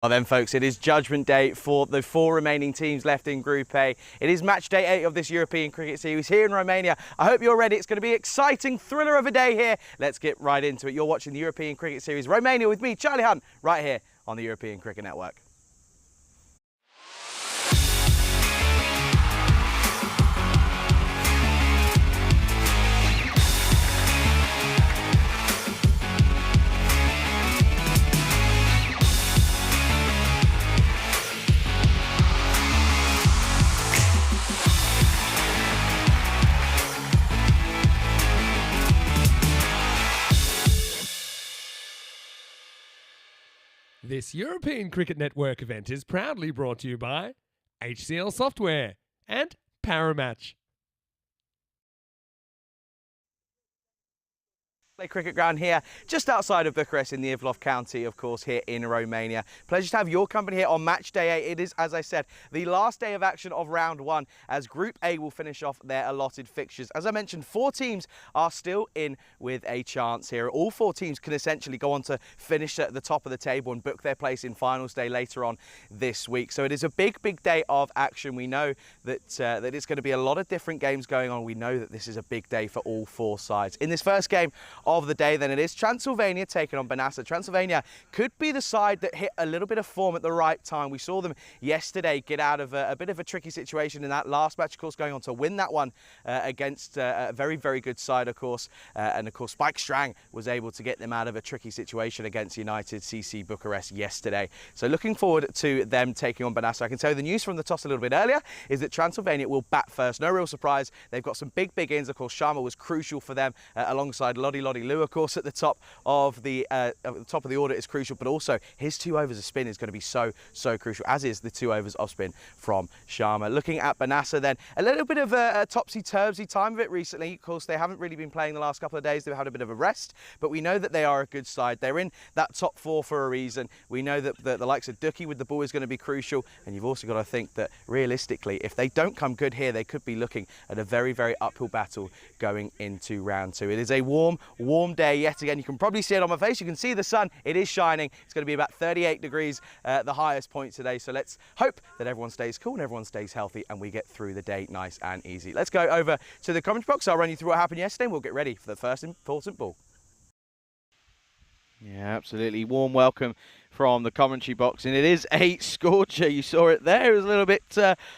Well then folks, it is judgment day for the 4 remaining teams left in Group A. It is match day 8 of this European Cricket Series here in Romania. I hope you're ready. It's going to be an exciting thriller of a day here. Let's get right into it. You're watching the European Cricket Series Romania with me, Charlie Hunt, right here on the European Cricket Network. This European Cricket Network event is proudly brought to you by HCL Software and Paramatch. Cricket ground here just outside of Bucharest in the Ivlov County, of course, here in Romania. Pleasure to have your company here on match day 8. It is, as I said, the last day of action of round 1 as Group A will finish off their allotted fixtures. As I mentioned, 4 teams are still in with a chance here. All 4 teams can essentially go on to finish at the top of the table and book their place in finals day later on this week. So it is a big day of action. We know that that it's going to be a lot of different games going on. We know that this is a big day for all 4 sides. In this first game of the day, then, it is Transylvania taking on Banasa. Transylvania could be the side that hit a little bit of form at the right time. We saw them yesterday get out of a bit of a tricky situation in that last match, of course, going on to win that one against a very good side, of course. And of course, Spike Strang was able to get them out of a tricky situation against United CC Bucharest yesterday. So looking forward to them taking on Banasa. I can tell you the news from the toss a little bit earlier is that Transylvania will bat first. No real surprise. They've got some big ins. Of course, Sharma was crucial for them alongside Lodi Liu, of course, at the top of the order is crucial, but also his 2 overs of spin is going to be so crucial, as is the 2 overs of spin from Sharma. Looking at Banasa then, a little bit of a topsy-turvy time of it recently. Of course, they haven't really been playing the last couple of days. They've had a bit of a rest, but we know that they are a good side. They're in that top 4 for a reason. We know that the likes of Ducky with the ball is going to be crucial, and you've also got to think that realistically, if they don't come good here, they could be looking at a very uphill battle going into round 2. It is a warm day yet again. You can probably see it on my face. You can see the sun. It is shining. It's going to be about 38 degrees the highest point today. So let's hope that everyone stays cool and everyone stays healthy and we get through the day nice and easy. Let's go over to the commentary box. I'll run you through what happened yesterday and we'll get ready for the first important ball. Yeah, absolutely. Warm welcome from the commentary box, and it is a scorcher. You saw it there. It was a little bit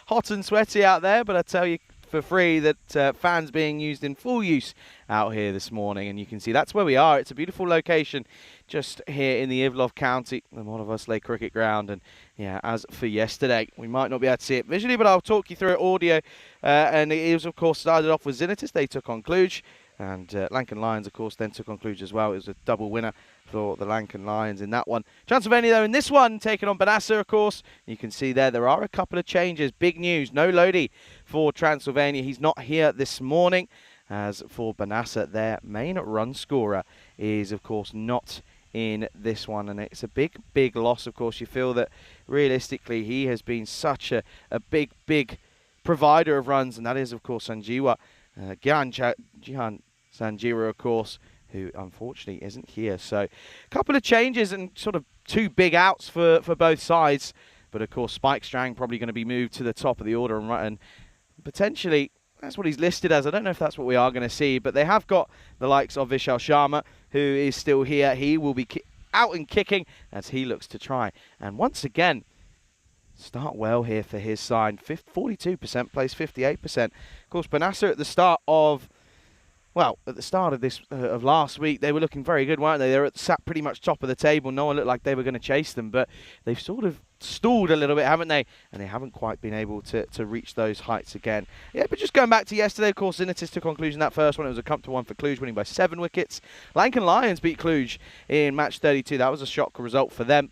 hot and sweaty out there, but I tell you for free that fans being used in full use out here this morning, and you can see that's where we are. It's a beautiful location just here in the Ivlov County, the Monovosley Cricket Ground. And yeah, as for yesterday, we might not be able to see it visually, but I'll talk you through it audio. And it was, of course, started off with Zenitis. They took on Cluj, and Lankan Lions, of course, then took on Cluj as well. It was a double winner for the Lankan Lions in that one. Transylvania, though, in this one, taking on Banasa, of course. You can see there are a couple of changes. Big news. No Lodi for Transylvania. He's not here this morning. As for Banasa, their main run scorer is, of course, not in this one. And it's a big loss, of course. You feel that, realistically, he has been such a big provider of runs. And that is, of course, Sanjiwa. Jihan Sanjira, of course, who unfortunately isn't here. So a couple of changes and sort of 2 big outs for both sides. But of course, Spike Strang probably going to be moved to the top of the order and potentially that's what he's listed as. I don't know if that's what we are going to see, but they have got the likes of Vishal Sharma, who is still here. He will be out and kicking as he looks to try. And once again, start well here for his side. 42% plays 58%. Of course, Banasa at the start of this of last week, they were looking very good, weren't they? They were sat pretty much top of the table. No one looked like they were going to chase them, but they've sort of stalled a little bit, haven't they? And they haven't quite been able to reach those heights again. Yeah, but just going back to yesterday, of course, Zenitis took on Cluj in that first one. It was a comfortable one for Cluj, winning by 7 wickets. Lankan Lions beat Cluj in match 32. That was a shock result for them.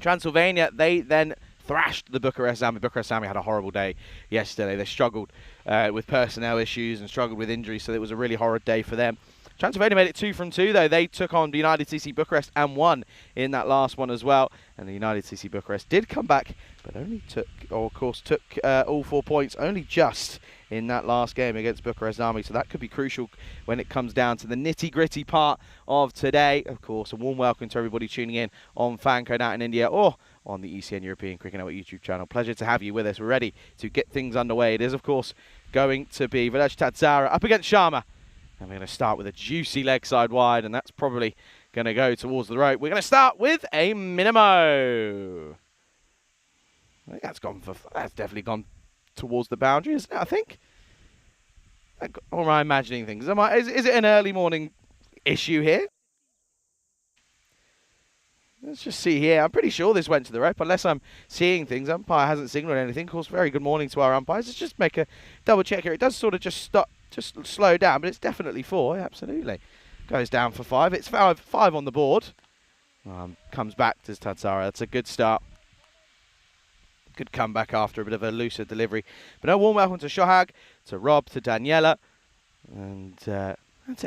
Transylvania, they then thrashed the Bucharest Zami. Bucharest Zami had a horrible day yesterday. They struggled with personnel issues and struggled with injuries, so it was a really horrid day for them. Transylvania made it 2 from 2, though. They took on the United CC Bucharest and won in that last one as well. And the United CC Bucharest did come back, but only took all 4 points, only just in that last game against Bucharest Army. So that could be crucial when it comes down to the nitty-gritty part of today. Of course, a warm welcome to everybody tuning in on Fancode out in India or on the ECN European Cricket Network YouTube channel. Pleasure to have you with us. We're ready to get things underway. It is, of course, going to be Vinesh Tatzara up against Sharma. And we're going to start with a juicy leg side wide, and that's probably going to go towards the rope. We're going to start with a Minimo. I think that's definitely gone towards the boundary, isn't it? I think. Or am I imagining things? Is it an early morning issue here? Let's just see here. I'm pretty sure this went to the rope, unless I'm seeing things. Umpire hasn't signalled anything. Of course, very good morning to our umpires. Let's just make a double check here. It does sort of just stop, just slow down, but it's definitely 4. Absolutely. Goes down for 5. It's 5 on the board. Comes back to Tatsara. That's a good start. Good comeback after a bit of a looser delivery. But no, warm welcome to Shohag, to Rob, to Daniela, and to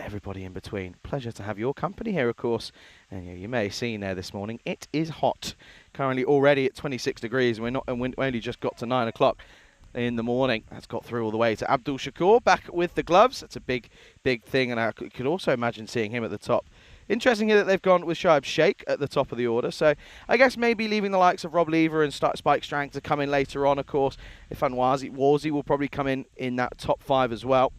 everybody in between. Pleasure to have your company here, of course. And you may have seen there this morning, it is hot. Currently already at 26 degrees. We only just got to 9 o'clock in the morning. That's got through all the way to Abdul Shakur, back with the gloves. That's a big, big thing. And I could also imagine seeing him at the top. Interesting here that they've gone with Shoaib Sheikh at the top of the order. So I guess maybe leaving the likes of Rob Lever and Spike Strang to come in later on, of course. If Warzy will probably come in that top 5 as well.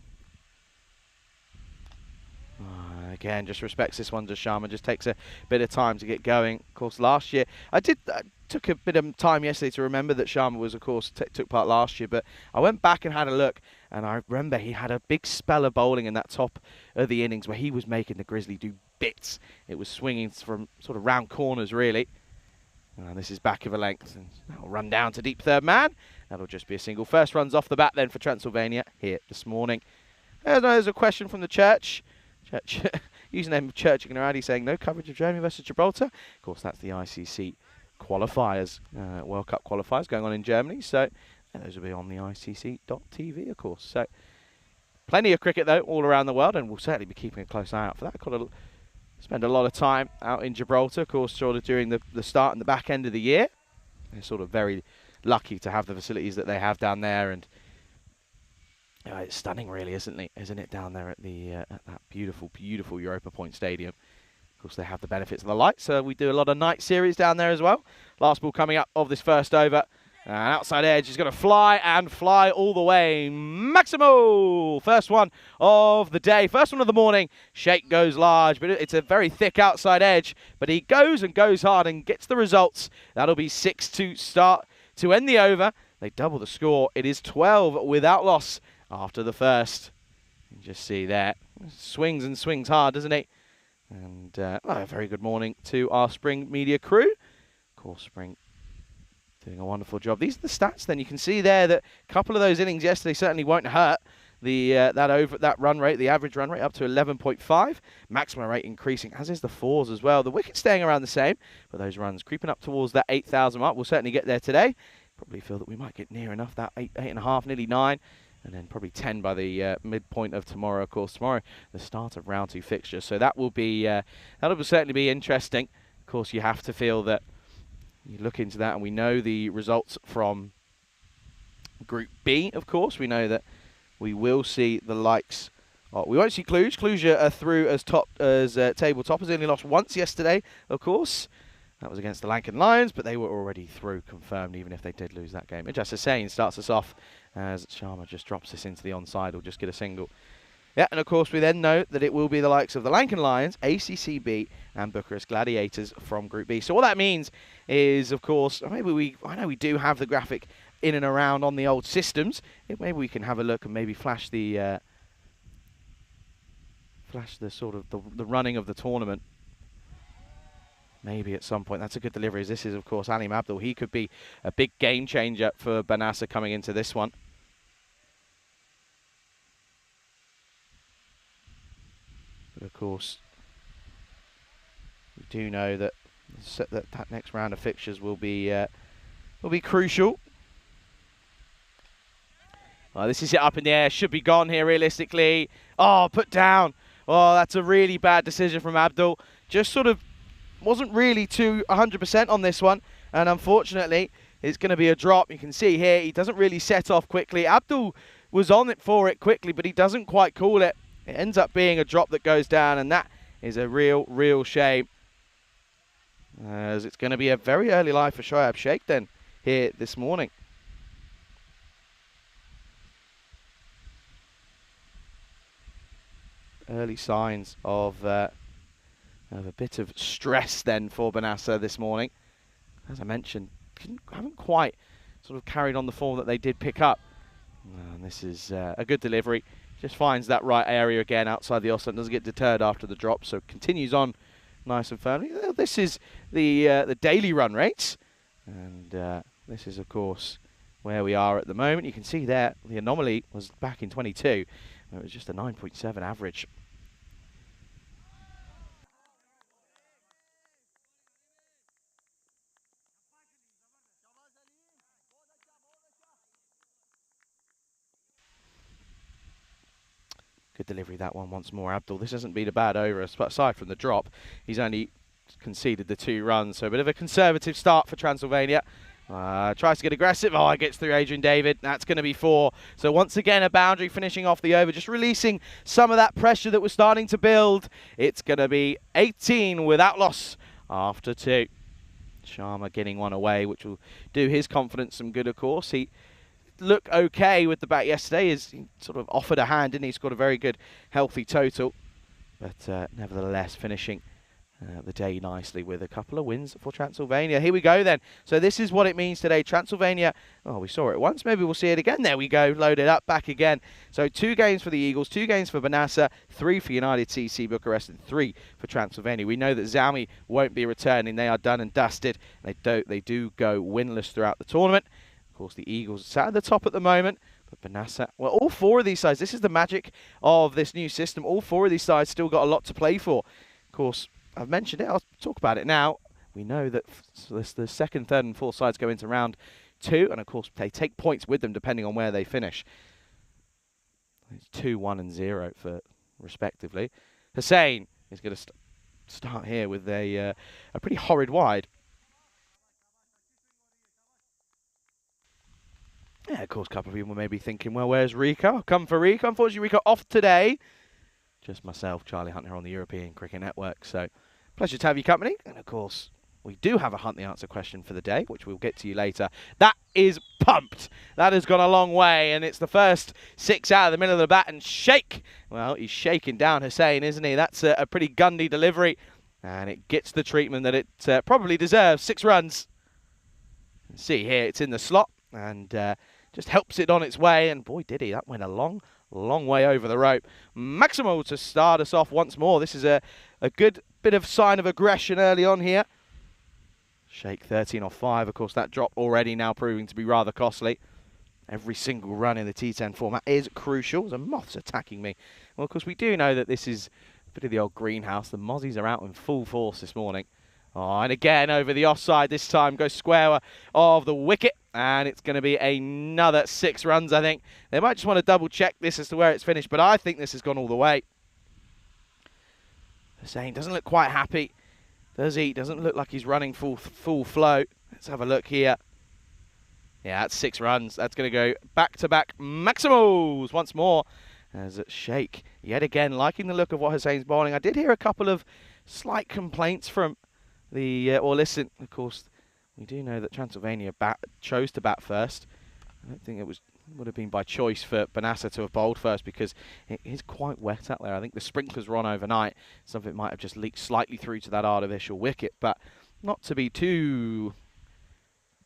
Again, just respects this one to Sharma. Just takes a bit of time to get going. Of course, last year, I took a bit of time yesterday to remember that Sharma was, of course, took part last year. But I went back and had a look, and I remember he had a big spell of bowling in that top of the innings where he was making the Grizzly do bits. It was swinging from sort of round corners, really. And this is back of a length, and that'll run down to deep third man. That'll just be a single. First runs off the bat then for Transylvania here this morning. There's a question from the church. Username Church Ignorati saying no coverage of Germany versus Gibraltar. Of course, that's the ICC qualifiers, World Cup qualifiers going on in Germany. So those will be on the ICC.tv, of course. So plenty of cricket though all around the world, and we'll certainly be keeping a close eye out for that. Got to spend a lot of time out in Gibraltar, of course, sort of during the start and the back end of the year. They're sort of very lucky to have the facilities that they have down there, and it's stunning, really, isn't it, down there at that beautiful, beautiful Europa Point Stadium. Of course, they have the benefits of the lights, so we do a lot of night series down there as well. Last ball coming up of this first over. Outside edge is going to fly and fly all the way. Maximo! First one of the day, first one of the morning. Sheikh goes large, but it's a very thick outside edge. But he goes and goes hard and gets the results. That'll be 6 to start to end the over. They double the score. It is 12 without loss after the first. You just see there. Swings and swings hard, doesn't he? And a very good morning to our Spring Media crew. Of course, Spring doing a wonderful job. These are the stats then. You can see there that a couple of those innings yesterday certainly won't hurt that run rate, the average run rate up to 11.5. Maximum rate increasing, as is the 4s as well. The wicket staying around the same, but those runs creeping up towards that 8,000 mark. We'll certainly get there today. Probably feel that we might get near enough, that 8.5, nearly 9. And then probably 10 by the midpoint of tomorrow. Of course, tomorrow, the start of round 2 fixtures. So that will be, that'll certainly be interesting. Of course, you have to feel that you look into that, and we know the results from Group B, of course. We know that we will see the likes. We won't see Cluj. Cluj are through as table toppers. They only lost once yesterday, of course. That was against the Lankan Lions, but they were already through, confirmed, even if they did lose that game. Ijaz Hussain starts us off as Sharma just drops this into the onside. Will just get a single. Yeah, and of course we then know that it will be the likes of the Lankan Lions, ACCB, and Bucharest Gladiators from Group B. So what that means is, of course, I know we do have the graphic in and around on the old systems. Maybe we can have a look and maybe flash the sort of the running of the tournament. Maybe at some point. That's a good delivery. As this is, of course, Alim Abdul. He could be a big game changer for Banasa coming into this one. But of course, we do know that that next round of fixtures will be crucial. Well, this is it up in the air. Should be gone here realistically. Oh, put down. Oh, that's a really bad decision from Abdul. Just sort of wasn't really too 100% on this one, and unfortunately it's going to be a drop. You can see here he doesn't really set off quickly. Abdul was on it for it quickly, but he doesn't quite call it. It ends up being a drop that goes down, and that is a real shame. as it's going to be a very early life for Shoaib Sheikh then here this morning. Early signs of a bit of stress then for Benassa this morning. As I mentioned, haven't quite sort of carried on the form that they did pick up. And this is a good delivery. Just finds that right area again outside the offset. Doesn't get deterred after the drop, so continues on nice and firmly. This is the daily run rates, and this is of course where we are at the moment. You can see there the anomaly was back in 22. It was just a 9.7 average. Good delivery, that one once more. Abdul, this hasn't been a bad over, aside from the drop. He's only conceded the 2 runs, so a bit of a conservative start for Transylvania. Tries to get aggressive. Oh, it gets through Adrian David. That's going to be 4. So once again, a boundary finishing off the over, just releasing some of that pressure that was starting to build. It's going to be 18 without loss after 2. Sharma getting one away, which will do his confidence some good, of course. He looked okay with the bat yesterday. He sort of offered a hand, didn't he? He scored a very good, healthy total. But nevertheless, finishing the day nicely with a couple of wins for Transylvania. Here we go then. So this is what it means today. Transylvania, oh, we saw it once. Maybe we'll see it again. There we go. Loaded up, back again. So 2 games for the Eagles, 2 games for Benassa, 3 for United CC Bucharest, and 3 for Transylvania. We know that Zalmi won't be returning. They are done and dusted. They do go winless throughout the tournament. Of course, the Eagles sat at the top at the moment. But Benassa, well, all 4 of these sides, this is the magic of this new system. All 4 of these sides still got a lot to play for. Of course, I've mentioned it. I'll talk about it now. We know that the second, third, and fourth sides go into round 2, and of course they take points with them depending on where they finish. It's 2, 1, and 0 for respectively. Hussein is going to start here with a pretty horrid wide. Yeah, of course, a couple of people may be thinking, well, where's Rico? I'll come for Rico. Unfortunately, Rico off today. Just myself, Charlie Hunt, here on the European Cricket Network. So, pleasure to have you company. And, of course, we do have a Hunt the Answer question for the day, which we'll get to you later. That is pumped. That has gone a long way, and it's the first 6 out of the middle of the bat. And Sheikh, well, he's shaking down Hussein, isn't he? That's a pretty gundy delivery, and it gets the treatment that it probably deserves. 6 runs. See here, it's in the slot, and just helps it on its way, and boy did he, that went a long way over the rope. Maximo to start us off once more. This is a good bit of sign of aggression early on here. Sheikh 13 off 5, of course that drop already now proving to be rather costly. Every single run in the T10 format is crucial. The moths attacking me. Well, of course we do know that this is a bit of the old greenhouse. The mozzies are out in full force this morning. Oh, and again over the offside this time, goes square of the wicket, and it's going to be another 6 runs, I think. They might just want to double check this as to where it's finished, but I think this has gone all the way. Hussein doesn't look quite happy, does he? Doesn't look like he's running full flow. Let's have a look here. Yeah, that's 6 runs. That's going to go back-to-back maximals once more. As Sheikh, yet again, liking the look of what Hussein's bowling. I did hear a couple of slight complaints from the, well, listen, of course, we do know that Transylvania chose to bat first. I don't think it would have been by choice for Benassa to have bowled first because it is quite wet out there. I think the sprinklers were on overnight. Some of it might have just leaked slightly through to that artificial wicket, but not to be too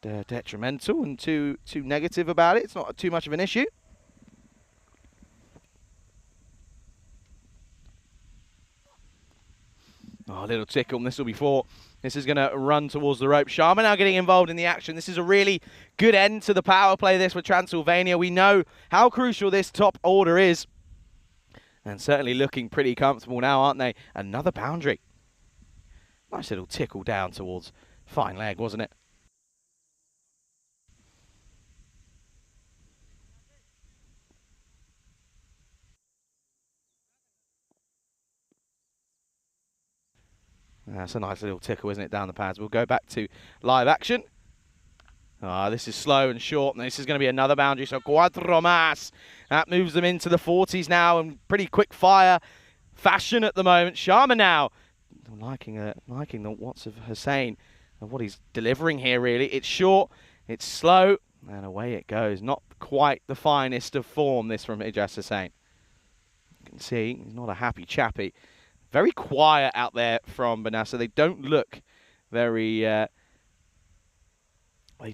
detrimental and too negative about it. It's not too much of an issue. Oh, a little tickle, and this will be 4. This is going to run towards the rope. Sharma now getting involved in the action. This is a really good end to the power play, this, with Transylvania. We know how crucial this top order is. And certainly looking pretty comfortable now, aren't they? Another boundary. Nice little tickle down towards fine leg, wasn't it? That's a nice little tickle, isn't it, down the pads. We'll go back to live action. This is slow and short, and this is going to be another boundary. So cuatro más. That moves them into the 40s now, and pretty quick fire fashion at the moment. Sharma now. I'm liking the watts of Hussein and what he's delivering here. Really, it's short, it's slow, and away it goes. Not quite the finest of form, this from Ijaz Hussein. You can see he's not a happy chappy. Very quiet out there from Banasa. They don't look very. They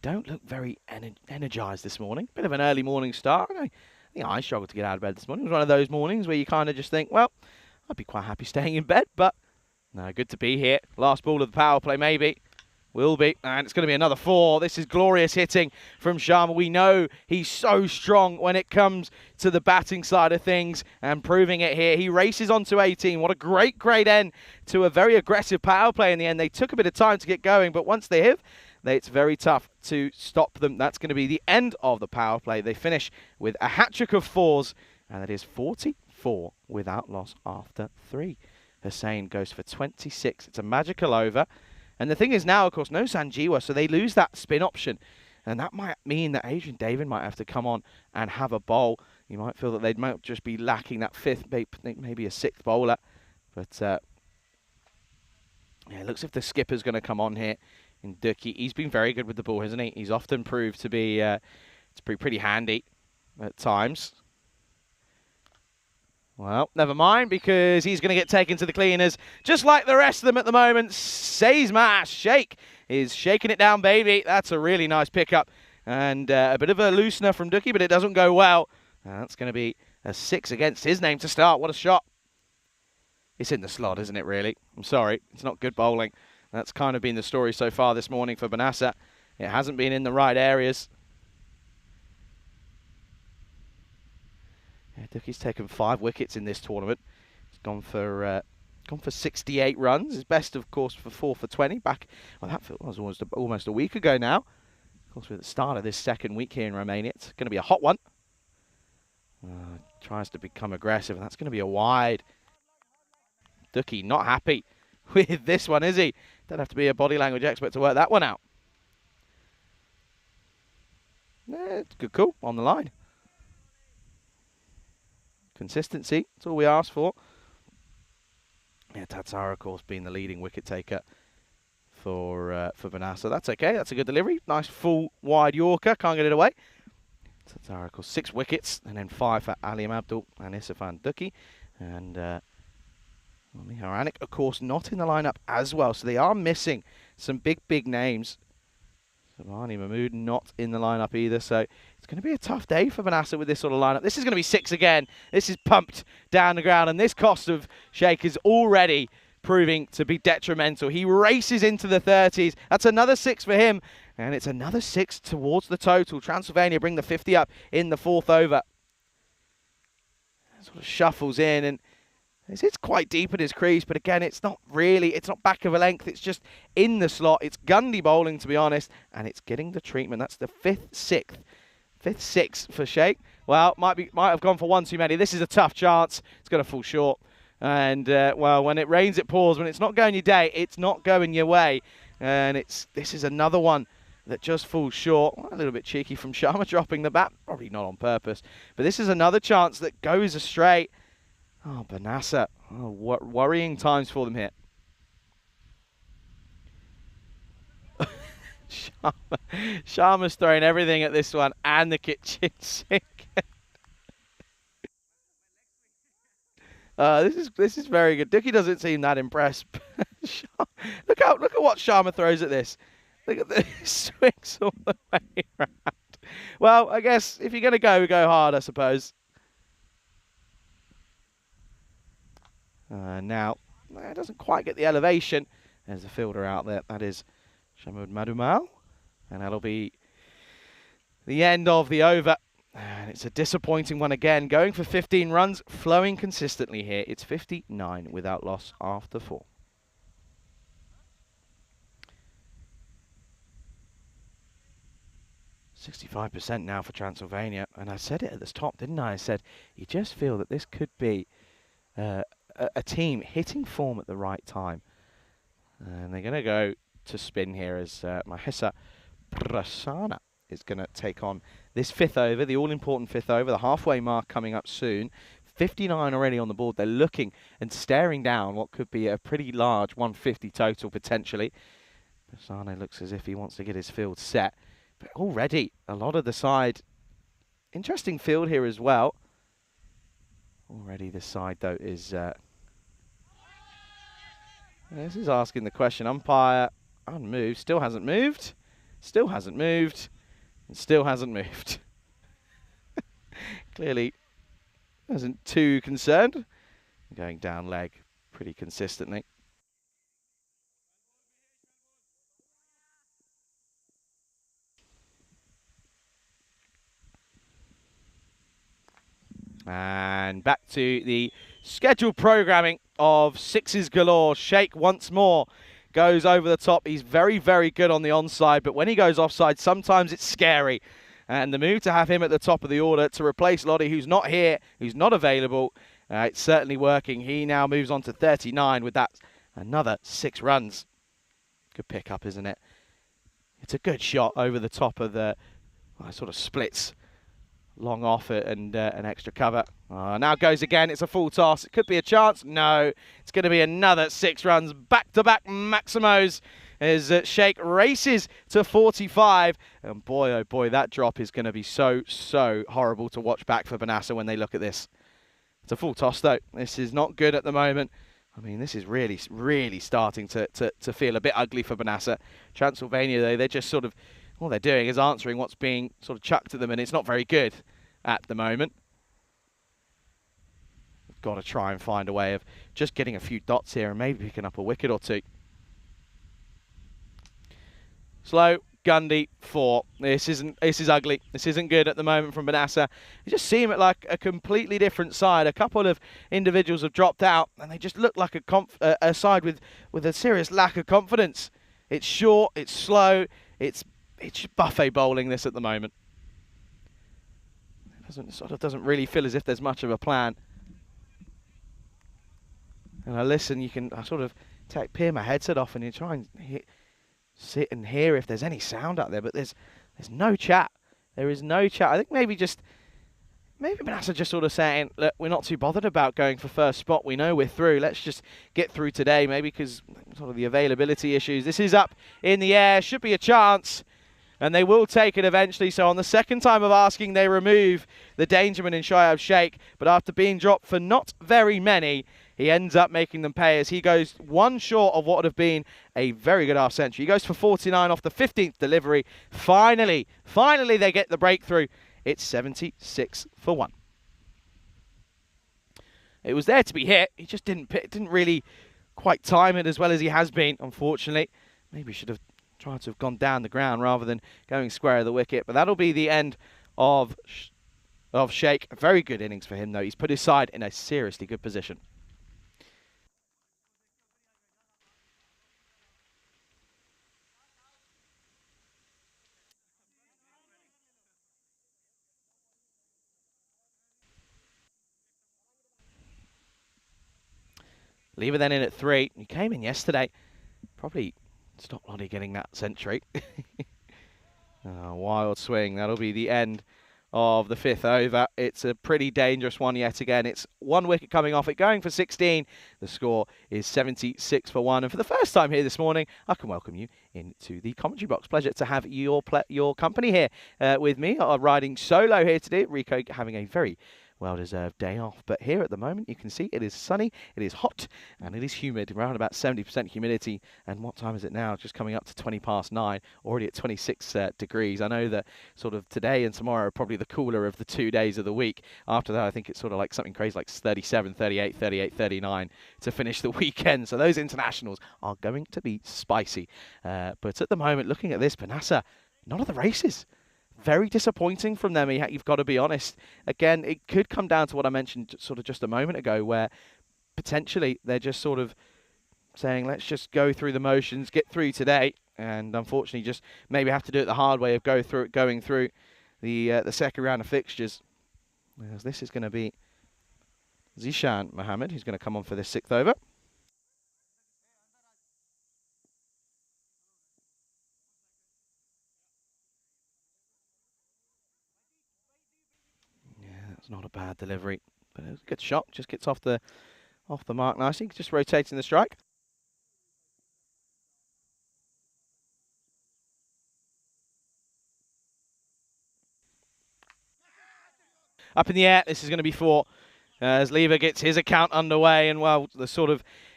don't look very energized this morning. Bit of an early morning start. I think I struggled to get out of bed this morning. It was one of those mornings where you kind of just think, well, I'd be quite happy staying in bed, but no, good to be here. Last ball of the power play, maybe. Will be. And it's going to be another 4. This is glorious hitting from Sharma. We know he's so strong when it comes to the batting side of things, and proving it here. He races on to 18. What a great end to a very aggressive power play in the end. They took a bit of time to get going, but once they have, it's very tough to stop them. That's going to be the end of the power play. They finish with a hat-trick of 4s, and that is 44 without loss after 3. Hussein goes for 26. It's a magical over. And the thing is now, of course, no Sanjeewa, so they lose that spin option. And that might mean that Adrian David might have to come on and have a bowl. You might feel that they might just be lacking that 5th, maybe a 6th bowler. But yeah, it looks as if the skipper's going to come on here in Ducky. He's been very good with the ball, hasn't he? He's often proved to be pretty handy at times. Well, never mind, because he's going to get taken to the cleaners, just like the rest of them at the moment. Seismash Shake is shaking it down, baby. That's a really nice pickup. And a bit of a loosener from Ducky, but it doesn't go well. That's going to be a 6 against his name to start. What a shot. It's in the slot, isn't it, really? I'm sorry. It's not good bowling. That's kind of been the story so far this morning for Banasa. It hasn't been in the right areas. Yeah, Ducky's taken 5 wickets in this tournament. He's gone for 68 runs. His best, of course, for 4 for 20. Back, well, that was almost a week ago now. Of course, we're at the start of this second week here in Romania. It's going to be a hot one. Tries to become aggressive, and that's going to be a wide. Ducky not happy with this one, is he? Don't have to be a body language expert to work that one out. It's good call on the line. Consistency, that's all we asked for. Yeah, Tatsara, of course, being the leading wicket taker for Banasa. That's okay, that's a good delivery. Nice full wide Yorker, can't get it away. Tatsara, of course, 6 wickets, and then 5 for Aliam Abdul and Isafan Ducky. And Miharanik, of course, not in the lineup as well, so they are missing some big names. Subhani Mahmood not in the lineup either, so it's going to be a tough day for Banasa with this sort of lineup. This is going to be 6 again. This is pumped down the ground, and this cost of Sheikh is already proving to be detrimental. He races into the 30s. That's another 6 for him, and it's another 6 towards the total. Transylvania bring the 50 up in the 4th over. Sort of shuffles in, and it's quite deep in his crease, but again, it's not back of a length, it's just in the slot. It's Gundy bowling, to be honest, and it's getting the treatment. That's the 5th 6 for Sheikh. Well, might have gone for one too many. This is a tough chance. It's going to fall short. And, well, when it rains, it pours. When it's not going your day, it's not going your way. And this is another one that just falls short. Well, a little bit cheeky from Sharma dropping the bat. Probably not on purpose. But this is another chance that goes astray. Oh, Banasa. Oh, what worrying times for them here. Sharma's throwing everything at this one and the kitchen sink. This is very good. Ducky doesn't seem that impressed. Look at what Sharma throws at this. Look at this, swings all the way around. Well, I guess if you're going to go hard, I suppose. Now, it doesn't quite get the elevation. There's a fielder out there. That is Shamud Madumal. And that'll be the end of the over. And it's a disappointing one again. Going for 15 runs, flowing consistently here. It's 59 without loss after 4. %65% now for Transylvania. And I said it at the top, didn't I? I said, you just feel that this could be a team hitting form at the right time. And they're going to go to spin here as Mahesa Prasanna is going to take on this 5th over, the all-important 5th over, the halfway mark coming up soon. 59 already on the board. They're looking and staring down what could be a pretty large 150 total potentially. Bassano looks as if he wants to get his field set. But already, a lot of the side. Interesting field here as well. Already this side, though, is... this is asking the question. Umpire, unmoved. Still hasn't moved. Still hasn't moved. And still hasn't moved. Clearly wasn't too concerned. Going down leg pretty consistently. And back to the scheduled programming of sixes galore. Sheikh once more goes over the top. He's very, very good on the onside, but when he goes offside, sometimes it's scary. And the move to have him at the top of the order to replace Lottie, who's not here, who's not available, it's certainly working. He now moves on to 39 with that another 6 runs. Good pickup, isn't it? It's a good shot over the top of the sort of splits. Long off it and an extra cover. Now goes again. It's a full toss. It could be a chance. No, it's going to be another 6 runs. Back-to-back Maximos as Sheikh races to 45. And boy, oh boy, that drop is going to be so, so horrible to watch back for Benassa when they look at this. It's a full toss, though. This is not good at the moment. I mean, this is really, really starting to feel a bit ugly for Benassa. Transylvania, though, they're just sort of... all they're doing is answering what's being sort of chucked at them, and it's not very good at the moment. We've got to try and find a way of just getting a few dots here and maybe picking up a wicket or two. Slow, Gundy, 4. This is ugly. This isn't good at the moment from Benassa. You just seem at like a completely different side. A couple of individuals have dropped out, and they just look like a side with a serious lack of confidence. It's short, it's slow, it's buffet bowling this at the moment. It doesn't really feel as if there's much of a plan. And I listen, I sort of peer my headset off and you try and sit and hear if there's any sound out there, but there's no chat. There is no chat. I think maybe Benassa just sort of saying, look, we're not too bothered about going for first spot. We know we're through. Let's just get through today, maybe because sort of the availability issues. This is up in the air. Should be a chance. And they will take it eventually. So on the second time of asking, they remove the Dangerman in Shayab Sheikh. But after being dropped for not very many, he ends up making them pay as he goes one short of what would have been a very good half century. He goes for 49 off the 15th delivery. Finally they get the breakthrough. It's 76 for 1. It was there to be hit. He just didn't really quite time it as well as he has been, unfortunately. Maybe should have tried to have gone down the ground rather than going square of the wicket. But that'll be the end of Sheikh. A very good innings for him, though. He's put his side in a seriously good position. Lever then in at 3. He came in yesterday. Probably stopped Lottie getting that century. Wild swing. That'll be the end of the 5th over. It's a pretty dangerous one yet again. It's 1 wicket coming off it, going for 16. The score is 76 for 1. And for the first time here this morning, I can welcome you into the commentary box. Pleasure to have your company here with me. I'm riding solo here today. Rico having a very well-deserved day off. But here at the moment, you can see it is sunny, it is hot, and it is humid, around about 70% humidity. And what time is it now? Just coming up to 20 past 9, already at 26 degrees. I know that sort of today and tomorrow are probably the cooler of the 2 days of the week. After that, I think it's sort of like something crazy like 37, 38, 38, 39 to finish the weekend. So those internationals are going to be spicy. But at the moment, looking at this, Benassa, none of the races. Very disappointing from them, you've got to be honest. Again, it could come down to what I mentioned sort of just a moment ago, where potentially they're just sort of saying, let's just go through the motions, get through today, and unfortunately just maybe have to do it the hard way of going through the second round of fixtures. Whereas this is going to be Zishan Mohammed, who's going to come on for this 6th over. Not a bad delivery. But it was a good shot. Just gets off the mark nicely. Just rotating the strike. Up in the air. This is going to be 4. As Lever gets his account underway, and well,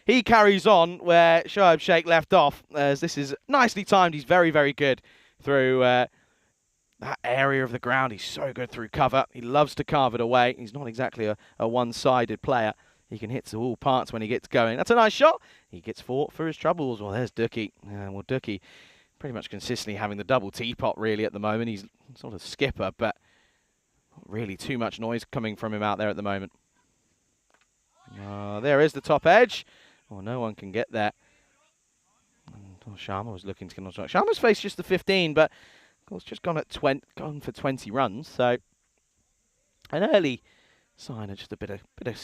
he carries on where Shoaib Sheikh left off. As this is nicely timed. He's very, very good through that area of the ground. He's so good through cover. He loves to carve it away. He's not exactly a one-sided player. He can hit to all parts when he gets going. That's a nice shot. He gets fought for his troubles. Well, there's Dookie. Well, Dookie pretty much consistently having the double teapot really at the moment. He's sort of skipper, but not really too much noise coming from him out there at the moment. There is the top edge. Oh, no one can get there. And, Sharma was looking to get on strike. Sharma's faced just the 15, but of course just gone for 20 runs. So an early sign of just a bit of maybe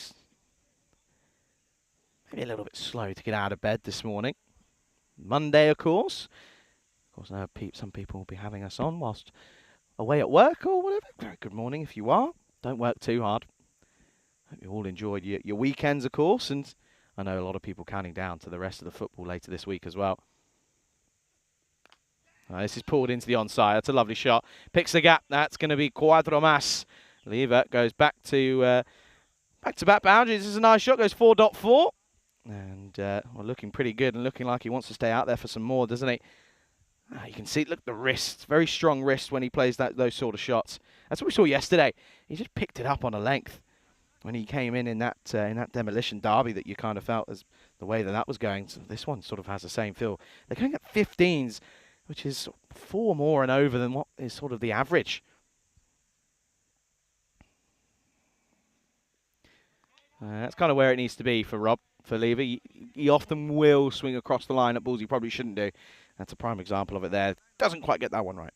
a little bit slow to get out of bed this morning. Monday, of course. Of course, now some people will be having us on whilst away at work or whatever. Very good morning if you are. Don't work too hard. Hope you all enjoyed your weekends, of course, and I know a lot of people counting down to the rest of the football later this week as well. This is pulled into the onside. That's a lovely shot. Picks the gap. That's going to be Cuatro Mas. Lever goes back to back boundaries. This is a nice shot. Goes 4.4. And well, looking pretty good and looking like he wants to stay out there for some more, doesn't he? You can see, look, the wrist. Very strong wrist when he plays those sort of shots. That's what we saw yesterday. He just picked it up on a length when he came in that demolition derby that you kind of felt as the way that was going. So this one sort of has the same feel. They're going at 15s, which is 4 more and over than what is sort of the average. That's kind of where it needs to be for Rob, for Lever. He often will swing across the line at balls he probably shouldn't do. That's a prime example of it there. Doesn't quite get that one right.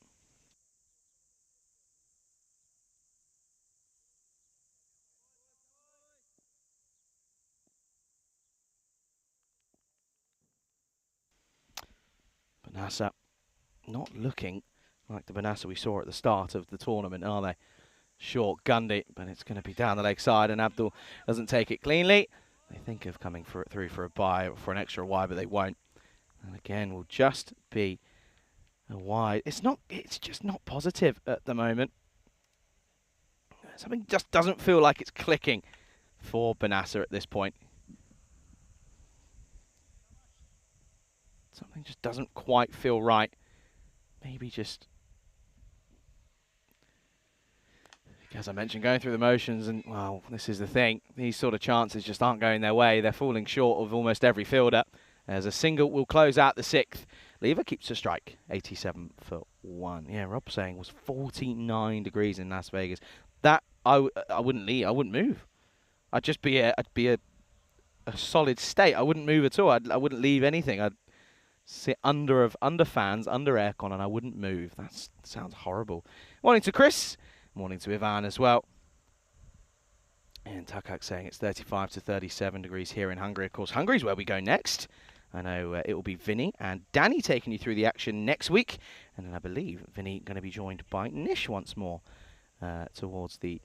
Banassa not looking like the Banassa we saw at the start of the tournament, are they? Short gunned it, but it's going to be down the leg side, and Abdul doesn't take it cleanly. They think of coming through for a bye, for an extra wide, but they won't. And again, will just be a wide. It's just not positive at the moment. Something just doesn't feel like it's clicking for Banassa at this point. Something just doesn't quite feel right. Maybe just, as I mentioned, going through the motions, and well, this is the thing. These sort of chances just aren't going their way. They're falling short of almost every fielder. As a single will close out the 6th. Lever keeps a strike, 87 for 1. Yeah, Rob's saying was 49 degrees in Las Vegas. That I wouldn't leave. I wouldn't move. I'd just be a solid state. I wouldn't move at all. I wouldn't leave anything. I'd sit under fans, under aircon, and I wouldn't move. That sounds horrible. Morning to Chris. Morning to Ivan as well. And Takak saying it's 35 to 37 degrees here in Hungary. Of course, Hungary's where we go next. I know it will be Vinny and Danny taking you through the action next week. And then I believe Vinny going to be joined by Nish once more towards the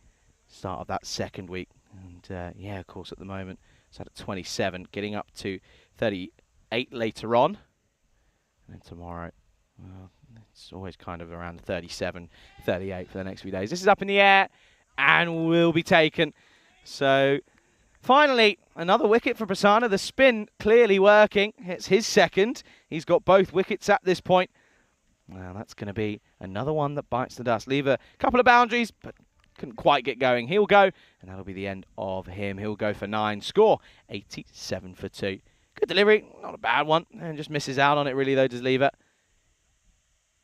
start of that 2nd week. And yeah, of course, at the moment, it's at 27, getting up to 38 later on. And then tomorrow, well, it's always kind of around 37, 38 for the next few days. This is up in the air and will be taken. So finally, another wicket for Prasanna. The spin clearly working. It's his 2nd. He's got both wickets at this point. Well, that's going to be another one that bites the dust. Leave a couple of boundaries, but couldn't quite get going. He'll go, and that'll be the end of him. He'll go for 9. Score, 87 for 2. Good delivery, not a bad one, and just misses out on it really though, does Lever.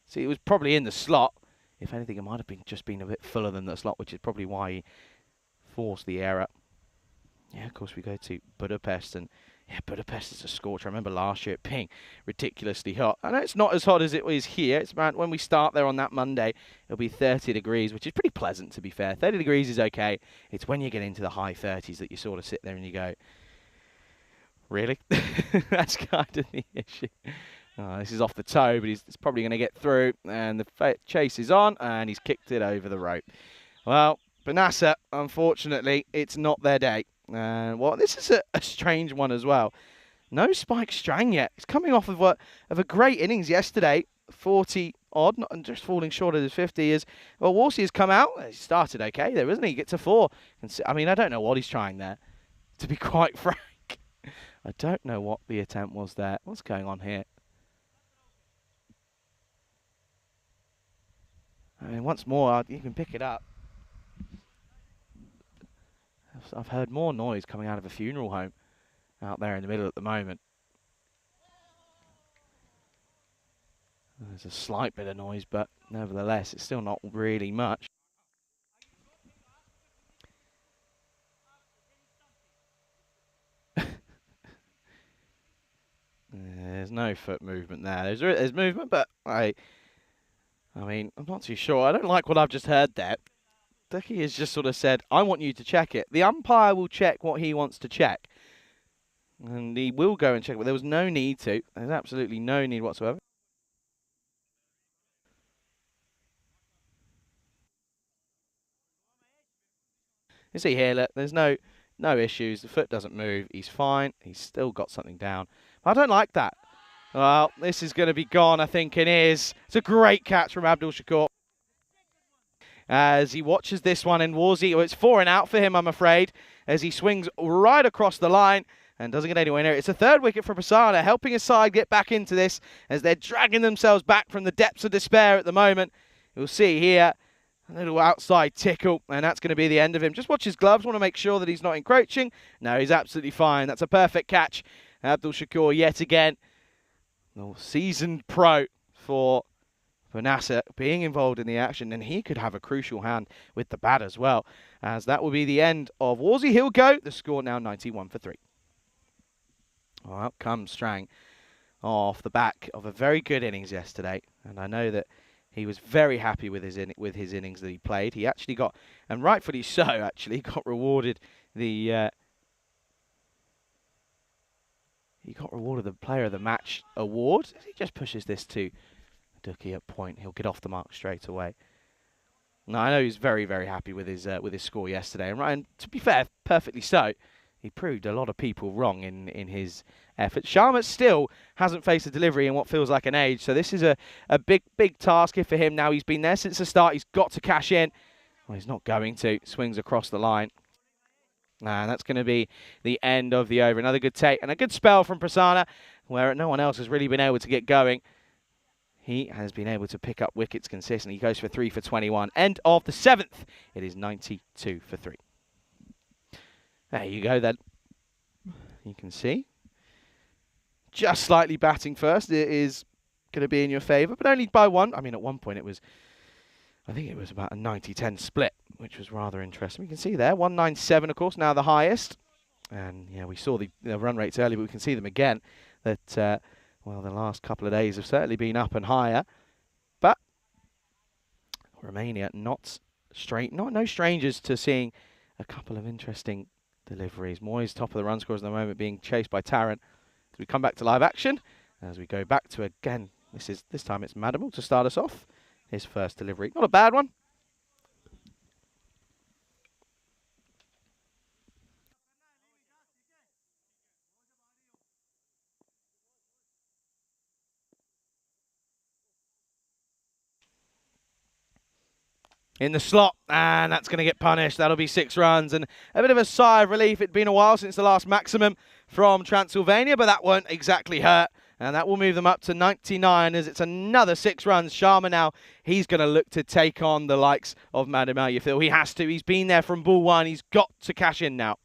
See, it was probably in the slot. If anything, it might have just been a bit fuller than the slot, which is probably why he forced the error. Yeah, of course, we go to Budapest, and yeah, Budapest is a scorcher. I remember last year it being ridiculously hot. I know it's not as hot as it was here. It's about when we start there on that Monday, it'll be 30 degrees, which is pretty pleasant, to be fair. 30 degrees is okay. It's when you get into the high 30s that you sort of sit there and you go, really? That's kind of the issue. Oh, this is off the toe, but he's probably going to get through. And the chase is on, and he's kicked it over the rope. Well, But NASA, unfortunately, it's not their day. Well, this is a strange one as well. No Spike Strang yet. He's coming off of a great innings yesterday, 40 odd, not just falling short of his 50. Is well, Worsey has come out. He started okay there, isn't he? He gets to 4. I mean, I don't know what he's trying there, to be quite frank. I don't know what the attempt was there. What's going on here? I mean, once more, you can pick it up. I've heard more noise coming out of a funeral home out there in the middle at the moment. There's a slight bit of noise, but nevertheless, it's still not really much. There's no foot movement there. There's movement, but I mean, I'm not too sure. I don't like what I've just heard there. Ducky has just sort of said, I want you to check it. The umpire will check what he wants to check. And he will go and check, but there was no need to. There's absolutely no need whatsoever. You see here, look, there's no issues. The foot doesn't move. He's fine. He's still got something down. I don't like that. Well, this is going to be gone, I think it is. It's a great catch from Abdul Shakur. As he watches this one in Worsey. Oh, it's 4 and out for him, I'm afraid, as he swings right across the line and doesn't get anywhere near it. It's a 3rd wicket for Prasanna, helping his side get back into this as they're dragging themselves back from the depths of despair at the moment. You'll see here a little outside tickle, and that's going to be the end of him. Just watch his gloves, want to make sure that he's not encroaching. No, he's absolutely fine. That's a perfect catch. Abdul Shakur yet again. The seasoned pro for Nasser being involved in the action, and he could have a crucial hand with the bat as well, as that will be the end of Worsey. He'll go. The score now 91 for 3. Well, out comes Strang off the back of a very good innings yesterday, and I know that he was very happy with his innings that he played. He actually got, and rightfully so, actually got rewarded the Player of the Match award. He just pushes this to Ducky at point. He'll get off the mark straight away. Now, I know he's very, very happy with his score yesterday, and to be fair, perfectly so. He proved a lot of people wrong in his efforts. Sharma still hasn't faced a delivery in what feels like an age, so this is a big, big task for him now. He's been there since the start. He's got to cash in. Well, he's not going to. Swings across the line. And that's going to be the end of the over. Another good take and a good spell from Prasanna, where no one else has really been able to get going. He has been able to pick up wickets consistently. He goes for 3 for 21. End of the 7th. It is 92 for 3. There you go then. You can see. Just slightly batting first. It is going to be in your favour, but only by 1. I mean, at one point I think it was about a 90-10 split, which was rather interesting. We can see there, 197, of course, now the highest. And, yeah, we saw the run rates earlier, but we can see them again. That, well, the last couple of days have certainly been up and higher. But Romania, no strangers to seeing a couple of interesting deliveries. Moyes, top of the run scorers at the moment, being chased by Tarrant. As we come back to live action, as we go back to, again, this time it's Madimal to start us off. His first delivery. Not a bad one. In the slot, and that's going to get punished. That'll be 6 runs, and a bit of a sigh of relief. It'd been a while since the last maximum from Transylvania, but that won't exactly hurt, and that will move them up to 99 as it's another 6 runs. Sharma now, he's going to look to take on the likes of Madimal. You feel he has to. He's been there from ball 1. He's got to cash in now.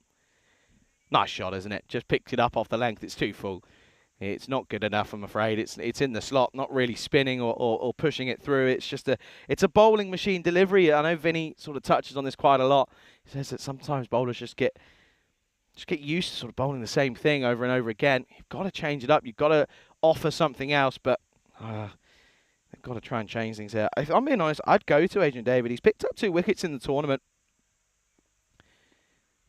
Nice shot, isn't it? Just picked it up off the length. It's too full. It's not good enough, I'm afraid. It's in the slot, not really spinning or pushing it through. It's just it's a bowling machine delivery. I know Vinny sort of touches on this quite a lot. He says that sometimes bowlers just get used to sort of bowling the same thing over and over again. You've got to change it up. You've got to offer something else, but they've got to try and change things here. If I'm being honest, I'd go to Adrian David. He's picked up 2 wickets in the tournament.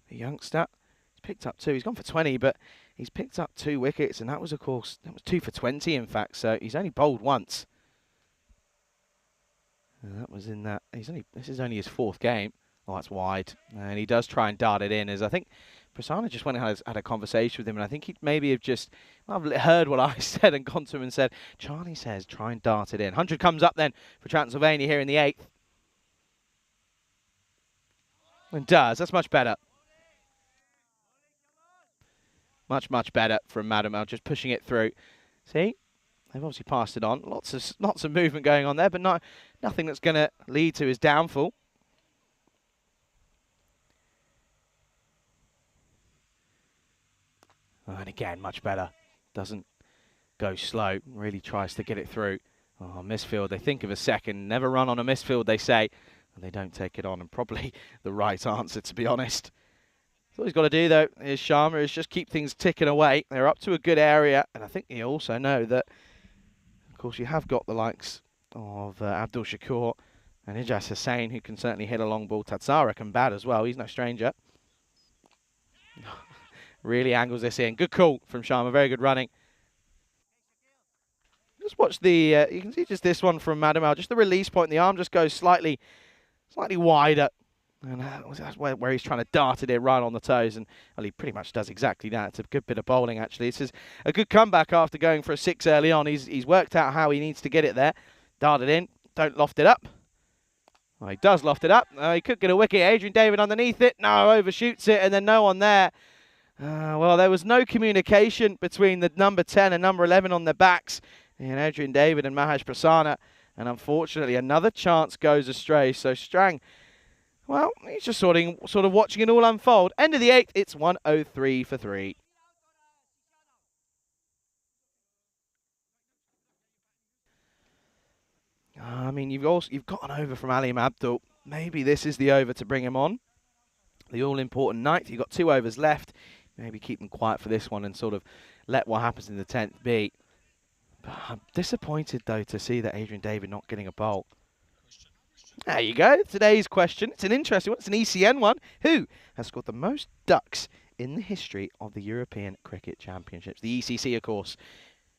The youngster, he's picked up 2. He's gone for 20, but he's picked up 2 wickets, and that was, of course, 2 for 20, in fact. So he's only bowled once. And that was in that. This is only his 4th game. Oh, that's wide. And he does try and dart it in, as I think Prasanna just went and had a conversation with him, and I think he maybe have just heard what I said and gone to him and said, Charlie says, try and dart it in. 100 comes up then for Transylvania here in the 8th. And does. That's much better. Much, much better from Madamel, just pushing it through. See? They've obviously passed it on. Lots of movement going on there, but nothing that's going to lead to his downfall. And again, much better. Doesn't go slow. Really tries to get it through. Oh, misfield. They think of a second. Never run on a misfield, they say. And they don't take it on. And probably the right answer, to be honest. So all he's got to do, though, is Sharma, is just keep things ticking away. They're up to a good area. And I think you also know that, of course, you have got the likes of Abdul Shakur and Ijaz Hussain, who can certainly hit a long ball. Tatsara can bat as well. He's no stranger. Really angles this in. Good call from Sharma. Very good running. Just watch the, you can see just this one from Madamel. Just the release point. The arm just goes slightly wider. And that's where he's trying to dart it in right on the toes. And well, he pretty much does exactly that. It's a good bit of bowling, actually. This is a good comeback after going for a 6 early on. He's worked out how he needs to get it there. Dart it in. Don't loft it up. Well, he does loft it up. He could get a wicket. Adrian David underneath it. No, overshoots it. And then no one there. Well, there was no communication between the number 10 and number 11 on their backs, and Adrian David and Mahesh Prasanna, and unfortunately another chance goes astray. So Strang, well, he's just sort of watching it all unfold. End of the 8th, it's 103 for 3. I mean, you've got an over from Alim Abdul. Maybe this is the over to bring him on. The all-important 9th. You've got 2 overs left. Maybe keep them quiet for this one and sort of let what happens in the 10th be. But I'm disappointed, though, to see that Adrian David not getting a bowl. There you go. Today's question. It's an interesting one. It's an ECN one. Who has scored the most ducks in the history of the European Cricket Championships? The ECC, of course.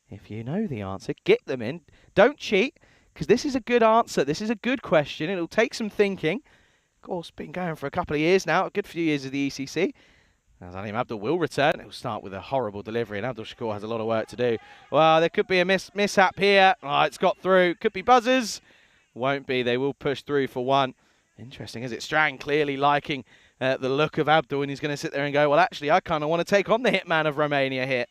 If you know the answer, get them in. Don't cheat, because this is a good answer. This is a good question. It'll take some thinking. Of course, been going for a couple of years now. A good few years of the ECC. As Alim Abdul will return, it will start with a horrible delivery, and Abdul Shakur has a lot of work to do. Well, there could be a mishap here. Oh, it's got through. Could be buzzers. Won't be. They will push through for 1. Interesting, is it? Strang clearly liking the look of Abdul, and he's going to sit there and go, well, actually, I kind of want to take on the hitman of Romania here.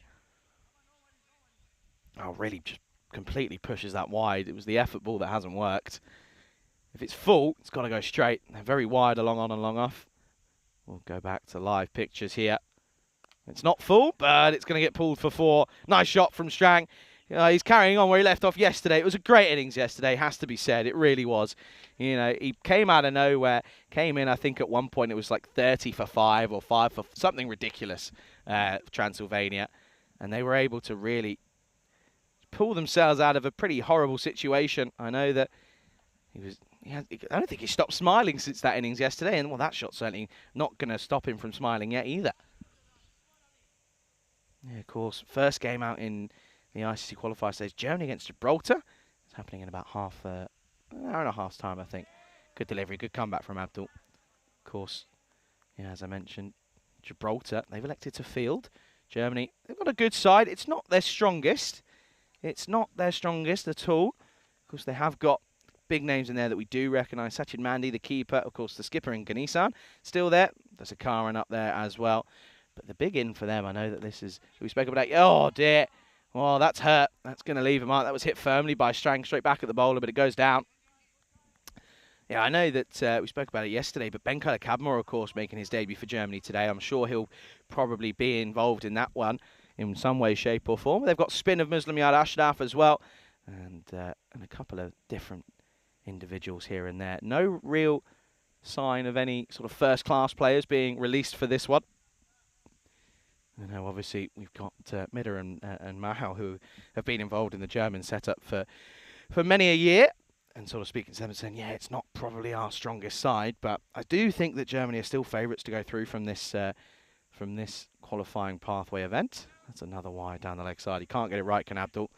Oh, really just completely pushes that wide. It was the effort ball that hasn't worked. If it's full, it's got to go straight. They're very wide along on and long off. We'll go back to live pictures here. It's not full, but it's going to get pulled for 4. Nice shot from Strang. He's carrying on where he left off yesterday. It was a great innings yesterday, has to be said. It really was. You know, he came out of nowhere, came in, I think at one point it was like 30 for 5 or 5 for something ridiculous, Transylvania. And they were able to really pull themselves out of a pretty horrible situation. I know that I don't think he stopped smiling since that innings yesterday, and well, that shot's certainly not going to stop him from smiling yet either. Yeah, of course, first game out in the ICC qualifier stage, Germany against Gibraltar. It's happening in about an hour and a half's time, I think. Good delivery, good comeback from Abdul. Of course, yeah, as I mentioned, Gibraltar, they've elected to field. Germany, they've got a good side. It's not their strongest. It's not their strongest at all. Of course, they have got big names in there that we do recognise. Sachin Mandi, the keeper, of course, the skipper in Ganesan, still there. There's a Karan up there as well. But the big in for them, I know that this is, we spoke about, oh dear. Well, that's hurt. That's going to leave him out. That was hit firmly by Strang, straight back at the bowler, but it goes down. Yeah, I know that we spoke about it yesterday, but Ben Kadmore, of course, making his debut for Germany today. I'm sure he'll probably be involved in that one in some way, shape or form. They've got spin of Muslim Yard Ashraf as well, and a couple of different individuals here and there. No real sign of any sort of first-class players being released for this one. I know, obviously, we've got Midder and Mahal, who have been involved in the German setup for many a year, and sort of speaking to them and saying, yeah, it's not probably our strongest side, but I do think that Germany are still favourites to go through from this qualifying pathway event. That's another wide down the leg side. He can't get it right, can Abdul,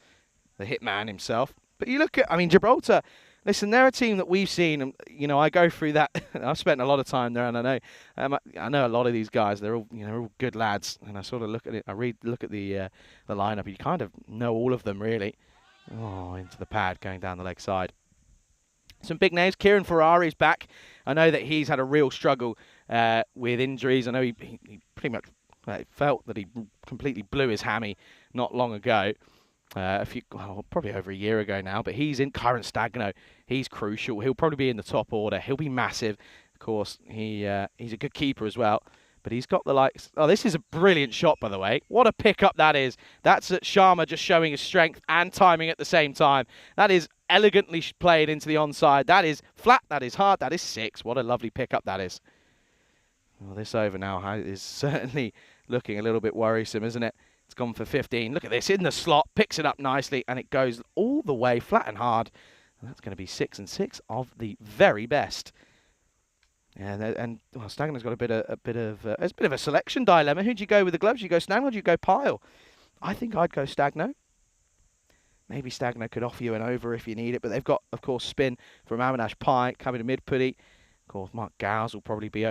the hitman himself. But you look at, I mean, Gibraltar, Listen, they're a team that we've seen, and I go through that. I've spent a lot of time there, and I know a lot of these guys. They're all good lads, and I sort of look at it. Look at the lineup. You kind of know all of them really. Oh, into the pad, going down the leg side. Some big names. Kieran Ferrari's back. I know that he's had a real struggle with injuries. I know he pretty much felt that he completely blew his hammy not long ago. Probably over a year ago now, but he's in. Kyron Stagno, he's crucial. He'll probably be in the top order. He'll be massive. Of course, he's a good keeper as well. But he's got the likes. Oh, this is a brilliant shot, by the way. What a pickup that is. That's Sharma just showing his strength and timing at the same time. That is elegantly played into the onside. That is flat. That is hard. That is 6. What a lovely pickup that is. Well, this over now is certainly looking a little bit worrisome, isn't it? It's gone for 15. Look at this, in the slot, picks it up nicely, and it goes all the way flat and hard. And that's going to be 6 and 6 of the very best. And Stagno's got a bit of a selection dilemma. Who do you go with the gloves? Do you go Stagno or do you go Pyle? I think I'd go Stagno. Maybe Stagno could offer you an over if you need it, but they've got, of course, spin from Avinash Pai coming to mid-putty. Of course, Mark Gowes will probably be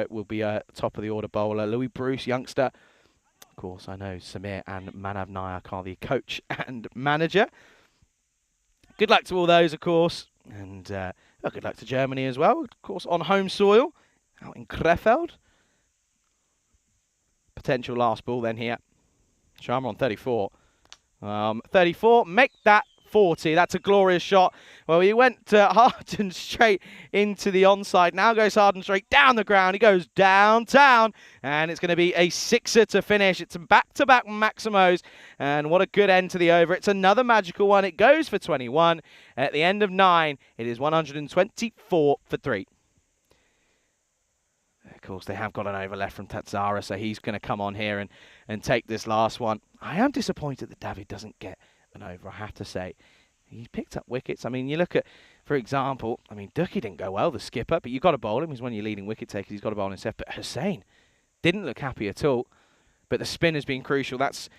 top of the order bowler. Louis Bruce, youngster. Of course, I know Samir and Manav Nayak are the coach and manager. Good luck to all those, of course. And good luck to Germany as well. Of course, on home soil, out in Krefeld. Potential last ball then here. Sharma on 34. 34, make that 40. That's a glorious shot. Well, he went hard and straight into the onside. Now goes hard and straight down the ground. He goes downtown, and it's going to be a 6er to finish. It's back-to-back Maximos, and what a good end to the over. It's another magical one. It goes for 21. At the end of 9, it is 124 for 3. Of course, they have got an over left from Tatsara, so he's going to come on here and take this last one. I am disappointed that David doesn't get an over, I have to say. He's picked up wickets. I mean, you look at, for example, Ducky didn't go well, the skipper, but you've got to bowl him. He's one of your leading wicket takers. He's got to bowl himself. But Hussain didn't look happy at all. But the spin has been crucial. That's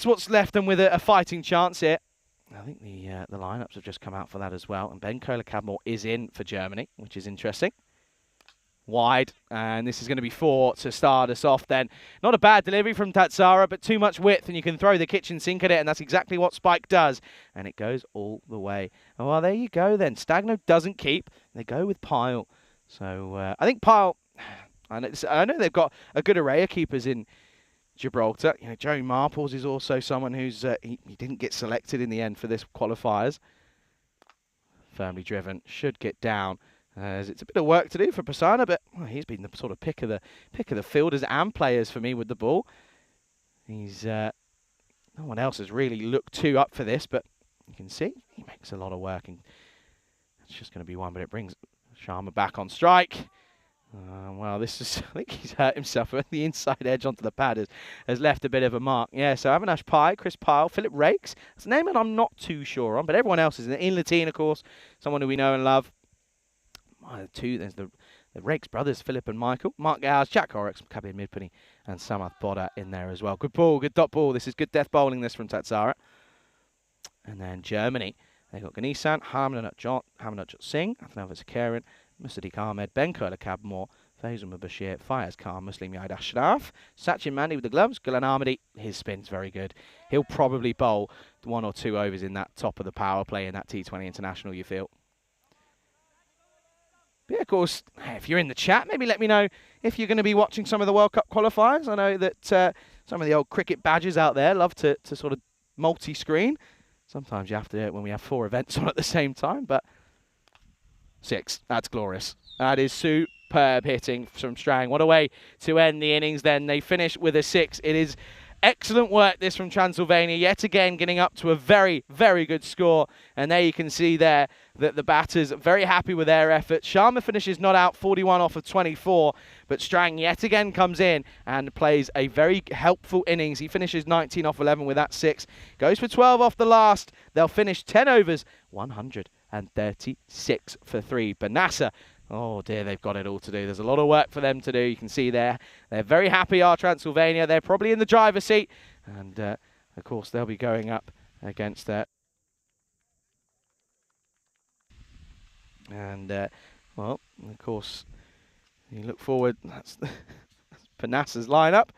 what's left them with a fighting chance here. I think the lineups have just come out for that as well. And Ben Kohler-Cadmore is in for Germany, which is interesting. Wide, and this is going to be 4 to start us off then. Not a bad delivery from Tatsara, but too much width, and you can throw the kitchen sink at it, and that's exactly what Spike does, and it goes all the way. Oh, well, there you go then. Stagno doesn't keep. They go with Pyle. So I think Pyle, I know they've got a good array of keepers in Gibraltar. Joey Marples is also someone who's he didn't get selected in the end for this qualifiers. Firmly driven, should get down. As it's a bit of work to do for Prasanna, but he's been the sort of pick of the fielders and players for me with the ball. He's no one else has really looked too up for this, but you can see he makes a lot of work, and it's just going to be one, but it brings Sharma back on strike. Well, this is, I think he's hurt himself. The inside edge onto the pad has left a bit of a mark. Yeah, so Avinash Pai, Chris Pyle, Philip Rakes. It's a name that I'm not too sure on, but everyone else is in Latin, of course, someone who we know and love. There's the Rakes brothers, Philip and Michael. Mark Gowes, Jack Horrocks, Kabir Midpuni, and Samath Bodda in there as well. Good ball, good dot ball. This is good death bowling, this from Tatsara. And then Germany, they've got Ganesan, Harmanat Singh, Athanava Zakarian, Musaddiq Ahmed, Ben Kohler-Cadmore, Faisal Mubashir, Fayez Khan, Muslim Yaid Ashraf, Sachin Mandi with the gloves, Ghulam Ahmadi. His spin's very good. He'll probably bowl 1 or 2 overs in that top of the power play in that T20 International, you feel. Yeah, of course, if you're in the chat, maybe let me know if you're going to be watching some of the World Cup qualifiers. I know that some of the old cricket badges out there love to sort of multi-screen. Sometimes you have to do it when we have 4 events on at the same time, but 6, that's glorious. That is superb hitting from Strang. What a way to end the innings then. They finish with a 6. It is excellent work, this from Transylvania, yet again getting up to a very, very good score. And there you can see there that the batters are very happy with their effort. Sharma finishes not out, 41 off of 24, but Strang yet again comes in and plays a very helpful innings. He finishes 19 off 11 with that 6. Goes for 12 off the last. They'll finish 10 overs, 136 for 3. Banasa, oh dear, they've got it all to do. There's a lot of work for them to do. You can see there. They're very happy, are Transylvania. They're probably in the driver's seat. And, of course, they'll be going up against And, well, of course, you look forward, that's Panassa's lineup.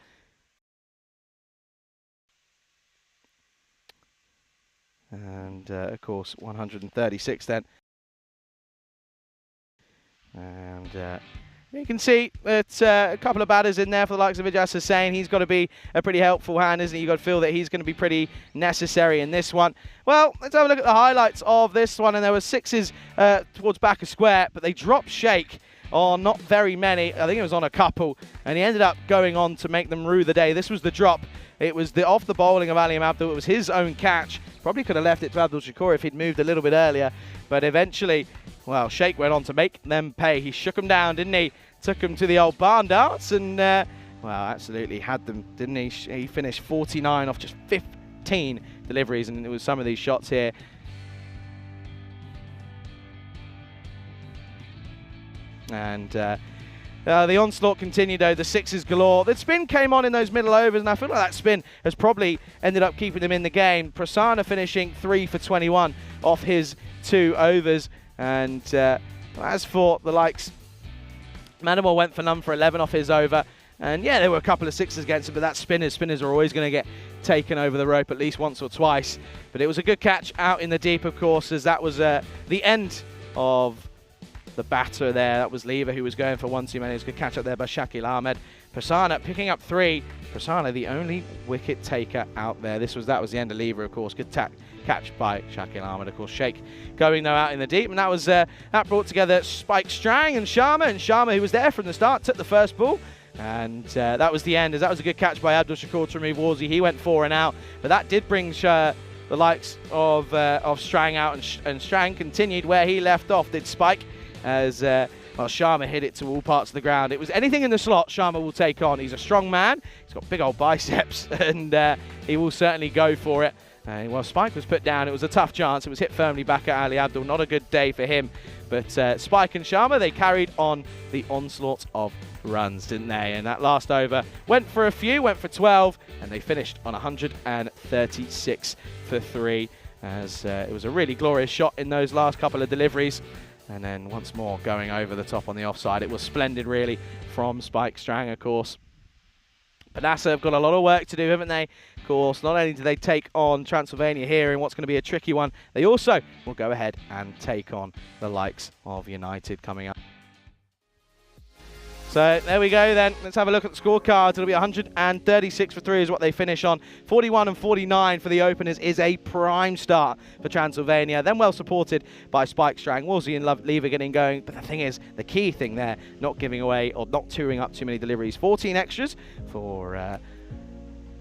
And, of course, 136 then. And you can see that a couple of batters in there for the likes of Ijaz Hussain. He's got to be a pretty helpful hand, isn't he? You've got to feel that he's going to be pretty necessary in this one. Well, let's have a look at the highlights of this one. And there were sixes towards back of square, but they dropped Sheikh on not very many. I think it was on a couple. And he ended up going on to make them rue the day. This was the drop. It was off the bowling of Ali Abdul. It was his own catch. Probably could have left it to Abdul Shakur if he'd moved a little bit earlier. But eventually, well, Sheikh went on to make them pay. He shook them down, didn't he? Took them to the old barn darts and, well, absolutely had them, didn't he? He finished 49 off just 15 deliveries, and it was some of these shots here. And the onslaught continued, though. The sixes galore. The spin came on in those middle overs, and I feel like that spin has probably ended up keeping them in the game. Prasanna finishing 3 for 21 off his 2 overs. And as for the likes, Manamor went for none for 11 off his over. And yeah, there were a couple of sixes against him, but that's spinners are always going to get taken over the rope at least once or twice. But it was a good catch out in the deep, of course, as that was the end of the batter there. That was Lever who was going for 1 too many. It was a good catch up there by Shakil Ahmed. Prasanna picking up 3. Prasanna, the only wicket taker out there. That was the end of Lever, of course. Good catch by Shakil Ahmed, of course. Sheikh going though out in the deep, and that was that brought together Spike Strang and Sharma. And Sharma, who was there from the start, took the first ball. And that was the end, as that was a good catch by Abdul Shakur to remove Warzy. He went 4 and out, but that did bring the likes of Strang out, and Strang continued where he left off, did Spike, as well, Sharma hit it to all parts of the ground. It was anything in the slot Sharma will take on. He's a strong man, he's got big old biceps, and he will certainly go for it. Well, Spike was put down. It was a tough chance. It was hit firmly back at Ali Abdul. Not a good day for him. But Spike and Sharma, they carried on the onslaught of runs, didn't they? And that last over went for a few, went for 12, and they finished on 136 for 3. As it was a really glorious shot in those last couple of deliveries. And then once more going over the top on the offside. It was splendid, really, from Spike Strang, of course. Panassa have got a lot of work to do, haven't they? Of course, not only do they take on Transylvania here in what's going to be a tricky one, they also will go ahead and take on the likes of United coming up. So there we go then. Let's have a look at the scorecards. It'll be 136 for 3 is what they finish on. 41 and 49 for the openers is a prime start for Transylvania. Then well supported by Spike Strang. Wolsey and Lever getting going. But the thing is, the key thing there, not giving away or not touring up too many deliveries. 14 extras for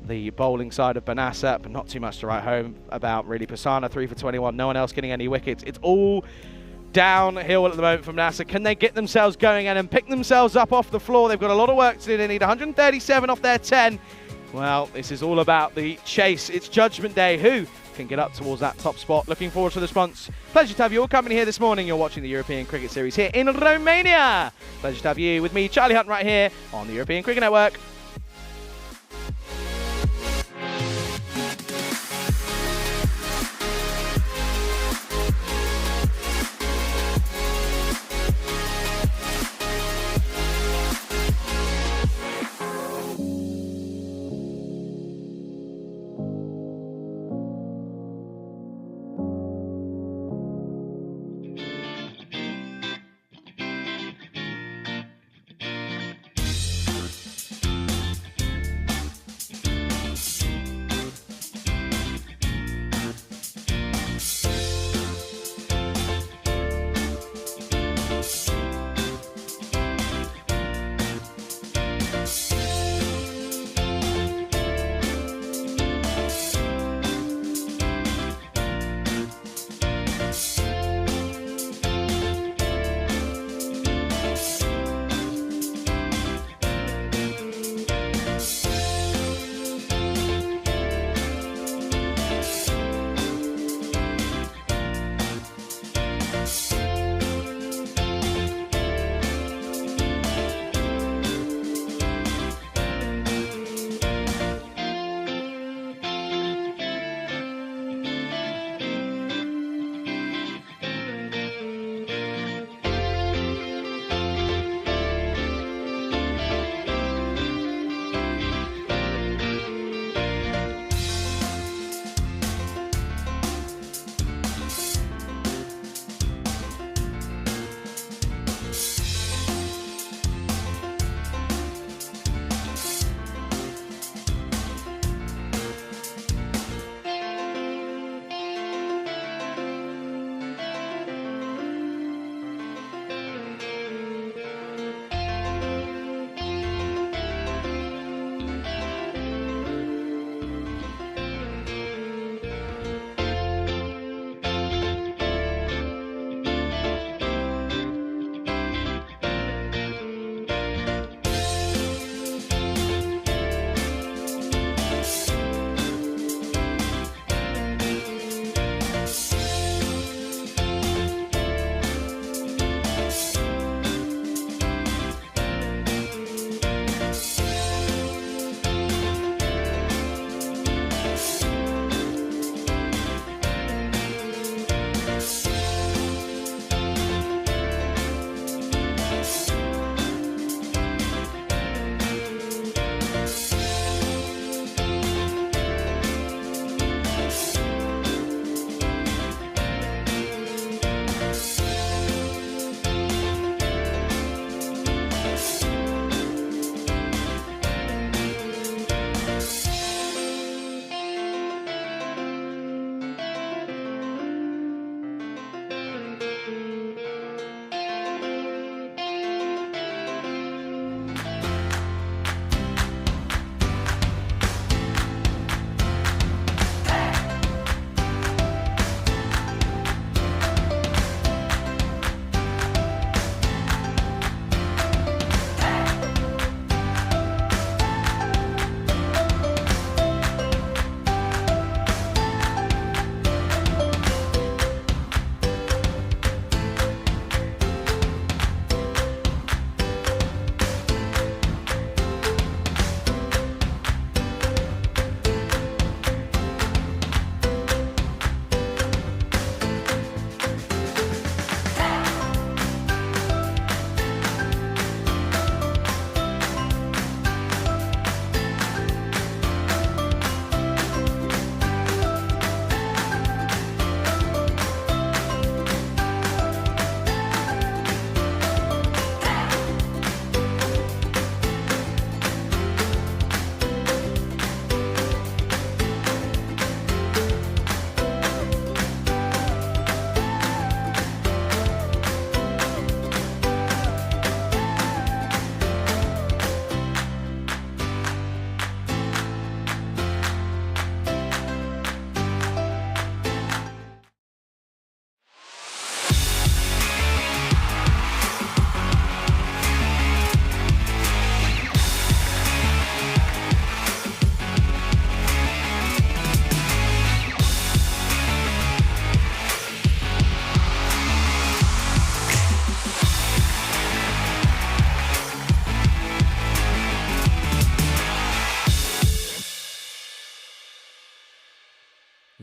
the bowling side of Banassa, but not too much to write home about, really. Prasanna 3 for 21. No one else getting any wickets. It's all downhill at the moment from NASA. Can they get themselves going and pick themselves up off the floor? They've got a lot of work to do. They need 137 off their 10. Well, this is all about the chase. It's Judgment Day. Who can get up towards that top spot? Looking forward to the response. Pleasure to have you all company here this morning. You're watching the European Cricket Series here in Romania. Pleasure to have you with me, Charlie Hunt, right here on the European Cricket Network.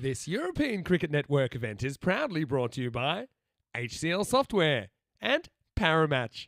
This European Cricket Network event is proudly brought to you by HCL Software and Paramatch.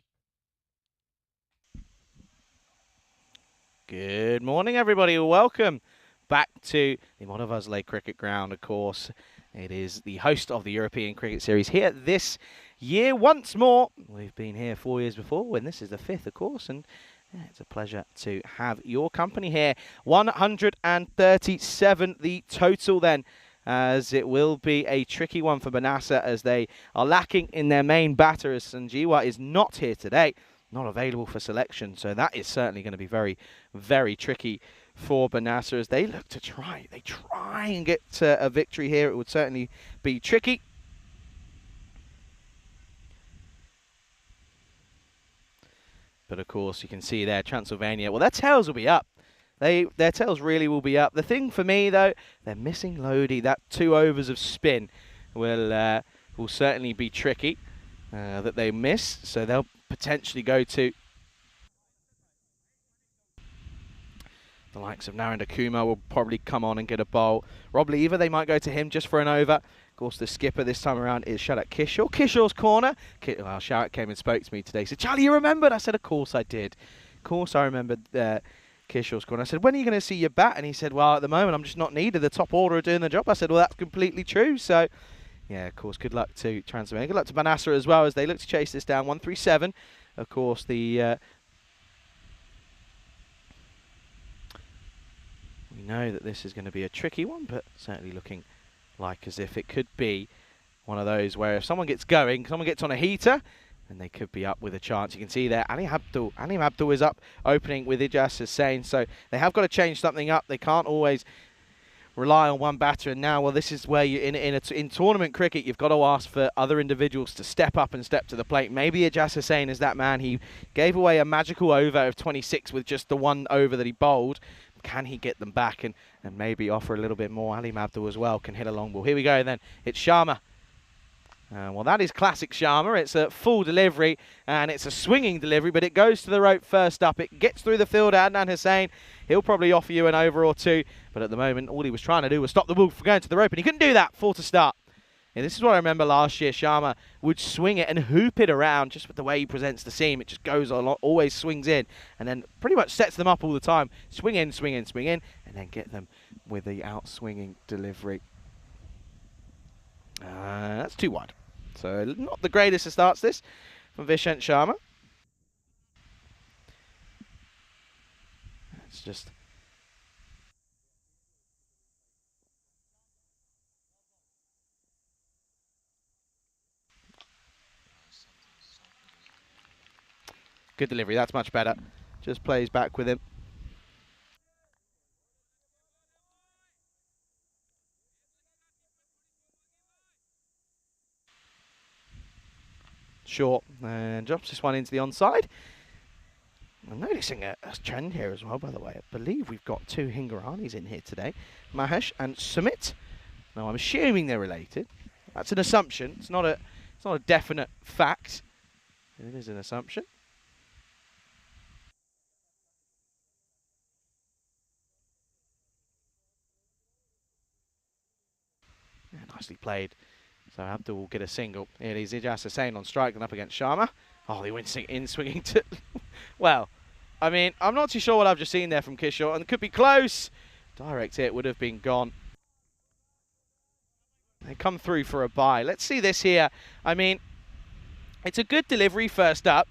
Good morning, everybody. Welcome back to the Monavuzle Cricket Ground, of course. It is the host of the European Cricket Series here this year once more. We've been here 4 years before, and this is the fifth, of course, and yeah, it's a pleasure to have your company here. 137 the total then, as it will be a tricky one for Banasa as they are lacking in their main batter, as Sanjeewa is not here today, not available for selection. So that is certainly going to be very, very tricky for Banasa as they look to try and get a victory here. It would certainly be tricky. But of course, you can see there, Transylvania, well, their tails will be up. Their tails really will be up. The thing for me, though, they're missing Lodi. That 2 overs of spin will certainly be tricky that they miss. So they'll potentially go to the likes of Narendra Kumar will probably come on and get a bowl. Rob Lever, they might go to him just for an over. Of course, the skipper this time around is Sharat Kishore. Kishore's corner. Well, Sharat came and spoke to me today. He said, Charlie, you remembered? I said, of course I did. Of course I remembered Kishore's corner. I said, when are you going to see your bat? And he said, well, at the moment, I'm just not needed. The top order are doing the job. I said, well, that's completely true. So, yeah, of course, good luck to Transylvania. Good luck to Banasa as well as they look to chase this down. 137. Of course, we know that this is going to be a tricky one, but certainly looking like as if it could be one of those where if someone gets going, someone gets on a heater, then they could be up with a chance. You can see there, Ali Abdul is up, opening with Ijaz Hussain, so they have got to change something up. They can't always rely on one batter, and now, well, this is where you in tournament cricket, you've got to ask for other individuals to step up and step to the plate. Maybe Ijaz Hussain is that man. He gave away a magical over of 26 with just the 1 over that he bowled. Can he get them back and maybe offer a little bit more? Ali Abdul as well can hit a long ball. Here we go then. It's Sharma. Well, that is classic Sharma. It's a full delivery and it's a swinging delivery, but it goes to the rope first up. It gets through the field. Adnan Hussain, he'll probably offer you an over or two, but at the moment, all he was trying to do was stop the ball from going to the rope, and he couldn't do that. 4 to start. Yeah, this is what I remember last year. Sharma would swing it and hoop it around just with the way he presents the seam. It just goes a lot, always swings in, and then pretty much sets them up all the time. Swing in, swing in, swing in, and then get them with the out-swinging delivery. That's too wide. So not the greatest of starts this from Vishant Sharma. It's just... good delivery, that's much better. Just plays back with him. Short, and drops this one into the onside. I'm noticing a trend here as well, by the way. I believe we've got 2 Hingaranis in here today. Mahesh and Sumit. Now, I'm assuming they're related. That's an assumption. It's not a definite fact. It is an assumption. Yeah, nicely played. So Abdul will get a single. It is Ijaz Hussain on strike and up against Sharma. Oh, he went in swinging to... well, I mean, I'm not too sure what I've just seen there from Kishore, and it could be close. Direct hit would have been gone. They come through for a bye. Let's see this here. I mean, it's a good delivery first up.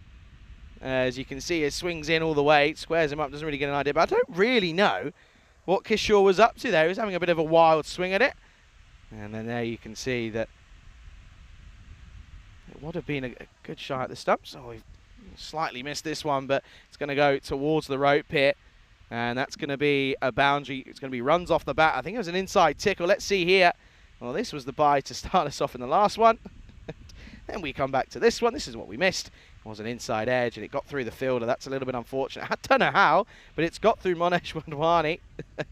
As you can see, it swings in all the way, squares him up, doesn't really get an idea. But I don't really know what Kishore was up to there. He was having a bit of a wild swing at it. And then there you can see that it would have been a good shot at the stumps. Oh, we've slightly missed this one, but it's going to go towards the rope here. And that's going to be a boundary. It's going to be runs off the bat. I think it was an inside tickle. Let's see here. Well, this was the bye to start us off in the last one. Then we come back to this one. This is what we missed. It was an inside edge, and it got through the fielder. That's a little bit unfortunate. I don't know how, but it's got through Monesh Wadhwani.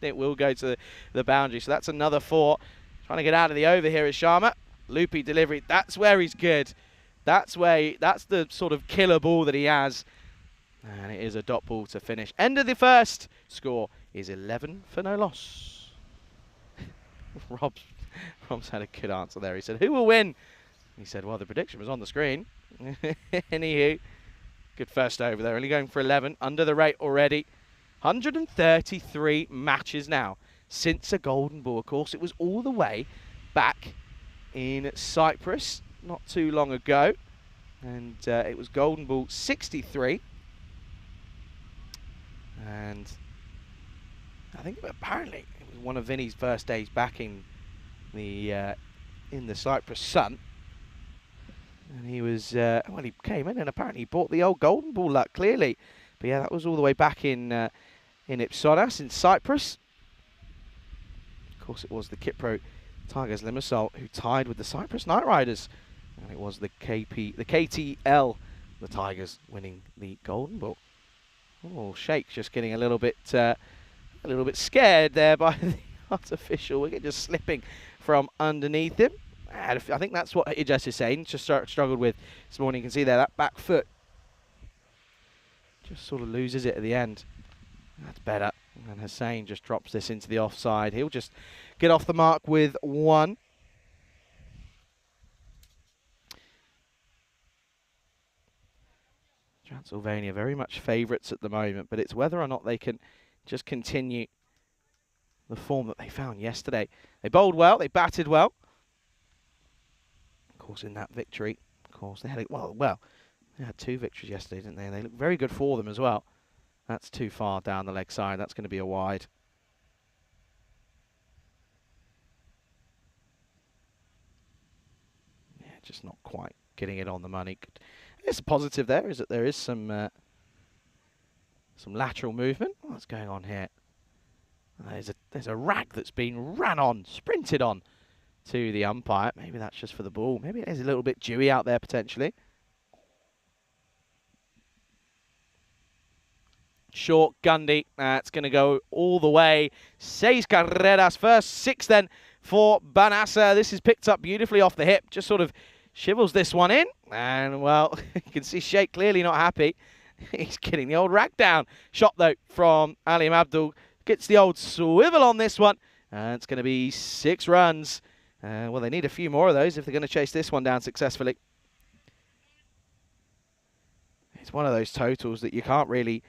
It will go to the boundary. So that's another 4. Trying to get out of the over here is Sharma. Loopy delivery. That's where he's good. That's the sort of killer ball that he has. And it is a dot ball to finish. End of the first. Score is 11 for no loss. Rob's had a good answer there. He said, who will win? He said, well, the prediction was on the screen. Anywho, good first over there. Only going for 11. Under the rate already. 133 matches now since a golden ball. Of course, it was all the way back in Cyprus not too long ago. And it was golden ball 63. And I think apparently it was one of Vinny's first days back in the Cyprus sun. And he was, well, he came in and apparently bought the old golden ball luck, clearly. But yeah, that was all the way back in Ipsonas, in Cyprus. Of course, it was the Kipro Tigers Limassol who tied with the Cyprus Knight Riders. And it was the KTL, the Tigers, winning the golden ball. Oh, Shake's just getting a little bit scared there by the artificial wicket, just slipping from underneath him. And I think that's what Ijaz is saying. Just struggled with this morning. You can see there that back foot just sort of loses it at the end. That's better. And Hussain just drops this into the offside. He'll just get off the mark with 1. Transylvania very much favourites at the moment, but it's whether or not they can just continue the form that they found yesterday. They bowled well, they batted well. Of course, in that victory, of course, they had they had 2 victories yesterday, didn't they? And they looked very good for them as well. That's too far down the leg side. That's going to be a wide. Yeah, just not quite getting it on the money. It's a positive there, is that there is some lateral movement. What's going on here? There's a rag that's been sprinted on to the umpire. Maybe that's just for the ball. Maybe it is a little bit dewy out there potentially. Short Gundy. That's going to go all the way. 6 carreras. First 6 then for Banasa. This is picked up beautifully off the hip. Just sort of shivels this one in. And, well, you can see Sheikh clearly not happy. He's getting the old rack down. Shot, though, from Alim Abdul. Gets the old swivel on this one. And it's going to be 6 runs. Well, they need a few more of those if they're going to chase this one down successfully. It's one of those totals that you can't really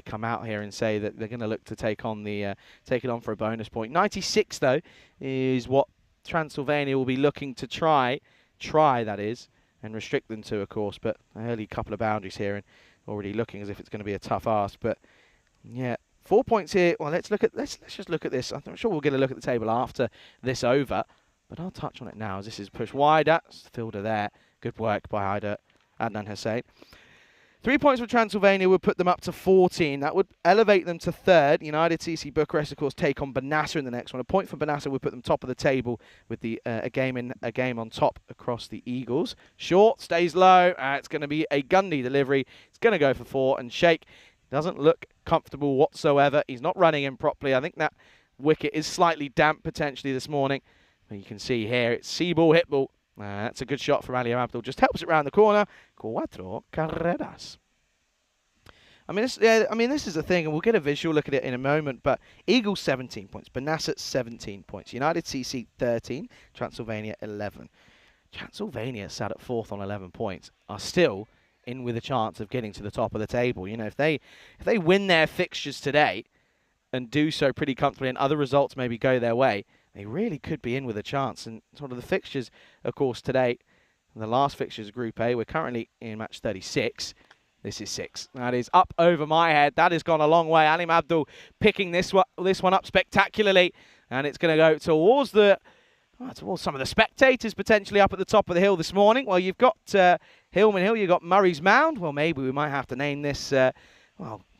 come out here and say that they're going to look to take it on for a bonus point. 96 though is what Transylvania will be looking to try that is, and restrict them to, of course. But an early couple of boundaries here and already looking as if it's going to be a tough ask. But yeah, 4 points here. Well, let's just look at this. I'm sure we'll get a look at the table after this over, but I'll touch on it now as this is pushed wide. That's the fielder there. Good work by Adnan Hussain. 3 points for Transylvania would put them up to 14. That would elevate them to 3rd. United TC Bucharest, of course, take on Banasa in the next one. A point for Banasa would put them top of the table with the a game on top across the Eagles. Short, stays low. It's going to be a Gundy delivery. It's going to go for 4. And Sheikh doesn't look comfortable whatsoever. He's not running in properly. I think that wicket is slightly damp potentially this morning. But you can see here, it's see ball, hit ball. That's a good shot from Ali Abdul. Just helps it round the corner. 4 carreras. I mean, this is the thing, and we'll get a visual look at it in a moment, but Eagles 17 points, Banasa 17 points, United TC 13, Transylvania 11. Transylvania sat at 4th on 11 points, are still in with a chance of getting to the top of the table. You know, if they win their fixtures today and do so pretty comfortably and other results maybe go their way, they really could be in with a chance. And sort of the fixtures, of course, today, the last fixtures, Group A, we're currently in match 36. This is 6. That is up over my head. That has gone a long way. Alim Abdul picking this one up spectacularly. And it's going to go towards some of the spectators potentially up at the top of the hill this morning. Well, you've got Hillman Hill, you've got Murray's Mound. Well, maybe we might have to name this,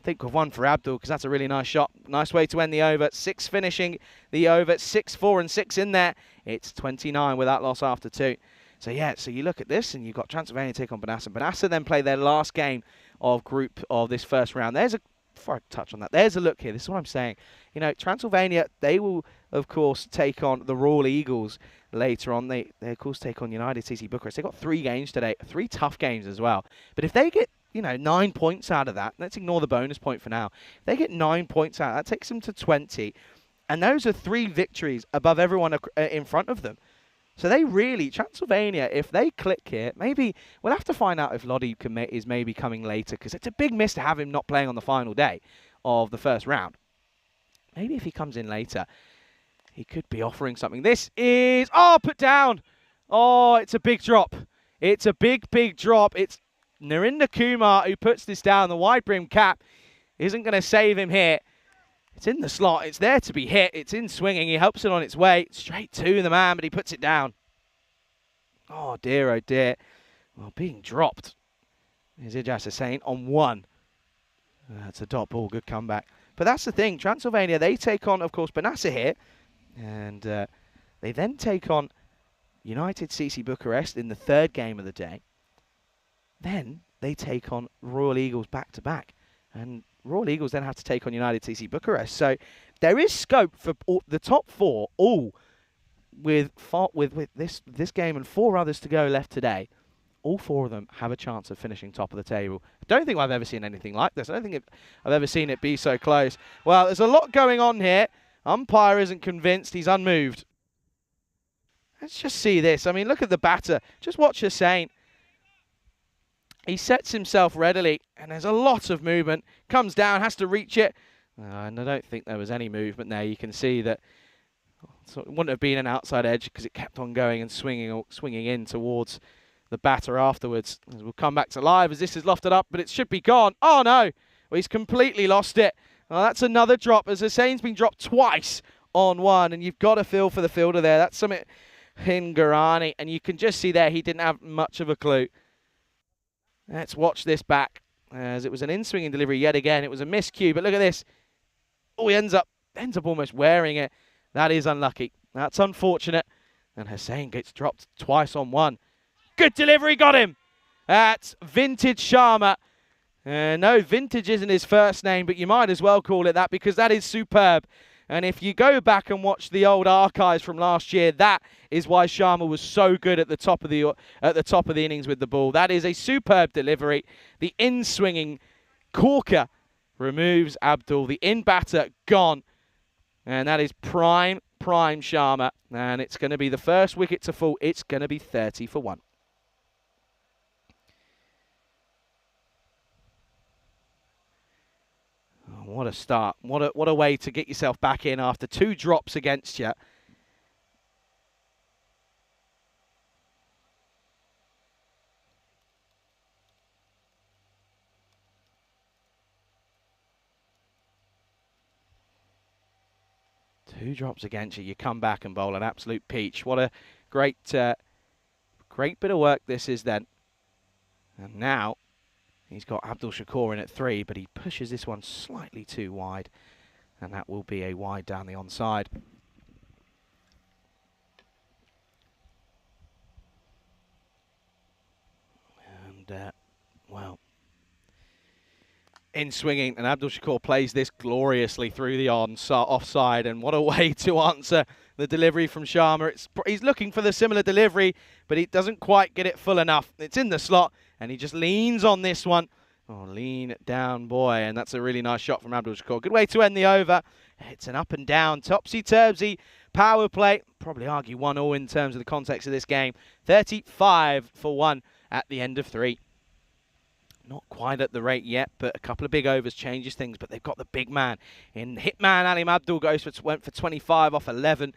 think of one for Abdul, because that's a really nice shot. Nice way to end the over. 6 finishing the over. 6, 4 and 6 in there. It's 29 with that loss after 2. So yeah, so you look at this and you've got Transylvania take on Banasa. Banasa then play their last game of this first round. Before I touch on that, there's a look here. This is what I'm saying. You know, Transylvania, they will, of course, take on the Royal Eagles later on. They of course, take on United TC Bucharest. They've got 3 games today. 3 tough games as well. But if they get 9 points out of that. Let's ignore the bonus point for now. If they get 9 points out, that takes them to 20. And those are 3 victories above everyone in front of them. So they really, Transylvania, if they click here, maybe we'll have to find out if Lodi is maybe coming later, because it's a big miss to have him not playing on the final day of the first round. Maybe if he comes in later, he could be offering something. This is, put down. Oh, it's a big drop. It's a big, big drop. It's Narinder Kumar who puts this down. The wide brim cap isn't going to save him here. It's in the slot. It's there to be hit. It's in swinging. He helps it on its way straight to the man, but he puts it down. Oh, dear, oh, dear. Well, being dropped is Ijaz Hussain on 1. That's a dot ball. Good comeback. But that's the thing. Transylvania, they take on, of course, Banasa here. And they then take on United CC Bucharest in the 3rd game of the day. Then they take on Royal Eagles back-to-back. And Royal Eagles then have to take on United CC Bucharest. So there is scope for the top 4, all with this game and 4 others to go left today. All 4 of them have a chance of finishing top of the table. I don't think I've ever seen anything like this. I don't think I've ever seen it be so close. Well, there's a lot going on here. Umpire isn't convinced. He's unmoved. Let's just see this. I mean, look at the batter. Just watch Hussain. He sets himself readily, and there's a lot of movement. Comes down, has to reach it. And I don't think there was any movement there. You can see that it wouldn't have been an outside edge because it kept on going and swinging in towards the batter afterwards. We'll come back to live as this is lofted up, but it should be gone. Oh, no. Well, he's completely lost it. Well, that's another drop, as Hussain's been dropped twice on 1, and you've got to feel for the fielder there. That's Sumit Hingarani, and you can just see there he didn't have much of a clue. Let's watch this back, as it was an in-swinging delivery yet again. It was a miscue, but look at this. Oh, he ends up almost wearing it. That is unlucky. That's unfortunate. And Hussain gets dropped twice on 1. Good delivery, got him. That's Vintage Sharma. No, Vintage isn't his first name, but you might as well call it that because that is superb. And if you go back and watch the old archives from last year, that is why Sharma was so good at the top of the innings with the ball. That is a superb delivery. The in-swinging corker removes Abdul. The in-batter gone. And that is prime Sharma. And it's going to be the first wicket to fall. It's going to be 30 for 1. What a start. What a way to get yourself back in after 2 drops against you. Two drops against you. You come back and bowl an absolute peach. What a great bit of work this is then. And now he's got Abdul Shakur in at 3, but he pushes this one slightly too wide. And that will be a wide down the onside. And, well, in swinging, and Abdul Shakur plays this gloriously through the offside. And what a way to answer the delivery from Sharma. He's looking for the similar delivery, but he doesn't quite get it full enough. It's in the slot. And he just leans on this one. Oh, lean down, boy. And that's a really nice shot from Abdul Shakur. Good way to end the over. It's an up and down, topsy-turvy power play. Probably argue 1-1 in terms of the context of this game. 35 for 1 at the end of 3. Not quite at the rate yet, but a couple of big overs changes things. But they've got the big man in Hitman. Alim Abdul went for 25 off 11.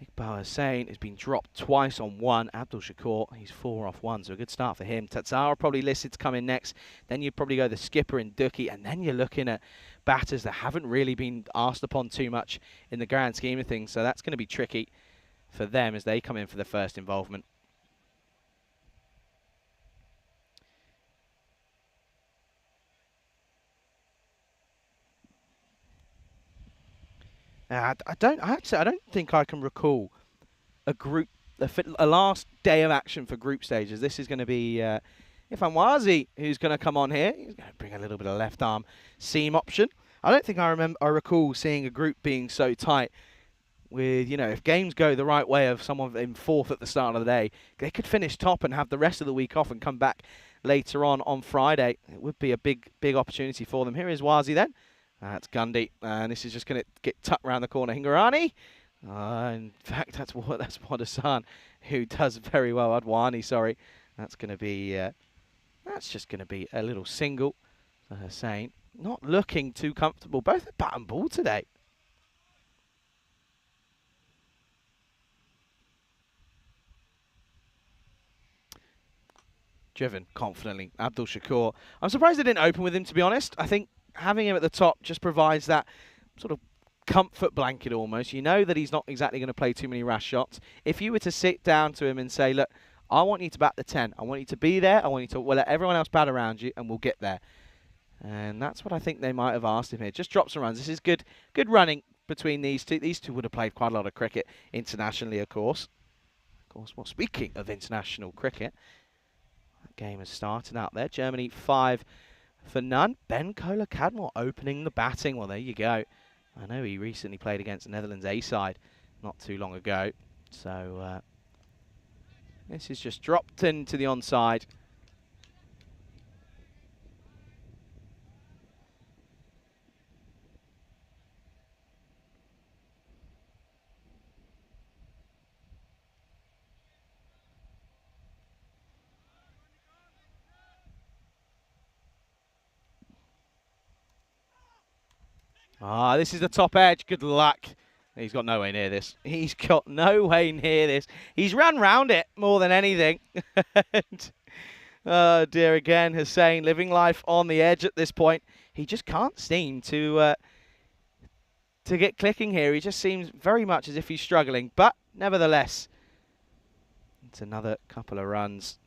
Iqbal Hussain has been dropped twice on 1. Abdul Shakur, he's 4 off 1, so a good start for him. Tatsara probably listed to come in next. Then you'd probably go the skipper in Duki, and then you're looking at batters that haven't really been asked upon too much in the grand scheme of things. So that's going to be tricky for them as they come in for the first involvement. I don't think I can recall a last day of action for group stages. This is going to be Ifan Wazi who's going to come on here. He's going to bring a little bit of left arm seam option. I don't think I recall seeing a group being so tight. With, if games go the right way of someone in 4th at the start of the day, they could finish top and have the rest of the week off and come back later on Friday. It would be a big opportunity for them. Here is Wazi then. That's Gundy, and this is just going to get tucked around the corner. Hingarani. In fact, that's Wadasan, who does very well. Adwani, sorry. That's going to be. That's just going to be a little single for Hussain. Not looking too comfortable. Both at bat and ball today. Driven confidently. Abdul Shakur. I'm surprised they didn't open with him, to be honest. I think having him at the top just provides that sort of comfort blanket almost. You know that he's not exactly going to play too many rash shots. If you were to sit down to him and say, look, I want you to bat the 10. I want you to be there. I want you to let everyone else bat around you, and we'll get there. And that's what I think they might have asked him here. Just drop some runs. This is good running between these two. These two would have played quite a lot of cricket internationally, of course. Well, speaking of international cricket, that game has started out there. Germany 5 for none. Ben Kohler-Cadmore opening the batting. Well, there you go. I know he recently played against the Netherlands A side not too long ago. So this is just dropped into the onside. This is the top edge. Good luck. He's got no way near this. He's got no way near this. He's run round it more than anything. And, oh dear, again, Hussain living life on the edge at this point. He just can't seem to get clicking here. He just seems very much as if he's struggling. But nevertheless, it's another couple of runs.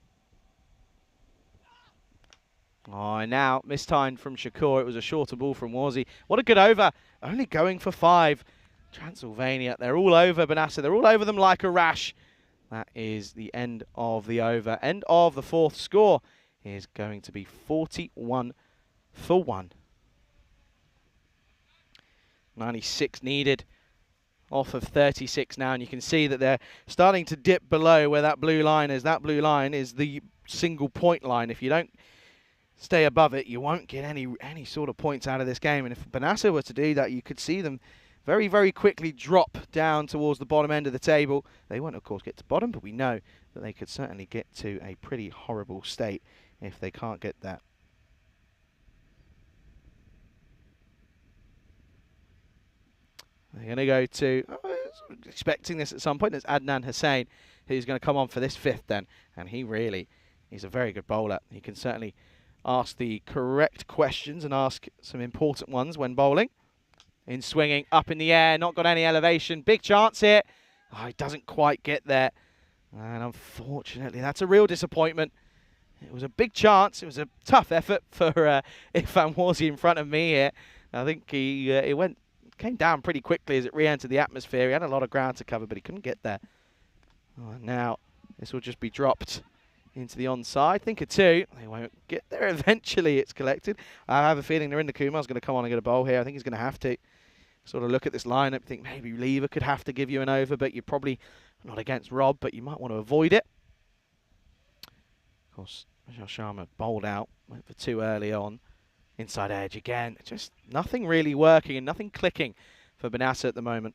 Oh, and now mistimed from Shakur. It was a shorter ball from Wazi. What a good over. Only going for 5. Transylvania, they're all over Benassa. They're all over them like a rash. That is the end of the over. End of the 4th. Score is going to be 41 for 1. 96 needed off of 36 now. And you can see that they're starting to dip below where that blue line is. That blue line is the single point line. If you don't stay above it, you won't get any sort of points out of this game. And if Benassa were to do that, you could see them very, very quickly drop down towards the bottom end of the table. They won't, of course, get to bottom, but we know that they could certainly get to a pretty horrible state if they can't get that. They're going to go to, expecting this at some point, there's Adnan Hussain, who's going to come on for this 5th then. And he's a very good bowler. He can certainly ask the correct questions and ask some important ones when bowling. In swinging, up in the air, not got any elevation. Big chance here. Oh, he doesn't quite get there. And unfortunately, that's a real disappointment. It was a big chance. It was a tough effort for Irfan Wazi in front of me here. I think he came down pretty quickly as it re-entered the atmosphere. He had a lot of ground to cover, but he couldn't get there. Oh, and now this will just be dropped into the onside. Think of 2. They won't get there. Eventually, it's collected. I have a feeling they're in the Kumar's going to come on and get a bowl here. I think he's going to have to sort of look at this lineup, think maybe Lever could have to give you an over, but you're probably not against Rob, but you might want to avoid it. Of course, Vishal Sharma bowled out, went for 2 early on. Inside edge again. Just nothing really working and nothing clicking for Benassa at the moment.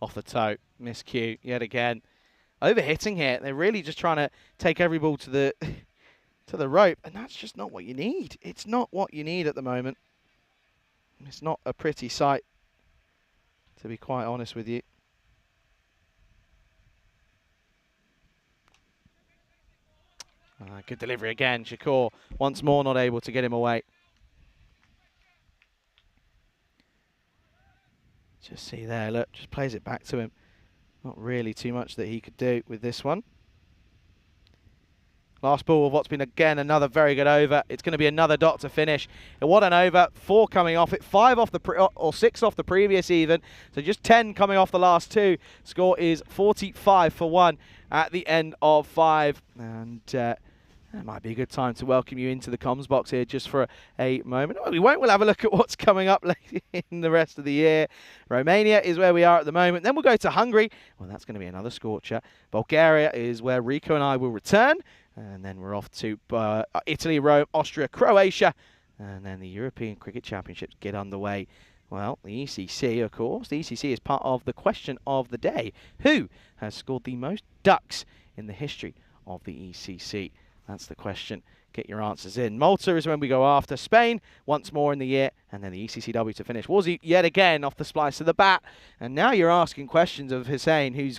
Off the toe, miscue yet again. Overhitting here. They're really just trying to take every ball to the to the rope, and that's just not what you need. It's not what you need at the moment. It's not a pretty sight, to be quite honest with you. Good delivery again. Shakur once more not able to get him away. Just see there, look, just plays it back to him. Not really too much that he could do with this one. Last ball of what's been, again, another very good over. It's going to be another dot to finish. And what an over. 4 coming off it. 5 off or 6 off the previous even. So just 10 coming off the last 2. Score is 45 for 1 at the end of 5. And that might be a good time to welcome you into the comms box here just for a moment. Well, we won't. We'll have a look at what's coming up later in the rest of the year. Romania is where we are at the moment. Then we'll go to Hungary. Well, that's going to be another scorcher. Bulgaria is where Rico and I will return. And then we're off to Italy, Rome, Austria, Croatia. And then the European Cricket Championships get underway. Well, the ECC, of course. The ECC is part of the question of the day. Who has scored the most ducks in the history of the ECC? That's the question. Get your answers in. Malta is when we go after. Spain once more in the year. And then the ECCW to finish. Wolsey yet again off the splice of the bat. And now you're asking questions of Hussein, who's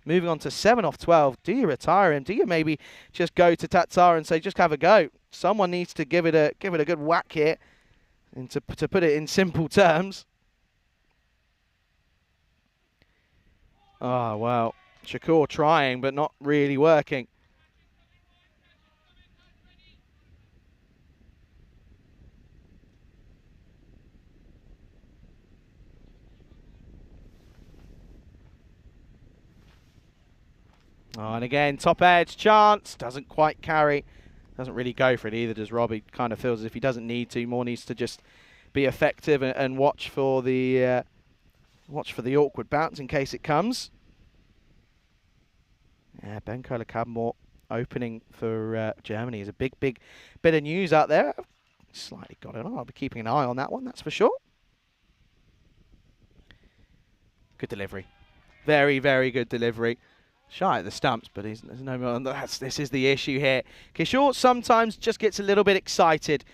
moving on to 7 off 12. Do you retire him? Do you maybe just go to Tatar and say, just have a go? Someone needs to give it a good whack here. And to put it in simple terms. Oh, well. Shakur trying, but not really working. Oh, and again, top edge, chance, doesn't quite carry. Doesn't really go for it either, does Rob? He kind of feels as if he doesn't need to. More needs to just be effective and watch for the awkward bounce in case it comes. Yeah, Ben Kohler-Cadmore opening for Germany is a big bit of news out there. Slightly got it on. I'll be keeping an eye on that one, that's for sure. Good delivery. Very, very good delivery. Shy at the stumps, but there's no more. This is the issue here. Kishore sometimes just gets a little bit excited.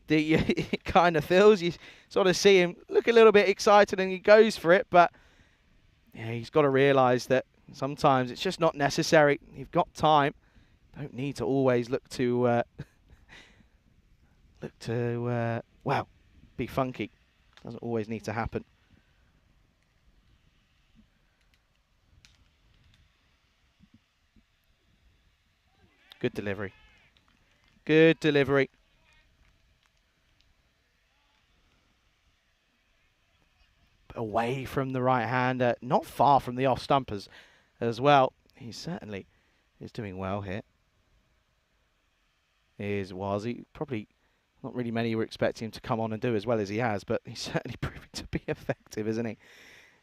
It kind of feels, you sort of see him look a little bit excited and he goes for it, but yeah, he's got to realise that sometimes it's just not necessary. You've got time. Don't need to always look to well, be funky. Doesn't always need to happen. Good delivery. Good delivery. Away from the right-hander. Not far from the off-stumpers as well. He certainly is doing well here. Here's Wazi. Probably not really many were expecting him to come on and do as well as he has, but he's certainly proving to be effective, isn't he?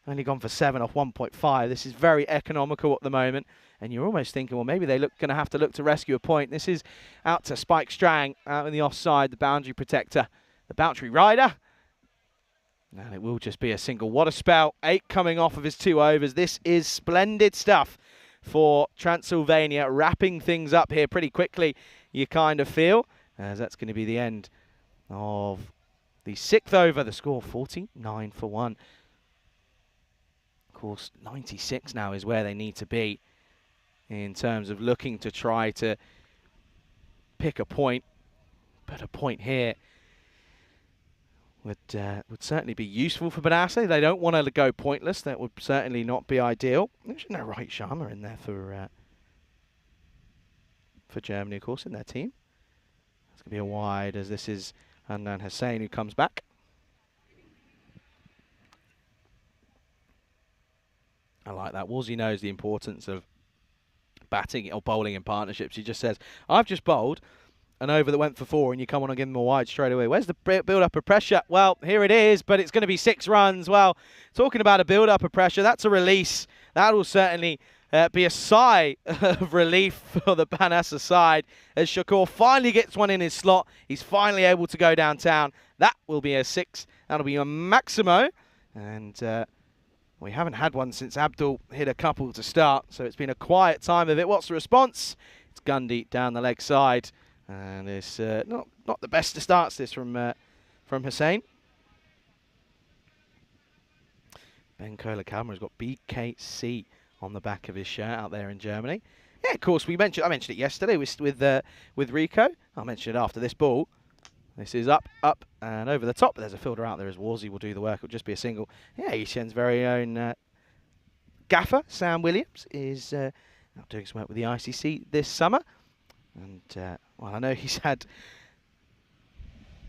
Only gone for 7 off 1.5. This is very economical at the moment. And you're almost thinking, well, maybe they're going to have to look to rescue a point. This is out to Spike Strang, out in the offside, the boundary protector, the boundary rider. And it will just be a single. What a spell. 8 coming off of his 2 overs. This is splendid stuff for Transylvania, wrapping things up here pretty quickly, you kind of feel, as that's going to be the end of the 6th over. The score 49 for 1. Of course, 96 now is where they need to be in terms of looking to try to pick a point. But a point here would certainly be useful for Benassi. They don't want to go pointless. That would certainly not be ideal. There's no Rohit Sharma in there for Germany, of course, in their team. It's going to be a wide, as this is Adnan Hussain who comes back. I like that. Wolsey knows the importance of batting or bowling in partnerships. He just says, I've just bowled an over that went for 4 and you come on and give them a wide straight away. Where's the build-up of pressure? Well, here it is, but it's going to be 6 runs. Well, talking about a build-up of pressure, that's a release. That will certainly be a sigh of relief for the Banassa side as Shakur finally gets one in his slot. He's finally able to go downtown. That will be a 6. That'll be a Maximo. And we haven't had one since Abdul hit a couple to start, so it's been a quiet time of it. What's the response? It's Gundy down the leg side. And it's not the best of starts this from Hussain. Ben Kohler-Cadmore has got BKC on the back of his shirt out there in Germany. Yeah, of course, I mentioned it yesterday with Rico. I'll mention it after this ball. This is up, and over the top. There's a fielder out there as Wolsey will do the work. It'll just be a single. Yeah, ECN's very own gaffer, Sam Williams, is out doing some work with the ICC this summer. And, well, I know he's had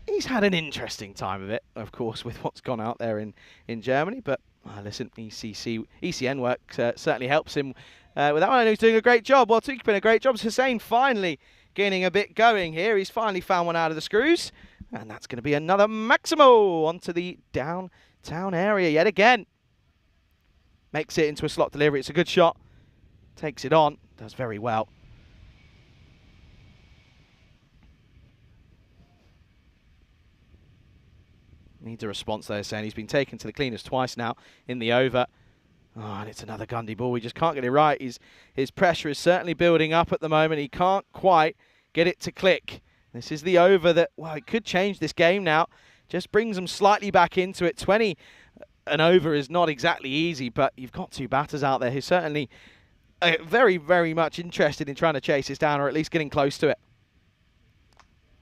an interesting time of it, of course, with what's gone out there in Germany. But listen, ECN work certainly helps him with that one. I know he's doing a great job. Well, Tuki's been a great job. Hussein finally getting a bit going here. He's finally found one out of the screws. And that's going to be another Maximo onto the downtown area yet again. Makes it into a slot delivery. It's a good shot. Takes it on. Does very well. Needs a response there, saying he's been taken to the cleaners twice now in the over. Oh, and it's another Gundy ball. He just can't get it right. His pressure is certainly building up at the moment. He can't quite get it to click. This is the over that, well, it could change this game now. Just brings them slightly back into it. 20 and over is not exactly easy, but you've got two batters out there who certainly are very, very much interested in trying to chase this down, or at least getting close to it.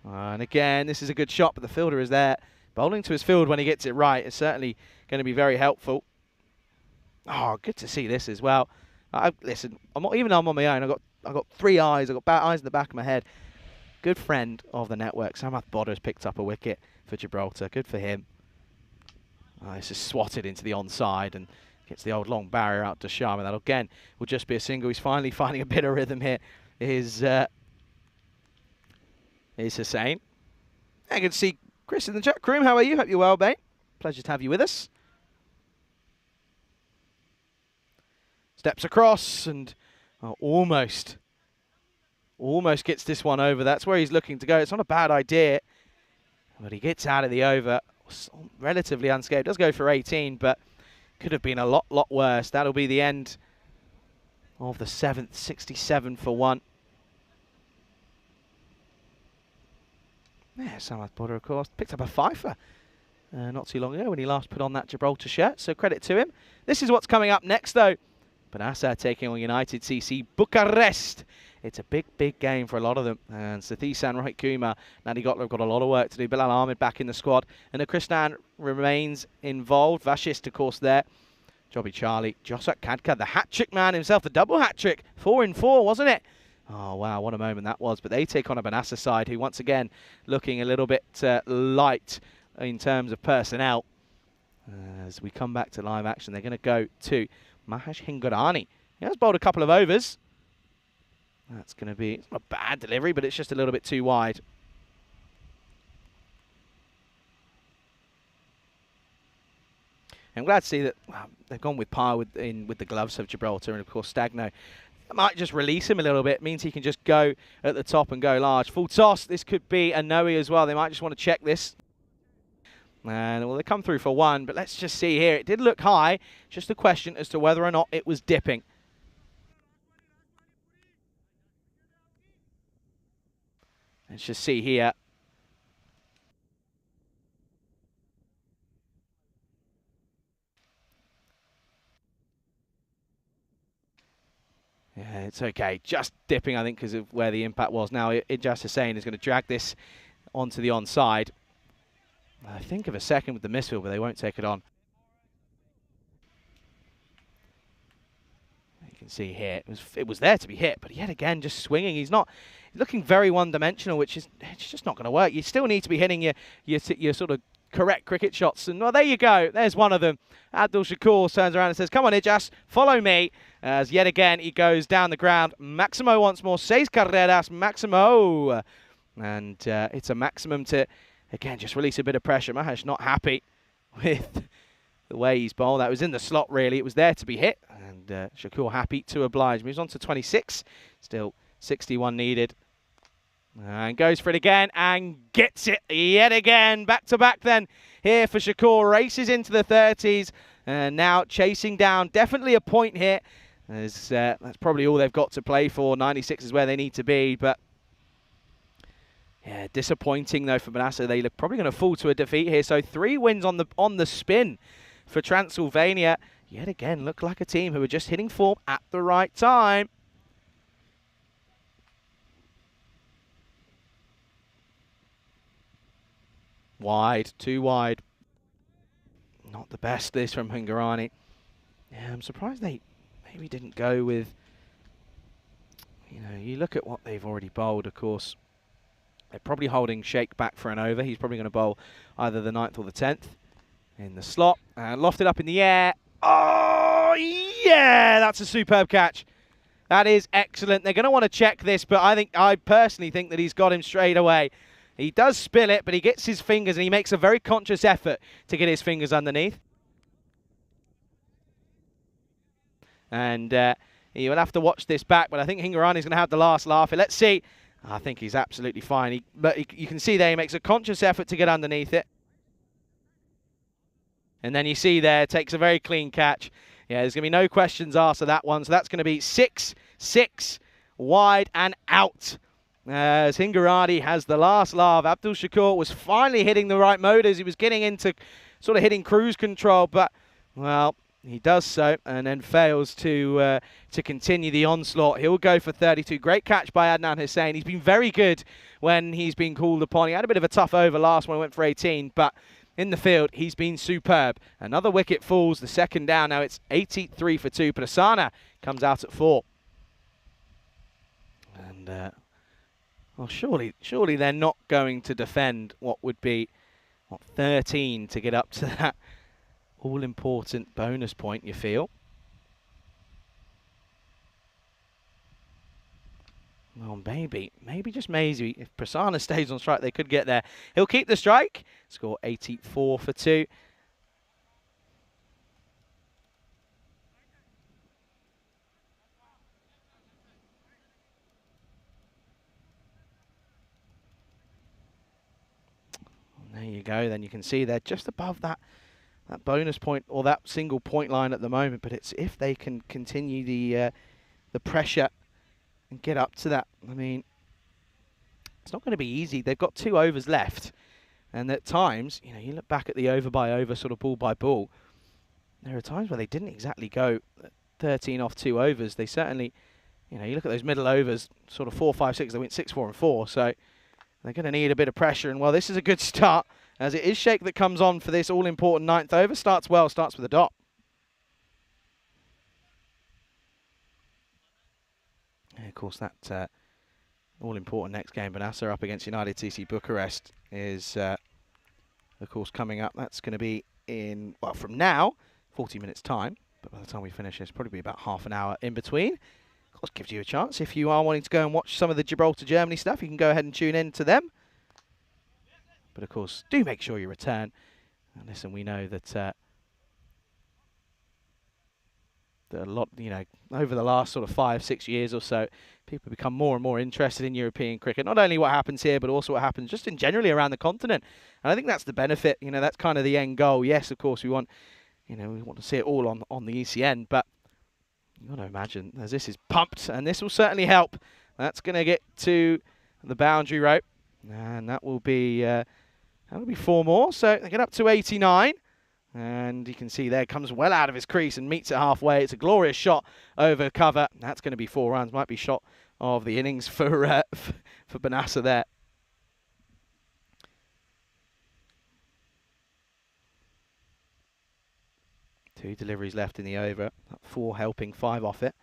And again, this is a good shot, but the fielder is there. Bowling to his field when he gets it right is certainly going to be very helpful. Oh, good to see this as well. Listen, even though I'm on my own, I've got three eyes. I've got eyes in the back of my head. Good friend of the network, Samath Bodder, has picked up a wicket for Gibraltar. Good for him. This is swatted into the onside and gets the old long barrier out to Sharma. That again will just be a single. He's finally finding a bit of rhythm here. Is Hussein. I can see Chris in the chat room. How are you? Hope you're well, mate. Pleasure to have you with us. Steps across and almost gets this one over. That's where he's looking to go. It's not a bad idea, but he gets out of the over relatively unscathed. Does go for 18, but could have been a lot worse. That'll be the end of the 7th, 67 for 1. Yeah, Samath Bodder, of course, picked up a fifer not too long ago when he last put on that Gibraltar shirt, so credit to him. This is what's coming up next, though. Banasa taking on United CC Bucharest. It's a big game for a lot of them. And Sathisan, Rohit Kumar, Nadi Gotler have got a lot of work to do. Bilal Ahmed back in the squad. And Krishan remains involved. Vashist, of course, there. Jobby Charlie. Josak Kadka, the hat-trick man himself. The double hat-trick. 4 in 4, wasn't it? Oh, wow, what a moment that was. But they take on a Banasa side who, once again, looking a little bit light in terms of personnel. As we come back to live action, they're going to go to Mahesh Hingorani. He has bowled a couple of overs. That's going to be, it's not a bad delivery, but it's just a little bit too wide. I'm glad to see that they've gone with power with the gloves of Gibraltar, and of course Stagno. I might just release him a little bit. It means he can just go at the top and go large. Full toss. This could be a no-e as well. They might just want to check this. And well, they come through for 1, but let's just see here. It did look high. Just a question as to whether or not it was dipping. Let's just see here. Yeah, it's okay. Just dipping, I think, because of where the impact was. Now, Ijaz Hussain is going to drag this onto the onside. I think of a second with the misfield, but they won't take it on. You can see here, it was there to be hit, but yet again, just swinging. He's looking very one-dimensional, which is it's just not going to work. You still need to be hitting your sort of correct cricket shots. And well, there you go. There's one of them. Abdul Shakur turns around and says, "Come on, Ijaz, follow me." As yet again, he goes down the ground. Maximo once more. Seis carreras, Maximo. And it's a maximum to, again, just release a bit of pressure. Mahesh not happy with the way he's bowled. That was in the slot, really. It was there to be hit. And Shakur happy to oblige. Moves on to 26. Still 61 needed. And goes for it again and gets it yet again. Back to back then here for Shakur. Races into the 30s. And now chasing down. Definitely a point here. As, that's probably all they've got to play for. 96 is where they need to be. But yeah, disappointing though for Banasa. They're probably going to fall to a defeat here. So 3 wins on the spin for Transylvania. Yet again, look like a team who are just hitting form at the right time. Wide, too wide. Not the best this from Hingorani. Yeah, I'm surprised they maybe didn't go with You know, you look at what they've already bowled, of course. They're probably holding Sheikh back for an over. He's probably going to bowl either the 9th or the 10th in the slot. And lofted up in the air. Oh, yeah! That's a superb catch. That is excellent. They're going to want to check this, but I personally think that he's got him straight away. He does spill it, but he gets his fingers, and he makes a very conscious effort to get his fingers underneath. And you will have to watch this back, but I think Hingorani's going to have the last laugh. Let's see. I think he's absolutely fine. You can see there he makes a conscious effort to get underneath it. And then you see there, takes a very clean catch. Yeah, there's going to be no questions asked of that one. So that's going to be 6-6, wide and out. As Hingorani has the last laugh. Abdul Shakur was finally hitting the right motors. He was getting into sort of hitting cruise control, but, well, he does so and then fails to continue the onslaught. He'll go for 32. Great catch by Adnan Hussain. He's been very good when he's been called upon. He had a bit of a tough over last when he went for 18, but in the field, he's been superb. Another wicket falls, the second down. Now it's 83 for 2. Prasanna comes out at 4. And, well, surely they're not going to defend what would be, 13 to get up to that all-important bonus point, you feel. Well, maybe just maybe, if Prasanna stays on strike, they could get there. He'll keep the strike. Score 84 for 2. And there you go. Then you can see they're just above that bonus point or that single point line at the moment. But it's if they can continue the pressure and get up to that. I mean, it's not going to be easy. They've got 2 overs left. And at times, you know, you look back at the over by over, sort of ball by ball, there are times where they didn't exactly go 13 off 2 overs. They certainly, you know, you look at those middle overs, sort of 4, 5, 6, they went 6, 4 and 4. So they're going to need a bit of pressure. And, well, this is a good start, as it is Sheikh that comes on for this all-important 9th over. Starts well, starts with a dot. And, of course, that all-important next game, Banasa up against United CC Bucharest, is, of course, coming up. That's going to be in, well, from now, 40 minutes' time. But by the time we finish, it's probably be about half an hour in between. Of course, gives you a chance. If you are wanting to go and watch some of the Gibraltar-Germany stuff, you can go ahead and tune in to them. But, of course, do make sure you return. And listen, we know that that a lot, you know, over the last sort of 5, 6 years or so, people become more and more interested in European cricket. Not only what happens here, but also what happens just in generally around the continent. And I think that's the benefit. You know, that's kind of the end goal. Yes, of course, we want, you know, we want to see it all on the ECN, but you got to imagine as this is pumped, and this will certainly help. That's going to get to the boundary rope, and that will be 4 more. So they get up to 89. And you can see there, comes well out of his crease and meets it halfway. It's a glorious shot over cover. That's going to be 4 runs. Might be shot of the innings for Banasa there. Two deliveries left in the over. 4 helping, 5 off it.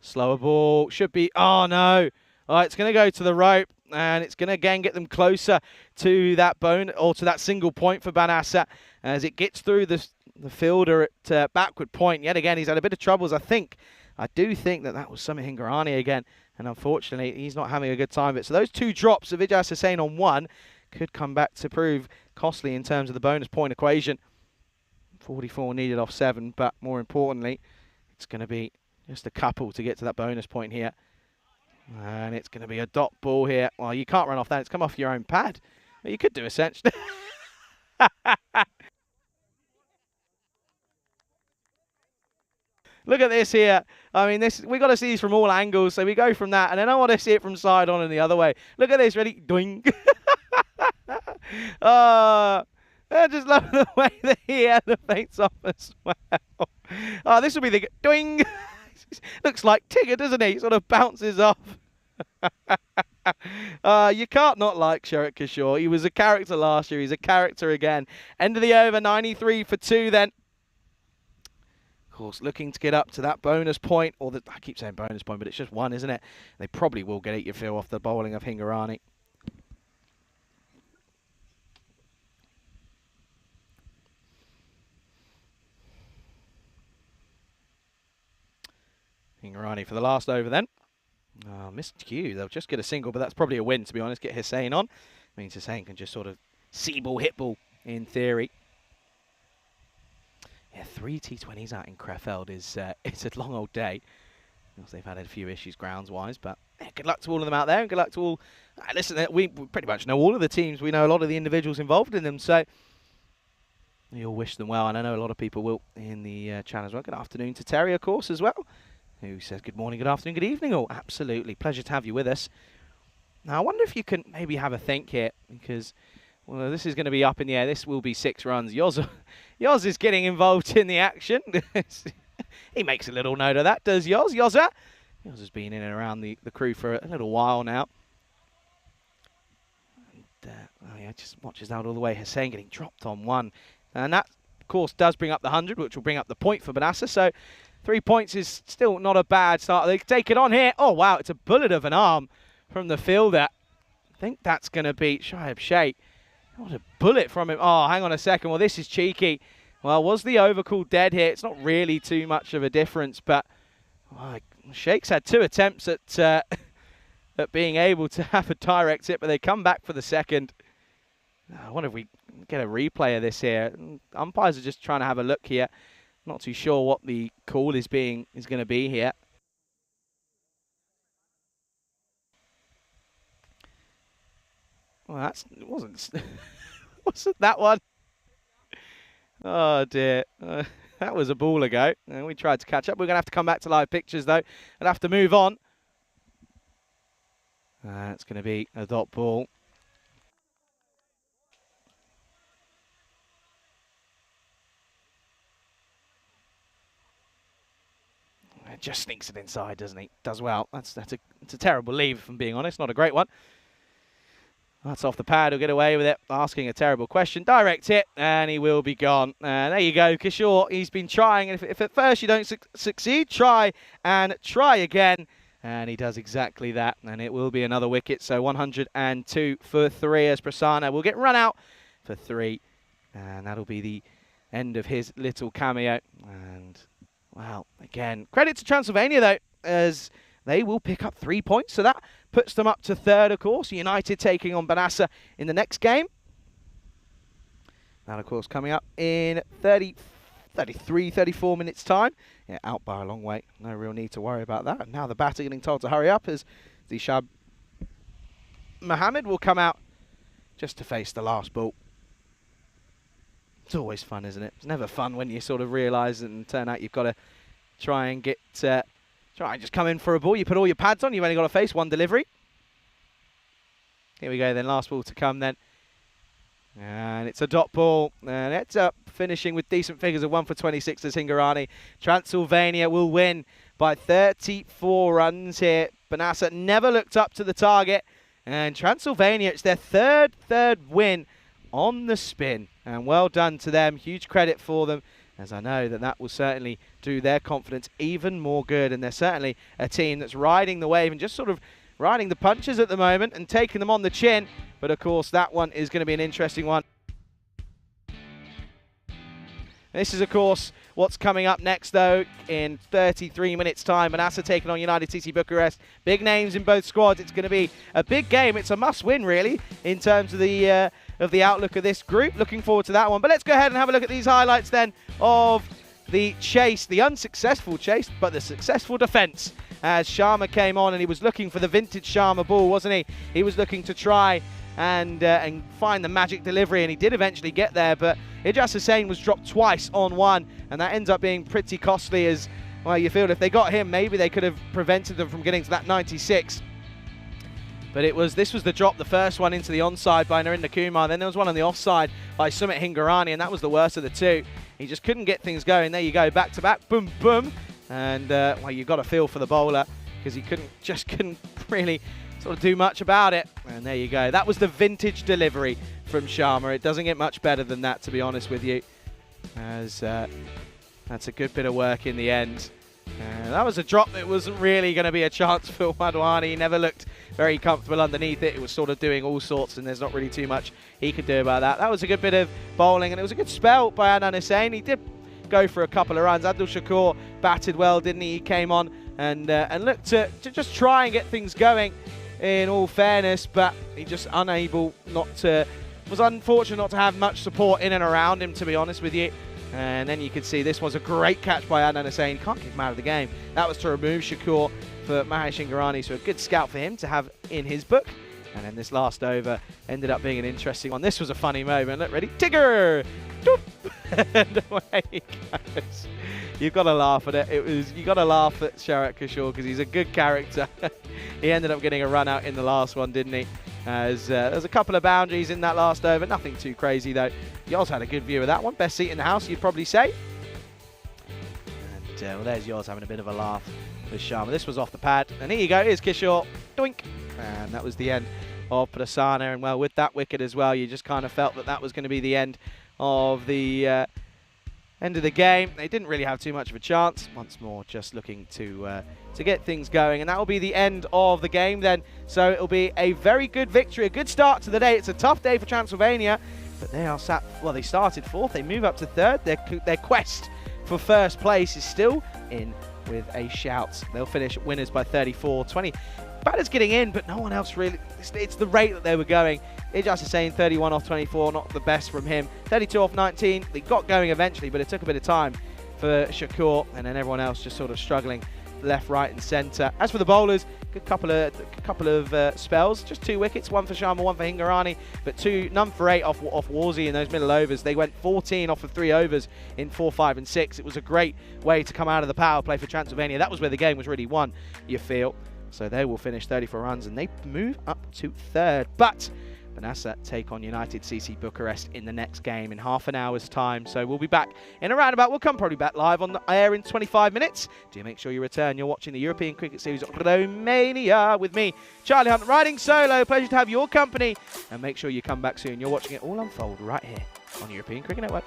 Slower ball. Should be... Oh, no. All right, it's going to go to the rope. And it's going to again get them closer to that bone or to that single point for Banasa as it gets through the fielder at backward point. Yet again, he's had a bit of troubles. I do think that was Samit Hingorani again. And unfortunately, he's not having a good time of it. So those 2 drops of Ijaz Hussain on 1 could come back to prove costly in terms of the bonus point equation. 44 needed off 7. But more importantly, it's going to be just a couple to get to that bonus point here. And it's going to be a dot ball here. Well, you can't run off that. It's come off your own pad. Well, you could do essentially. Look at this here. I mean, we got to see these from all angles. So we go from that, and then I want to see it from side on and the other way. Look at this. Ready? Doing. I just love the way that he elevates off as well. This will be the doing. Looks like Tigger, doesn't he? Sort of bounces off. You can't not like Sherritt Kishore. He was a character last year. He's a character again. End of the over, 93 for 2 then. Of course, looking to get up to that bonus point, or I keep saying bonus point, but it's just one, isn't it? They probably will get your fill off the bowling of Hingarani. Hingarani for the last over then. Missed cue. They'll just get a single, but that's probably a win, to be honest. Get Hussain on. Means Hussain can just sort of see ball, hit ball, in theory. Yeah, 3 T20s out in Krefeld is it's a long old day. They've had a few issues grounds-wise, but yeah, good luck to all of them out there, and good luck to all. Listen, we pretty much know all of the teams. We know a lot of the individuals involved in them, so we all wish them well, and I know a lot of people will in the chat as well. Good afternoon to Terry, of course, as well, who says good morning, good afternoon, good evening all. Absolutely, pleasure to have you with us. Now, I wonder if you can maybe have a think here, because well, this is going to be up in the air. This will be 6 runs. Yoz is getting involved in the action. He makes a little note of that, does Yoz? Yoz has been in and around the crew for a little while now. And, oh yeah, just watches out all the way. Hussain getting dropped on 1. And that, of course, does bring up the 100, which will bring up the point for Benassa. So 3 points is still not a bad start. They take it on here. Oh, wow, it's a bullet of an arm from the fielder. I think that's going to be Shoaib Sheikh. What a bullet from him. Oh, hang on a second. Well, this is cheeky. Well, was the over called dead here? It's not really too much of a difference, but oh, Sheikh's had 2 attempts at at being able to have a direct hit, but they come back for the second. I wonder if we get a replay of this here. Umpires are just trying to have a look here. Not too sure what the call is going to be here. Well, it wasn't that one. Oh dear, that was a ball ago. We tried to catch up. We're going to have to come back to live pictures though. I'll have to move on. It's going to be a dot ball. Just sneaks it inside, doesn't he? Does well. It's a terrible leave, if I'm being honest. Not a great one. That's off the pad. He'll get away with it. Asking a terrible question. Direct hit, and he will be gone. There you go, Kishore. He's been trying. If at first you don't succeed, try and try again. And he does exactly that. And it will be another wicket. So 102 for 3 as Prasanna will get run out for 3. And that'll be the end of his little cameo. And, well, again, credit to Transylvania, though, as they will pick up 3 points. So that puts them up to 3rd, of course. United taking on Benassa in the next game. That, of course, coming up in 33, 34 minutes' time. Yeah, out by a long way. No real need to worry about that. And now the batter getting told to hurry up as Zishab Mohammed will come out just to face the last ball. It's always fun, isn't it? It's never fun when you sort of realise and turn out you've got to try and get... try and just come in for a ball. You put all your pads on. You've only got to face 1 delivery. Here we go then. Last ball to come then. And it's a dot ball. And it's up finishing with decent figures of 1 for 26 as Hingarani. Transylvania will win by 34 runs here. Benassa never looked up to the target. And Transylvania, it's their third win on the spin. And well done to them. Huge credit for them, as I know that will certainly do their confidence even more good. And they're certainly a team that's riding the wave and just sort of riding the punches at the moment and taking them on the chin. But, of course, that one is going to be an interesting one. This is, of course, what's coming up next, though, in 33 minutes' time. Benassa taking on United TC Bucharest. Big names in both squads. It's going to be a big game. It's a must-win, really, in terms of the outlook of this group. Looking forward to that one. But let's go ahead and have a look at these highlights, then, of the chase, the unsuccessful chase, but the successful defence. As Sharma came on and he was looking for the vintage Sharma ball, wasn't he? He was looking to try and find the magic delivery, and he did eventually get there, but Ijaz Hussain was dropped twice on 1, and that ends up being pretty costly as, well, you feel if they got him, maybe they could have prevented them from getting to that 96. But this was the drop, the first one into the onside by Narinder Kumar, then there was one on the offside by Sumit Hingarani, and that was the worst of the 2. He just couldn't get things going. There you go, back to back, boom, boom. And, well, you've got to feel for the bowler, because he couldn't really sort of do much about it. And there you go. That was the vintage delivery from Sharma. It doesn't get much better than that, to be honest with you. As That's a good bit of work in the end. That was a drop that wasn't really going to be a chance for Wadwani. He never looked very comfortable underneath it. It was sort of doing all sorts, and there's not really too much he could do about that. That was a good bit of bowling, and it was a good spell by Adnan Hussain. He did go for a couple of runs. Abdul Shakur batted well, didn't he? He came on and looked to just try and get things going, in all fairness, but he just was unfortunate not to have much support in and around him, to be honest with you. And then you could see this was a great catch by Adnan Hussain. Can't kick him out of the game. That was to remove Shakur for Mahesh Ingorani, so a good scout for him to have in his book. And then this last over ended up being an interesting one. This was a funny moment. Look, ready? Tigger! Doop! And away he goes. You've got to laugh at it. You got to laugh at Sharat Kishore because he's a good character. He ended up getting a run out in the last one, didn't he? There's a couple of boundaries in that last over. Nothing too crazy, though. Yoz had a good view of that one. Best seat in the house, you'd probably say. And well, there's Yoz having a bit of a laugh with Sharma. This was off the pad. And here you go. Here's Kishore. Doink. And that was the end of Prasanna. And, well, with that wicket as well, you just kind of felt that that was going to be the end of the game. They didn't really have too much of a chance. Once more, just looking to get things going, and that will be the end of the game then. So it'll be a very good victory, a good start to the day. It's a tough day for Transylvania, but they are they started fourth. They move up to third. Their quest for first place is still in with a shout. They'll finish winners by 34-20. Batters getting in, but no one else really. It's the rate that they were going. Ijaz Hussain, 31 off 24, not the best from him. 32 off 19. They got going eventually, but it took a bit of time for Shakur, and then everyone else just sort of struggling left, right, and centre. As for the bowlers, good couple of spells. Just 2 wickets, one for Sharma, one for Hingorani, but none for 8 off Warzy in those middle overs. They went 14 off of 3 overs in 4, 5, and 6. It was a great way to come out of the power play for Transylvania. That was where the game was really won, you feel. So they will finish 34 runs, and they move up to third. But Banasa take on United CC Bucharest in the next game in half an hour's time. So we'll be back in a roundabout. We'll come probably back live on the air in 25 minutes. Do make sure you return. You're watching the European Cricket Series Romania with me, Charlie Hunt, riding solo. Pleasure to have your company. And make sure you come back soon. You're watching it all unfold right here on European Cricket Network.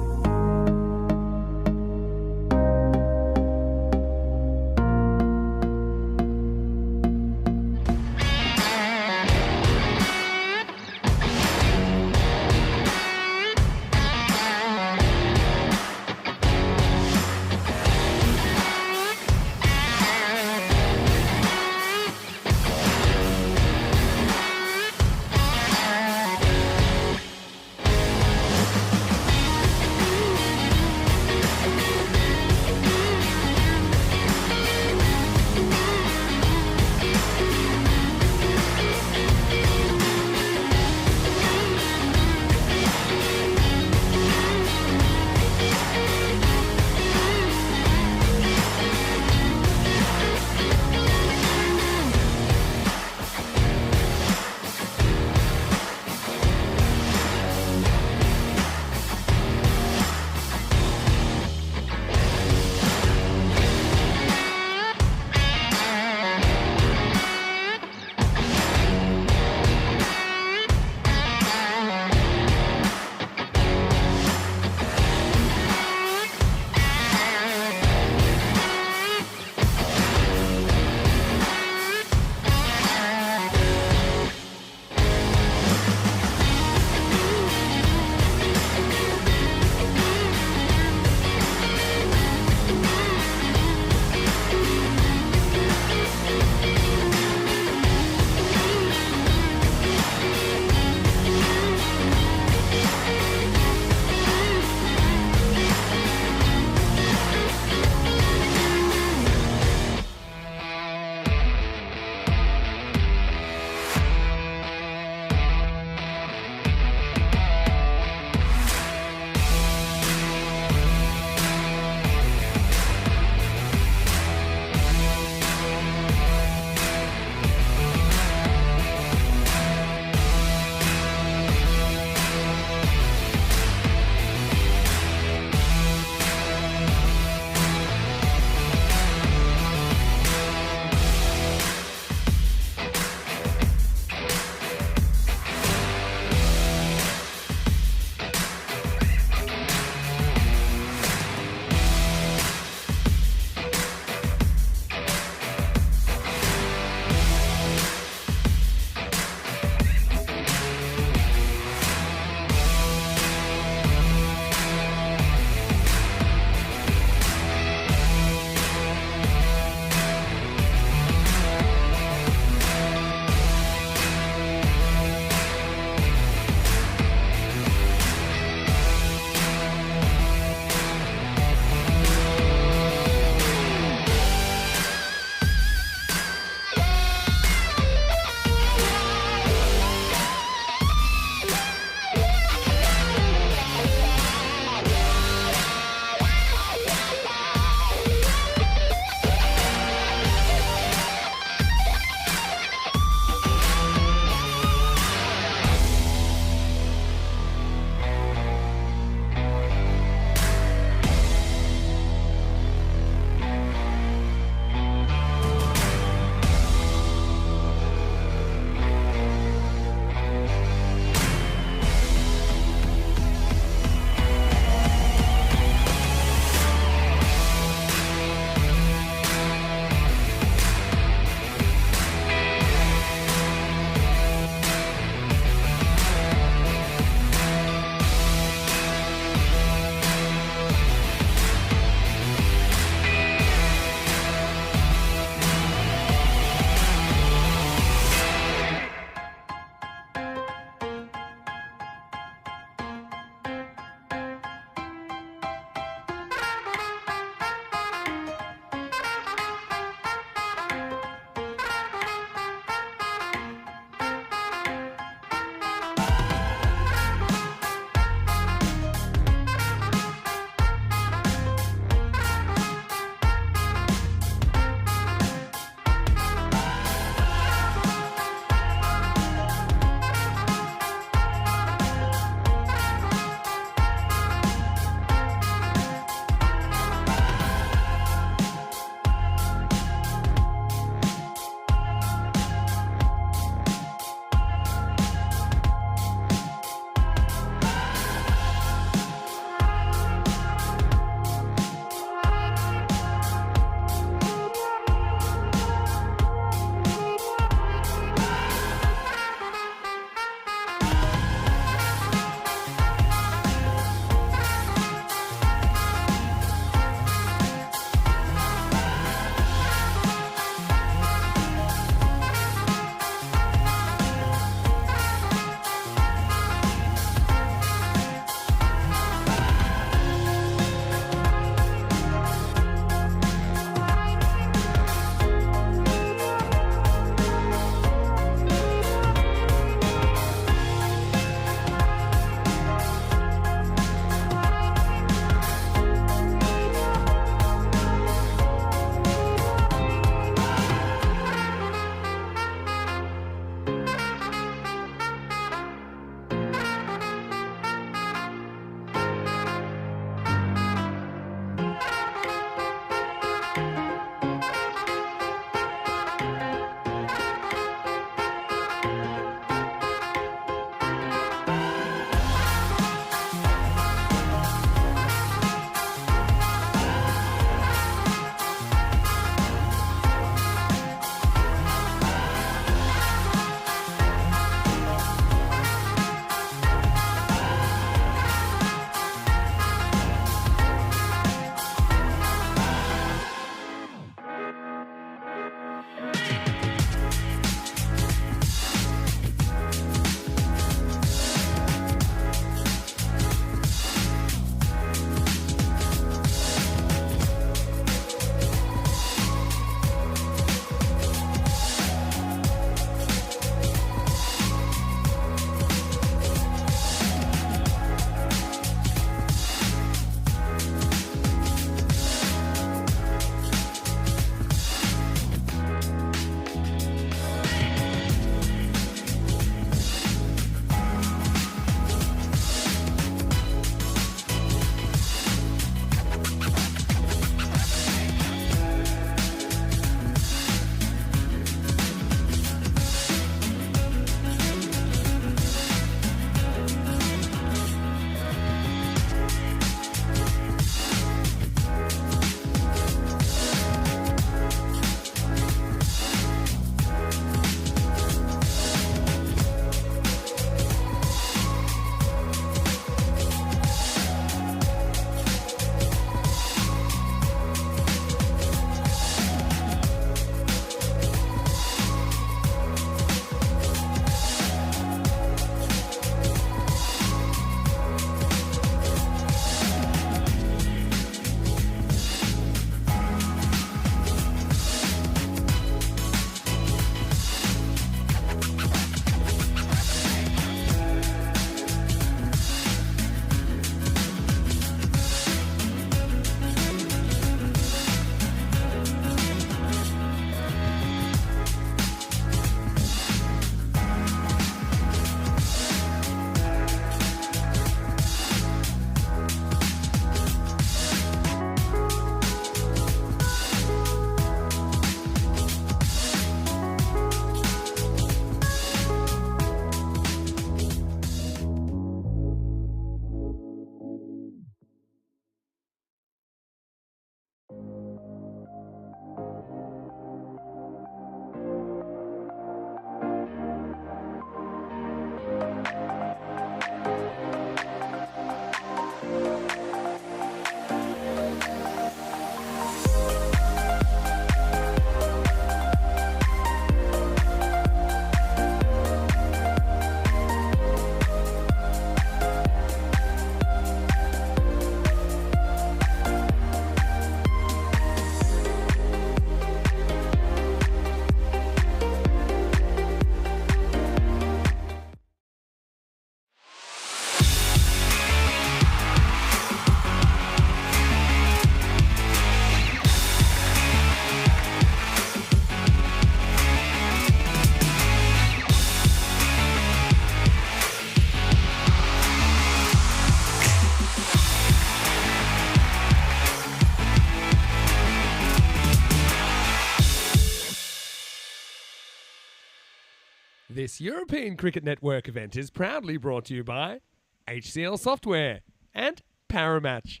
This European Cricket Network event is proudly brought to you by HCL Software and Paramatch.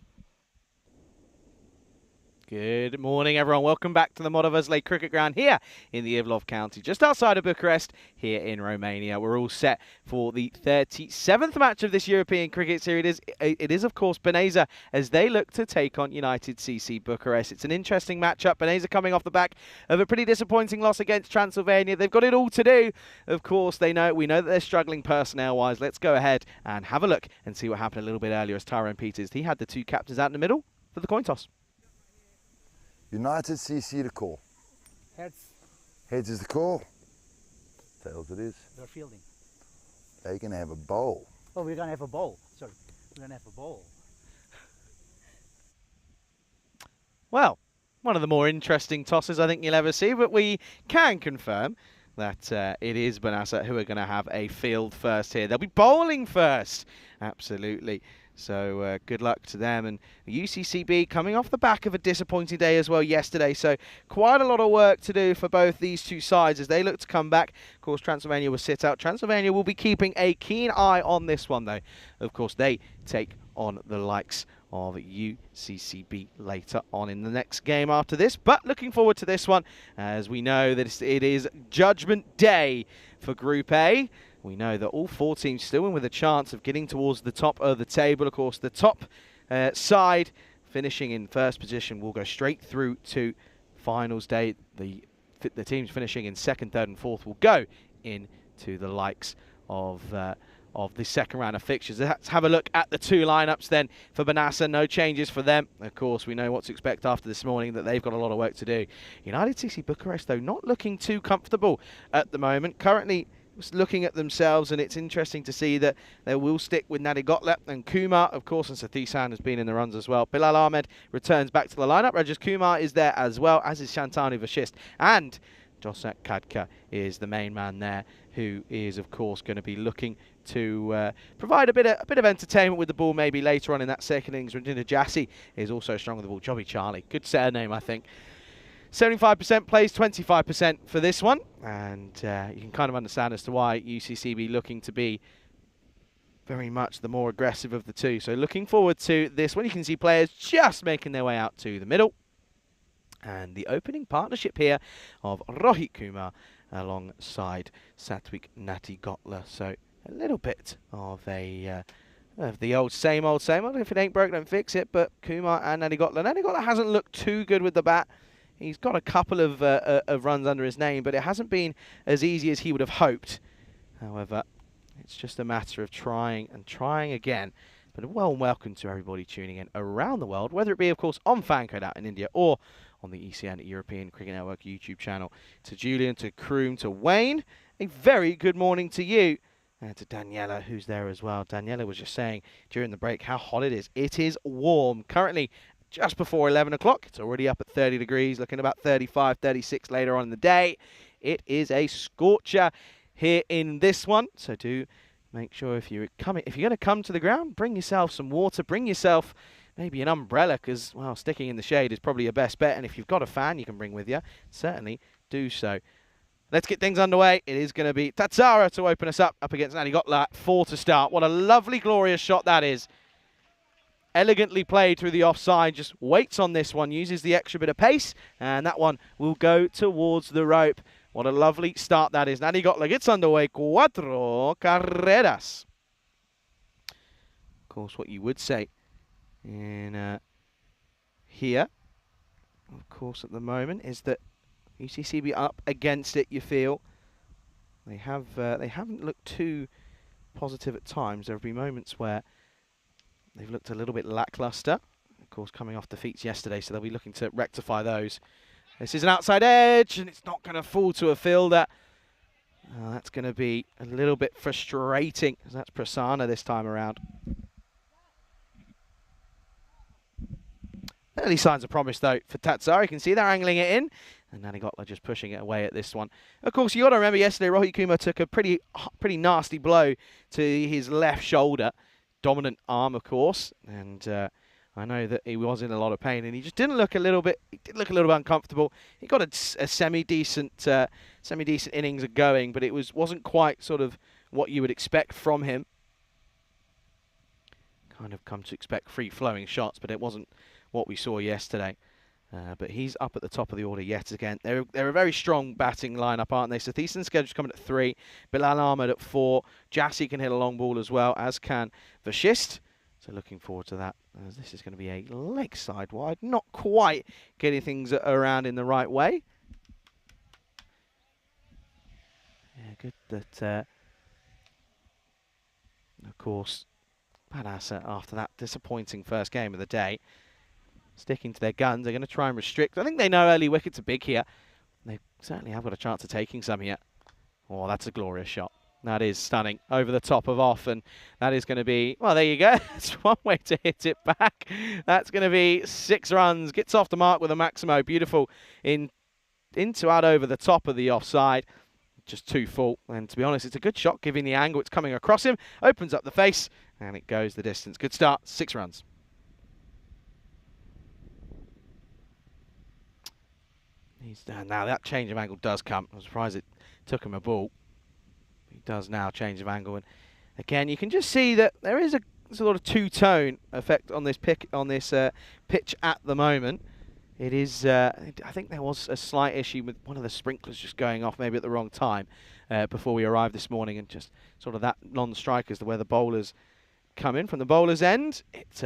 Good morning, everyone. Welcome back to the Modovazle Cricket Ground here in the Ivlov County, just outside of Bucharest, here in Romania. We're all set for the 37th match of this European Cricket Series. It is, of course, Băneasa as they look to take on United CC Bucharest. It's an interesting matchup. Băneasa coming off the back of a pretty disappointing loss against Transylvania. They've got it all to do. Of course, we know that they're struggling personnel-wise. Let's go ahead and have a look and see what happened a little bit earlier as Tyrone Peters, he had the two captains out in the middle for the coin toss. United CC the call. Heads. Heads is the call. Tails it is. They're fielding. They're going to have a bowl. Oh, we're going to have a bowl. Sorry. We're going to have a bowl. Well, one of the more interesting tosses I think you'll ever see, but we can confirm that it is Băneasa who are going to have a field first here. They'll be bowling first. Absolutely. So good luck to them. And UCCB coming off the back of a disappointing day as well yesterday. So quite a lot of work to do for both these two sides as they look to come back. Of course, Transylvania will sit out. Transylvania will be keeping a keen eye on this one, though. Of course, they take on the likes of UCCB later on in the next game after this. But looking forward to this one, as we know that it is Judgment Day for Group A. We know that all four teams still in with a chance of getting towards the top of the table. Of course, the top side finishing in first position will go straight through to finals day. The teams finishing in second, third and fourth will go into the likes of the second round of fixtures. Let's have a look at the two lineups then for Băneasa. No changes for them. Of course, we know what to expect after this morning, that they've got a lot of work to do. United CC Bucharest, though, not looking too comfortable at the moment. Currently looking at themselves, and it's interesting to see that they will stick with Nadi Gotlep and Kumar, of course, and Sathisan has been in the runs as well. Bilal Ahmed returns back to the lineup. Rajesh Kumar is there as well, as is Shantanu Vashist. And Josak Kadka is the main man there, who is, of course, going to be looking to provide a bit of entertainment with the ball maybe later on in that second innings. Rajendra Jassi is also strong with the ball. Jobby Charlie, good setter name, I think. 75% plays, 25% for this one, and you can kind of understand as to why UCCB looking to be very much the more aggressive of the two. So looking forward to this one. You can see players just making their way out to the middle. And the opening partnership here of Rohit Kumar alongside Satwik Nati Gotla. So a little bit of the old same old. If it ain't broke, don't fix it. But Kumar and Nati Gotla. Nati Gotla hasn't looked too good with the bat. He's got a couple of runs under his name, but it hasn't been as easy as he would have hoped. However, it's just a matter of trying and trying again. But a warm welcome to everybody tuning in around the world, whether it be, of course, on Fancode out in India or on the ECN European Cricket Network YouTube channel. To Julian, to Kroom, to Wayne, a very good morning to you. And to Daniela, who's there as well. Daniela was just saying during the break how hot it is. It is warm. Currently, just before 11 o'clock. It's already up at 30 degrees, looking about 35, 36 later on in the day. It is a scorcher here in this one. So do make sure if you're going to come to the ground, bring yourself some water, bring yourself maybe an umbrella, because, well, sticking in the shade is probably your best bet. And if you've got a fan you can bring with you, certainly do so. Let's get things underway. It is going to be Tatsara to open us up against Nadi Gotla, 4 to start. What a lovely, glorious shot that is. Elegantly played through the offside, just waits on this one, uses the extra bit of pace, and that one will go towards the rope. What a lovely start that is. Nadi Gotla gets underway, 4 carreras. Of course, what you would say in here, of course, at the moment, is that UCCB up against it, you feel. They haven't looked too positive at times. There have been moments where they've looked a little bit lackluster, of course, coming off defeats yesterday, so they'll be looking to rectify those. This is an outside edge, and it's not going to fall to a fielder. That's going to be a little bit frustrating, as that's Prasanna this time around. Early signs of promise, though, for Tatsar. You can see they're angling it in, and Nadi Gotla just pushing it away at this one. Of course, you got to remember yesterday, Rohit Kumar took a pretty nasty blow to his left shoulder. Dominant arm, of course, and I know that he was in a lot of pain, and he just didn't look a little bit. He did look a little bit uncomfortable. He got a semi-decent innings going, but it wasn't quite sort of what you would expect from him. Kind of come to expect free-flowing shots, but it wasn't what we saw yesterday. But he's up at the top of the order yet again. They're a very strong batting lineup, aren't they? So Thiessen's schedule's coming at 3, Bilal Ahmed at 4. Jassy can hit a long ball as well, as can Vashist. So looking forward to that, as this is going to be a leg side wide. Not quite getting things around in the right way. Yeah, good that, of course, bad asset after that disappointing first game of the day. Sticking to their guns, they're going to try and restrict. I think they know early wickets are big here. They certainly have got a chance of taking some here. Oh, that's a glorious shot. That is stunning. Over the top of off, and that is going to be, well, there you go. That's one way to hit it back. That's going to be 6 runs. Gets off the mark with a Maximo. Beautiful into out over the top of the offside. Just too full. And to be honest, it's a good shot, given the angle it's coming across him. Opens up the face, and it goes the distance. Good start. 6 runs. Now that change of angle does come. I'm surprised it took him a ball. He does now change of angle, and again you can just see that there is a sort of two-tone effect on this pitch at the moment. It is. I think there was a slight issue with one of the sprinklers just going off maybe at the wrong time before we arrived this morning, and just sort of that non-strikers, where the bowlers come in from the bowler's end. It's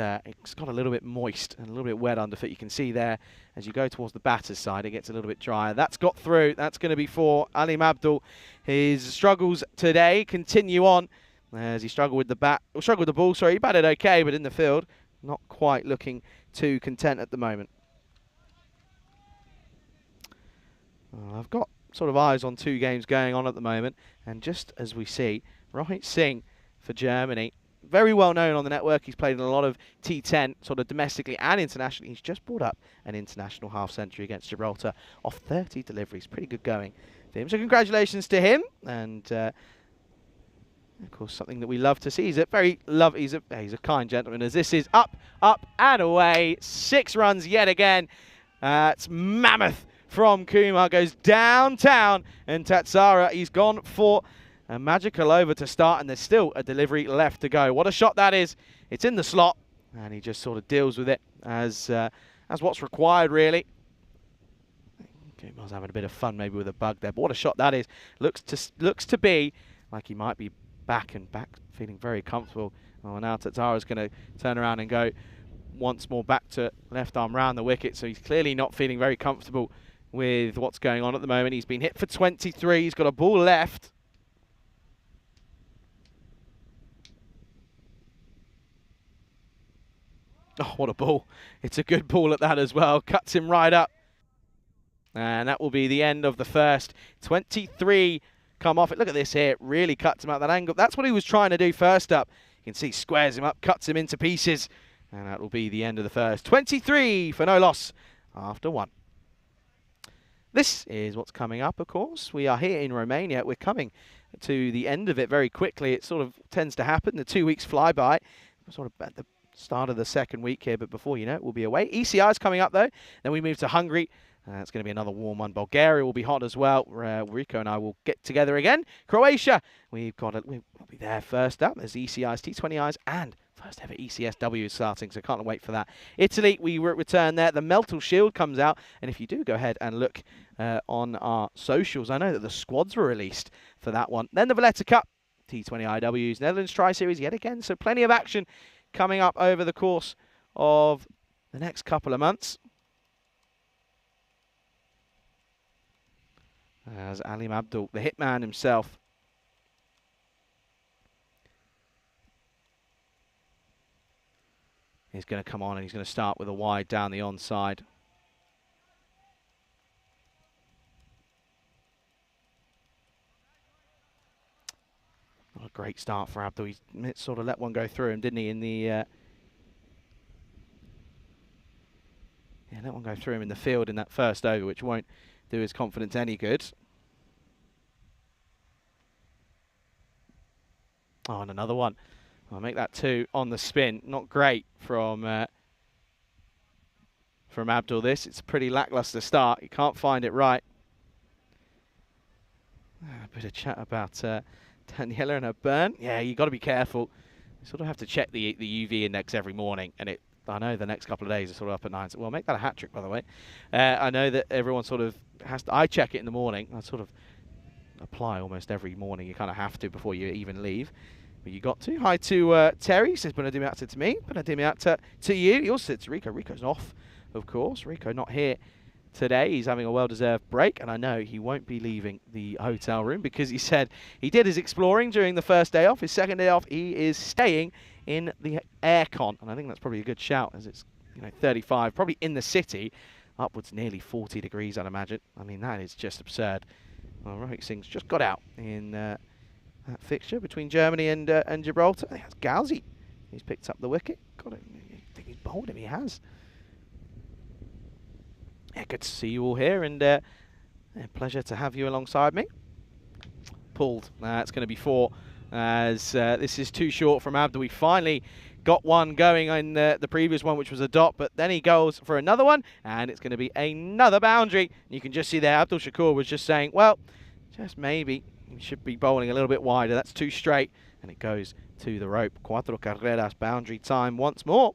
got a little bit moist and a little bit wet underfoot. You can see there as you go towards the batter's side, it gets a little bit drier. That's got through. That's going to be for Alim Abdul. His struggles today continue on as he struggled with the ball. Sorry, he batted okay, but in the field, not quite looking too content at the moment. I've got sort of eyes on 2 games going on at the moment, and just as we see, Rohit Singh for Germany, very well known on the network. He's played in a lot of T10, sort of domestically and internationally. He's just brought up an international half-century against Gibraltar off 30 deliveries. Pretty good going for him. So congratulations to him, and of course something that we love to see. He's a kind gentleman, as this is up, and away. 6 runs yet again. It's mammoth from Kumar, goes downtown, and Tatsara, he's gone for a magical over to start, and there's still a delivery left to go. What a shot that is. It's in the slot, and he just sort of deals with it as what's required, really. Kumar's having a bit of fun maybe with a bug there, but what a shot that is. Looks to be like he might be back feeling very comfortable. Oh, now Tatsara's going to turn around and go once more back to left arm round the wicket, so he's clearly not feeling very comfortable with what's going on at the moment. He's been hit for 23. He's got a ball left. Oh, what a ball. It's a good ball at that as well. Cuts him right up. And that will be the end of the first. 23 come off it. Look at this here. It really cuts him out that angle. That's what he was trying to do first up. You can see squares him up, cuts him into pieces. And that will be the end of the first. 23 for no loss after 1. This is what's coming up, of course. We are here in Romania. We're coming to the end of it very quickly. It sort of tends to happen. The 2 weeks fly by. We're sort of at the start of the second week here, but before you know it, we'll be away. ECI is coming up, though. Then we move to Hungary. It's going to be another warm one. Bulgaria will be hot as well. Rico and I will get together again. Croatia, we'll be there first up. There's ECI's T20Is and first ever ECSW is starting, so can't wait for that. Italy, we return there. The Meltle Shield comes out, and if you do go ahead and look on our socials, I know that the squads were released for that one. Then the Valletta Cup, T20IWs, Netherlands Tri-Series yet again, so plenty of action coming up over the course of the next couple of months. As Alim Abdul, the hitman himself, is going to come on, and he's going to start with a wide down the onside. What a great start for Abdul. He sort of let one go through him, didn't he, in the... Yeah, let one go through him in the field in that first over, which won't do his confidence any good. Oh, and another one. I'll make that 2 on the spin. Not great from from Abdul this. It's a pretty lackluster start. He can't find it right. A bit of chat about Daniela and her burn. Yeah, you got to be careful. You sort of have to check the UV index every morning, and I know the next couple of days are sort of up at 9. So, well, make that a hat trick, by the way. I know that everyone sort of has to. I check it in the morning. I sort of apply almost every morning. You kind of have to before you even leave. But you got to. Hi to Terry. Says Benadimiata to me. Benadimiata to you. He also said to Rico. Rico's off, of course. Rico not here today. He's having a well-deserved break, and I know he won't be leaving the hotel room because he said he did his exploring during the first day off. His second day off, he is staying in the aircon, and I think that's probably a good shout as it's 35, probably in the city, upwards nearly 40 degrees, I'd imagine. I mean, that is just absurd. Well, Rohit Singh's just got out in that fixture between Germany and Gibraltar. I think that's Gauzy. He's picked up the wicket. I think he's bowled him. He has. Yeah, good to see you all here, and yeah, pleasure to have you alongside me. Pulled. It's going to be 4, as this is too short from Abdul. We finally got one going in the previous one, which was a dot, but then he goes for another one, and it's going to be another boundary. You can just see there, Abdul Shakur was just saying, well, just maybe he should be bowling a little bit wider. That's too straight, and it goes to the rope. Cuatro carreras, boundary time once more.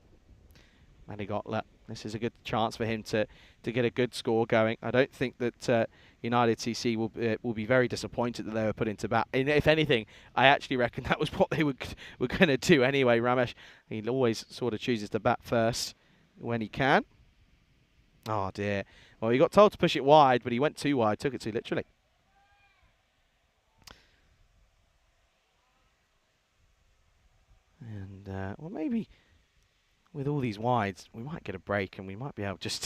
And he got let. This is a good chance for him to get a good score going. I don't think that United CC will be very disappointed that they were put into bat. And if anything, I actually reckon that was what they were going to do anyway. Ramesh, he always sort of chooses to bat first when he can. Oh dear. Well, he got told to push it wide, but he went too wide, took it too literally. And well, maybe with all these wides, we might get a break, and we might be able just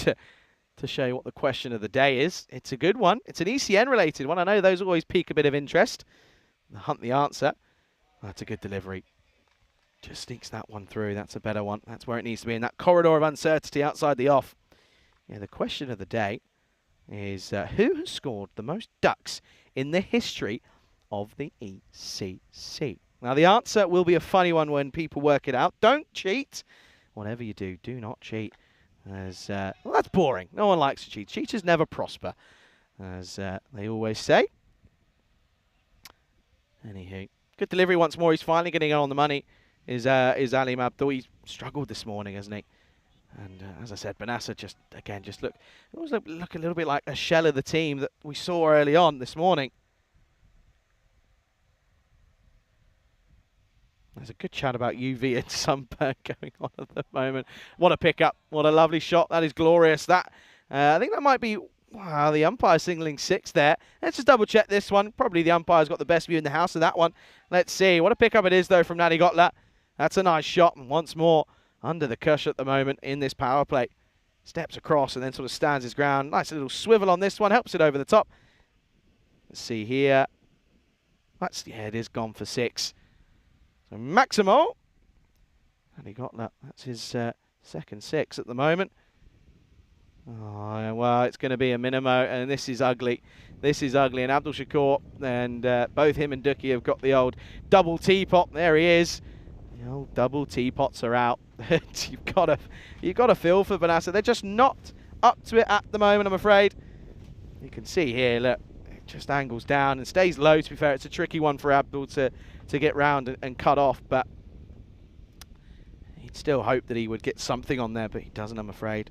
to show you what the question of the day is. It's a good one. It's an ECN related one. I know those always pique a bit of interest. Hunt the answer. That's a good delivery. Just sneaks that one through. That's a better one. That's where it needs to be, in that corridor of uncertainty outside the off. Yeah, the question of the day is who has scored the most ducks in the history of the ECC? Now, the answer will be a funny one when people work it out. Don't cheat. Whatever you do, do not cheat. As well, that's boring. No one likes to cheat. Cheaters never prosper, as they always say. Anywho, good delivery once more. He's finally getting on the money. Is Ali Abdul. He's struggled this morning, hasn't he? And as I said, Banasa just look. It always look a little bit like a shell of the team that we saw early on this morning. There's a good chat about UV and sunburn going on at the moment. What a pickup. What a lovely shot. That is glorious. That I think that might be, wow, the umpire signaling 6 there. Let's just double check this one. Probably the umpire's got the best view in the house of that one. Let's see. What a pickup it is, though, from Nadi Gotla. That's a nice shot. And once more, under the cush at the moment in this power play. Steps across and then sort of stands his ground. Nice little swivel on this one. Helps it over the top. Let's see here. Yeah, it is gone for 6. So Maximo, and he got that. That's his second 6 at the moment. Oh, well, it's going to be a minimo, and this is ugly. This is ugly, and Abdul Shakur and both him and Ducky have got the old double teapot. There he is. The old double teapots are out. you've got to feel for Banasa. They're just not up to it at the moment, I'm afraid. You can see here, look, it just angles down and stays low. To be fair, it's a tricky one for Abdul to get round and cut off, but he'd still hope that he would get something on there, but he doesn't, I'm afraid.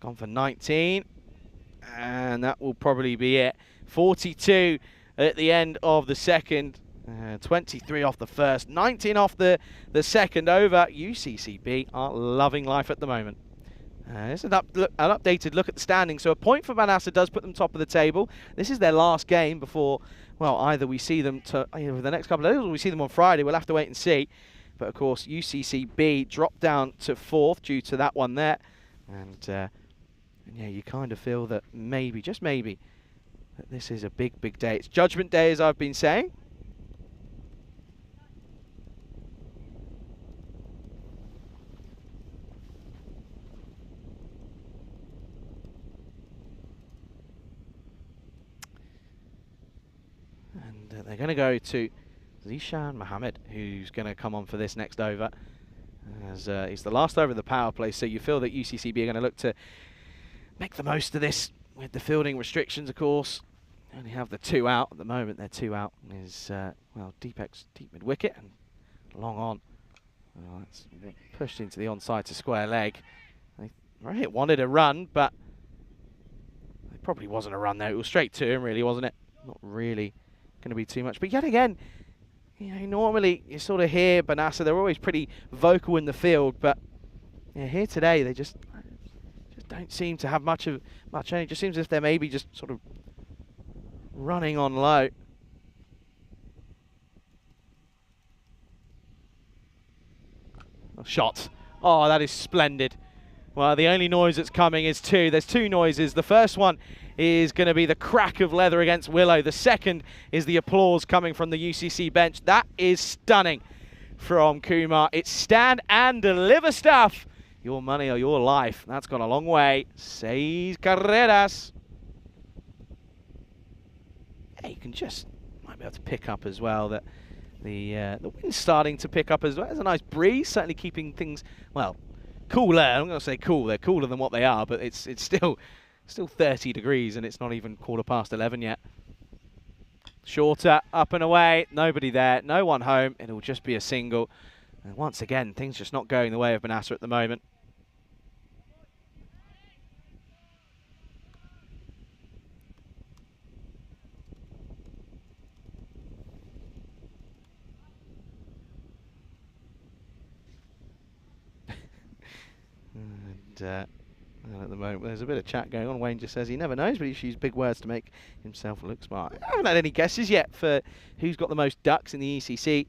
Gone for 19, and that will probably be it. 42 at the end of the second, 23 off the first, 19 off the second over. UCCB are loving life at the moment. This is an updated look at the standings. So a point for Banasa does put them top of the table. This is their last game before, well, either we see them for the next couple of days or we see them on Friday. We'll have to wait and see. But of course, UCCB dropped down to 4th due to that one there. And yeah, you kind of feel that maybe, just maybe, that this is a big, big day. It's Judgment Day, as I've been saying. They're going to go to Zishan Mohammed, who's going to come on for this next over. as he's the last over of the power play, so you feel that UCCB are going to look to make the most of this with the fielding restrictions, of course. Only have the 2 out at the moment. Their 2 out is, well, deep mid wicket and long on. Oh, that's pushed into the onside to square leg. They wanted a run, but it probably wasn't a run there. It was straight to him, really, wasn't it? Not really going to be too much. But yet again, you know, normally you sort of hear Banassa, they're always pretty vocal in the field, but yeah, here today they just don't seem to have much energy. It just seems as if they're maybe just sort of running on low. Shot. Oh, that is splendid. Well, the only noise that's coming is 2. There's 2 noises. The first one is going to be the crack of leather against Willow. The second is the applause coming from the UCC bench. That is stunning from Kumar. It's stand and deliver stuff. Your money or your life. That's gone a long way. 6 carreras. Yeah, you can just, might be able to pick up as well that the wind's starting to pick up as well. There's a nice breeze, certainly keeping things, well, cooler. I'm going to say cool. They're cooler than what they are, but it's still 30 degrees, and it's not even 11:15 yet. Shorter, up and away. Nobody there. No one home. It'll just be a single. And once again, things just not going the way of Banassa at the moment. And at the moment, there's a bit of chat going on. Wayne just says he never knows, but he uses big words to make himself look smart. I haven't had any guesses yet for who's got the most ducks in the ECC.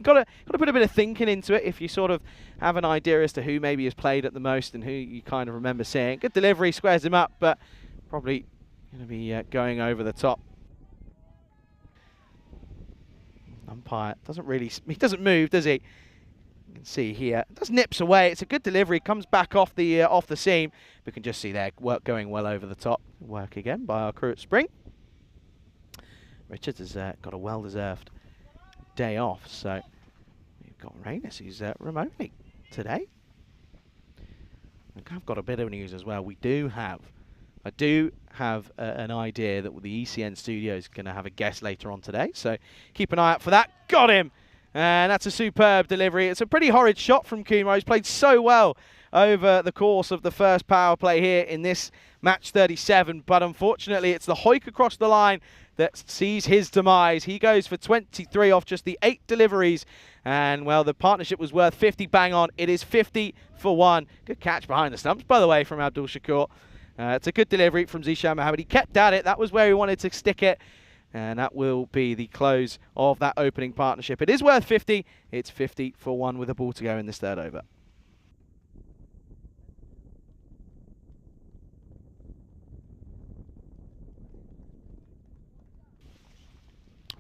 Got to put a bit of thinking into it if you sort of have an idea as to who maybe has played at the most and who you kind of remember seeing. Good delivery, squares him up, but probably going to be going over the top. Umpire doesn't really, he doesn't move, does he? You can see here, it does nips away. It's a good delivery, comes back off the seam. We can just see there, work going well over the top. Work again by our crew at Spring. Richards has got a well-deserved day off, so we've got Reynes, who's remotely today. I've got a bit of news as well. I do have an idea that the ECN studio is going to have a guest later on today, so keep an eye out for that. Got him! And that's a superb delivery. It's a pretty horrid shot from Kumar. He's played so well over the course of the first power play here in this match 37, but unfortunately it's the hoik across the line that sees his demise. He goes for 23 off just the 8 deliveries, and well, the partnership was worth 50 bang on. It is 50 for 1. Good catch behind the stumps, by the way, from Abdul Shakur. It's a good delivery from Zishan Mohammed. He kept at it. That was where he wanted to stick it. And that will be the close of that opening partnership. It is worth 50. It's 50 for 1 with a ball to go in this third over.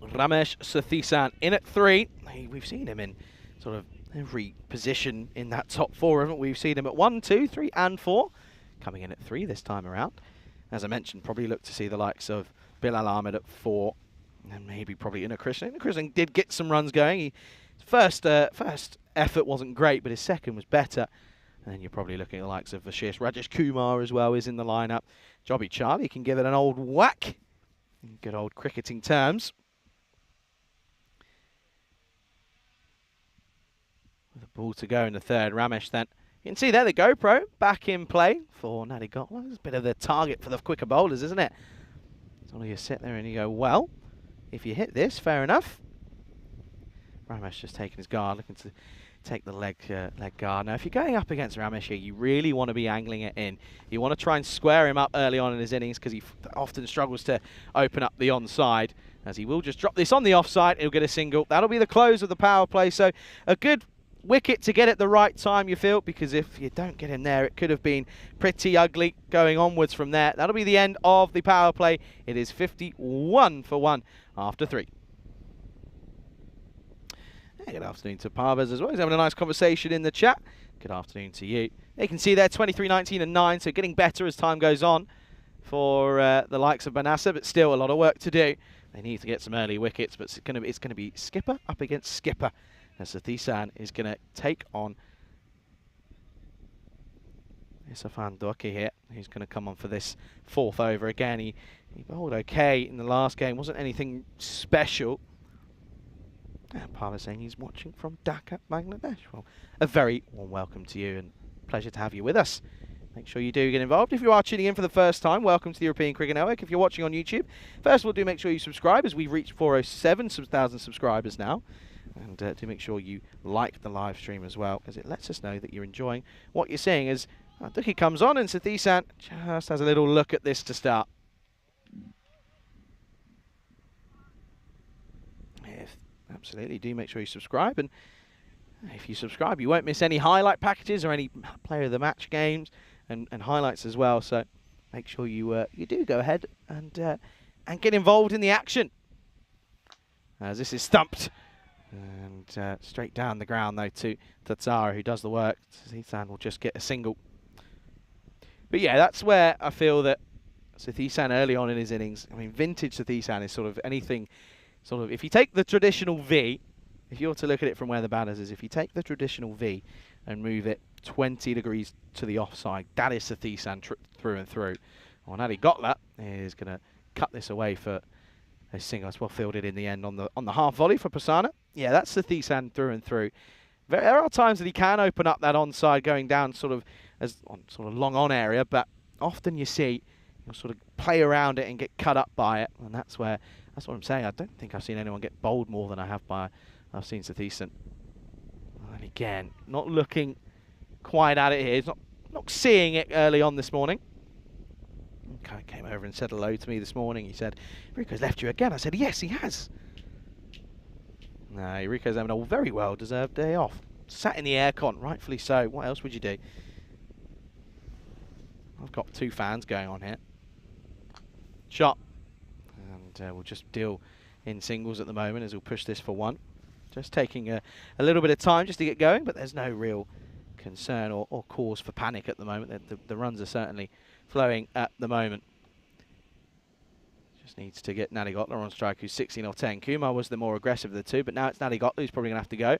Ramesh Sathisan in at 3. We've seen him in sort of every position in that top 4, haven't we? We've seen him at 1, 2, 3 and 4. Coming in at 3 this time around. As I mentioned, probably look to see the likes of Bilal Ahmed at 4, and maybe probably Inna Krishnan. Inna Krishnan did get some runs going. His first effort wasn't great, but his second was better. And then you're probably looking at the likes of Vashish. Rajesh Kumar as well is in the lineup. Jobby Charlie can give it an old whack in good old cricketing terms. With a ball to go in the third, Ramesh then. You can see there the GoPro back in play for Nadi Gotla. It's a bit of the target for the quicker bowlers, isn't it? So you sit there and you go, well, if you hit this, fair enough. Ramesh just taking his guard, looking to take the leg guard. Now, if you're going up against Ramesh here, you really want to be angling it in. You want to try and square him up early on in his innings because he often struggles to open up the onside, as he will just drop this on the offside. He'll get a single. That'll be the close of the power play. So a good wicket to get at the right time, you feel, because if you don't get him there, it could have been pretty ugly going onwards from there. That'll be the end of the power play. It is 51 for 1 after 3. Hey, good afternoon to Parvez as well. He's having a nice conversation in the chat. Good afternoon to you. You can see there 23, 19 and 9, so getting better as time goes on for the likes of Banassa, but still a lot of work to do. They need to get some early wickets, but it's going to be skipper up against skipper. Sathisan is going to take on It's a Fanduki here who's going to come on for this 4th over again. He bowled okay in the last game, wasn't anything special. And Parva saying he's watching from Dhaka, Bangladesh. Well, a very warm welcome to you and pleasure to have you with us. Make sure you do get involved. If you are tuning in for the first time, welcome to the European Cricket Network. If you're watching on YouTube, first of all, do make sure you subscribe, as we've reached 407,000 subscribers now. And do make sure you like the live stream as well, because it lets us know that you're enjoying what you're seeing. As Duki comes on and Sathisan just has a little look at this to start. Absolutely, do make sure you subscribe, and if you subscribe you won't miss any highlight packages or any player of the match games and highlights as well, so make sure you do go ahead and get involved in the action. As this is stumped and straight down the ground though to Tatsara, who does the work. Sathisan will just get a single. But yeah, that's where I feel that Sathisan early on in his innings, I mean vintage Sathisan is sort of anything. Sort of, if you take the traditional V, if you were to look at it from where the batters is, if you take the traditional V and move it 20 degrees to the offside, that is Sathisan through and through. Well, Nadi Gotla is going to cut this away for a single. It's well fielded in the end on the half volley for Prasanna. Yeah, that's Sathisan through and through. There are times that he can open up that onside going down sort of as on sort of long on area, but often you see he'll sort of play around it and get cut up by it, and that's what I'm saying. I don't think I've seen anyone get bowled more than I've seen Sathisan. And again, not looking quite at it here. He's not seeing it early on this morning. Kind of came over and said hello to me this morning. He said, "Rico's left you again." I said, "Yes, he has." No, Rico's having a very well-deserved day off. Sat in the aircon, rightfully so. What else would you do? I've got 2 fans going on here. Shot. And we'll just deal in singles at the moment as we'll push this for 1. Just taking a little bit of time just to get going, but there's no real concern or cause for panic at the moment. The runs are certainly flowing at the moment. Just needs to get Nadi Gotla on strike, who's 16 or 10. Kumar was the more aggressive of the 2, but now it's Nadi Gotla who's probably going to have to go.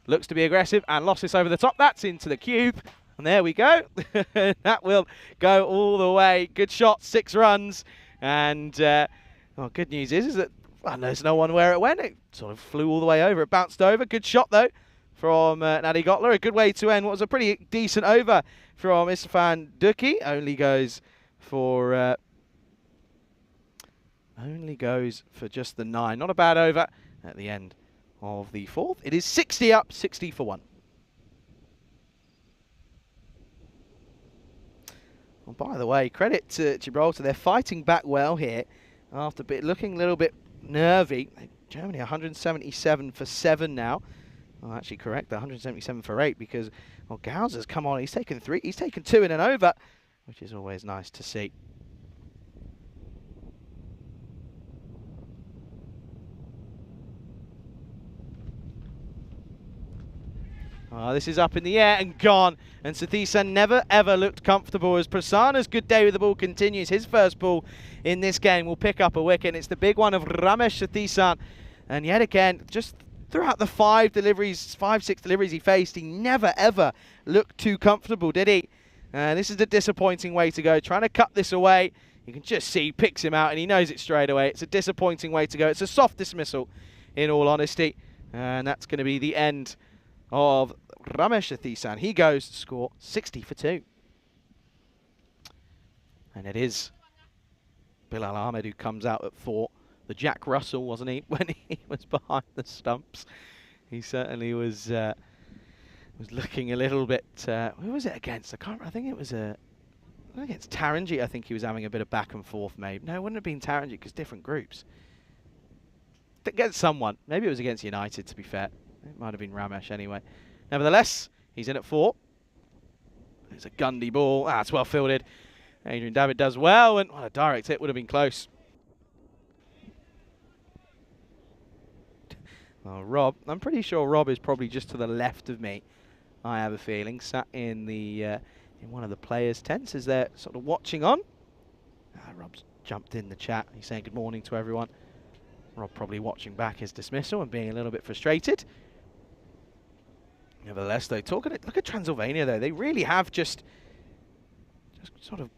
Looks to be aggressive and lost this over the top. That's into the cube. And there we go. That will go all the way. Good shot, 6 runs. And well, good news is that there's no one where it went. It sort of flew all the way over. It bounced over. Good shot, though, from Nadi Gotla. A good way to end what was a pretty decent over from Istefan Duki. Only goes for just the 9. Not a bad over at the end of the 4th. It is 60 up, 60 for 1. Well, by the way, credit to Gibraltar. They're fighting back well here after looking a little bit nervy. Germany 177 for 7 now. Well, actually correct, 177 for 8 because Gauser's come on. He's taken 3. He's taken 2 in an over, which is always nice to see. This is up in the air and gone. And Sathisan never ever looked comfortable as Prasanna's good day with the ball continues. His first ball in this game will pick up a wicket. And it's the big one of Ramesh Sathisan. And yet again, just throughout the 5, 6 deliveries he faced, he never ever looked too comfortable, did he? This is a disappointing way to go. Trying to cut this away. You can just see he picks him out and he knows it straight away. It's a disappointing way to go. It's a soft dismissal, in all honesty. And that's going to be the end of Ramesh Sathisan. He goes to score 60 for 2. And it is Bilal Ahmed who comes out at 4. The Jack Russell, wasn't he, when he was behind the stumps? He certainly was looking a little bit... who was it against? I can't remember. I think it was against Taranji. I think he was having a bit of back and forth, maybe. No, it wouldn't have been Taranji because different groups. Against someone. Maybe it was against United, to be fair. It might have been Ramesh anyway. Nevertheless, he's in at 4. It's a Gundy ball. It's well fielded. Adrian David does well, and a direct hit would have been close. Rob, I'm pretty sure Rob is probably just to the left of me. I have a feeling, sat in the in one of the players' tents as they're sort of watching on. Rob's jumped in the chat. He's saying good morning to everyone. Rob probably watching back his dismissal and being a little bit frustrated. Nevertheless, though, look at Transylvania, though. They really have just just sort of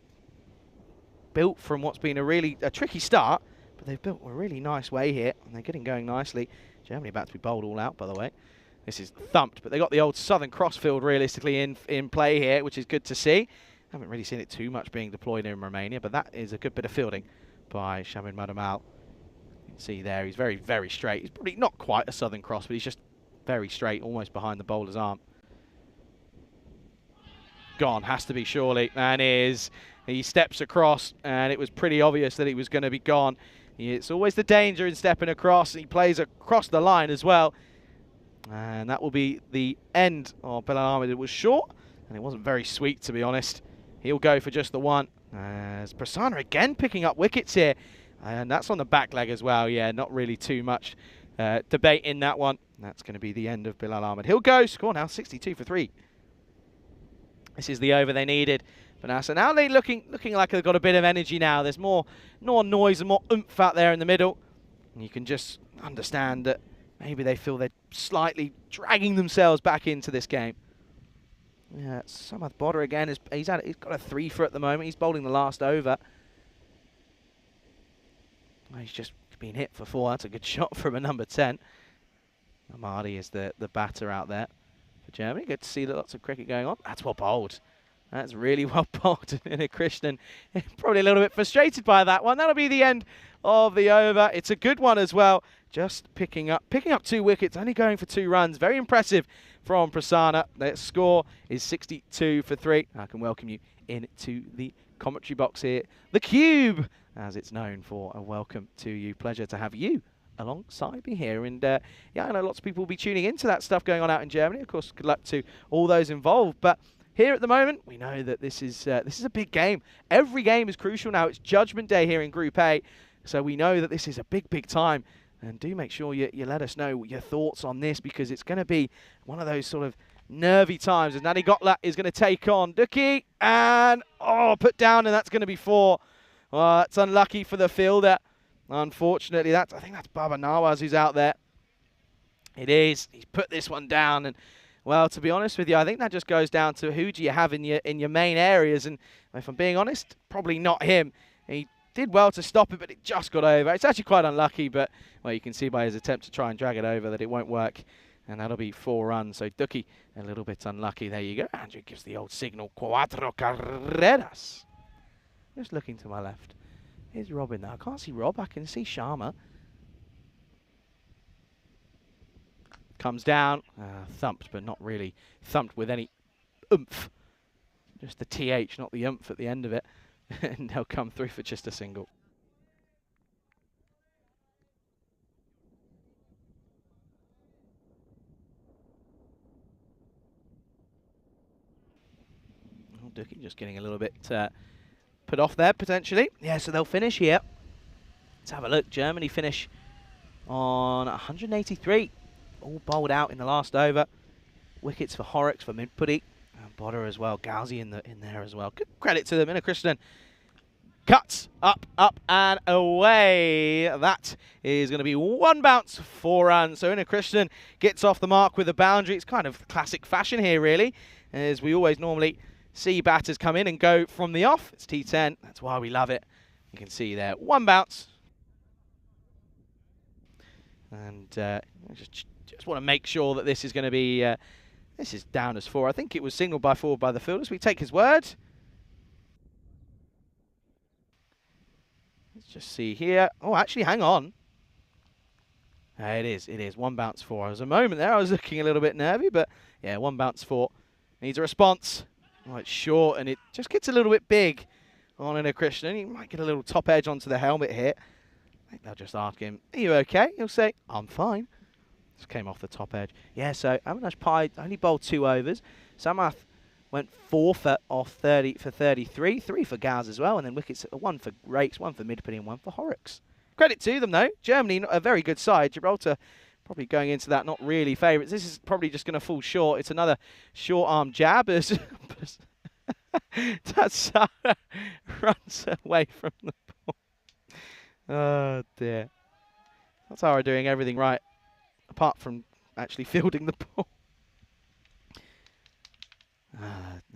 built from what's been a tricky start, but they've built a really nice way here, and they're getting going nicely. Germany about to be bowled all out, by the way. This is thumped, but they got the old Southern Crossfield realistically in play here, which is good to see. Haven't really seen it too much being deployed in Romania, but that is a good bit of fielding by Shamin Madamal. You can see there, he's very, very straight. He's probably not quite a Southern Cross, but he's just very straight, almost behind the bowler's arm. Gone, has to be surely, and he steps across, and it was pretty obvious that he was going to be gone. It's always the danger in stepping across. He plays across the line as well. And that will be the end of Bilal Ahmed. It was short, and it wasn't very sweet, to be honest. He'll go for just the one. As Prasanna again picking up wickets here. And that's on the back leg as well. Yeah, not really too much debate in that one. That's going to be the end of Bilal Ahmed. He'll go. Score now 62 for 3. This is the over they needed. So now they're looking like they've got a bit of energy now. There's more noise and more oomph out there in the middle. And you can just understand that maybe they feel they're slightly dragging themselves back into this game. Yeah, Samath Bodder again. He's got a 3 for at the moment. He's bowling the last over. Oh, he's just been hit for 4. That's a good shot from a number 10. Amadi is the batter out there for Germany. Good to see lots of cricket going on. That's well bowled. That's really well bowled. And Krishnan probably a little bit frustrated by that one. That'll be the end of the over. It's a good one as well. Just picking up 2 wickets, only going for 2 runs. Very impressive from Prasanna. Their score is 62 for 3. I can welcome you into the commentary box here. The Cube, as it's known for. A welcome to you. Pleasure to have you alongside me here. And yeah, I know lots of people will be tuning into that stuff going on out in Germany. Of course, good luck to all those involved. But here at the moment, we know that this is a big game. Every game is crucial now. It's Judgment Day here in Group A. So we know that this is a big, big time. And do make sure you let us know your thoughts on this, because it's going to be one of those sort of nervy times. And Nani Gotlat is going to take on Duki. And, put down, and that's going to be 4. Well, that's unlucky for the fielder. Unfortunately, I think that's Baba Nawaz who's out there. It is. He's put this one down. And, well, to be honest with you, I think that just goes down to who do you have in your main areas. And if I'm being honest, probably not him. He did well to stop it, but it just got over. It's actually quite unlucky, but, well, you can see by his attempt to try and drag it over that it won't work. And that'll be 4 runs. So Duki a little bit unlucky. There you go. Andrew gives the old signal. Cuatro carreras. Just looking to my left. Here's Robin now. I can't see Rob. I can see Sharma. Comes down. Thumped, but not really thumped with any oomph. Just the TH, not the oomph at the end of it. And they'll come through for just a single. Oh, Duki just getting a little bit put off there, potentially. Yeah, so they'll finish here. Let's have a look. Germany finish on 183. All bowled out in the last over. Wickets for Horrocks, for Midpudi, and Bodder as well. Gauzy in there as well. Good credit to them. Krishnan cuts up, and away. That is going to be 1 bounce, 4 runs. So Krishnan gets off the mark with a boundary. It's kind of classic fashion here, really, as we always normally see batters come in and go from the off. It's T10. That's why we love it. You can see there, 1 bounce. And just want to make sure that this is going to be, this is down as 4. I think it was singled by 4 by the fielders. We take his word. Let's just see here. Oh, actually, hang on. It is 1 bounce, 4. There was a moment there I was looking a little bit nervy, but yeah, 1 bounce, 4. Needs a response. Oh, it's short, and it just gets a little bit big on Krishnan. He might get a little top edge onto the helmet here. I think they'll just ask him, are you okay? He'll say, I'm fine. Just came off the top edge. Yeah, so Avinash Pai only bowled 2 overs. Samath went 4 for 33, 3 for Gaz as well, and then wickets, 1 for Rakes, 1 for Midpudi, and 1 for Horrocks. Credit to them, though. Germany, a very good side. Gibraltar probably going into that, not really favourites. This is probably just going to fall short. It's another short arm jab as Tatsara runs away from the ball. Oh, dear. Tatsara doing everything right, apart from actually fielding the ball.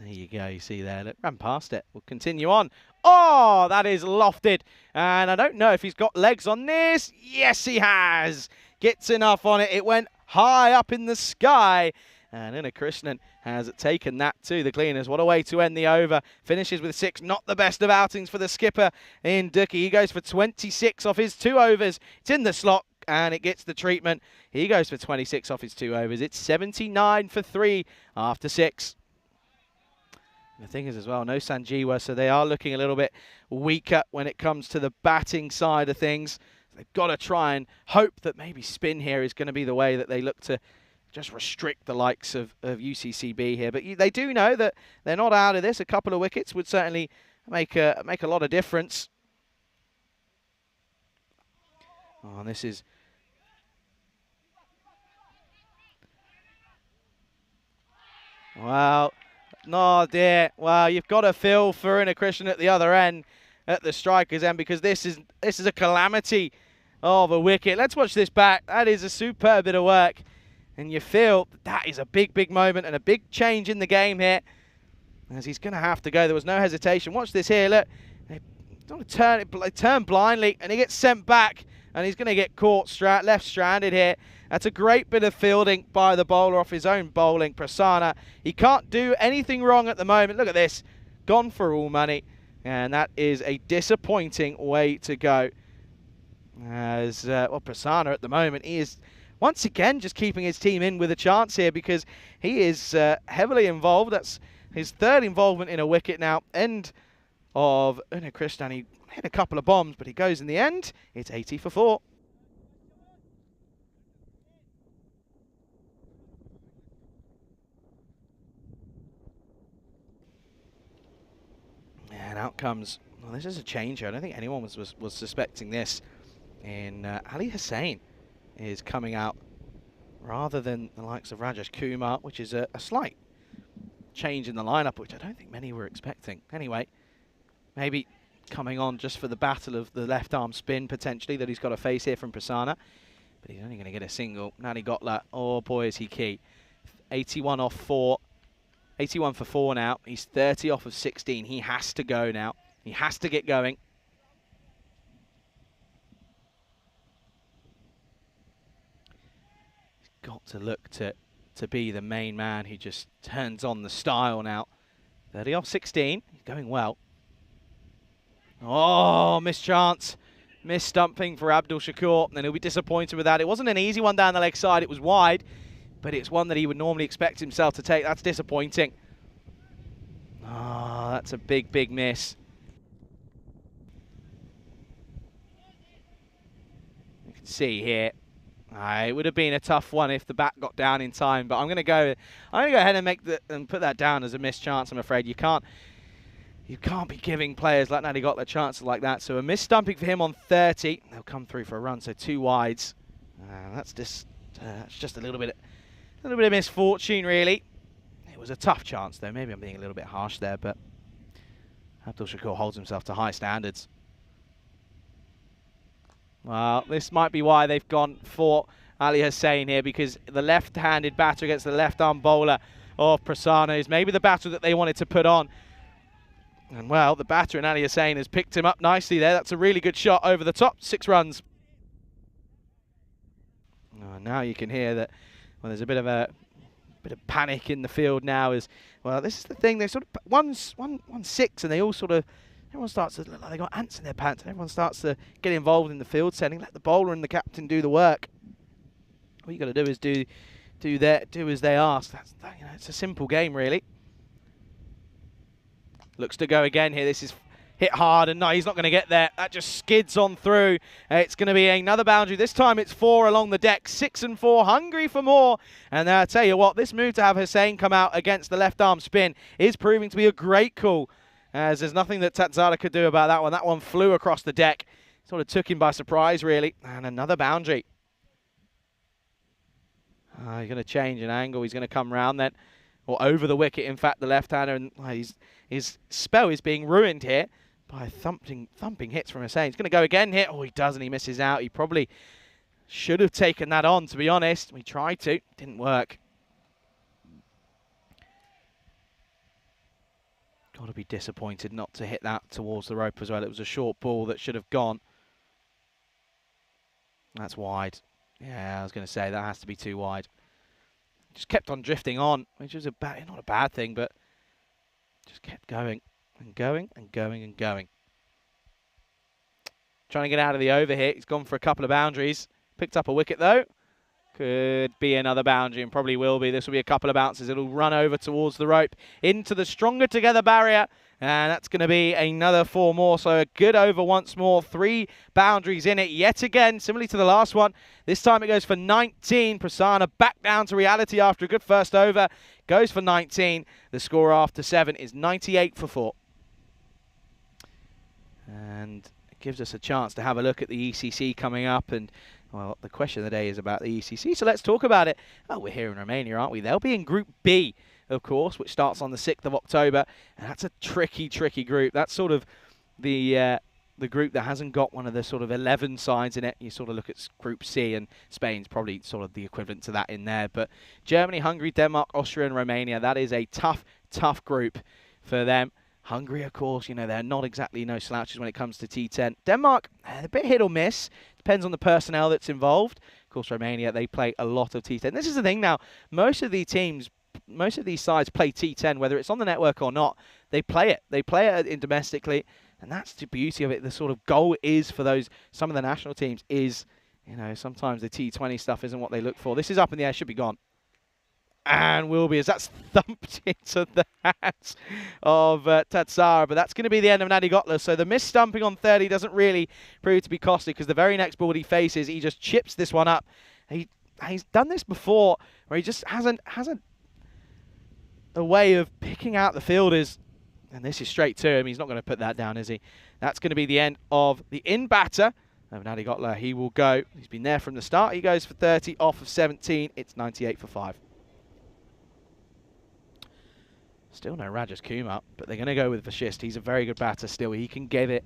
There you go, you see there, look, ran past it. We'll continue on. Oh, that is lofted. And I don't know if he's got legs on this. Yes, he has. Gets enough on it. It went high up in the sky. And Krishnan has taken that to the cleaners. What a way to end the over. Finishes with 6. Not the best of outings for the skipper in Dookie. He goes for 26 off his 2 overs. It's in the slot and it gets the treatment. He goes for 26 off his 2 overs. It's 79 for 3 after 6. The thing is as well, no Sanjeewa, so they are looking a little bit weaker when it comes to the batting side of things. They've got to try and hope that maybe spin here is going to be the way that they look to just restrict the likes of UCCB here. But they do know that they're not out of this. A couple of wickets would certainly make a lot of difference. Oh, and this is... Wow. No, dear. Well, you've got to feel for Krishnan at the other end, at the striker's end, because this is a calamity of a wicket. Let's watch this back. That is a superb bit of work. And you feel that is a big, big moment and a big change in the game here, as he's going to have to go. There was no hesitation. Watch this here. Look, they turn blindly, and he gets sent back, and he's going to get caught left stranded here. That's a great bit of fielding by the bowler off his own bowling, Prasanna. He can't do anything wrong at the moment. Look at this. Gone for all money. And that is a disappointing way to go. As, well, Prasanna at the moment, he is once again just keeping his team in with a chance here, because he is heavily involved. That's his 3rd involvement in a wicket now. End of Krishnan. He hit a couple of bombs, but he goes in the end. It's 80 for 4. And out comes, well, this is a change here. I don't think anyone was suspecting this. In Ali Hussain is coming out rather than the likes of Rajesh Kumar, which is a slight change in the lineup, which I don't think many were expecting. Anyway, maybe coming on just for the battle of the left arm spin potentially that he's got to face here from Prasanna. But he's only going to get a single. Nani Gotla, oh boy is he key. 81 off 4. 81 for 4 now. He's 30 off of 16. He has to go now. He has to get going. He's got to look to be the main man who just turns on the style now. 30 off 16. He's going well. Oh, missed chance. Missed stumping for Abdul Shakur. And he'll be disappointed with that. It wasn't an easy one down the leg side. It was wide. But it's one that he would normally expect himself to take. That's disappointing. Oh, that's a big, big miss. You can see here. It would have been a tough one if the bat got down in time. But I'm going to go ahead and put that down as a missed chance. I'm afraid you can't be giving players like Nani Gotla chances like that. So a missed stumping for him on 30. They'll come through for a run. So 2 wides. That's just a little bit of misfortune, really. It was a tough chance, though. Maybe I'm being a little bit harsh there, but Abdul Shakur holds himself to high standards. Well, this might be why they've gone for Ali Hussain here, because the left-handed batter against the left-arm bowler of Prasanna is maybe the batter that they wanted to put on. And, well, the batter in Ali Hussain has picked him up nicely there. That's a really good shot over the top. 6 runs. Oh, now you can hear that. Well, there's a bit of panic in the field now. As well, this is the thing. They sort of 1-6, and they all sort of, everyone starts to look like they got ants in their pants, and everyone starts to get involved in the field setting. Let the bowler and the captain do the work. All you got to do is do as they ask. It's a simple game, really. Looks to go again here. This is hit hard, and no, he's not going to get there. That just skids on through. It's going to be another boundary. This time it's 4 along the deck. 6 and 4, hungry for more. And I tell you what, this move to have Hussain come out against the left arm spin is proving to be a great call, as there's nothing that Tatzada could do about that one. That one flew across the deck. Sort of took him by surprise, really. And another boundary. He's going to change an angle. He's going to come round then, or over the wicket, in fact, the left-hander. And his spell is being ruined here by thumping hits from Hussain. He's going to go again here. Oh, he doesn't. He misses out. He probably should have taken that on, to be honest. We tried to. Didn't work. Got to be disappointed not to hit that towards the rope as well. It was a short ball that should have gone. That's wide. Yeah, I was going to say that has to be too wide. Just kept on drifting on, which was not a bad thing, but just kept going and going and going and going. Trying to get out of the overhit. He's gone for a couple of boundaries. Picked up a wicket though. Could be another boundary and probably will be. This will be a couple of bounces. It'll run over towards the rope into the stronger together barrier. And that's going to be another 4 more. So a good over once more. 3 boundaries in it yet again, similarly to the last one. This time it goes for 19. Prasanna back down to reality after a good first over. Goes for 19. The score after 7 is 98 for 4. And it gives us a chance to have a look at the ECC coming up. And well, the question of the day is about the ECC, so let's talk about it. Oh, we're here in Romania, aren't we? They'll be in Group B, of course, which starts on the 6th of October, and that's a tricky group. That's sort of the group that hasn't got one of the sort of 11 sides in it. You sort of look at Group C, and Spain's probably sort of the equivalent to that in there. But Germany, Hungary, Denmark, Austria, and Romania, that is a tough group for them. Hungary, of course, you know, they're not exactly no slouches when it comes to T10. Denmark, a bit hit or miss. Depends on the personnel that's involved. Of course, Romania, they play a lot of T10. This is the thing now. Most of these sides play T10, whether it's on the network or not. They play it. They play it in domestically, and that's the beauty of it. The sort of goal is for some of the national teams is, you know, sometimes the T20 stuff isn't what they look for. This is up in the air, should be gone. And will be, as that's thumped into the hands of Tatsara. But that's going to be the end of Nadi Gotler. So the missed stumping on 30 doesn't really prove to be costly, because the very next ball he faces, he just chips this one up. He's done this before, where he just hasn't a way of picking out the fielders. And this is straight to him. He's not going to put that down, is he? That's going to be the end of the in-batter of Nadi Gotler. He will go. He's been there from the start. He goes for 30 off of 17. It's 98 for 5. Still no Rajas Kumar, but they're going to go with Vashist. He's a very good batter still. He can give it.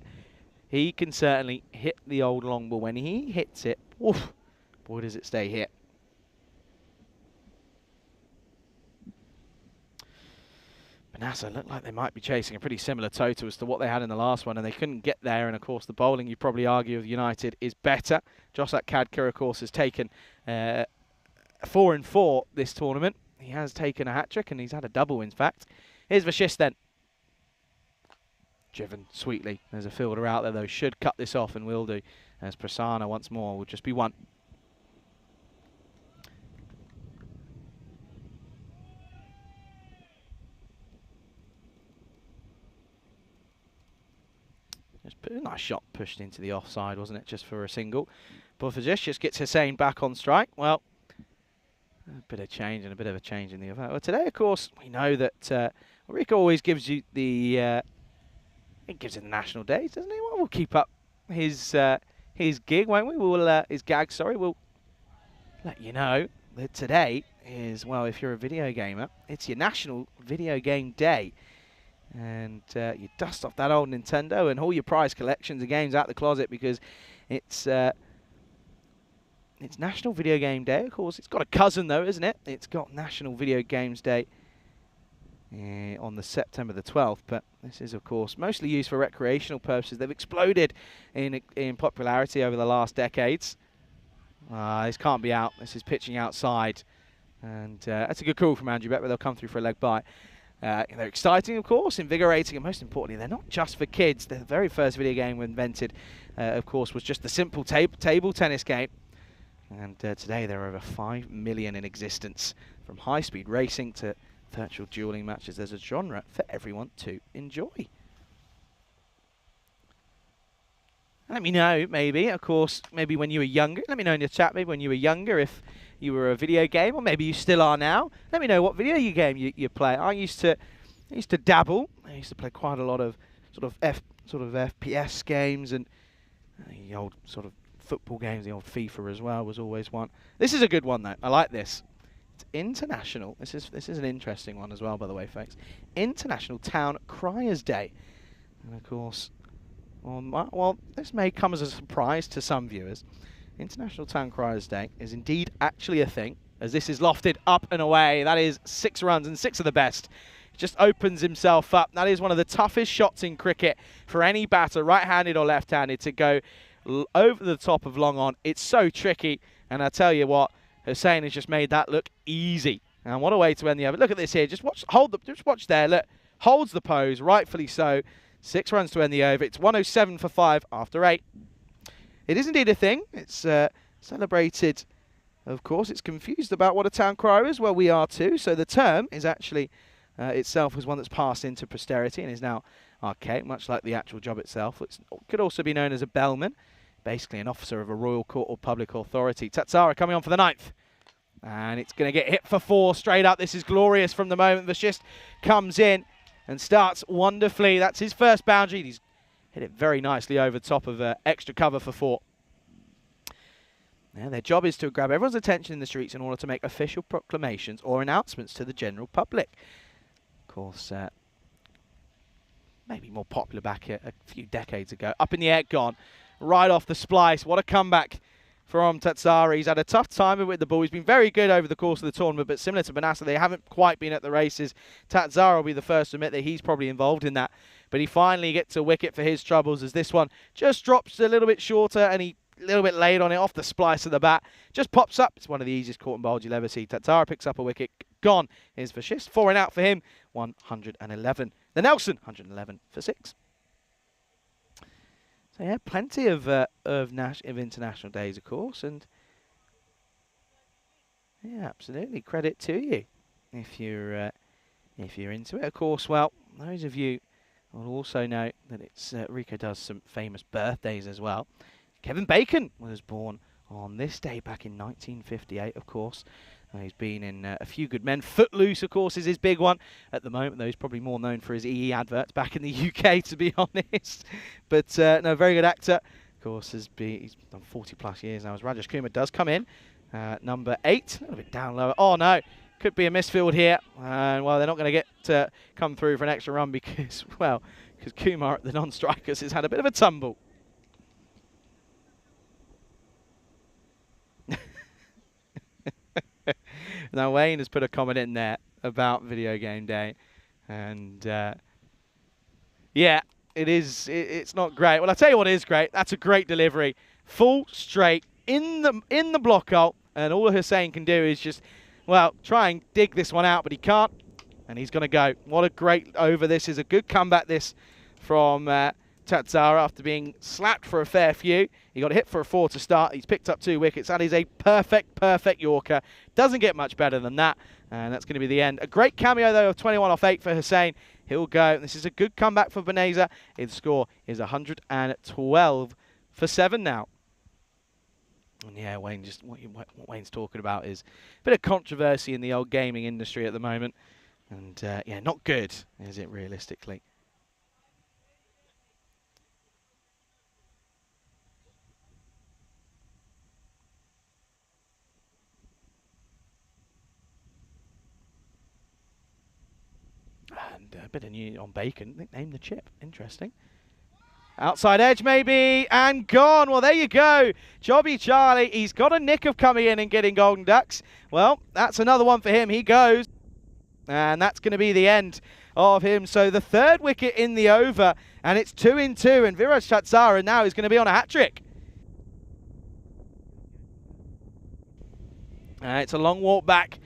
He can certainly hit the old long ball. When he hits it, oof, boy, does it stay hit. Banasa looked like they might be chasing a pretty similar total as to what they had in the last one, and they couldn't get there. And, of course, the bowling, you'd probably argue, of United is better. Josak Kadkar, of course, has taken 4 in 4 this tournament. He has taken a hat-trick, and he's had a double, in fact. Here's Vashist then. Driven sweetly. There's a fielder out there, though. Should cut this off, and will do. As Prasanna once more will just be 1. Just a nice shot pushed into the offside, wasn't it? Just for a single. But Vashist just gets Hussain back on strike. Well, a bit of change and a bit of a change in the event. Well, today, of course, we know that Rico always gives you the the national days, doesn't he? Well, we'll keep up his gig, won't we? We'll his gag. Sorry, we'll let you know that today is, well, if you're a video gamer, it's your National Video Game Day, and you dust off that old Nintendo and all your prize collections of games out the closet, because it's National Video Game Day, of course. It's got a cousin, though, isn't it? It's got National Video Games Day on the September the 12th. But this is, of course, mostly used for recreational purposes. They've exploded in popularity over the last decades. This can't be out. This is pitching outside. And that's a good call from Andrew Beck, but they'll come through for a leg bite. They're exciting, of course, invigorating, and most importantly, they're not just for kids. The very first video game invented, of course, was just the simple table tennis game. And today there are over 5 million in existence. From high-speed racing to virtual dueling matches, there's a genre for everyone to enjoy. Let me know, maybe, of course, maybe when you were younger. Let me know in the chat, maybe when you were younger, if you were a video game, or maybe you still are now. Let me know what video game you play. I used to dabble. I used to play quite a lot of sort of FPS games, and the old sort of football games. The old FIFA as well was always one. This is a good one though. I like this. It's international. This is an interesting one as well, by the way, folks. International Town Criers Day, and of course, well, this may come as a surprise to some viewers. International Town Criers Day is indeed actually a thing. as this is lofted up and away. That is 6 runs and 6 of the best. Just opens himself up. That is one of the toughest shots in cricket for any batter, right-handed or left-handed, to go over the top of long on. It's so tricky, and I tell you what, Hussain has just made that look easy. And what a way to end the over. Look at this here. Just watch there. Look, holds the pose, rightfully so. 6 runs to end the over. It's 107 for 5 after 8. It is indeed a thing. It's celebrated, of course. It's confused about what a town crier is. Well, we are too. So the term is actually itself was one that's passed into posterity and is now archaic, much like the actual job itself. It could also be known as a bellman, basically an officer of a royal court or public authority. Tatsara coming on for the 9th. And it's going to get hit for 4 straight up. This is glorious from the moment Vashist comes in and starts wonderfully. That's his first boundary. He's hit it very nicely over top of extra cover for 4. Now, their job is to grab everyone's attention in the streets in order to make official proclamations or announcements to the general public. Of course, maybe more popular back a few decades ago. Up in the air, gone. Right off the splice. What a comeback from Tatsara. He's had a tough time with the ball. He's been very good over the course of the tournament, but similar to Banasa, they haven't quite been at the races. Tatsara will be the first to admit that he's probably involved in that. But he finally gets a wicket for his troubles, as this one just drops a little bit shorter, and he a little bit late on it off the splice of the bat. Just pops up. It's one of the easiest caught and bowled you'll ever see. Tatsara picks up a wicket. Gone is Vashist. 4 and out for him. 111. The Nelson, 111 for 6. So yeah, plenty of international days, of course, and yeah, absolutely credit to you if you're into it. Of course, well, those of you will also know that it's Rico does some famous birthdays as well. Kevin Bacon was born on this day back in 1958, of course. He's been in a few good men. Footloose, of course, is his big one. At the moment, though, he's probably more known for his EE adverts back in the UK, to be honest. But, no, very good actor. Of course, he's done 40-plus years now, as Rajesh Kumar does come in. Number 8, a little bit down lower. Oh, no, could be a misfield here. Well, they're not going to get to come through for an extra run because Kumar at the non-strikers has had a bit of a tumble. Now, Wayne has put a comment in there about video game day, and yeah, it's not great. Well, I'll tell you what is great. That's a great delivery, full straight in the block hole, and all Hussain can do is just, well, try and dig this one out, but he can't, and he's going to go. What a great over. This is a good comeback, this, from Tatsara after being slapped for a fair few. He got hit for a 4 to start. He's picked up 2 wickets. That is a perfect Yorker. Doesn't get much better than that. And that's going to be the end. A great cameo, though, of 21 off 8 for Hussain. He'll go. This is a good comeback for Banasa. His score is 112 for 7 now. And yeah, Wayne, just what Wayne's talking about is a bit of controversy in the old gaming industry at the moment. And yeah, not good, is it, realistically? And a bit of news on Bacon. I think named the chip. Interesting. Outside edge maybe, and gone. Well, there you go. Jobby Charlie, he's got a nick of coming in and getting Golden Ducks. Well, that's another one for him. He goes. And that's going to be the end of him. So the 3rd wicket in the over, and it's 2 in 2. And Viraj Tatsara now is going to be on a hat-trick. It's a long walk back.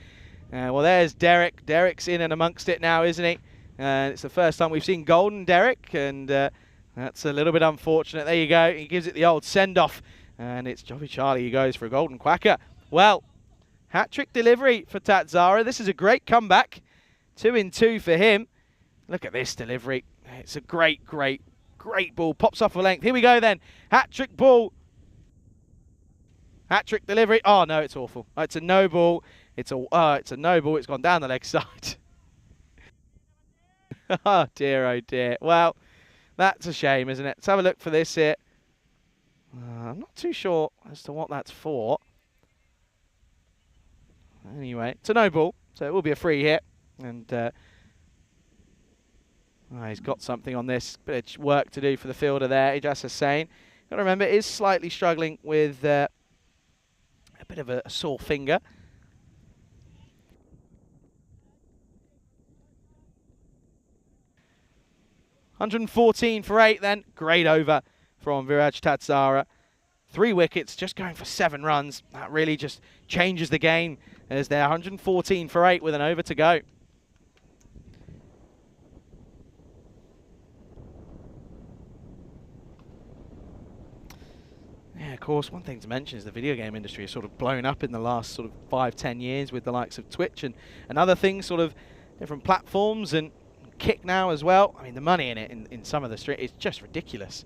Well, there's Derek. Derek's in and amongst it now, isn't he? It's the first time we've seen Golden Derek, and that's a little bit unfortunate. There you go. He gives it the old send-off, and it's Jobby Charlie who goes for a golden quacker. Well, hat-trick delivery for Tatsara. This is a great comeback. 2 in 2 for him. Look at this delivery. It's a great ball. Pops off a length. Here we go then. Hat-trick ball. Hat-trick delivery. Oh, no, it's awful. It's a no ball. It's a no ball. It's gone down the leg side. Oh, dear. Well, that's a shame, isn't it? Let's have a look for this here. I'm not too sure as to what that's for. Anyway, it's a no ball, so it will be a free hit. And he's got something on this. Bit of work to do for the fielder there, Ijaz Hussain. Got to remember, is slightly struggling with a bit of a sore finger. 114 for 8 then. Great over from Viraj Tatsara. 3 wickets, just going for 7 runs. That really just changes the game as they're 114 for 8 with an over to go. Yeah, of course, one thing to mention is the video game industry has sort of blown up in the last sort of 5-10 years with the likes of Twitch and other things, sort of different platforms, and Kick now as well. I mean, the money in it in some of the street is just ridiculous.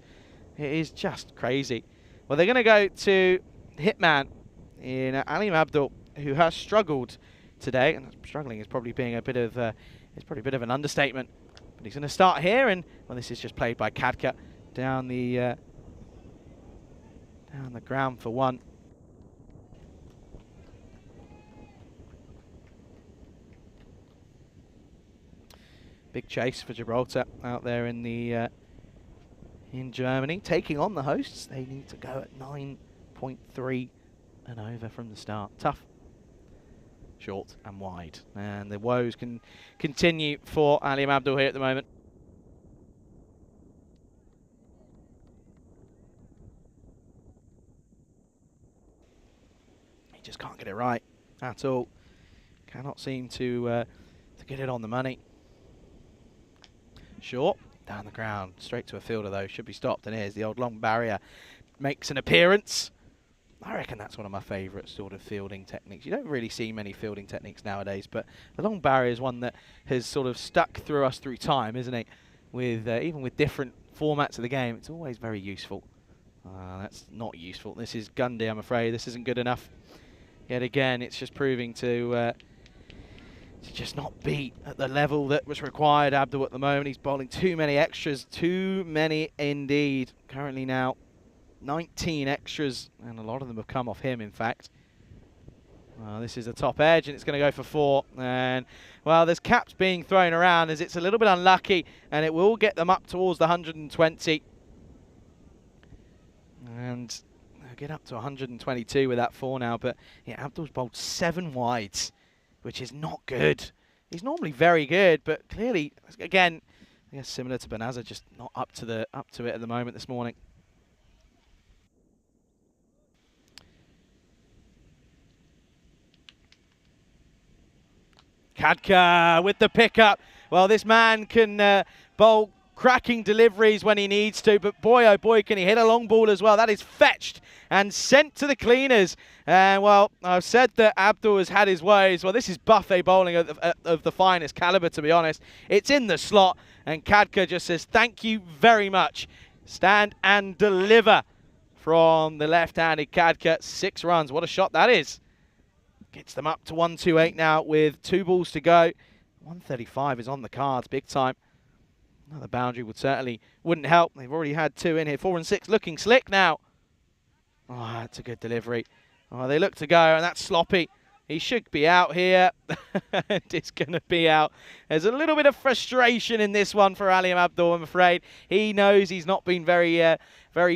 It is just crazy. Well, they're going to go to Hitman in Alim Abdul, who has struggled today, and struggling is probably being a bit of an understatement. But he's going to start here, and well, this is just played by Kadka down the ground for 1. Big chase for Gibraltar out there in Germany, taking on the hosts. They need to go at 9.3 and over from the start. Tough, short and wide, and the woes can continue for Alim Abdul here at the moment. He just can't get it right at all. Cannot seem to get it on the money. Short, down the ground, straight to a fielder though, should be stopped, and here's the old long barrier, makes an appearance. I reckon that's one of my favourite sort of fielding techniques. You don't really see many fielding techniques nowadays, but the long barrier is one that has sort of stuck through us through time, isn't it? With even with different formats of the game, it's always very useful. That's not useful. This is Gundy, I'm afraid. This isn't good enough. Yet again, it's just proving to just not beat at the level that was required. Abdul at the moment, he's bowling too many extras, too many indeed. Currently now 19 extras, and a lot of them have come off him, in fact. This is the top edge, and it's going to go for 4. And, well, there's caps being thrown around as it's a little bit unlucky, and it will get them up towards the 120. And they'll get up to 122 with that 4 now. But, yeah, Abdul's bowled 7 wides, which is not good. He's normally very good, but clearly, again, I guess similar to Banaza, just not up to it at the moment this morning. Kadka with the pickup. Well, this man can bowl cracking deliveries when he needs to, but boy, oh boy, can he hit a long ball as well. That is fetched and sent to the cleaners. And, well, I've said that Abdul has had his ways. Well, this is buffet bowling of the finest caliber, to be honest. It's in the slot, and Kadka just says, thank you very much. Stand and deliver from the left-handed Kadka. 6 runs. What a shot that is. Gets them up to 128 now with 2 balls to go. 135 is on the cards, big time. Another boundary wouldn't help. They've already had 2 in here. 4 and 6 looking slick now. Oh, that's a good delivery. Oh, they look to go, and that's sloppy. He should be out here. It's going to be out. There's a little bit of frustration in this one for Alim Abdul, I'm afraid. He knows he's not been very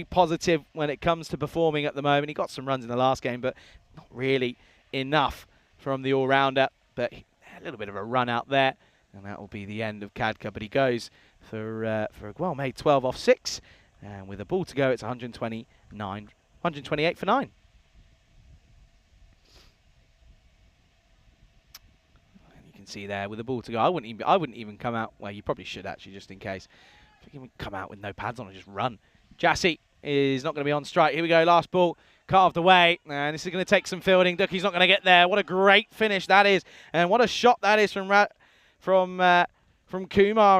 positive when it comes to performing at the moment. He got some runs in the last game, but not really enough from the all-rounder. But a little bit of a run out there, and that will be the end of Kadka. But he goes for a well-made 12 off 6, and with a ball to go, it's 128 for 9. See there with a ball to go. I wouldn't even come out. Well, you probably should actually, just in case. You can come out with no pads on and just run. Jassy is not going to be on strike. Here we go. Last ball carved away, and this is going to take some fielding. Ducky's not going to get there. What a great finish that is, and what a shot that is from Kumar,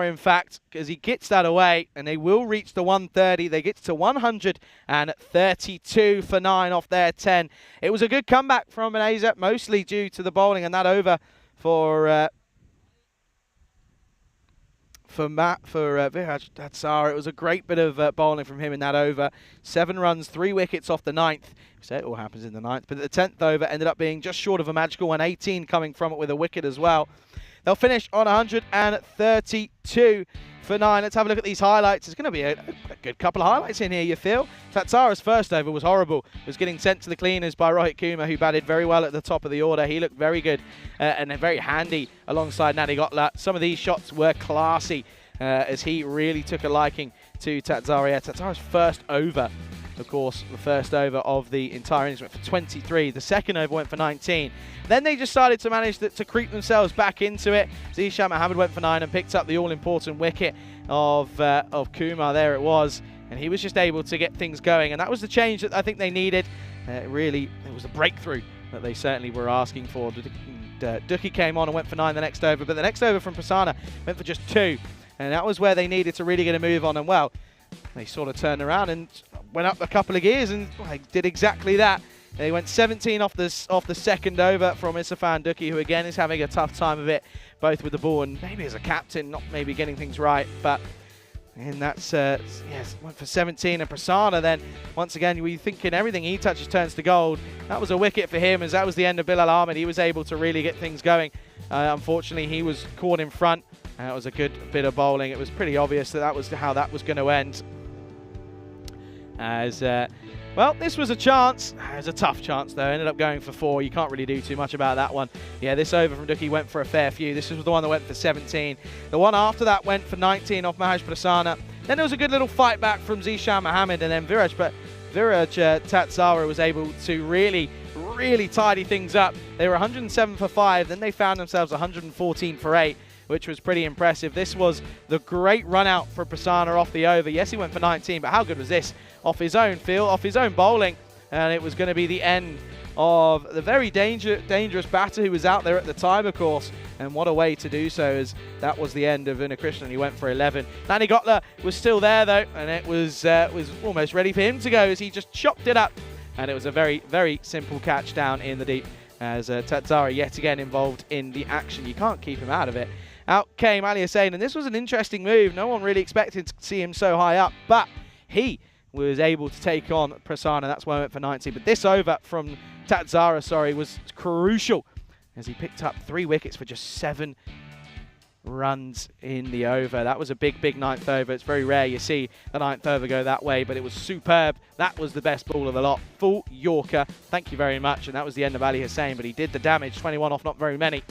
in fact, because he gets that away, and they will reach the 130. They get to 132 for 9 off their 10. It was a good comeback from Banaza, mostly due to the bowling and that over for Viraj Tatsara. It was a great bit of bowling from him in that over. 7 runs, 3 wickets off the 9th. So it all happens in the 9th. But the 10th over ended up being just short of a magical one. 18 coming from it with a wicket as well. They'll finish on 132 for 9. Let's have a look at these highlights. There's going to be a good couple of highlights in here, you feel. Tatsara's first over was horrible. Was getting sent to the cleaners by Rohit Kumar, who batted very well at the top of the order. He looked very good and very handy alongside Nadi Gotla. Some of these shots were classy. as he really took a liking to Tatzara. Yeah, Tatzara's first over, of course, the first over of the entire innings went for 23. The second over went for 19. Then they just started to manage to creep themselves back into it. Zishan Mohammed went for 9 and picked up the all-important wicket of Kumar. There it was. And he was just able to get things going. And that was the change that I think they needed. It was a breakthrough that they certainly were asking for. Duki came on and went for 9 the next over. But the next over from Prasanna went for just 2. And that was where they needed to really get a move on. And, well, they sort of turned around and went up a couple of gears and did exactly that. They went 17 off the second over from Isafan Duki, who again is having a tough time of it, both with the ball and maybe as a captain, not maybe getting things right. But and that's yes, went for 17. And Prasanna then once again, we're thinking everything he touches turns to gold. That was a wicket for him, as that was the end of Bilal Ahmed. He was able to really get things going. Unfortunately, he was caught in front. It was a good bit of bowling. It was pretty obvious that was how that was going to end. As well, this was a chance. It was a tough chance though. Ended up going for 4. You can't really do too much about that one. Yeah, this over from Duki went for a fair few. This was the one that went for 17. The one after that went for 19 off Mahesh Prasanna. Then there was a good little fight back from Zishan Mohammed and then Viraj. But Viraj Tatzara was able to really tidy things up. They were 107 for 5. Then they found themselves 114 for 8. Which was pretty impressive. This was the great run out for Prasanna off the over. Yes, he went for 19, but how good was this? Off his own field, off his own bowling. And it was going to be the end of the very dangerous batter who was out there at the time, of course. And what a way to do so, as that was the end of Krishnan. He went for 11. Nani Gotla was still there, though, and it was almost ready for him to go as he just chopped it up. And it was a very simple catch down in the deep, as Tatzara yet again involved in the action. You can't keep him out of it. Out came Ali Hussain, and this was an interesting move. No one really expected to see him so high up, but he was able to take on Prasanna. That's why I went for 90. But this over from Tatzara, was crucial, as he picked up 3 wickets for just 7 runs in the over. That was a big 9th over. It's very rare you see the 9th over go that way, but it was superb. That was the best ball of the lot. Full Yorker. Thank you very much. And that was the end of Ali Hussain, but he did the damage. 21 off, not very many.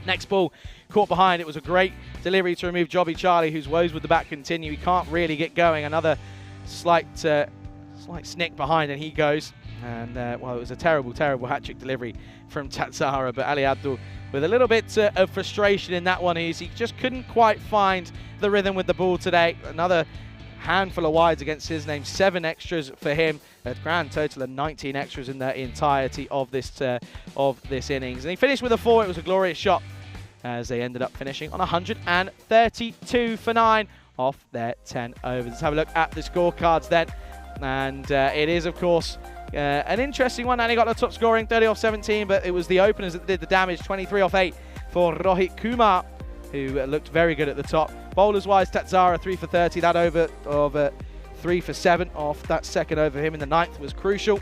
Next ball, caught behind. It was a great delivery to remove Jobby Charlie, whose woes with the bat continue. He can't really get going. Another slight snick behind, and he goes. And, well, it was a terrible hat-trick delivery from Tatzara. But Ali Abdul with a little bit of frustration in that one. He just couldn't quite find the rhythm with the ball today. Another handful of wides against his name. 7 extras for him. A grand total of 19 extras in the entirety of this innings. And he finished with a 4. It was a glorious shot, as they ended up finishing on 132 for 9 off their 10 overs. Let's have a look at the scorecards then. And it is, of course, an interesting one. And he got the top scoring, 30 off 17, but it was the openers that did the damage, 23 off 8 for Rohit Kumar, who looked very good at the top. Bowlers-wise, Tatzara, 3 for 30. That over of 3 for 7 off that second over him in the 9th was crucial.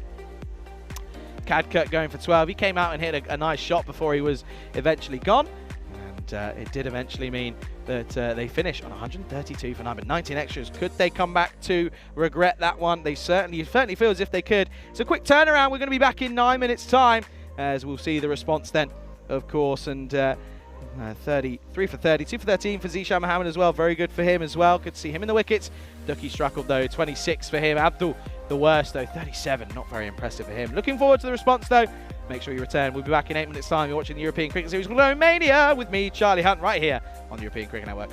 Kadkurt going for 12. He came out and hit a nice shot before he was eventually gone. And it did eventually mean that they finished on 132 for 9, but 19 extras. Could they come back to regret that one? They certainly feel as if they could. It's a quick turnaround. We're going to be back in 9 minutes' time, as we'll see the response then, of course. And 3 for 30, 2 for 13 for Zishan Mohammed as well. Very good for him as well. Good to see him in the wickets. Duki struggled though, 26 for him. Abdul, the worst though, 37. Not very impressive for him. Looking forward to the response though. Make sure you return. We'll be back in 8 minutes' time. You're watching the European Cricket Series called Romania with me, Charlie Hunt, right here on the European Cricket Network.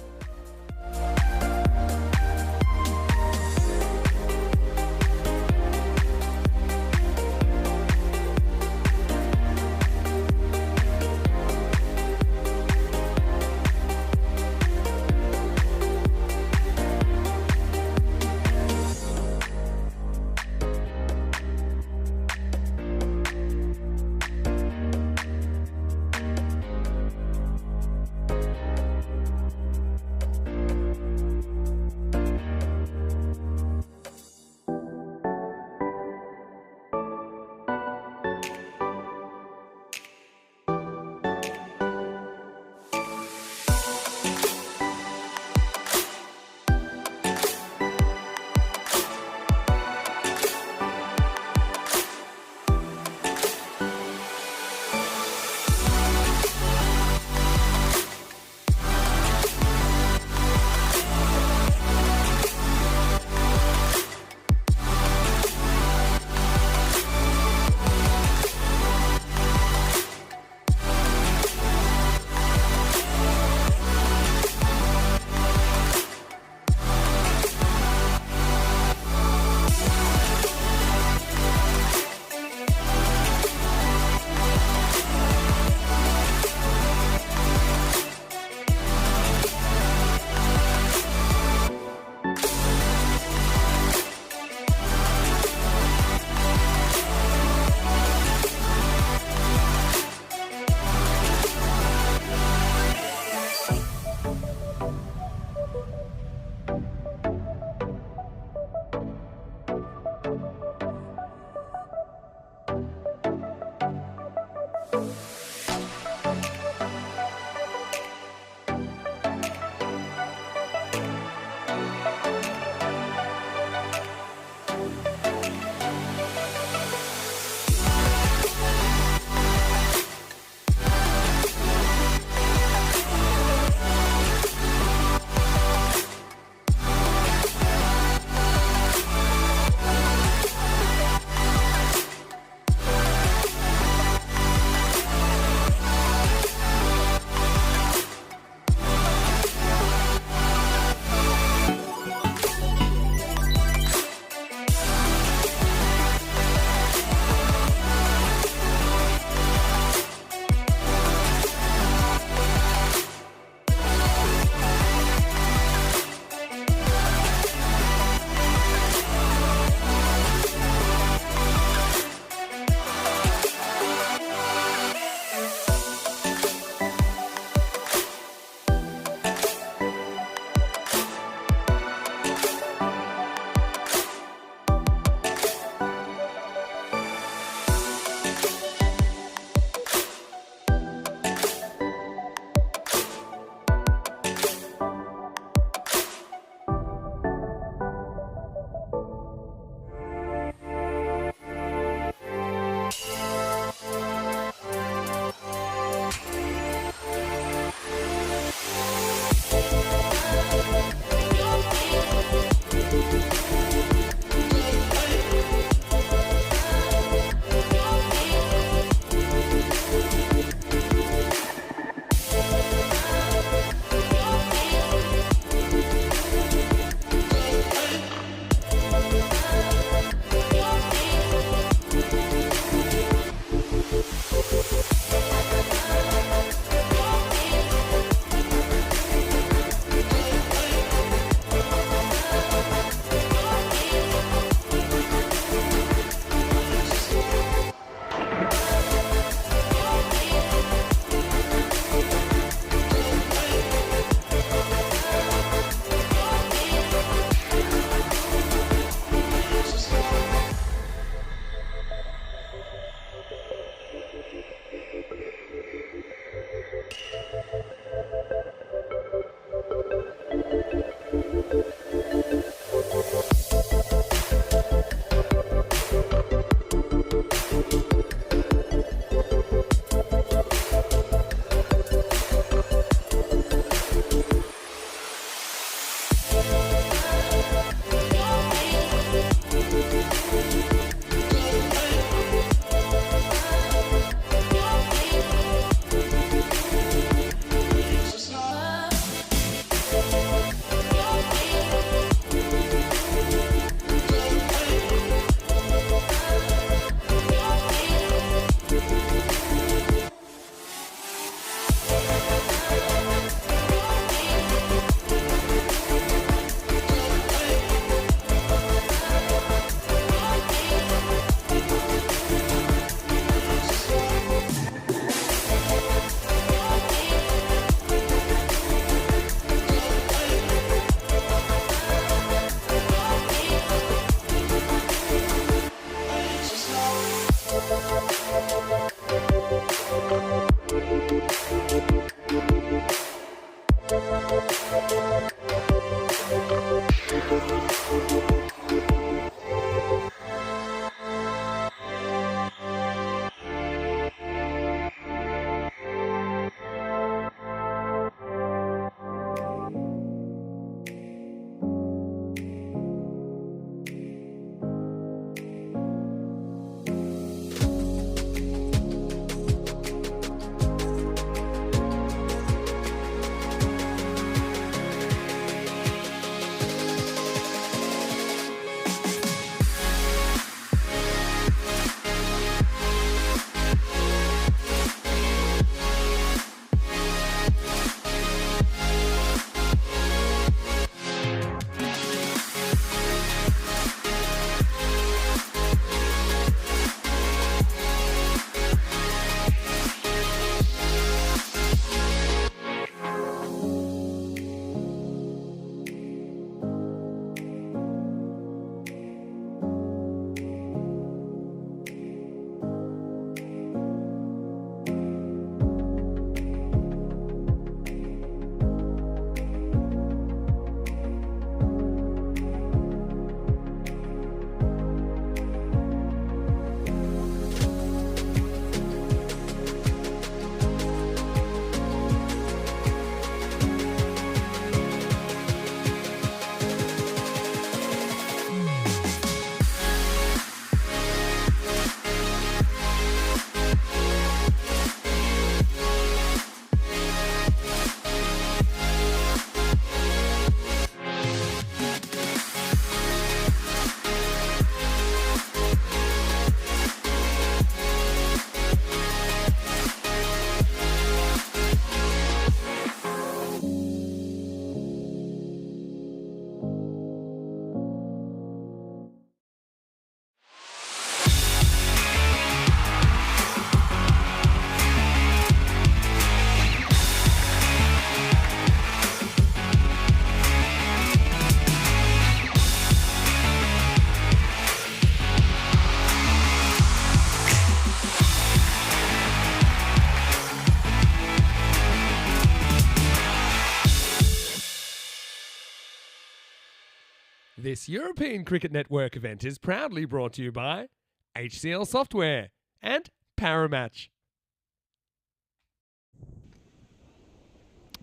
This European Cricket Network event is proudly brought to you by HCL Software and Paramatch.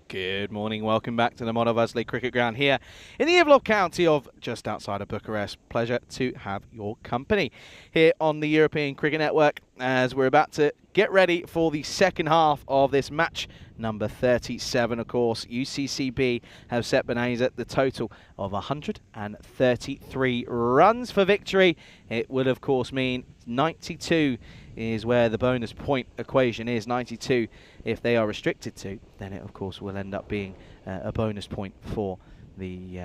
Good morning, welcome back to the Monovasley Cricket Ground here in the Ivlov County of just outside of Bucharest. Pleasure to have your company here on the European Cricket Network as we're about to get ready for the second half of this match number 37. Of course, UCCB have set Benazer the total of 133 runs for victory. It would of course mean 92 is where the bonus point equation is. 92 if they are restricted to, then it of course will end up being a bonus point for the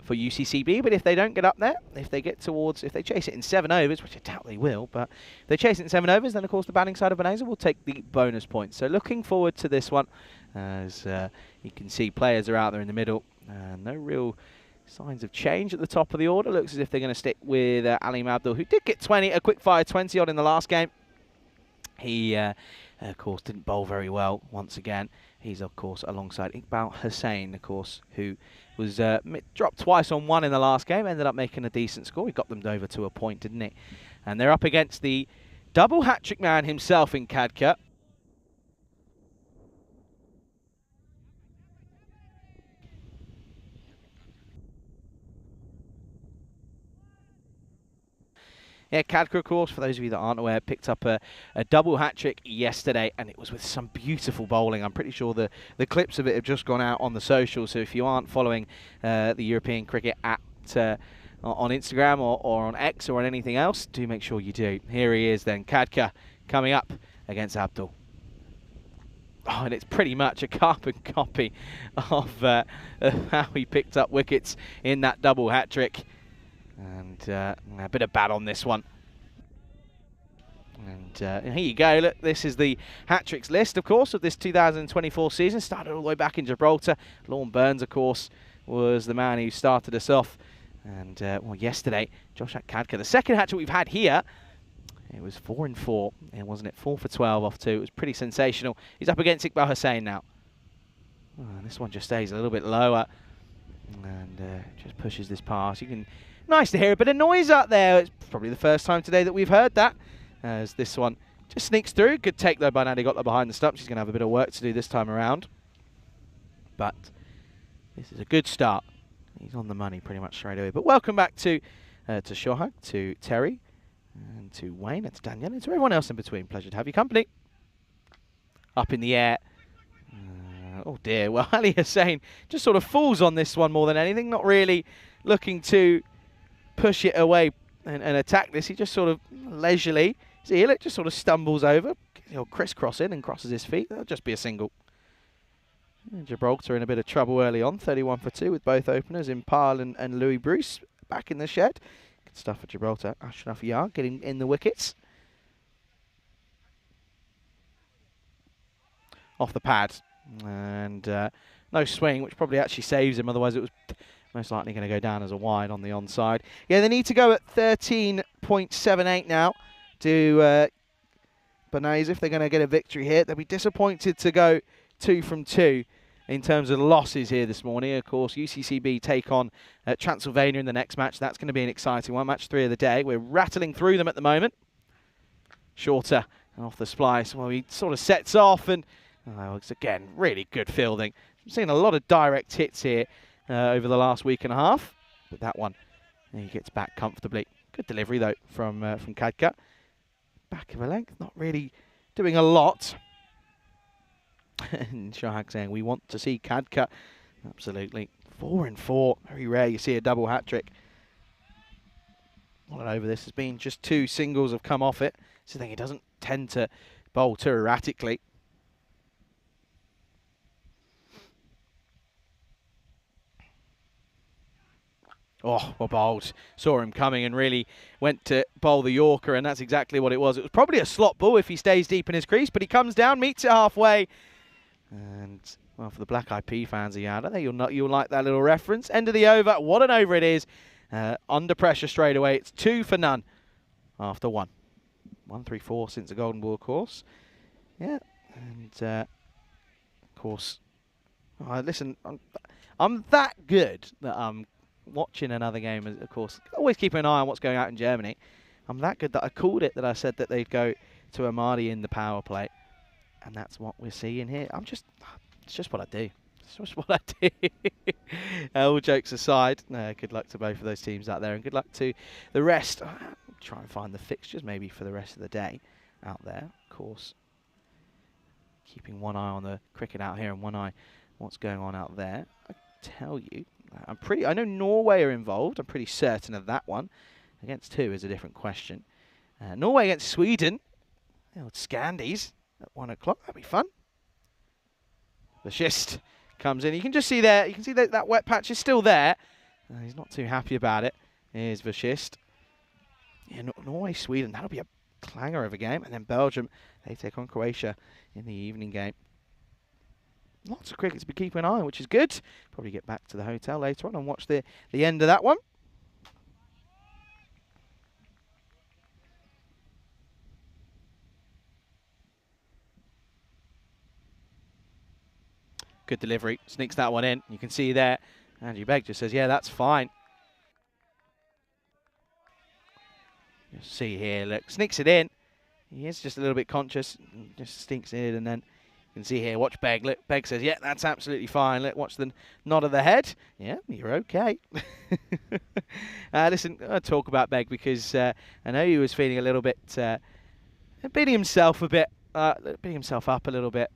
for UCCB. But if they don't get up there, if they chase it in 7 overs, which I doubt they will, but if they chase it in 7 overs, then of course the batting side of Benazer will take the bonus points. So looking forward to this one, as you can see players are out there in the middle. No real signs of change at the top of the order. Looks as if they're going to stick with Alim Abdul, who did get 20, a quick fire 20 odd in the last game. He, of course, didn't bowl very well once again. He's, of course, alongside Iqbal Hussain, of course, who was dropped twice on 1 in the last game, ended up making a decent score. He got them over to a point, didn't he? And they're up against the double hat-trick man himself in Khadka. Yeah, Khadka, of course, for those of you that aren't aware, picked up a double hat-trick yesterday, and it was with some beautiful bowling. I'm pretty sure the clips of it have just gone out on the socials, so if you aren't following the European cricket at on Instagram or on X or on anything else, do make sure you do. Here he is then, Khadka, coming up against Abdul. Oh, and it's pretty much a carbon copy of how he picked up wickets in that double hat-trick. And a bit of bat on this one. And here you go. Look, this is the hat-tricks list, of course, of this 2024 season. Started all the way back in Gibraltar. Lorne Burns, of course, was the man who started us off. And, well, yesterday, Josh Khadka, the second hat-trick we've had here, it was 4 and 4. And wasn't it 4 for 12 off 2? It was pretty sensational. He's up against Iqbal Hussain now. Oh, and this one just stays a little bit lower. And just pushes this past. You can... Nice to hear a bit of noise out there. It's probably the first time today that we've heard that. As this one just sneaks through. Good take though by Nadi Gotla behind the stumps. He's going to have a bit of work to do this time around. But this is a good start. He's on the money pretty much straight away. But welcome back to Shohag, to Terry, and to Wayne, and to Danielle, and to everyone else in between. Pleasure to have your company. Up in the air. Oh dear. Well, Ali Hussain just sort of falls on this one more than anything. Not really looking to push it away and attack this. He just sort of leisurely, see, look, just sort of stumbles over. He'll crisscross in and crosses his feet. That'll just be a single. And Gibraltar in a bit of trouble early on, 31 for 2 with both openers, Impal and Louis Bruce back in the shed. Good stuff for Gibraltar. Ashraf Yar getting in the wickets. Off the pad. And no swing, which probably actually saves him, otherwise it was most likely going to go down as a wide on the onside. Yeah, they need to go at 13.78 now to Benazer if they're going to get a victory here. They'll be disappointed to go 2 from 2 in terms of losses here this morning. Of course, UCCB take on Transylvania in the next match. That's going to be an exciting one. Match 3 of the day. We're rattling through them at the moment. Shorter and off the splice. Well, he sort of sets off and it's again really good fielding. I'm seeing a lot of direct hits here over the last week and a half, but that one, he gets back comfortably. Good delivery though from Khadka. Back of a length, not really doing a lot. And Shohag saying we want to see Khadka. Absolutely, 4 and 4. Very rare you see a double hat trick. All over this has been just 2 singles have come off it. So I think he doesn't tend to bowl too erratically. Oh, well bowled. Saw him coming and really went to bowl the Yorker, and that's exactly what it was. It was probably a slot ball if he stays deep in his crease, but he comes down, meets it halfway. And, well, for the Black IP fans of Yard, I think you'll like that little reference. End of the over. What an over it is. Under pressure straight away. It's 2 for none after 1. 1-3-4 since the Golden Ball, of course. Yeah, and, of course, listen, I'm that good that I'm watching another game, of course, always keep an eye on what's going out in Germany. I'm that good that I called it, that I said that they'd go to Amadi in the power play. And that's what we're seeing here. It's just what I do. It's just what I do. All jokes aside, good luck to both of those teams out there, and good luck to the rest. Try and find the fixtures maybe for the rest of the day out there, of course. Keeping one eye on the cricket out here and one eye what's going on out there. I tell you, I know Norway are involved. I'm pretty certain of that one. Against who is a different question. Norway against Sweden. The old Scandies at 1 o'clock. That'd be fun. The schist comes in. You can just see there. You can see that wet patch is still there. He's not too happy about it. Here's the schist. Yeah, Norway, Sweden. That'll be a clanger of a game. And then Belgium, they take on Croatia in the evening game. Lots of cricket to be keeping an eye on, which is good. Probably get back to the hotel later on and watch the end of that one. Good delivery. Sneaks that one in. You can see there. Andrew Begg just says, yeah, that's fine. You'll see here, look. Sneaks it in. He is just a little bit conscious. Just sneaks it in, and then you can see here, watch Begg. Look, Begg says, yeah, that's absolutely fine. Look, watch the nod of the head. Yeah, you're okay. Listen, I'll talk about Begg because I know he was feeling a little bit, beating himself up a little bit.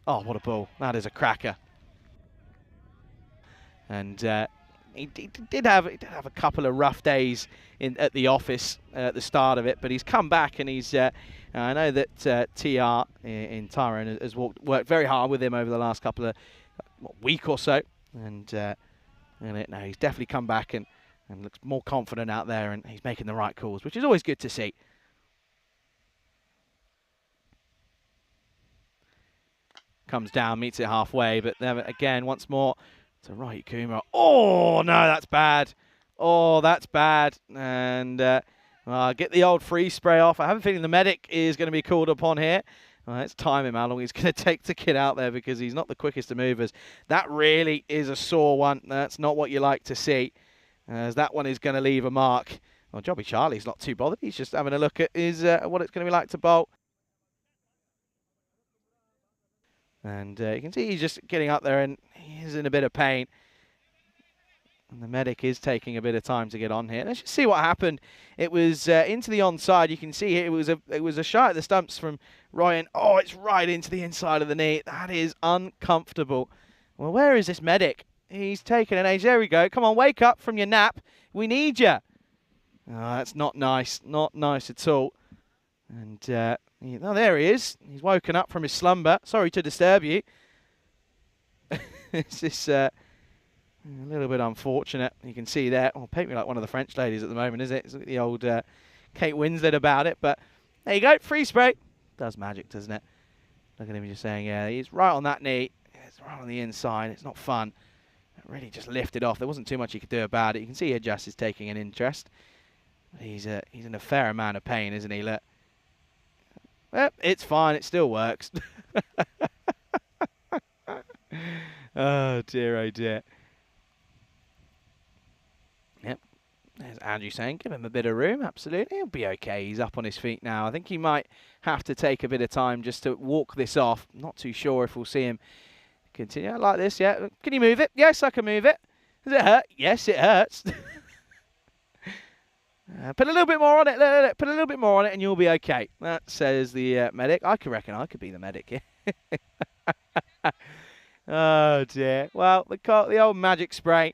Oh, what a ball. That is a cracker. And he did have a couple of rough days at the office at the start of it, but he's come back and he's. I know that TR in Tyrone has worked very hard with him over the last couple of week or so, and now he's definitely come back and looks more confident out there, and he's making the right calls, which is always good to see. Comes down, meets it halfway, but then again, once more to Rohit Kumar. Oh, no, that's bad. Oh, that's bad. And get the old freeze spray off. I have a feeling the medic is going to be called upon here. Let's time him how long he's going to take to get out there because he's not the quickest of movers. That really is a sore one. That's not what you like to see, as that one is going to leave a mark. Well, Jobby Charlie's not too bothered. He's just having a look at his what it's going to be like to bowl. And you can see he's just getting up there and he's in a bit of pain. And the medic is taking a bit of time to get on here. Let's just see what happened. It was into the onside. You can see here it was a shot at the stumps from Ryan. Oh, it's right into the inside of the knee. That is uncomfortable. Well, where is this medic? He's taking an age. There we go. Come on, wake up from your nap. We need you. Oh, that's not nice. Not nice at all. And oh, there he is. He's woken up from his slumber. Sorry to disturb you. This is a little bit unfortunate. You can see there. Oh, paint me like one of the French ladies at the moment, is it? It's the old Kate Winslet about it. But there you go. Free spray. Does magic, doesn't it? Look at him just saying, yeah, he's right on that knee. It's right on the inside. It's not fun. It really just lifted off. There wasn't too much he could do about it. You can see here Just is taking an interest. He's in a fair amount of pain, isn't he? Look. Well, it's fine. It still works. Oh, dear, oh, dear. Yep. There's Andrew saying, give him a bit of room. Absolutely. He'll be okay. He's up on his feet now. I think he might have to take a bit of time just to walk this off. Not too sure if we'll see him continue like this. Yeah. Can you move it? Yes, I can move it. Does it hurt? Yes, it hurts. Put a little bit more on it. Put a little bit more on it and you'll be okay. That says the medic. I reckon I could be the medic here. Oh, dear. Well, the old magic spray.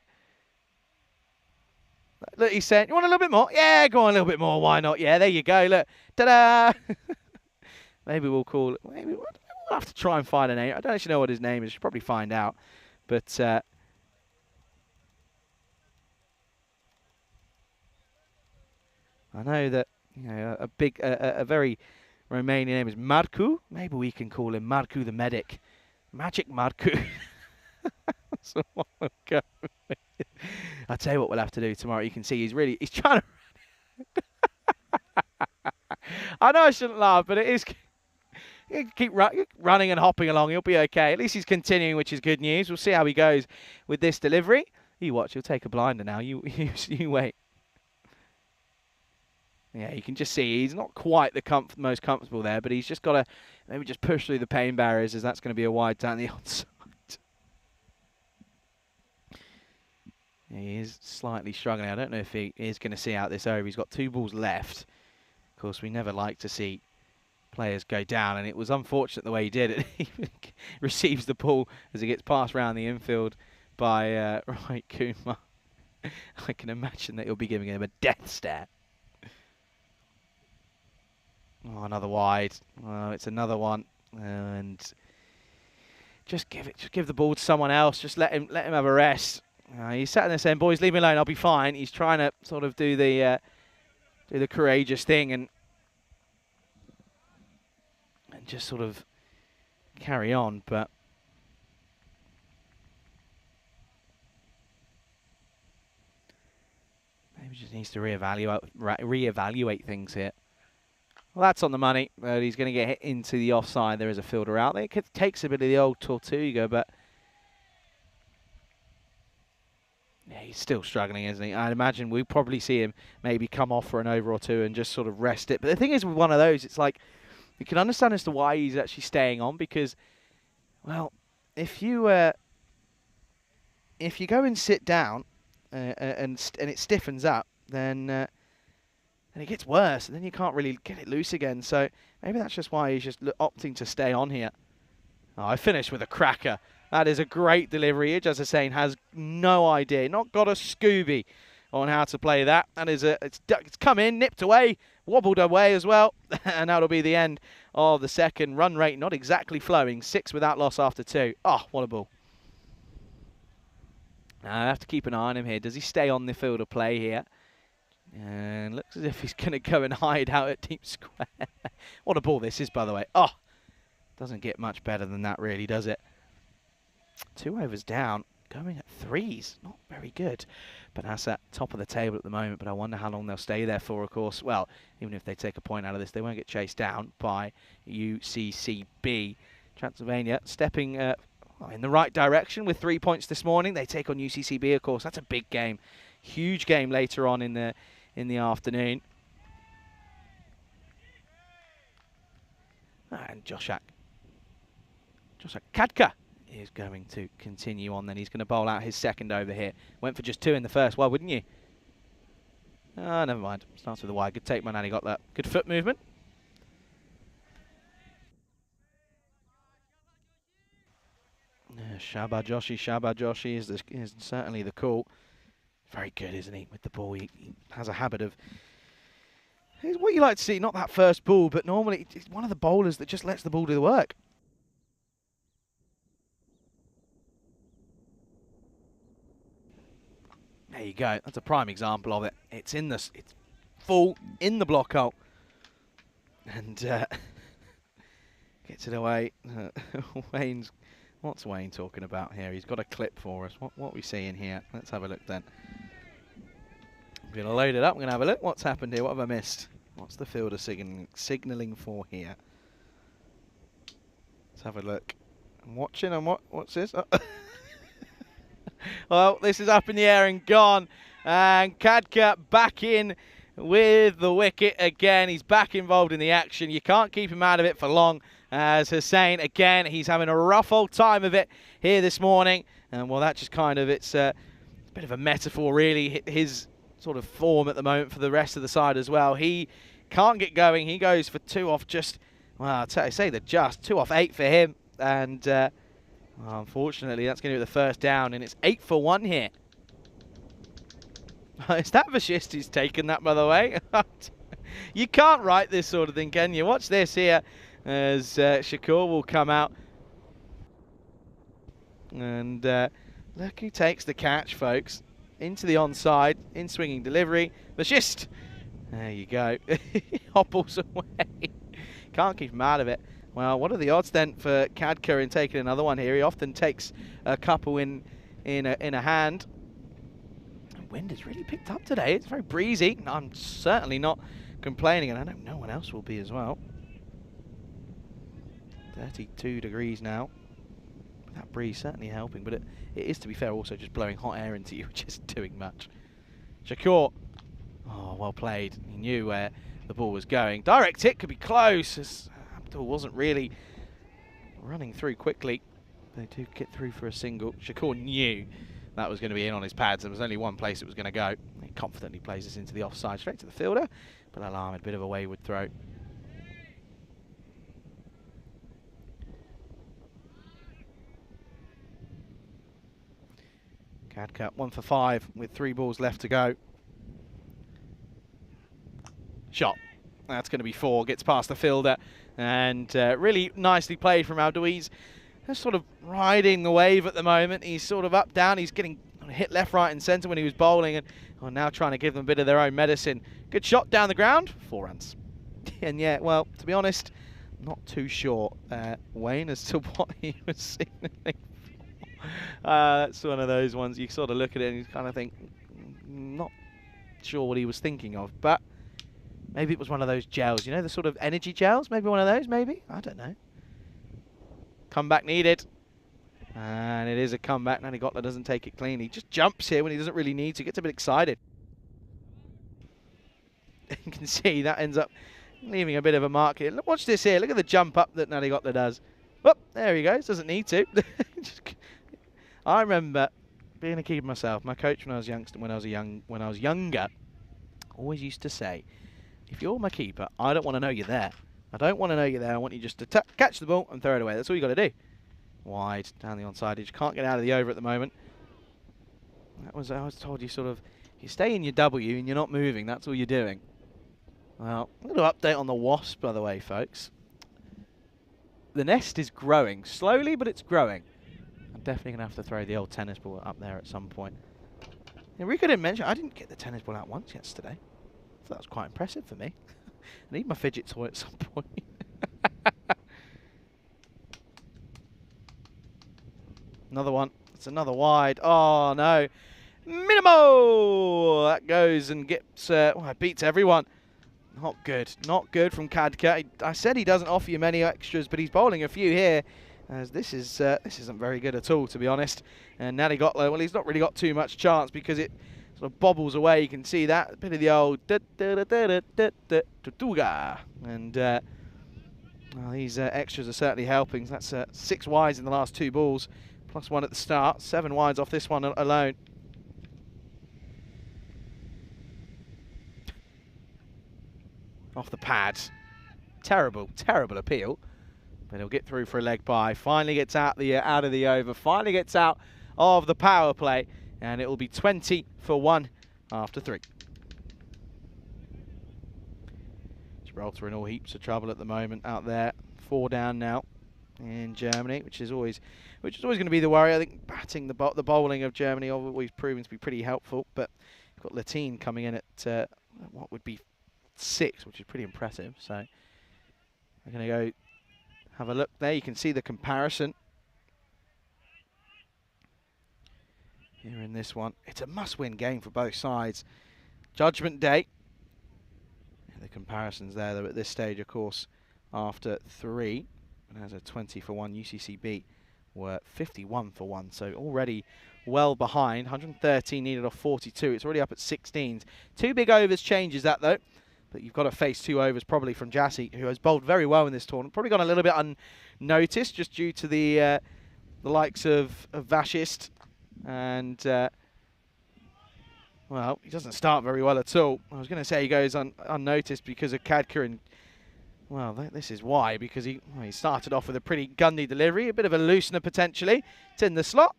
Look, he's saying, you want a little bit more? Yeah, go on a little bit more. Why not? Yeah, there you go. Look. Ta-da! Maybe we'll call it. Maybe we'll have to try and find a name. I don't actually know what his name is. Should probably find out. But I know that a very Romanian name is Marcu. Maybe we can call him Marcu the medic. Magic Marcu. So we'll go. I'll tell you what we'll have to do tomorrow. You can see he's trying to. I know I shouldn't laugh, but it is. He'll keep running and hopping along. He'll be okay. At least he's continuing, which is good news. We'll see how he goes with this delivery. You watch, he'll take a blinder now. You wait. Yeah, you can just see he's not quite the most comfortable there, but he's just got to maybe just push through the pain barriers, as that's going to be a wide down the onside. He is slightly struggling. I don't know if he is going to see out this over. He's got 2 balls left. Of course, we never like to see players go down, and it was unfortunate the way he did it. He receives the ball as he gets passed around the infield by Right Kumar. I can imagine that he'll be giving him a death stare. Oh, another wide. Oh, it's another one, and just give the ball to someone else. Just let him have a rest. He's sat there saying, "Boys, leave me alone. I'll be fine." He's trying to sort of do the courageous thing and just sort of carry on, but maybe just needs to reevaluate things here. Well, that's on the money, but he's going to get hit into the offside. There is a fielder out there. It takes a bit of the old Tortuga, but yeah, he's still struggling, isn't he? I'd imagine we'll probably see him maybe come off for an over or 2 and just sort of rest it. But the thing is with one of those, it's like you can understand as to why he's actually staying on, because, well, if you go and sit down and it stiffens up, then it gets worse, and then you can't really get it loose again. So maybe that's just why he's just opting to stay on here. Oh, I finished with a cracker. That is a great delivery. Ijaz Hussain has no idea, not got a Scooby on how to play that. That is it's come in, nipped away, wobbled away as well, and that'll be the end of the second. Run rate not exactly flowing. 6 without loss after 2. Oh, what a ball. Now I have to keep an eye on him here. Does he stay on the field of play here? And looks as if he's going to go and hide out at deep square. What a ball this is, by the way. Oh, doesn't get much better than that, really, does it? 2 overs down, going at 3s. Not very good. But that's at top of the table at the moment. But I wonder how long they'll stay there for, of course. Well, even if they take a point out of this, they won't get chased down by UCCB. Transylvania stepping in the right direction with 3 points this morning. They take on UCCB, of course. That's a big game. Huge game later on in the afternoon. And Joshak Kadka is going to continue on then. He's going to bowl out his second over here. Went for just 2 in the first. Why wouldn't you? Never mind. Starts with a wide. Good take, man. He got that. Good foot movement. Shaba Joshi is certainly the call. Very good, isn't he, with the ball? He has a habit of... It's what you like to see, not that first ball, but normally it's one of the bowlers that just lets the ball do the work. There you go. That's a prime example of it. It's full in the block hole. And gets it away. What's Wayne talking about here? He's got a clip for us. What are we seeing here? Let's have a look then. I'm going to load it up. I'm going to have a look. What's happened here? What have I missed? What's the fielder signalling for here? Let's have a look. I'm watching, and what's this? Oh. Well, this is up in the air and gone. And Kadka back in with the wicket again. He's back involved in the action. You can't keep him out of it for long. As Hussain, again, he's having a rough old time of it here this morning. And, well, that just kind of, it's a bit of a metaphor, really, his sort of form at the moment for the rest of the side as well. He can't get going. He goes for 2 off just, well, I say the just, 2 off 8 for him. And, well, unfortunately, that's going to be the first down, and it's 8 for 1 here. Is that Vashist who's taken that, by the way? You can't write this sort of thing, can you? Watch this here. As Shakur will come out. And look who takes the catch, folks. Into the onside, in swinging delivery. Vashist! There you go. Hobbles away. Can't keep him out of it. Well, what are the odds then for Kadka in taking another one here? He often takes a couple in a hand. The wind has really picked up today. It's very breezy. I'm certainly not complaining, and I know no one else will be as well. 32 degrees now. that breeze certainly helping, but it is, to be fair, also just blowing hot air into you, which isn't doing much. Shakur, oh, well played. He knew where the ball was going. Direct hit could be close, as Abdul wasn't really running through quickly. They do get through for a single. Shakur knew that was going to be in on his pads. There was only one place it was going to go. He confidently plays this into the offside, straight to the fielder. But Alam had a bit of a wayward throw. Cadcat 1 for 5 with 3 balls left to go. Shot. That's going to be 4. Gets past the fielder. And really nicely played from Abdul. He's sort of riding the wave at the moment. He's sort of up, down. He's getting hit left, right and centre when he was bowling. And now trying to give them a bit of their own medicine. Good shot down the ground. 4 runs. And yeah, well, to be honest, not too sure, Wayne, as to what he was signalling. That's one of those ones you sort of look at it and you kind of think, not sure what he was thinking of, but maybe it was one of those gels, you know, the sort of energy gels, maybe one of those, maybe, I don't know. Comeback needed, and it is a comeback. Nanny Gotler doesn't take it clean. He just jumps here when he doesn't really need to, gets a bit excited. You can see that ends up leaving a bit of a mark here. Watch this here, look at the jump up that Nanny Gotler does. Whoop, there he goes, doesn't need to. I remember being a keeper myself. My coach when I was younger, always used to say, if you're my keeper, I don't want to know you're there. I don't want to know you're there. I want you just to catch the ball and throw it away. That's all you got to do. Wide down the onside edge. Can't get out of the over at the moment. I was told you sort of, you stay in your W and you're not moving. That's all you're doing. Well, a little update on the wasp, by the way, folks. The nest is growing slowly, but it's growing. I'm definitely going to have to throw the old tennis ball up there at some point. Enrico didn't mention, I didn't get the tennis ball out once yesterday. So that was quite impressive for me. I need my fidget toy at some point. Another one. It's another wide. Oh, no. Minimo! That goes and gets, it beats everyone. Not good. Not good from Cadcat. I said he doesn't offer you many extras, but he's bowling a few here. As this isn't very good at all, to be honest. And Natty Gotler, well, he's not really got too much chance because it sort of bobbles away. You can see that. A bit of the old and well, these extras are certainly helping. That's 6 wides in the last 2 balls, plus 1 at the start. 7 wides off this one alone. Off the pad. Terrible, terrible appeal. But he'll get through for a leg bye. Finally gets out of the over. Finally gets out of the power play. And it will be 20 for 1 after 3. Gibraltar in all heaps of trouble at the moment out there. 4 down now in Germany, which is always going to be the worry. I think batting the bowling of Germany always proving to be pretty helpful. But you've got Latine coming in at what would be 6, which is pretty impressive. So we're going to go have a look there. You can see the comparison here in this one. It's a must-win game for both sides. Judgment Day. And the comparisons there, though, at this stage, of course, after 3, and as a 20 for 1, UCCB were 51 for 1. So already well behind. 113 needed off 42. It's already up at 16s. 2 big overs changes that, though. But you've got to face 2 overs probably from Jassy, who has bowled very well in this tournament. Probably gone a little bit unnoticed just due to the likes of Vashist. And, well, he doesn't start very well at all. I was going to say he goes unnoticed because of Kadka. And, well, this is why. Because he started off with a pretty gundy delivery. A bit of a loosener potentially. It's in the slot.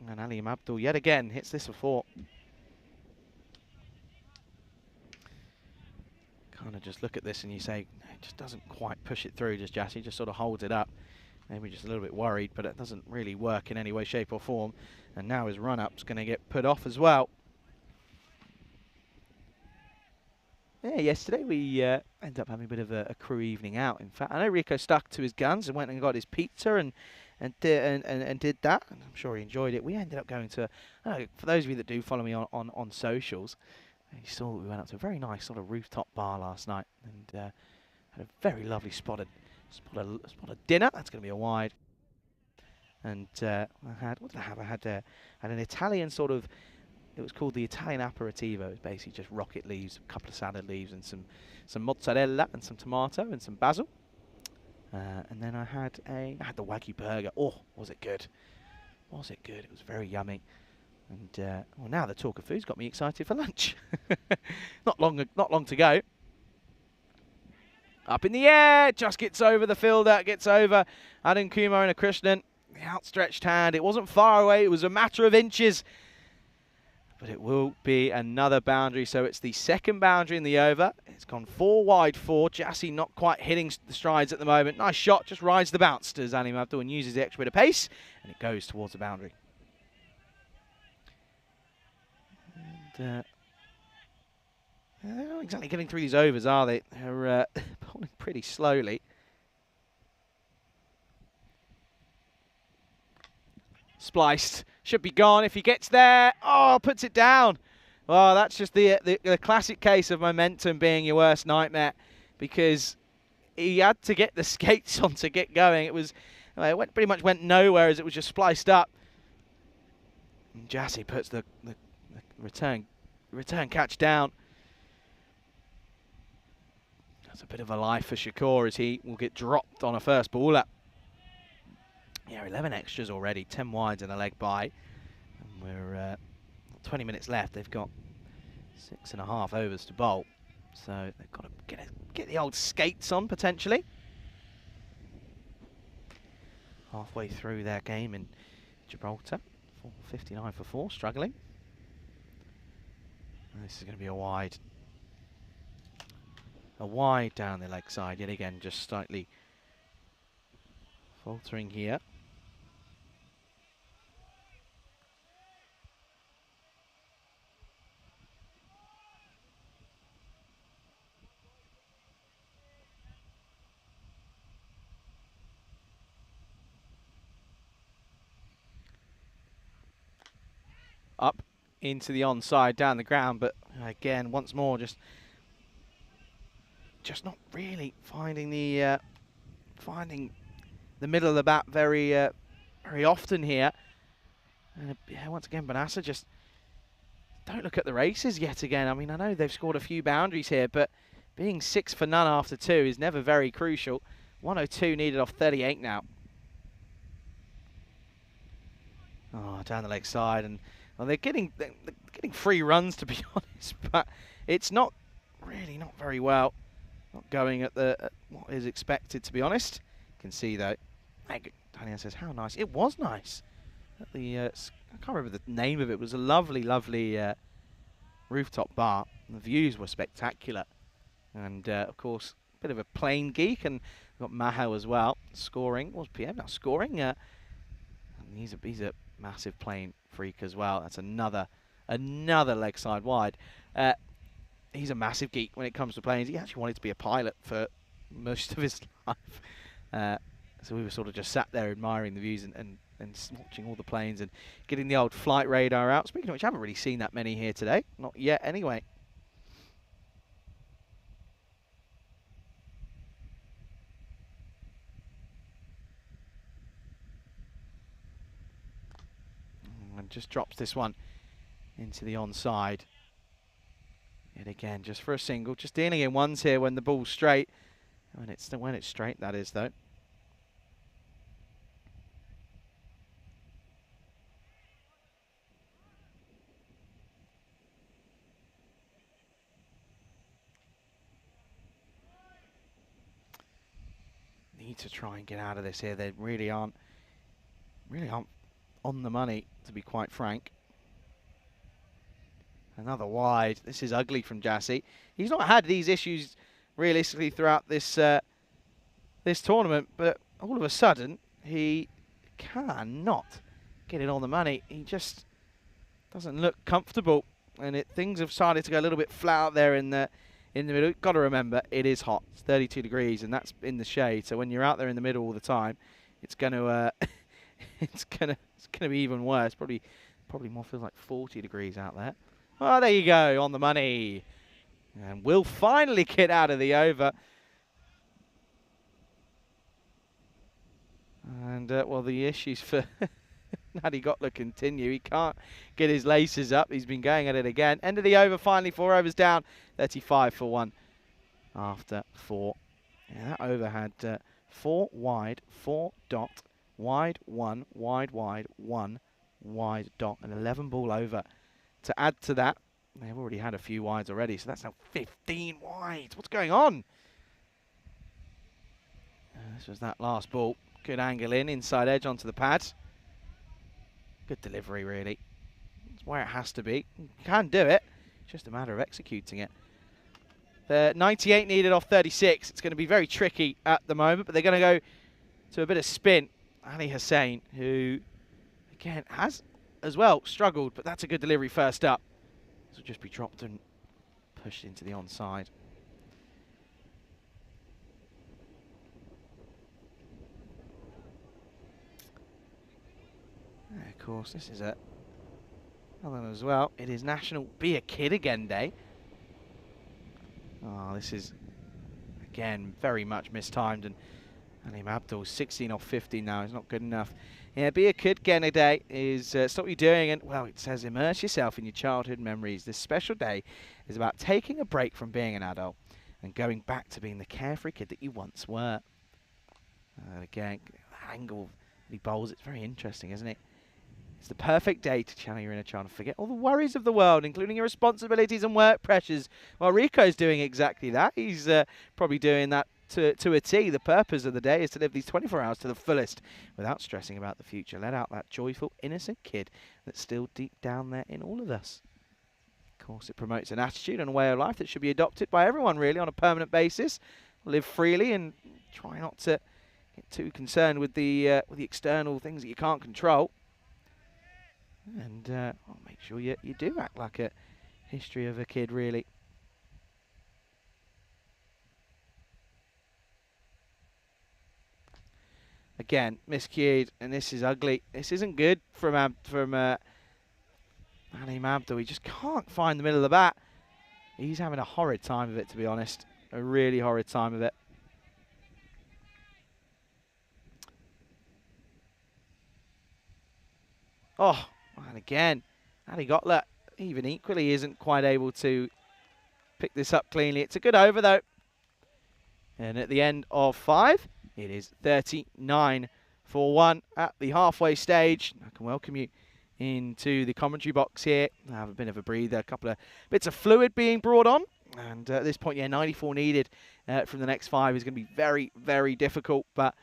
And Ali Abdul yet again hits this for 4. Kind of just look at this and you say, it just doesn't quite push it through, just Jassy, just sort of holds it up. Maybe just a little bit worried, but it doesn't really work in any way, shape or form. And now his run-up's going to get put off as well. Yeah, yesterday we ended up having a bit of a crew evening out. In fact, I know Rico stuck to his guns and went and got his pizza and did that. And I'm sure he enjoyed it. We ended up going to, for those of you that do follow me on socials, you saw that we went up to a very nice sort of rooftop bar last night and had a very lovely spot of dinner. That's going to be a wide. And I had, what did I have? I had an Italian sort of, it was called the Italian aperitivo. It was basically just rocket leaves, a couple of salad leaves, and some mozzarella and some tomato and some basil. And then I had the Wagyu burger. Oh, was it good? Was it good? It was very yummy. And well, now the talk of food's got me excited for lunch. Not long to go. Up in the air, just gets over the fielder, gets over Adam Kumar and a Krishnan. The outstretched hand. It wasn't far away. It was a matter of inches. But it will be another boundary. So it's the second boundary in the over. It's gone 4 wide 4. Jassy not quite hitting the strides at the moment. Nice shot. Just rides the bounce to Zanim Abdul and uses the extra bit of pace. And it goes towards the boundary. And, they're not exactly getting through these overs, are they? They're bowling pretty slowly. Spliced. Should be gone if he gets there. Oh, puts it down. Well, that's just the classic case of momentum being your worst nightmare, because he had to get the skates on to get going. It was, pretty much went nowhere as it was just spliced up. And Jassy puts the return catch down. That's a bit of a life for Shakur as he will get dropped on a first ball up. Yeah, 11 extras already, 10 wides and a leg by. And we're 20 minutes left. They've got 6.5 overs to bowl. So they've got to get the old skates on, potentially. Halfway through their game in Gibraltar. 4:59 for 4, struggling. And this is going to be a wide. A wide down the leg side. Yet again, just slightly faltering here. Up into the onside, down the ground, but again, once more, just not really finding the middle of the bat very often here. And once again, Banasa just don't look at the races yet again. I mean, I know they've scored a few boundaries here, but being 6 for none after 2 is never very crucial. 102 needed off 38 now. Oh, down the leg side, and well, they're getting 3 runs, to be honest, but it's not very well. Not going at what is expected, to be honest. You can see though. Daniel says, "How nice!" It was nice. At the I can't remember the name of it. It was a lovely rooftop bar. The views were spectacular, and of course, a bit of a plane geek, and we've got Maho as well scoring. Was PM now scoring? And he's a massive plane freak as well. That's another leg side wide. He's a massive geek when it comes to planes. He actually wanted to be a pilot for most of his life. So we were sort of just sat there admiring the views and watching all the planes and getting the old flight radar out. Speaking of which, I haven't really seen that many here today. Not yet, anyway. And just drops this one into the onside. Yet again, just for a single, just dealing in ones here when the ball's straight. When it's straight, that is, though. Need to try and get out of this here. They really aren't on the money, to be quite frank. Another wide. This is ugly from Jassy. He's not had these issues realistically throughout this this tournament, but all of a sudden he cannot get it on the money. He just doesn't look comfortable, and things have started to go a little bit flat out there in the middle. Got to remember, it is hot. It's 32 degrees, and that's in the shade. So when you're out there in the middle all the time, it's gonna it's gonna be even worse. Probably more, feels like 40 degrees out there. Oh, there you go, on the money. And we'll finally get out of the over. And, well, the issues for Natty Gotler continue. He can't get his laces up. He's been going at it again. End of the over, finally, 4 overs down. 35 for 1 after 4. Yeah, that over had 4 wide, 4 dot, wide 1, wide, 1 wide dot, and 11 ball over. To add to that, they've already had a few wides already, so that's now 15 wides. What's going on? This was that last ball. Good angle in, inside edge onto the pads. Good delivery, really. It's where it has to be. You can do it. It's just a matter of executing it. 98 needed off 36. It's going to be very tricky at the moment, but they're going to go to a bit of spin. Ali Hussein, who, again, has as well struggled, but that's a good delivery first up. This will just be dropped and pushed into the onside. And of course, this is a other one as well. It is National Be a Kid Again Day. Oh, this is, again, very much mistimed, and Alim Abdul, 16 off 15 now, is not good enough. Yeah, Be a Kid Again a Day is stop what you're doing, and, well, it says immerse yourself in your childhood memories. This special day is about taking a break from being an adult and going back to being the carefree kid that you once were. And again, the angle that he bowls, it's very interesting, isn't it? It's the perfect day to channel your inner child and forget all the worries of the world, including your responsibilities and work pressures. Well, Rico's doing exactly that. He's probably doing that to a T. The purpose of the day is to live these 24 hours to the fullest without stressing about the future. Let out that joyful, innocent kid that's still deep down there in all of us. Of course, it promotes an attitude and a way of life that should be adopted by everyone, really, on a permanent basis. Live freely and try not to get too concerned with the external things that you can't control. And well, make sure you do act like a history of a kid, really. Again, miscued, and this is ugly. This isn't good from Alim Abdul. He just can't find the middle of the bat. He's having a horrid time of it, to be honest. A really horrid time of it. Oh. And again, Ali Gotler, even equally, isn't quite able to pick this up cleanly. It's a good over, though. And at the end of 5, it is 39 for 1 at the halfway stage. I can welcome you into the commentary box here. I have a bit of a breather, a couple of bits of fluid being brought on. And at this point, yeah, 94 needed from the next 5 is going to be very, very difficult. But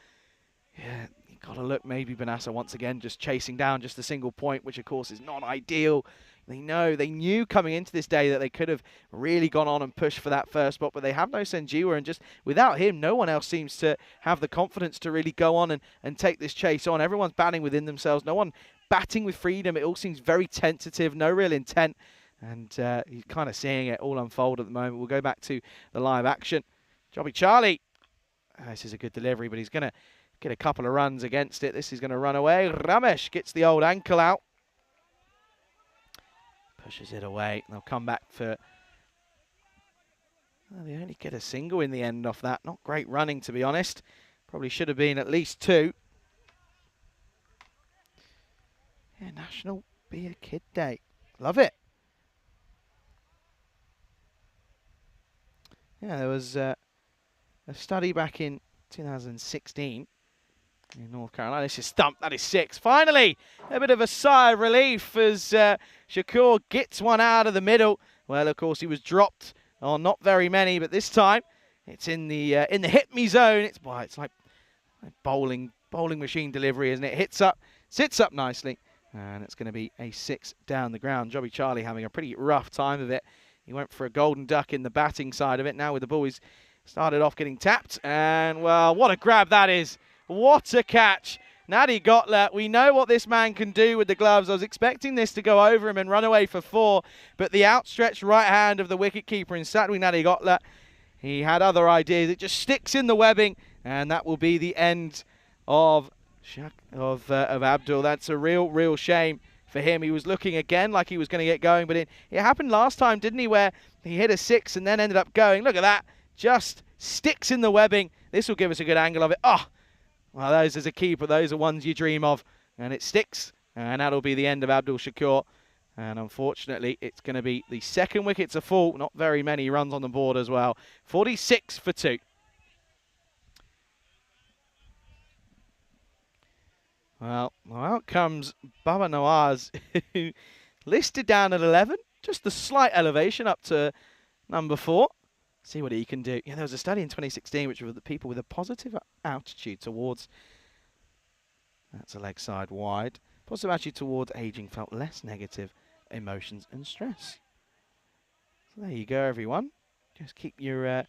yeah, got to look, maybe Benassa once again just chasing down just a single point, which of course is not ideal. They knew coming into this day that they could have really gone on and pushed for that first spot, but they have no Senjiwa, and just without him, no one else seems to have the confidence to really go on and take this chase on. Everyone's batting within themselves, no one batting with freedom. It all seems very tentative, no real intent, and you're kind of seeing it all unfold at the moment. We'll go back to the live action. Jobby Charlie. This is a good delivery, but he's going to get a couple of runs against it. This is going to run away. Ramesh gets the old ankle out. Pushes it away. They'll come back for... Well, they only get a single in the end off that. Not great running, to be honest. Probably should have been at least 2. Yeah, National Be a Kid Day. Love it. Yeah, there was a study back in 2016 in North Carolina. This is stumped. That is 6. Finally, a bit of a sigh of relief as Shakur gets one out of the middle. Well, of course, he was dropped on not very many, but this time it's in the hit me zone. It's like bowling machine delivery, isn't it? Hits up, sits up nicely, and it's going to be a 6 down the ground. Jobby Charlie having a pretty rough time of it. He went for a golden duck in the batting side of it. Now with the ball, he's started off getting tapped, and well, what a grab that is. What a catch. Natty Gotler, we know what this man can do with the gloves. I was expecting this to go over him and run away for 4, but the outstretched right hand of the wicketkeeper in Satwi Natty Gotler, he had other ideas. It just sticks in the webbing, and that will be the end of Abdul. That's a real shame for him. He was looking again like he was going to get going, but it happened last time, didn't he, where he hit a 6 and then ended up going. Look at that. Just sticks in the webbing. This will give us a good angle of it. Oh, Well, those as a keeper, those are ones you dream of. And it sticks. And that'll be the end of Abdul Shakur. And unfortunately, it's going to be the second wicket to fall. Not very many runs on the board as well. 46 for 2. Well, out comes Baba Nawaz, who listed down at 11. Just a slight elevation up to number 4. See what he can do. Yeah, there was a study in 2016 which was the people with a positive attitude towards, that's a leg side wide, positive attitude towards aging felt less negative emotions and stress. So there you go, everyone. Just keep your,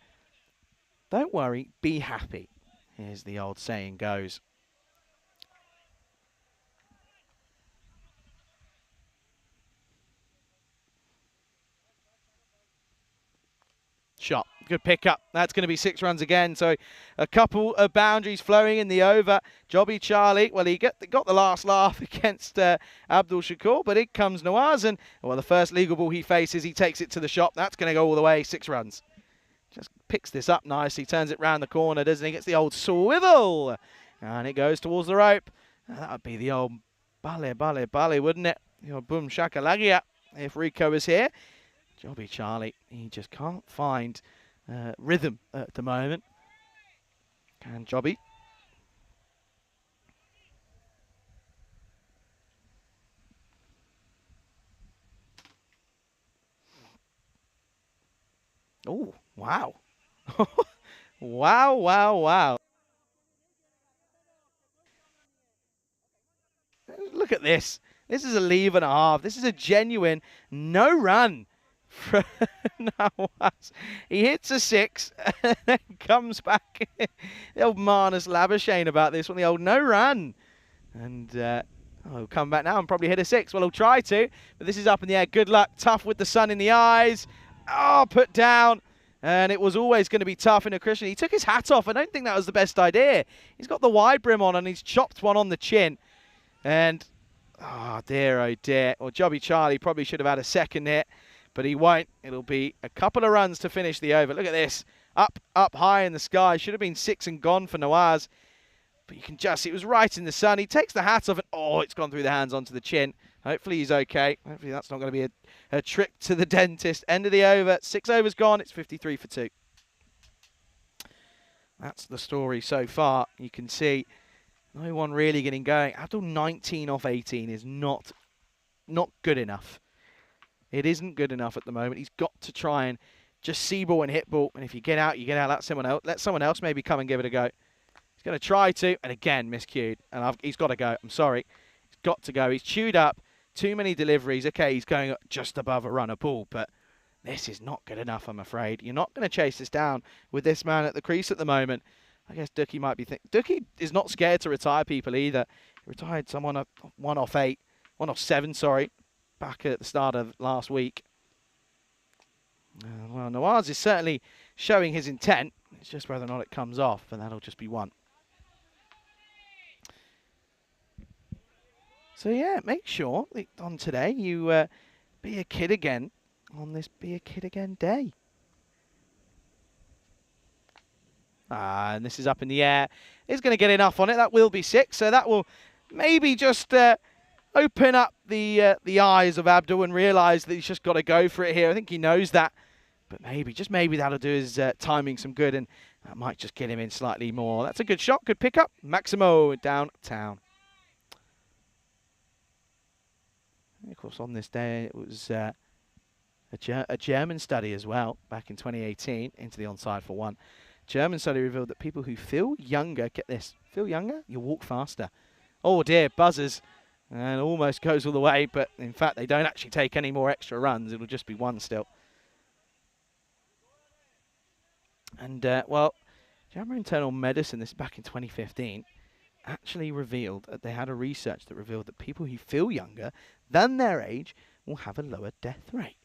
don't worry, be happy. Here's the old saying goes. Shot. Good pickup. That's going to be 6 runs again. So a couple of boundaries flowing in the over. Jobby Charlie, well, he got the last laugh against Abdul Shakur, but in comes Nawaz. And, well, the first legal ball he faces, he takes it to the shop. That's going to go all the way, 6 runs. Just picks this up nicely, turns it round the corner, doesn't he? Gets the old swivel. And it goes towards the rope. That would be the old bale, wouldn't it? The old boom shakalagia if Rico was here. Jobby Charlie, he just can't find rhythm at the moment. Can Jobby? Oh, wow. Wow. Look at this. This is a leave and a half. This is a genuine no run. Nawaz. He hits a 6 and then comes back. The old Marnus Labuschagne about this one, the old no run. And he'll come back now and probably hit a 6. Well, he'll try to, but this is up in the air. Good luck. Tough with the sun in the eyes. Oh, put down. And it was always going to be tough in a Christian. He took his hat off. I don't think that was the best idea. He's got the wide brim on and he's chopped one on the chin. And, oh dear, oh dear. Well, Jobby Charlie probably should have had a second hit. But he won't. It'll be a couple of runs to finish the over. Look at this. Up high in the sky. Should have been 6 and gone for Nawaz. But you can just see it was right in the sun. He takes the hat off and, oh, it's gone through the hands onto the chin. Hopefully he's okay. Hopefully that's not going to be a trip to the dentist. End of the over. 6 overs gone. It's 53 for 2. That's the story so far. You can see no one really getting going. Abdul 19 off 18 is not good enough. It isn't good enough at the moment. He's got to try and just see ball and hit ball. And if you get out, you get out. Let someone else maybe come and give it a go. He's going to try to, and again, miscued. And he's got to go. I'm sorry. He's got to go. He's chewed up. Too many deliveries. Okay, he's going just above a runner ball, but this is not good enough, I'm afraid. You're not going to chase this down with this man at the crease at the moment. I guess Dookie might be thinking. Dookie is not scared to retire people either. He retired someone 1 off 7, sorry. Back at the start of last week. Well, Nawaz is certainly showing his intent. It's just whether or not it comes off, and that'll just be 1. So yeah, make sure that on today you be a kid again on this Be a Kid Again day. And this is up in the air. He's going to get enough on it. That will be 6, so that will maybe just open up the eyes of Abdul and realise that he's just got to go for it here. I think he knows that. But maybe, just maybe that'll do his timing some good, and that might just get him in slightly more. That's a good shot, good pickup. Maximo downtown. And of course, on this day, it was a German study as well, back in 2018, into the onside for 1. German study revealed that people who feel younger, get this, feel younger, you walk faster. Oh dear, buzzers. And almost goes all the way, but in fact, they don't actually take any more extra runs. It'll just be 1 still. And, well, JAMA Internal Medicine, this is back in 2015, actually revealed that they had a research that revealed that people who feel younger than their age will have a lower death rate.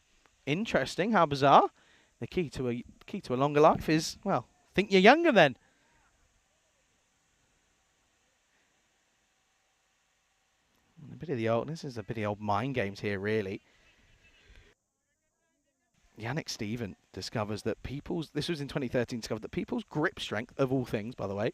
Interesting, how bizarre. The key to a longer life is, well, think you're younger then. This is a bit of the old mind games here, really. Yannick Steven discovers that this was in 2013, discovered that people's grip strength, of all things, by the way,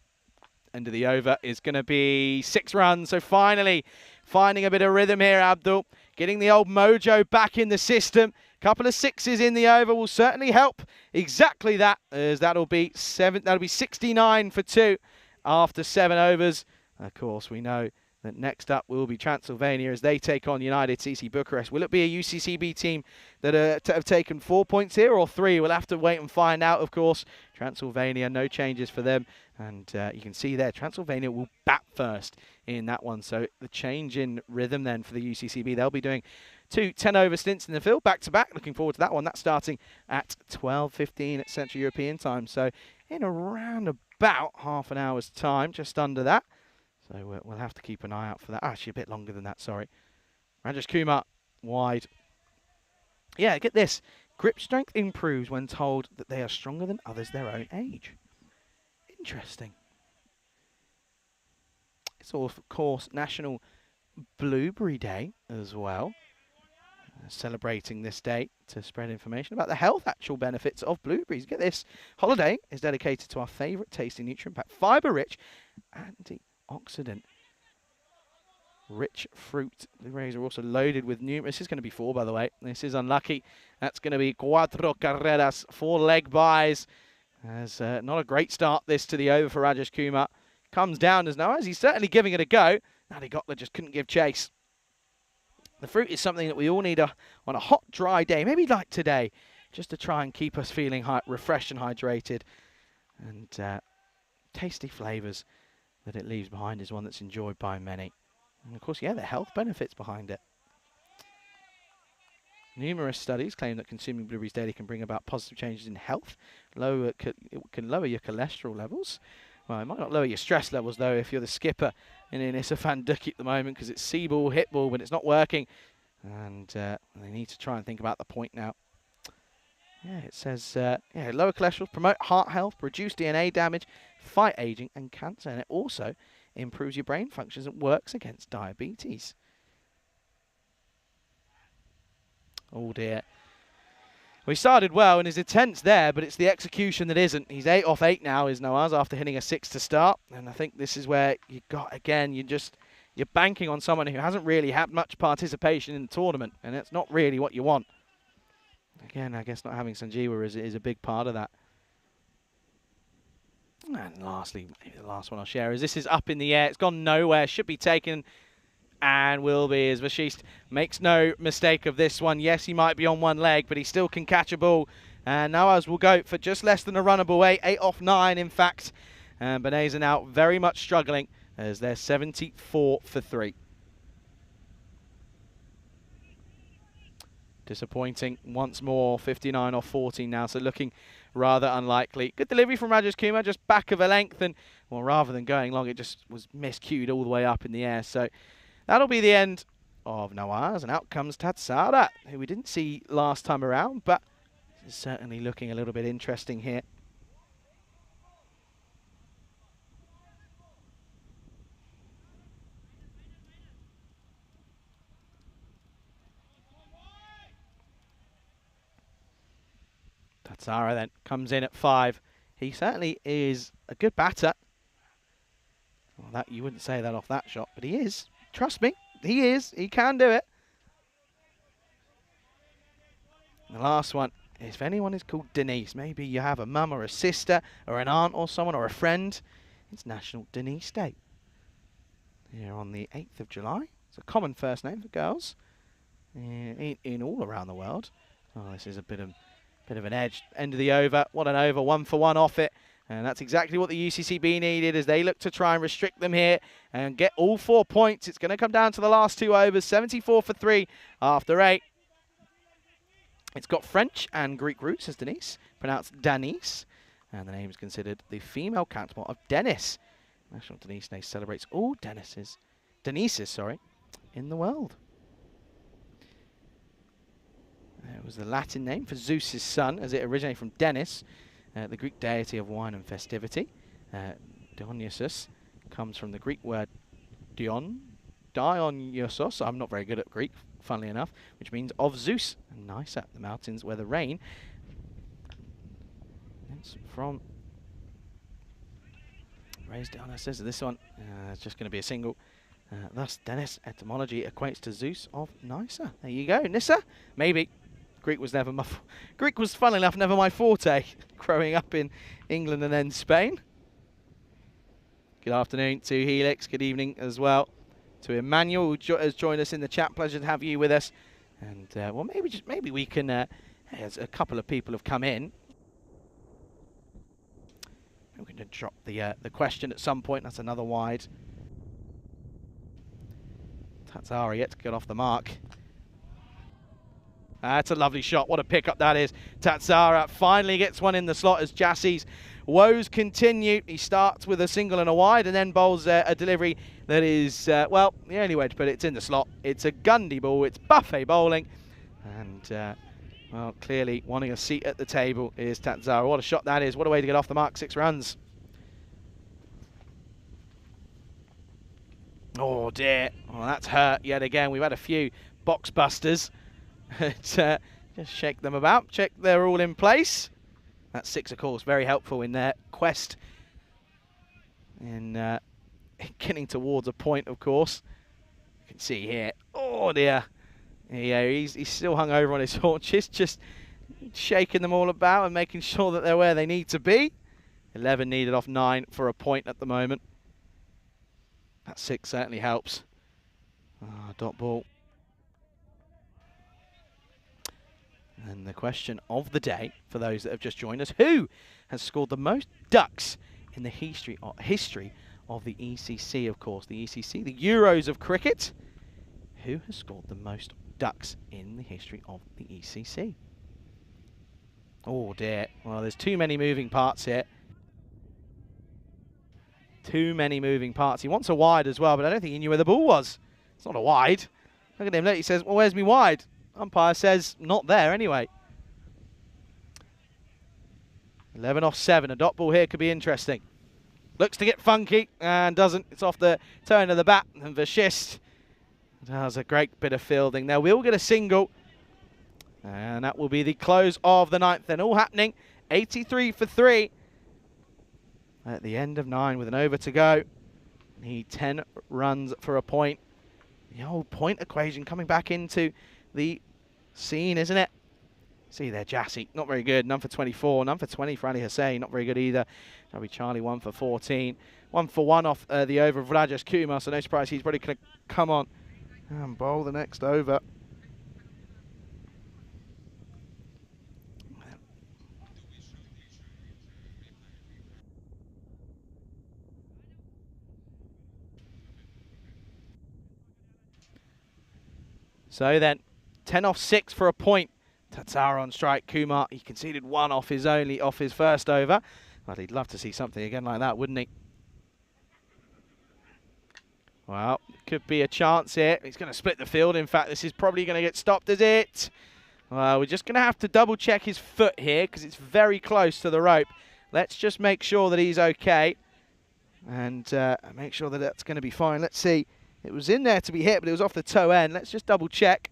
End of the over is going to be 6 runs. So finally finding a bit of rhythm here, Abdul. Getting the old mojo back in the system. Couple of 6s in the over will certainly help. Exactly that, as that'll be 69 for 2 after 7 overs. Of course, we know that next up will be Transylvania as they take on United CC Bucharest. Will it be a UCCB team that have taken 4 points here or 3? We'll have to wait and find out, of course. Transylvania, no changes for them. And you can see there, Transylvania will bat first in that one. So the change in rhythm then for the UCCB. They'll be doing 2 10-over stints in the field, back-to-back. Looking forward to that one. That's starting at 12:15 at Central European time. So in around about half an hour's time, just under that. So we'll have to keep an eye out for that. Actually, a bit longer than that, sorry. Rajesh Kumar, wide. Yeah, get this. Grip strength improves when told that they are stronger than others their own age. Interesting. It's also, of course, National Blueberry Day as well. Celebrating this day to spread information about the health actual benefits of blueberries. Get this. Holiday is dedicated to our favourite tasty nutrient-packed, fibre-rich, antioxidant rich fruit. Blueberries are also loaded with numerous. This is going to be 4, by the way. This is unlucky. That's going to be cuatro carreras, 4 leg buys. As not a great start this to the over for Rajesh Kumar. Comes down as now as he's certainly giving it a go. Nadi Gotler just couldn't give chase. The fruit is something that we all need on a hot, dry day, maybe like today, just to try and keep us feeling refreshed and hydrated. And tasty flavours that it leaves behind is one that's enjoyed by many. And of course, yeah, the health benefits behind it. Numerous studies claim that consuming blueberries daily can bring about positive changes in health. It can lower your cholesterol levels. Well, it might not lower your stress levels, though, if you're the skipper in Isafan Duki at the moment, because it's see ball, hit ball, but it's not working. And they need to try and think about the point now. Yeah, it says, lower cholesterol, promote heart health, reduce DNA damage, fight aging and cancer. And it also improves your brain functions and works against diabetes. Oh, dear. Well, he started well and his intent's there, but it's the execution that isn't. He's 8 off 8 now, is Nawaz, after hitting a 6 to start. And I think this is where you got, again, you're banking on someone who hasn't really had much participation in the tournament, and it's not really what you want. Again, I guess not having Sanjeewa is a big part of that. And lastly, maybe the last one I'll share is this is up in the air. It's gone nowhere, should be taken. And will be, as Vashist makes no mistake of this one. Yes, he might be on one leg, but he still can catch a ball. And Nawaz will go for just less than a runnable 8 off 9, in fact. And Benays are now very much struggling as they're 74 for 3. Disappointing once more, 59 off 14 now, so looking rather unlikely. Good delivery from Rajesh Kumar, just back of a length, and well, rather than going long, it just was miscued all the way up in the air. So that'll be the end of Nawaz, and out comes Tatsara, who we didn't see last time around, but is certainly looking a little bit interesting here. Tatsara then comes in at 5. He certainly is a good batter. Well, that you wouldn't say that off that shot, but he is. Trust me, he is. He can do it. The last one is, if anyone is called Denise, maybe you have a mum or a sister or an aunt or someone or a friend, it's National Denise Day. Here on the 8th of July. It's a common first name for girls in all around the world. Oh, this is a bit of an edge. End of the over. What an over. 1 for 1 off it. And that's exactly what the UCCB needed as they look to try and restrict them here and get all 4 points. It's going to come down to the last 2 overs. 74 for 3 after 8. It's got French and Greek roots, says Denise, pronounced Denise. And the name is considered the female counterpart of Dennis. National Denise Day celebrates all Denises, in the world. It was the Latin name for Zeus's son, as it originated from Dennis, the Greek deity of wine and festivity. Dionysus comes from the Greek word Dionysos. I'm not very good at Greek, funnily enough, which means of Zeus. And Nysa, the mountains where the rain. It's from raised it on her scissors. This one is just going to be a single. Thus, Dennis, etymology equates to Zeus of Nysa. There you go. Nyssa? Maybe. Greek was never Greek was, funnily enough, never my forte, growing up in England and then Spain. Good afternoon to Helix. Good evening as well to Emmanuel, who has joined us in the chat. Pleasure to have you with us. And well, maybe we can. As a couple of people have come in, we're going to drop the question at some point. That's another wide. Tatsara yet to get off the mark. That's a lovely shot. What a pickup that is. Tatsara finally gets one in the slot as Jassie's woes continue. He starts with a single and a wide and then bowls a delivery that is, well, the only way to put it, it's in the slot. It's a Gundy ball. It's buffet bowling. And, well, clearly wanting a seat at the table is Tatsara. What a shot that is. What a way to get off the mark. 6 runs. Oh dear, well that's hurt yet again. We've had a few box busters. Just shake them about, check they're all in place. That's 6, of course, very helpful in their quest in getting towards a point, of course. You can see here, oh dear. Yeah, he's still hung over on his haunches, just shaking them all about and making sure that they're where they need to be. 11 needed off 9 for a point at the moment. That 6 certainly helps. Dot ball. And the question of the day, for those that have just joined us, who has scored the most ducks in the history of the ECC, of course. The ECC, the Euros of cricket. Who has scored the most ducks in the history of the ECC? Oh dear. Well, there's too many moving parts here. Too many moving parts. He wants a wide as well, but I don't think he knew where the ball was. It's not a wide. Look at him. Look, he says, well, where's me wide? Umpire says, not there anyway. 11 off 7. A dot ball here could be interesting. Looks to get funky and doesn't. It's off the turn of the bat. And Vashist does a great bit of fielding there. We'll get a single. And that will be the close of the 9th. Then all happening. 83 for 3. At the end of 9 with an over to go. Need 10 runs for a point. The old point equation coming back into the scene, isn't it? See there, Jassie, not very good. None for 24. None for 20 for Ali Hussain. Not very good either. That'll be Charlie, 1 for 14. 1 for 1 off the over of Rajesh Kumar, so no surprise he's probably going to come on and bowl the next over. So then, 10 off 6 for a point. Tatsara on strike. Kumar, he conceded 1 off his first over. But he'd love to see something again like that, wouldn't he? Well, could be a chance here. He's going to split the field. In fact, this is probably going to get stopped, is it? Well, we're just going to have to double check his foot here because it's very close to the rope. Let's just make sure that he's okay. And make sure that that's going to be fine. Let's see. It was in there to be hit, but it was off the toe end. Let's just double check.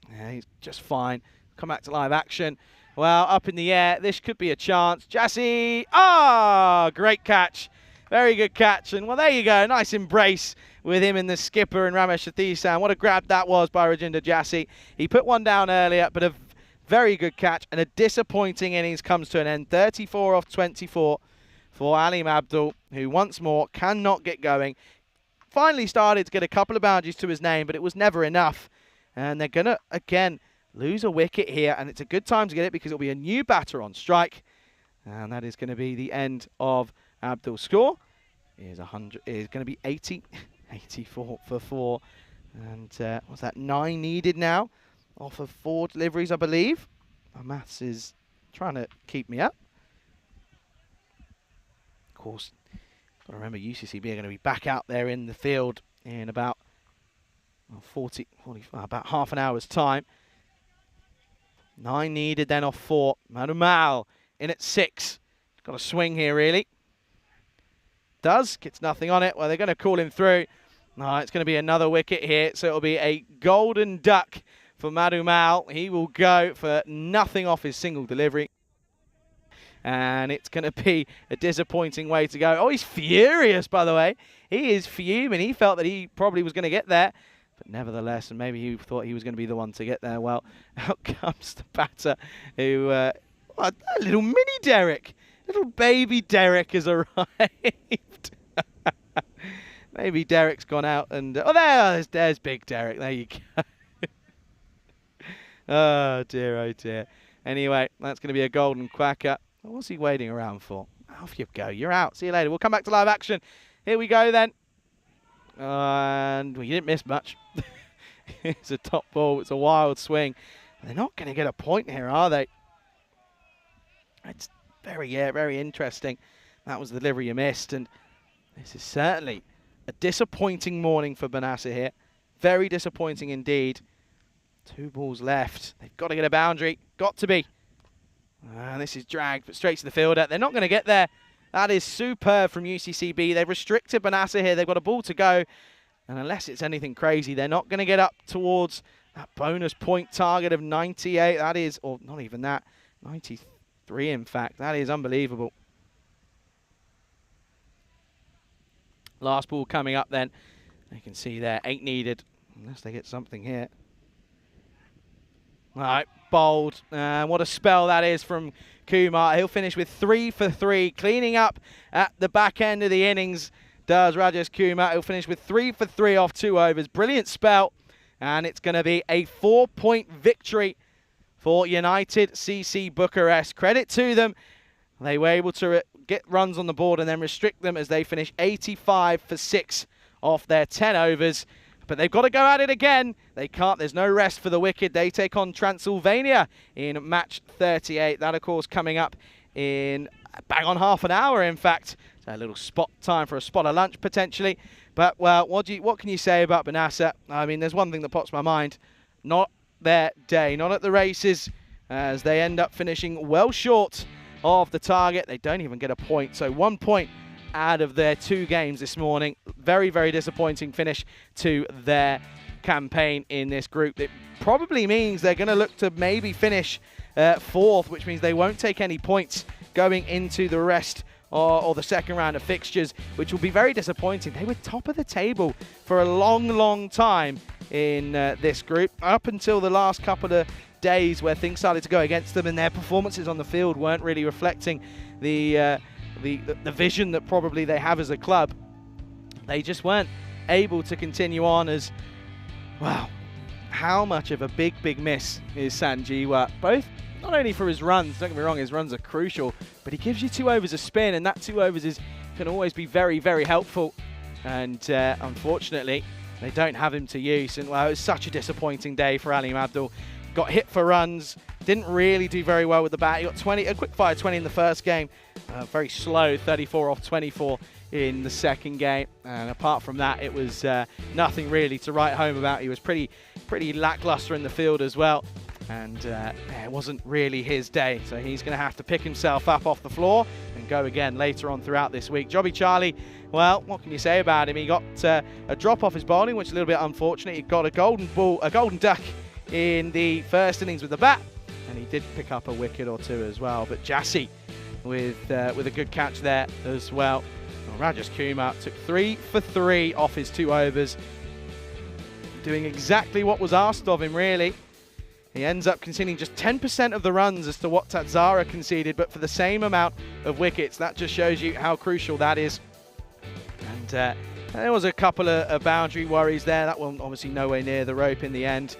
Yeah, he's just fine. Come back to live action. Well, up in the air. This could be a chance. Jassie. Ah, great catch. Very good catch. And well, there you go. Nice embrace with him and the skipper and Ramesh Sathisan. What a grab that was by Rajinder Jassie. He put one down earlier, but a very good catch. And a disappointing innings comes to an end. 34 off 24. For Alim Abdul, who once more cannot get going. Finally started to get a couple of boundaries to his name, but it was never enough. And they're going to, again, lose a wicket here. And it's a good time to get it because it'll be a new batter on strike. And that is going to be the end of Abdul's score. Is going to be 80, 84 for 4. And what's that, 9 needed now? Off of 4 deliveries, I believe. My maths is trying to keep me up. Of course, got to remember UCCB are going to be back out there in the field in about 45, about half an hour's time. 9 needed then off 4. Manumal in at 6. Got a swing here really. Gets nothing on it. Well, they're going to call him through. No, it's going to be another wicket here. So it'll be a golden duck for Manumal. He will go for nothing off his single delivery. and it's going to be a disappointing way to go. Oh, he's furious, by the way. He is fuming. He felt that he probably was going to get there, but nevertheless, and maybe he thought he was going to be the one to get there. Well, out comes the batter, who, a little mini Derek, little baby Derek has arrived. Maybe Derek's gone out and, there's big Derek. There you go. Oh dear. Anyway, that's going to be a golden quacker. What's he waiting around for? Off you go. You're out. See you later. We'll come back to live action. Here we go then. And well, you didn't miss much. It's a top ball. It's a wild swing. They're not going to get a point here, are they? It's very interesting. That was the delivery you missed. And this is certainly a disappointing morning for Benassa here. Very disappointing indeed. 2 balls left. They've got to get a boundary. Got to be. And this is dragged, but straight to the fielder. They're not going to get there. That is superb from UCCB. They've restricted Benassa here. They've got a ball to go. And unless it's anything crazy, they're not going to get up towards that bonus point target of 98. That is, or not even that, 93 in fact. That is unbelievable. Last ball coming up then. You can see there, 8 needed, unless they get something here. All right, bowled. What a spell that is from Kumar. He'll finish with 3 for 3, cleaning up at the back end of the innings, does Rajesh Kumar. He'll finish with 3 for 3 off 2 overs. Brilliant spell, and it's going to be a 4-point victory for United CC Bucharest. Credit to them. They were able to get runs on the board and then restrict them as they finish 85 for 6 off their 10 overs. But they've got to go at it again. They can't. There's no rest for the wicked. They take on Transylvania in match 38. That, of course, coming up in bang on half an hour, in fact. So a little spot time for a spot of lunch, potentially. But, well, what can you say about Benassa? I mean, there's one thing that pops my mind. Not their day. Not at the races, as they end up finishing well short of the target. They don't even get a point. So 1 point out of their 2 games this morning. Very disappointing finish to their campaign in this group. It probably means they're going to look to maybe finish 4th, which means they won't take any points going into the rest or the second round of fixtures, which will be very disappointing. They were top of the table for a long time in this group, up until the last couple of days where things started to go against them and their performances on the field weren't really reflecting the vision that probably they have as a club. They just weren't able to continue on as, wow, how much of a big miss is Sanjeewa, both not only for his runs, don't get me wrong, his runs are crucial, but he gives you 2 overs of spin, and that 2 overs can always be very helpful. And unfortunately, they don't have him to use. And well, it was such a disappointing day for Alim Abdul. Got hit for runs, didn't really do very well with the bat. He got 20, a quick fire 20 in the first game, very slow, 34 off 24 in the second game. And apart from that, it was nothing really to write home about. He was pretty lackluster in the field as well. And it wasn't really his day. So he's going to have to pick himself up off the floor and go again later on throughout this week. Jobby Charlie, well, what can you say about him? He got a drop off his bowling, which is a little bit unfortunate. He got a golden duck in the first innings with the bat, and he did pick up a wicket or 2 as well. But Jassy with a good catch there as well. Rajesh Kumar took 3 for 3 off his 2 overs, doing exactly what was asked of him, really. He ends up conceding just 10% of the runs as to what Tatzara conceded, but for the same amount of wickets. That just shows you how crucial that is. And there was a couple of boundary worries there. That one obviously nowhere near the rope in the end.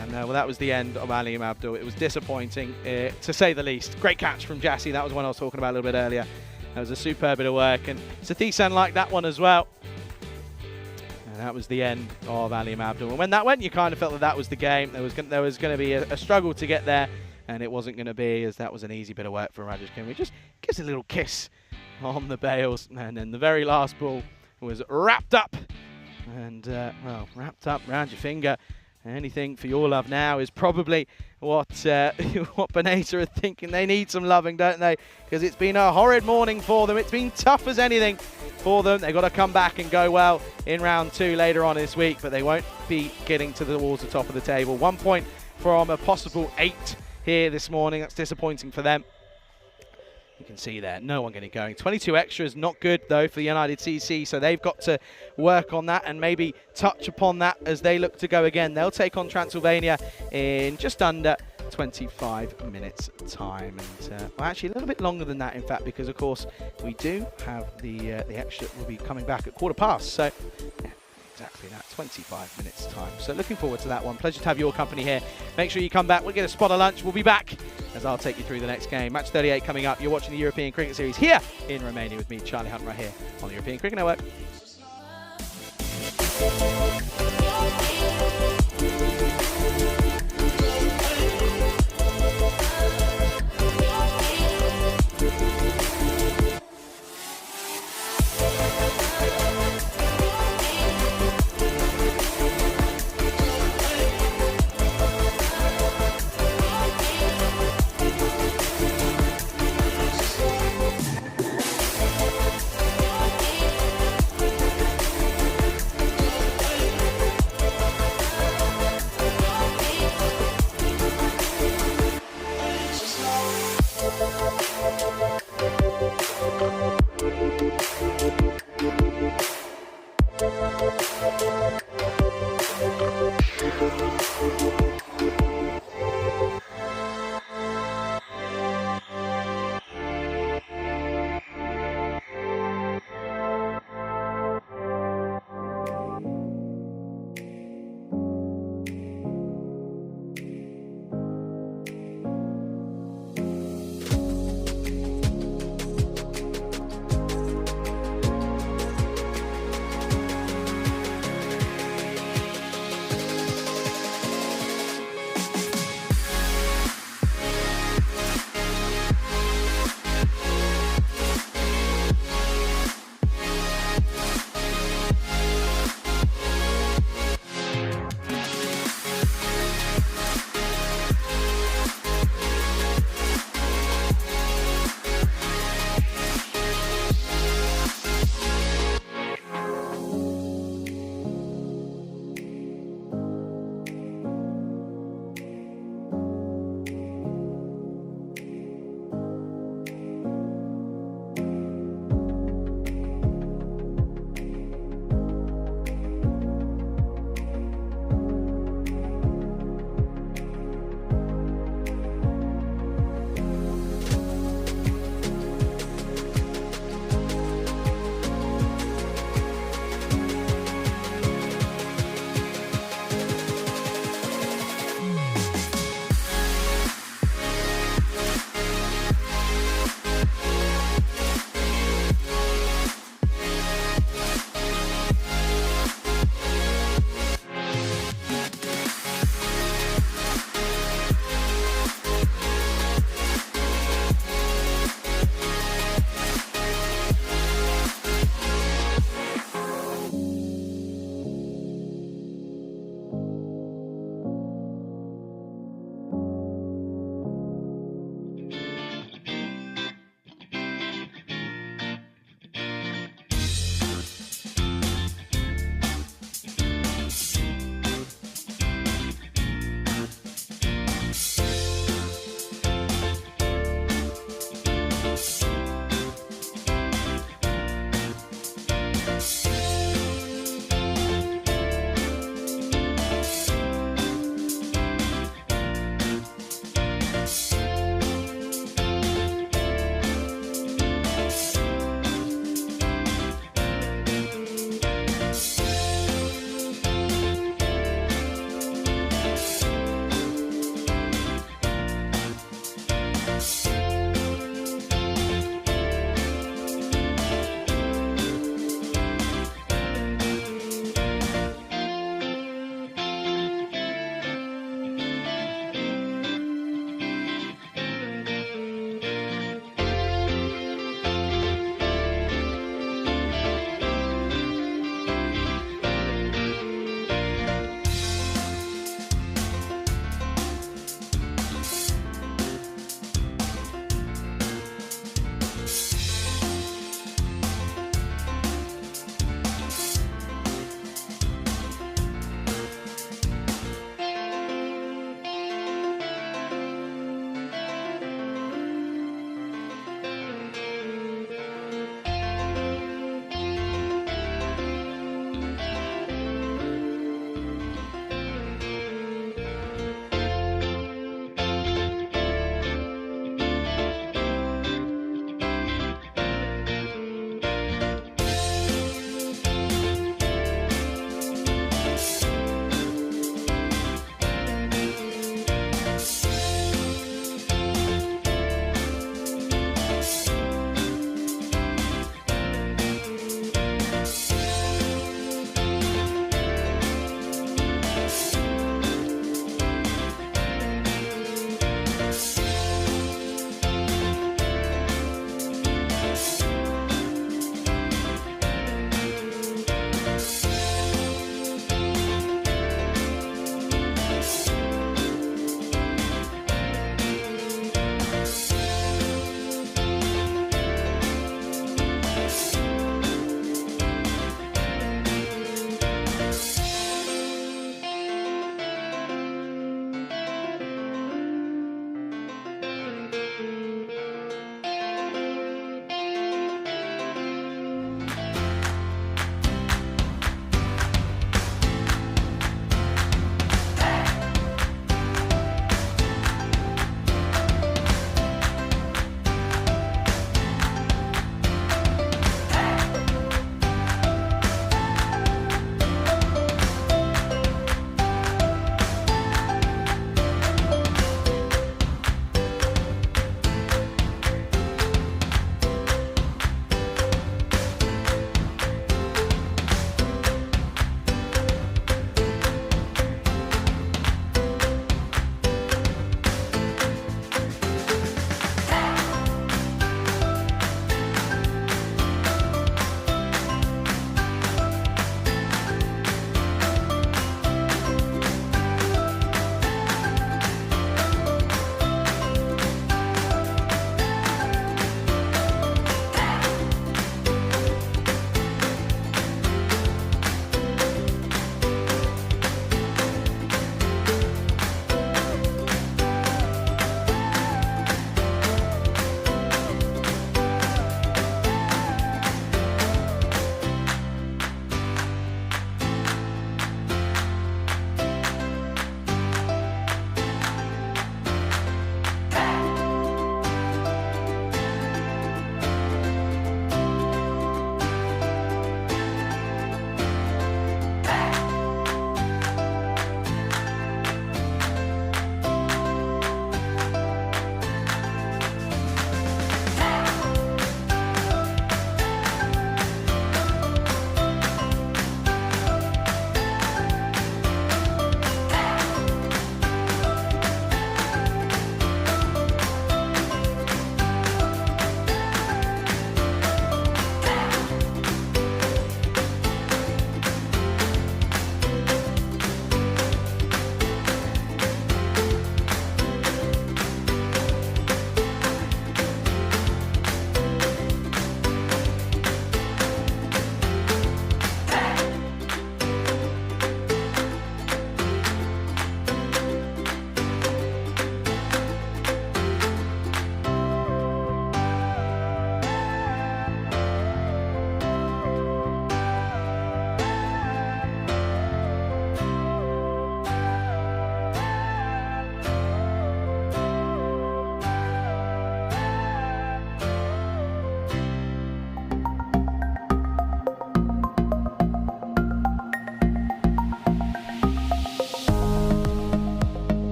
And well, that was the end of Alim Abdul. It was disappointing, to say the least. Great catch from Jassy. That was one I was talking about a little bit earlier. That was a superb bit of work. And Sathisan liked that one as well. And that was the end of Alim Abdul. And when that went, you kind of felt that was the game. There was going to be a struggle to get there. And it wasn't going to be, as that was an easy bit of work for Rajesh Kumar. He just gives a little kiss on the bails. And then the very last ball was wrapped up. And, well, wrapped up round your finger. Anything for your love now is probably what Benassa are thinking. They need some loving, don't they? Because it's been a horrid morning for them. It's been tough as anything for them. They've got to come back and go well in round 2 later on this week, but they won't be getting towards the top of the table. 1 point from a possible 8 here this morning. That's disappointing for them. can see there, no one getting going. 22 extras, not good though for the United CC, so they've got to work on that and maybe touch upon that as they look to go again. They'll take on Transylvania in just under 25 minutes time, and well, actually a little bit longer than that in fact, because of course we do have the extra will be coming back at 15:15, so yeah, exactly that, 25 minutes time. So looking forward to that one. Pleasure to have your company here. Make sure you come back. We'll get a spot of lunch. We'll be back as I'll take you through the next game. Match 38 coming up. You're watching the European Cricket Series here in Romania with me, Charlie Hunt, right here on the European Cricket Network.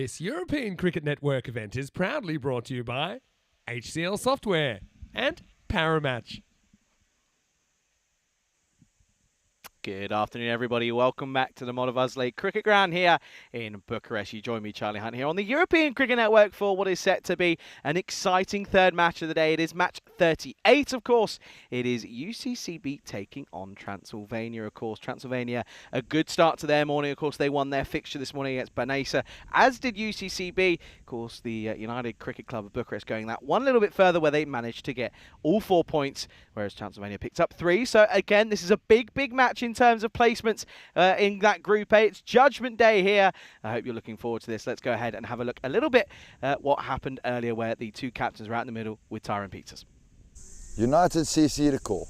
This European Cricket Network event is proudly brought to you by HCL Software and Paramatch. Good afternoon, everybody. Welcome back to the Motovuzley Cricket Ground here in Bucharest. You join me, Charlie Hunt, here on the European Cricket Network for what is set to be an exciting third match of the day. It is match 38, of course. It is UCCB taking on Transylvania, of course. Transylvania, a good start to their morning. Of course, they won their fixture this morning against Banesa, as did UCCB. Of course, the United Cricket Club of Bucharest going that one little bit further, where they managed to get all 4 points, whereas Transylvania picked up 3. So, again, this is a big match in terms of placements in that Group A. It's Judgment Day here. I hope you're looking forward to this. Let's go ahead and have a look a little bit at what happened earlier, where the two captains were out in the middle with Tyrone Peters. United CC the call.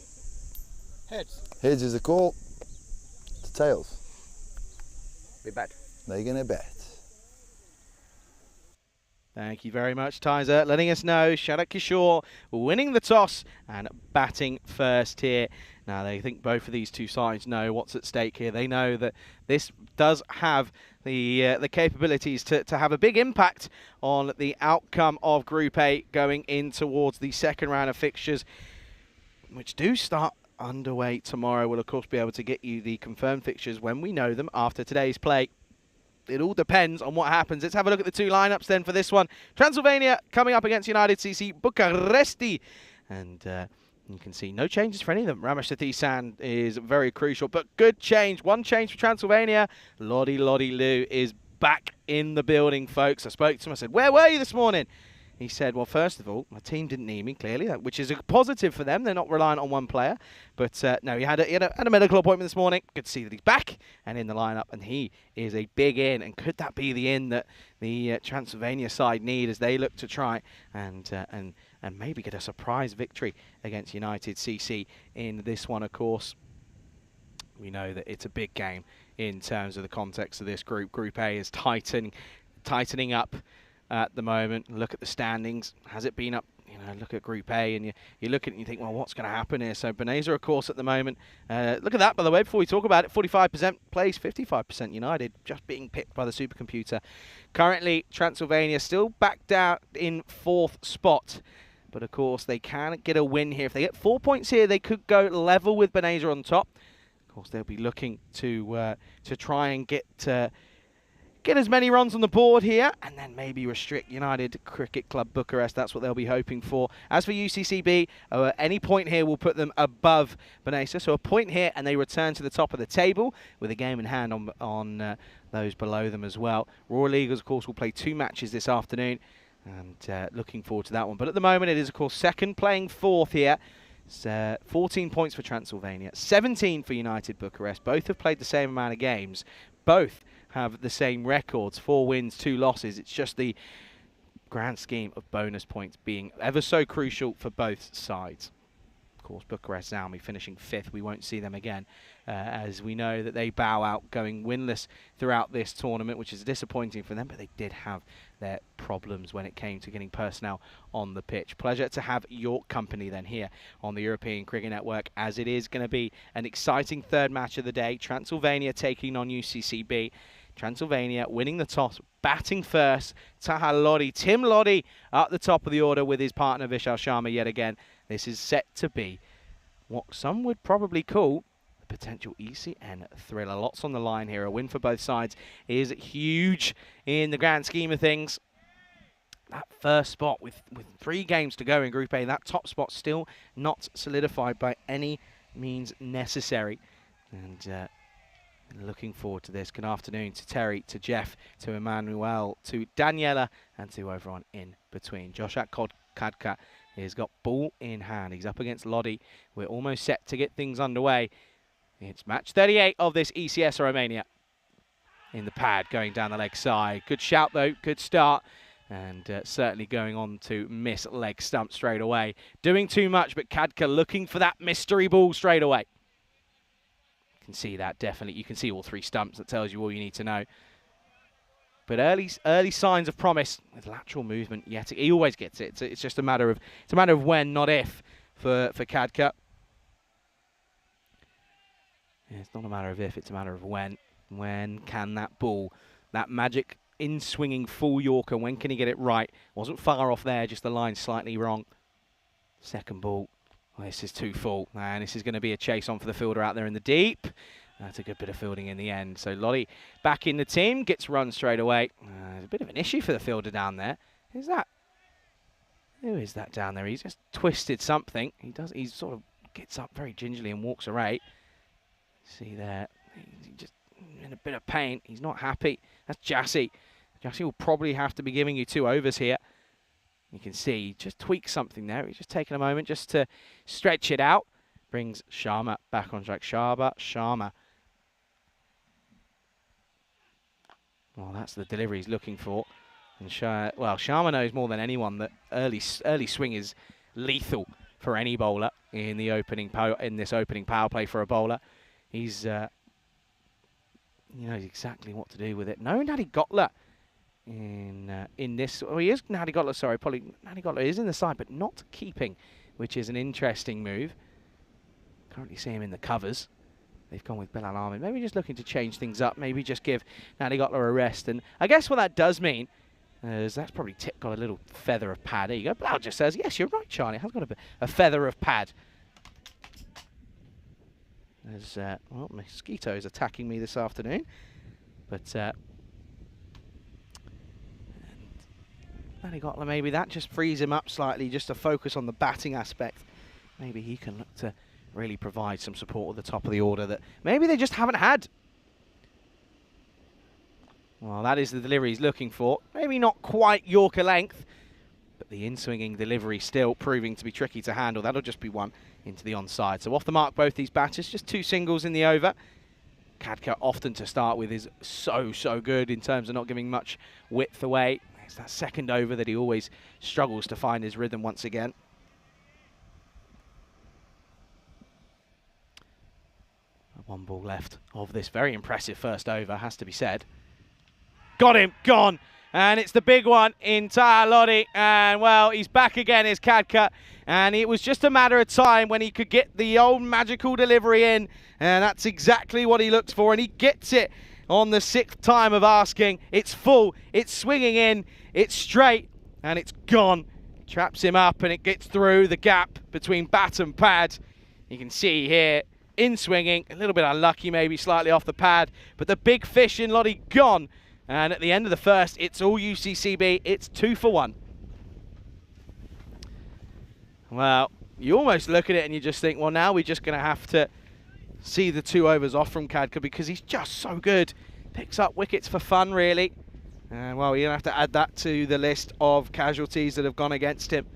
Heads. Heads is the call. The tails. Be bad. They're going to bat. Thank you very much, Tyser, letting us know. Shadak Kishore winning the toss and batting first here. Now, they think both of these two sides know what's at stake here. They know that this does have the capabilities to have a big impact on the outcome of Group A going in towards the second round of fixtures, which do start underway tomorrow. We'll, of course, be able to get you the confirmed fixtures when we know them after today's play. It all depends on what happens. Let's have a look at the two lineups then for this one. Transylvania coming up against United CC Bucharesti. And you can see no changes for any of them. Ramesh Satisan is very crucial, but good change. One change for Transylvania. Lodi Lu is back in the building, folks. I spoke to him. I said, where were you this morning? He said, well, first of all, my team didn't need me, clearly, which is a positive for them. They're not reliant on one player. But no, he had a medical appointment this morning. Good to see that he's back and in the lineup, and he is a big in. And could that be the in that the Transylvania side need as they look to try and maybe get a surprise victory against United CC in this one, of course? We know that it's a big game in terms of the context of this group. Group A is tightening up at the moment. Look at the standings. Has it been up? You know, look at Group A, and you look at it and you think, well, what's going to happen here? So Banesa, of course, at the moment. Look at that, by the way, before we talk about it. 45% place, 55% United, just being picked by the supercomputer. Currently, Transylvania still back down in 4th spot. But, of course, they can get a win here. If they get 4 points here, they could go level with Banesa on top. Of course, they'll be looking to try and get as many runs on the board here, and then maybe restrict United Cricket Club Bucharest. That's what they'll be hoping for. As for UCCB, any point here will put them above Banesa. So a point here, and they return to the top of the table with a game in hand on those below them as well. Royal Eagles, of course, will play 2 matches this afternoon, and looking forward to that one. But at the moment, it is, of course, second playing 4th here. It's 14 points for Transylvania, 17 for United Bucharest. Both have played the same amount of games. Both have the same records, 4 wins, 2 losses. It's just the grand scheme of bonus points being ever so crucial for both sides. Of course, Bucharest Zalmi finishing 5th. We won't see them again, as we know that they bow out going winless throughout this tournament, which is disappointing for them, but they did have their problems when it came to getting personnel on the pitch. Pleasure to have your company then here on the European Cricket Network, as it is going to be an exciting third match of the day. Transylvania taking on UCCB. Transylvania winning the toss, batting first. Taha Lodi, Tim Lodi at the top of the order with his partner Vishal Sharma yet again. This is set to be what some would probably call a potential ECN thriller. Lots on the line here. A win for both sides is huge in the grand scheme of things. That first spot with 3 games to go in Group A, that top spot still not solidified by any means necessary. And looking forward to this. Good afternoon to Terry, to Jeff, to Emmanuel, to Daniela, and to everyone in between. Josh Kadka has got ball in hand. He's up against Lodi. We're almost set to get things underway. It's match 38 of this ECS Romania. In the pad, going down the leg side. Good shout, though. Good start. And certainly going on to miss leg stump straight away. Doing too much, but Kadka looking for that mystery ball straight away. Can see that, definitely. You can see all 3 stumps. That tells you all you need to know. But early signs of promise with lateral movement. Yet he always gets it. It's just a matter of when, not if, for Kadka. Yeah, it's not a matter of if, it's a matter of when. When can that ball, that magic in-swinging full Yorker. When can he get it right? Wasn't far off there, just the line slightly wrong. Second ball. Well, this is too full, and this is going to be a chase on for the fielder out there in the deep. That's a good bit of fielding in the end. So Lottie back in the team, gets run straight away. A bit of an issue for the fielder down there. Who's that? Who is that down there? He's just twisted something. He sort of gets up very gingerly and walks away. See there, he just in a bit of pain. He's not happy. That's Jassy. Jassy will probably have to be giving you 2 overs here. You can see he just tweaks something there. He's just taking a moment just to stretch it out. Brings Sharma back on track. Sharma. Well, that's the delivery he's looking for. And Sharma knows more than anyone that early swing is lethal for any bowler in the this opening power play for a bowler. He's he knows exactly what to do with it. No Natty Gottler in this. Oh, he is Natty Gottler. Sorry, probably Natty Gottler is in the side, but not keeping, which is an interesting move. Currently see him in the covers. They've gone with Bilal Ahmed. Maybe just looking to change things up. Maybe just give Natty Gottler a rest. And I guess what that does mean is that's probably got a little feather of pad. There you go. Bilal just says, yes, you're right, Charlie. It has got a feather of pad. There's, well, mosquitoes attacking me this afternoon. But Natty Gottler, maybe that just frees him up slightly just to focus on the batting aspect. Maybe he can look to really provide some support at the top of the order that maybe they just haven't had. Well, that is the delivery he's looking for. Maybe not quite Yorker length, but the in-swinging delivery still proving to be tricky to handle. That'll just be one into the onside. So off the mark, both these batters, just 2 singles in the over. Khadka often to start with is so good in terms of not giving much width away. It's that second over that he always struggles to find his rhythm once again. One ball left of this very impressive first over, has to be said. Got him, gone. And it's the big one in Taha Lottie. And, well, he's back again, is Khadka. And it was just a matter of time when he could get the old magical delivery in. And that's exactly what he looks for. And he gets it on the 6th time of asking. It's full, it's swinging in, it's straight, and it's gone. Traps him up, and it gets through the gap between bat and pad. You can see here, in swinging, a little bit unlucky, maybe slightly off the pad. But the big fish in Lottie gone. And at the end of the first, it's all UCCB. It's 2 for 1. Well, you almost look at it and you just think, well, now we're just going to have to see the 2 overs off from Khadka because he's just so good. Picks up wickets for fun, really. And, well, you're going to have to add that to the list of casualties that have gone against him.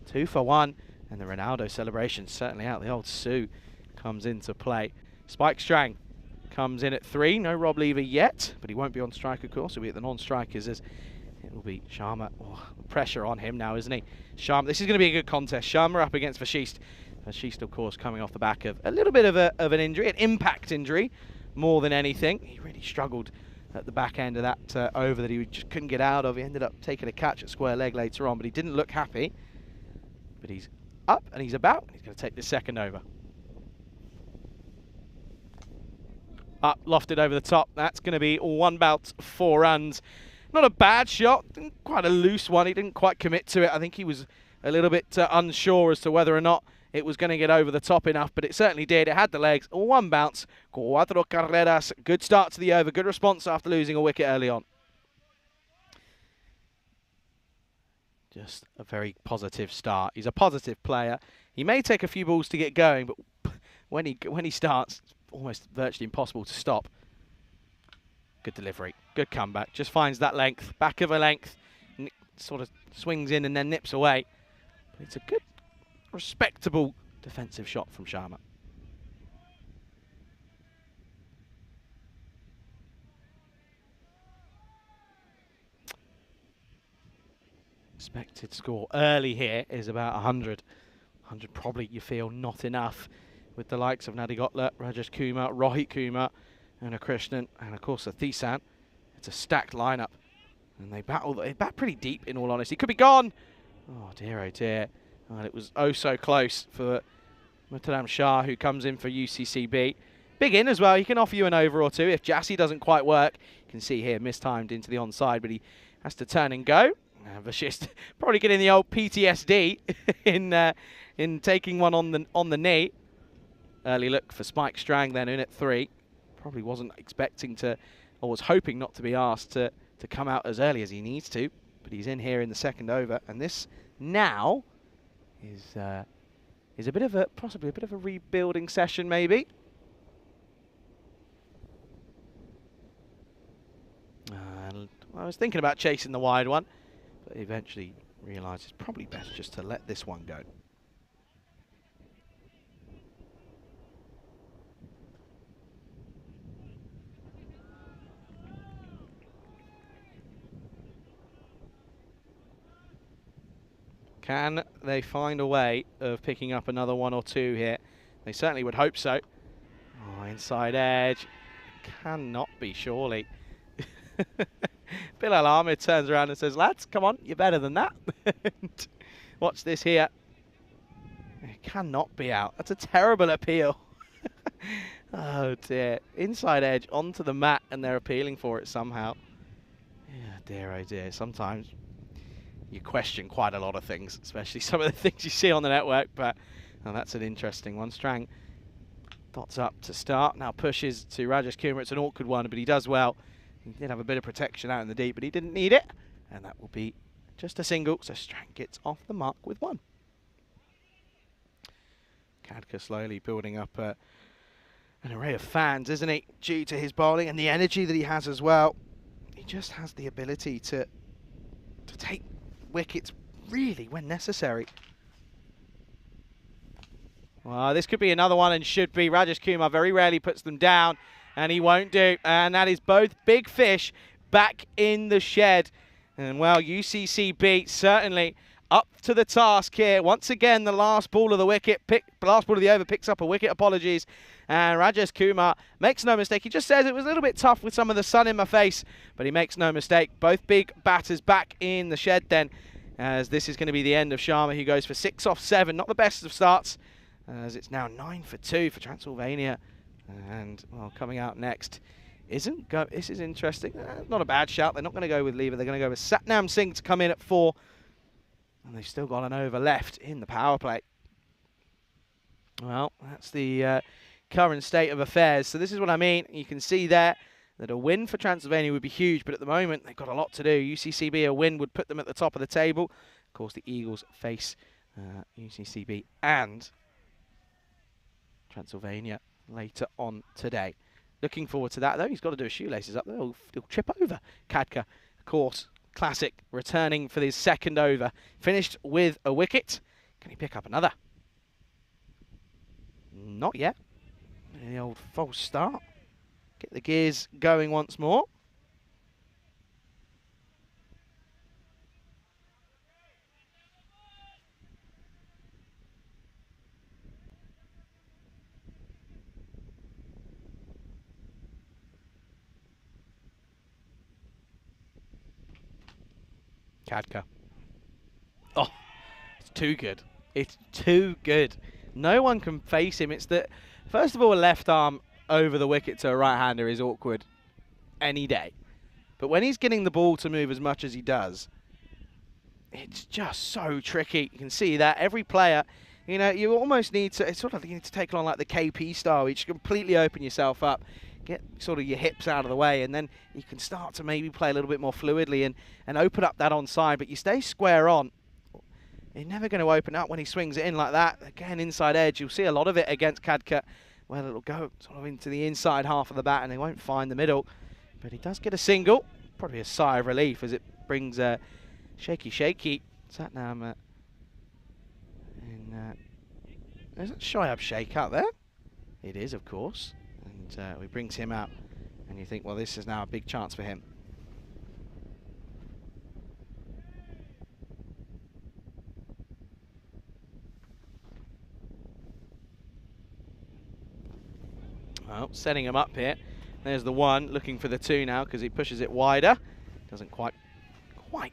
2 for 1. And the Ronaldo celebration certainly out. The old Sue comes into play. Spike Strang comes in at 3. No Rob Lever yet, but he won't be on strike, of course. He'll be at the non-strikers as it will be Sharma. Oh, pressure on him now, isn't he? Sharma. This is going to be a good contest. Sharma up against Vashist. Vashist, of course, coming off the back of a little bit of an injury, an impact injury, more than anything. He really struggled at the back end of that over that he just couldn't get out of. He ended up taking a catch at square leg later on, but he didn't look happy. But he's up and he's about. He's going to take this second over. Up, lofted over the top. That's going to be 1 bout, 4 runs. Not a bad shot, quite a loose one. He didn't quite commit to it. I think he was a little bit unsure as to whether or not it was going to get over the top enough, but it certainly did. It had the legs. 1 bounce, 4 carreras. Good start to the over. Good response after losing a wicket early on. Just a very positive start. He's a positive player. He may take a few balls to get going, but when he starts, it's almost virtually impossible to stop. Good delivery. Good comeback. Just finds that length. Back of a length. Sort of swings in and then nips away. But it's a good, respectable defensive shot from Sharma. Expected score early here is about 100. 100 probably, you feel, not enough with the likes of Natty Gottler, Rajesh Kumar, Rohit Kumar, and a Krishnan, and of course a Thisan. It's a stacked lineup, and they bat pretty deep, in all honesty. Could be gone. Oh dear, oh dear. And it was oh so close for Muhtaram Shah, who comes in for UCCB. big in as well. He can offer you an over or two if Jassy doesn't quite work. You can see here, mistimed into the onside, but he has to turn and go. Vashist probably getting the old PTSD in taking one on the knee. Early look for Spike Strang then in at 3. Probably wasn't expecting to, or was hoping not to be asked to come out as early as he needs to. But he's in here in the second over, and this now is a bit of a, possibly a bit of a rebuilding session maybe. I was thinking about chasing the wide one, but eventually realised it's probably best just to let this one go. Can they find a way of picking up another 1 or 2 here? They certainly would hope so. Oh, inside edge. Cannot be, surely. Bilal Ahmed turns around and says, lads, come on, you're better than that. Watch this here. It cannot be out. That's a terrible appeal. Oh dear. Inside edge onto the mat and they're appealing for it somehow. Yeah, dear, oh dear. Sometimes you question quite a lot of things, especially some of the things you see on the network, but oh, that's an interesting one. Strang dots up to start, now pushes to Rajesh Kumar. It's an awkward one, but he does well. He did have a bit of protection out in the deep, but he didn't need it, and that will be just a single, so Strang gets off the mark with 1. Kadka slowly building up an array of fans, isn't he, due to his bowling and the energy that he has as well. He just has the ability to take wickets really when necessary. Well, this could be another one and should be. Rajesh Kumar very rarely puts them down, and he won't do. And that is both big fish back in the shed. And well, UCCB certainly up to the task here. Once again, the last ball of the last ball of the over picks up a wicket. Apologies. And Rajesh Kumar makes no mistake. He just says it was a little bit tough with some of the sun in my face, but he makes no mistake. Both big batters back in the shed then, as this is going to be the end of Sharma, who goes for 6 off 7. Not the best of starts, as it's now 9 for 2 for Transylvania. And, well, coming out next this is interesting. Not a bad shout. They're not going to go with Lever. They're going to go with Satnam Singh to come in at 4. And they've still got an over left in the power play. Well, that's the current state of affairs. So this is what I mean. You can see there that a win for Transylvania would be huge, but at the moment they've got a lot to do. UCCB, a win would put them at the top of the table. Of course, the Eagles face UCCB and Transylvania later on today. Looking forward to that, though. He's got to do his shoelaces up there. He'll trip over. Kadka, of course, classic, returning for his second over. Finished with a wicket. Can he pick up another? Not yet. The old false start. Get the gears going once more. Kadka. Oh, it's too good. It's too good. No one can face him. It's that, first of all, a left arm over the wicket to a right-hander is awkward any day. But when he's getting the ball to move as much as he does, it's just so tricky. You can see that every player, you know, you almost need to, it's sort of, you need to take on like the KP style. You just completely open yourself up, get sort of your hips out of the way, and then you can start to maybe play a little bit more fluidly and open up that onside, but you stay square on. You're never going to open up when he swings it in like that. Again, inside edge. You'll see a lot of it against Kadka. Well, it'll go sort of into the inside half of the bat and they won't find the middle. But he does get a single. Probably a sigh of relief as it brings shaky. Satnam is it Shoaib Sheikh out there? It is, of course. And he brings him out. And you think, well, this is now a big chance for him. Well, setting him up here. There's the 1, looking for the 2 now because he pushes it wider. Doesn't quite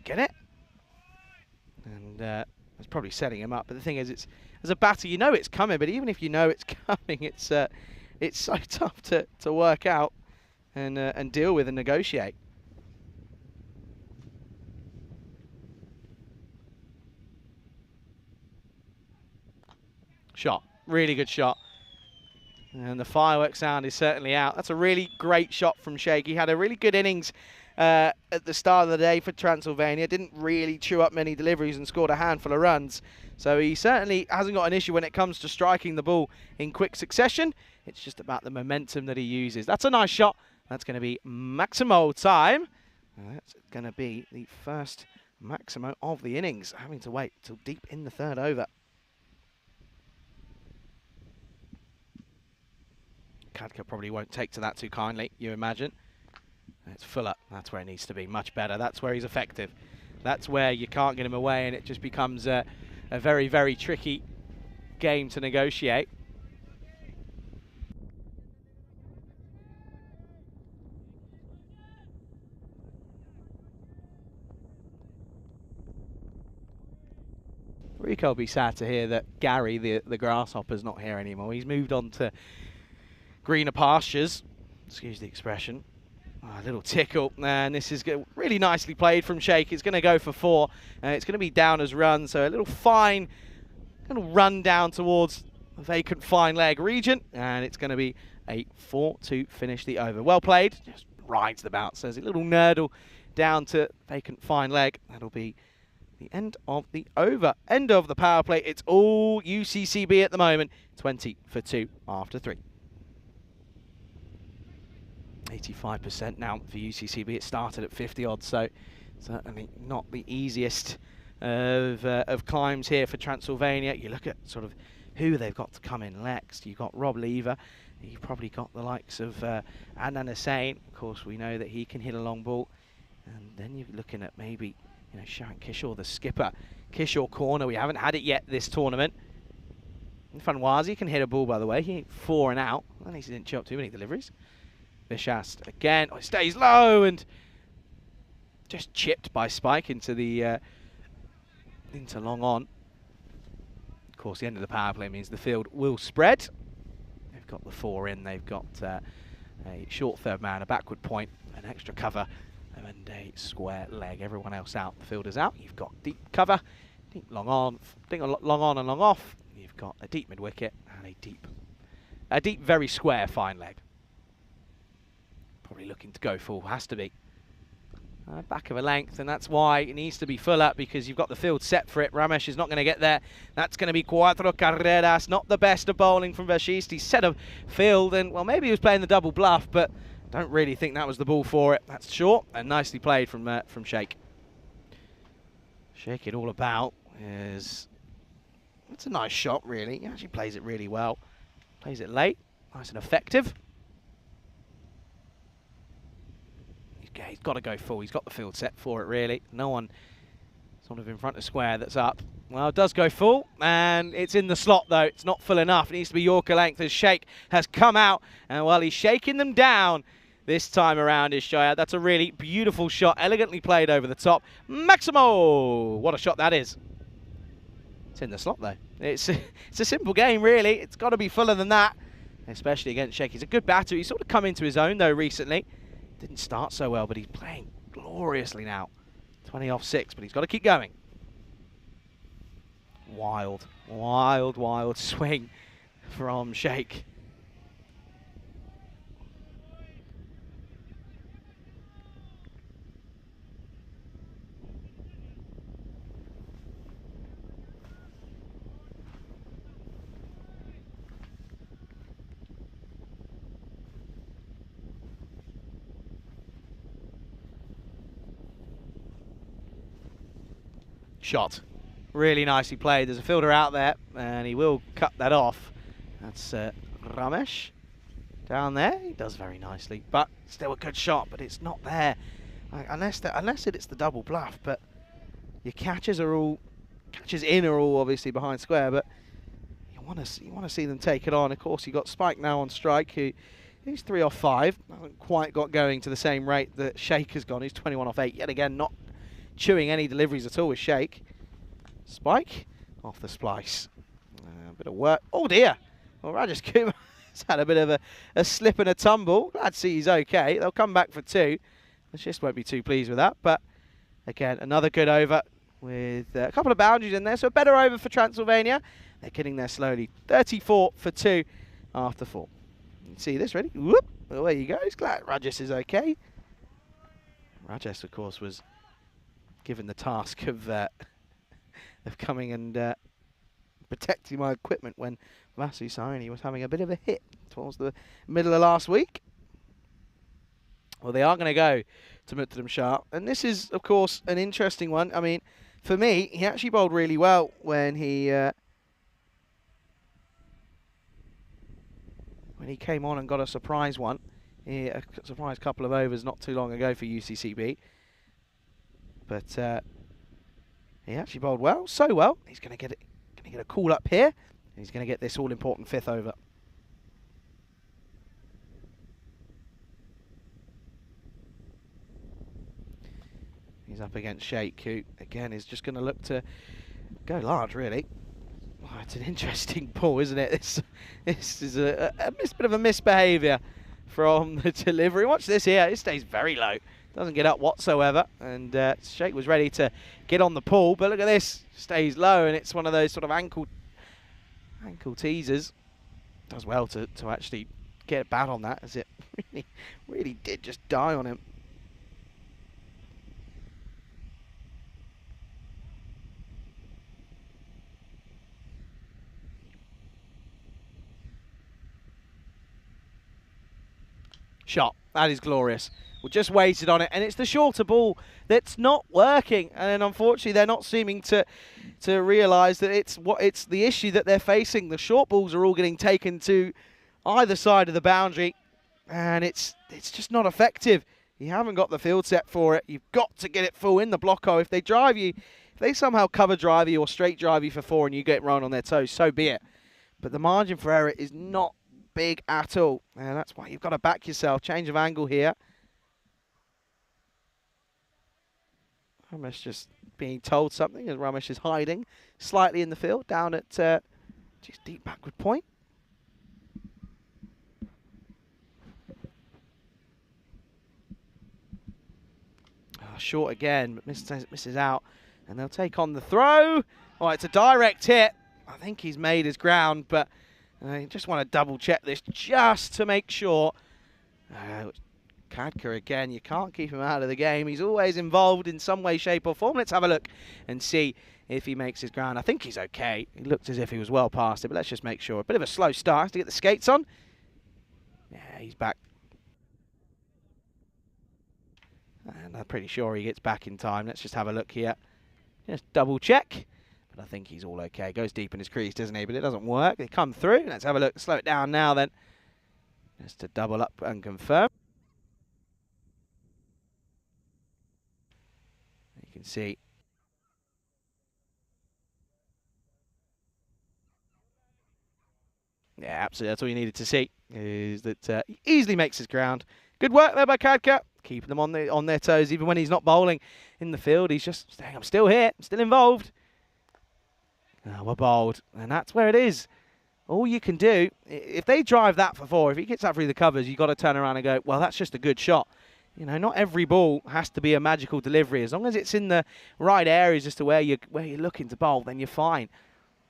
get it. And it's probably setting him up. But the thing is, it's as a batter, you know it's coming. But even if you know it's coming, it's it's so tough to work out and deal with and negotiate. Shot, really good shot. And the fireworks sound is certainly out. That's a really great shot from Sheikh. He had a really good innings at the start of the day for Transylvania. Didn't really chew up many deliveries and scored a handful of runs. So he certainly hasn't got an issue when it comes to striking the ball in quick succession. It's just about the momentum that he uses. That's a nice shot. That's going to be Maximo time. And that's going to be the first Maximo of the innings, having to wait till deep in the third over. Kadka probably won't take to that too kindly, you imagine. It's Fuller. That's where it needs to be. Much better. That's where he's effective. That's where you can't get him away, and it just becomes a very, very tricky game to negotiate. Rico will be sad to hear that Gary, the grasshopper's not here anymore. He's moved on to greener pastures, excuse the expression. A little tickle, and this is really nicely played from Sheikh. It's going to go for 4. It's going to be down as run, so a little fine, going to run down towards the vacant fine leg region, and it's going to be a 4 to finish the over. Well played, just rides the bounce. There's a little nurdle down to vacant fine leg. That'll be the end of the over. End of the power play. It's all UCCB at the moment. 20 for 2 after 3. 85% now for UCCB. It started at 50 odd, so certainly not the easiest of climbs here for Transylvania. You look at sort of who they've got to come in next. You've got Rob Lever. You've probably got the likes of Adnan Hussain. Of course, we know that he can hit a long ball. And then you're looking at maybe, you know, Sharon Kishore, the skipper. Kishore corner. We haven't had it yet this tournament. Fanwazi can hit a ball, by the way. He hit 4 and out. At least he didn't chew up too many deliveries. Bishast again, it stays low and just chipped by Spike into the into long on. Of course, the end of the power play means the field will spread. They've got the 4 in. They've got a short third man, a backward point, an extra cover, and a square leg. Everyone else out. The field is out. You've got deep cover, deep long on, long on and long off. You've got a deep mid wicket and a deep, very square fine leg. Probably looking to go full, has to be. Back of a length, and that's why it needs to be full up, because you've got the field set for it. Ramesh is not going to get there. That's going to be cuatro carreras. Not the best of bowling from Vashist. He set a field, and well, maybe he was playing the double bluff, but don't really think that was the ball for it. That's short and nicely played from Sheikh. Sheikh it all about is, it's a nice shot, really. He actually plays it really well. Plays it late, nice and effective. He's got to go full. He's got the field set for it, really. No one sort of in front of square that's up. Well, it does go full, and it's in the slot, though. It's not full enough. It needs to be Yorker length as Sheikh has come out, and well, he's shaking them down this time around, is Shayad. That's a really beautiful shot, elegantly played over the top. Maximo! What a shot that is. It's in the slot, though. It's a simple game, really. It's got to be fuller than that, especially against Sheikh. He's a good batter. He's sort of come into his own, though, recently. Didn't start so well, but he's playing gloriously now. 20 off 6, but he's got to keep going. Wild, wild, wild swing from Sheikh. Shot. Really nicely played. There's a fielder out there, and he will cut that off. That's Ramesh down there. He does very nicely, but still a good shot, but it's not there. Unless it's the double bluff, but your catches in are all obviously behind square, but you want to see them take it on. Of course, you got Spike now on strike, who's 3 off 5. Hasn't quite got going to the same rate that Sheikh has gone. He's 21 off 8. Yet again, not chewing any deliveries at all with Sheikh. Spike off the splice. A bit of work. Oh dear. Well, Rajesh Kumar He's had a bit of a slip and a tumble. Glad to see he's okay. They'll come back for 2. The just won't be too pleased with that. But again, another good over with a couple of boundaries in there. So a better over for Transylvania. They're getting there slowly. 34 for 2 after 4. You can see this, ready? Whoop! Away he goes. Glad Rajesh is okay. Rajesh, of course, was given the task of coming and protecting my equipment when Vasu Saini was having a bit of a hit towards the middle of last week. Well, they are going to go to Muttadam Shah, and this is, of course, an interesting one. I mean, for me, he actually bowled really well when he came on and got a surprise one. A surprise couple of overs not too long ago for UCCB. But he actually bowled well, so well. He's going to get a call up here. He's going to get this all-important 5th over. He's up against Sheikh, who, again, is just going to look to go large, really. Oh, it's an interesting ball, isn't it? This is a bit of a misbehaviour from the delivery. Watch this here. It stays very low. Doesn't get up whatsoever. And Sheikh was ready to get on the pull, but look at this. Stays low, and it's one of those sort of ankle teasers. Does well to actually get a bat on that, as it really did just die on him. Shot. That is glorious. We just waited on it, and it's the shorter ball that's not working. And unfortunately, they're not seeming to realise that it's the issue that they're facing. The short balls are all getting taken to either side of the boundary, and it's just not effective. You haven't got the field set for it. You've got to get it full in the block hole. If they drive you, if they somehow cover drive you or straight drive you for 4 and you get run on their toes, so be it. But the margin for error is not big at all, and that's why you've got to back yourself. Change of angle here. Ramesh just being told something, as Ramesh is hiding slightly in the field, down at just deep backward point. Oh, short again, but misses out, and they'll take on the throw. Oh, it's a direct hit. I think he's made his ground, but I just want to double check this just to make sure. Kadka again, you can't keep him out of the game. He's always involved in some way, shape or form. Let's have a look and see if he makes his ground. I think he's okay. He looked as if he was well past it, but let's just make sure. A bit of a slow start to get the skates on. Yeah, he's back. And I'm pretty sure he gets back in time. Let's just have a look here. Just double check. But I think he's all okay. Goes deep in his crease, doesn't he? But it doesn't work. They come through. Let's have a look. Slow it down now then. Just to double up and confirm. You can see. Yeah, absolutely. That's all you needed to see. Is that he easily makes his ground. Good work there by Kadka. Keeping them on their toes. Even when he's not bowling in the field, he's just saying, I'm still here. I'm still involved. We're bowled, and that's where it is. All you can do, if they drive that for 4, if he gets that through the covers, you've got to turn around and go, well, that's just a good shot. You know, not every ball has to be a magical delivery. As long as it's in the right areas as to where you're looking to bowl, then you're fine.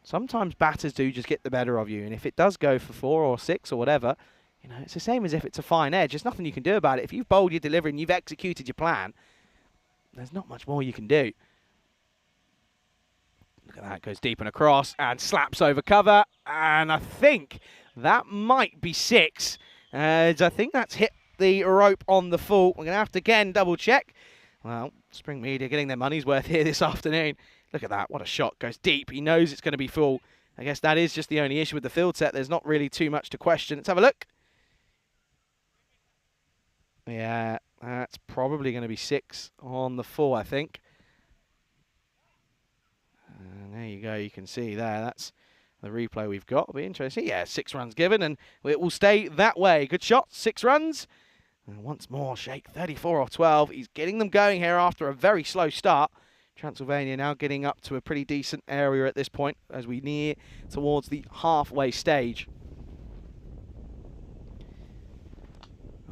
Sometimes batters do just get the better of you, and if it does go for 4 or 6 or whatever, you know, it's the same as if it's a fine edge. There's nothing you can do about it. If you've bowled your delivery and you've executed your plan, there's not much more you can do. Look at that, goes deep and across and slaps over cover. And I think that might be 6. As I think that's hit the rope on the full. We're going to have to again double check. Well, Spring Media getting their money's worth here this afternoon. Look at that, what a shot. Goes deep, he knows it's going to be full. I guess that is just the only issue with the field set. There's not really too much to question. Let's have a look. Yeah, that's probably going to be 6 on the full, I think. And there you go, you can see there, that's the replay we've got. It'll be interesting. Yeah, 6 runs given, and it will stay that way. Good shot, 6 runs. And once more, Sheikh, 34 off 12. He's getting them going here after a very slow start. Transylvania now getting up to a pretty decent area at this point as we near towards the halfway stage.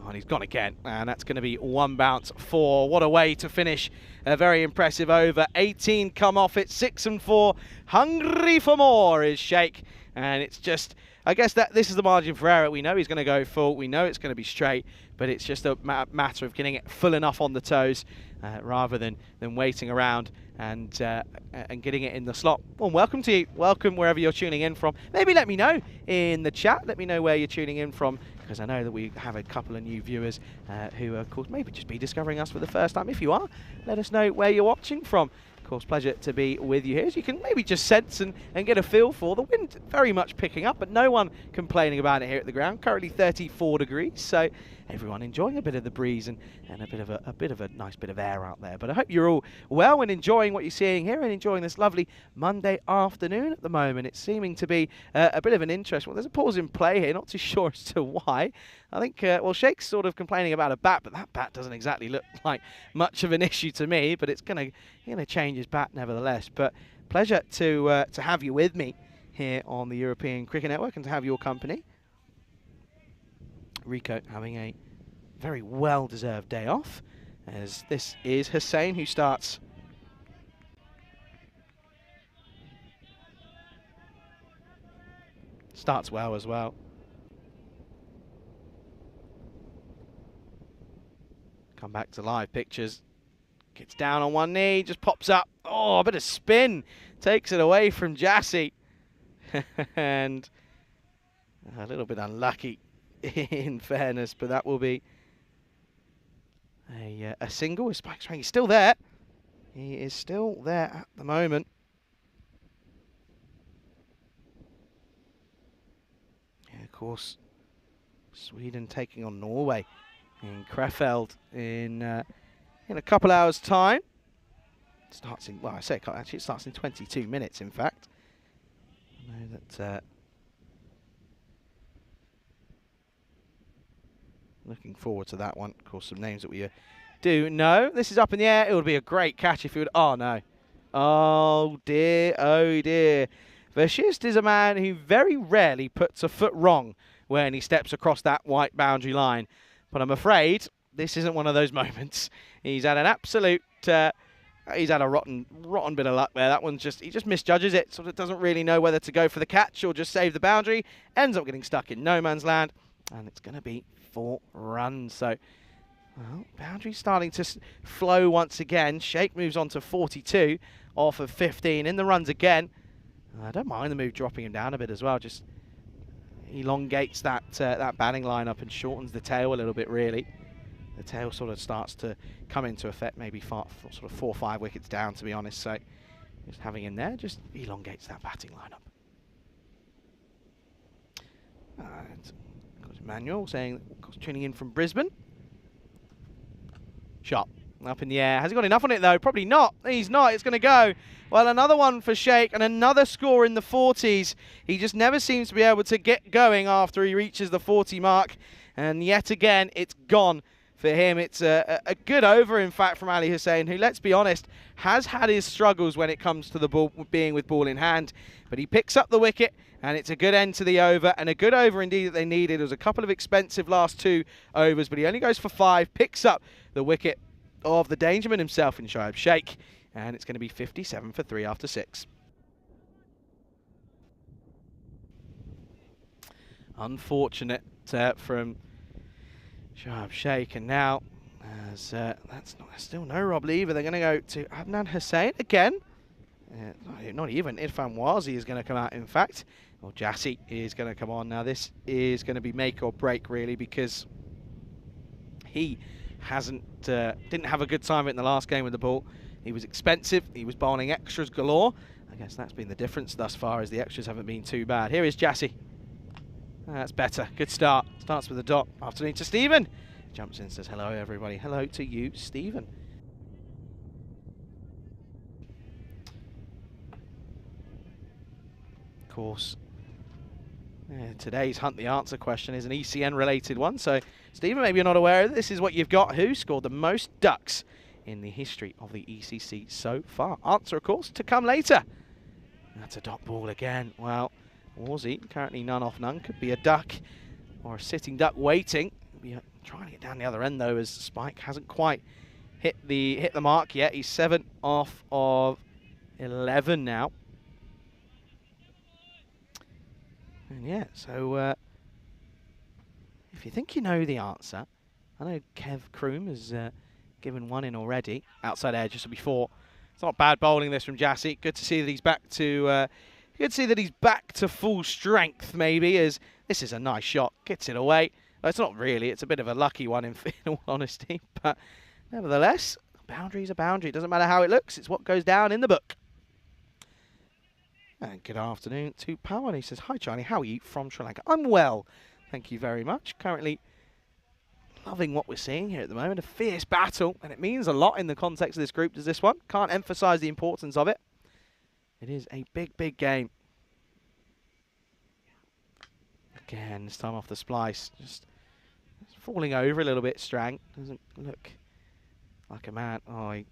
Oh, and he's gone again, and that's going to be 1 bounce 4. What a way to finish a very impressive over. 18 come off it, 6 and 4. Hungry for more is Sheikh, and it's just, I guess that this is the margin for error. We know he's going to go full, we know it's going to be straight, but it's just a matter of getting it full enough on the toes rather than waiting around and getting it in the slot. Well, welcome to you. Welcome wherever you're tuning in from. Maybe let me know in the chat. Let me know where you're tuning in from, because I know that we have a couple of new viewers who, of course, maybe just be discovering us for the first time. If you are, let us know where you're watching from. Of course, pleasure to be with you here. As you can maybe just sense and get a feel for the wind very much picking up, but no one complaining about it here at the ground. Currently 34 degrees, so everyone enjoying a bit of the breeze and a bit of a nice bit of air out there. But I hope you're all well and enjoying what you're seeing here and enjoying this lovely Monday afternoon at the moment. It's seeming to be a bit of an interest. Well, there's a pause in play here, not too sure as to why. I think, well, Sheikh's sort of complaining about a bat, but that bat doesn't exactly look like much of an issue to me, but it's going to change his bat nevertheless. But pleasure to have you with me here on the European Cricket Network and to have your company. Rico having a very well-deserved day off, as this is Hussain who starts. Starts well as well. Come back to live pictures. Gets down on one knee, just pops up. Oh, a bit of spin. Takes it away from Jassy. And a little bit unlucky in fairness, but that will be a single. His spike swing is still there. He is still there at the moment. Yeah, of course, Sweden taking on Norway in Krefeld in a couple hours' time. Starts in, well, I say actually it starts in 22 minutes. In fact, I know that. Looking forward to that one. Of course, some names that we do know. This is up in the air. It would be a great catch if you would. Oh no! Oh dear! Oh dear! Vashist is a man who very rarely puts a foot wrong when he steps across that white boundary line. But I'm afraid this isn't one of those moments. He's had an absolute, he's had a rotten bit of luck there. That one's he just misjudges it, sort of doesn't really know whether to go for the catch or just save the boundary. Ends up getting stuck in no man's land, and it's going to be 4 runs. So, well, boundary starting to flow once again. Sheikh moves on to 42 off of 15 in the runs again. I don't mind the move dropping him down a bit as well. Just elongates that batting lineup and shortens the tail a little bit, really. The tail sort of starts to come into effect maybe sort of 4 or 5 wickets down, to be honest. So just having him there just elongates that batting lineup. And of course, Emmanuel saying, of course, tuning in from Brisbane. Shot up in the air. Has he got enough on it though? Probably not. He's not. It's going to go. Well, another one for Sheikh and another score in the 40s. He just never seems to be able to get going after he reaches the 40 mark. And yet again, it's gone for him. It's a good over, in fact, from Ali Hussain, who, let's be honest, has had his struggles when it comes to the ball, being with ball in hand. But he picks up the wicket, and it's a good end to the over, and a good over indeed that they needed. It was a couple of expensive last 2 overs, but he only goes for 5, picks up the wicket of the Dangerman himself in Shoaib Sheikh. And it's going to be 57 for 3 after 6. Unfortunate from Shoaib Sheikh, and now as that's still no Rob Lever, they're going to go to Adnan Hussain again. Not even Irfan Wazi is going to come out, in fact. Well, Jassy is going to come on. Now this is going to be make or break, really, because he didn't have a good time in the last game with the ball. He was expensive. He was bowling extras galore. I guess that's been the difference thus far, as the extras haven't been too bad. Here is Jassy. That's better. Good start. Starts with a dot. Afternoon to Stephen. Jumps in, says hello, everybody. Hello to you, Stephen. Of course, today's Hunt the Answer question is an ECN related one. So, Stephen, maybe you're not aware of it. This is what you've got. Who scored the most ducks in the history of the ECC so far? Answer, of course, to come later. That's a dot ball again. Well, Warzy, currently none off none. Could be a duck or a sitting duck waiting. be trying to get down the other end though, as Spike hasn't quite hit the mark yet. He's 7 off of 11 now. And yeah, so if you think you know the answer, I know Kev Kroom has given one in already. Outside edge just before. It's not bad bowling this from Jassy. Good to see that he's back to full strength maybe, as this is a nice shot. Gets it away. Well, it's not really, it's a bit of a lucky one in all honesty, but nevertheless, a boundary is a boundary. It doesn't matter how it looks, it's what goes down in the book. And good afternoon to Pawan. He says, hi Charlie, how are you from Sri Lanka? I'm well, thank you very much. Currently loving what we're seeing here at the moment. A fierce battle, and it means a lot in the context of this group, does this one. Can't emphasise the importance of it. It is a big, big game. Again, this time off the splice. Just falling over a little bit, Strang. Doesn't look like a man. Oh, he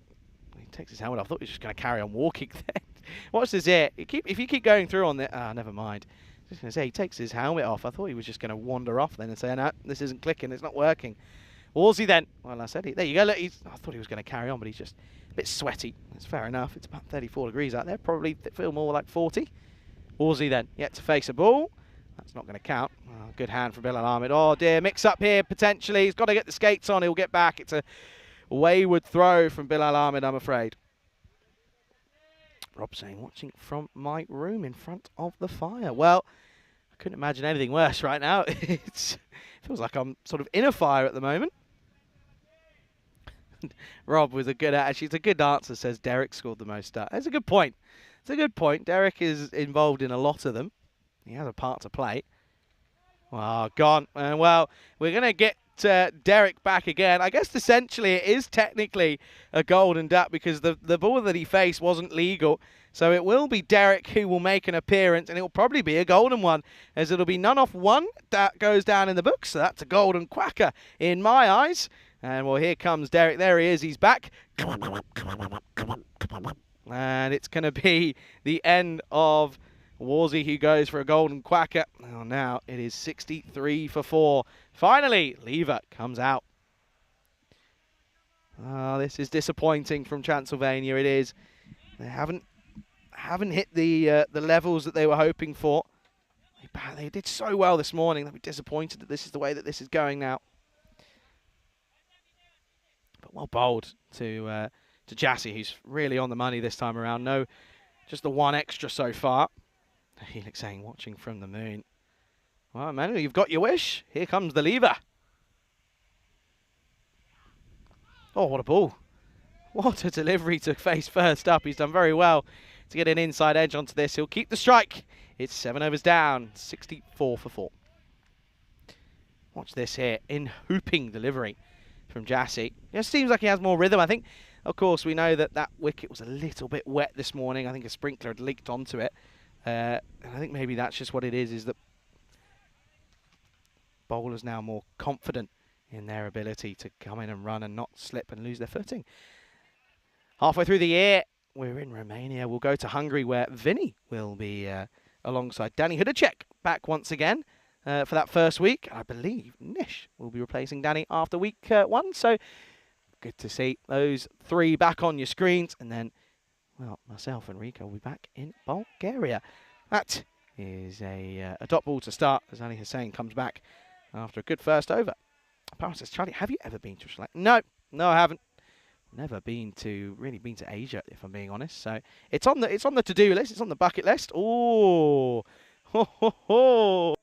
takes his helmet off. I thought he was just going to carry on walking then. Watch this here. If you keep going through on the... Ah, never mind. I was just going to say, he takes his helmet off. I thought he was just going to wander off then and say, no, this isn't clicking. It's not working. Wolsey then. Well, I said it. There you go. Look, I thought he was going to carry on, but he's just a bit sweaty. That's fair enough. It's about 34 degrees out there. Probably feel more like 40. Wolsey then. Yet to face a ball. That's not going to count. Oh, good hand from Bilal Ahmed. Oh dear, mix up here potentially. He's got to get the skates on. He'll get back. It's a wayward throw from Bilal Ahmed, I'm afraid. Rob saying, watching from my room in front of the fire. Well, I couldn't imagine anything worse right now. It feels like I'm sort of in a fire at the moment. Rob with a good attitude. It's a good answer, says Derek scored the most. That's a good point. It's a good point. Derek is involved in a lot of them. He has a part to play. Oh, gone. Well, we're going to get Derek back again. I guess essentially it is technically a golden duck because the ball that he faced wasn't legal. So it will be Derek who will make an appearance, and it will probably be a golden one, as it'll be none off one that goes down in the book. So that's a golden quacker in my eyes. And well, here comes Derek. There he is. He's back. And it's going to be the end of Warzy, who goes for a golden quacker. Oh, now it is 63 for 4. Finally, Lever comes out. Oh, this is disappointing from Transylvania. It is. They haven't hit the levels that they were hoping for. They did so well this morning. They'll be disappointed that this is the way that this is going now. But well bowled to Jassy, who's really on the money this time around. No, just the one extra so far. Helix saying, watching from the moon. Well, Manu, you've got your wish. Here comes the lever. Oh, what a ball. What a delivery to face first up. He's done very well to get an inside edge onto this. He'll keep the strike. It's 7 overs down, 64 for 4. Watch this here. In hooping delivery from Jassy. It seems like he has more rhythm. I think, of course, we know that that wicket was a little bit wet this morning. I think a sprinkler had leaked onto it. And I think maybe that's just what it is that bowlers now more confident in their ability to come in and run and not slip and lose their footing. Halfway through the year, we're in Romania. We'll go to Hungary, where Vinny will be alongside Danny Hudacek back once again for that first week. I believe Nish will be replacing Danny after week 1. So good to see those three back on your screens. And then, well, myself and Rico will be back in Bulgaria. That is a dot ball to start as Ali Hussain comes back after a good first over. Power says, Charlie, have you ever been to Sri Lanka? No, I haven't. Never been to Asia, if I'm being honest. So it's on the to-do list. It's on the bucket list. Oh, ho, ho, ho.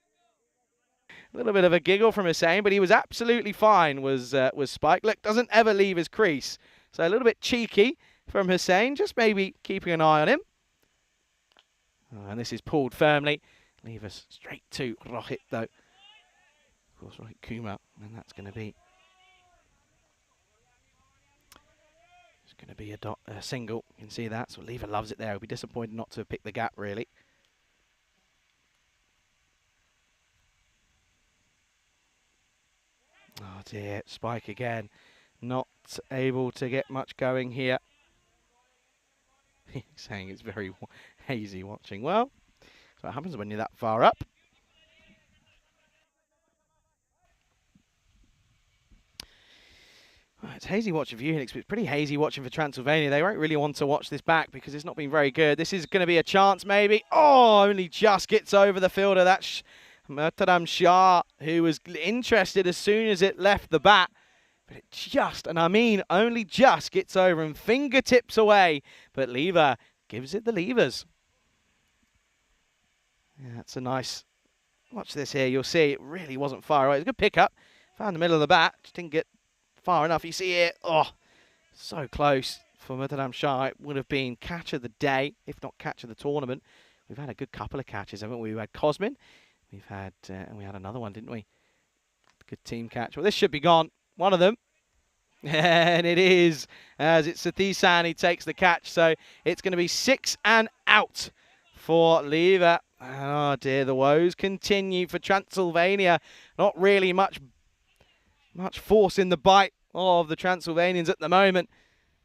A little bit of a giggle from Hussain, but he was absolutely fine. Was Spike. Look, doesn't ever leave his crease. So a little bit cheeky from Hussain, just maybe keeping an eye on him. Oh, and this is pulled firmly. Leave us straight to Rohit, though. Of course, Rohit Kumar, and that's going to be a single. You can see that. So Lever loves it there. He'll be disappointed not to have picked the gap, really. Oh dear, Spike again. Not able to get much going here. He's saying it's very hazy watching. Well, that's what happens when you're that far up. It's hazy watching for Unix, but it's pretty hazy watching for Transylvania. They won't really want to watch this back because it's not been very good. This is going to be a chance, maybe. Oh, only just gets over the fielder. That's Murtadam Shah, who was interested as soon as it left the bat. But it just, and I mean only just, gets over and fingertips away. But Lever gives it the levers. Yeah, that's a nice... Watch this here. You'll see it really wasn't far away. It's a good pickup. Found the middle of the bat. Just didn't get far enough. You see it. Oh, so close for Murtadam Shah. It would have been catch of the day, if not catch of the tournament. We've had a good couple of catches, haven't we? We've had Cosmin. We've had, and we had another one, didn't we? Good team catch. Well, this should be gone. One of them. And it is, as it's Sathisan. He takes the catch. So it's going to be 6 and out for Lever. Oh dear, the woes continue for Transylvania. Not really much force in the bite of the Transylvanians at the moment.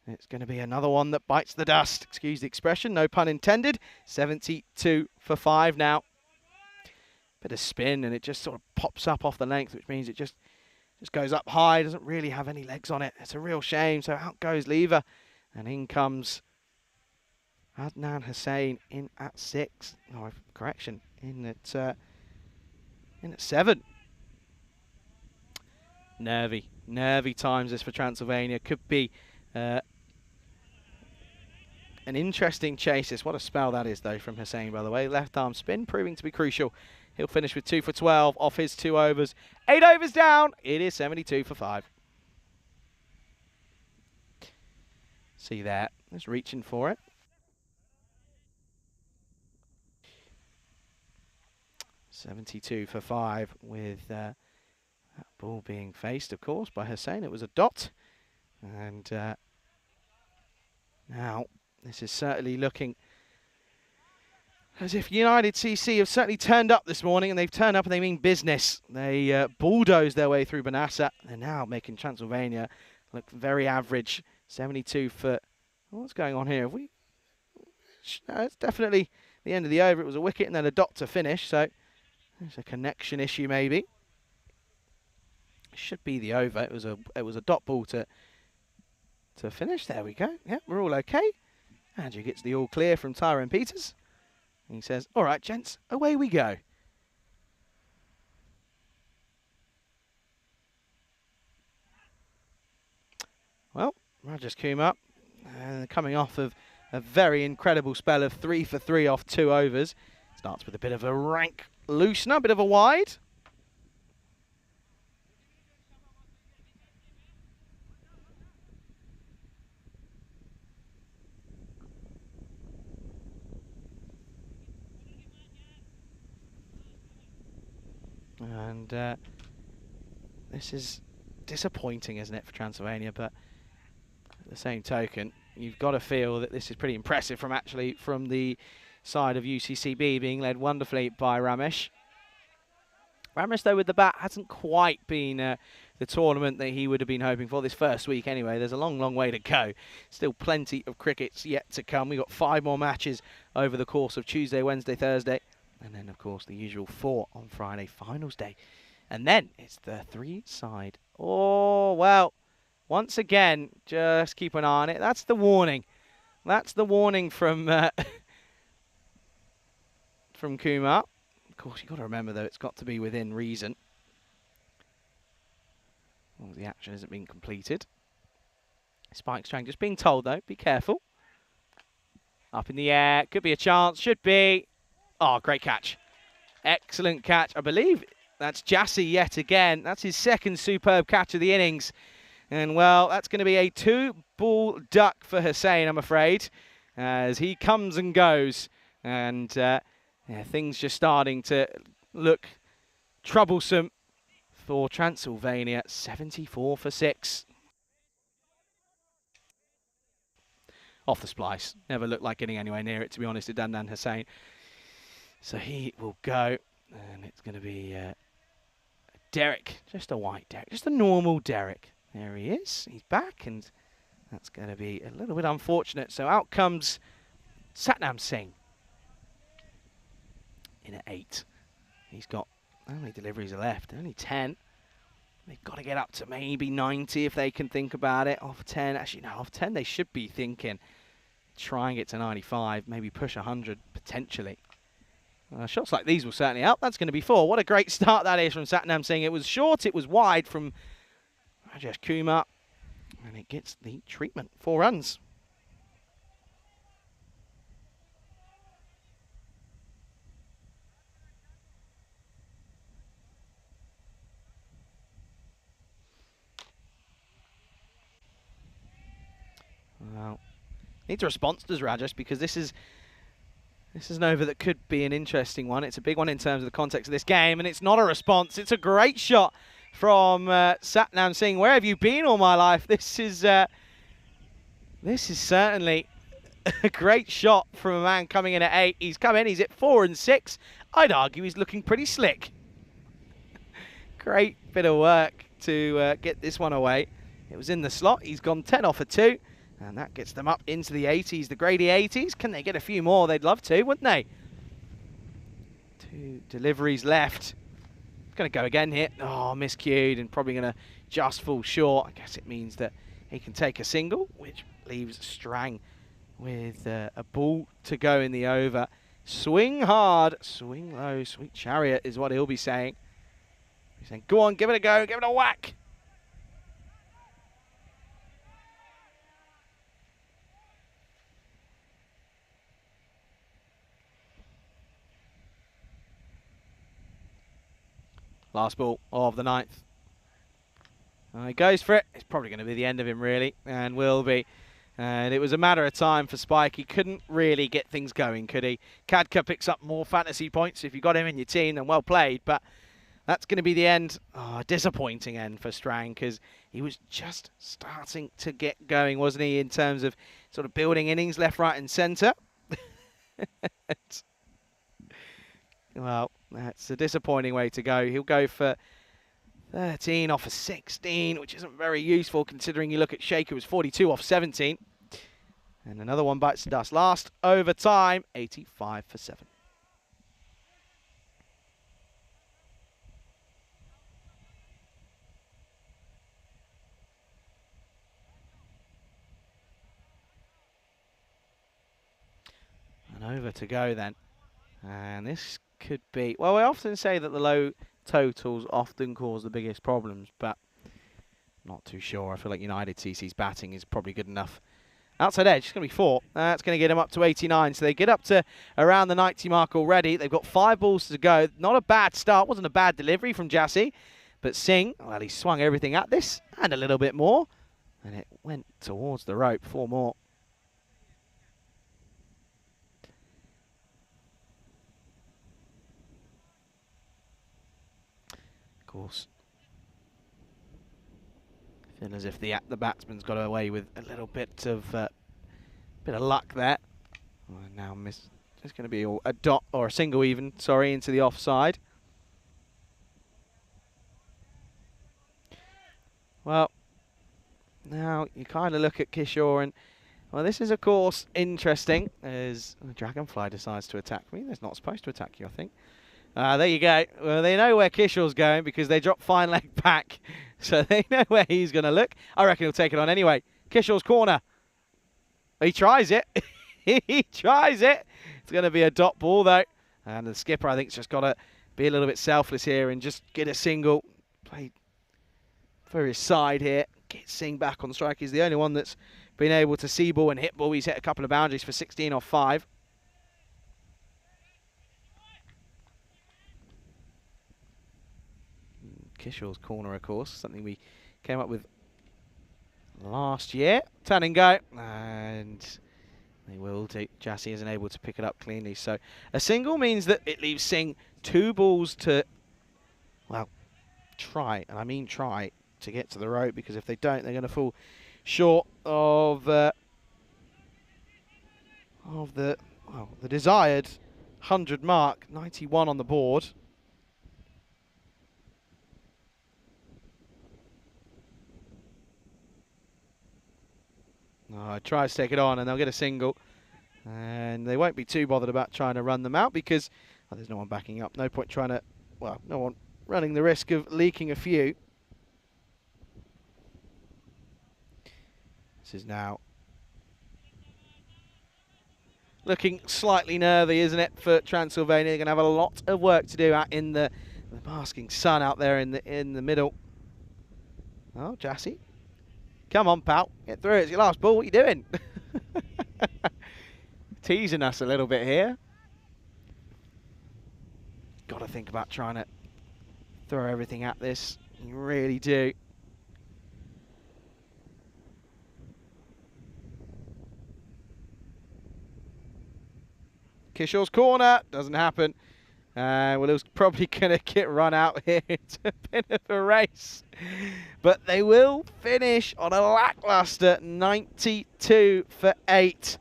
It's going to be another one that bites the dust. Excuse the expression, no pun intended. 72 for 5 now. Bit of spin and it just sort of pops up off the length, which means it just goes up high. Doesn't really have any legs on it. It's a real shame. So out goes Lever, and in comes Adnan Hussain in at 6. Oh, correction, in at 7. Nervy times this for Transylvania. Could be an interesting chase. This, what a spell that is though from Hussain, by the way. Left arm spin proving to be crucial. He'll finish with 2 for 12 off his 2 overs. 8 overs down. It is 72 for 5. See that? Just reaching for it. .72 for 5 with that ball being faced, of course, by Hussain. It was a dot. And now this is certainly looking as if United CC have certainly turned up this morning, and they've turned up and they mean business. They bulldozed their way through Banassa. They're now making Transylvania look very average. 72 for... What's going on here? Have we... No, it's definitely the end of the over. It was a wicket and then a dot to finish, so there's a connection issue maybe. Should be the over. It was a dot ball to finish. There we go. Yeah, we're all okay. Andrew gets the all clear from Tyrone Peters. He says, all right, gents, away we go. Well, Rajesh Kumar, coming off of a very incredible spell of 3 for 3 off 2 overs. Starts with a bit of a rank loosener, a bit of a wide. And this is disappointing, isn't it, for Transylvania? But at the same token, you've got to feel that this is pretty impressive from the side of UCCB, being led wonderfully by Ramesh. Ramesh, though, with the bat, hasn't quite been the tournament that he would have been hoping for this first week anyway. There's a long, long way to go. Still plenty of crickets yet to come. We've got 5 more matches over the course of Tuesday, Wednesday, Thursday. And then, of course, the usual 4 on Friday, finals day. And then it's the 3-side. Oh, well, once again, just keep an eye on it. That's the warning. That's the warning from from Kumar. Of course, you've got to remember, though, it's got to be within reason. Well, the action isn't being completed. Spike Strang just being told, though, be careful. Up in the air. Could be a chance. Should be. Oh, great catch. Excellent catch. I believe that's Jassy yet again. That's his second superb catch of the innings. And, well, that's going to be a 2-ball duck for Hussain, I'm afraid, as he comes and goes. And yeah, things just starting to look troublesome for Transylvania. 74 for 6. Off the splice. Never looked like getting anywhere near it, to be honest, to Adnan Hussain. So he will go, and it's going to be Derek, just a white Derek, just a normal Derek. There he is, he's back, and that's going to be a little bit unfortunate. So out comes Satnam Singh in at 8. He's got, how many deliveries are left? Only 10. They've got to get up to maybe 90 if they can think about it. Off 10, actually no, off 10 they should be thinking. Trying it to 95, maybe push 100 potentially. Shots like these will certainly help. That's going to be 4. What a great start that is from Satnam Singh. It was short, it was wide from Rajesh Kumar. And it gets the treatment. 4 runs. Well, needs a response, does Rajesh, because this is an over that could be an interesting one. It's a big one in terms of the context of this game, and it's not a response. It's a great shot from Satnam Singh. Where have you been all my life? This is certainly a great shot from a man coming in at 8. He's come in, he's at 4 and 6. I'd argue he's looking pretty slick. Great bit of work to get this one away. It was in the slot. He's gone 10 off a 2. And that gets them up into the 80s, the Grady 80s. Can they get a few more? They'd love to, wouldn't they? 2 deliveries left. Going to go again here. Oh, miscued and probably going to just fall short. I guess it means that he can take a single, which leaves Strang with a ball to go in the over. Swing hard, swing low, sweet chariot is what he'll be saying. He's saying, go on, give it a go, give it a whack. Last ball of the 9th. He goes for it. It's probably going to be the end of him, really, and will be. And it was a matter of time for Spike. He couldn't really get things going, could he? Kadka picks up more fantasy points if you got him in your team, then well played. But that's going to be the end. Oh, a disappointing end for Strang, because he was just starting to get going, wasn't he, in terms of sort of building innings left, right, and centre. Well, that's a disappointing way to go. He'll go for 13 off of 16, which isn't very useful considering you look at Sheikh, who was 42 off 17. And another one bites the dust. Last over time, 85 for 7. And over to go then. And this could be, well, we often say that the low totals often cause the biggest problems, but not too sure. I feel like United CC's batting is probably good enough. Outside edge, it's going to be 4. That's going to get them up to 89. So they get up to around the 90 mark already. They've got 5 balls to go. Not a bad start. Wasn't a bad delivery from Jassy. But Singh, well, he swung everything at this and a little bit more. And it went towards the rope. 4 more. Of course. Feel as if the batsman's got away with a little bit of luck there. Well, now miss. It's going to be a dot or a single even. Sorry, into the offside. Well, now you kind of look at Kishore and, well, this is of course interesting as the Dragonfly decides to attack me. They're not supposed to attack you, I think. There you go. Well, they know where Kishore's going because they dropped fine leg back. So they know where he's going to look. I reckon he'll take it on anyway. Kishore's corner. He tries it. He tries it. It's going to be a dot ball, though. And the skipper, I think, has just got to be a little bit selfless here and just get a single. Play for his side here. Get Singh back on strike. He's the only one that's been able to see ball and hit ball. He's hit a couple of boundaries for 16 off 5. Kishore's corner, of course, something we came up with last year. Turn and go, and they will take. Jassy isn't able to pick it up cleanly, so a single means that it leaves Singh 2 balls to, well, try, and I mean try, to get to the rope, because if they don't, they're going to fall short of the desired 100 mark. 91 on the board. Tries to take it on and they'll get a single, and they won't be too bothered about trying to run them out because there's no one backing up. No point trying to, well, no one running the risk of leaking a few. This is now looking slightly nervy, isn't it, for Transylvania? They're going to have a lot of work to do out in the basking sun out there in the middle. Oh, Jassy. Come on, pal. Get through. It's your last ball. What are you doing? Teasing us a little bit here. Got to think about trying to throw everything at this. You really do. Kishore's corner. Doesn't happen. Well, it was probably going to get run out here. It's a bit of a race. But they will finish on a lackluster 92 for 8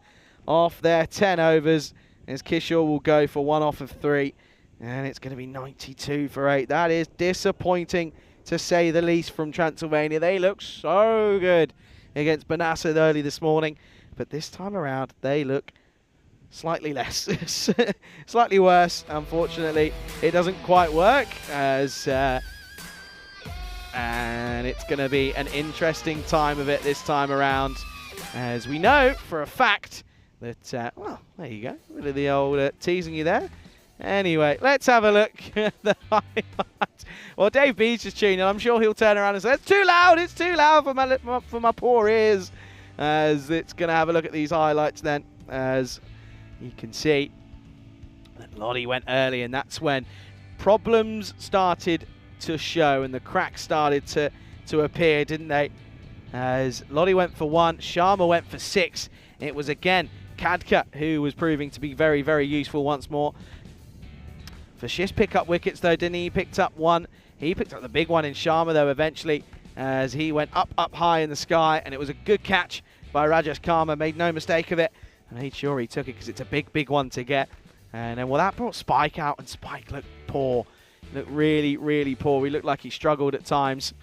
off their 10 overs. As Kishore will go for 1 off of 3. And it's going to be 92 for 8. That is disappointing, to say the least, from Transylvania. They look so good against Banassa early this morning. But this time around, they look slightly less, slightly worse. Unfortunately, it doesn't quite work, as and it's going to be an interesting time of it this time around, as we know for a fact that well, there you go, a bit of the old teasing you there. Anyway, let's have a look at the highlights. Well, Dave B's just tuning in. I'm sure he'll turn around and say, it's too loud for my poor ears, as it's going to have a look at these highlights then, as you can see that Lottie went early, and that's when problems started to show and the cracks started to appear, didn't they? As Lottie went for 1, Sharma went for 6. It was again Kadka who was proving to be very, very useful once more. Fashish picked up wickets though, didn't he? He picked up 1. He picked up the big one in Sharma though eventually, as he went up high in the sky, and it was a good catch by Rajesh Karma, made no mistake of it. And made sure he took it, because it's a big, big one to get. And then, well, that brought Spike out, and Spike looked poor. Looked really, really poor. He looked like he struggled at times.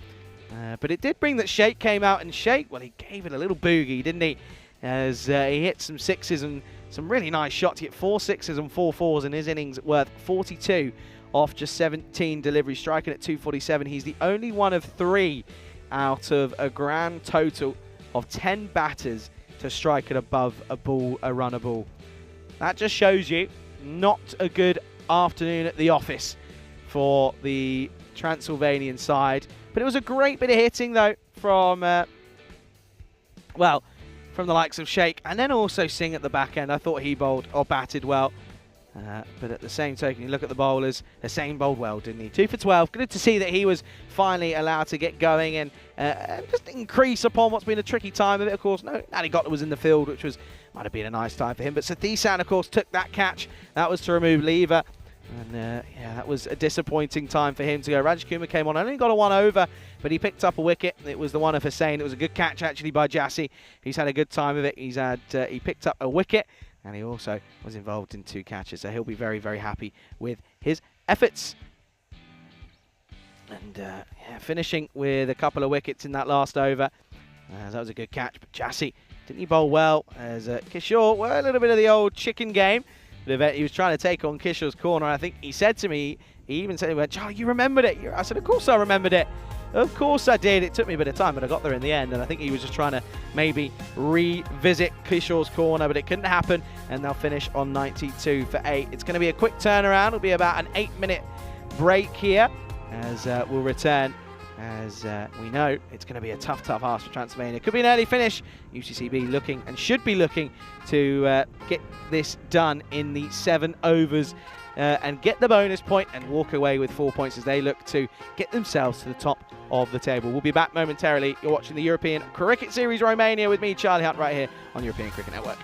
But it did bring that Sheikh came out, and Sheikh, well, he gave it a little boogie, didn't he? As he hit some 6s and some really nice shots. He hit 4 6s and 4 4s in his innings, worth 42 off just 17 deliveries, striking at 247. He's the only one of 3 out of a grand total of 10 batters to strike it above a runner ball. That just shows you not a good afternoon at the office for the Transylvanian side. But it was a great bit of hitting though from from the likes of Sheikh, and then also Singh at the back end. I thought he bowled or batted well. But at the same token, you look at the bowlers, Hussain bowled well, didn't he? 2 for 12. Good to see that he was finally allowed to get going and just increase upon what's been a tricky time of it. Of course, no, Nadi Gotla was in the field, which might have been a nice time for him. But Sathisan, of course, took that catch. That was to remove Lever. And yeah, that was a disappointing time for him to go. Rajesh Kumar came on, only got a 1 over, but he picked up a wicket. It was the one of Hussain. It was a good catch actually by Jassy. He's had a good time of it. He picked up a wicket, and he also was involved in 2 catches. So he'll be very, very happy with his efforts. And yeah, finishing with a couple of wickets in that last over. That was a good catch, but Jassy, didn't he bowl well? As Kishore, well, a little bit of the old chicken game. He was trying to take on Kishore's corner. I think he said to me, he even said, Charlie, you remembered it. I said, of course I remembered it. Of course I did. It took me a bit of time, but I got there in the end. And I think he was just trying to maybe revisit Kishore's corner, but it couldn't happen. And they'll finish on 92 for 8. It's going to be a quick turnaround. It'll be about an 8-minute break here, as we'll return. As we know, it's going to be a tough ask for Transylvania. Could be an early finish. UCCB looking and should be looking to get this done in the 7 overs and get the bonus point and walk away with 4 points as they look to get themselves to the top of the table. We'll be back momentarily. You're watching the European Cricket Series Romania with me, Charlie Hunt, right here on European Cricket Network.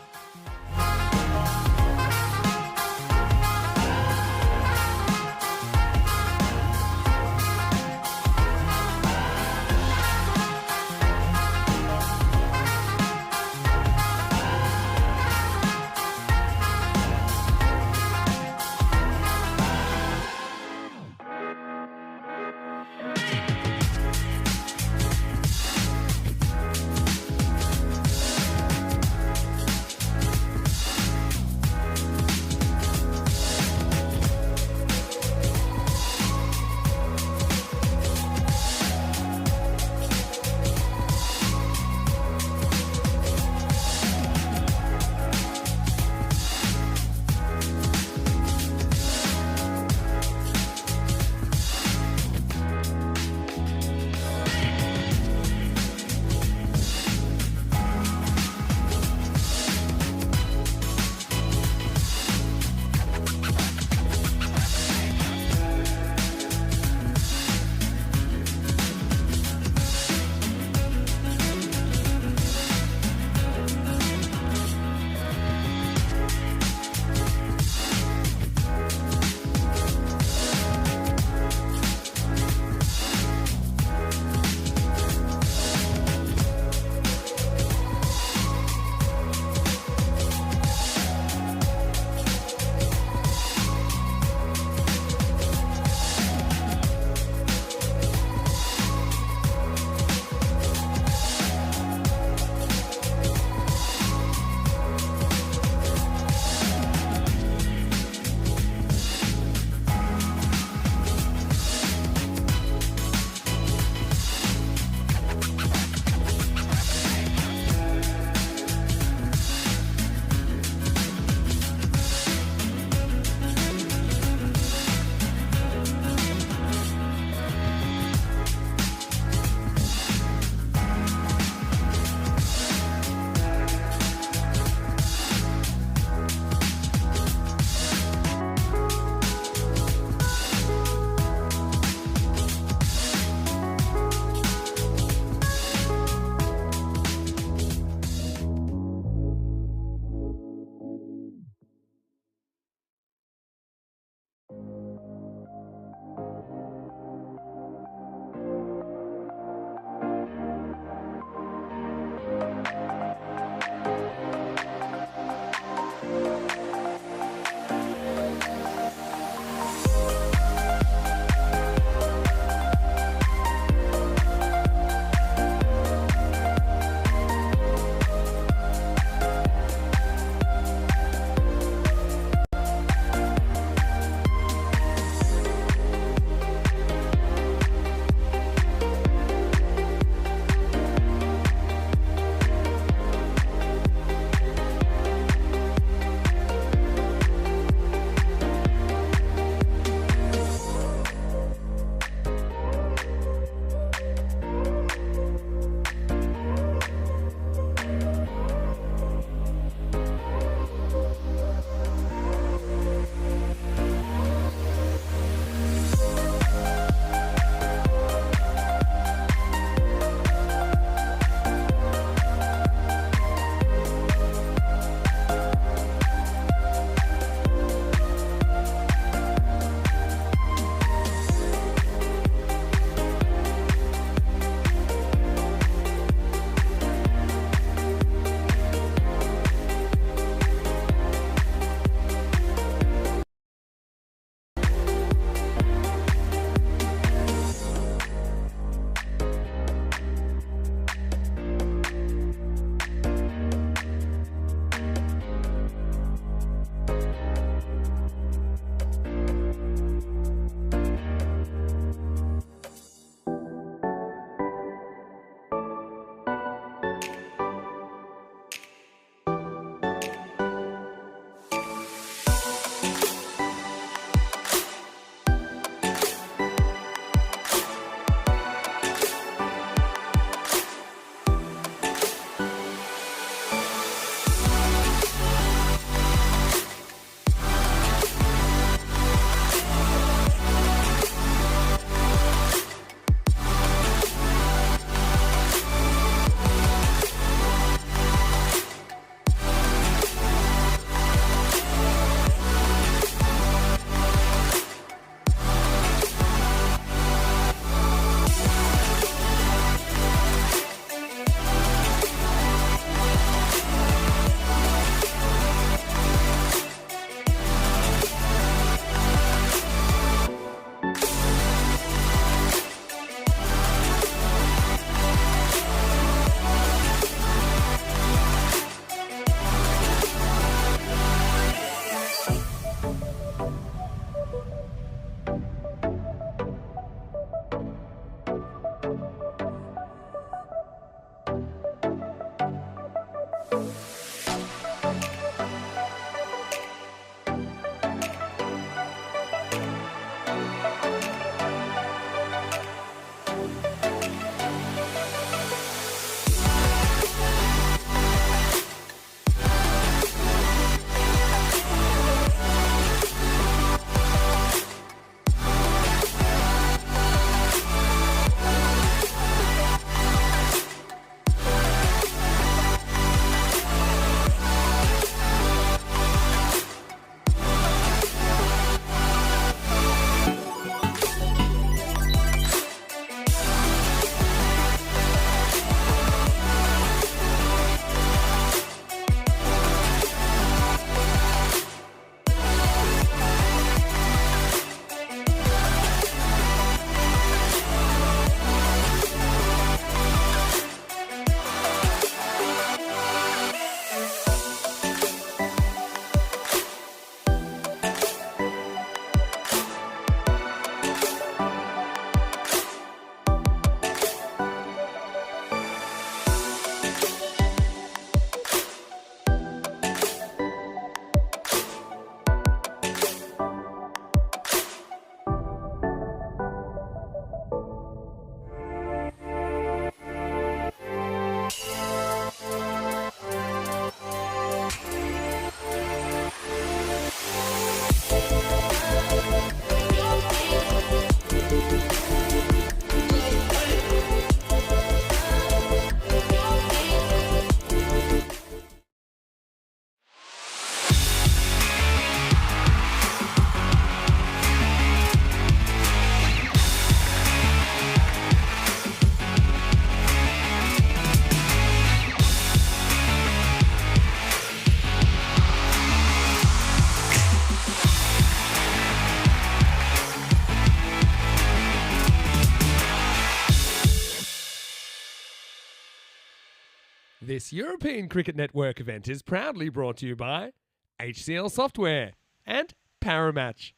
This European Cricket Network event is proudly brought to you by HCL Software and Paramatch.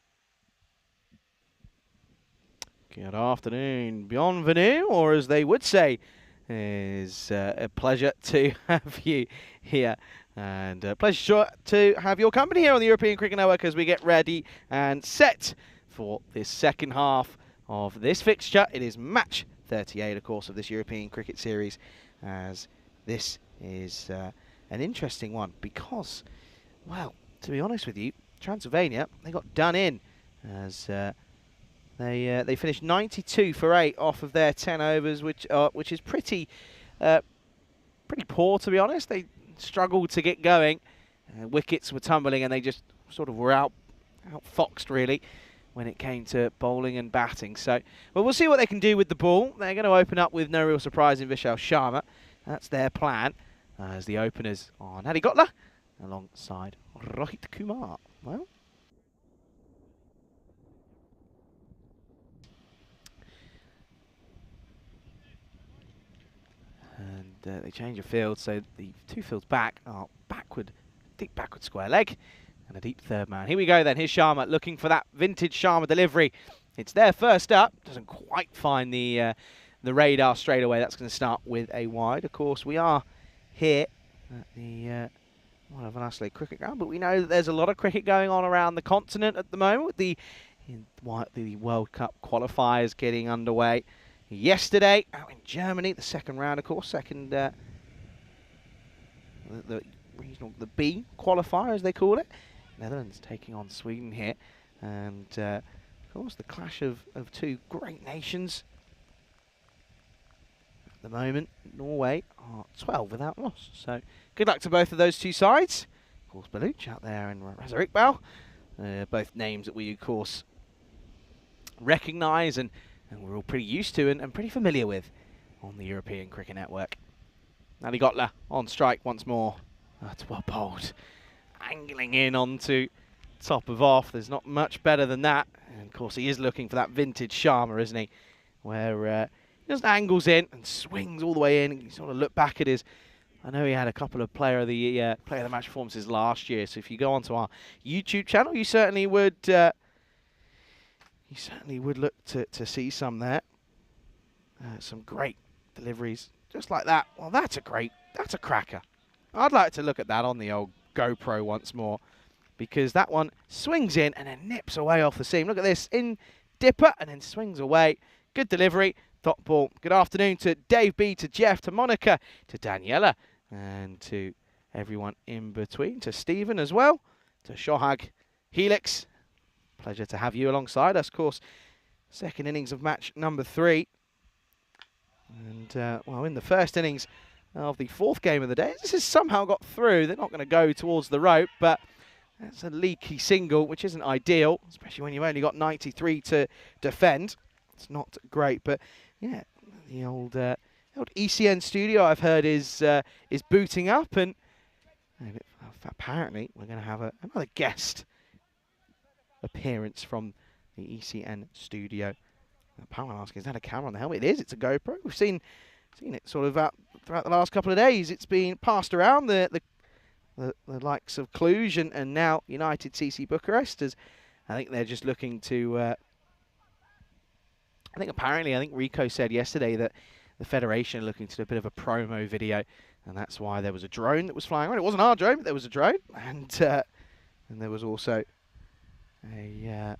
Good afternoon, bienvenue, or as they would say, is a pleasure to have you here. And a pleasure to have your company here on the European Cricket Network as we get ready and set for this second half of this fixture. It is match 38, of course, of this European Cricket Series, as this is an interesting one because, well, to be honest with you, Transylvania, they got done in as they finished 92 for 8 off of their 10 overs, which is pretty poor, to be honest. They struggled to get going. Wickets were tumbling and they just sort of were outfoxed, really, when it came to bowling and batting. So, well, we'll see what they can do with the ball. They're going to open up with no real surprise in Vishal Sharma. That's their plan, as the openers are Nadi Gotla alongside Rohit Kumar. Well, and they change of field, so the two fields back are deep backward square leg, and a deep third man. Here we go then, here's Sharma looking for that vintage Sharma delivery. It's there first up, doesn't quite find the radar straight away. That's going to start with a wide. Of course, we are here at the Vanasle cricket ground, but we know that there's a lot of cricket going on around the continent at the moment with the World Cup qualifiers getting underway. Yesterday, out in Germany, the second round, of course, the B qualifier, as they call it. Netherlands taking on Sweden here. And, of course, the clash of two great nations. At the moment, Norway are 12 without loss. So, good luck to both of those two sides. Of course, Baluch out there and Raza Iqbal. Both names that we, of course, recognise and we're all pretty used to and pretty familiar with on the European Cricket Network. Nadi Gotla on strike once more. That's well bowled. Angling in onto top of off. There's not much better than that. And of course, he is looking for that vintage Sharma, isn't he? Where he just angles in and swings all the way in. And you sort of look back at his... I know he had a couple of player of the match performances last year. So if you go onto our YouTube channel, you certainly would... look to see some there. Some great deliveries, just like that. Well, that's a cracker. I'd like to look at that on the old GoPro once more, because that one swings in and then nips away off the seam. Look at this, in dipper and then swings away. Good delivery, top ball. Good afternoon to Dave B, to Jeff, to Monica, to Daniela, and to everyone in between, to Stephen as well, to Shohag, Helix. Pleasure to have you alongside us, of course. Second innings of match number 3. And, well, in the first innings of the 4th game of the day, this has somehow got through. They're not going to go towards the rope, but that's a leaky single, which isn't ideal, especially when you've only got 93 to defend. It's not great, but, yeah, the old ECN studio, I've heard, is booting up, and apparently we're going to have another guest appearance from the ECN studio. Apparently asking, is that a camera on the helmet? It is, it's a GoPro. We've seen it sort of throughout the last couple of days. It's been passed around the likes of Cluj and now United CC Bucharest, as I think they're just looking to I think Rico said yesterday that the Federation are looking to do a bit of a promo video, and that's why there was a drone that was flying around. It wasn't our drone, but there was a drone, and there was also the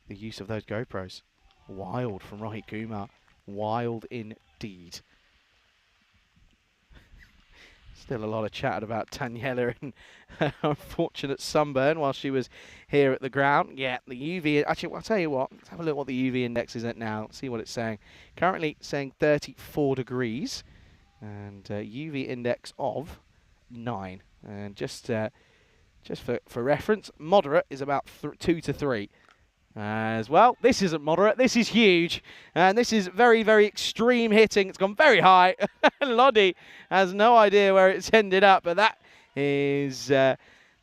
use of those GoPros. Wild from Rohit Kumar. Wild indeed. Still a lot of chat about Daniela and her unfortunate sunburn while she was here at the ground. Yeah, the UV... Actually, I'll tell you what. Let's have a look what the UV index is at now. Let's see what it's saying. Currently saying 34 degrees. And UV index of 9. And just for reference, moderate is about 2 to 3. As well, this isn't moderate, this is huge, and this is very, very extreme hitting. It's gone very high. Lodi has no idea where it's ended up, but that is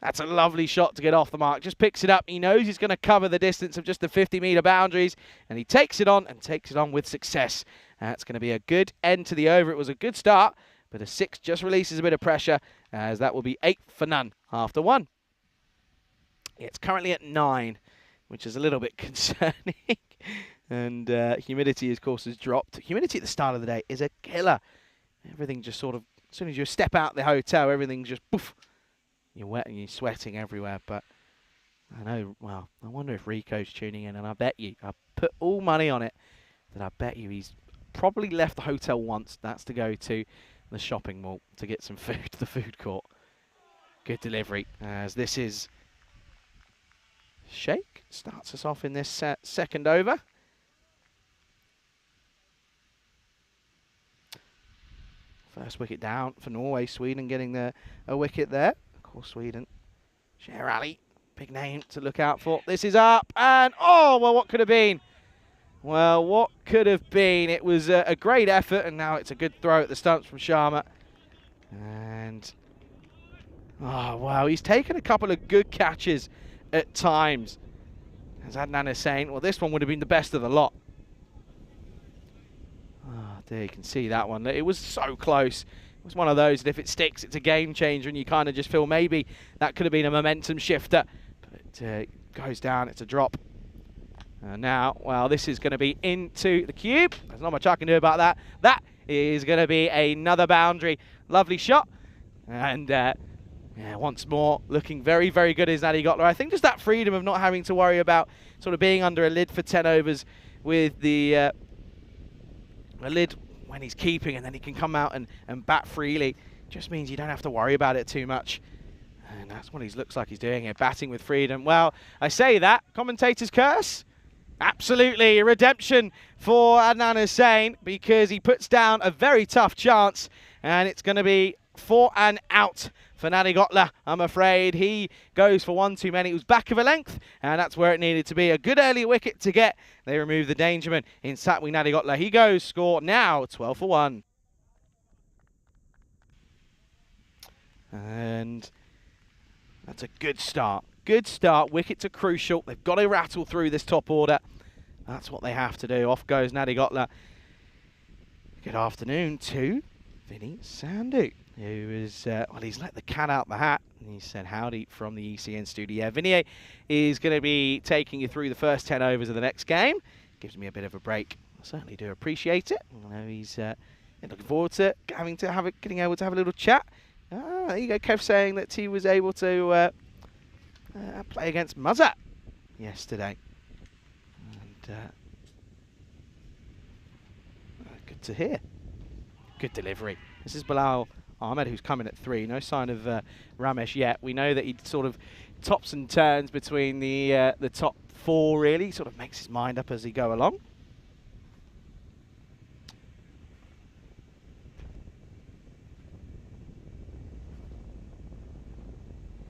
That's a lovely shot to get off the mark. Just picks it up. He knows he's going to cover the distance of just the 50-meter boundaries, and he takes it on and takes it on with success. That's going to be a good end to the over. It was a good start, but a 6 just releases a bit of pressure, as that will be 8 for none after 1. It's currently at 9, which is a little bit concerning. And humidity, of course, has dropped. Humidity at the start of the day is a killer. Everything just sort of, as soon as you step out the hotel, everything's just poof. You're wet and you're sweating everywhere. But I know, well, I wonder if Rico's tuning in, and I bet you, I put all money on it, that I bet you he's probably left the hotel once. That's to go to the shopping mall to get some food to the food court. Good delivery, as this is Shake. Starts us off in this second over. First wicket down for Norway. Sweden getting a wicket there. Of course, Sweden. Sher Ali, big name to look out for. This is up, and oh, well, what could have been? Well, what could have been? It was a great effort, and now it's a good throw at the stumps from Sharma. And, oh, wow, he's taken a couple of good catches at times. As Adnan is saying, well, this one would have been the best of the lot. Oh, there you can see that one. It was so close. It was one of those that if it sticks, it's a game changer, and you kind of just feel maybe that could have been a momentum shifter. But it goes down. It's a drop. Now, well, this is going to be into the cube. There's not much I can do about that. That is going to be another boundary. Lovely shot. And yeah, once more, looking very, very good is Nadi Gotler. I think just that freedom of not having to worry about sort of being under a lid for 10 overs with the a lid when he's keeping, and then he can come out and bat freely, just means you don't have to worry about it too much. And that's what he looks like he's doing here, batting with freedom. Well, I say that, commentator's curse. Absolutely a redemption for Adnan Hussain, because he puts down a very tough chance, and it's going to be 4 and out for Nadi Gotler. I'm afraid he goes for one too many. It was back of a length, and that's where it needed to be. A good early wicket to get. They remove the dangerman in Satwing Nadi Gotler. He goes, score now 12 for 1. And that's a good start. Good start. Wickets are crucial. They've got to rattle through this top order. That's what they have to do. Off goes Nadi Gotler. Good afternoon to Vinny Sandhu, who is, well, he's let the cat out the hat. And he said howdy from the ECN studio. Vinny is going to be taking you through the first 10 overs of the next game. Gives me a bit of a break. I certainly do appreciate it. I know he's looking forward to getting able to have a little chat. There you go, Kev saying that he was able to play against Muzza yesterday. And good to hear. Good delivery. This is Bilal Ahmed, who's coming at 3. No sign of Ramesh yet. We know that he sort of tops and turns between the top 4, really. Sort of makes his mind up as he go along.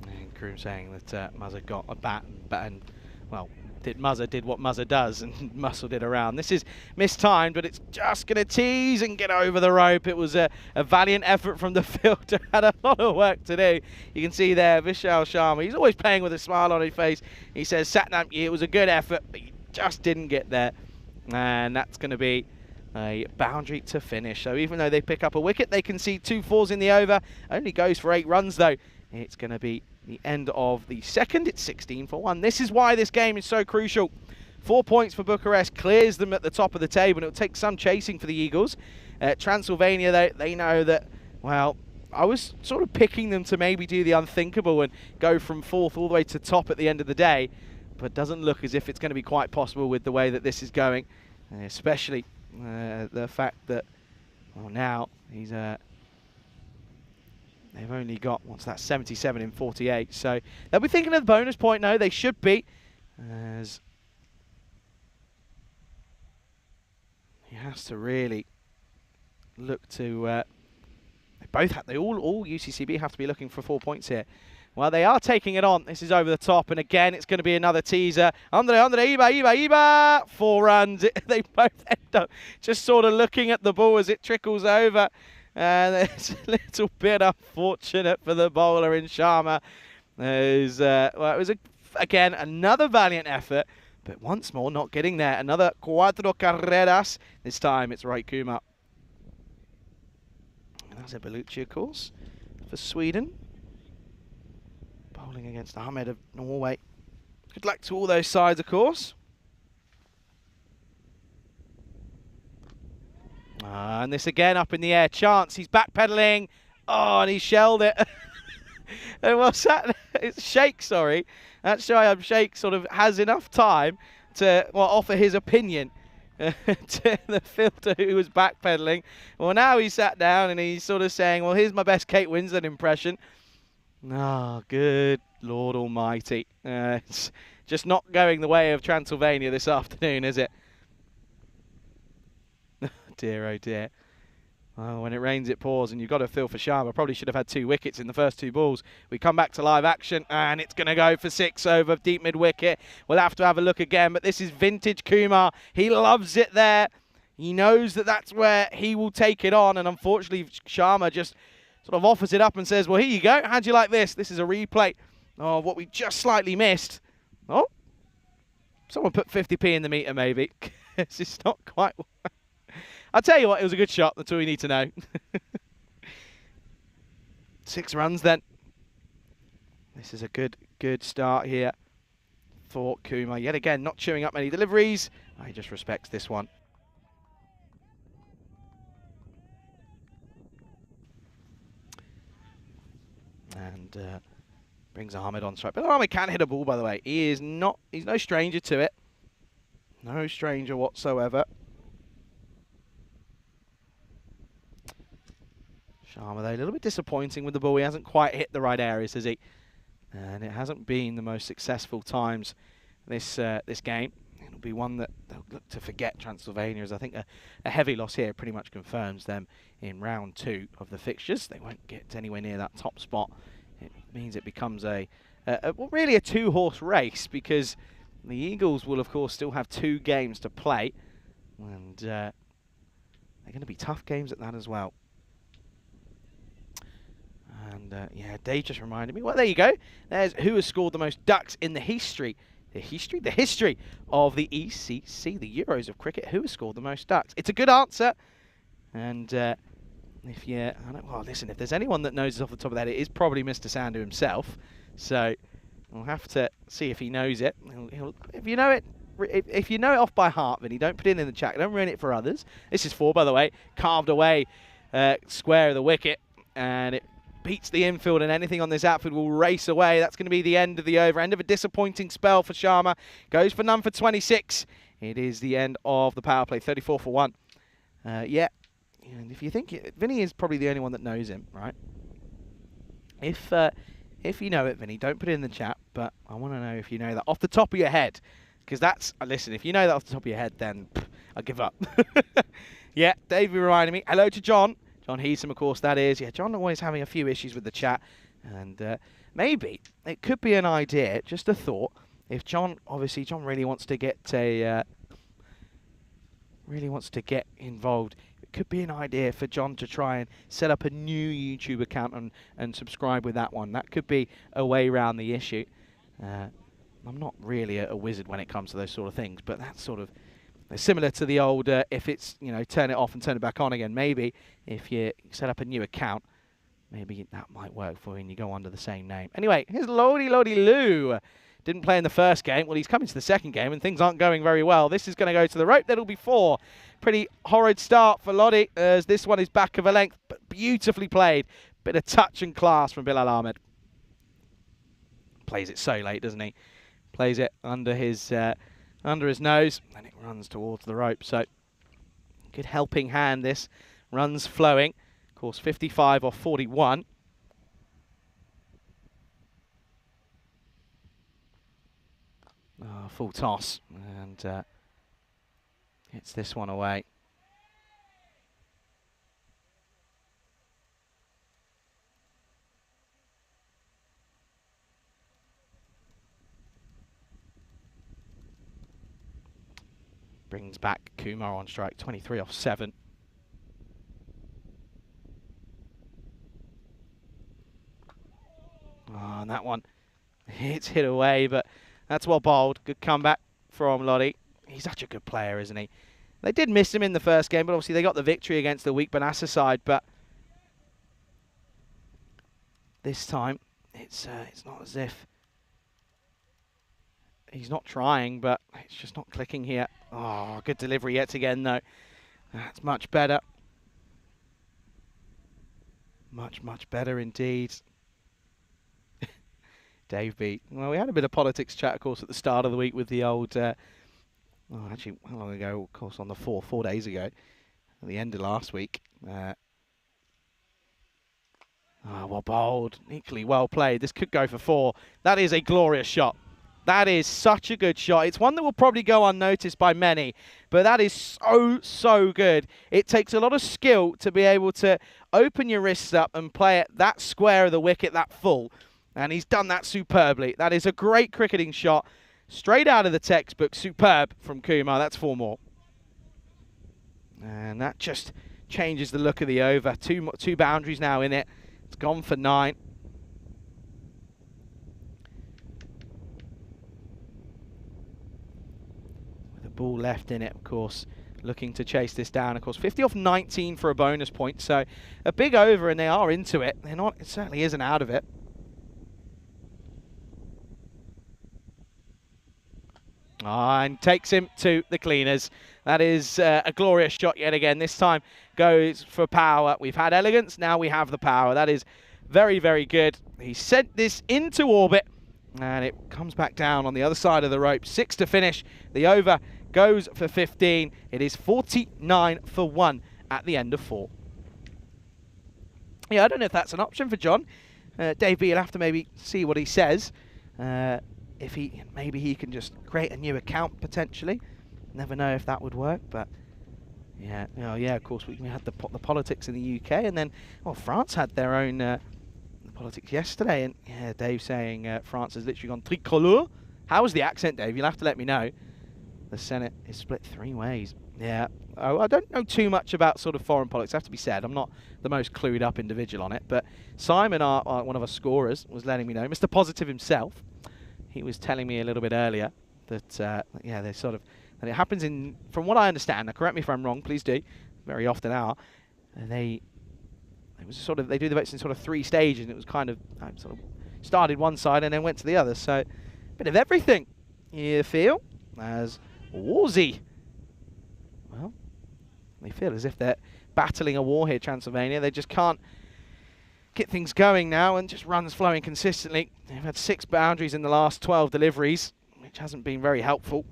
And Kroom saying that Muzza got a bat and well, Muzza did what Muzza does and muscled it around. This is mistimed, but it's just going to tease and get over the rope. It was a valiant effort from the fielder. Had a lot of work to do. You can see there, Vishal Sharma. He's always playing with a smile on his face. He says, Satnam, it was a good effort, but you just didn't get there. And that's going to be a boundary to finish. So even though they pick up a wicket, they concede 2 fours in the over. Only goes for 8 runs, though. It's going to be the end of the second. It's 16 for 1. This is why this game is so crucial. 4 points for Bucharest, clears them at the top of the table, and it'll take some chasing for the Eagles. Transylvania, they know that, well, I was sort of picking them to maybe do the unthinkable and go from 4th all the way to top at the end of the day, but it doesn't look as if it's going to be quite possible with the way that this is going, especially the fact that, well, now he's they've only got, what's that, 77 in 48. So they'll be thinking of the bonus point. No, they should be. As he has to really look to, they all UCCB have to be looking for 4 points here. Well, they are taking it on. This is over the top, and again, it's going to be another teaser. Andre, Iba. 4 runs. They both end up just sort of looking at the ball as it trickles over. And it's a little bit unfortunate for the bowler in Sharma. Well, it was, again, another valiant effort, but once more not getting there. Another cuatro carreras. This time it's right Kuma. And that's a Bellucci, of course, for Sweden. Bowling against Ahmed of Norway. Good luck to all those sides, of course. And this again up in the air. Chance, he's backpedaling. Oh, and he shelled it. And what's that? It's Sheikh, sorry. That Shyam Sheikh sort of has enough time to offer his opinion to the fielder who was backpedaling. Well, now he sat down and he's sort of saying, well, here's my best Kate Winslet impression. Oh, good Lord Almighty. It's just not going the way of Transylvania this afternoon, is it? Dear, oh dear. Well, when it rains, it pours, and you've got to feel for Sharma. Probably should have had 2 wickets in the first 2 balls. We come back to live action, and it's going to go for 6 over deep mid-wicket. We'll have to have a look again, but this is vintage Kumar. He loves it there. He knows that that's where he will take it on, and unfortunately, Sharma just sort of offers it up and says, well, here you go. How'd you like this? This is a replay of what we just slightly missed. Oh, someone put 50p in the meter, maybe. This is not quite... I'll tell you what, it was a good shot. That's all you need to know. 6 runs then. This is a good start here for Kumar. Yet again, not chewing up many deliveries. He just respects this one. And brings Ahmed on strike. But Ahmed can hit a ball, by the way. He's no stranger to it. No stranger whatsoever. Sharma, though, a little bit disappointing with the ball. He hasn't quite hit the right areas, has he? And it hasn't been the most successful times this game. It'll be one that they'll look to forget, Transylvania, as I think a heavy loss here pretty much confirms them in round 2 of the fixtures. They won't get anywhere near that top spot. It means it becomes really a 2-horse race, because the Eagles will, of course, still have 2 games to play. And they're going to be tough games at that as well. And yeah, Dave just reminded me. Well, there you go. There's who has scored the most ducks in the history of the ECC, the Euros of cricket. Who has scored the most ducks? It's a good answer. And listen, if there's anyone that knows it off the top of that, it is probably Mr. Sandu himself. So we'll have to see if he knows it. If you know it off by heart, then don't put it in the chat. Don't ruin it for others. This is 4, by the way, carved away, square of the wicket, and it beats the infield, and anything on this outfield will race away. That's going to be the end of the over, end of a disappointing spell for Sharma. Goes for none for 26. It is the end of the power play, 34 for 1. Yeah, and if you think Vinny is probably the only one that knows him, right? If you know it, Vinny, don't put it in the chat, but I want to know if you know that off the top of your head, because that's, listen, if you know that off the top of your head, then I'll give up. Yeah, Davey reminded me. Hello to John. John Heatham, of course, that is. Yeah, John always having a few issues with the chat. And maybe it could be an idea, just a thought. If John really wants to get involved, it could be an idea for John to try and set up a new YouTube account and subscribe with that one. That could be a way around the issue. I'm not really a wizard when it comes to those sort of things, but that's sort of similar to the old, if it's, turn it off and turn it back on again. Maybe if you set up a new account, maybe that might work for you and you go under the same name. Anyway, here's Lodi Lou. Didn't play in the first game. Well, he's coming to the second game and things aren't going very well. This is going to go to the rope. That'll be 4. Pretty horrid start for Lodi, as this one is back of a length, but beautifully played. Bit of touch and class from Bilal Ahmed. Plays it so late, doesn't he? Plays it under his nose, and it runs towards the rope. So, good helping hand, this. Runs flowing. Of course, 55 off 41. Full toss, and hits this one away. Brings back Kumar on strike, 23 off 7. And that one It's hit away, but that's well bowled. Good comeback from Lottie. He's such a good player, isn't he? They did miss him in the first game, but obviously they got the victory against the weak Banassa side. But this time, it's not as if he's not trying, but it's just not clicking here. Oh, good delivery yet again, though. That's much better. Much, much better indeed. Dave beat. Well, we had a bit of politics chat, of course, at the start of the week with the old... actually, how long ago? Of course, on the 4 days ago. At the end of last week. Well bowled. Equally well played. This could go for 4. That is a glorious shot. That is such a good shot. It's one that will probably go unnoticed by many, but that is so, so good. It takes a lot of skill to be able to open your wrists up and play it that square of the wicket, that full. And he's done that superbly. That is a great cricketing shot. Straight out of the textbook. Superb from Kumar. That's 4 more. And that just changes the look of the over. Two boundaries now in it. It's gone for 9. With a ball left in it, of course. Looking to chase this down. Of course, 50 off 19 for a bonus point. So a big over, and they are into it. They're not. It certainly isn't out of it. And takes him to the cleaners. That is a glorious shot yet again. This time goes for power. We've had elegance, now we have the power. That is very, very good. He sent this into orbit, and it comes back down on the other side of the rope. 6 to finish. The over goes for 15. It is 49 for 1 at the end of 4. Yeah, I don't know if that's an option for John. Dave B, you'll have to maybe see what he says. If maybe he can just create a new account potentially. Never know if that would work, but yeah, yeah. Of course, we had the politics in the UK, and then France had their own politics yesterday, and yeah, Dave saying France has literally gone tricolore. How was the accent, Dave? You'll have to let me know. The Senate is split 3 ways. Yeah, I don't know too much about sort of foreign politics. I have to be said, I'm not the most clued up individual on it, but Simon, one of our scorers, was letting me know. Mr. Positive himself. He was telling me a little bit earlier that, yeah, they sort of, and it happens in, from what I understand, now correct me if I'm wrong, please do, very often are, it was sort of, they do the votes in sort of 3 stages, and it was kind of, sort of started one side and then went to the other, so a bit of everything, you feel, as Warzy. Well, they feel as if they're battling a war here, Transylvania. They just can't get things going now, and just runs flowing consistently. They've had 6 boundaries in the last 12 deliveries, which hasn't been very helpful.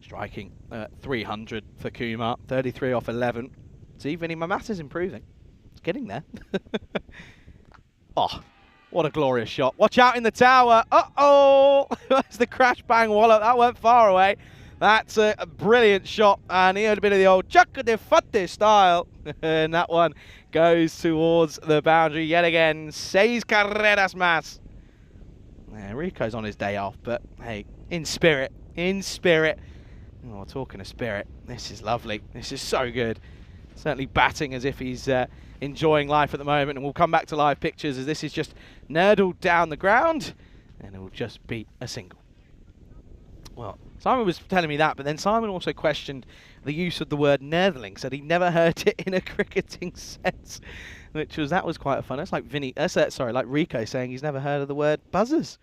Striking 300 for Kumar, 33 off 11. See, Vinny, my maths is improving. It's getting there. Oh, what a glorious shot. Watch out in the tower. Uh-oh! That's the crash bang wallop. That went far away. That's a brilliant shot. And he had a bit of the old Chaka de Fate style. And that one goes towards the boundary yet again. 6 carreras más. Yeah, Rico's on his day off, but hey, in spirit. In spirit. Oh, talking of spirit, this is lovely. This is so good. Certainly batting as if he's enjoying life at the moment, and we'll come back to live pictures as this is just nerdled down the ground, and it will just be a single. Well, Simon was telling me that, but then Simon also questioned the use of the word nerdling, said he'd never heard it in a cricketing sense, that was quite a fun. That's like like Rico saying he's never heard of the word buzzers.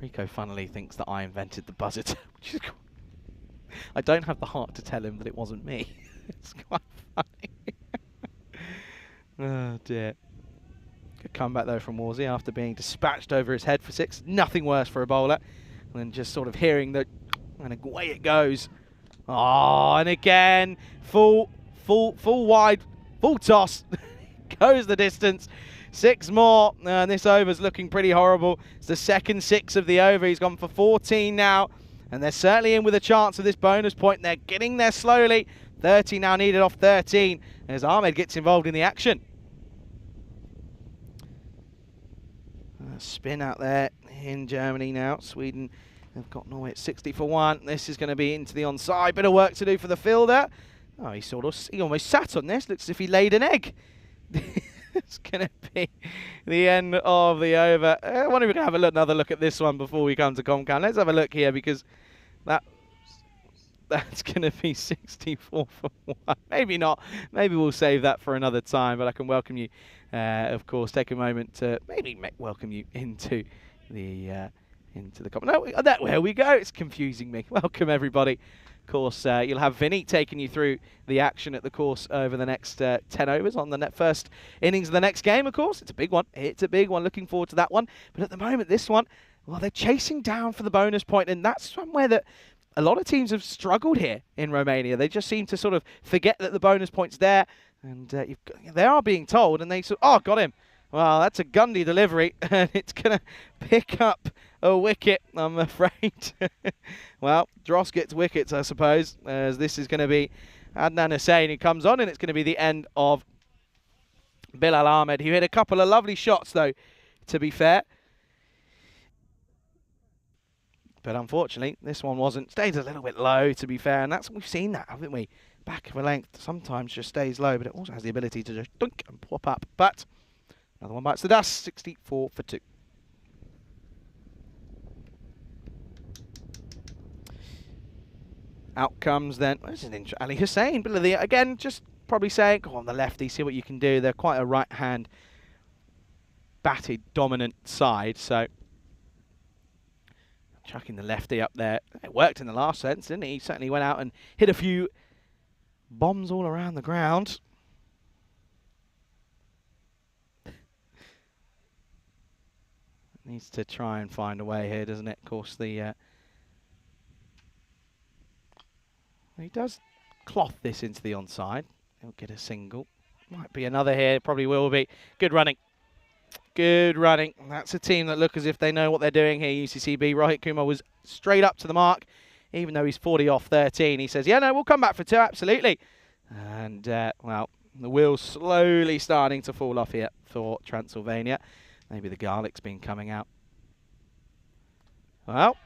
Rico funnily thinks that I invented the buzzer, which is cool. I don't have the heart to tell him that it wasn't me. It's quite funny. Oh dear. Good comeback though from Warzy after being dispatched over his head for 6. Nothing worse for a bowler. And then just sort of hearing the, and away it goes. Oh, and again, full wide, full toss. Goes the distance. 6 more, and this over's looking pretty horrible. It's the second 6 of the over. He's gone for 14 now. And they're certainly in with a chance of this bonus point. They're getting there slowly. 30 now needed off 13 as Ahmed gets involved in the action. Spin out there in Germany now. Sweden have got Norway at 60 for 1. This is going to be into the onside. Bit of work to do for the fielder. Oh, he almost sat on this. Looks as if he laid an egg. It's going to be the end of the over. I wonder if we can have another look at this one before we come to Comcam. Let's have a look here, because that's going to be 64 for 1. Maybe not. Maybe we'll save that for another time. But I can welcome you, of course, take a moment to maybe welcome you into the comment. No, there we go. It's confusing me. Welcome, everybody. Of course, you'll have Vinny taking you through the action at the course over the next 10 overs on the first innings of the next game, of course. It's a big one. It's a big one. Looking forward to that one. But at the moment, this one, well, they're chasing down for the bonus point, and that's somewhere that a lot of teams have struggled here in Romania. They just seem to sort of forget that the bonus point's there, and they are being told, and they sort of, oh, got him. Well, that's a Gundy delivery, and it's going to pick up a wicket, I'm afraid. Well, Dross gets wickets, I suppose, as this is going to be Adnan Hussain who comes on, and it's going to be the end of Bilal Ahmed, who hit a couple of lovely shots, though, to be fair. But unfortunately, this one wasn't. Stays a little bit low, to be fair, and we've seen that, haven't we? Back of a length sometimes just stays low, but it also has the ability to just dunk and pop up. But another one bites the dust, 64 for 2. Out comes then, this is an interesting, Ali Hussain, but again, just probably saying, go on the lefty, see what you can do. They're quite a right-hand batted dominant side, so chucking the lefty up there. It worked in the last sense, didn't he? He certainly went out and hit a few bombs all around the ground. Needs to try and find a way here, doesn't it? Of course, he does cloth this into the onside. He'll get a single. Might be another here. Probably will be. Good running. Good running. That's a team that look as if they know what they're doing here, UCCB. Rohit Kumar was straight up to the mark. Even though he's 40 off 13, he says, yeah, no, we'll come back for 2, absolutely. And, well, the wheel's slowly starting to fall off here for Transylvania. Maybe the garlic's been coming out. Well,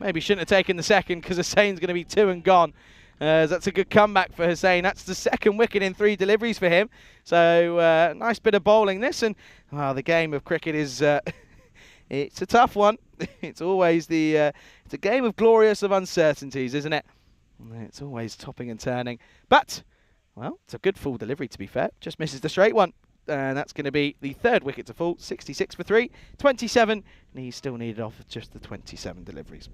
maybe shouldn't have taken the second, because Hussain's going to be 2 and gone. That's a good comeback for Hussain. That's the second wicket in 3 deliveries for him. So, nice bit of bowling this. And, well, the game of cricket is, it's a tough one. It's always it's a game of glorious of uncertainties, isn't it? It's always topping and turning. But, well, it's a good full delivery, to be fair. Just misses the straight one. And that's going to be the 3rd wicket to fall. 66 for 3, 27. And he's still needed off of just the 27 deliveries.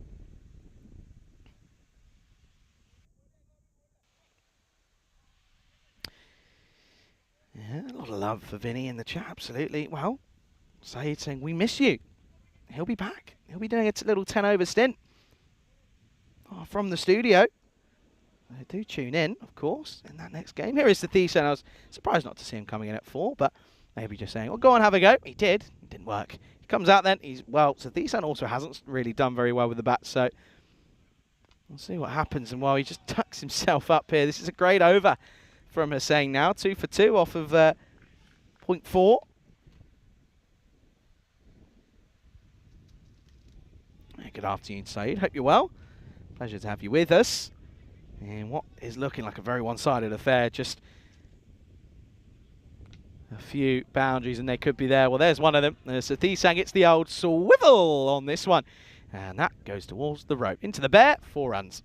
Yeah, a lot of love for Vinny in the chat, absolutely. Well, Saeed saying, we miss you. He'll be back. He'll be doing a little 10-over stint from the studio. Do tune in, of course, in that next game. Here is the T10. I was surprised not to see him coming in at 4, but maybe just saying, well, go on, have a go. He did. It didn't work. He comes out then. Well, so T10 also hasn't really done very well with the bat, so we'll see what happens. And while he just tucks himself up here, this is a great over from Hussain now. 2 for 2 off of 0.4. Good afternoon, Saeed. Hope you're well. Pleasure to have you with us. And what is looking like a very one-sided affair. Just a few boundaries and they could be there. Well, there's one of them. Satisang gets the old swivel on this one. And that goes towards the rope. Into the bear, 4 runs.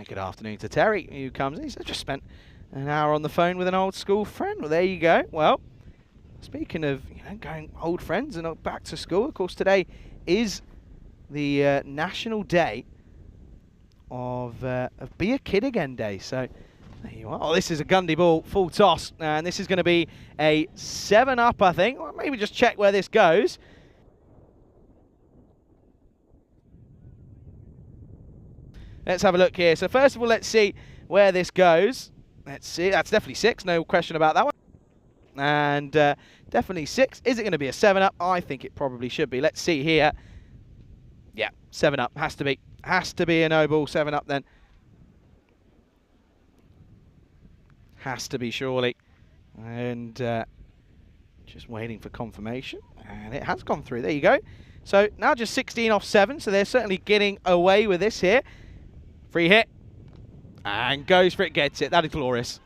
Good afternoon to Terry, who comes in. He's just spent an hour on the phone with an old school friend. Well, there you go. Well, speaking of going old friends and back to school, of course, today is the National Day of Be a Kid Again Day. So there you are. Oh, this is a Gundy ball, full toss, and this is going to be a 7-up, I think. Or maybe just check where this goes. Let's have a look here. So first of all, let's see where this goes. Let's see. That's definitely 6. No question about that one. And definitely 6. Is it going to be a 7-up? I think it probably should be. Let's see here. Yeah, 7-up. Has to be. Has to be a no ball 7-up then. Has to be, surely. And just waiting for confirmation. And it has gone through. There you go. So now just 16 off 7. So they're certainly getting away with this here. Free hit. And goes for it, gets it. That is glorious.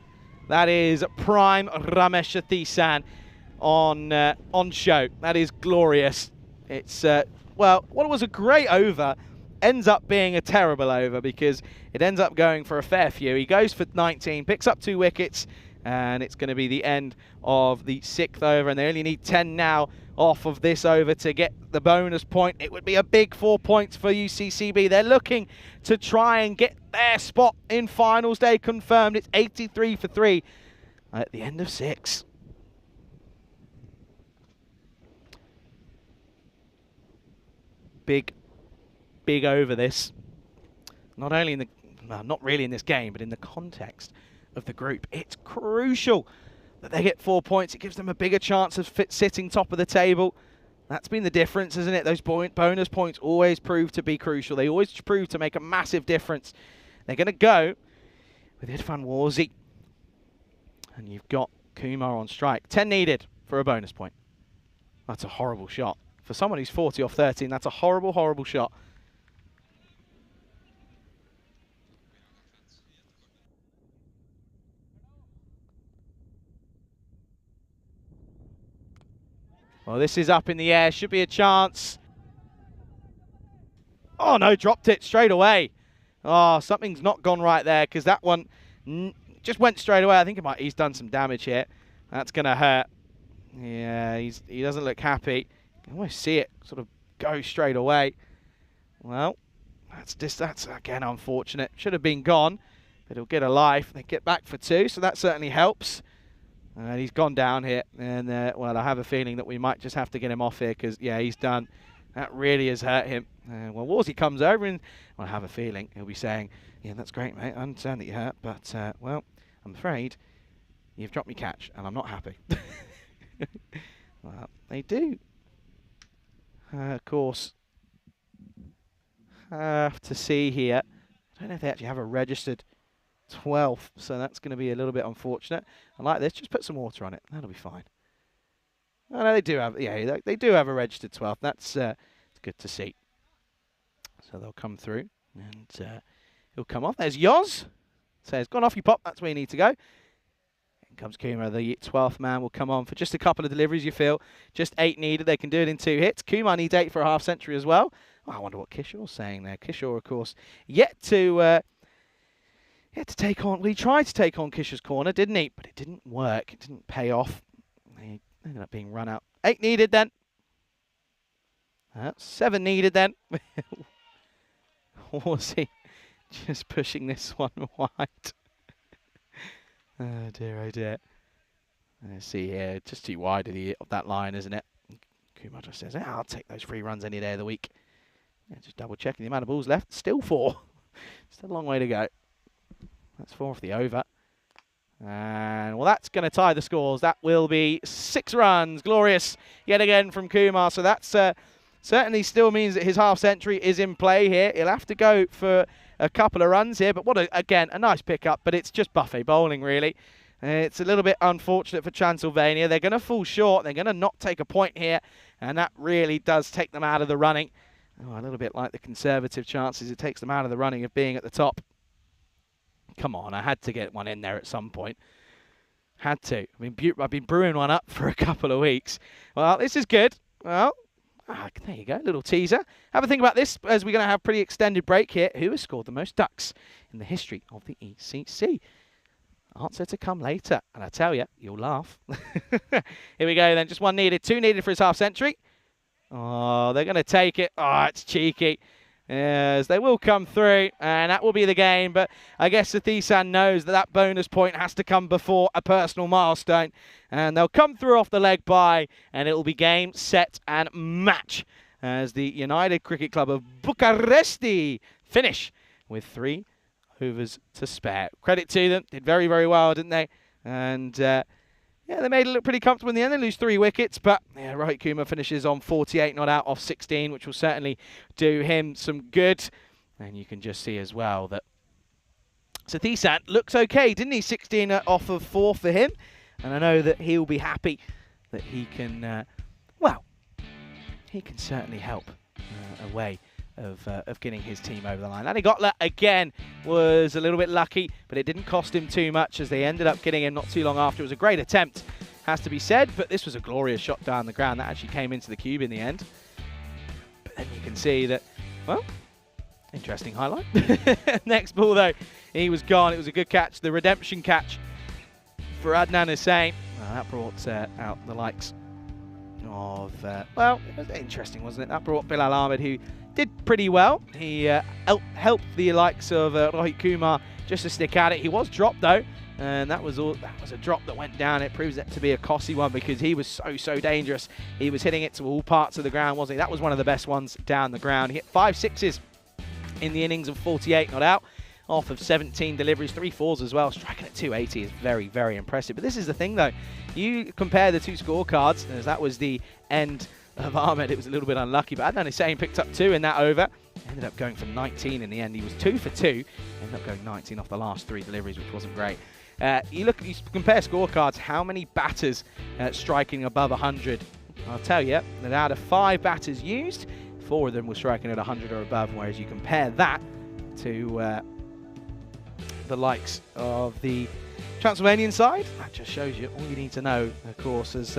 That is prime Ramesh T10 on show. That is glorious. It's, well, what was a great over ends up being a terrible over because it ends up going for a fair few. He goes for 19, picks up 2 wickets, and it's going to be the end of the 6th over, and they only need 10 now off of this over to get the bonus point. It would be a big 4 points for UCCB. They're looking to try and get their spot in finals day confirmed. It's 83 for 3 at the end of 6. Big over this. Not only in the, well, not really in this game, but in the context of the group. It's crucial that they get 4 points. It gives them a bigger chance of sitting top of the table. That's been the difference, isn't it? Those bonus points always prove to be crucial. They always prove to make a massive difference. They're going to go with Irfan Warzi. And you've got Kumar on strike. 10 needed for a bonus point. That's a horrible shot. For someone who's 40 off 13, that's a horrible, horrible shot. Well, this is up in the air. Should be a chance. Oh, no, dropped it straight away. Oh, something's not gone right there because that one just went straight away. I think he's done some damage here. That's going to hurt. Yeah, he doesn't look happy. You can almost see it sort of go straight away. Well, that's again unfortunate. Should have been gone, but he'll get a life. They get back for 2, so that certainly helps. And he's gone down here, and well, I have a feeling that we might just have to get him off here because, yeah, he's done. That really has hurt him. Well, Warzi comes over, and well, I have a feeling he'll be saying, yeah, that's great, mate. I understand that you're hurt, but, well, I'm afraid you've dropped me catch, and I'm not happy. Well, they do, of course, have to see here. I don't know if they actually have a registered 12th, so that's going to be a little bit unfortunate. I like this. Just put some water on it. That'll be fine. Oh, no, they do have, yeah, they do have a registered 12th. That's it's good to see. So they'll come through, and he'll come off. There's Yoz. Says, gone off you pop. That's where you need to go. In comes Kumar. The 12th man will come on for just a couple of deliveries, you feel. Just 8 needed. They can do it in 2 hits. Kumar needs 8 for a half century as well. Oh, I wonder what Kishore's saying there. Kishore, of course, yet to take on, well, he tried to take on Kishore's corner, didn't he? But it didn't work. It didn't pay off. He ended up being run out. 8 needed then. 7 needed then. Or was he just pushing this one wide? Oh dear, oh dear. Let's see here. Just too wide of that line, isn't it? Kumar just says, I'll take those 3 runs any day of the week. Yeah, just double checking the amount of balls left. Still 4. Still a long way to go. That's 4 off the over. And, well, that's going to tie the scores. That will be 6 runs. Glorious yet again from Kumar. So that's certainly still means that his half century is in play here. He'll have to go for a couple of runs here. But what, again, a nice pickup. But it's just buffet bowling, really. It's a little bit unfortunate for Transylvania. They're going to fall short. They're going to not take a point here. And that really does take them out of the running. Oh, a little bit like the Conservative chances. It takes them out of the running of being at the top. Come on, I had to get one in there at some point. Had to. I've been brewing one up for a couple of weeks. Well, this is good. Well, there you go, little teaser. Have a think about this as we're going to have a pretty extended break here. Who has scored the most ducks in the history of the ECC? Answer to come later. And I tell you, you'll laugh. Here we go then. Just 1 needed. 2 needed for his half century. Oh, they're going to take it. Oh, it's cheeky. Yes, they will come through, and that will be the game. But I guess Sathisan knows that that bonus point has to come before a personal milestone. And they'll come through off the leg by, and it will be game, set, and match as the United Cricket Club of Bucharesti finish with 3 overs to spare. Credit to them. Did very, very well, didn't they? And yeah, they made it look pretty comfortable in the end. They lose 3 wickets, but yeah, Rohit Kumar finishes on 48 not out off 16, which will certainly do him some good. And you can just see as well that Sathisan looks okay, didn't he? 16 off of 4 for him. And I know that he'll be happy that he can, well, he can certainly help away of getting his team over the line. And he got that again, was a little bit lucky, but it didn't cost him too much as they ended up getting him not too long after. It was a great attempt, has to be said, but this was a glorious shot down the ground that actually came into the cube in the end. But then you can see that, well, interesting highlight. Next ball though, he was gone. It was a good catch, the redemption catch for Adnan Hussain. Well, that brought out the likes of, well, it was interesting, wasn't it? That brought Bilal Ahmed, who did pretty well. He helped the likes of Rohit Kumar just to stick at it. He was dropped though, and that was a drop that went down. It proves that to be a costly one because he was so dangerous. He was hitting it to all parts of the ground, wasn't he? That was one of the best ones down the ground. He hit 5 sixes in the innings of 48 not out, off of 17 deliveries, 3 fours as well. Striking at 280 is very impressive. But this is the thing though, you compare the two scorecards, as that was the end of Ahmed. It was a little bit unlucky, but Adnan Hussain picked up 2 in that over. Ended up going for 19 in the end. He was 2 for 2. Ended up going 19 off the last 3 deliveries, which wasn't great. You compare scorecards, how many batters striking above 100? I'll tell you that out of 5 batters used, 4 of them were striking at 100 or above, whereas you compare that to the likes of the Transylvanian side. That just shows you all you need to know, of course. As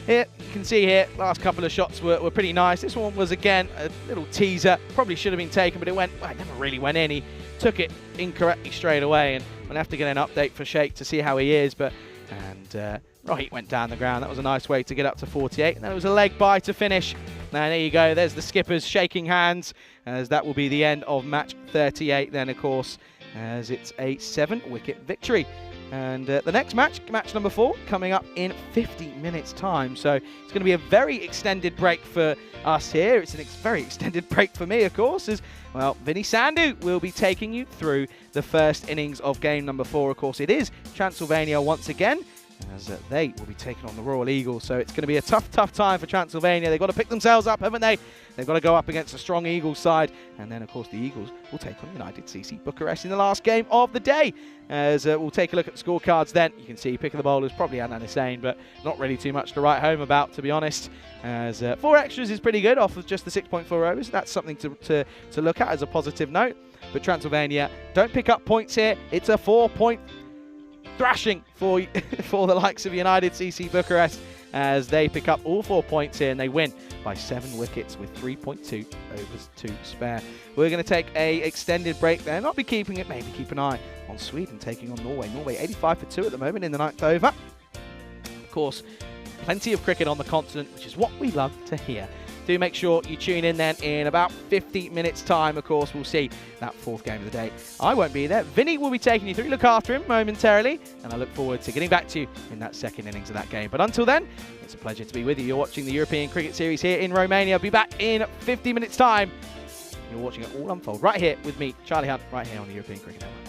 here you can see here, last couple of shots were pretty nice. This one was again a little teaser, probably should have been taken, but it never really went in. He took it incorrectly straight away, and we'll have to get an update for Sheikh to see how he is. Rohit went down the ground. That was a nice way to get up to 48, and then it was a leg bye to finish. Now there you go, there's the skippers shaking hands, as that will be the end of match 38 then, of course, as it's a 7-wicket victory. And the next match, match number 4, coming up in 50 minutes time. So it's going to be a very extended break for us here. It's a very extended break for me, of course, as, well, Vinny Sandhu will be taking you through the first innings of game number 4. Of course, it is Transylvania once again, as they will be taking on the Royal Eagles. So it's going to be a tough time for Transylvania. They've got to pick themselves up, haven't they? They've got to go up against a strong Eagles side. And then, of course, the Eagles will take on United CC Bucharest in the last game of the day. As we'll take a look at the scorecards then. You can see pick of the bowlers, probably Adnan Hussain, but not really too much to write home about, to be honest. As 4 extras is pretty good off of just the 6.4 overs. That's something to look at as a positive note. But Transylvania don't pick up points here. It's a 4-point thrashing for the likes of United CC Bucharest, as they pick up all 4 points here and they win by 7 wickets with 3.2 overs to spare. We're going to take a extended break there, not be keeping it, maybe keep an eye on Sweden taking on Norway. Norway 85 for 2 at the moment in the 9th over. Of course, plenty of cricket on the continent, which is what we love to hear. Do make sure you tune in then in about 50 minutes time. Of course, we'll see that 4th game of the day. I won't be there. Vinny will be taking you through. Look after him momentarily, and I look forward to getting back to you in that 2nd innings of that game. But until then, it's a pleasure to be with you. You're watching the European Cricket Series here in Romania. I'll be back in 50 minutes time. You're watching it all unfold right here with me, Charlie Hunt, right here on the European Cricket Network.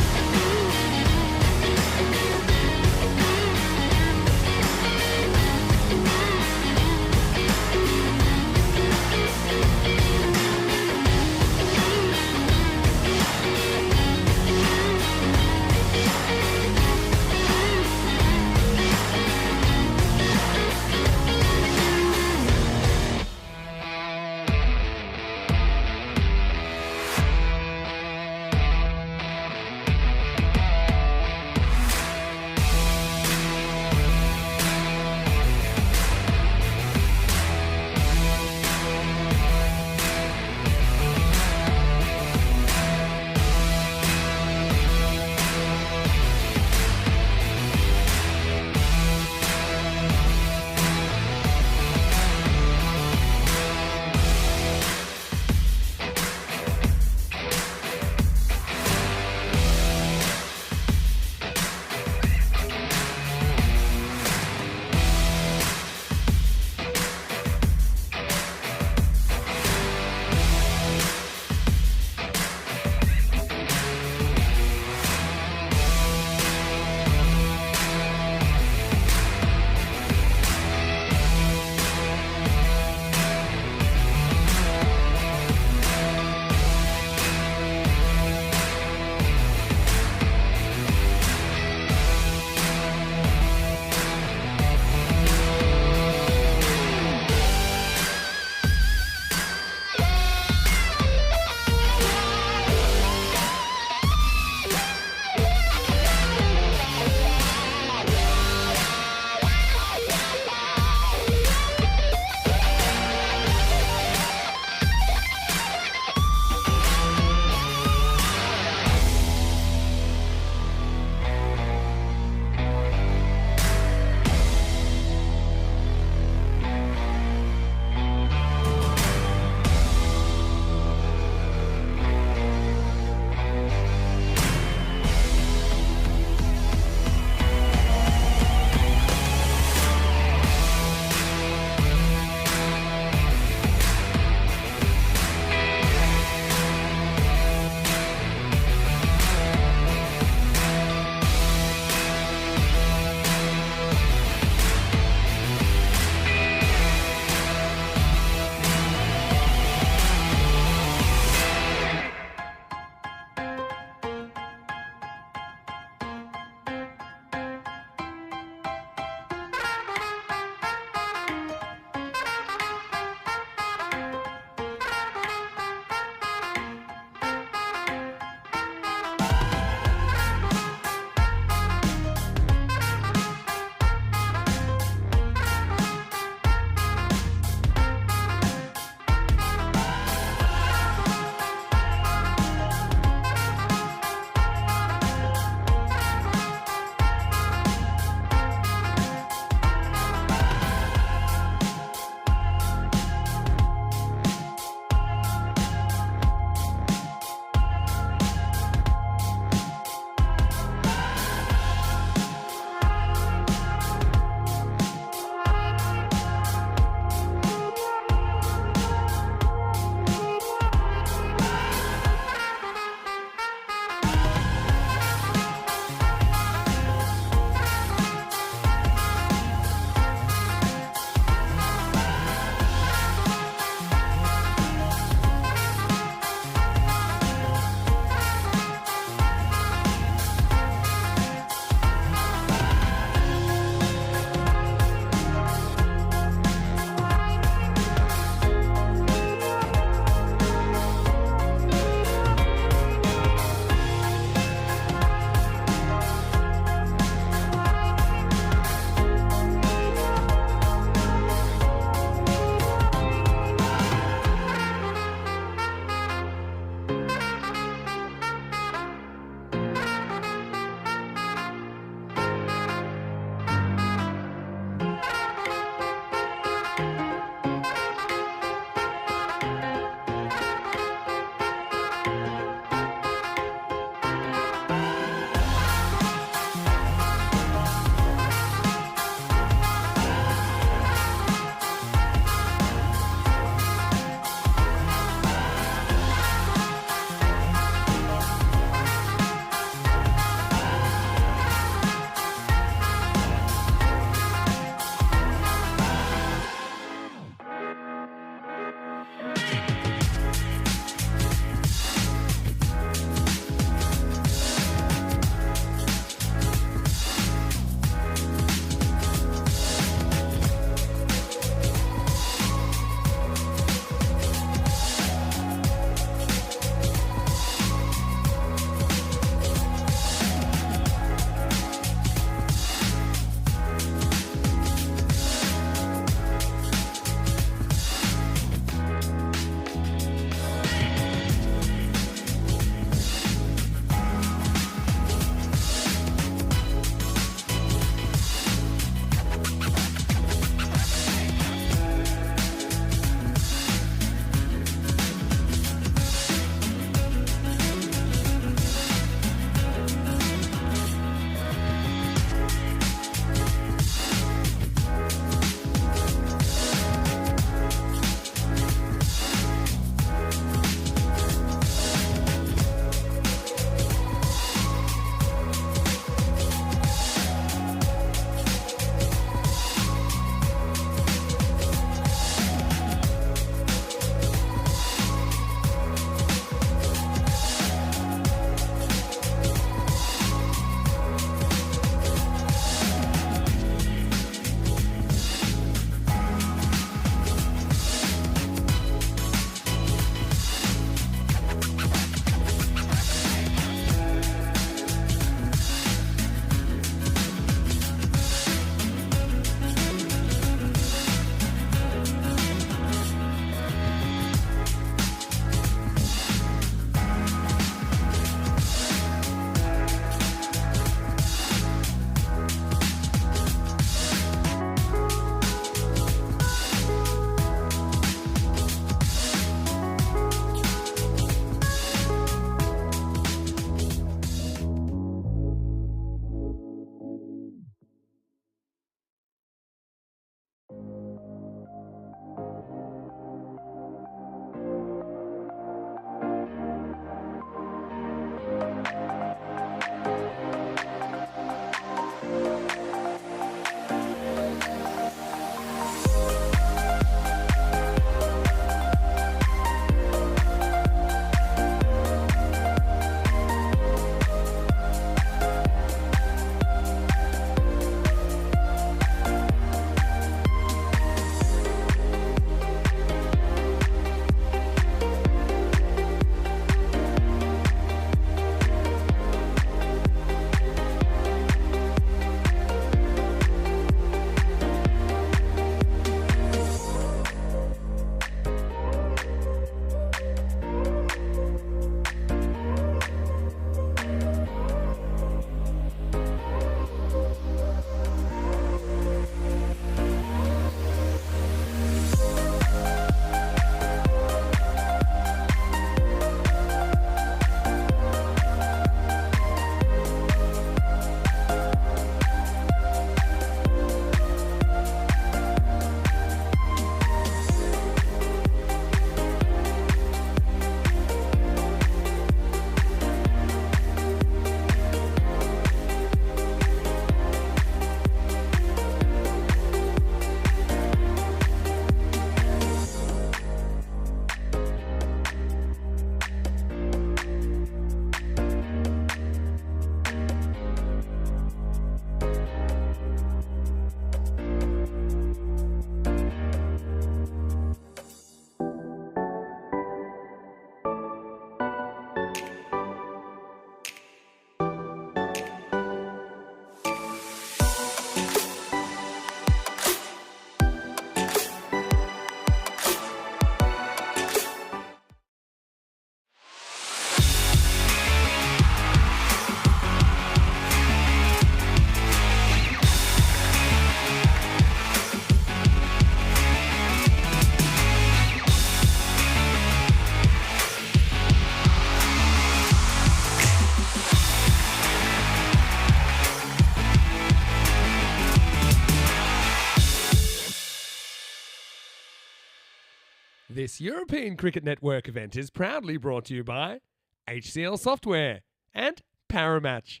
This European Cricket Network event is proudly brought to you by HCL Software and Paramatch.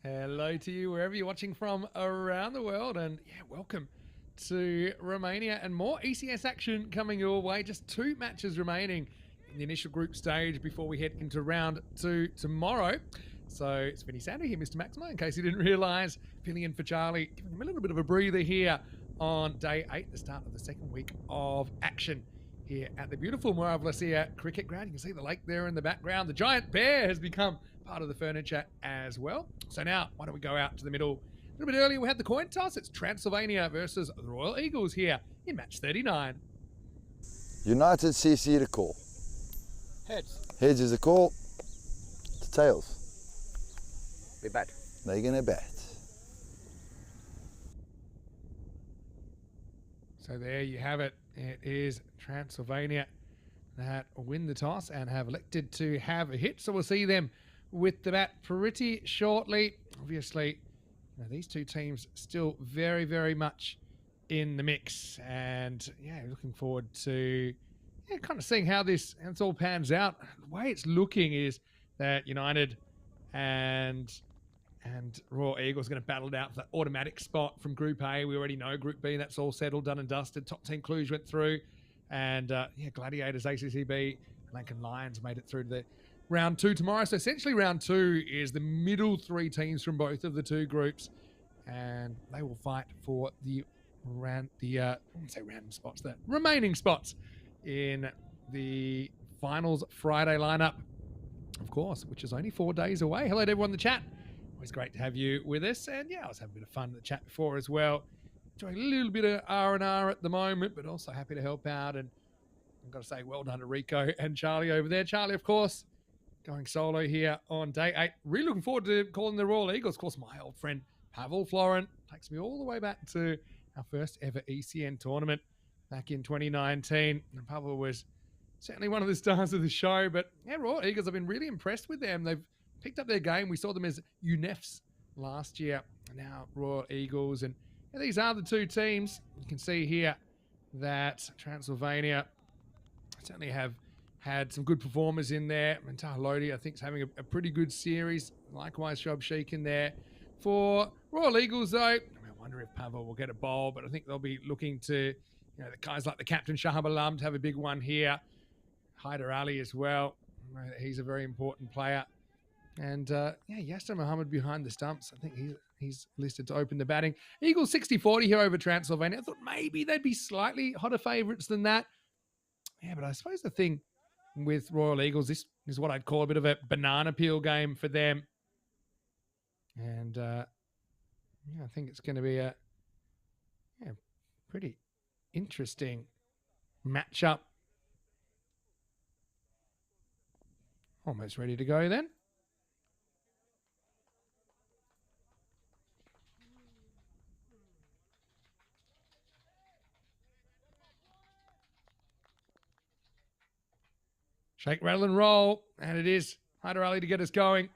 Hello to you wherever you're watching from around the world, and welcome to Romania and more ECS action coming your way. Just 2 matches remaining in the initial group stage before we head into round 2 tomorrow. So it's Vinny Sander here, Mr. Maximo, in case you didn't realise, filling in for Charlie, giving him a little bit of a breather here on day 8, the start of the second week of action here at the beautiful Moravlesia cricket ground. You can see the lake there in the background. The giant bear has become part of the furniture as well. So now, why don't we go out to the middle? A little bit earlier, we had the coin toss. It's Transylvania versus the Royal Eagles here in match 39. United CC to call. Heads. Heads is a call. To tails. Be bad. They're gonna bat. So there you have it. It is Transylvania that win the toss and have elected to have a hit. So we'll see them with the bat pretty shortly. Obviously, these 2 teams still very, very much in the mix. And looking forward to kind of seeing how this all pans out. The way it's looking is that United and Royal Eagles are going to battle it out for that automatic spot from Group A. We already know Group B, that's all settled, done and dusted. Top 10 Cluj went through. And Gladiators, ACCB, Lankan Lions made it through to the round 2 tomorrow. So essentially round 2 is the middle 3 teams from both of the 2 groups. And they will fight for the remaining spots in the finals Friday lineup, of course, which is only 4 days away. Hello to everyone in the chat. Always great to have you with us. And I was having a bit of fun in the chat before as well. Enjoying a little bit of R&R at the moment, but also happy to help out. And I've got to say well done to Rico and Charlie over there. Charlie, of course, going solo here on day 8. Really looking forward to calling the Royal Eagles. Of course, my old friend Pavel Florent takes me all the way back to our first ever ECN tournament back in 2019. And Pavel was certainly one of the stars of the show. But Royal Eagles, I've been really impressed with them. They've picked up their game. We saw them as UNEFs last year. Now Royal Eagles. And these are the 2 teams. You can see here that Transylvania certainly have had some good performers in there. Mentar Lodi, I think, is having a pretty good series. Likewise, Shob Sheik in there. For Royal Eagles, though, I wonder if Pavel will get a bowl, but I think they'll be looking to, the guys like the captain, Shahab Alam, to have a big one here. Haider Ali as well. He's a very important player. And, Yasser Mohammed behind the stumps. I think he's listed to open the batting. Eagles 60-40 here over Transylvania. I thought maybe they'd be slightly hotter favourites than that. Yeah, but I suppose the thing with Royal Eagles, this is what I'd call a bit of a banana peel game for them. And, I think it's going to be a pretty interesting matchup. Almost ready to go then. Shake, rattle and roll. And it is Haider Ali to get us going.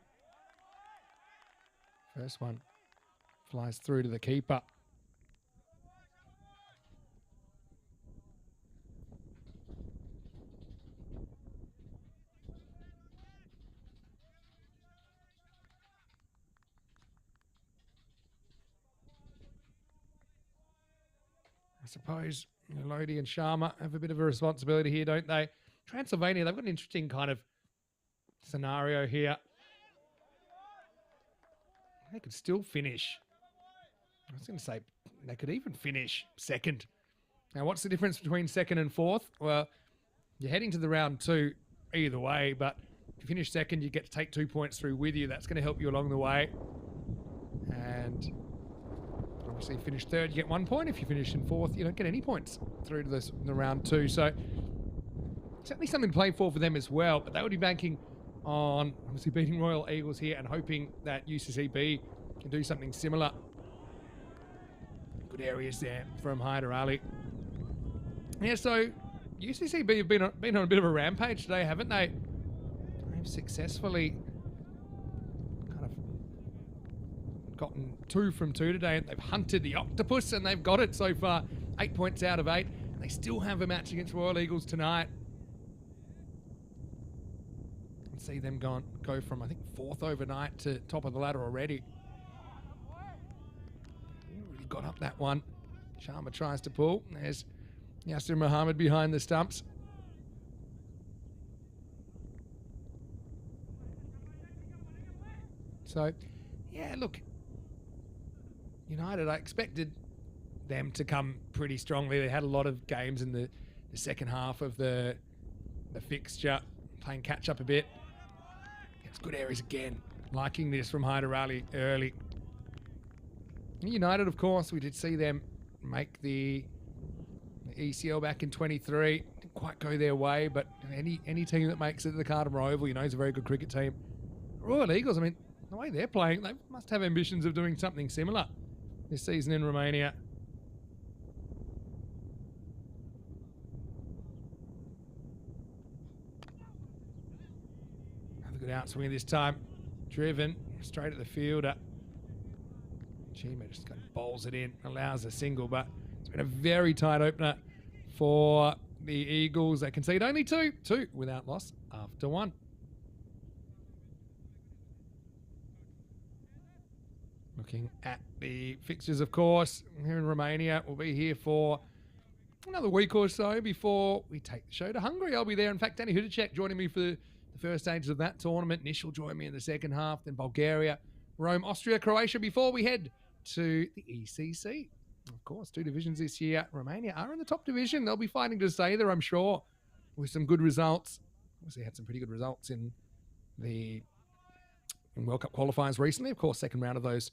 First one flies through to the keeper. I suppose Lodi and Sharma have a bit of a responsibility here, don't they? Transylvania, they've got an interesting kind of scenario here. They could still finish. I was going to say they could even finish second. Now, what's the difference between second and fourth? Well, you're heading to the round 2 either way, but if you finish second, you get to take 2 points through with you. That's going to help you along the way. And obviously, if you finish third, you get 1 point. If you finish in fourth, you don't get any points through to the round 2. So certainly something to play for them as well. But they would be banking on obviously beating Royal Eagles here and hoping that UCCB can do something similar. Good areas there from Haider Ali. Yeah, so UCCB have been on a bit of a rampage today, haven't they? They've successfully kind of gotten 2 from 2 today. They've hunted the octopus and they've got it so far. 8 points out of 8, and they still have a match against Royal Eagles tonight. And see them go from, I think, 4th overnight to top of the ladder already. Really got up that one. Sharma tries to pull. There's Yasser Mohammed behind the stumps. So, yeah, look, United, I expected them to come pretty strongly. They had a lot of games in the second half of the fixture, playing catch up a bit. It's good areas again. Liking this from Hyder Ali early. United, of course, we did see them make the ECL back in 23. Didn't quite go their way, but any team that makes it to the Carlton Oval, you know, is a very good cricket team. Royal Eagles, I mean, the way they're playing, they must have ambitions of doing something similar this season in Romania. Have a good outswing this time. Driven straight at the fielder. Chima just kind of bowls it in, allows a single, but it's been a very tight opener for the Eagles. They concede only two without loss after 1. Looking at the fixtures, of course, here in Romania. We'll be here for another week or so before we take the show to Hungary. I'll be there. In fact, Danny Hudacek joining me for the first stages of that tournament. Nish will join me in the second half. Then Bulgaria, Rome, Austria, Croatia before we head to the ECC. Of course, 2 divisions this year. Romania are in the top division. They'll be fighting to stay there, I'm sure, with some good results. Obviously had some pretty good results in World Cup qualifiers recently. Of course, second round of those,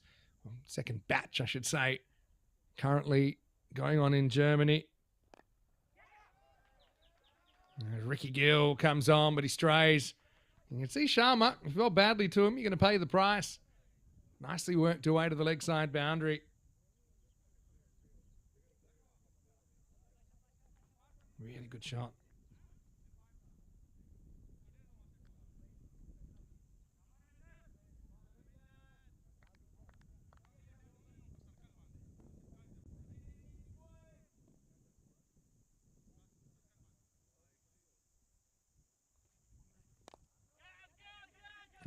second batch, I should say, currently going on in Germany. Ricky Gill comes on, but he strays. You can see Sharma, if you fell badly to him, you're going to pay the price. Nicely worked away to the leg side boundary. Really good shot.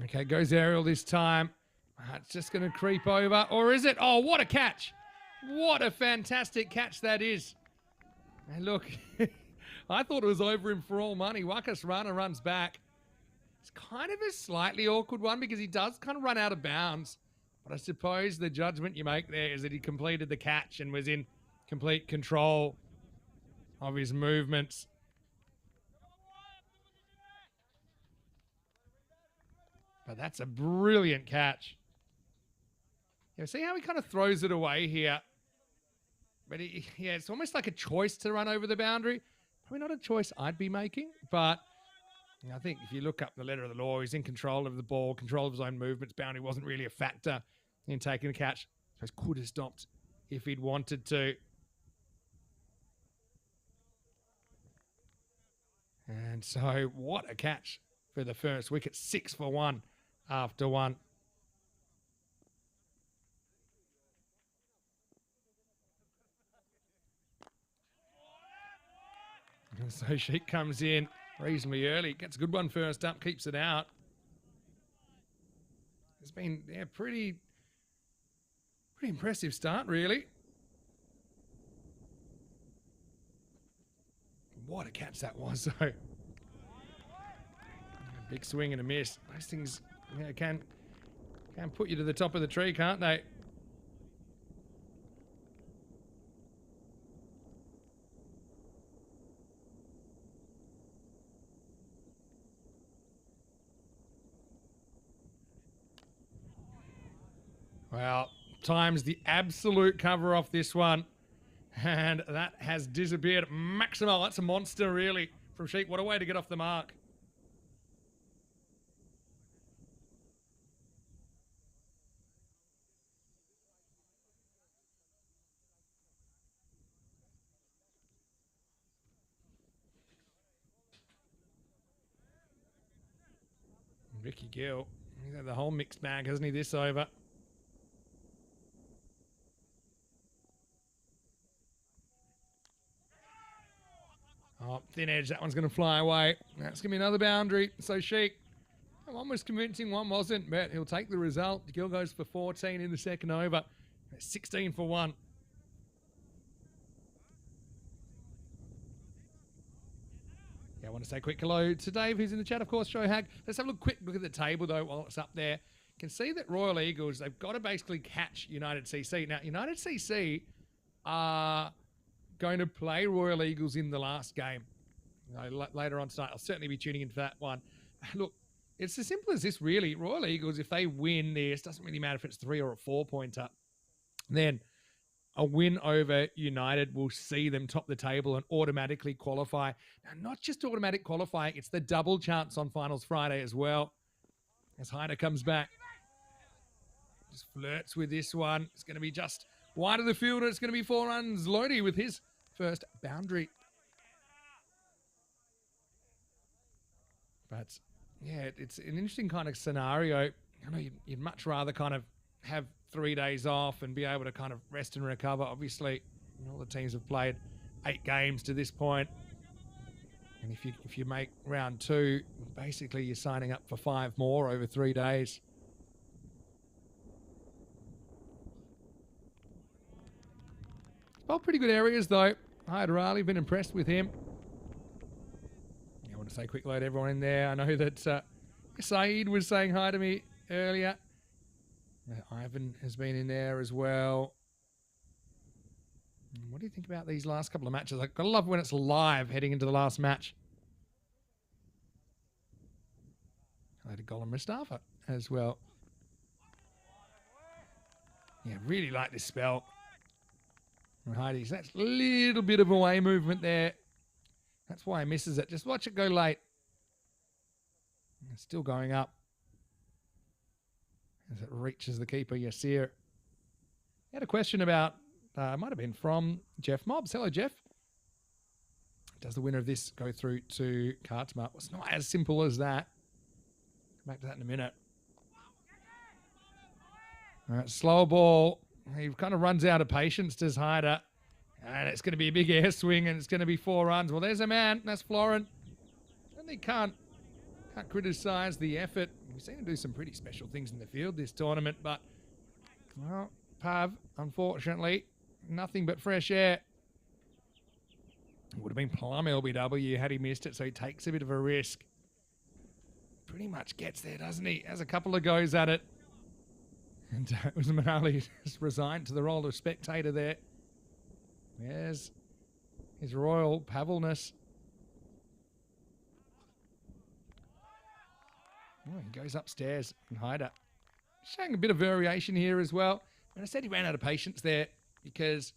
Okay, goes aerial this time. It's just going to creep over. Or is it? Oh, what a catch. What a fantastic catch that is. And look, I thought it was over him for all money. Wakas Rana runs back. It's kind of a slightly awkward one because he does kind of run out of bounds. But I suppose the judgment you make there is that he completed the catch and was in complete control of his movements. But that's a brilliant catch. Yeah, see how he kind of throws it away here? But it's almost like a choice to run over the boundary. Probably not a choice I'd be making, but I think if you look up the letter of the law, he's in control of the ball, control of his own movements. Boundary wasn't really a factor in taking the catch. So he could have stopped if he'd wanted to. And so what a catch for the first wicket. 6 for 1 after 1. And so Sheik comes in reasonably early, gets a good one first up, keeps it out. It's been pretty impressive start, really. What a catch that was, though. Big swing and a miss. Those things can put you to the top of the tree, can't they? Well, times the absolute cover off this one. And that has disappeared. Maximal, that's a monster, really, from Sheik. What a way to get off the mark. Ricky Gill, he's had the whole mixed bag, hasn't he, this over? Oh, thin edge. That one's going to fly away. That's going to be another boundary. So Sheik. One was convincing, one wasn't, but he'll take the result. Gill goes for 14 in the second over. 16 for 1. Yeah, I want to say quick hello to Dave, who's in the chat, of course, Shohag. Let's have a quick look at the table, though, while it's up there. You can see that Royal Eagles, they've got to basically catch United CC. Now, United CC are going to play Royal Eagles in the last game. Later on tonight, I'll certainly be tuning in for that one. Look, it's as simple as this, really. Royal Eagles, if they win this, doesn't really matter if it's 3 or a 4-pointer, then a win over United will see them top the table and automatically qualify. Now, not just automatic qualifying, it's the double chance on Finals Friday as well. As Hyder comes back, just flirts with this one. It's going to be just wide of the field, and it's going to be 4 runs. Lodi with his first boundary. But yeah, it's an interesting kind of scenario. I know you'd much rather kind of have 3 days off and be able to kind of rest and recover. Obviously, all the teams have played 8 games to this point. And if you make round 2, basically you're signing up for 5 more over 3 days. Well, pretty good areas though. Hyder Ali, been impressed with him. I want to say quick hello to everyone in there. I know that Saeed was saying hi to me earlier. Ivan has been in there as well. What do you think about these last couple of matches? I've got to love when it's live heading into the last match. Hello to Gollum Mustafa as well. Yeah, really like this spell. Heidi's, that's a little bit of away movement there. That's why he misses it. Just watch it go late. It's still going up. As it reaches the keeper, Yasir. He had a question about, might have been from Jeff Mobbs. Hello, Jeff. Does the winner of this go through to Kartma? Well, it's not as simple as that. Come back to that in a minute. All right, slower ball. He kind of runs out of patience, does Hyder. And it's going to be a big air swing, and it's going to be 4 runs. Well, there's a man. That's Florent. And they can't criticise the effort. We've seen him do some pretty special things in the field this tournament, but, well, Pav, unfortunately, nothing but fresh air. It would have been plum LBW had he missed it, so he takes a bit of a risk. Pretty much gets there, doesn't he? Has a couple of goes at it. And Usman Ali has resigned to the role of spectator there. There's his royal Pavelness. Oh, he goes upstairs and Hyder. Showing a bit of variation here as well. And I said he ran out of patience there because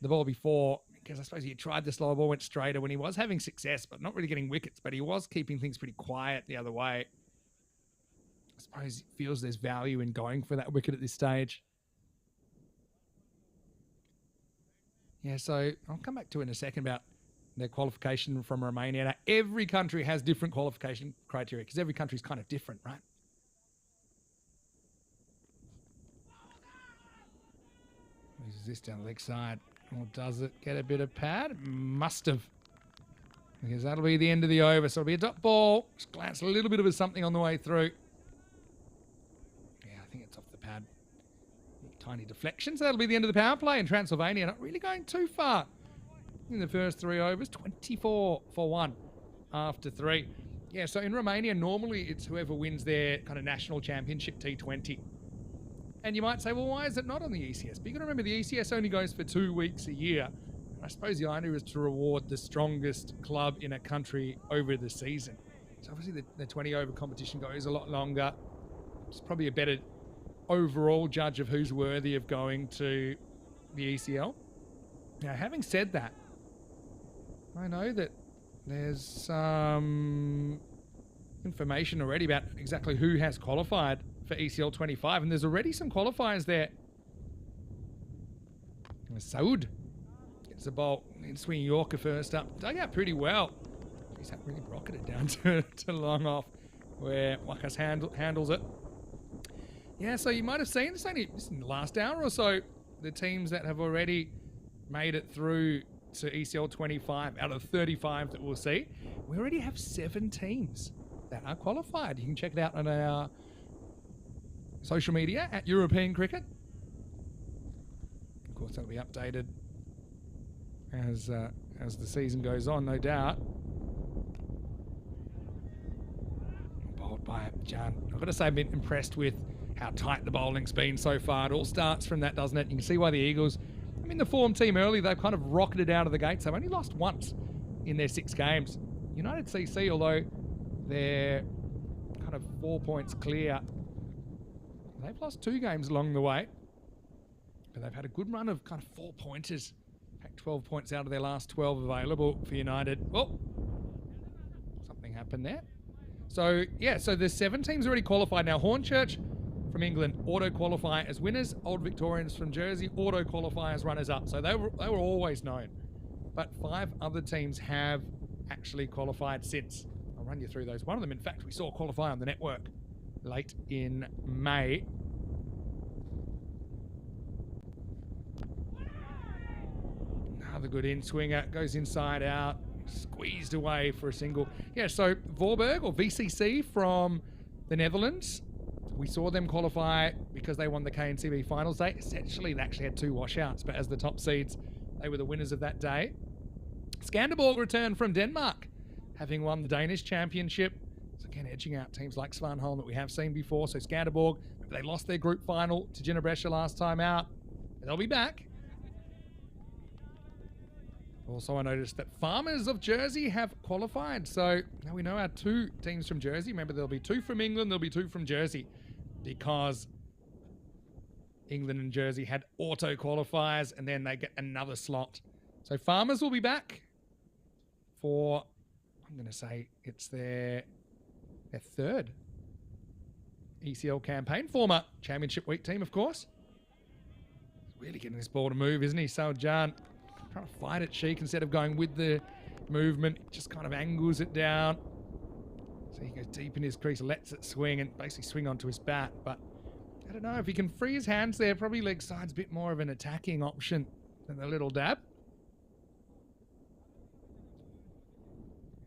the ball before, because I suppose he tried the slower ball, went straighter when he was having success, but not really getting wickets, but he was keeping things pretty quiet the other way. I suppose he feels there's value in going for that wicket at this stage. Yeah, so I'll come back to it in a second about their qualification from Romania. Now, every country has different qualification criteria because every country is kind of different, right? Uses this down the leg side. Or does it get a bit of pad? Must have. Because that'll be the end of the over. So it'll be a dot ball. Just glance a little bit of a something on the way through. Yeah, I think it's off the pad. Tiny deflection. So that'll be the end of the power play in Transylvania. Not really going too far in the first 3 overs. 24 for 1 after 3. Yeah, so in Romania, normally it's whoever wins their kind of national championship T20. And you might say, well, why is it not on the ECS? But you got to remember the ECS only goes for 2 weeks a year. And I suppose the idea is to reward the strongest club in a country over the season. So obviously the 20-over competition goes a lot longer. It's probably a better overall judge of who's worthy of going to the ECL. Now, having said that, I know that there's some information already about exactly who has qualified for ECL 25, and there's already some qualifiers there. Saud gets the ball in swinging Yorker first up. Dug out pretty well. He's really rocketed down to long off where Wakas handles it. Yeah, so you might have seen this in the last hour or so, the teams that have already made it through to ECL 25 out of 35 that we'll see. We already have 7 teams that are qualified. You can check it out on our social media at European Cricket. Of course, that'll be updated as the season goes on, no doubt. Bowled by Jan. I've got to say, I've been impressed with how tight the bowling's been so far. It all starts from that, doesn't it? You can see why the Eagles, I mean, the form team early, they've kind of rocketed out of the gates. They've only lost once in their 6 games. United CC, although they're kind of 4 points clear, they've lost 2 games along the way. But they've had a good run of kind of 4-pointers. In fact, 12 points out of their last 12 available for United. Oh, something happened there. So, yeah, so there's 7 teams already qualified now. Hornchurch from England auto-qualify as winners. Old Victorians from Jersey auto-qualify as runners-up. So they were always known. But 5 other teams have actually qualified since. I'll run you through those. One of them, in fact, we saw qualify on the network late in May. Another good in-swinger. Goes inside out. Squeezed away for a single. Yeah, so Voorburg or VCC from the Netherlands. We saw them qualify because they won the KNCB finals day. Essentially, they actually had 2 washouts, but as the top seeds, they were the winners of that day. Skanderborg returned from Denmark, having won the Danish championship. So again, edging out teams like Svanholm that we have seen before. So Skanderborg, they lost their group final to Ginebrescia last time out. They'll be back. Also, I noticed that Farmers of Jersey have qualified. So now we know our 2 teams from Jersey. Remember, there'll be 2 from England, there'll be 2 from Jersey, because England and Jersey had auto qualifiers and then they get another slot. So Farmers will be back for, I'm going to say it's their 3rd ECL campaign. Former Championship Week team, of course. He's really getting this ball to move, isn't he? So Jan trying to fight it, Sheik, instead of going with the movement, just kind of angles it down. So he goes deep in his crease, lets it swing, and basically swing onto his bat. But I don't know, if he can free his hands there, probably leg side's a bit more of an attacking option than the little dab.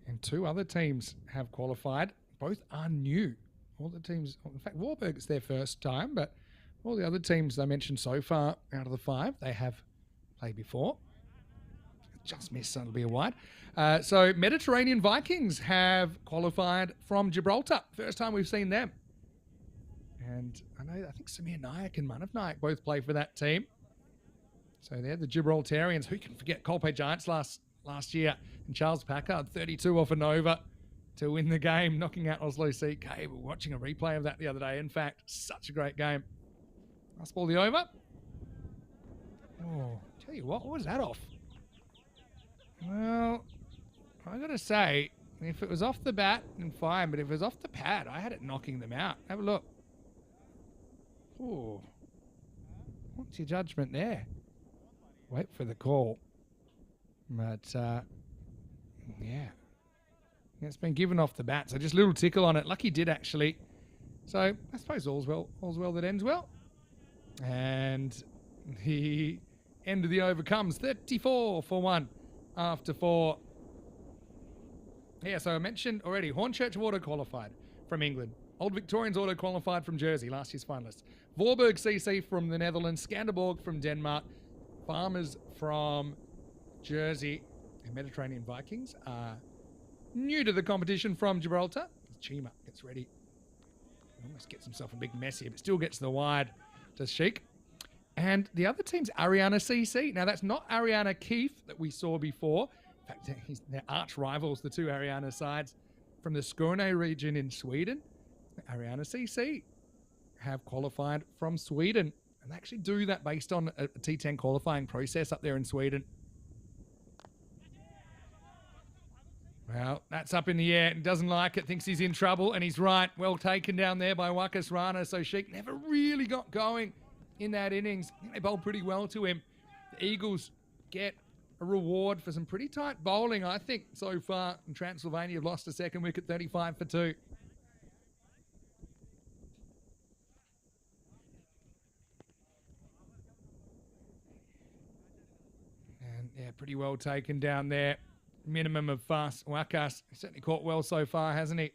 And 2 other teams have qualified. Both are new. All the teams, in fact, Warburg, it's their first time, but all the other teams I mentioned so far out of the 5, they have played before. Just missed, so it'll be a wide. So Mediterranean Vikings have qualified from Gibraltar. First time we've seen them. And I think Samir Nayak and Manav Nayak both play for that team. So they're the Gibraltarians. Who can forget Colpe Giants last year? And Charles Packard, 32 off a Nova to win the game, knocking out Oslo CK. We were watching a replay of that the other day. In fact, such a great game. Last ball the over. Oh, tell you what was that off? Well, I got to say, if it was off the bat, then fine. But if it was off the pad, I had it knocking them out. Have a look. Oh, what's your judgment there? Wait for the call. But, yeah. It's been given off the bat, so just a little tickle on it. Lucky did, actually. So, I suppose all's well that ends well. And the end of the over comes 34 for 1 after 4. Yeah, so I mentioned already, Hornchurch auto-qualified from England. Old Victorians auto-qualified from Jersey, last year's finalists. Voorburg CC from the Netherlands. Skanderborg from Denmark. Farmers from Jersey. And Mediterranean Vikings are new to the competition from Gibraltar. Chima gets ready. Almost gets himself a big mess here, but still gets the wide to Sheik. And the other team's Ariana CC. Now, that's not Ariana Keefe that we saw before. In fact, they're arch rivals, the 2 Ariana sides from the Skåne region in Sweden. Ariana CC have qualified from Sweden. And they actually do that based on a T10 qualifying process up there in Sweden. Well, that's up in the air and doesn't like it, thinks he's in trouble, and he's right. Well taken down there by Wakas Rana. So Sheik never really got going in that innings. I think they bowled pretty well to him. The Eagles get a reward for some pretty tight bowling, I think, so far. And Transylvania have lost a second wicket, 35 for 2. And yeah, Yeah, pretty well taken down there. Minimum of fast. Wakas certainly caught well so far, hasn't he?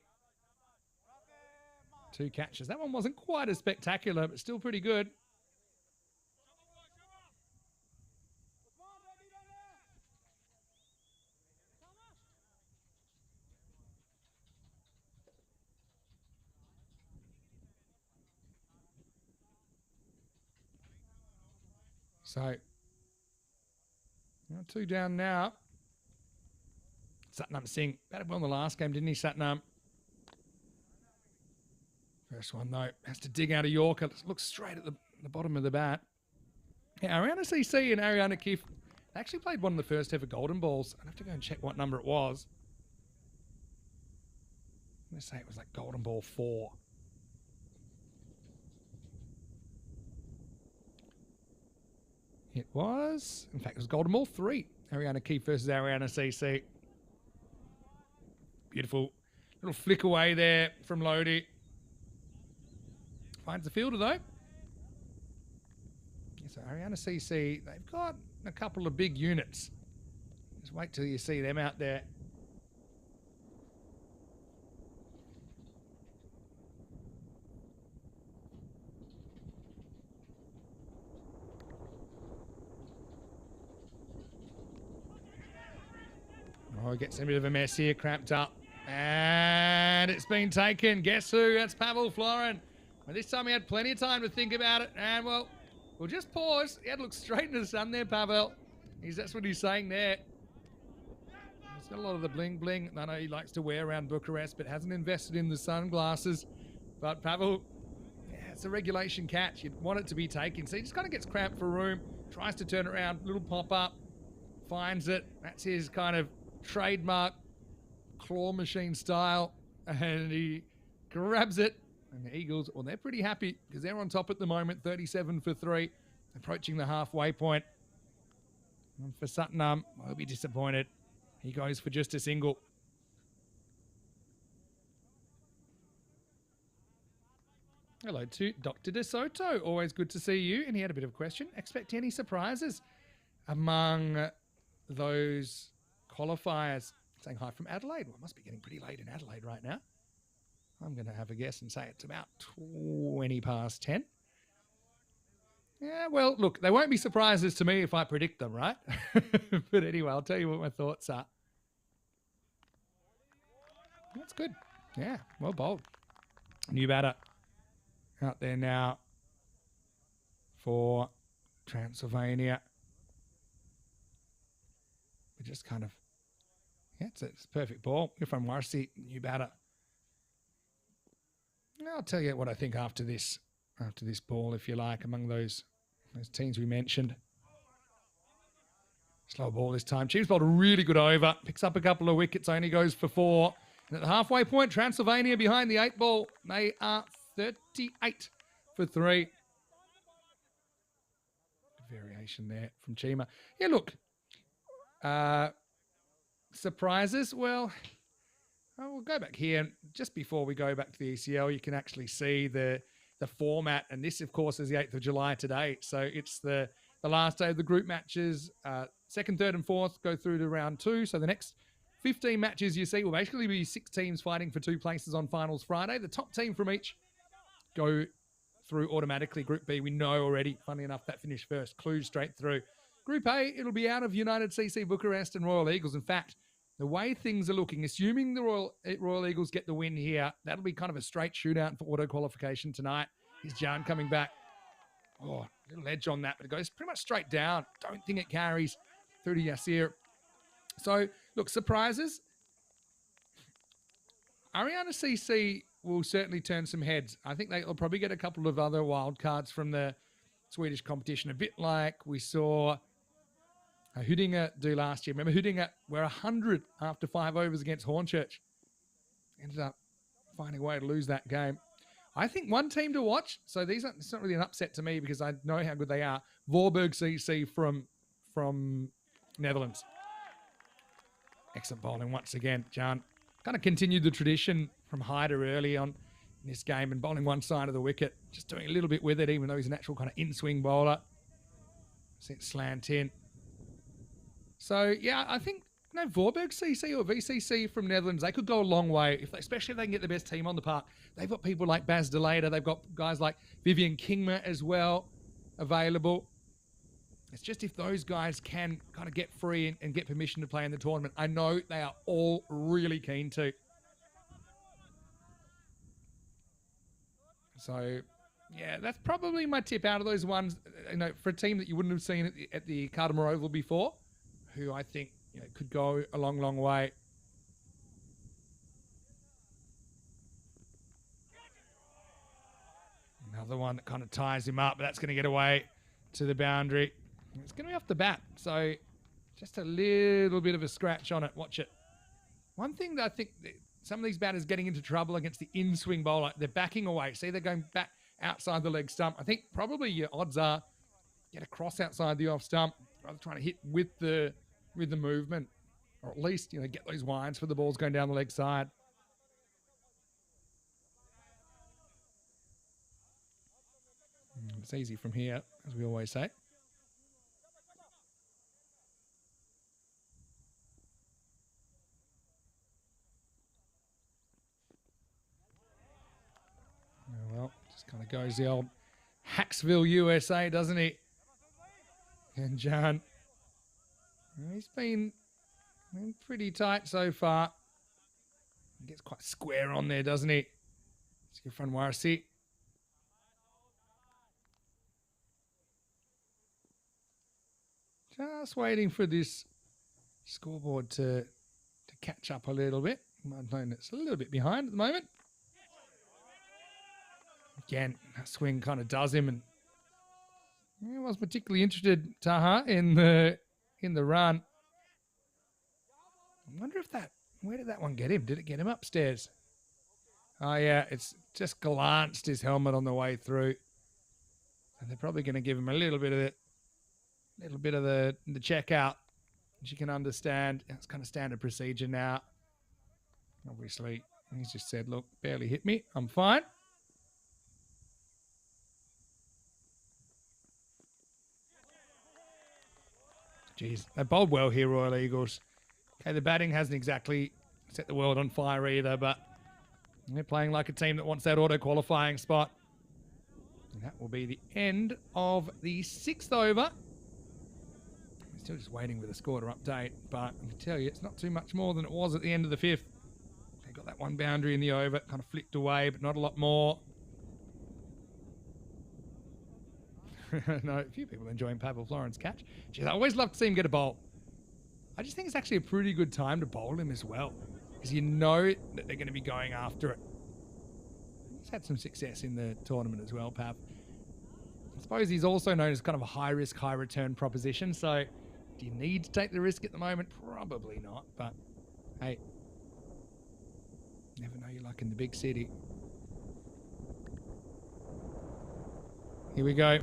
2 catches. That one wasn't quite as spectacular, but still pretty good. So, 2 down now. Satnam Singh batted well in the last game, didn't he, Satnam? First one, though, has to dig out a Yorker. Looks straight at the bottom of the bat. Yeah, Ariana CC and Ariana Keefe actually played one of the first ever Golden Balls. I'd have to go and check what number it was. I'm going to say it was like Golden Ball 4. It was, in fact, it was Golden Ball 3. Ariana Keefe versus Ariana CC. Beautiful little flick away there from Lodi. Finds the fielder, though. So Ariana CC, they've got a couple of big units. Just wait till you see them out there. Oh, it gets a bit of a mess here, cramped up. And it's been taken. Guess who? That's Pavel Florin. Well, this time he had plenty of time to think about it. And, well, we'll just pause. He had to look straight into the sun there, Pavel. That's what he's saying there. He's got a lot of the bling-bling I know he likes to wear around Bucharest, but hasn't invested in the sunglasses. But Pavel, yeah, it's a regulation catch. You'd want it to be taken. So he just kind of gets cramped for room, tries to turn it around, little pop-up, finds it. That's his kind of trademark claw machine style, and he grabs it. And the Eagles, well, they're pretty happy because they're on top at the moment, 37 for 3, approaching the halfway point. And for Satnam, he'll be disappointed. He goes for just a single. Hello to Dr. De Soto. Always good to see you. And he had a bit of a question. Expect any surprises among those qualifiers? Saying hi from Adelaide. Well, it must be getting pretty late in Adelaide right now. I'm going to have a guess and say it's about 20 past 10. Yeah, well, look, they won't be surprises to me if I predict them, right? But anyway, I'll tell you what my thoughts are. That's good. Yeah, well bowled. New batter out there now for Transylvania. We just kind of, yeah, it's a perfect ball. From Marcy, new batter. I'll tell you what I think after this ball, if you like, among those teams we mentioned. Slow ball this time. Chiefs bowled a really good over. Picks up a couple of wickets, only goes for 4. And at the halfway point, Transylvania behind the 8 ball. They are 38 for 3. Good variation there from Chima. Yeah, look. Surprises? Well, we'll go back here. Just before we go back to the ECL, you can actually see the format. And this, of course, is the 8th of July today. So it's the last day of the group matches. 2nd, 3rd, and 4th go through to round 2. So the next 15 matches you see will basically be 6 teams fighting for 2 places on finals Friday. The top team from each go through automatically. Group B, we know already. Funny enough, that finished first. Clues straight through. Group A, it'll be out of United CC Bucharest and Royal Eagles. In fact, the way things are looking, assuming the Royal Eagles get the win here, that'll be kind of a straight shootout for auto qualification tonight. Here's Jan coming back. Oh, little edge on that, but it goes pretty much straight down. Don't think it carries through to Yasir. So, look, surprises. Ariana CC will certainly turn some heads. I think they'll probably get a couple of other wild cards from the Swedish competition, a bit like we saw Huddinge do last year. Remember, Huddinge were 100 after 5 overs against Hornchurch. Ended up finding a way to lose that game. I think one team to watch, so it's not really an upset to me because I know how good they are. Voorburg CC from Netherlands. Excellent bowling once again. Jan kind of continued the tradition from Hyder early on in this game and bowling one side of the wicket. Just doing a little bit with it, even though he's a natural kind of in-swing bowler. See it slant in. So, yeah, I think Voorburg CC or VCC from Netherlands, they could go a long way, especially if they can get the best team on the park. They've got people like Baz de Later. They've got guys like Vivian Kingma as well available. It's just if those guys can kind of get free and get permission to play in the tournament. I know they are all really keen to. So, yeah, that's probably my tip out of those ones, for a team that you wouldn't have seen at the Cardamore Oval before, who I think could go a long, long way. Another one that kind of ties him up, but that's going to get away to the boundary. It's going to be off the bat, so just a little bit of a scratch on it. Watch it. One thing that I think some of these batters getting into trouble against the in-swing bowler, they're backing away. See, they're going back outside the leg stump. I think probably your odds are get a cross outside the off stump rather trying to hit with the movement, or at least get those winds for the balls going down the leg side. It's easy from here, as we always say. Oh, well, just kind of goes the old Hacksville, USA, doesn't he? And John, he's been pretty tight so far. He gets quite square on there, doesn't he? Let's go front Warasi. Just waiting for this scoreboard to catch up a little bit. I've known it's a little bit behind at the moment. Again, that swing kind of does him, and he wasn't particularly interested, Taha, in the run. I wonder if where did that one get him? Did it get him upstairs? Oh yeah, it's just glanced his helmet on the way through. And they're probably going to give him a little bit of the check out, which you can understand. It's kind of standard procedure now. Obviously, he's just said, look, barely hit me. I'm fine. Jeez, they bowled well here, Royal Eagles. Okay, the batting hasn't exactly set the world on fire either, but they're playing like a team that wants that auto-qualifying spot. And that will be the end of the 6th over. We're still just waiting for the score to update, but I can tell you it's not too much more than it was at the end of the 5th. They got that one boundary in the over, kind of flicked away, but not a lot more. No, a few people enjoying Pavel Florin's catch. Jeez, I always love to see him get a bowl. I just think it's actually a pretty good time to bowl him as well, because you know that they're going to be going after it. He's had some success in the tournament as well, Pav. I suppose he's also known as kind of a high-risk, high-return proposition, so do you need to take the risk at the moment? Probably not, but hey, never know your luck in the big city. Here we go.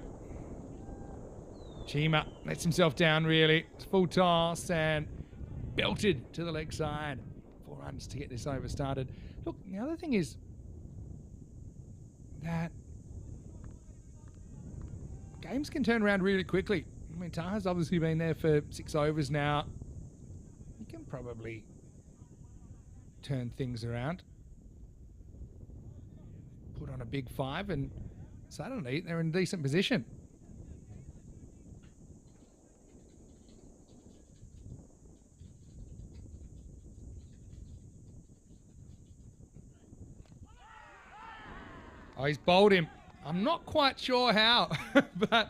Chima lets himself down, really. It's full toss and belted to the leg side. 4 runs to get this over started. Look, the other thing is that games can turn around really quickly. I mean, Taha's obviously been there for 6 overs now. He can probably turn things around. Put on a big 5 and suddenly they're in a decent position. Oh, he's bowled him. I'm not quite sure how, but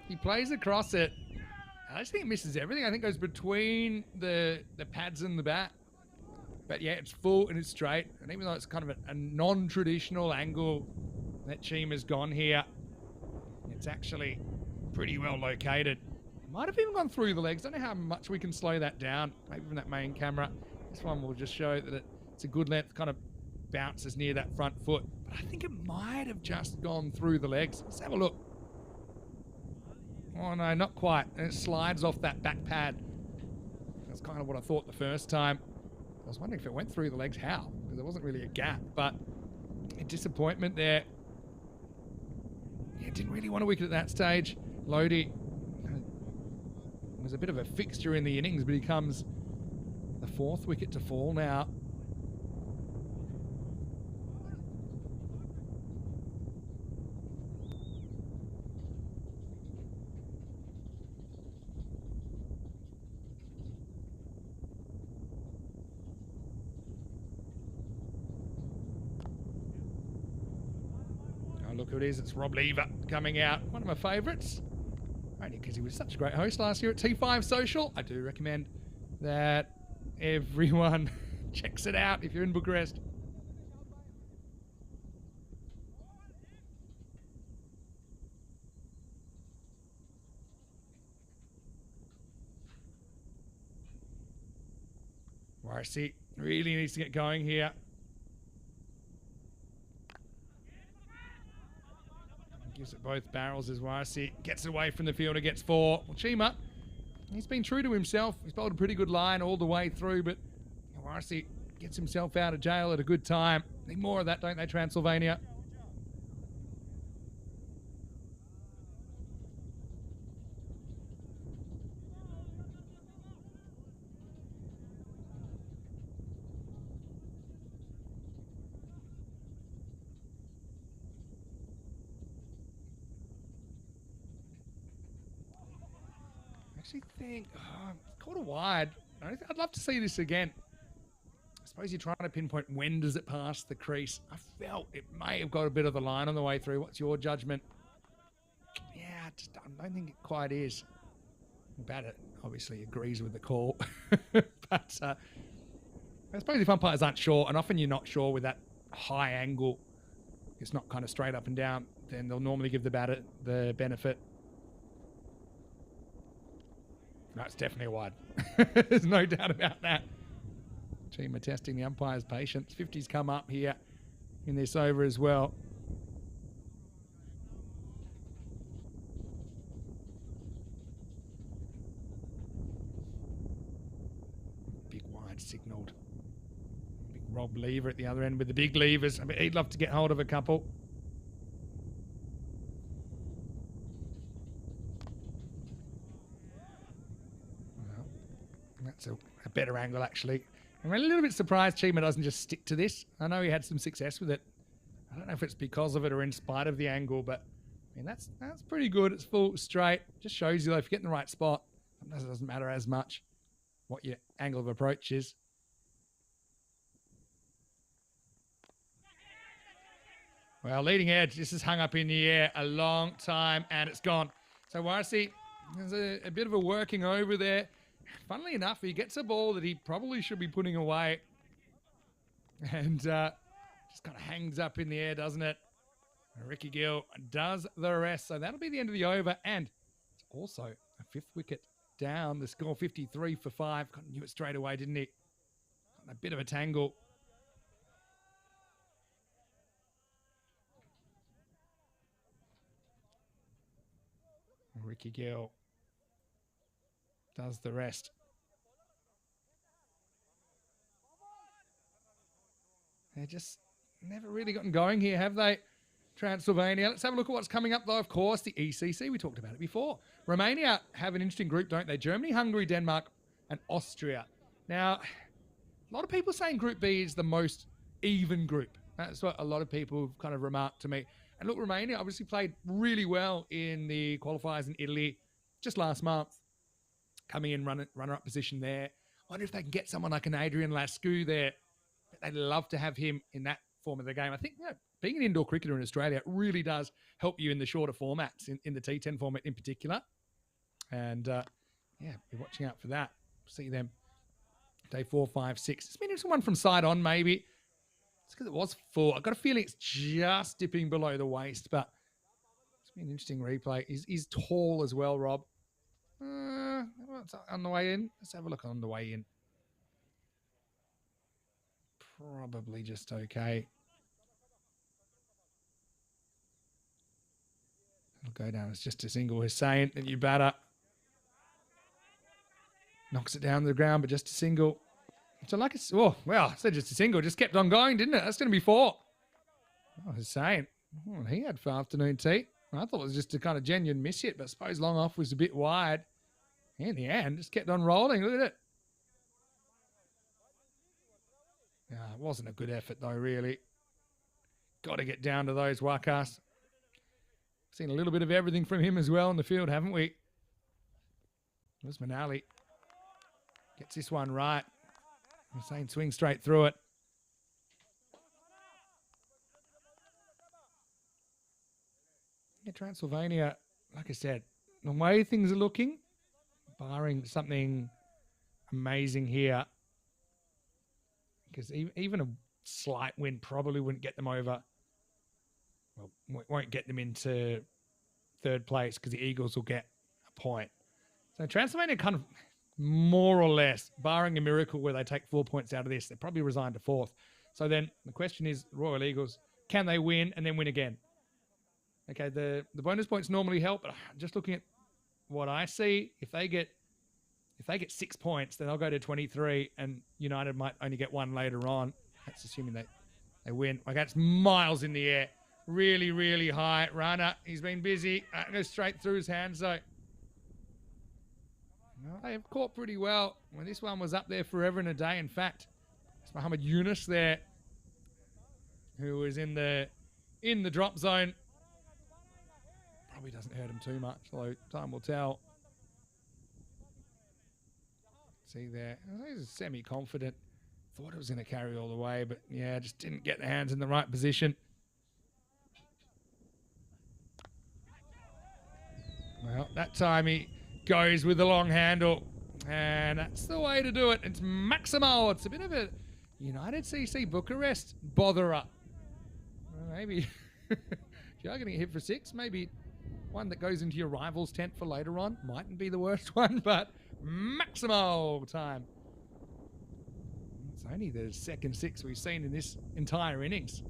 he plays across it. I just think it misses everything. I think it goes between the pads and the bat. But yeah, it's full and it's straight. And even though it's kind of a non-traditional angle that Chima's gone here, it's actually pretty well located. Might have even gone through the legs. Don't know how much we can slow that down. Maybe from that main camera. This one will just show that it's a good length, kind of bounces near that front foot. But I think it might have just gone through the legs. Let's have a look. Oh no, not quite. And it slides off that back pad. That's kind of what I thought the first time. I was wondering if it went through the legs, how? Because there wasn't really a gap, but a disappointment there. Yeah, didn't really want to wicket at that stage. Lodi was a bit of a fixture in the innings, but he comes the 4th wicket to fall now. Oh, look who it is. It's Rob Lever coming out. One of my favourites. Only because he was such a great host last year at T5 Social. I do recommend that everyone checks it out if you're in Bucharest. Warsi really needs to get going here. Gives it both barrels as Warsi gets away from the fielder, gets 4. Well, Chima, he's been true to himself. He's bowled a pretty good line all the way through, but Warsi gets himself out of jail at a good time. Need more of that, don't they, Transylvania? Actually think, caught a wide. I'd love to see this again. I suppose you're trying to pinpoint when does it pass the crease. I felt it may have got a bit of the line on the way through. What's your judgment? Yeah, I don't think it quite is. Batter obviously agrees with the call. But I suppose if umpires aren't sure, and often you're not sure with that high angle, it's not kind of straight up and down, then they'll normally give the batter the benefit. No, it's definitely a wide. There's no doubt about that. Team are testing the umpire's patience. 50's come up here in this over as well. Big wide signalled. Big Rob Lever at the other end with the big levers. I mean, he'd love to get hold of a couple. That's a better angle, actually. I'm a little bit surprised Chima doesn't just stick to this. I know he had some success with it. I don't know if it's because of it or in spite of the angle, but I mean, that's pretty good. It's full straight. Just shows you, though, if you get in the right spot, sometimes it doesn't matter as much what your angle of approach is. Well, leading edge, this is hung up in the air a long time, and it's gone. So Warsi, there's a bit of a working over there. Funnily enough, he gets a ball that he probably should be putting away. And just kind of hangs up in the air, doesn't it? And Ricky Gill does the rest. So that'll be the end of the over. And it's also a 5th wicket down. The score 53 for 5. Knew it straight away, didn't he? A bit of a tangle. Ricky Gill does the rest. They're just never really gotten going here, have they? Transylvania. Let's have a look at what's coming up, though. Of course, the ECC. We talked about it before. Romania have an interesting group, don't they? Germany, Hungary, Denmark, and Austria. Now, a lot of people saying Group B is the most even group. That's what a lot of people have kind of remarked to me. And look, Romania obviously played really well in the qualifiers in Italy just last month. Coming in runner-up position there. I wonder if they can get someone like an Adrian Lascu there. They'd love to have him in that form of the game. I think being an indoor cricketer in Australia really does help you in the shorter formats, in the T10 format in particular. And be watching out for that. See them day 4, 5, 6. It's been interesting one from side on, maybe. It's because it was 4. I've got a feeling it's just dipping below the waist, but it's been an interesting replay. He's tall as well, Rob. What's on the way in? Let's have a look on the way in. Probably just okay. It'll go down as just a single. Hussain, the new batter. Knocks it down to the ground, but just a single. So like it's, oh, well, I said just a single. Just kept on going, didn't it? That's going to be 4. Oh, Hussain. Oh, he had for afternoon tea. I thought it was just a kind of genuine miss hit, but I suppose long off was a bit wide. In the end, just kept on rolling. Look at it. It wasn't a good effort, though, really. Got to get down to those Wakas. Seen a little bit of everything from him as well in the field, haven't we? There's Manali. Gets this one right. I'm saying swing straight through it. Yeah, Transylvania, like I said, the way things are looking, barring something amazing here, because even a slight win probably wouldn't get them over. Well, won't get them into third place because the Eagles will get a point. So Transylvania kind of more or less, barring a miracle where they take 4 points out of this, they're probably resigned to fourth. So then the question is, Royal Eagles, can they win and then win again? Okay, the bonus points normally help, but just looking at what I see, if they get 6 points, then they'll go to 23, and United might only get one later on. That's assuming they win. Okay, it's miles in the air. Really, really high. Runner, he's been busy. Goes straight through his hands, though. No, they've caught pretty well. When this one was up there forever and a day. In fact, it's Muhammad Yunus there, who was in the drop zone. Probably doesn't hurt him too much, although time will tell. See there, he's semi-confident. Thought it was going to carry all the way, but yeah, just didn't get the hands in the right position. Well, that time he goes with the long handle, and that's the way to do it. It's Maximo. It's a bit of a United CC Bucharest botherer. Well, maybe if you are going to get hit for 6, maybe one that goes into your rival's tent for later on mightn't be the worst one, but Maximo time. It's only the second 6 we've seen in this entire innings.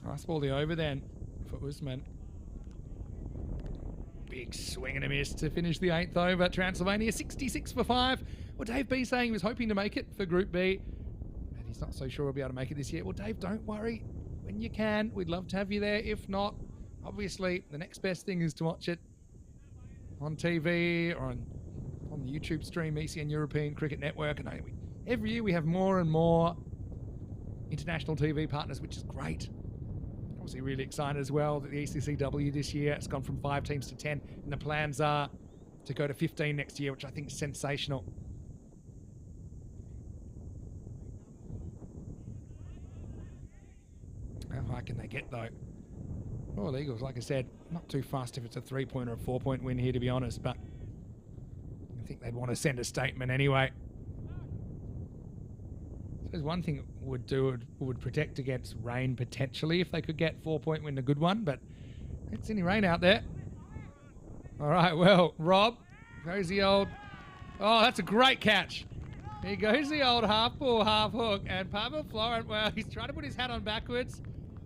Nice ball the over then for Usman. Big swing and a miss to finish the 8th over. Transylvania 66 for 5. Well, Dave B saying he was hoping to make it for Group B, and he's not so sure he'll be able to make it this year. Well, Dave, don't worry. When you can, we'd love to have you there. If not, obviously, the next best thing is to watch it on TV or on the YouTube stream, ECN European Cricket Network. And every year we have more and more international TV partners, which is great. Obviously really excited as well that the ECCW this year has gone from 5 teams to 10, and the plans are to go to 15 next year, which I think is sensational. How high can they get though? Royal Eagles, like I said, not too fast if it's a 3-point or a 4-point win here, to be honest, but I think they'd want to send a statement anyway. There's one thing it would do, it would protect against rain potentially if they could get 4-point win, a good one, but it's any rain out there. All right, well, Rob goes the old, oh, that's a great catch. He goes the old half ball, half hook, and Pavel Florent, well, he's trying to put his hat on backwards,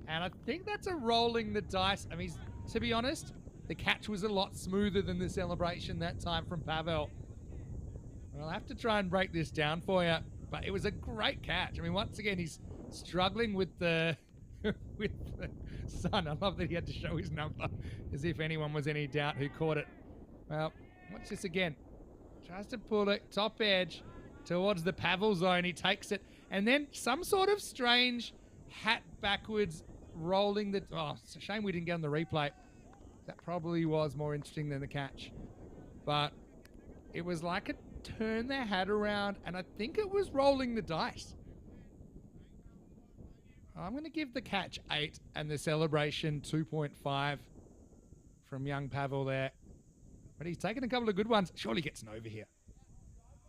and I think that's a rolling the dice. I mean, to be honest, the catch was a lot smoother than the celebration that time from Pavel. I'll have to try and break this down for you. But it was a great catch. I mean, once again, he's struggling with the with the sun. I love that he had to show his number as if anyone was any doubt who caught it. Well, watch this again. Tries to pull it top edge towards the Pavel zone. He takes it. And then some sort of strange hat backwards rolling the... Oh, it's a shame we didn't get on the replay. That probably was more interesting than the catch. But it was like a turn their hat around, and I think it was rolling the dice. I'm going to give the catch 8 and the celebration 2.5 from young Pavel there. But he's taken a couple of good ones. Surely gets an over here.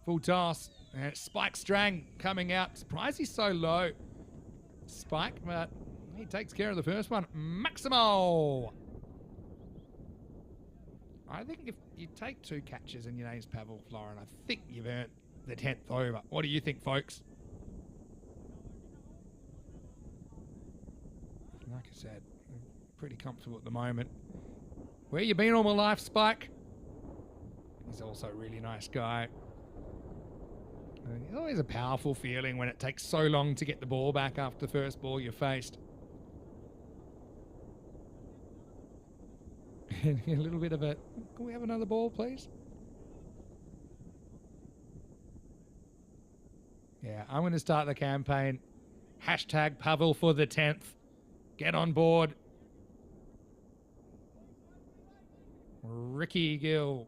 Full toss. And Spike Strang coming out. Surprised he's so low. Spike, but he takes care of the first one. Maximo! I think if you take 2 catches and your name's Pavel Florin, I think you've earned the 10th over. What do you think, folks? Like I said, I'm pretty comfortable at the moment. Where you been all my life, Spike? He's also a really nice guy. It's always a powerful feeling when it takes so long to get the ball back after the first ball you faced. A little bit of a... Can we have another ball, please? Yeah, I'm going to start the campaign. Hashtag Pavel for the 10th. Get on board. Ricky Gill.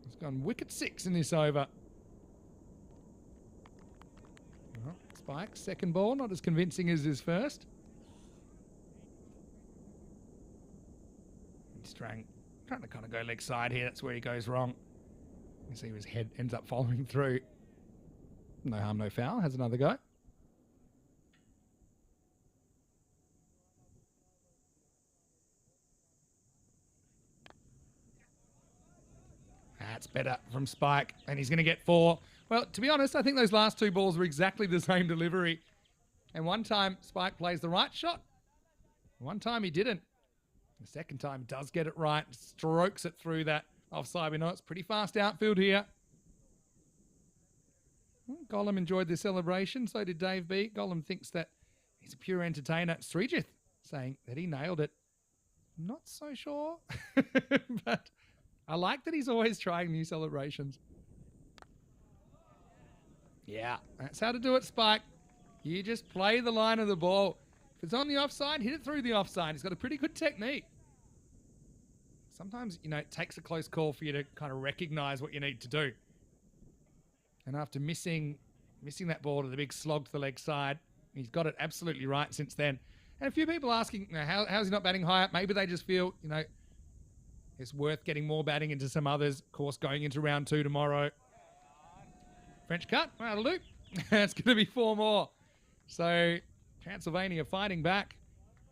He's gone wicket 6 in this over. Well, Spike, second ball, not as convincing as his first. Strang trying to kind of go leg side here. That's where he goes wrong. You see his head ends up following through. No harm, no foul. Has another go. That's better from Spike, and he's going to get 4. Well, to be honest, I think those last 2 balls were exactly the same delivery. And one time, Spike plays the right shot. One time, he didn't. The second time, does get it right, strokes it through that offside. We know it's pretty fast outfield here. Gollum enjoyed the celebration, so did Dave B. Gollum thinks that he's a pure entertainer. Srijith saying that he nailed it. Not so sure, but I like that he's always trying new celebrations. Yeah, that's how to do it, Spike. You just play the line of the ball. If it's on the offside, hit it through the offside. He's got a pretty good technique. Sometimes, you know, it takes a close call for you to kind of recognize what you need to do. And after missing that ball to the big slog to the leg side, he's got it absolutely right since then. And a few people asking, you know, how's he not batting higher? Maybe they just feel, you know, it's worth getting more batting into some others. Of course, going into round 2 tomorrow. French cut, that'll do. It's going to be 4 more. So Transylvania fighting back.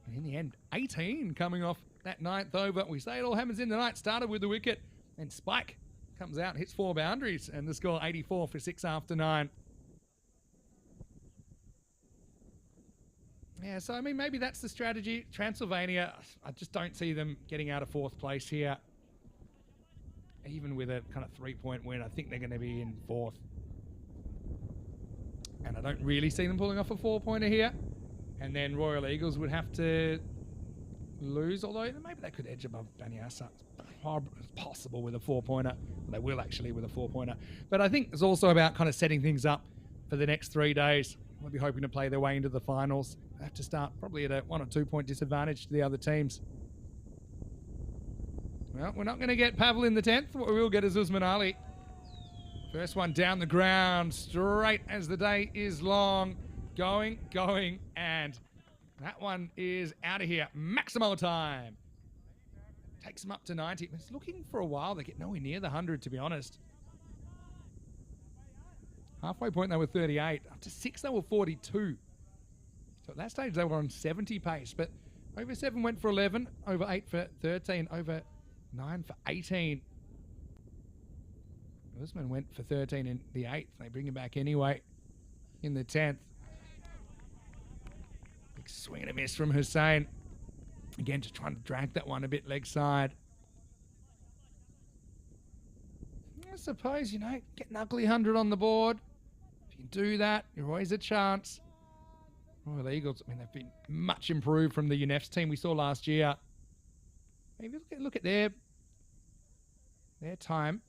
And in the end, 18 coming off that 9th over. We say it all happens in the night. Started with the wicket. And Spike comes out, hits 4 boundaries. And the score 84 for 6 after 9. Yeah, so I mean, maybe that's the strategy. Transylvania, I just don't see them getting out of 4th place here. Even with a kind of 3-point win, I think they're going to be in 4th. And I don't really see them pulling off a 4-pointer here. And then Royal Eagles would have to lose, although maybe they could edge above Banyasa. It's possible with a 4-pointer. Well, they will actually with a 4-pointer. But I think it's also about kind of setting things up for the next 3 days. We'll be hoping to play their way into the finals. They have to start probably at a 1 or 2 point disadvantage to the other teams. Well, we're not going to get Pavel in the 10th. What we will get is Usman Ali. First one down the ground, straight as the day is long. Going, and that one is out of here. Maximo time. Takes them up to 90. It's looking for a while. They get nowhere near the 100, to be honest. Halfway point, they were 38. Up to 6, they were 42. So at that stage, they were on 70 pace. But over 7 went for 11. Over 8 for 13. Over 9 for 18. Usman went for 13 in the 8th. They bring him back anyway in the 10th. Big swing and a miss from Hussain. Again, just trying to drag that one a bit leg side. I suppose, you know, get an ugly 100 on the board. If you do that, you're always a chance. Royal Eagles, I mean, they've been much improved from the UNEFs team we saw last year. Maybe look at their time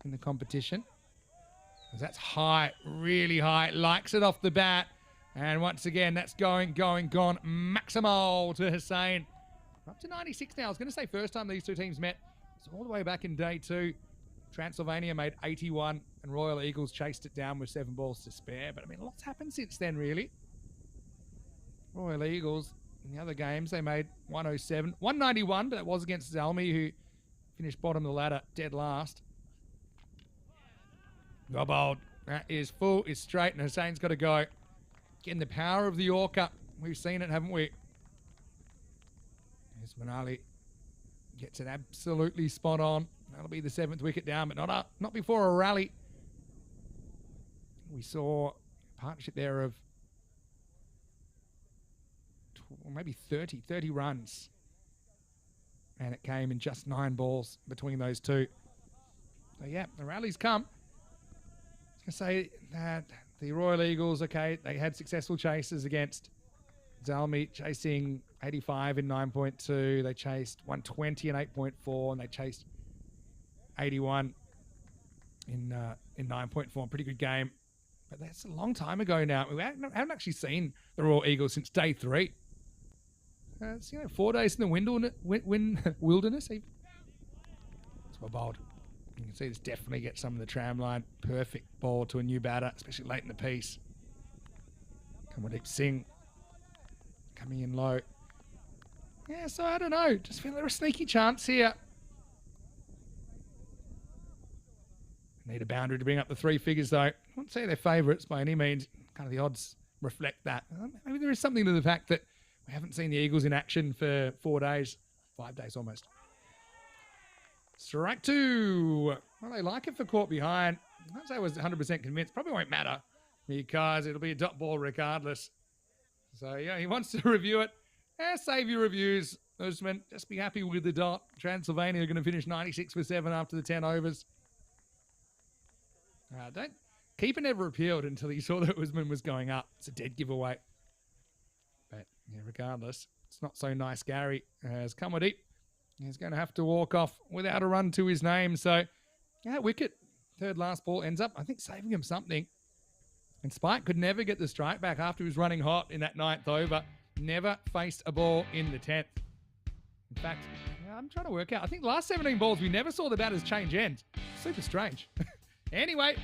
in the competition. That's high, really high. Likes it off the bat. And once again, that's gone. Maximal to Hussain. Up to 96 now. I was going to say first time these two teams met. It's all the way back in day 2. Transylvania made 81 and Royal Eagles chased it down with 7 balls to spare. But I mean, lots happened since then, really. Royal Eagles, in the other games, they made 107. 191, but that was against Zalmi, who finished bottom of the ladder, dead last. Gobold. That is full, is straight, and Hussain's got to go. Again, the power of the Yorker. We've seen it, haven't we? There's Manali. Gets it absolutely spot on. That'll be the 7th wicket down, but not before a rally. We saw a partnership there of maybe 30 runs. And it came in just 9 balls between those two. So, yeah, the rally's come. I was going to say that the Royal Eagles, okay, they had successful chases against Zalmi, chasing 85 in 9.2. They chased 120 in 8.4, and they chased 81 in 9.4. Pretty good game. But that's a long time ago now. We haven't actually seen the Royal Eagles since day 3. It's 4 days in the wilderness. It's well bowled. You can see this definitely gets some of the tram line. Perfect ball to a new batter, especially late in the piece. Kamaldeep Singh coming in low. Yeah, so I don't know. Just feel there's a sneaky chance here. Need a boundary to bring up the 3 figures, though. I wouldn't say they're favourites by any means. Kind of the odds reflect that. Maybe there is something to the fact that we haven't seen the Eagles in action for 4 days, 5 days almost. Strike 2. Well, they like it for caught behind. I'd say I was 100% convinced. Probably won't matter because it'll be a dot ball regardless. So, yeah, he wants to review it. Save your reviews, Usman. Just be happy with the dot. Transylvania are going to finish 96 for 7 after the 10 overs. Don't keeper never appealed until he saw that Usman was going up. It's a dead giveaway. But yeah, regardless, it's not so nice. Gary has come deep. He's going to have to walk off without a run to his name. So, yeah, wicket. Third last ball ends up, I think, saving him something. And Spike could never get the strike back after he was running hot in that 9th over. Never faced a ball in the 10th. In fact, I'm trying to work out. I think the last 17 balls, we never saw the batters change ends. Super strange. Anyway,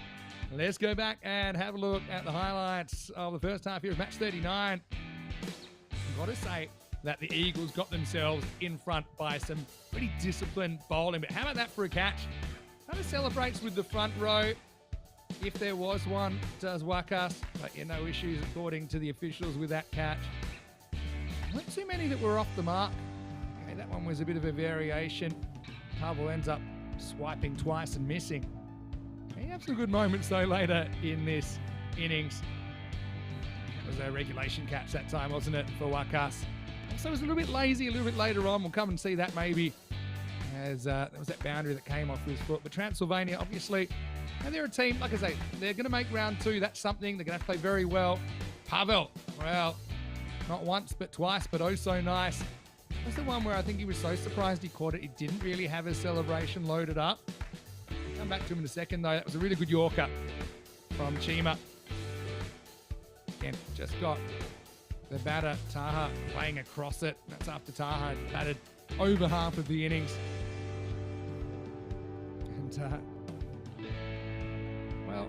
let's go back and have a look at the highlights of the first half here of match 39. I've got to say that the Eagles got themselves in front by some pretty disciplined bowling. But how about that for a catch? Kind of celebrates with the front row. If there was one, does Wakas. But yeah, no issues according to the officials with that catch. Not too many that were off the mark. Okay, that one was a bit of a variation. Pavel ends up swiping twice and missing. He had some good moments, though, later in this innings. It was a regulation catch that time, wasn't it, for Wakas? Also, it was a little bit lazy a little bit later on. We'll come and see that maybe as there was that boundary that came off his foot. But Transylvania, obviously, and they're a team, like I say, they're going to make round 2. That's something. They're going to have to play very well. Pavel, well, not once but twice, but oh so nice. That's the one where I think he was so surprised he caught it. He didn't really have his celebration loaded up. Come back to him in a second, though. That was a really good Yorker from Chima. Again, just got the batter, Taha, playing across it. That's after Taha had batted over half of the innings. And, well,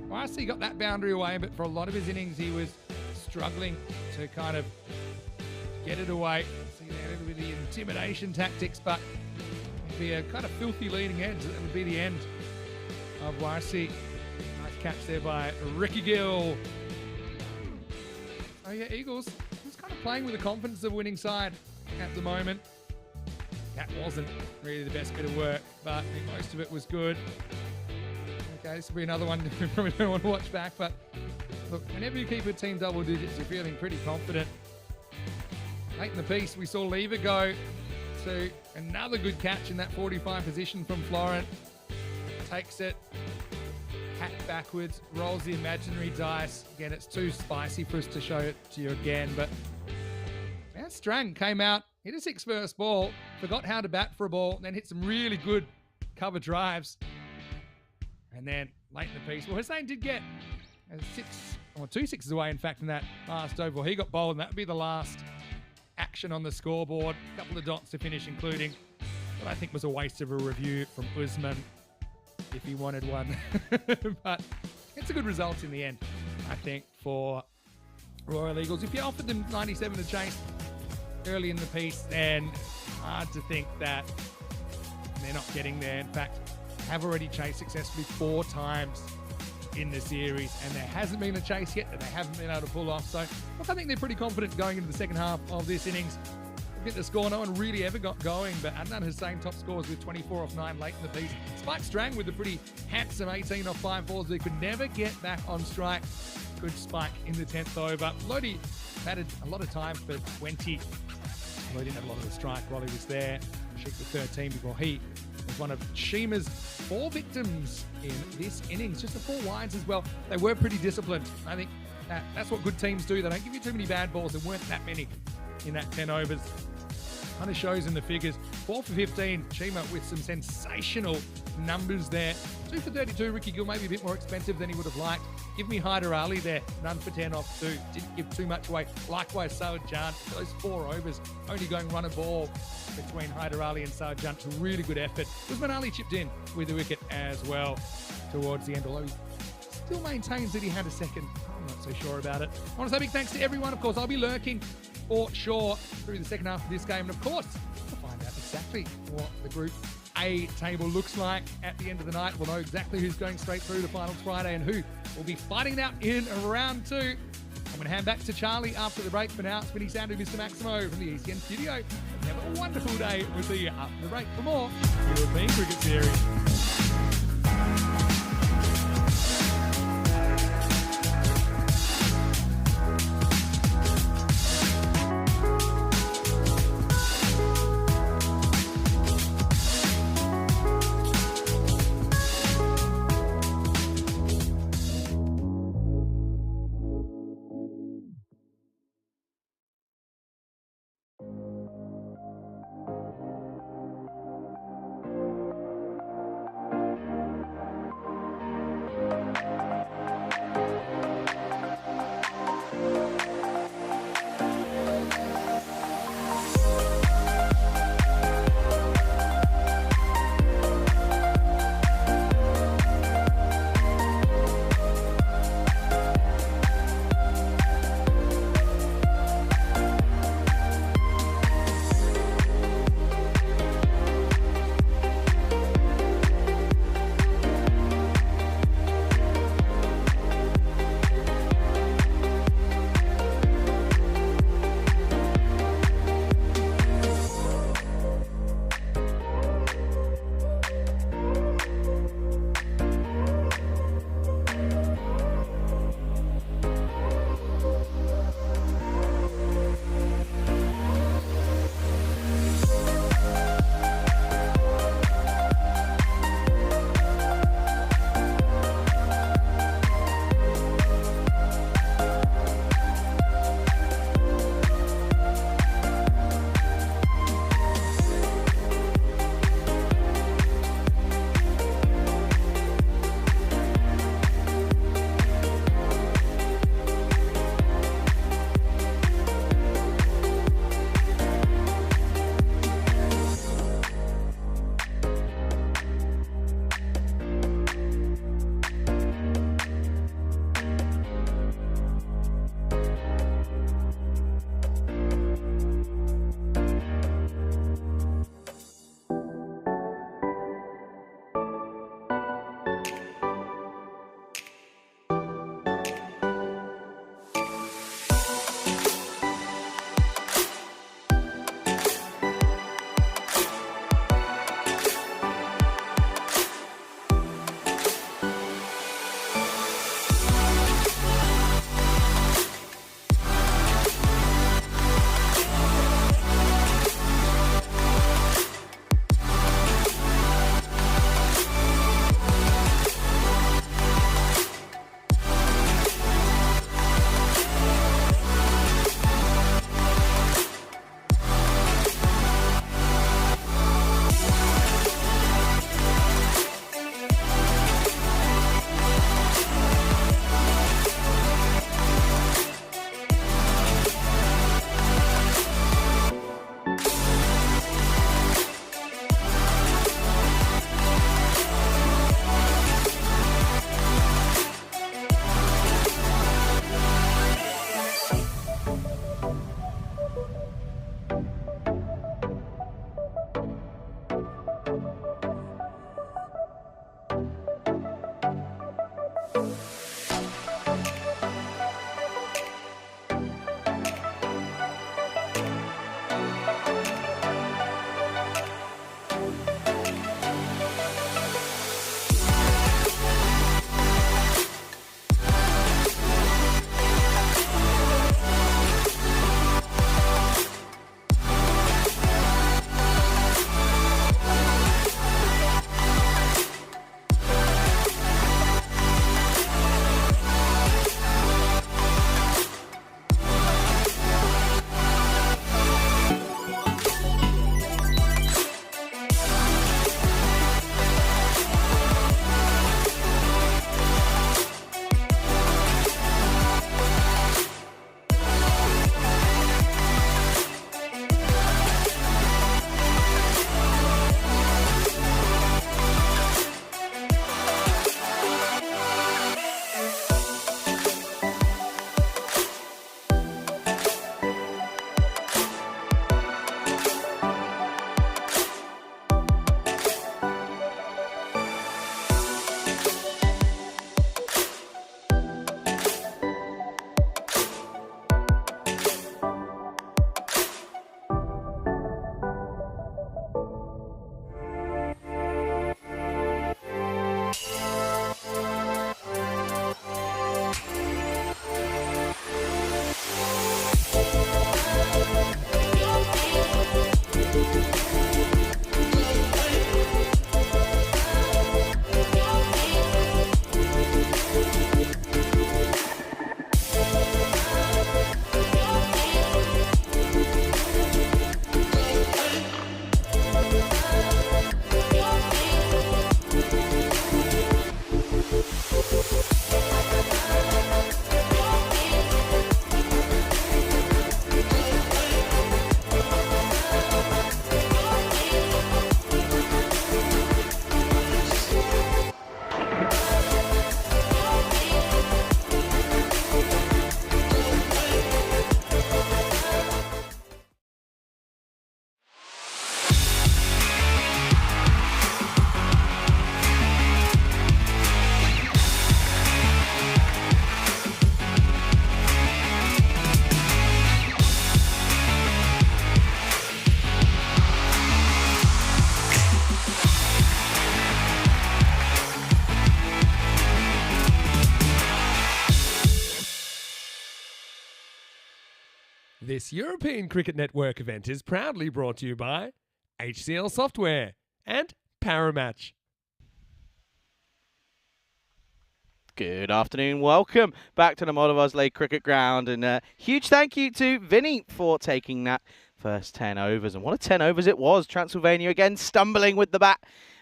Marcy got that boundary away, but for a lot of his innings, he was struggling to kind of get it away. See there, a little bit of the intimidation tactics, but be a kind of filthy leading edge. That would be the end of YC. Nice catch there by Ricky Gill. Oh yeah, Eagles just kind of playing with the confidence of winning side at the moment. That wasn't really the best bit of work, but I think most of it was good. Okay, this will be another one we probably don't want to watch back, but look, whenever you keep a team double digits, you're feeling pretty confident. Late in the piece, we saw Lever go to another good catch in that 45 position from Florent. Takes it, hat backwards, rolls the imaginary dice. Again, it's too spicy for us to show it to you again, but Van Strang came out, hit a 6 first ball, forgot how to bat for a ball, then hit some really good cover drives. And then late in the piece, well, Hussain did get 2 sixes away, in fact, in that last over. He got bowled, and that would be the last action on the scoreboard. A couple of dots to finish, including what I think was a waste of a review from Usman, if he wanted one. But it's a good result in the end, I think, for Royal Eagles. If you offered them 97 to chase early in the piece, then hard to think that they're not getting there. In fact, have already chased successfully 4 times in the series, and there hasn't been a chase yet that they haven't been able to pull off. So look, I think they're pretty confident going into the second half of this innings. Look at the score, no one really ever got going, but Adnan Hussain top scores with 24 off 9 late in the piece. Spike Strang with a pretty handsome 18 off 5 balls. They could never get back on strike. Good spike in the 10th over. Lodi batted a lot of time for 20. Although he didn't have a lot of the strike while he was there. Sheik with 13 before he was one of Shima's 4 victims in this innings. Just the 4 wides as well. They were pretty disciplined. I think that's what good teams do. They don't give you too many bad balls. There weren't that many in that 10 overs. Kind of shows in the figures. 4 for 15, Chima with some sensational numbers there. 2 for 32, Ricky Gill maybe a bit more expensive than he would have liked. Give me Hyder Ali there, none for 10 off 2. Didn't give too much away. Likewise, Sarjan, those 4 overs, only going run a ball between Hyder Ali and Sarjan. Really good effort. Usman Ali chipped in with the wicket as well towards the end, although he still maintains that he had a second. I'm not so sure about it. I want to say big thanks to everyone. Of course, I'll be lurking for sure through the second half of this game. And of course, we'll find out exactly what the Group A table looks like at the end of the night. We'll know exactly who's going straight through to Finals Friday and who will be fighting it out in round 2. I'm going to hand back to Charlie after the break. For now, it's Vinny Sandu, Mr. Maximo from the ECN studio. Have a wonderful day. We'll see you after the break for more European Cricket Series. This European Cricket Network event is proudly brought to you by HCL Software and Paramatch. Good afternoon, welcome back to the Moldova Cricket Ground, and huge thank you to Vinny for taking that first 10 overs, and what a 10 overs it was. Transylvania again stumbling with the bat,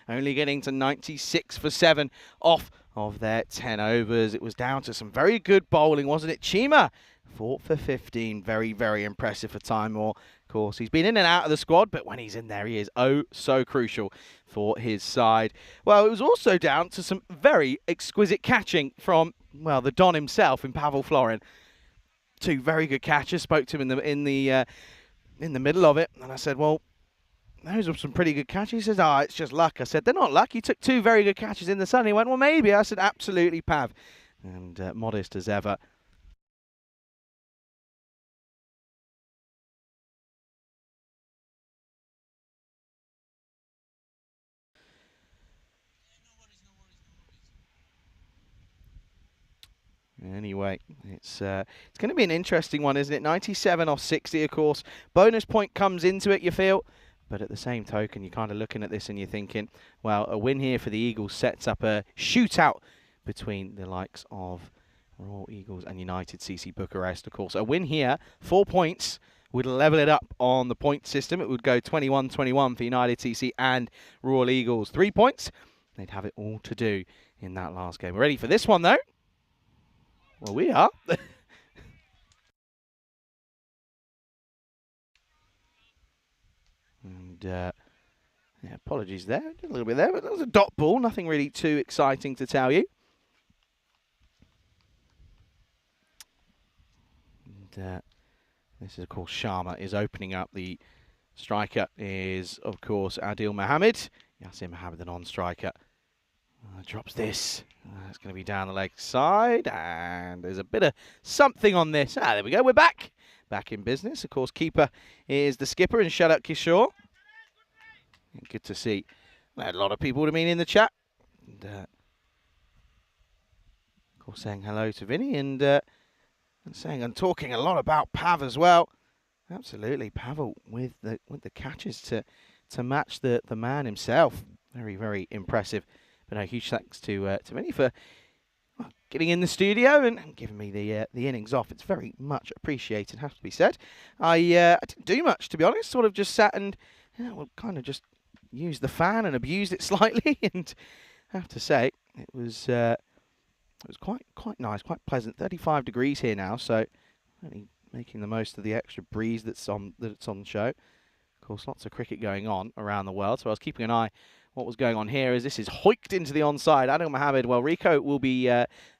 only getting to 96 for 7 off of their 10 overs. It was down to some very good bowling, wasn't it? Chima, 4 for 15, very, very impressive for Timor. Of course, he's been in and out of the squad, but when he's in there, he is oh so crucial for his side. Well, it was also down to some very exquisite catching from, well, the Don himself in Pavel Florin. 2 very good catches. Spoke to him in the middle of it, and I said, well, those are some pretty good catches. He says, it's just luck. I said, they're not luck. He took 2 very good catches in the sun. He went, well, maybe. I said, absolutely, Pav. And modest as ever. Anyway, it's going to be an interesting one, isn't it? 97 off 60, of course. Bonus point comes into it, you feel. But at the same token, you're kind of looking at this and you're thinking, well, a win here for the Eagles sets up a shootout between the likes of Royal Eagles and United CC Bucharest, of course. A win here, 4 points, would level it up on the point system. It would go 21-21 for United CC and Royal Eagles. 3 points, they'd have it all to do in that last game. We're ready for this one, though. Well, we are. And, yeah, apologies there. A little bit there, but that was a dot ball. Nothing really too exciting to tell you. And, this is, of course, Sharma is opening up. The striker is, of course, Adil Mohammed. Yasir Mohammed, the non-striker. Drops this. It's going to be down the leg side, and there's a bit of something on this. There we go. We're back. Back in business. Of course, keeper is the skipper in Shadak Kishore. Good to see. I had a lot of people to mean in the chat. And, of course, saying hello to Vinny and saying and talking a lot about Pav as well. Absolutely, Pavel with the catches to match the man himself. Very, very impressive. But no, huge thanks to Vinny for getting in the studio and giving me the innings off. It's very much appreciated, has to be said. I didn't do much, to be honest. Sort of just sat and kind of just used the fan and abused it slightly. And I have to say, it was quite nice, quite pleasant. 35 degrees here now, so really making the most of the extra breeze that's on the show. Of course, lots of cricket going on around the world, so I was keeping an eye. What was going on here is this is hoiked into the onside. Adil Mohammed, well, Rico will be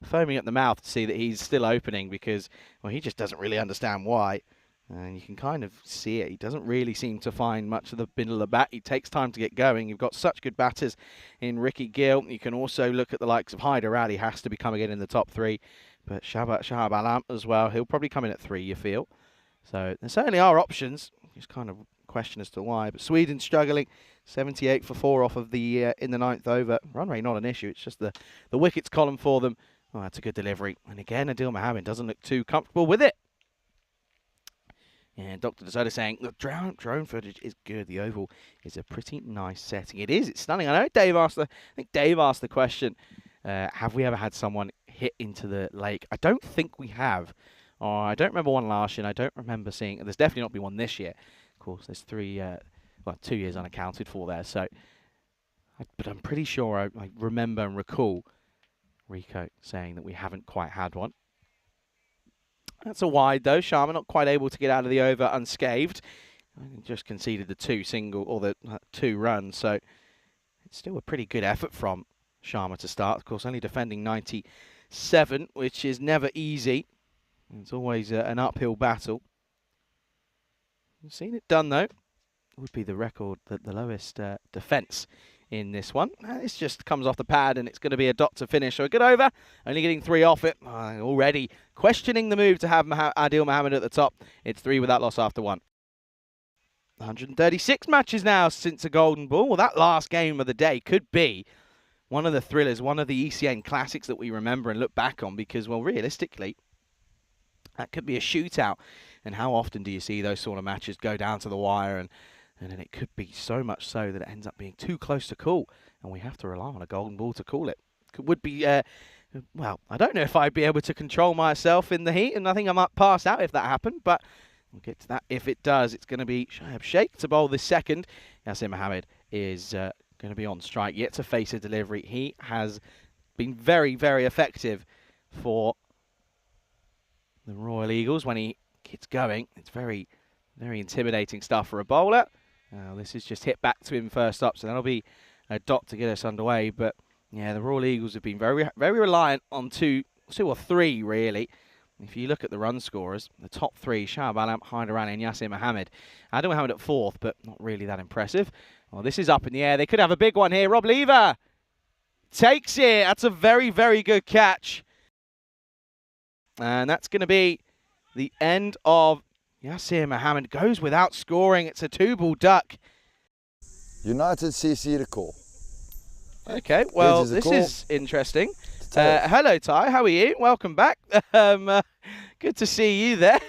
foaming at the mouth to see that he's still opening because, well, he just doesn't really understand why. And you can kind of see it. He doesn't really seem to find much of the middle of the bat. He takes time to get going. You've got such good batters in Ricky Gill. You can also look at the likes of Hyder Ali. Has to be coming in the top 3. But Shahab Alam as well. He'll probably come in at 3, you feel. So there certainly are options. Just kind of question as to why. But Sweden struggling. 78 for 4 off of the in the 9th over. Run rate not an issue. It's just the wickets column for them. Oh, that's a good delivery. And again, Adil Mohammed doesn't look too comfortable with it. And Dr. DeSoto saying the drone footage is good. The oval is a pretty nice setting. It is. It's stunning. I know Dave asked I think Dave asked the question, have we ever had someone hit into the lake? I don't think we have. I don't remember one last year. And I don't remember seeing. There's definitely not been one this year. Of course, there's 2 years unaccounted for there. So, but I'm pretty sure I remember and recall Rico saying that we haven't quite had one. That's a wide though. Sharma not quite able to get out of the over unscathed. Just conceded the 2 runs. So it's still a pretty good effort from Sharma to start. Of course, only defending 97, which is never easy. It's always an uphill battle. We've seen it done though. Would be the record, the lowest defence in this one. This just comes off the pad and it's going to be a dot to finish. So a good over, only getting 3 off it. Already questioning the move to have Adil Mohammed at the top. It's 3 without loss after 1. 136 matches now since a golden ball. Well, that last game of the day could be one of the thrillers, one of the ECN classics that we remember and look back on because, well, realistically, That could be a shootout. And how often do you see those sort of matches go down to the wire, and then it could be so much so that it ends up being too close to call, and we have to rely on a golden ball to call it. It would be, well, I don't know if I'd be able to control myself in the heat, and I think I might pass out if that happened, but we'll get to that if it does. It's going to be Shoaib Sheikh to bowl this second. Yasir Mohammed is going to be on strike, yet to face a delivery. He has been very, very effective for the Royal Eagles when he gets going. It's very, very intimidating stuff for a bowler. This is just hit back to him first up, so that'll be a dot to get us underway. But yeah, the Royal Eagles have been very, very reliant on two or three, really. If you look at the run scorers, the top three, Shoaib Alam, Haider Ali and Yasir Mohammed. Adil Mohammed at fourth, but not really that impressive. Well, this is up in the air. They could have a big one here. Rob Lever takes it. That's a very, very good catch. And that's going to be the end of Yasir Mohammed. Goes without scoring. It's a 2-ball duck. United CC the call. Okay, well, this is interesting. Ty. Hello, Ty. How are you? Welcome back. Good to see you there.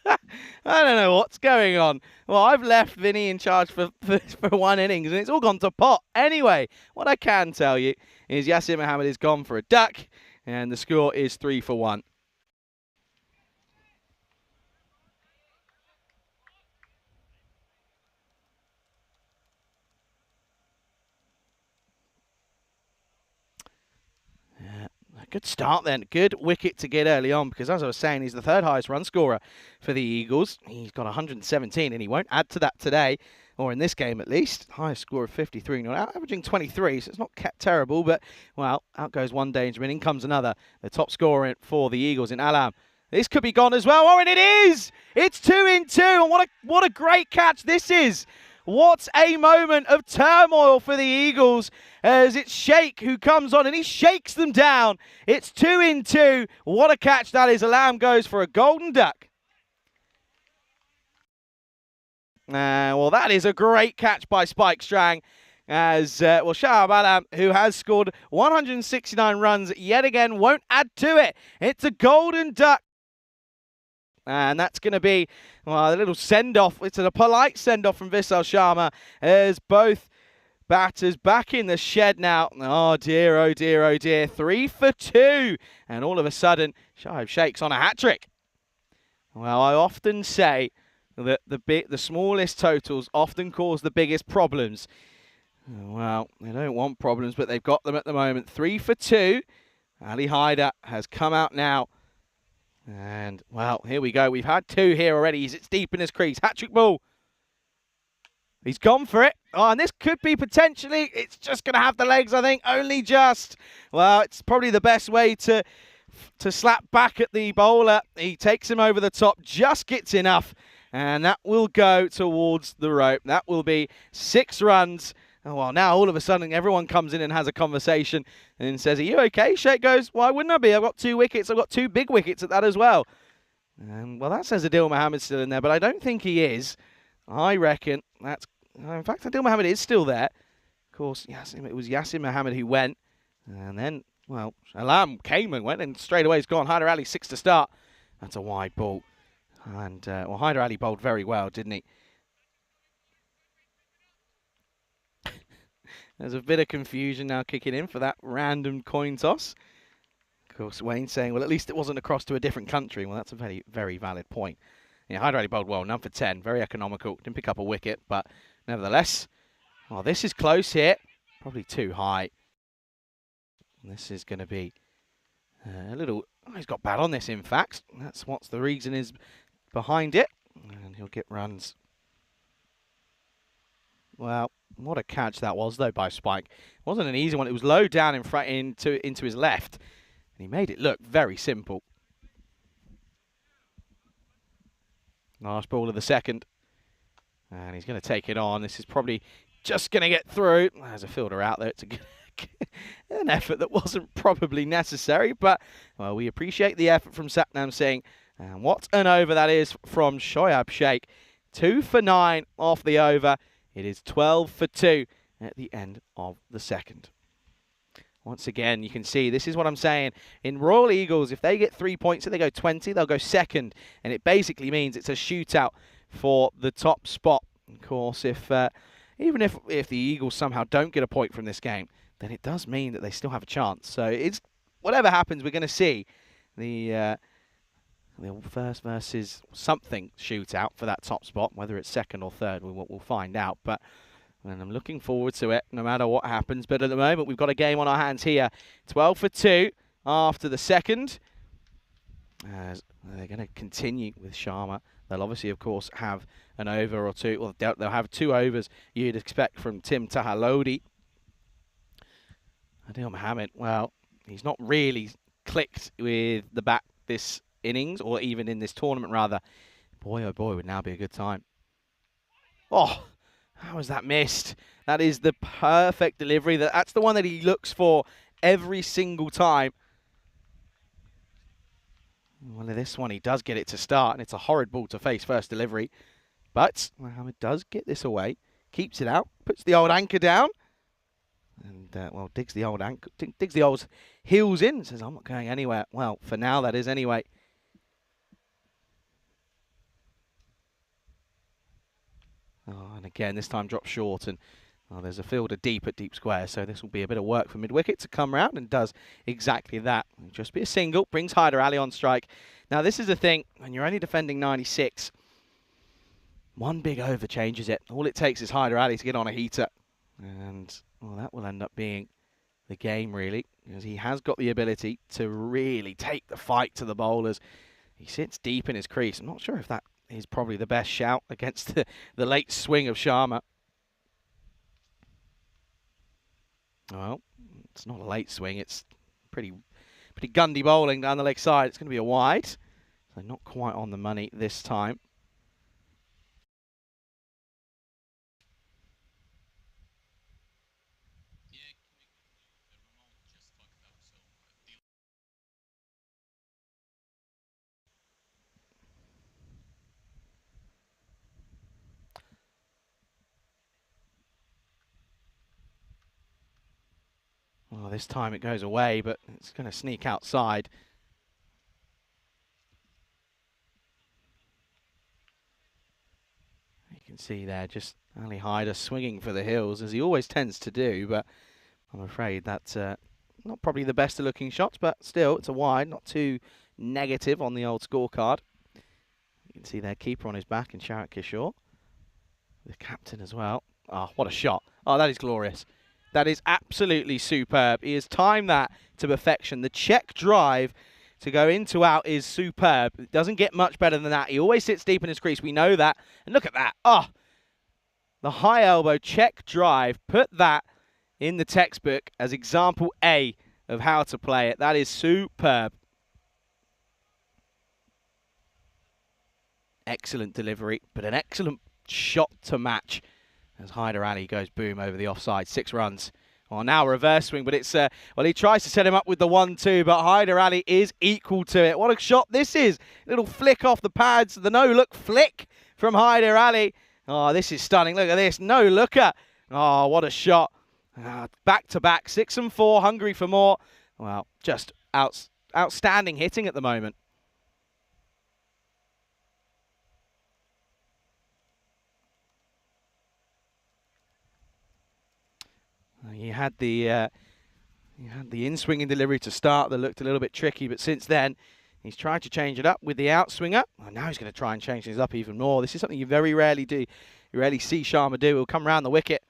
I don't know what's going on. Well, I've left Vinny in charge for one innings, and it's all gone to pot. Anyway, what I can tell you is Yasir Mohammed is gone for a duck, and the score is 3 for 1. Good start then. Good wicket to get early on, because as I was saying, he's the third highest run scorer for the Eagles. He's got 117, and he won't add to that today, or in this game at least. Highest score of 53, not averaging 23, so it's not terrible, but, well, out goes one Dangerman, in comes another. The top scorer for the Eagles in Alam. This could be gone as well. Oh, and it is! It's 2 in 2, and what a great catch this is! What a moment of turmoil for the Eagles, as it's Sheikh who comes on and he shakes them down. It's 2 in 2. What a catch that is. Alam goes for a golden duck. Well, that is a great catch by Spike Strang, as Shoaib Alam, who has scored 169 runs yet again, won't add to it. It's a golden duck. And that's going to be, well, a little send-off. It's a polite send-off from Vishal Sharma, as both batters back in the shed now. Oh dear, oh dear, oh dear. 3 for 2. And all of a sudden, Shoaib Sheikh's on a hat-trick. Well, I often say that the smallest totals often cause the biggest problems. Well, they don't want problems, but they've got them at the moment. 3 for 2. Ali Haider has come out now. And, well, here we go. We've had 2 here already. He sits deep in his crease. Hat-trick ball. He's gone for it. Oh, and this could be potentially, it's just going to have the legs, I think. Only just. Well, it's probably the best way to slap back at the bowler. He takes him over the top, just gets enough. And that will go towards the rope. That will be 6 runs. Oh, well, now all of a sudden everyone comes in and has a conversation and says, are you okay? Sheikh goes, why wouldn't I be? I've got 2 wickets. I've got 2 big wickets at that as well. Well, that says Adil Mohammed's still in there, but I don't think he is. I reckon that's... In fact, Adil Mohammed is still there. Of course, it was Yasir Mohammed who went. And then, well, Alam came and went, and straight away he's gone. Haider Ali 6 to start. That's a wide ball. And, well, Haider Ali bowled very well, didn't he? There's a bit of confusion now kicking in for that random coin toss. Of course, Wayne saying, well, at least it wasn't across to a different country. Well, that's a very, very valid point. Yeah, Haider Ali bowled well, none for 10. Very economical. Didn't pick up a wicket, but nevertheless, well, this is close here. Probably too high. This is going to be a little... Oh, he's got bad on this, in fact. That's what the reason is behind it. And he'll get runs. Well, what a catch that was, though, by Spike. It wasn't an easy one. It was low down in front into his left. And he made it look very simple. Last ball of the second. And he's going to take it on. This is probably just going to get through. There's a fielder out there. It's an effort that wasn't probably necessary. But, well, we appreciate the effort from Satnam Singh. And what an over that is from Shoaib Sheikh. 2 for 9 off the over. It is 12 for 2 at the end of the second. Once again, you can see, this is what I'm saying. In Royal Eagles, if they get 3 points and they go 20, they'll go second. And it basically means it's a shootout for the top spot. Of course, even if the Eagles somehow don't get a point from this game, then it does mean that they still have a chance. So it's whatever happens, we're going to see the first versus something shootout for that top spot. Whether it's second or third, we'll find out. But and I'm looking forward to it, no matter what happens. But at the moment, we've got a game on our hands here. 12 for 2 after the second. As they're going to continue with Sharma. They'll obviously, of course, have an over or two. Well, they'll have 2 overs you'd expect from Tim Tahalodi. Adil Mohammed, well, he's not really clicked with the bat this innings, or even in this tournament, rather. Boy, oh boy, would now be a good time. Oh! How is that missed? That is the perfect delivery. That's the one that he looks for every single time. Well, this one, he does get it to start, and it's a horrid ball to face first delivery. But Mohammed does get this away, keeps it out, puts the old anchor down, and, well, digs the old anchor, digs the old heels in, and says, I'm not going anywhere. Well, for now, that is anyway. Oh, and again, this time drops short, and there's a fielder deep at deep square, so this will be a bit of work for mid-wicket to come round, and does exactly that. It'll just be a single, brings Hyder Ali on strike. Now, this is the thing, when you're only defending 96, one big over changes it. All it takes is Hyder Ali to get on a heater, and, well, that will end up being the game, really, because he has got the ability to really take the fight to the bowlers. He sits deep in his crease. I'm not sure if that is probably the best shout against the late swing of Sharma. Well, it's not a late swing. It's pretty gundy bowling down the leg side. It's going to be a wide. So not quite on the money this time. Well, this time it goes away, but it's going to sneak outside. You can see there just Ali Hyder swinging for the hills, as he always tends to do, but I'm afraid that's not probably the best of looking shots, but still, it's a wide, not too negative on the old scorecard. You can see their keeper on his back and Sharat Kishore. The captain as well. Oh, what a shot. Oh, that is glorious. That is absolutely superb. He has timed that to perfection. The check drive to go into out is superb. It doesn't get much better than that. He always sits deep in his crease. We know that. And look at that. Oh, the high elbow check drive. Put that in the textbook as example A of how to play it. That is superb. Excellent delivery, but an excellent shot to match. As Hyder Ali goes boom over the offside, 6 runs. Well, now reverse swing, but it's, well, he tries to set him up with the 1-2, but Hyder Ali is equal to it. What a shot this is. Little flick off the pads, the no-look flick from Hyder Ali. Oh, this is stunning. Look at this, no-looker. Oh, what a shot. Back-to-back, 6 and 4, hungry for more. Well, just outstanding hitting at the moment. He had the in-swinging delivery to start that looked a little bit tricky, but since then, he's tried to change it up with the outswinger. Oh, now he's going to try and change things up even more. This is something you very rarely do. You rarely see Sharma do. He'll come around the wicket.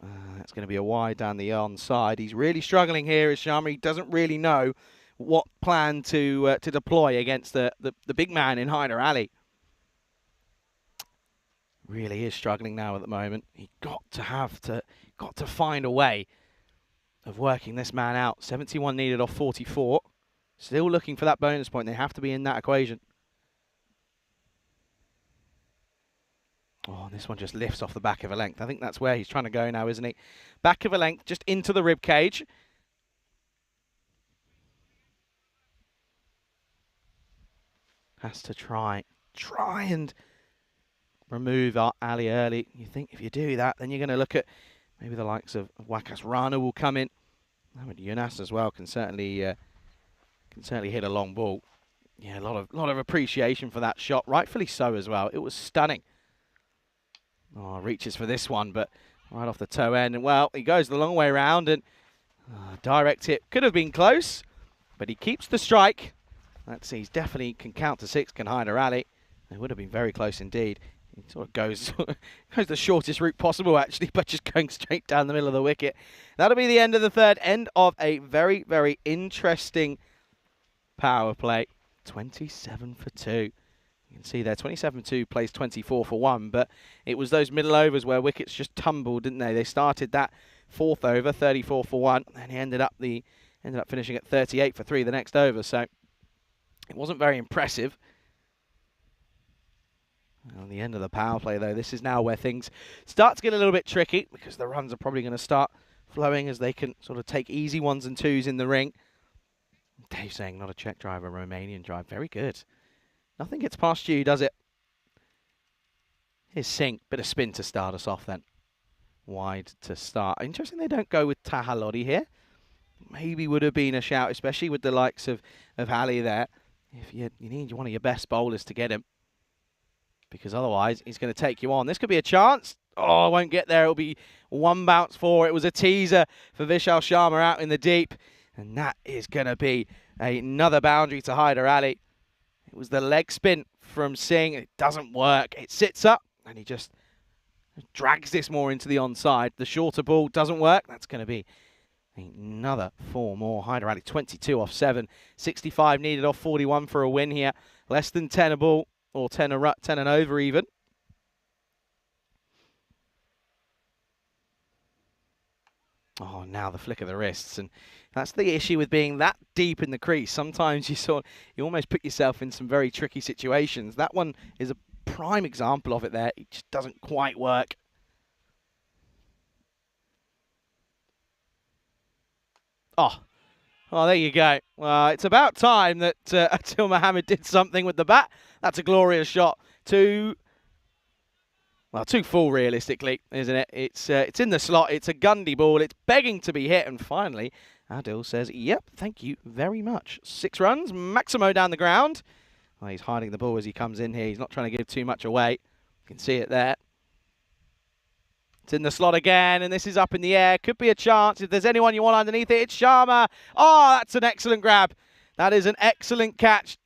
That's going to be a wide down the onside. He's really struggling here as Sharma. He doesn't really know what plan to deploy against the big man in Hyder Ali. Really is struggling now at the moment. He got to find a way of working this man out. 71 needed off 44. Still looking for that bonus point. They have to be in that equation. Oh, this one just lifts off the back of a length. I think that's where he's trying to go now, isn't he? Back of a length, just into the rib cage. Has to try and remove Ali early. You think if you do that, then you're going to look at maybe the likes of Wakas Rana will come in. Yunas as well can certainly hit a long ball. Yeah, a lot of appreciation for that shot, rightfully so as well. It was stunning. Oh, reaches for this one, but right off the toe end. And well, he goes the long way around, and direct hit could have been close, but he keeps the strike. Let's see, he's definitely can count to 6, can hide a rally. It would have been very close indeed. He sort of goes the shortest route possible, actually, but just going straight down the middle of the wicket. That'll be the end of the third, end of a very, very interesting power play. 27 for 2. You can see there, 27 for 2 plays 24 for 1, but it was those middle overs where wickets just tumbled, didn't they? They started that 4th over, 34 for 1, and he ended up finishing at 38 for 3 the next over, so it wasn't very impressive. On the end of the power play, though, this is now where things start to get a little bit tricky, because the runs are probably going to start flowing as they can sort of take easy 1s and 2s in the ring. Dave saying not a Czech drive, a Romanian drive. Very good. Nothing gets past you, does it? Here's Singh. Bit of spin to start us off then. Wide to start. Interesting they don't go with Taha Lodi here. Maybe would have been a shout, especially with the likes of Halley there. If you need one of your best bowlers to get him. Because otherwise, he's going to take you on. This could be a chance. Oh, won't get there. It'll be 1 bounce for. It was a teaser for Vishal Sharma out in the deep. And that is going to be another boundary to Hyder Ali. It was the leg spin from Singh. It doesn't work. It sits up, and he just drags this more into the onside. The shorter ball doesn't work. That's going to be another 4 more. Hyder Ali 22 off 7. 65 needed off 41 for a win here. Less than 10 a ball, or 10 and over even. Oh, now the flick of the wrists, and that's the issue with being that deep in the crease. Sometimes you almost put yourself in some very tricky situations. That one is a prime example of it there. It just doesn't quite work. Oh, there you go. Well, it's about time that Adil Mohammed did something with the bat. That's a glorious shot. Too full, realistically, isn't it? It's in the slot. It's a Gundy ball. It's begging to be hit. And finally, Adil says, yep, thank you very much. 6 runs. Maximo down the ground. Well, he's hiding the ball as he comes in here. He's not trying to give too much away. You can see it there. It's in the slot again, and this is up in the air. Could be a chance. If there's anyone you want underneath it, it's Sharma. Oh, that's an excellent grab. That is an excellent catch.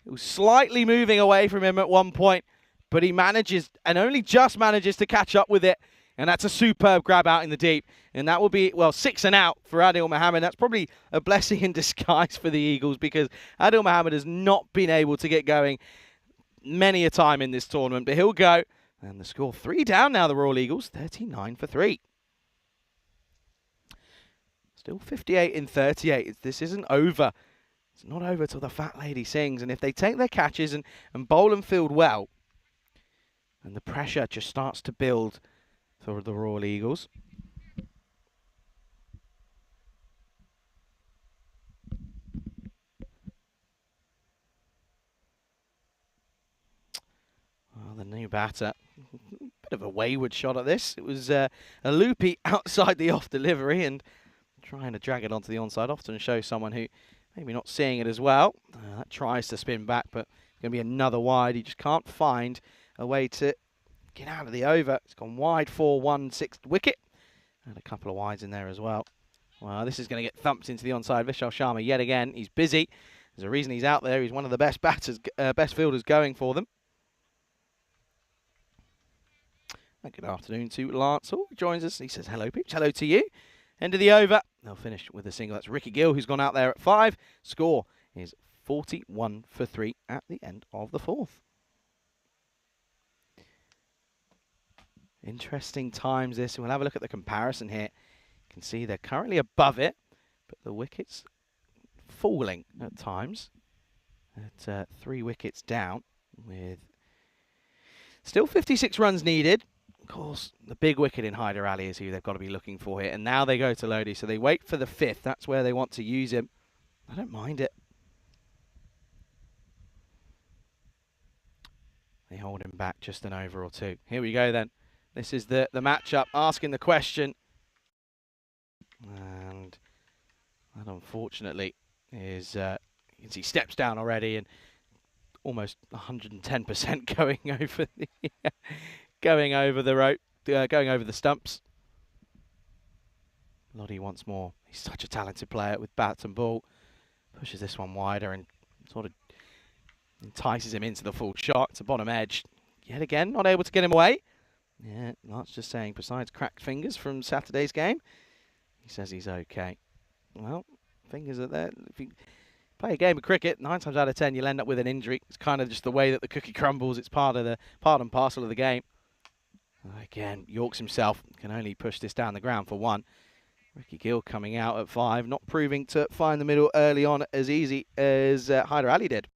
It was slightly moving away from him at one point, but he manages, and only just manages, to catch up with it. And that's a superb grab out in the deep. And that will be, well, 6 and out for Adil Mohammed. That's probably a blessing in disguise for the Eagles, because Adil Mohammed has not been able to get going many a time in this tournament. But he'll go. And the score 3 down now, the Royal Eagles, 39 for 3. Still 58 in 38. This isn't over. It's not over till the fat lady sings. And if they take their catches and bowl and field well, and the pressure just starts to build for the Royal Eagles. Well, the new batter. Bit of a wayward shot at this. It was a loopy outside the off delivery, and trying to drag it onto the onside often shows someone who maybe not seeing it as well. That tries to spin back, but it's going to be another wide. He just can't find a way to get out of the over. It's gone wide for 1/6 wicket, and a couple of wides in there as well. Well, this is going to get thumped into the onside. Vishal Sharma yet again. He's busy. There's a reason he's out there. He's one of the best batters, best fielders going for them. Good afternoon to Lance Hall, who joins us. He says, hello, Peach. Hello to you. End of the over. They'll finish with a single. That's Ricky Gill, who's gone out there at 5. Score is 41 for 3 at the end of the 4th. Interesting times this. We'll have a look at the comparison here. You can see they're currently above it, but the wickets falling at times. At 3 wickets down, with still 56 runs needed. Of course, the big wicket in Hyder Ali is who they've got to be looking for here. And now they go to Lodi, so they wait for the 5th. That's where they want to use him. I don't mind it. They hold him back just an over or 2. Here we go then. This is the matchup, asking the question. And And unfortunately, is he steps down already and almost 110% going over the going over the rope, going over the stumps. Lottie once more. He's such a talented player with bat and ball. Pushes this one wider and sort of entices him into the full shot to bottom edge. Yet again, not able to get him away. Yeah, Lart's just saying, besides cracked fingers from Saturday's game, he says he's okay. Well, fingers are there. If you play a game of cricket, 9 times out of 10, you'll end up with an injury. It's kind of just the way that the cookie crumbles. It's part and parcel of the game. Again, Yorks himself can only push this down the ground for 1. Ricky Gill coming out at 5, not proving to find the middle early on as easy as Hyder Ali did.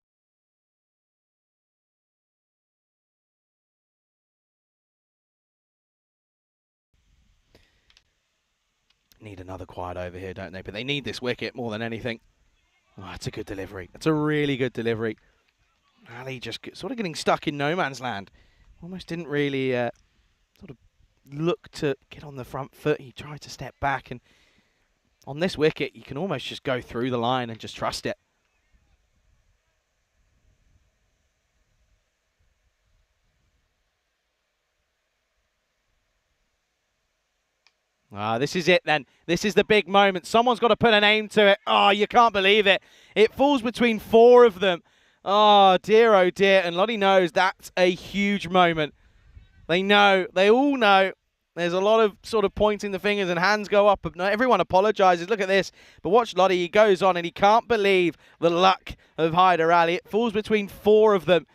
Need another quiet over here, don't they? But they need this wicket more than anything. Oh, that's a good delivery. That's a really good delivery. Ali just sort of getting stuck in no man's land. Almost didn't really sort of look to get on the front foot. He tried to step back, and on this wicket, you can almost just go through the line and just trust it. This is it then. This is the big moment. Someone's got to put a name to it. Oh, you can't believe it. It falls between 4 of them. Oh dear, and Lottie knows that's a huge moment. They know, they all know. There's a lot of sort of pointing the fingers and hands go up. But everyone apologises. Look at this. But watch Lottie. He goes on and he can't believe the luck of Hyder Ali. It falls between 4 of them.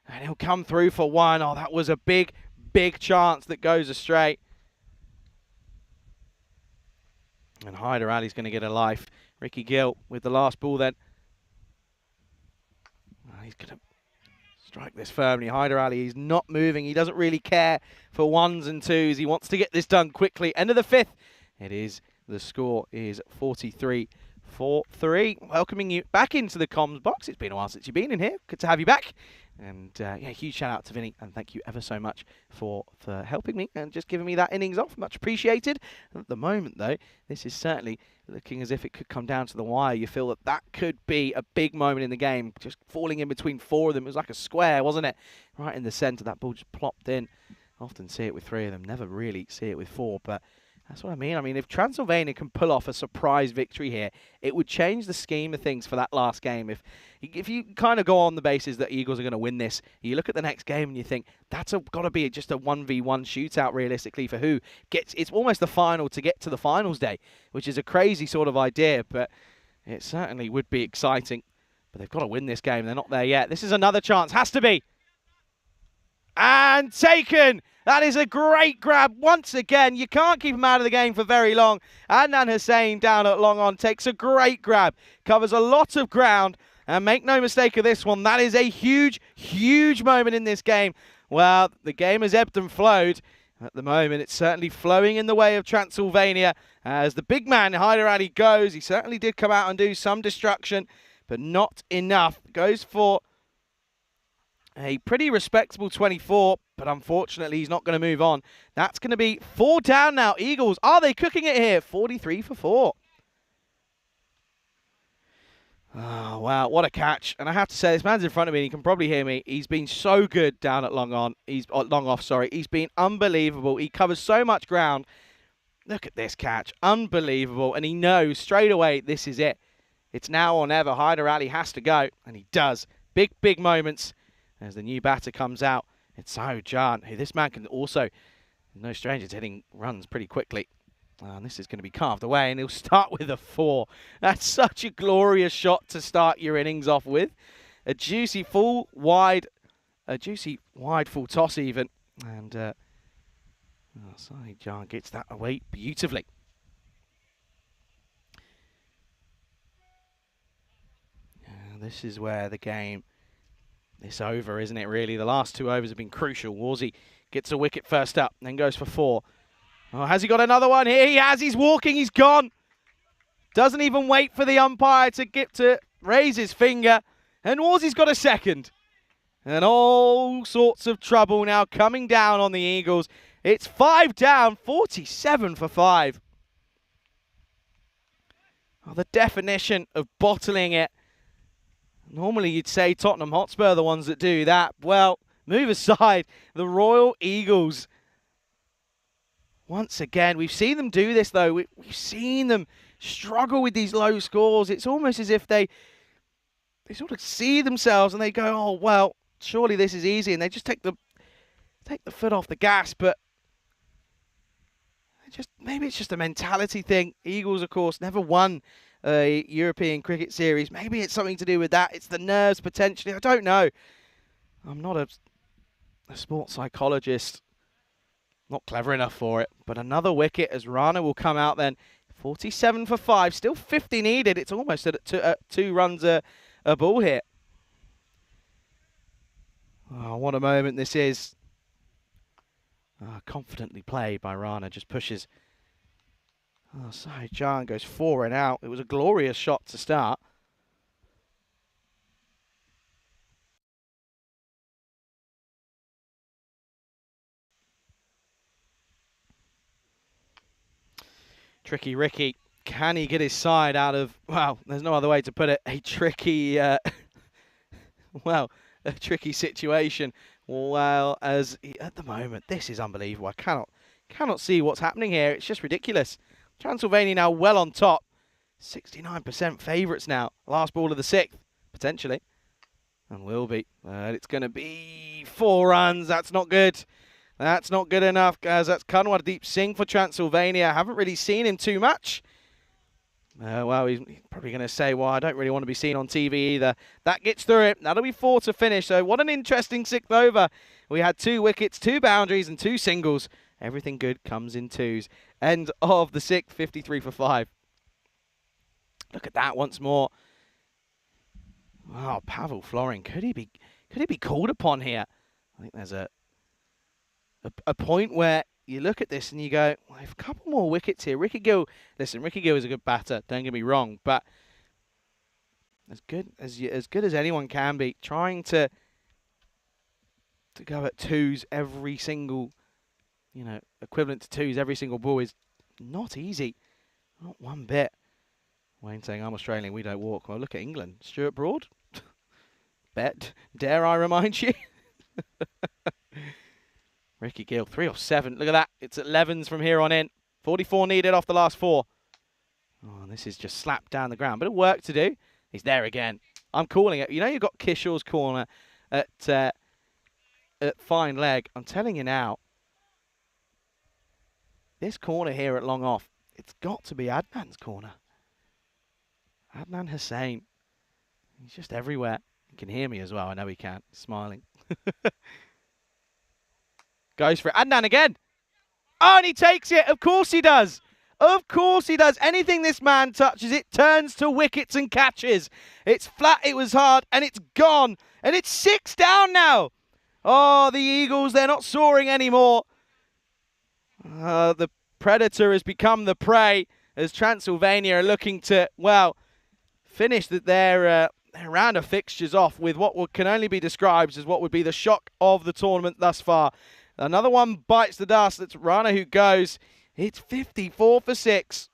And he'll come through for 1. Oh, that was a big, big chance that goes astray. And Hyder Ali's going to get a life. Ricky Gill with the last ball then. He's going to strike this firmly. Hyder Ali, he's not moving. He doesn't really care for 1s and 2s. He wants to get this done quickly. End of the 5th. It is, the score is 43-4-3. Welcoming you back into the comms box. It's been a while since you've been in here. Good to have you back. And yeah, huge shout out to Vinny, and thank you ever so much for helping me and just giving me that innings off. Much appreciated. At the moment, though, this is certainly looking as if it could come down to the wire. You feel that that could be a big moment in the game, just falling in between 4 of them. It was like a square, wasn't it? Right in the centre, that ball just plopped in. Often see it with 3 of them, never really see it with 4, but that's what I mean. I mean, if Transylvania can pull off a surprise victory here, it would change the scheme of things for that last game. If you kind of go on the basis that Eagles are going to win this, you look at the next game and you think, that's got to be just a 1v1 shootout realistically for who gets... It's almost the final to get to the finals day, which is a crazy sort of idea, but it certainly would be exciting. But they've got to win this game. They're not there yet. This is another chance. Has to be. And taken! That is a great grab once again. You can't keep him out of the game for very long. Adnan Hussain down at long on takes a great grab. Covers a lot of ground. And make no mistake of this one, that is a huge, huge moment in this game. Well, the game has ebbed and flowed. At the moment, it's certainly flowing in the way of Transylvania. As the big man, Hyder Ali, goes. He certainly did come out and do some destruction, but not enough. Goes for a pretty respectable 24, but unfortunately he's not going to move on. That's going to be 4 down now. Eagles, are they cooking it here? 43-4. Oh, wow, what a catch. And I have to say, this man's in front of me, and he can probably hear me. He's been so good down at long off, sorry. He's been unbelievable. He covers so much ground. Look at this catch. Unbelievable. And he knows straight away this is it. It's now or never. Hyder Ali has to go, and he does. Big, big moments. As the new batter comes out, it's Jan, who this man can also, no stranger to hitting runs pretty quickly. And this is going to be carved away, and he'll start with a 4. That's such a glorious shot to start your innings off with. A juicy wide full toss even. And Jan gets that away beautifully. And this is where the game... It's over, isn't it, really? The last 2 overs have been crucial. Warzy gets a wicket first up, then goes for 4. Oh, has he got another one? Here he has. He's walking. He's gone. Doesn't even wait for the umpire to raise his finger. And Warzy's got a second. And all sorts of trouble now coming down on the Eagles. It's 5 down, 47-5. Oh, the definition of bottling it. Normally you'd say Tottenham Hotspur are the ones that do that. Well, move aside. The Royal Eagles. Once again, we've seen them do this though. We've seen them struggle with these low scores. It's almost as if they sort of see themselves and they go, oh, well, surely this is easy. And they just take the foot off the gas. But maybe it's just a mentality thing. Eagles, of course, never won a European cricket series. Maybe it's something to do with that. It's the nerves, potentially. I don't know. I'm not a sports psychologist. Not clever enough for it. But another wicket as Rana will come out then. 47 for 5. Still 50 needed. It's almost at 2 runs a ball here. Oh, what a moment this is. Confidently played by Rana. Just pushes. Oh, Sai Jan goes 4 and out. It was a glorious shot to start. Tricky Ricky. Can he get his side out of, well, there's no other way to put it, a tricky, well, a tricky situation. Well, at the moment, this is unbelievable. I cannot see what's happening here. It's just ridiculous. Transylvania now well on top. 69% favourites now. Last ball of the 6th, potentially. And will be. It's going to be 4 runs. That's not good. That's not good enough, guys. That's Kanwardeep Singh for Transylvania. I haven't really seen him too much. Well, he's probably going to say, well, I don't really want to be seen on TV either. That gets through it. That'll be 4 to finish. So what an interesting 6th over. We had 2 wickets, 2 boundaries and 2 singles. Everything good comes in 2s. End of the 6th, 53 for 5. Look at that once more. Wow, Pavel Florin. Could he be called upon here? I think there's a point where you look at this and you go, well, a couple more wickets here. Ricky Gill, listen, Ricky Gill is a good batter, don't get me wrong, but as good as anyone can be, trying to go at 2s every single, equivalent to 2s every single ball is not easy. Not one bit. Wayne saying, I'm Australian, we don't walk. Well, look at England. Stuart Broad? Dare I remind you? Ricky Gill, 3 or 7. Look at that. It's at 11s from here on in. 44 needed off the last 4. Oh, this is just slapped down the ground. Bit of work to do. He's there again. I'm calling it. You know you've got Kishore's corner at fine leg. I'm telling you now, this corner here at long off, it's got to be Adnan's corner. Adnan Hussain. He's just everywhere. He can hear me as well. I know he can. He's smiling. Goes for it. Adnan again. Oh, and he takes it. Of course he does. Of course he does. Anything this man touches, it turns to wickets and catches. It's flat, it was hard, and it's gone. And it's 6 down now. Oh, the Eagles, they're not soaring anymore. The predator has become the prey as Transylvania are looking to, well, finish their round of fixtures off with what can only be described as what would be the shock of the tournament thus far. Another one bites the dust. It's Rana who goes. It's 54 for 6.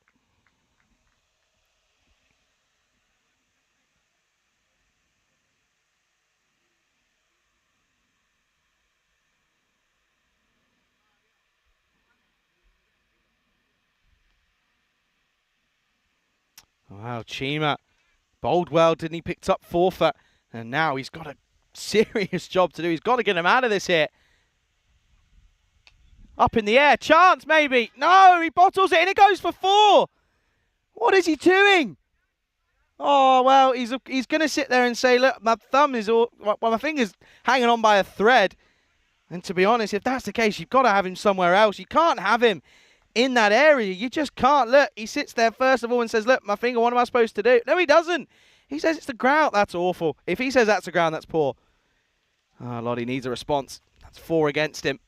Wow, Chima bowled well, didn't he? Picked up 4 for, and now he's got a serious job to do. He's got to get him out of this here. Up in the air, chance maybe. No, he bottles it and it goes for 4. What is he doing? Oh, well, he's going to sit there and say, look, my thumb is all, well, my finger's hanging on by a thread. And to be honest, if that's the case, you've got to have him somewhere else. You can't have him in that area. You just can't. Look, he sits there first of all and says, look, my finger, what am I supposed to do? No, he doesn't. He says it's the ground. That's awful. If he says that's the ground, that's poor. Oh, Lottie needs a response. That's 4 against him.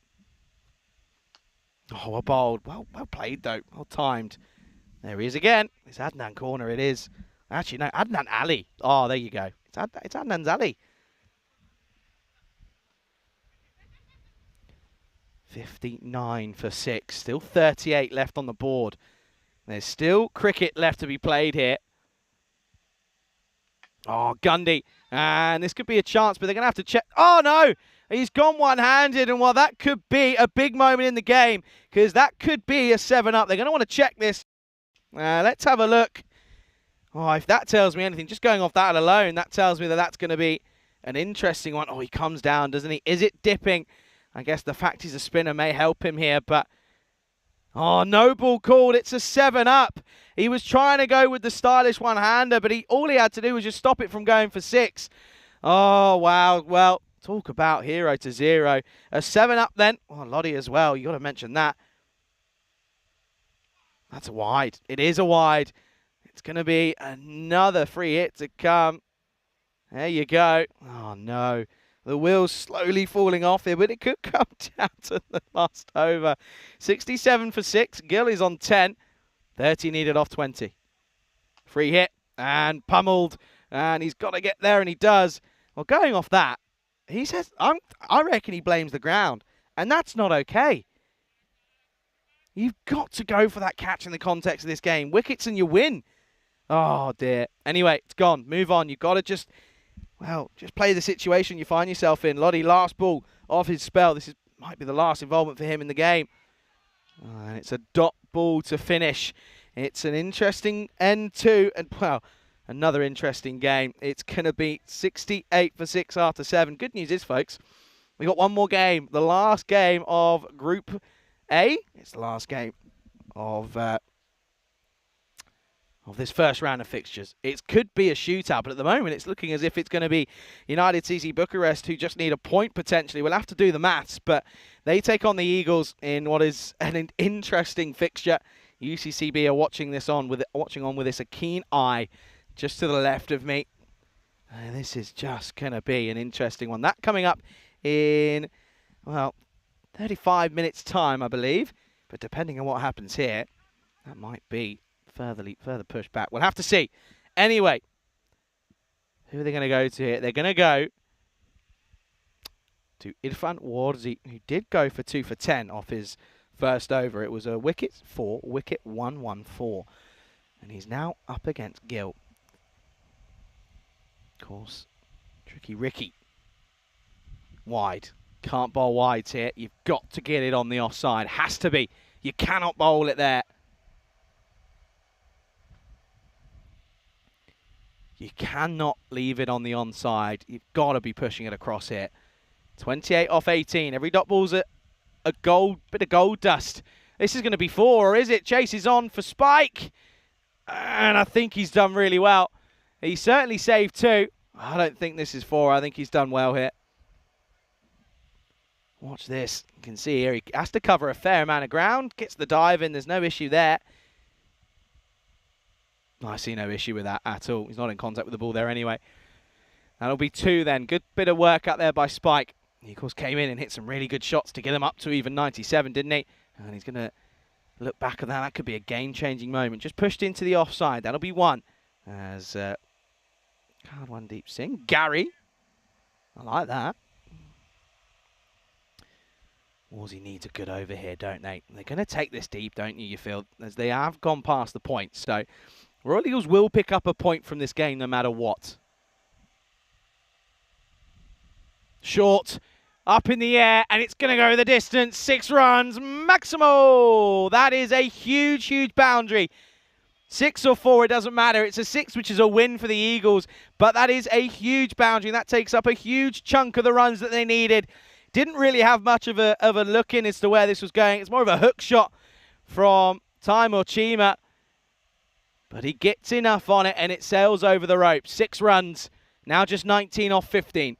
Oh, well bowled. Well played, though. Well timed. There he is again. It's Adnan corner, it is. Actually, no, Adnan Ali. Oh, there you go. It's Adnan's Ali. 59 for 6. Still 38 left on the board. There's still cricket left to be played here. Oh, Gundy. And this could be a chance, but they're going to have to check. Oh, no. He's gone one-handed, and while that could be a big moment in the game, because that could be a 7-up, they're going to want to check this. Let's have a look. Oh, if that tells me anything, just going off that alone, that tells me that that's going to be an interesting one. Oh, he comes down, doesn't he? Is it dipping? I guess the fact he's a spinner may help him here, but... Oh, no ball called. It's a 7-up. He was trying to go with the stylish one-hander, but all he had to do was just stop it from going for 6. Oh, wow. Well, talk about 0 to 0. A 7-up then. Oh, Lottie as well. You got to mention that. That's a wide. It is a wide. It's going to be another free hit to come. There you go. Oh, no. The wheel's slowly falling off here, but it could come down to the last over. 67 for 6. Gill is on 10. 30 needed off 20. Free hit and pummeled. And he's got to get there, and he does. Well, going off that, he says, I reckon he blames the ground. And that's not okay. You've got to go for that catch in the context of this game. Wickets and you win. Oh, dear. Anyway, it's gone. Move on. You've got to just... Well, just play the situation you find yourself in. Lottie, last ball off his spell. This might be the last involvement for him in the game. And it's a dot ball to finish. It's an interesting end to, and well, another interesting game. It's going to be 68 for 6 after 7. Good news is, folks, we got one more game. The last game of Group A. It's the last game of this first round of fixtures. It could be a shootout, but at the moment it's looking as if it's going to be United CC Bucharest, who just need a point potentially. We'll have to do the maths, but they take on the Eagles in what is an interesting fixture. UCCB are watching on with this a keen eye, just to the left of me. This is just going to be an interesting one. That coming up in, well, 35 minutes time, I believe. But depending on what happens here, that might be further pushed back. We'll have to see. Anyway, who are they going to go to here? They're going to go to Irfan Warzi, who did go for 2 for 10 off his first over. It was a wicket 114. And he's now up against Gill. Of course, Tricky Ricky. Wide. Can't bowl wides here. You've got to get it on the offside. Has to be. You cannot bowl it there. You cannot leave it on the onside. You've got to be pushing it across here. 28 off 18. Every dot ball's a bit of gold dust. This is going to be 4, or is it? Chase is on for Spike. And I think he's done really well. He certainly saved 2. I don't think this is 4. I think he's done well here. Watch this. You can see here he has to cover a fair amount of ground. Gets the dive in. There's no issue there. I see no issue with that at all. He's not in contact with the ball there anyway. That'll be 2 then. Good bit of work out there by Spike. He, of course, came in and hit some really good shots to get him up to even 97, didn't he? And he's going to look back at that. That could be a game-changing moment. Just pushed into the offside. That'll be 1. As card 1 deep sing. Gary. I like that. Wolsey needs a good over here, don't they? They're going to take this deep, don't you feel? As they have gone past the point. So Royal Eagles will pick up a point from this game no matter what. Short, up in the air, and it's going to go the distance. 6 runs, Maximo! That is a huge, huge boundary. 6 or 4, it doesn't matter. It's a 6, which is a win for the Eagles, but that is a huge boundary. That takes up a huge chunk of the runs that they needed. Didn't really have much of a look in as to where this was going. It's more of a hook shot from Timur Chima, but he gets enough on it, and it sails over the rope. 6 runs, now just 19 off 15.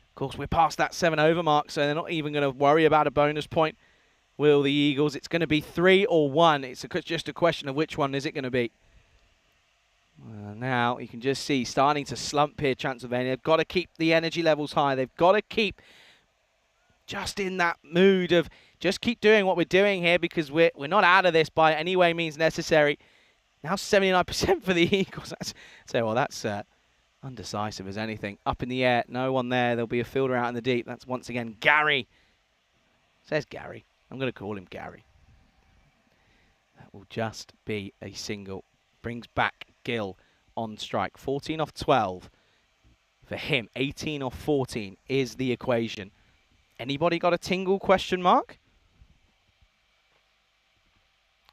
Of course, we're past that 7 over mark, so they're not even going to worry about a bonus point. Will the Eagles? It's going to be 3 or 1. It's just a question of which one is it going to be. Now, you can just see starting to slump here, Transylvania. They've got to keep the energy levels high. They've got to keep just in that mood of just keep doing what we're doing here, because we're not out of this by any way means necessary. Now 79% for the Eagles. That's undecisive as anything. Up in the air, no one there. There'll be a fielder out in the deep. That's once again Gary. Says Gary. I'm going to call him Gary. That will just be a single. Brings back Gill on strike. 14 off 12 for him. 18 off 14 is the equation. Anybody got a tingle question mark?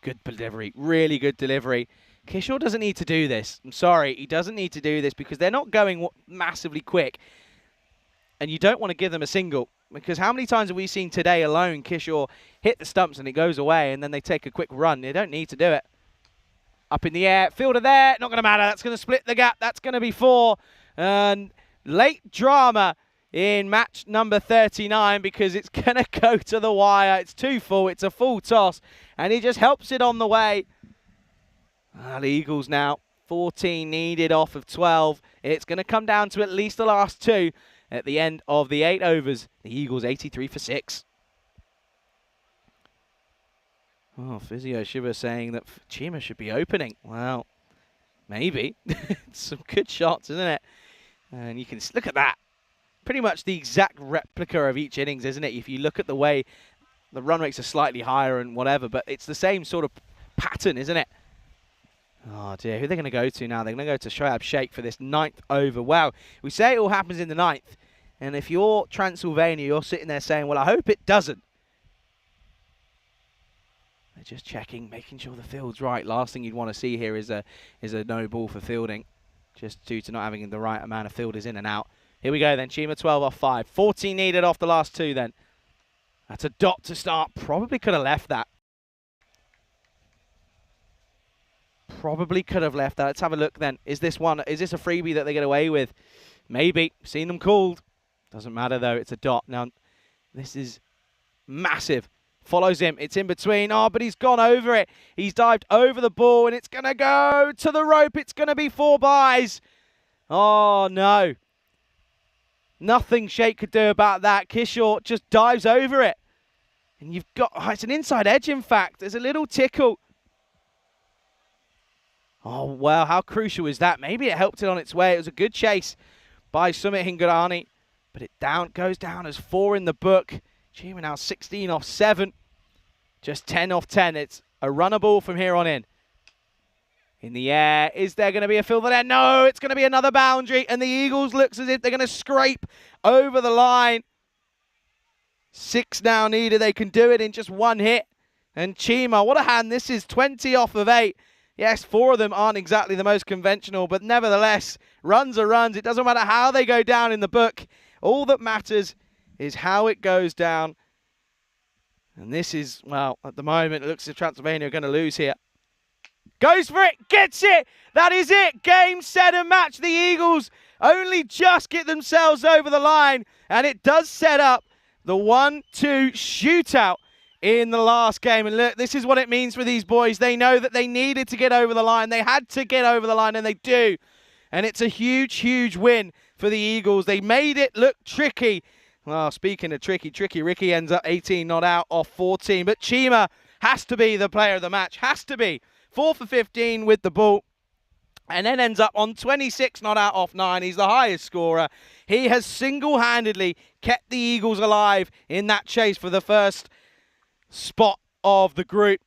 Good delivery. Really good delivery. Kishore doesn't need to do this. I'm sorry. He doesn't need to do this because they're not going massively quick. And you don't want to give them a single. Because how many times have we seen today alone Kishore hit the stumps and it goes away and then they take a quick run? They don't need to do it. Up in the air. Fielder there. Not going to matter. That's going to split the gap. That's going to be 4. And late drama in match number 39 because it's going to go to the wire. It's 2 full. It's a full toss. And he just helps it on the way. The Eagles now 14 needed off of 12. It's going to come down to at least the last 2 at the end of the 8 overs. The Eagles 83 for 6. Oh, Physio Shiva saying that Chima should be opening. Well, maybe. Some good shots, isn't it? And you can look at that. Pretty much the exact replica of each innings, isn't it? If you look at the way the run rates are slightly higher and whatever, but it's the same sort of pattern, isn't it? Oh dear, who are they going to go to now? They're going to go to Shoaib Sheikh for this 9th over. Wow, we say it all happens in the 9th. And if you're Transylvania, you're sitting there saying, well, I hope it doesn't. They're just checking, making sure the field's right. Last thing you'd want to see here is a no ball for fielding, just due to not having the right amount of fielders in and out. Here we go then, Chima 12 off 5. 14 needed off the last 2 then. That's a dot to start. Probably could have left that. Probably could have left that. Let's have a look then. Is this a freebie that they get away with? Maybe. Seen them called. Doesn't matter though. It's a dot. Now, this is massive. Follows him. It's in between. Oh, but he's gone over it. He's dived over the ball and it's going to go to the rope. It's going to be 4 byes. Oh, no. Nothing Sheikh could do about that. Kishore just dives over it. And you've got... Oh, it's an inside edge, in fact. There's a little tickle. Oh, well, how crucial is that? Maybe it helped it on its way. It was a good chase by Sumit Hingorani. But it goes down as 4 in the book. Chima now 16 off 7. Just 10 off 10. It's a runner ball from here on in. In the air. Is there going to be a fielder there? No, it's going to be another boundary. And the Eagles looks as if they're going to scrape over the line. 6 now needed. They can do it in just 1 hit. And Chima, what a hand. This is 20 off of 8. Yes, 4 of them aren't exactly the most conventional, but nevertheless, runs are runs. It doesn't matter how they go down in the book. All that matters is how it goes down. And this is, well, at the moment, it looks as if Transylvania are going to lose here. Goes for it, gets it. That is it. Game, set, and match. The Eagles only just get themselves over the line. And it does set up the 1-2 shootout in the last game. And look, this is what it means for these boys. They know that they needed to get over the line. They had to get over the line, and they do. And it's a huge, huge win for the Eagles. They made it look tricky. Well, speaking of tricky, Ricky ends up 18 not out off 14. But Chima has to be the player of the match. Has to be. 4 for 15 with the ball. And then ends up on 26 not out off 9. He's the highest scorer. He has single-handedly kept the Eagles alive in that chase for the first spot of the group.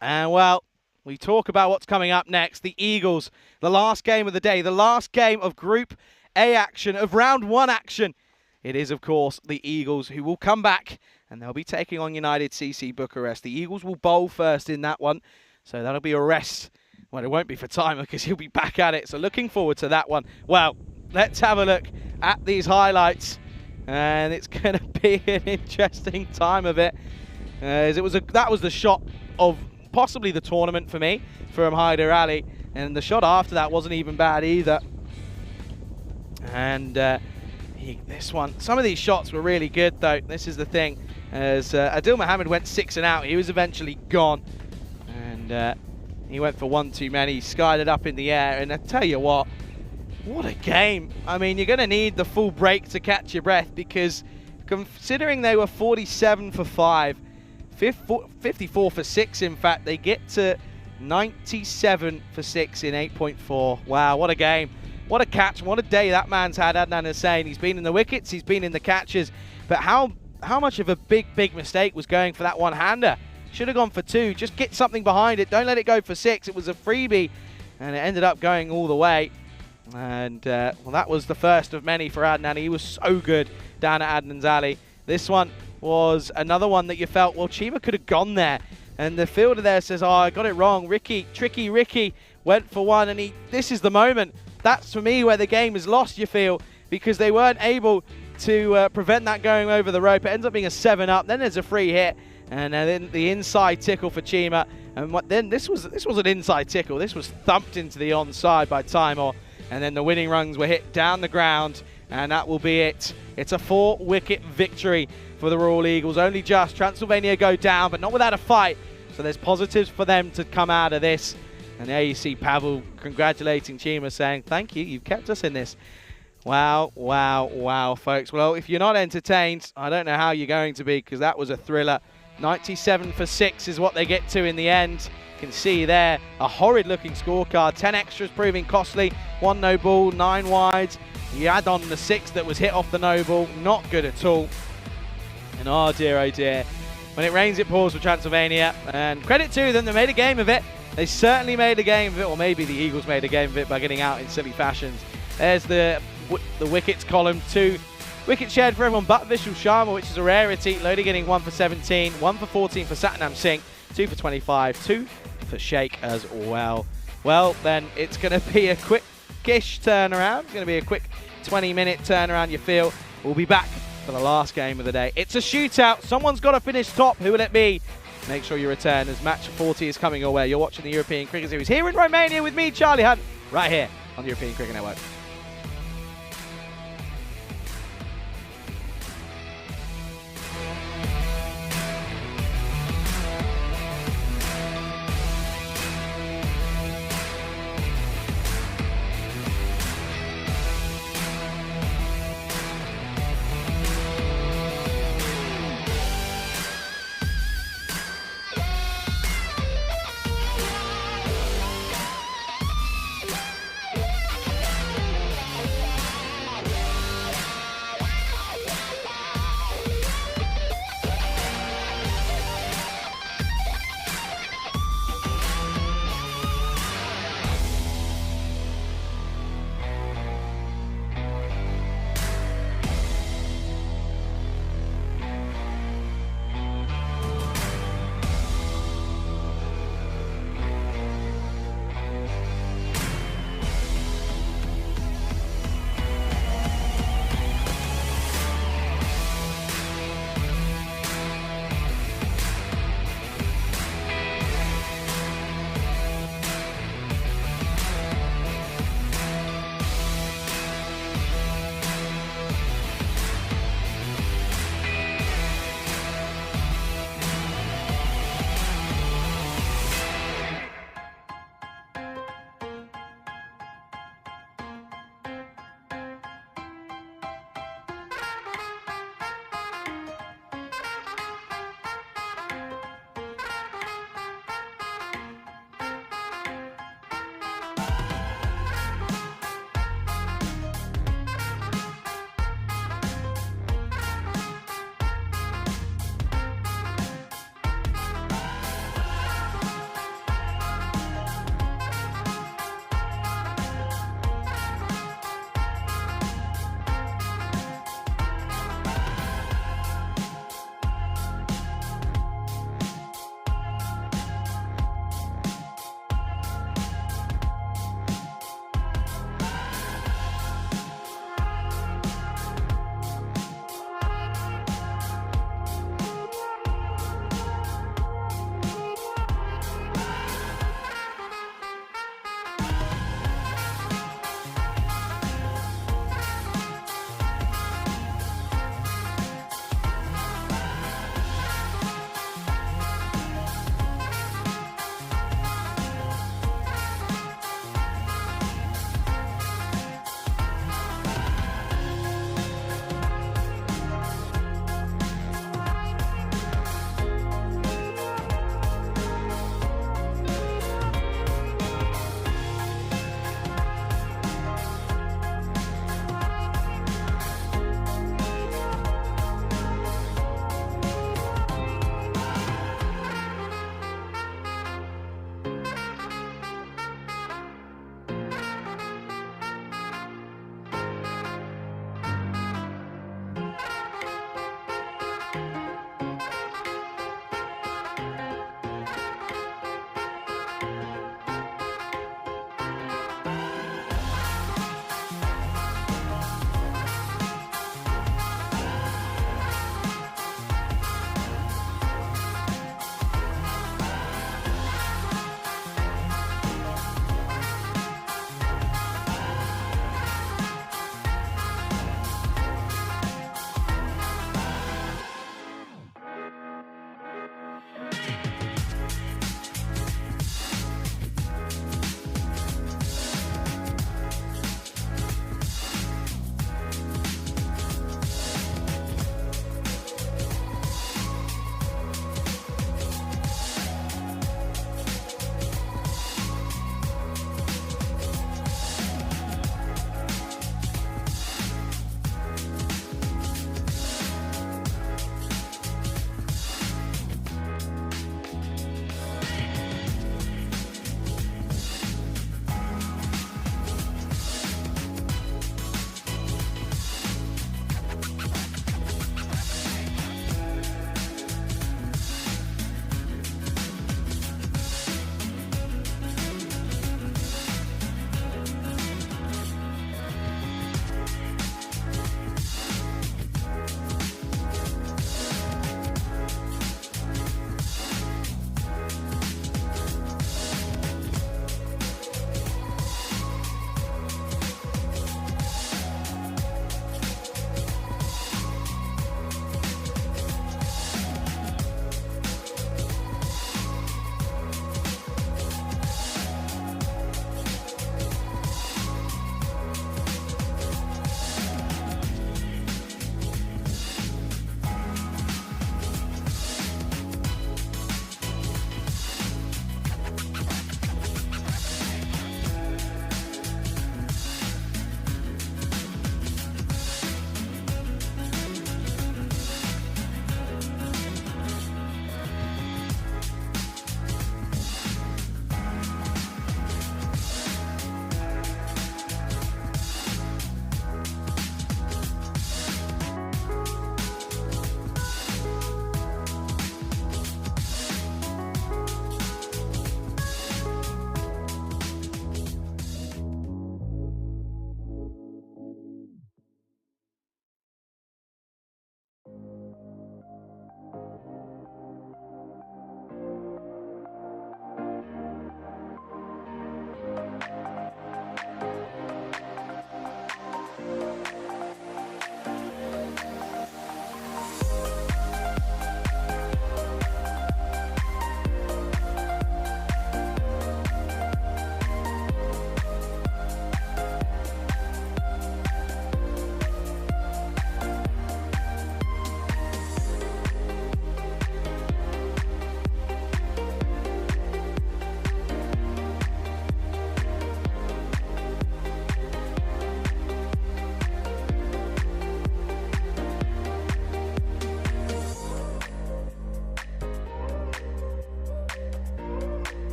And, well, we talk about what's coming up next. The Eagles, the last game of the day, the last game of Group A action, of Round 1 action. It is, of course, the Eagles who will come back, and they'll be taking on United CC Bucharest. The Eagles will bowl first in that one, so that'll be a rest. Well, it won't be for Timer because he'll be back at it, so looking forward to that one. Well, let's have a look at these highlights, and it's going to be an interesting time of it. As that was the shot of possibly the tournament for me from Hyder Ali, and the shot after that wasn't even bad either. And this one, some of these shots were really good though. This is the thing, as Adil Mohammed went 6 and out, he was eventually gone, and he went for 1 too many, skied it up in the air, and I tell you what a game. I mean, you're going to need the full break to catch your breath, because considering they were 47 for 5, 54 for 6 in fact, they get to 97 for 6 in 8.4. Wow, what a game. What a catch, what a day that man's had, Adnan Hussain. He's been in the wickets, he's been in the catches, but how much of a big mistake was going for that one-hander? Should have gone for 2, just get something behind it, don't let it go for 6. It was a freebie, and it ended up going all the way. And well, that was the first of many for Adnan. He was so good down at Adnan's alley. This one was another one that you felt, well, Chima could have gone there. And the fielder there says, oh, I got it wrong. Tricky Ricky went for one, and this is the moment. That's, for me, where the game is lost, you feel, because they weren't able to prevent that going over the rope. It ends up being a 7-up. Then there's a free hit, and then the inside tickle for Chima. And then this was an inside tickle. This was thumped into the onside by Timor, and then the winning runs were hit down the ground, and that will be it. It's a 4-wicket victory for the Royal Eagles. Only just. Transylvania go down, but not without a fight. So there's positives for them to come out of this. And there you see Pavel congratulating Chima, saying, thank you, you've kept us in this. Wow, wow, wow, folks. Well, if you're not entertained, I don't know how you're going to be, because that was a thriller. 97 for 6 is what they get to in the end. You can see there a horrid looking scorecard. 10 extras proving costly. 1 no ball, 9 wides. You add on the 6 that was hit off the no ball. Not good at all. And oh dear, when it rains it pours for Transylvania. And credit to them, they made a game of it. They certainly made a game of it, or maybe the Eagles made a game of it by getting out in silly fashions. There's the wickets column. 2 wickets shared for everyone but Vishal Sharma, which is a rarity. Lodi getting 1 for 17, 1 for 14 for Satnam Singh, 2 for 25, 2 for Sheikh as well. Well, then it's going to be a quick-ish turnaround. It's going to be a quick 20-minute turnaround, you feel. We'll be back for the last game of the day. It's a shootout. Someone's got to finish top. Who will it be? Make sure you return as match 40 is coming your way. You're watching the European Cricket Series here in Romania with me, Charlie Hunt, right here on the European Cricket Network.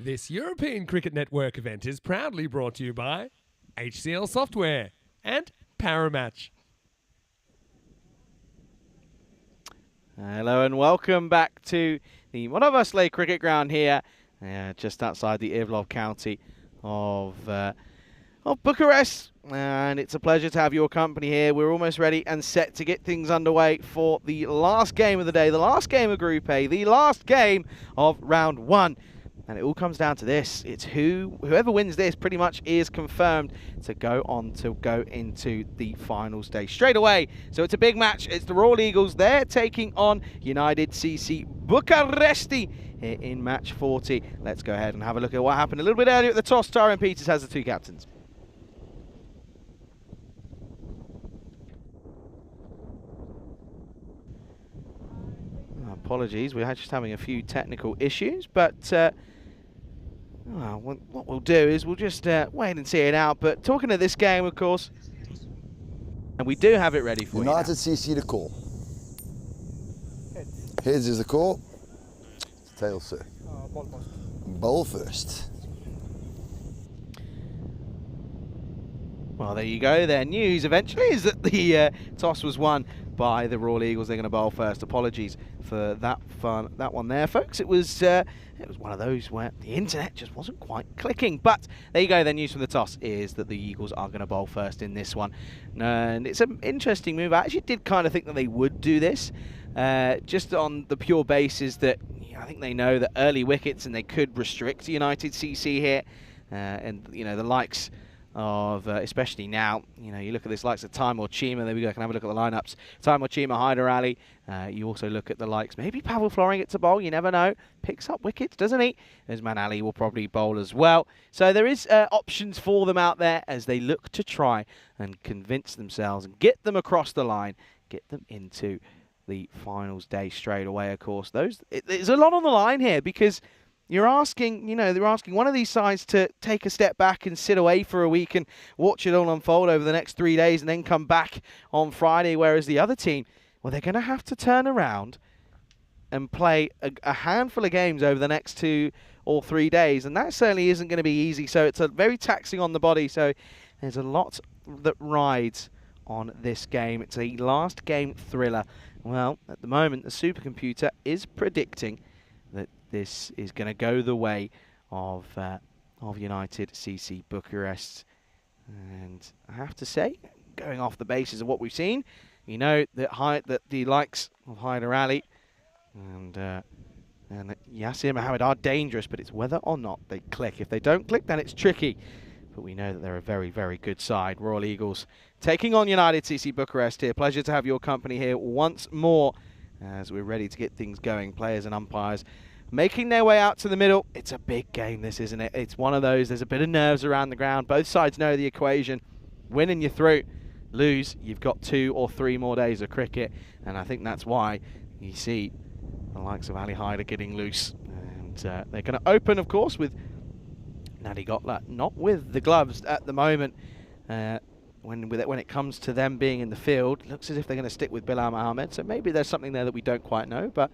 This European Cricket Network event is proudly brought to you by HCL Software and Paramatch. Hello and welcome back to the Monovasley Cricket Ground here, just outside the Ivlov County of Bucharest. And it's a pleasure to have your company here. We're almost ready and set to get things underway for the last game of the day, the last game of Group A, the last game of Round 1. And it all comes down to this. It's whoever wins this pretty much is confirmed to go into the final stage straight away. So it's a big match. It's the Royal Eagles. They're taking on United CC Bucharesti here in match 40. Let's go ahead and have a look at what happened a little bit earlier at the toss. Tyrone Peters has the two captains. Apologies, we're just having a few technical issues, but what we'll do is we'll just wait and see it out. But talking of this game, of course, and we do have it ready for United you CC the call. Heads is the call. Tail, sir. Ball first. Ball first. Well, there you go. Their news eventually is that the toss was won by the Royal Eagles. They're going to bowl first. Apologies for that one there, folks. It was one of those where the internet just wasn't quite clicking. But there you go. Their news from the toss is that the Eagles are going to bowl first in this one. And it's an interesting move. I actually did kind of think that they would do this, just on the pure basis that I think they know that early wickets and they could restrict United CC here. And, the likes of, especially now, you look at this likes of Timur Chima. There we go. I can have a look at the lineups. Timur Chima, Hyder Ali. You also look at the likes. Maybe Pavel Florin gets a bowl. You never know. Picks up wickets, doesn't he? Usman Ali will probably bowl as well. So there is options for them out there as they look to try and convince themselves and get them across the line, get them into the finals day straight away. Of course, there's a lot on the line here because they're asking one of these sides to take a step back and sit away for a week and watch it all unfold over the next 3 days and then come back on Friday, whereas the other team, well, they're going to have to turn around and play a handful of games over the next 2 or 3 days, and that certainly isn't going to be easy. So it's a very taxing on the body. So there's a lot that rides on this game. It's a last game thriller. Well, at the moment, the supercomputer is predicting that this is going to go the way of United CC Bucharest. And I have to say, going off the basis of what we've seen, that the likes of Hyder Ali and Yasir Mohammed are dangerous, but it's whether or not they click. If they don't click, then it's tricky. But we know that they're a very, very good side. Royal Eagles taking on United CC Bucharest here. Pleasure to have your company here once more as we're ready to get things going. Players and umpires making their way out to the middle. It's a big game, this, isn't it? It's one of those. There's a bit of nerves around the ground. Both sides know the equation. Win and you're through. Lose, you've got 2 or 3 more days of cricket. And I think that's why you see the likes of Ali Hyder getting loose. And they're going to open, of course, with Nadi Gotla. Not with the gloves at the moment. When it comes to them being in the field, it looks as if they're going to stick with Bilal Mohammed. So maybe there's something there that we don't quite know. But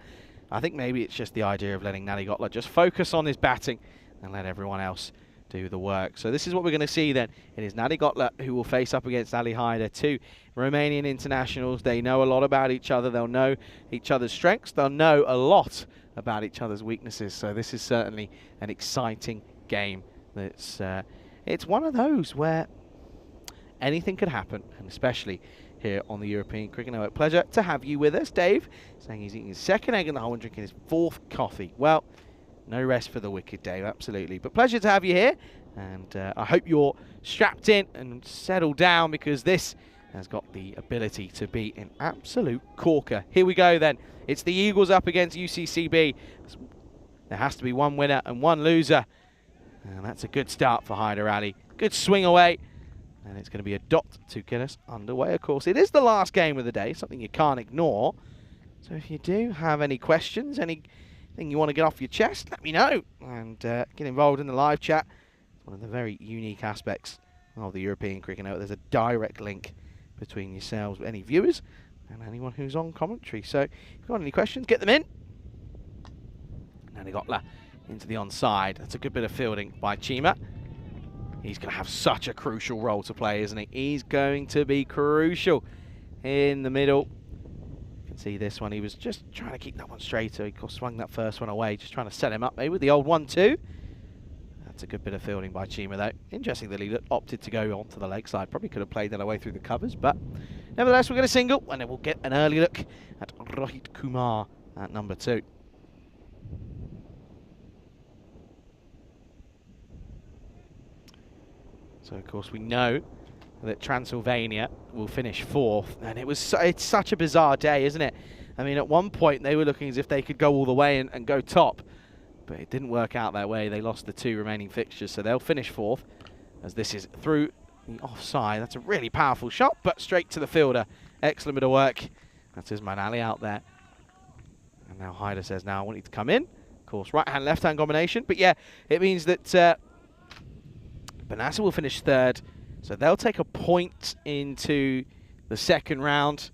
I think maybe it's just the idea of letting Nadi Gotla just focus on his batting and let everyone else do the work. So this is what we're going to see then. It is Nadi Gotla who will face up against Ali Hyder, 2 Romanian internationals. They know a lot about each other. They'll know each other's strengths. They'll know a lot about each other's weaknesses. So this is certainly an exciting game. It's one of those where anything could happen, and especially here on the European Cricket Network. Pleasure to have you with us. Dave saying he's eating his 2nd egg in the hole and drinking his 4th coffee. Well, no rest for the wicked, Dave, absolutely. But pleasure to have you here, and I hope you're strapped in and settled down because this has got the ability to be an absolute corker. Here we go then. It's the Eagles up against UCCB. There has to be one winner and one loser, and that's a good start for Hyder Ali. Good swing away. And it's going to be a dot to get us underway, of course. It is the last game of the day, something you can't ignore. So if you do have any questions, anything you want to get off your chest, let me know. And get involved in the live chat. It's one of the very unique aspects of the European Cricket Network. There's a direct link between yourselves, any viewers, and anyone who's on commentary. So if you've got any questions, get them in. Nadi Gotla into the onside. That's a good bit of fielding by Chima. He's going to have such a crucial role to play, isn't he? He's going to be crucial in the middle. You can see this one. He was just trying to keep that one straighter. He swung that first one away, just trying to set him up maybe with the old 1-2. That's a good bit of fielding by Chima, though. Interesting that he opted to go onto the leg side. Probably could have played that away through the covers, but nevertheless, we're going to single, and then we'll get an early look at Rohit Kumar at number 2. So, of course, we know that Transylvania will finish 4th, and it's such a bizarre day, isn't it? I mean, at one point, they were looking as if they could go all the way and go top, but it didn't work out that way. They lost the 2 remaining fixtures, so they'll finish 4th, as this is through the offside. That's a really powerful shot, but straight to the fielder. Excellent bit of work. That's his Manali out there. And now Hyder says, now I want you to come in. Of course, right-hand, left-hand combination, but yeah, it means that Banasa will finish 3rd, so they'll take a point into the 2nd round.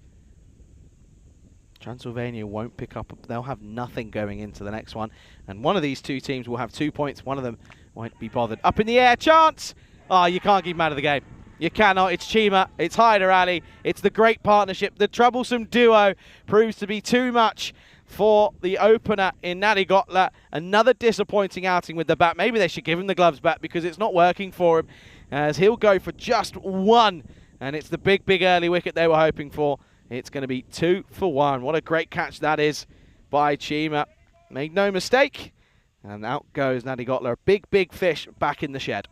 Transylvania won't pick up, they'll have nothing going into the next one, and one of these 2 teams will have 2 points, one of them won't be bothered. Up in the air, chance! Oh, you can't keep him out of the game. You cannot. It's Chima, it's Hyder Ali, it's the great partnership. The troublesome duo proves to be too much for the opener in Nadi Gotla. Another disappointing outing with the bat. Maybe they should give him the gloves back because it's not working for him, as he'll go for just 1, and it's the big early wicket they were hoping for. It's going to be 2 for 1. What a great catch that is by Chima. Made no mistake, and out goes Nadi Gotla. A big fish back in the shed.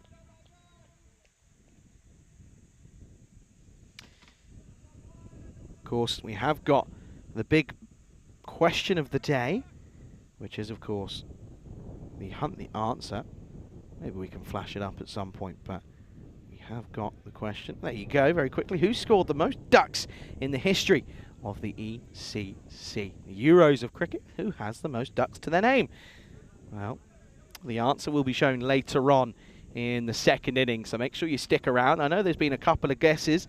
Of course, we have got the big question of the day, which is, of course, the hunt the answer. Maybe we can flash it up at some point, but we have got the question. There you go, very quickly. Who scored the most ducks in the history of the ECC? The Euros of cricket. Who has the most ducks to their name? Well, the answer will be shown later on in the 2nd inning, so make sure you stick around. I know there's been a couple of guesses.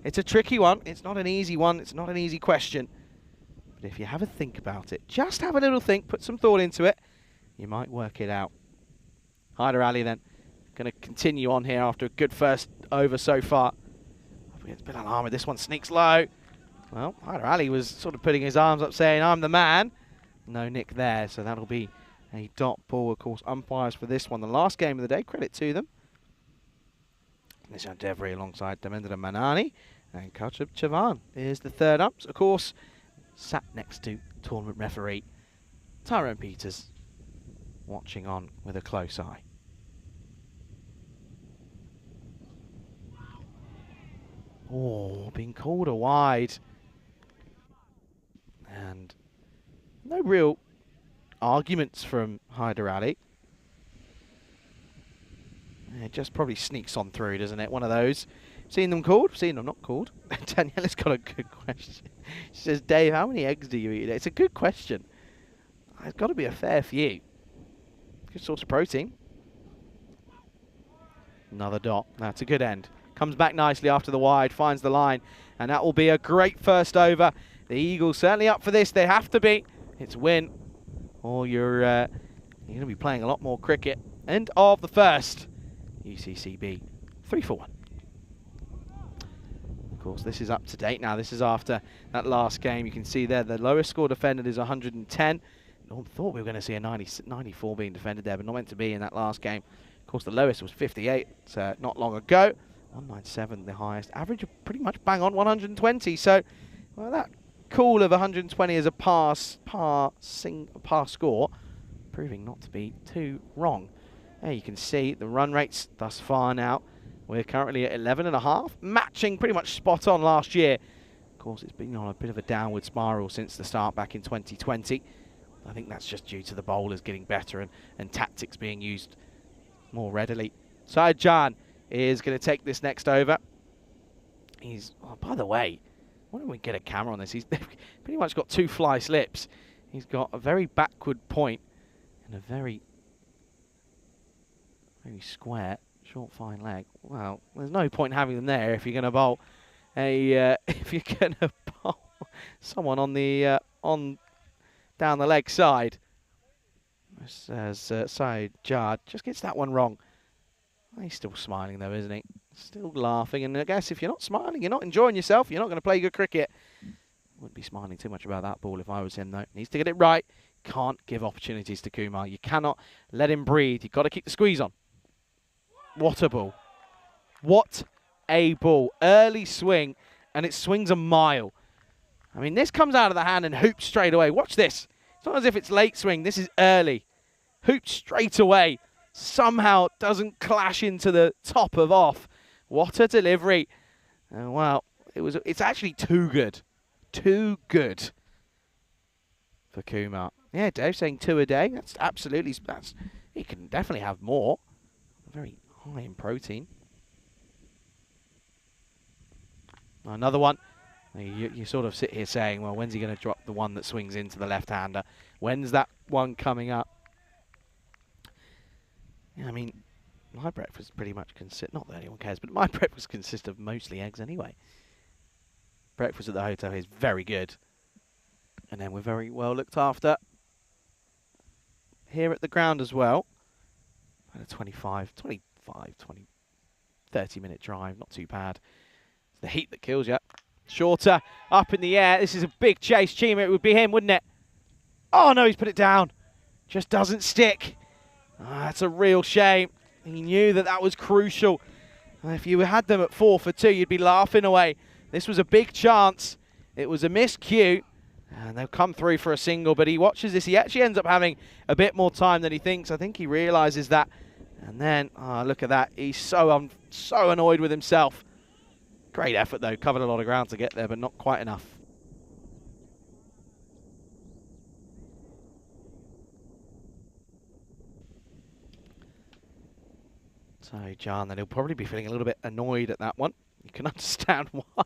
It's a tricky one. It's not an easy one. It's not an easy question. But if you have a think about it, just have a little think, put some thought into it, you might work it out. Hyder Ali then going to continue on here after a good first over so far. Up against Bilal Ahmed. This one sneaks low. Well, Hyder Ali was sort of putting his arms up saying, I'm the man. No nick there, so that'll be a dot ball. Of course, umpires for this one. The last game of the day, credit to them. Nishan Devri alongside Damendra Manani. And Kaushab Chavan is the 3rd umps. Of course, sat next to tournament referee Tyrone Peters, watching on with a close eye. Oh, being called a wide. And no real arguments from Hyder Ali. It just probably sneaks on through, doesn't it? One of those. Seen them called? Seen them not called? Daniela's got a good question. She says, Dave, how many eggs do you eat? It's a good question. It's got to be a fair few. Good source of protein. Another dot. That's a good end. Comes back nicely after the wide, finds the line, and that will be a great first over. The Eagles certainly up for this. They have to be. It's win, or you're going to be playing a lot more cricket. End of the first. UCCB 3 for 1. Of course, this is up to date now. This is after that last game. You can see there the lowest score defended is 110. I thought we were going to see a 94 being defended there, but not meant to be in that last game. Of course, the lowest was 58 not long ago. 197 the highest. Average of pretty much bang on 120. So, well, that call of 120 as a pass score, proving not to be too wrong. There you can see the run rates thus far now. We're currently at 11.5, matching pretty much spot on last year. Of course, it's been on a bit of a downward spiral since the start back in 2020. I think that's just due to the bowlers getting better and tactics being used more readily. Syed Jan is going to take this next over. He's, oh, by the way, why don't we get a camera on this? He's pretty much got 2 fly slips. He's got a very backward point and a very square, short, fine leg. Well, there's no point having them there if you're going to bowl someone on the down the leg side. Side Jard just gets that one wrong. He's still smiling though, isn't he? Still laughing. And I guess if you're not smiling, you're not enjoying yourself, you're not going to play good cricket. Wouldn't be smiling too much about that ball if I was him, though. Needs to get it right. Can't give opportunities to Kumar. You cannot let him breathe. You've got to keep the squeeze on. What a ball. What a ball. Early swing, and it swings a mile. I mean, this comes out of the hand and hoops straight away. Watch this. It's not as if it's late swing. This is early. Hoops straight away. Somehow doesn't clash into the top of off. What a delivery. Well, it's actually too good. Too good for Kumar. Yeah, Dave saying 2 a day. That's absolutely, he can definitely have more. Very high in protein. Another one. You sort of sit here saying, well, when's he going to drop the one that swings into the left-hander? When's that one coming up? Yeah, I mean, my breakfast pretty much consists, not that anyone cares, but my breakfast consists of mostly eggs anyway. Breakfast at the hotel is very good. And then we're very well looked after here at the ground as well. And a 20, 30-minute drive, not too bad. It's the heat that kills you. Shorter, up in the air. This is a big chase. Chima, it would be him, wouldn't it? Oh, no, he's put it down. Just doesn't stick. That's a real shame. He knew that was crucial. If you had them at 4 for 2, you'd be laughing away. This was a big chance. It was a miscue. And they'll come through for a single, but he watches this. He actually ends up having a bit more time than he thinks. I think he realises that. And then, look at that. He's so annoyed with himself. Great effort, though. Covered a lot of ground to get there, but not quite enough. So, John, then he'll probably be feeling a little bit annoyed at that one. You can understand why.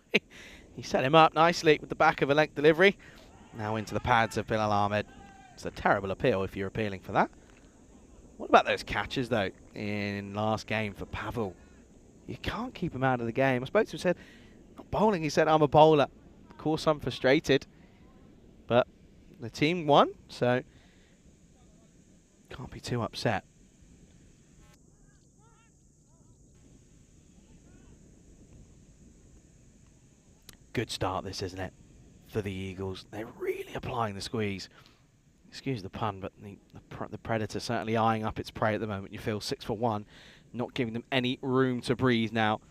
He set him up nicely with the back of a length delivery. Now into the pads of Bilal Ahmed. It's a terrible appeal if you're appealing for that. What about those catches, though, in last game for Pavel? You can't keep him out of the game. I spoke to him, said, not bowling. He said, I'm a bowler. Of course, I'm frustrated. But the team won, so can't be too upset. Good start, this, isn't it, for the Eagles? They're really applying the squeeze. Excuse the pun, but the Predator certainly eyeing up its prey at the moment. You feel 6 for 1, not giving them any room to breathe now.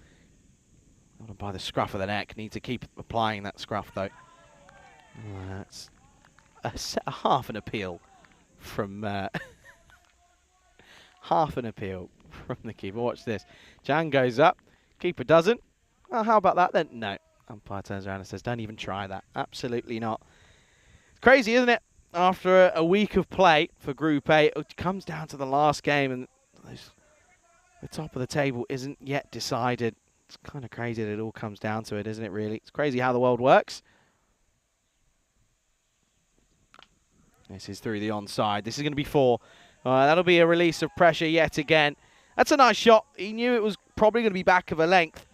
By the scruff of the neck. Need to keep applying that scruff, though. That's a half an appeal from half an appeal from the keeper. Watch this. Jan goes up. Keeper doesn't. Well, how about that then? No. Umpire turns around and says, don't even try that. Absolutely not. It's crazy, isn't it? After a week of play for Group A, it comes down to the last game, and the top of the table isn't yet decided. It's kind of crazy that it all comes down to it, isn't it, really? It's crazy how the world works. This is through the onside. This is going to be 4. That'll be a release of pressure yet again. That's a nice shot. He knew it was probably going to be back of a length.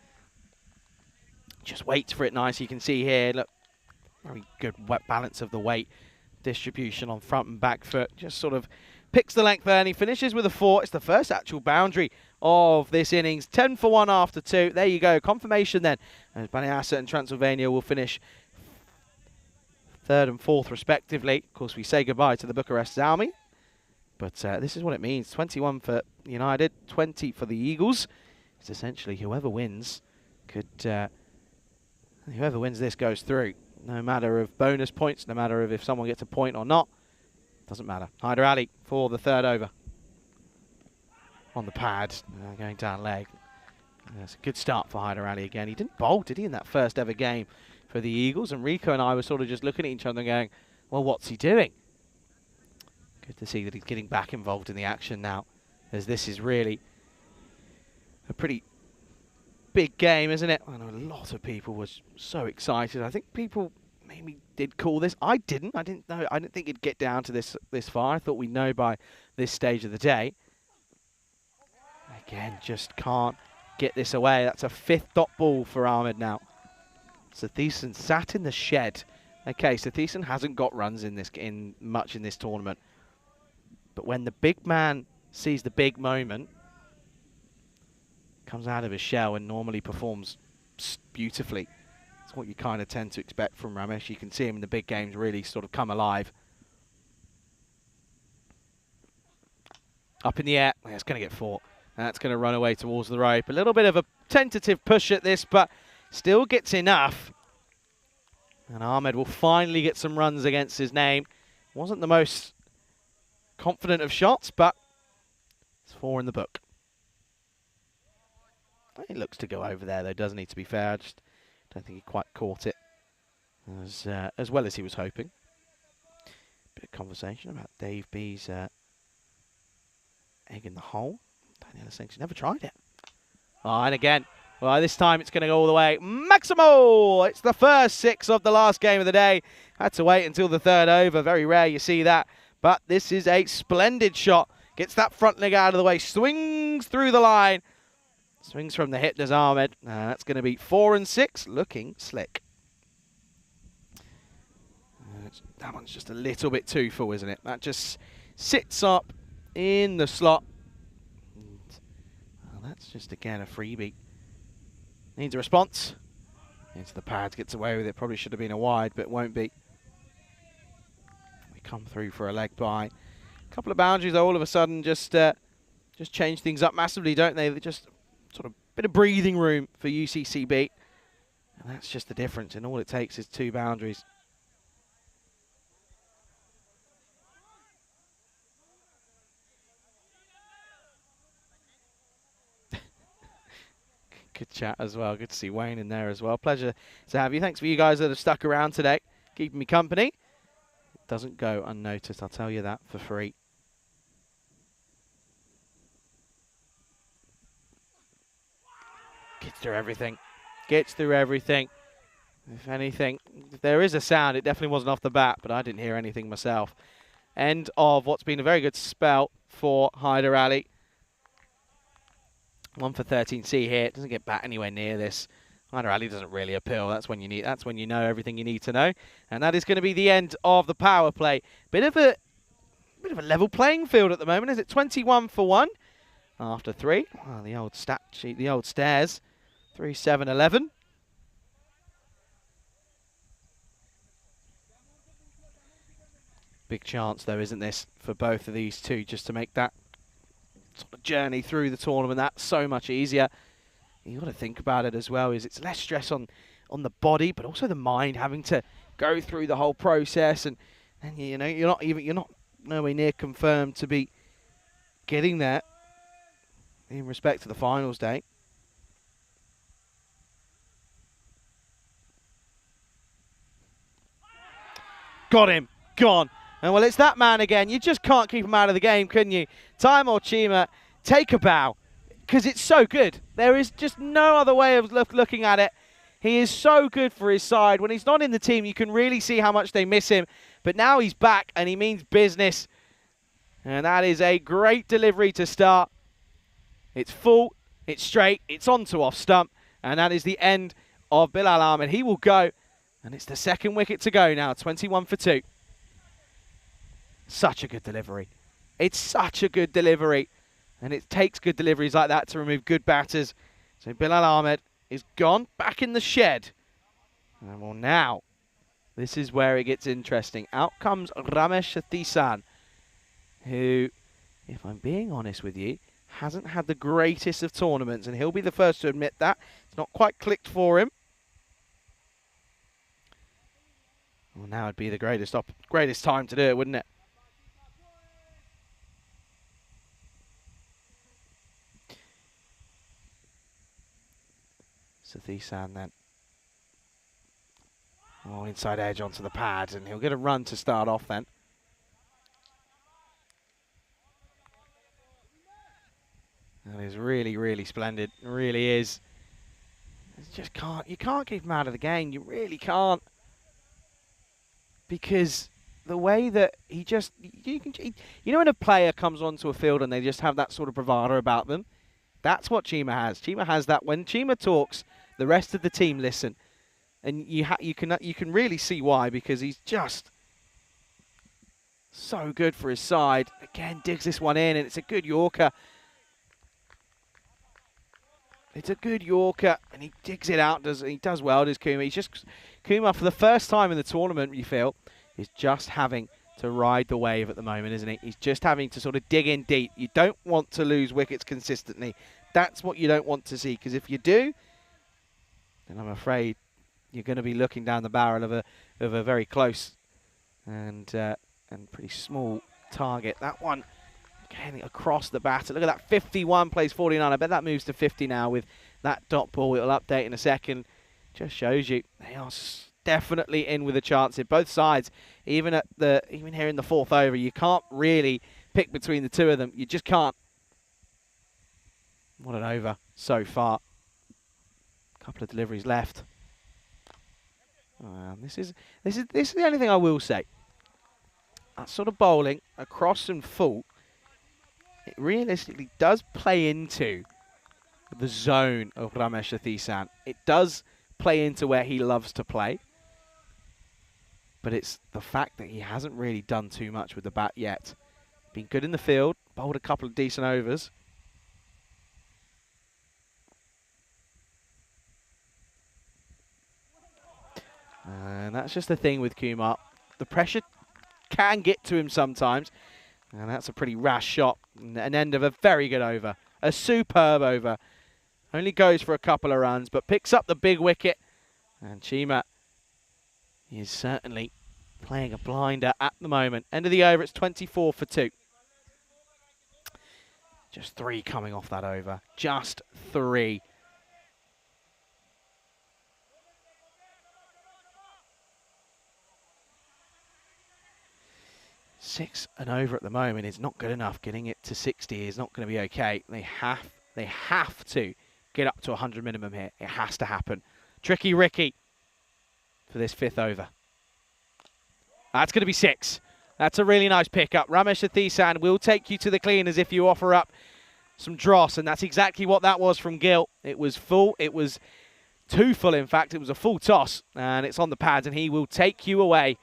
Just waits for it nice. You can see here, look, very good balance of the weight distribution on front and back foot. Just sort of picks the length there, and he finishes with a 4. It's the first actual boundary of this innings. 10 for 1 after 2. There you go. Confirmation then. As Banyasa and Transylvania will finish 3rd and 4th respectively. Of course, we say goodbye to the Bucharest Army. But this is what it means. 21 for United, 20 for the Eagles. It's essentially whoever wins could... whoever wins this goes through. No matter of bonus points, no matter of if someone gets a point or not. Doesn't matter. Hyder Ali for the 3rd over. On the pad, going down leg. That's a good start for Hyder Ali again. He didn't bowl, did he, in that first ever game for the Eagles? And Rico and I were sort of just looking at each other and going, well, what's he doing? Good to see that he's getting back involved in the action now, as this is really a pretty big game, isn't it? I know a lot of people were so excited. I think people maybe did call this. I didn't know. I didn't think it'd get down to this far. I thought we'd know by this stage of the day. Again, just can't get this away. That's a 5th dot ball for Ahmed now. Sathieson sat in the shed. Okay, Sathieson hasn't got runs in much in this tournament. But when the big man sees the big moment, comes out of his shell and normally performs beautifully. That's what you kind of tend to expect from Ramesh. You can see him in the big games really sort of come alive. Up in the air, it's going to get fought. That's going to run away towards the rope. A little bit of a tentative push at this, but still gets enough. And Ahmed will finally get some runs against his name. Wasn't the most confident of shots, but it's 4 in the book. He looks to go over there, though, doesn't he, to be fair? I just don't think he quite caught it as well as he was hoping. Bit of conversation about Dave B's egg in the hole. Daniela saying she's never tried it. Oh, and again, well, this time it's going to go all the way. Maximo! It's the first 6 of the last game of the day. Had to wait until the 3rd over. Very rare you see that. But this is a splendid shot. Gets that front leg out of the way. Swings through the line. Swings from the hit, does Ahmed. That's going to be 4 and 6. Looking slick. That one's just a little bit too full, isn't it? That just sits up in the slot. Well, that's just, again, a freebie. Needs a response. Into the pads, gets away with it. Probably should have been a wide, but won't be. We come through for a leg by. A couple of boundaries, all of a sudden, just change things up massively, don't they? They just sort of bit of breathing room for UCCB. And that's just the difference. And all it takes is 2 boundaries. Good chat as well. Good to see Wayne in there as well. Pleasure to have you. Thanks for you guys that have stuck around today, keeping me company. It doesn't go unnoticed, I'll tell you that for free. Gets through everything. Gets through everything. If anything, if there is a sound, it definitely wasn't off the bat, but I didn't hear anything myself. End of what's been a very good spell for Hyder Ali. 1 for 13C here. It doesn't get back anywhere near this. Hyder Ali doesn't really appeal. That's when you need. That's when you know everything you need to know. And that is going to be the end of the power play. Bit of a level playing field at the moment. Is it 21 for 1 after 3? Well, the old stat sheet, the old stairs. 3, 7, 11. Big chance though, isn't this, for both of these two, just to make that sort of journey through the tournament that's so much easier. You got to think about it as well, is it's less stress on the body, but also the mind having to go through the whole process, and you know you're not nowhere near confirmed to be getting there in respect to the finals day. Got him, gone. And well, it's that man again. You just can't keep him out of the game, can you? Time or Chima, take a bow, because it's so good. There is just no other way of looking at it. He is so good for his side. When he's not in the team, you can really see how much they miss him. But now he's back, and he means business. And that is a great delivery to start. It's full, it's straight, it's on to off stump. And that is the end of Bilal Ahmed. He will go, and it's the 2nd wicket to go now, 21 for 2. Such a good delivery. It's such a good delivery. And it takes good deliveries like that to remove good batters. So Bilal Ahmed is gone, back in the shed. And well, now, this is where it gets interesting. Out comes Ramesh T10, who, if I'm being honest with you, hasn't had the greatest of tournaments. And he'll be the first to admit that. It's not quite clicked for him. Well, now would be the greatest time to do it, wouldn't it? Sathisan then. Oh, inside edge onto the pad, and he'll get a run to start off then. That is really, really splendid. It really is. You can't keep him out of the game. You really can't. Because the way that he just, you know when a player comes onto a field and they just have that sort of bravado about them? That's what Chima has. Chima has that. When Chima talks, the rest of the team listen. And you can really see why, because he's just So good for his side. Again, digs this one in, and it's a good Yorker. It's a good Yorker, and he digs it out. He does well, does Kuma. Kuma, for the first time in the tournament, you feel, is just having to ride the wave at the moment, isn't he? He's just having to sort of dig in deep. You don't want to lose wickets consistently. That's what you don't want to see, because if you do, then I'm afraid you're going to be looking down the barrel of a very close and pretty small target. That one, again, across the batter. Look at that, 51 plays 49. I bet that moves to 50 now with that dot ball. It'll update in a second. Just shows you they are definitely in with a chance in both sides. Even here in the fourth over, you can't really pick between the two of them. You just can't. What an over so far. Couple of deliveries left. This is the only thing I will say. That sort of bowling across and full, it realistically does play into the zone of Ramesh Athisan. It does play into where he loves to play. But it's the fact that he hasn't really done too much with the bat yet. Been good in the field, bowled a couple of decent overs. And that's just the thing with Kumar. The pressure can get to him sometimes. And that's a pretty rash shot. An end of a very good over. A superb over. Only goes for a couple of runs, but picks up the big wicket. And Chima is certainly playing a blinder at the moment. End of the over, it's 24 for 2. Just 3 coming off that over. Just 3. Six and over at the moment is not good enough. Getting it to 60 is not going to be okay. They have to get up to 100 minimum here. It has to happen. Tricky Ricky for this 5th over. That's going to be 6. That's a really nice pickup. Ramesh Athisan will take you to the cleaners if you offer up some dross, and that's exactly what that was from Gil. It was full. It was too full, in fact. It was a full toss, and it's on the pads, and he will take you away.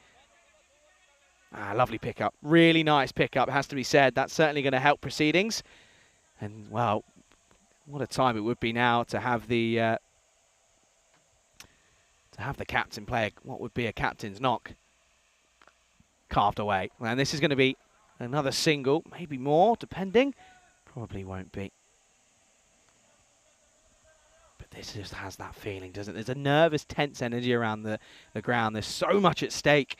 Lovely pickup. Really nice pickup, has to be said. That's certainly going to help proceedings. And, well, what a time it would be now to have the captain play what would be a captain's knock. Carved away. And this is going to be another single, maybe more, depending. Probably won't be. But this just has that feeling, doesn't it? There's a nervous, tense energy around the ground. There's so much at stake.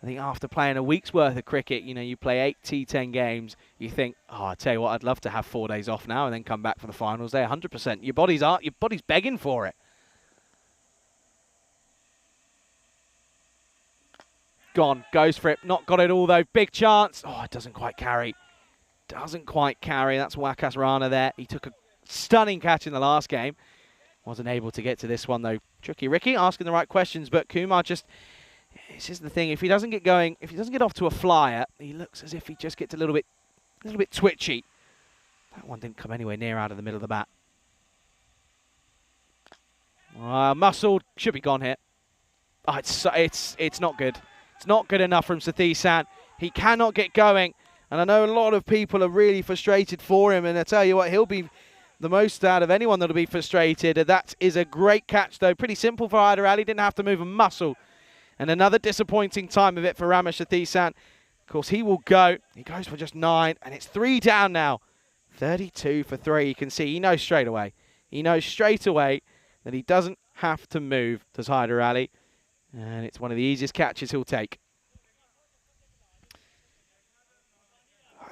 I think after playing a week's worth of cricket, you know, you play 8 T10 games, you think, oh, I tell you what, I'd love to have 4 days off now and then come back for the finals day, 100%. Your body's begging for it. Gone, goes for it, not got it all though, big chance. Oh, it doesn't quite carry. Doesn't quite carry, that's Wakas Rana there. He took a stunning catch in the last game. Wasn't able to get to this one though. Tricky Ricky asking the right questions, but Kumar just... This is the thing, if he doesn't get going, if he doesn't get off to a flyer, he looks as if he just gets a little bit twitchy. That one didn't come anywhere near out of the middle of the bat. Muscled, should be gone here. Oh, it's not good. It's not good enough from Sathisan. He cannot get going, and I know a lot of people are really frustrated for him, and I tell you what, he'll be the most out of anyone that'll be frustrated. That is a great catch, though. Pretty simple for Hyder Ali, didn't have to move a muscle. And another disappointing time of it for Ramesh Athisan. Of course, he will go. He goes for just 9, and it's 3 down now. 32 for 3. You can see he knows straight away. He knows straight away that he doesn't have to move, does Hyder Ali. And it's one of the easiest catches he'll take.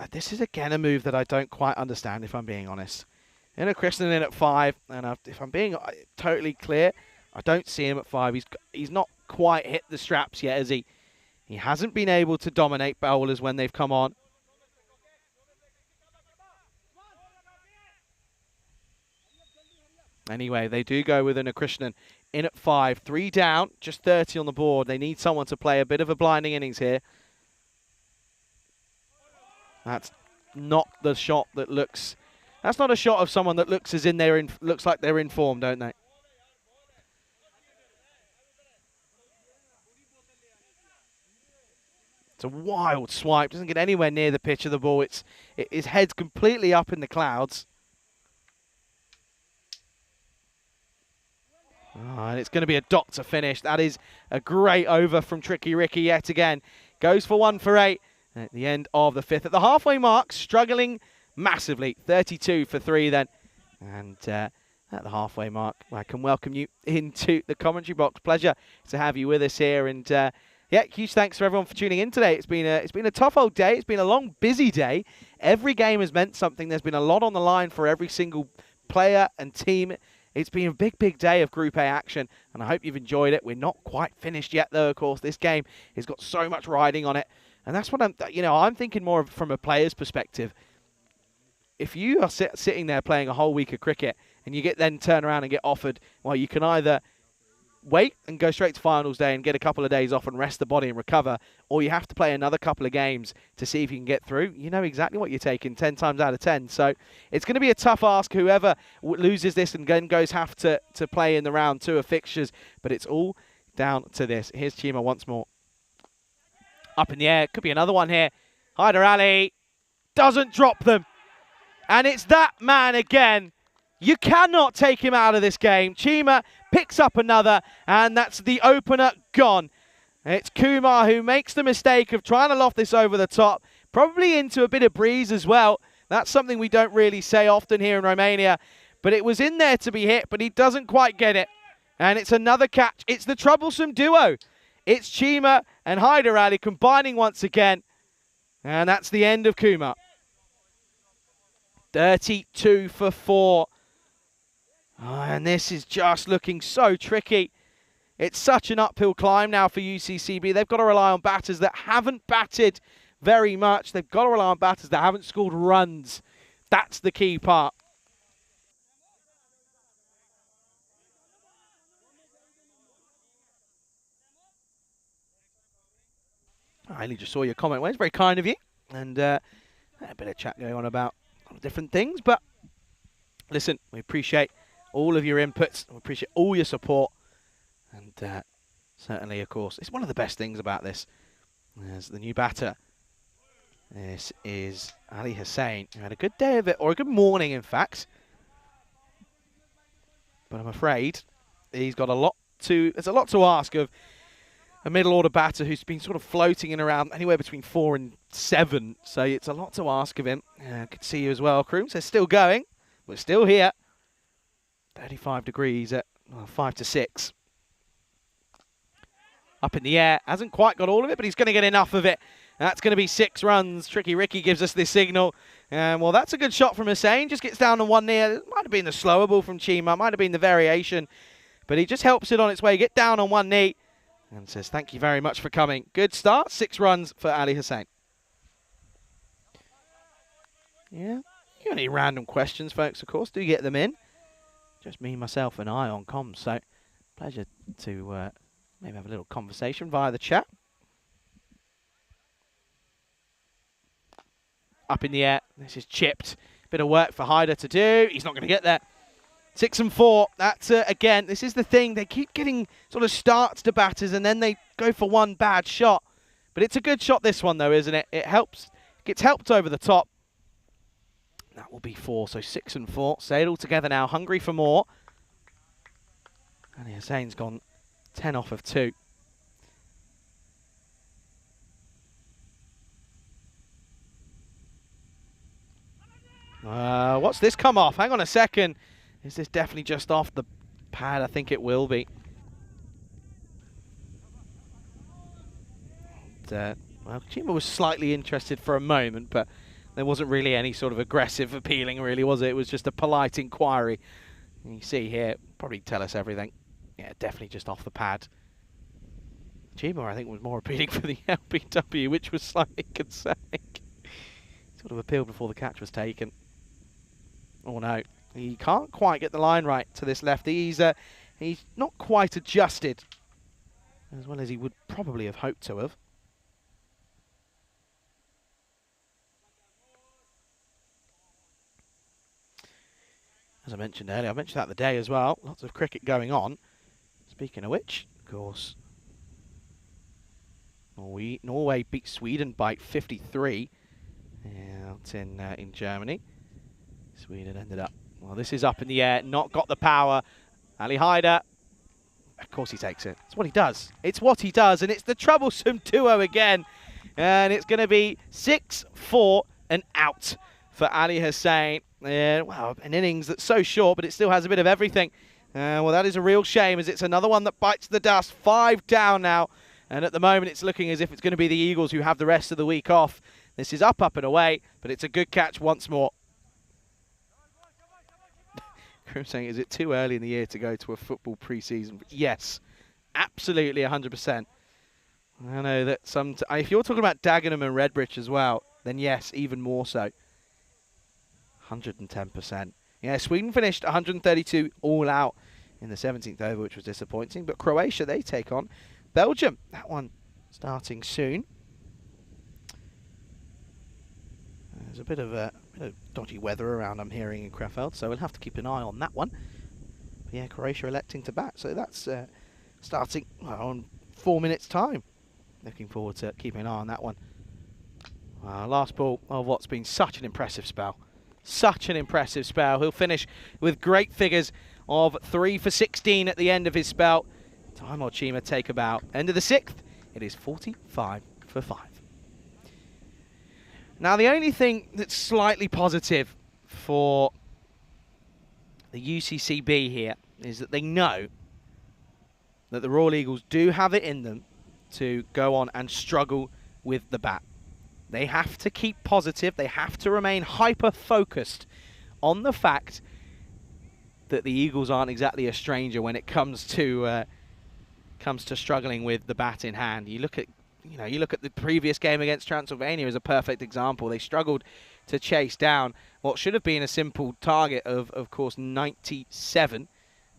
This is, again, a move that I don't quite understand, if I'm being honest. Krishnan in at 5, and if I'm being totally clear, I don't see him at 5. He's not quite hit the straps yet, has he? He hasn't been able to dominate bowlers when they've come on. Anyway, they do go with Krishnan in at 5. 3 down, just 30 on the board. They need someone to play a bit of a blinding innings here. That's not the shot that looks... That's not a shot of someone that looks as in looks like they're in form, don't they? It's a wild swipe. Doesn't get anywhere near the pitch of the ball. His head's completely up in the clouds. Oh, and it's going to be a doctor finish. That is a great over from Tricky Ricky yet again. Goes for 1 for 8 at the end of the 5th. At the halfway mark, struggling massively. 32 for 3 then. And at the halfway mark, I can welcome you into the commentary box. Pleasure to have you with us here. And yeah, huge thanks for everyone for tuning in today. It's been a tough old day. It's been a long, busy day. Every game has meant something. There's been a lot on the line for every single player and team. It's been a big, big day of Group A action, and I hope you've enjoyed it. We're not quite finished yet, though, of course. This game has got so much riding on it, and that's what I'm thinking more from a player's perspective. If you are sitting there playing a whole week of cricket, and you then turn around and get offered, well, you can either wait and go straight to finals day and get a couple of days off and rest the body and recover, or you have to play another couple of games to see if you can get through. You know exactly what you're taking 10 times out of 10. So it's going to be a tough ask, whoever loses this and then have to play in the round 2 of fixtures. But it's all down to this. Here's Chima once more. Up in the air. Could be another one here. Hyder Ali doesn't drop them. And it's that man again. You cannot take him out of this game. Chima picks up another, and that's the opener gone. It's Kumar who makes the mistake of trying to loft this over the top, probably into a bit of breeze as well. That's something we don't really say often here in Romania, but it was in there to be hit, but he doesn't quite get it. And it's another catch. It's the troublesome duo. It's Chima and Hyder Ali combining once again, and that's the end of Kumar. 32 for 4. Oh, and this is just looking so tricky. It's such an uphill climb now for UCCB. They've got to rely on batters that haven't batted very much. They've got to rely on batters that haven't scored runs. That's the key part. I only just saw your comment. Well, it's very kind of you. And a bit of chat going on about different things. But listen, we appreciate all of your inputs. We appreciate all your support. And certainly, of course, it's one of the best things about this. As the new batter. This is Ali Hussain, who had a good day of it, or a good morning, in fact. But I'm afraid he's got there's a lot to ask of a middle order batter who's been sort of floating in around anywhere between 4 and 7. So it's a lot to ask of him. Good to see you as well, Crooms. They're still going. We're still here. 35 degrees at 5 to 6. Up in the air. Hasn't quite got all of it, but he's going to get enough of it. That's going to be 6 runs. Tricky Ricky gives us this signal. Well, that's a good shot from Hussain. Just gets down on one knee. It might have been the slower ball from Chima. Might have been the variation. But he just helps it on its way. Get down on one knee. And says, thank you very much for coming. Good start. 6 runs for Ali Hussain. Yeah. You got any random questions, folks, of course, do get them in. Just me, myself, and I on comms. So, pleasure to maybe have a little conversation via the chat. Up in the air. This is chipped. Bit of work for Hyder to do. He's not going to get there. 6 and 4. That's, again, this is the thing. They keep getting sort of starts to batters, and then they go for one bad shot. But it's a good shot, this one, though, isn't it? It helps. Gets helped over the top. That will be 4, so 6 and 4. Say it all together now. Hungry for more. And Hussain's gone 10 off of 2. What's this come off? Hang on a second. Is this definitely just off the pad? I think it will be. Well, Chima was slightly interested for a moment, but there wasn't really any sort of aggressive appealing, really, was it? It was just a polite inquiry. And you see here, probably tell us everything. Yeah, definitely just off the pad. Chima, I think, was more appealing for the LBW, which was slightly concerning. Sort of appealed before the catch was taken. Oh no, he can't quite get the line right to this lefty. He's not quite adjusted as well as he would probably have hoped to have. As I mentioned earlier, I mentioned that the day as well. Lots of cricket going on. Speaking of which, of course, Norway beat Sweden by 53 out in Germany. Sweden ended up, well, this is up in the air, not got the power. Ali Haider, of course he takes it. It's what he does. It's what he does, and it's the troublesome duo again. And it's going to be 6-4 and out for Ali Hussein. Well, an innings that's so short, but it still has a bit of everything. Well, that is a real shame, as it's another one that bites the dust. 5 down now, and at the moment it's looking as if it's going to be the Eagles who have the rest of the week off. This is up and away, but it's a good catch once more. Grim saying, is it too early in the year to go to a football pre-season? Yes, absolutely 100%. I know that if you're talking about Dagenham and Redbridge as well, then yes, even more so. 110%. Yeah, Sweden finished 132 all out in the 17th over, which was disappointing. But Croatia, they take on Belgium. That one starting soon. There's a bit of dodgy weather around, I'm hearing, in Krefeld, so we'll have to keep an eye on that one. But yeah, Croatia electing to bat, so that's starting on 4 minutes' time. Looking forward to keeping an eye on that one. Last ball of what's been such an impressive spell. Such an impressive spell. He'll finish with great figures of 3 for 16 at the end of his spell. Timur Chima take about. End of the 6th, it is 45 for 5. Now, the only thing that's slightly positive for the UCCB here is that they know that the Royal Eagles do have it in them to go on and struggle with the bat. They have to keep positive. They have to remain hyper-focused on the fact that the Eagles aren't exactly a stranger when it comes to struggling with the bat in hand. You look at the previous game against Transylvania as a perfect example. They struggled to chase down what should have been a simple target of course, 97.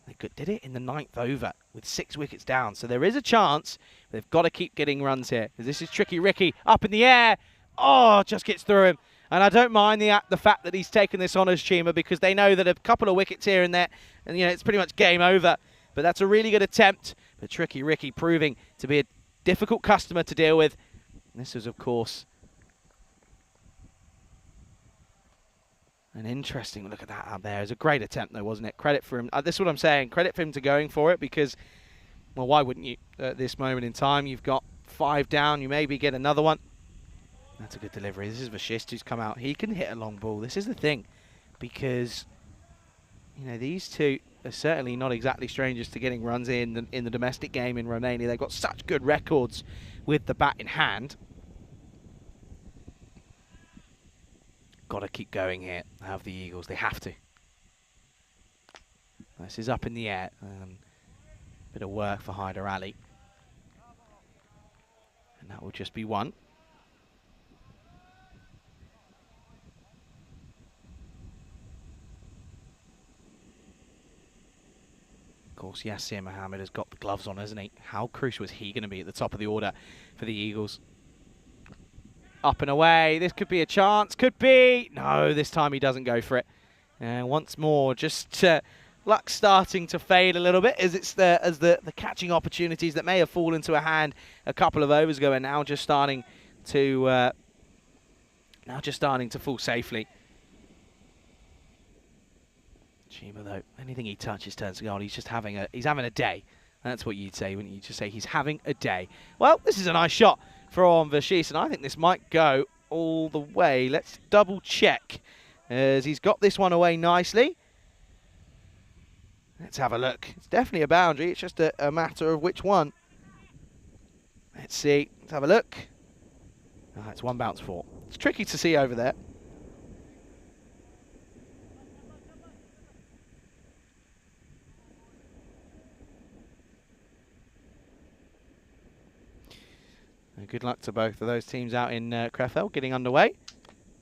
They did it in the 9th over with 6 wickets down. So there is a chance. They've got to keep getting runs here, because this is Tricky Ricky up in the air. Oh, just gets through him. And I don't mind the fact that he's taken this on as Chima, because they know that a couple of wickets here and there, and it's pretty much game over. But that's a really good attempt. But Tricky Ricky proving to be a difficult customer to deal with. And this is, of course, an interesting look at that out there. It was a great attempt, though, wasn't it? Credit for him. This is what I'm saying. Credit for him to going for it, because, well, why wouldn't you at this moment in time? You've got 5 down. You maybe get another one. That's a good delivery. This is Vashist who's come out. He can hit a long ball. This is the thing, because these two are certainly not exactly strangers to getting runs in the domestic game in Romania. They've got such good records with the bat in hand. Got to keep going here. Have the Eagles. They have to. This is up in the air. Bit of work for Haider Ali. And that will just be one. Of course, Yassir Mohammed has got the gloves on, hasn't he? How crucial is he going to be at the top of the order for the Eagles? Up and away. This could be a chance. Could be. No, this time he doesn't go for it. And once more, just luck starting to fade a little bit as the catching opportunities that may have fallen to a hand a couple of overs ago are now just starting to fall safely. Chima, though, anything he touches turns to gold. He's having a day. That's what you'd say, wouldn't you? Just say he's having a day. Well, this is a nice shot from Vashis, and I think this might go all the way. Let's double check, as he's got this one away nicely. Let's have a look. It's definitely a boundary. It's just a matter of which one. Let's see. Let's have a look. Oh, it's one bounce 4. It's tricky to see over there. Good luck to both of those teams out in Krefeld getting underway.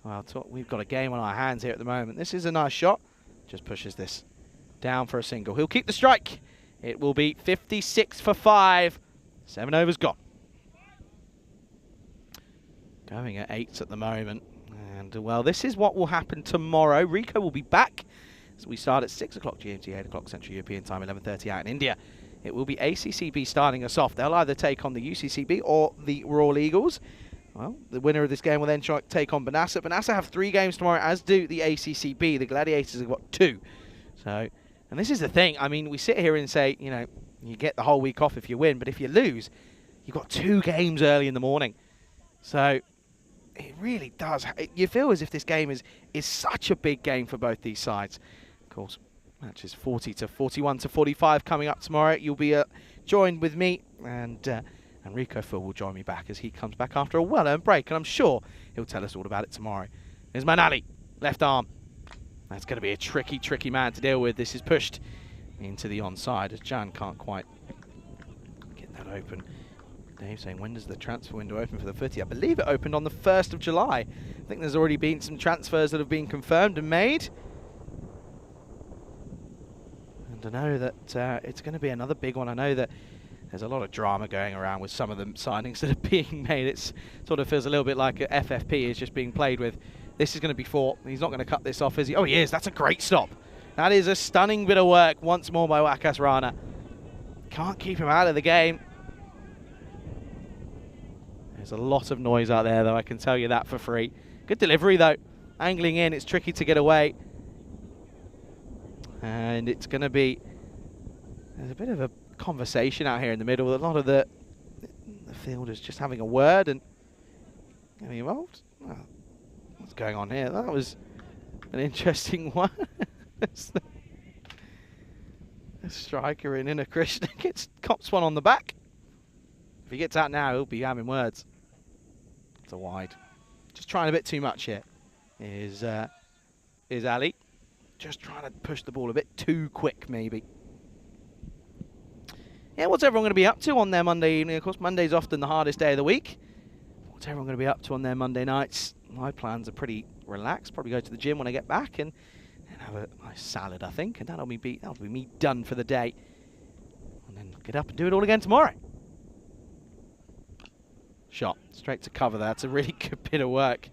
Well, we've got a game on our hands here at the moment. This is a nice shot. Just pushes this down for a single. He'll keep the strike. It will be 56 for 5. 7 overs gone. Going at 8s at the moment. And, well, this is what will happen tomorrow. Rico will be back. So we start at 6 o'clock GMT, 8 o'clock Central European Time, 11:30 out in India. it will be ACCB starting us off. They'll either take on the UCCB or the Royal Eagles. Well, the winner of this game will then try to take on Banassa. Banassa have 3 games tomorrow, as do the ACCB. The Gladiators have got 2. So, and this is the thing. I mean, we sit here and say, you know, you get the whole week off if you win, but if you lose, you've got 2 games early in the morning. So it really does. You feel as if this game is such a big game for both these sides. Of course, matches 40 to 41 to 45 coming up tomorrow. You'll be joined with me, and Rico Phil will join me back as he comes back after a well-earned break, and I'm sure he'll tell us all about it tomorrow. There's Manali, left arm. That's going to be a tricky, tricky man to deal with. This is pushed into the onside as Jan can't quite get that open. Dave saying, when does the transfer window open for the footy? I believe it opened on the 1st of July. I think there's already been some transfers that have been confirmed and made. And I know that it's going to be another big one. I know that there's a lot of drama going around with some of the signings that are being made. It sort of feels a little bit like a FFP is just being played with. This is going to be 4. He's not going to cut this off, is he? Oh, he is. That's a great stop. That is a stunning bit of work once more by Wakas Rana. Can't keep him out of the game. There's a lot of noise out there, though, I can tell you that for free. Good delivery, though. Angling in, it's tricky to get away. And it's going to be... There's a bit of a conversation out here in the middle. A lot of the fielders just having a word and getting involved. Well, what's going on here? That was an interesting one. A striker in a Krishna cops one on the back. If he gets out now, he'll be having words. It's a wide. Just trying a bit too much here. Is Ali. Just trying to push the ball a bit too quick, maybe. Yeah, what's everyone going to be up to on their Monday evening? Of course, Monday's often the hardest day of the week. What's everyone going to be up to on their Monday nights? My plans are pretty relaxed. Probably go to the gym when I get back and have a nice salad, I think. And that'll be me done for the day. And then get up and do it all again tomorrow. Shot straight to cover. That's a really good bit of work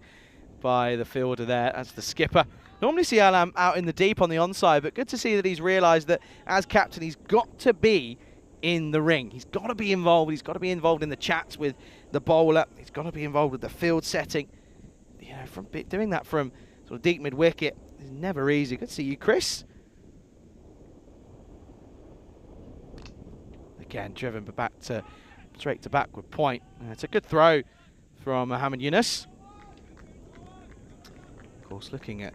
by the fielder there. That's the skipper. Normally see Alam out in the deep on the onside, but good to see that he's realised that as captain he's got to be in the ring. He's got to be involved. He's got to be involved in the chats with the bowler. He's got to be involved with the field setting. You know, from doing that from sort of deep mid wicket is never easy. Good to see you, Chris. Again, driven back to straight to backward point. It's a good throw from Mohamed Yunus. Of course, looking at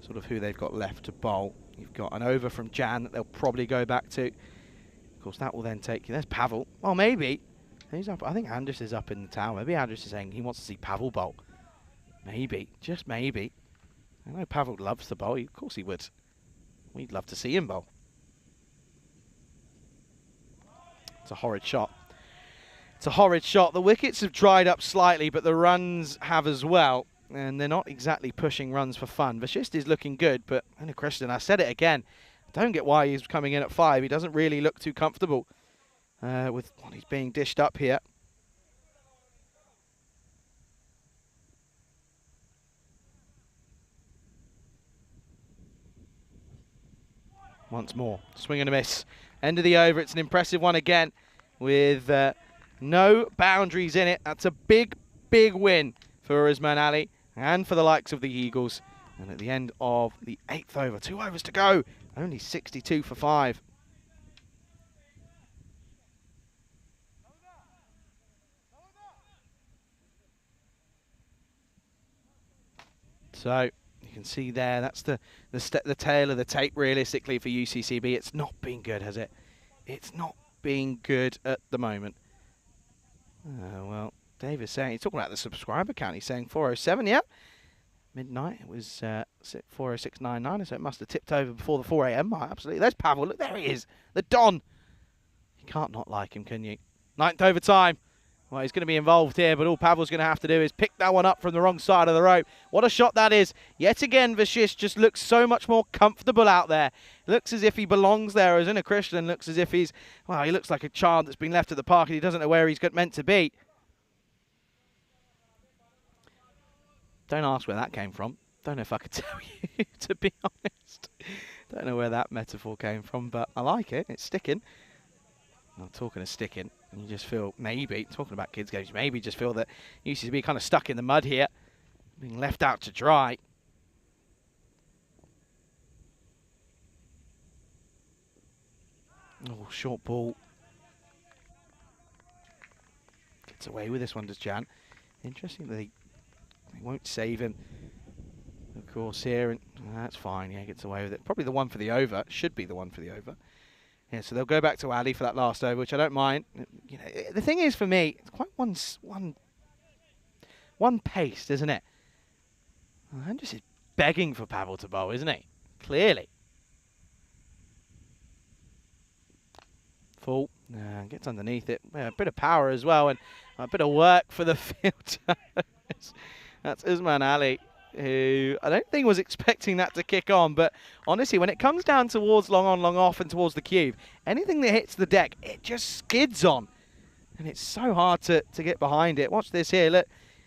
sort of who they've got left to bowl. You've got an over from Jan that they'll probably go back to. Of course, that will then take you. There's Pavel. Well, maybe. He's up. I think Andrus is up in the tower. Maybe Andrus is saying he wants to see Pavel bowl. Maybe. Just maybe. I know Pavel loves to bowl. Of course he would. We'd love to see him bowl. It's a horrid shot. It's a horrid shot. The wickets have dried up slightly, but the runs have as well. And they're not exactly pushing runs for fun. Vashist is looking good, but Krishnan, I said it again, I don't get why he's coming in at 5. He doesn't really look too comfortable with what he's being dished up here. Once more, swing and a miss. End of the over. It's an impressive one again with no boundaries in it. That's a big, big win for Usman Ali and for the likes of the Eagles. And at the end of the 8th over, 2 overs to go, only 62 for 5. So you can see there, that's the tail of the tape realistically for UCCB. It's not been good, has it? It's not been good at the moment. Well, Dave is saying, he's talking about the subscriber count. He's saying 407, yep. Midnight, it was 406.99, so it must have tipped over before the 4 a.m. mark. Absolutely. There's Pavel. Look, there he is. The Don. You can't not like him, can you? 9th overtime. Well, he's going to be involved here, but all Pavel's going to have to do is pick that one up from the wrong side of the rope. What a shot that is. Yet again, Vashish just looks so much more comfortable out there. Looks as if he belongs there. As in a Christian, looks as if he's, well, he looks like a child that's been left at the park and he doesn't know where he's meant to be. Don't ask where that came from. Don't know if I could tell you, to be honest. Don't know where that metaphor came from, but I like it. It's sticking. I'm talking of sticking, you just feel maybe, talking about kids games, maybe just feel that UCB kind of stuck in the mud here, being left out to dry. Oh, short ball. Gets away with this one, does Jan. Interesting that they won't save him, of course, here, and that's fine. Yeah, gets away with it. Probably the one for the over. Should be the one for the over. Yeah, so they'll go back to Ali for that last over, which I don't mind. You know, the thing is for me, it's quite one paced, isn't it? Andrus is begging for Pavel to bowl, isn't he? Clearly. Full. Gets underneath it. Yeah, a bit of power as well, and a bit of work for the field. That's Usman Ali, who I don't think was expecting that to kick on, but honestly, when it comes down towards long on, long off and towards the cube, anything that hits the deck, it just skids on. And it's so hard to get behind it. Watch this here, look.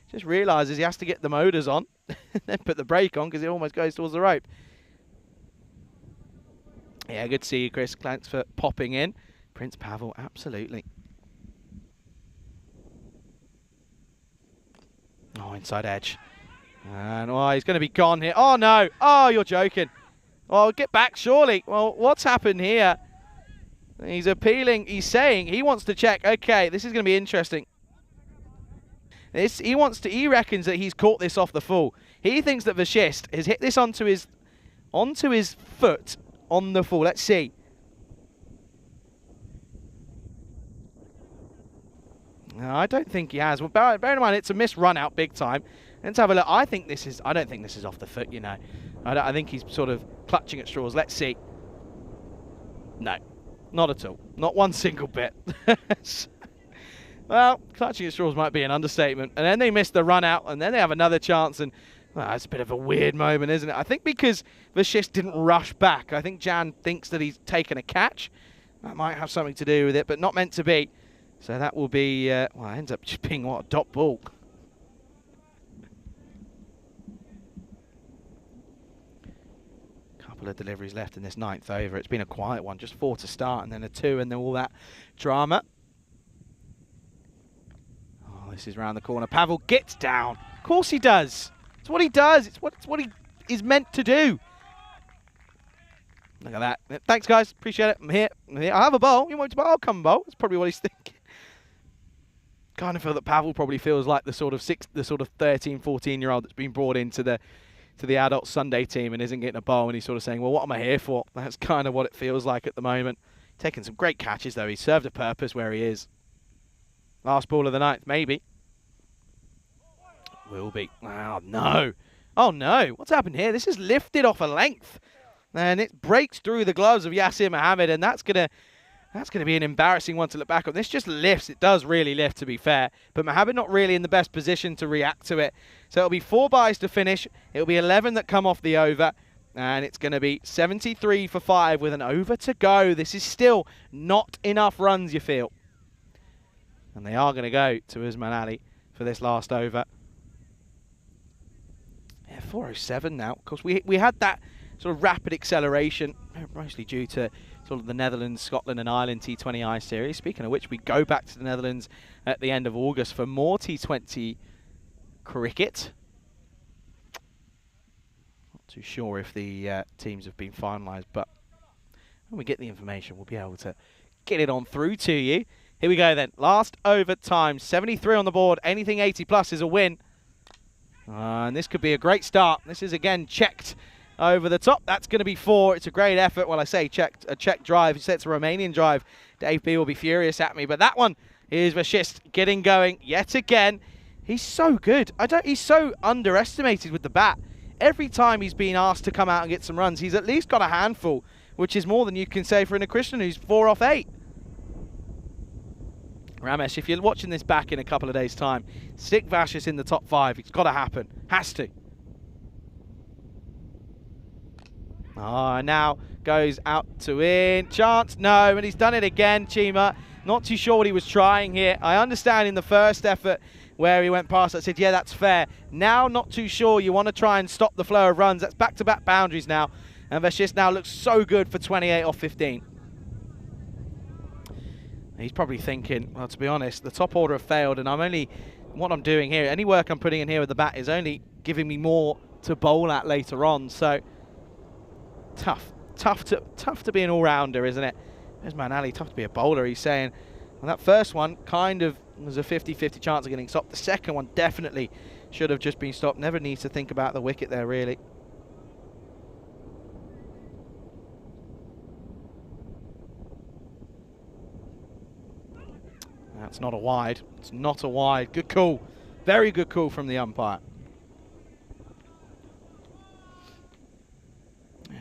Just realises he has to get the motors on, and then put the brake on because it almost goes towards the rope. Yeah, good to see you, Chris. Thanks for popping in. Prince Pavel, absolutely. Oh, inside edge. And oh, he's going to be gone here. Oh, no. Oh, you're joking. Oh, get back, surely. Well, what's happened here? He's appealing. He's saying he wants to check. Okay, this is going to be interesting. He reckons that he's caught this off the full. He thinks that Vashist has hit this onto his foot on the full. Let's see. No, I don't think he has. Well, bear in mind, it's a missed run out big time. Let's have a look. I don't think this is off the foot, you know. I think he's sort of clutching at straws. Let's see. No, not at all. Not one single bit. Well, clutching at straws might be an understatement. And then they miss the run out, and then they have another chance. And well, it's a bit of a weird moment, isn't it? I think because Vashist didn't rush back. I think Jan thinks that he's taken a catch. That might have something to do with it, but not meant to be. So that will be, well, it ends up just being, what, a dot ball. Couple of deliveries left in this ninth over. It's been a quiet one, just 4 to start, and then a 2, and then all that drama. Oh, this is round the corner. Pavel gets down. Of course he does. It's what he does. It's what he is meant to do. Look at that. Thanks, guys. Appreciate it. I'm here. I have a bowl. You want to bowl? I'll come bowl. That's probably what he's thinking. Kind of feel that Pavel probably feels like the sort of 13, 14-year-old that's been brought into the adult Sunday team and isn't getting a bowl, and he's sort of saying, well, what am I here for? That's kind of what it feels like at the moment. Taking some great catches, though. He served a purpose where he is. Last ball of the ninth, maybe. Will be. Oh, no. Oh, no. What's happened here? This is lifted off a length. And it breaks through the gloves of Yasir Mohammed, and that's gonna be an embarrassing one to look back on. This just lifts. It does really lift, to be fair. But Mohammed not really in the best position to react to it. So it'll be 4 byes to finish. It'll be 11 that come off the over. And it's going to be 73 for 5 with an over to go. This is still not enough runs, you feel. And they are going to go to Usman Ali for this last over. Yeah, 407 now. Of course, we had that sort of rapid acceleration, mostly due to sort of the Netherlands, Scotland and Ireland T20I series. Speaking of which, we go back to the Netherlands at the end of August for more T20 cricket. Not too sure if the teams have been finalised, but when we get the information, we'll be able to get it on through to you. Here we go then. Last overtime, 73 on the board. Anything 80 plus is a win. And this could be a great start. This is again checked over the top. That's going to be 4. It's a great effort. Well, I say checked, a check drive. He said it's a Romanian drive. Dave B will be furious at me. But that one is Vashist getting going yet again. He's so good. He's so underestimated with the bat. Every time he's been asked to come out and get some runs, he's at least got a handful, which is more than you can say for a Christian who's 4 off 8. Ramesh, if you're watching this back in a couple of days' time, stick Vashist in the top 5. It's got to happen. Has to. Oh, now goes out to in. Chance, no, and he's done it again, Chima. Not too sure what he was trying here. I understand in the first effort where he went past, I said, yeah, that's fair. Now, not too sure. You want to try and stop the flow of runs. That's back-to-back boundaries now. And Vashist now looks so good for 28 off 15. He's probably thinking, well, to be honest, the top order have failed, and what I'm doing here, any work I'm putting in here with the bat is only giving me more to bowl at later on. So tough to be an all-rounder, isn't it? There's Manali, tough to be a bowler. He's saying, well, that first one kind of was a 50-50 chance of getting stopped. The second one definitely should have just been stopped. Never needs to think about the wicket there, really. That's not a wide. It's not a wide. Good call. Very good call from the umpire.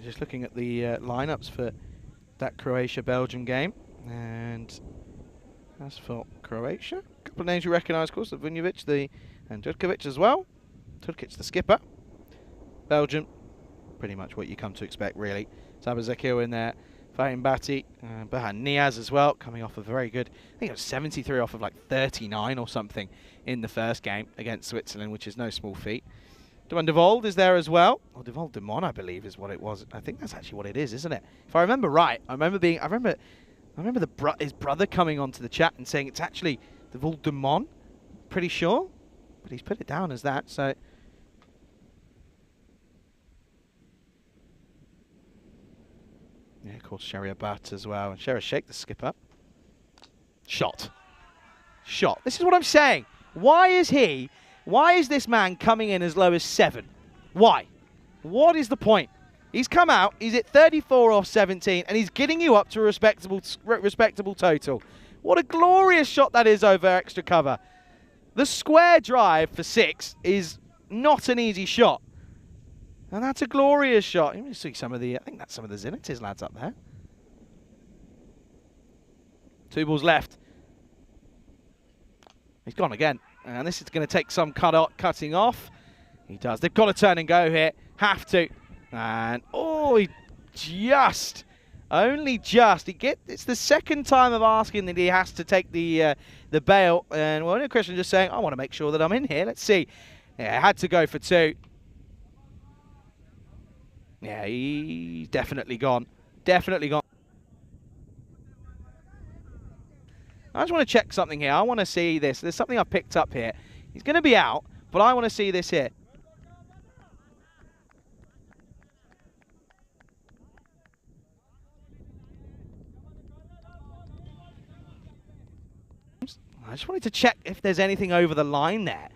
Just looking at the lineups for that Croatia-Belgium game. And as for Croatia, a couple of names you recognise, of course, Vunjevic and Turkovic as well. Turkic, the skipper. Belgium, pretty much what you come to expect, really. Sabazekil in there. Fahim Bhatti, Bahan Niaz as well, coming off a very good, I think it was 73 off of like 39 or something in the first game against Switzerland, which is no small feat. Duan de Vold is there as well. Or de Vold de Mon, I believe, is what it was. I think that's actually what it is, isn't it? If I remember right, I remember his brother coming onto the chat and saying it's actually de Vold de Mon, pretty sure, but he's put it down as that, so. Yeah, of course, Sharia Butt as well. And Sharia Sheikh, the skipper. Shot. This is what I'm saying. Why is this man coming in as low as 7? Why? What is the point? He's come out, he's at 34 off 17, and he's getting you up to a respectable total. What a glorious shot that is over extra cover. The square drive for 6 is not an easy shot. And that's a glorious shot. You can see some of the, I think that's some of the Zenit's lads up there. 2 balls left. He's gone again. And this is going to take some cutting off. He does. They've got to turn and go here. Have to. And, oh, only just. It's the second time of asking that he has to take the bail. And, well, Christian just saying, I want to make sure that I'm in here. Let's see. Yeah, had to go for 2. Yeah, he's definitely gone. Definitely gone. I just want to check something here. I want to see this. There's something I've picked up here. He's going to be out, but I want to see this here. I just wanted to check if there's anything over the line there.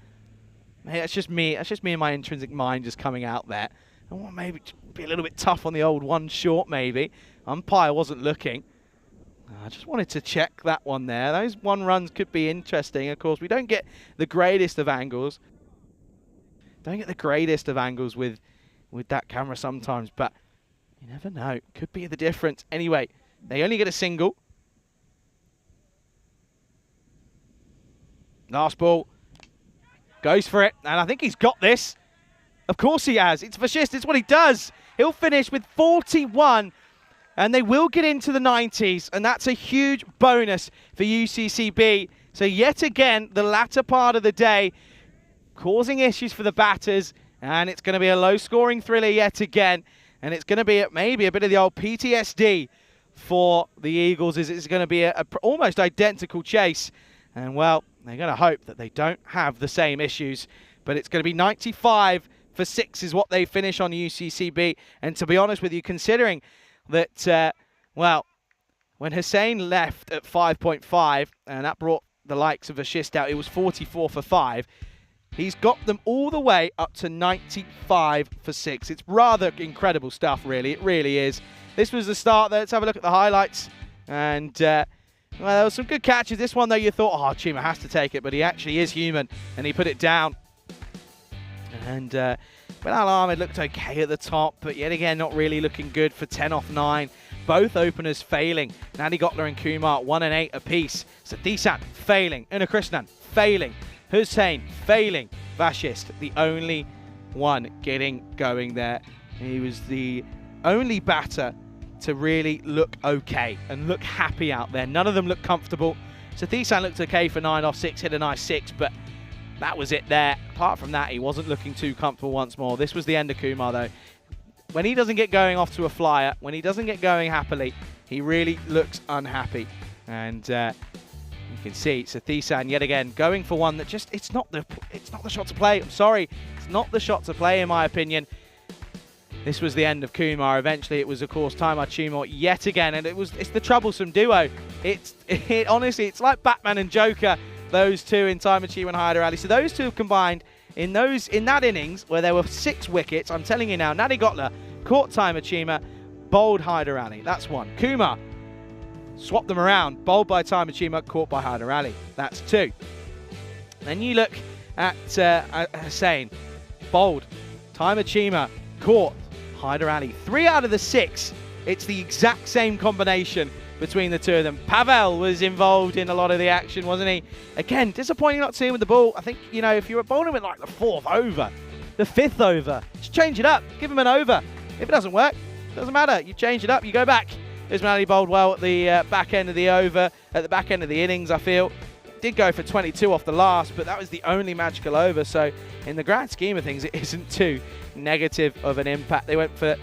Hey, that's just me. That's just me and my intrinsic mind just coming out there. I want maybe to be a little bit tough on the old one short, maybe. Umpire wasn't looking. I just wanted to check that one there. Those 1 runs could be interesting. Of course, we don't get the greatest of angles. Don't get the greatest of angles with that camera sometimes, but you never know. Could be the difference. Anyway, they only get a single. Last ball. Goes for it, and I think he's got this. Of course he has. It's Vashist. It's what he does. He'll finish with 41, and they will get into the 90s, and that's a huge bonus for UCCB. So yet again, the latter part of the day, causing issues for the batters, and it's going to be a low-scoring thriller yet again, and it's going to be maybe a bit of the old PTSD for the Eagles. It's going to be a almost identical chase, and well, they're going to hope that they don't have the same issues, but it's going to be 95 for 6 is what they finish on UCCB. And to be honest with you, considering that, well, when Hussein left at 5.5, and that brought the likes of Vashist out, it was 44 for 5. He's got them all the way up to 95 for 6. It's rather incredible stuff, really. It really is. This was the start there. Let's have a look at the highlights. And, well, there were some good catches. This one, though, you thought, oh, Chima has to take it, but he actually is human, and he put it down. And Bilal Ahmed looked okay at the top, but yet again, not really looking good for 10 off 9. Both openers failing. Nadi Gotler and Kumar, 1 and 8 apiece. Sadisan failing. Unakrishnan failing. Hussein failing. Vashist, the only one getting going there. He was the only batter to really look okay and look happy out there. None of them looked comfortable. Sadisan looked okay for 9 off 6, hit a nice 6, but that was it there. Apart from that, he wasn't looking too comfortable once more. This was the end of Kumar, though. When he doesn't get going off to a flyer, when he doesn't get going happily, he really looks unhappy. And You can see T10 yet again going for one that just it's not the shot to play. I'm sorry, it's not the shot to play in my opinion. This was the end of Kumar. Eventually, it was of course Time Chima yet again, and it's the troublesome duo. Honestly, it's like Batman and Joker. Those two in Time Chima and Hyder Ali. So those two have combined in that innings where there were 6 wickets. I'm telling you now, Nadi Gotla caught Time Chima, bowled Hyder Ali. That's one. Kumar swapped them around, bowled by Time Chima, caught by Hyder Ali. That's 2. Then you look at Hussain, bowled Time Chima, caught Hyder Ali. 3 out of the 6. It's the exact same combination between the two of them. Pavel was involved in a lot of the action, wasn't he? Again, disappointing not to see him with the ball. I think, if you were bowling with like the 4th over, the 5th over, just change it up. Give him an over. If it doesn't work, it doesn't matter. You change it up, you go back. Usman Ali bowled well at the back end of the over, at the back end of the innings, I feel. Did go for 22 off the last, but that was the only magical over. So in the grand scheme of things, it isn't too negative of an impact. They went for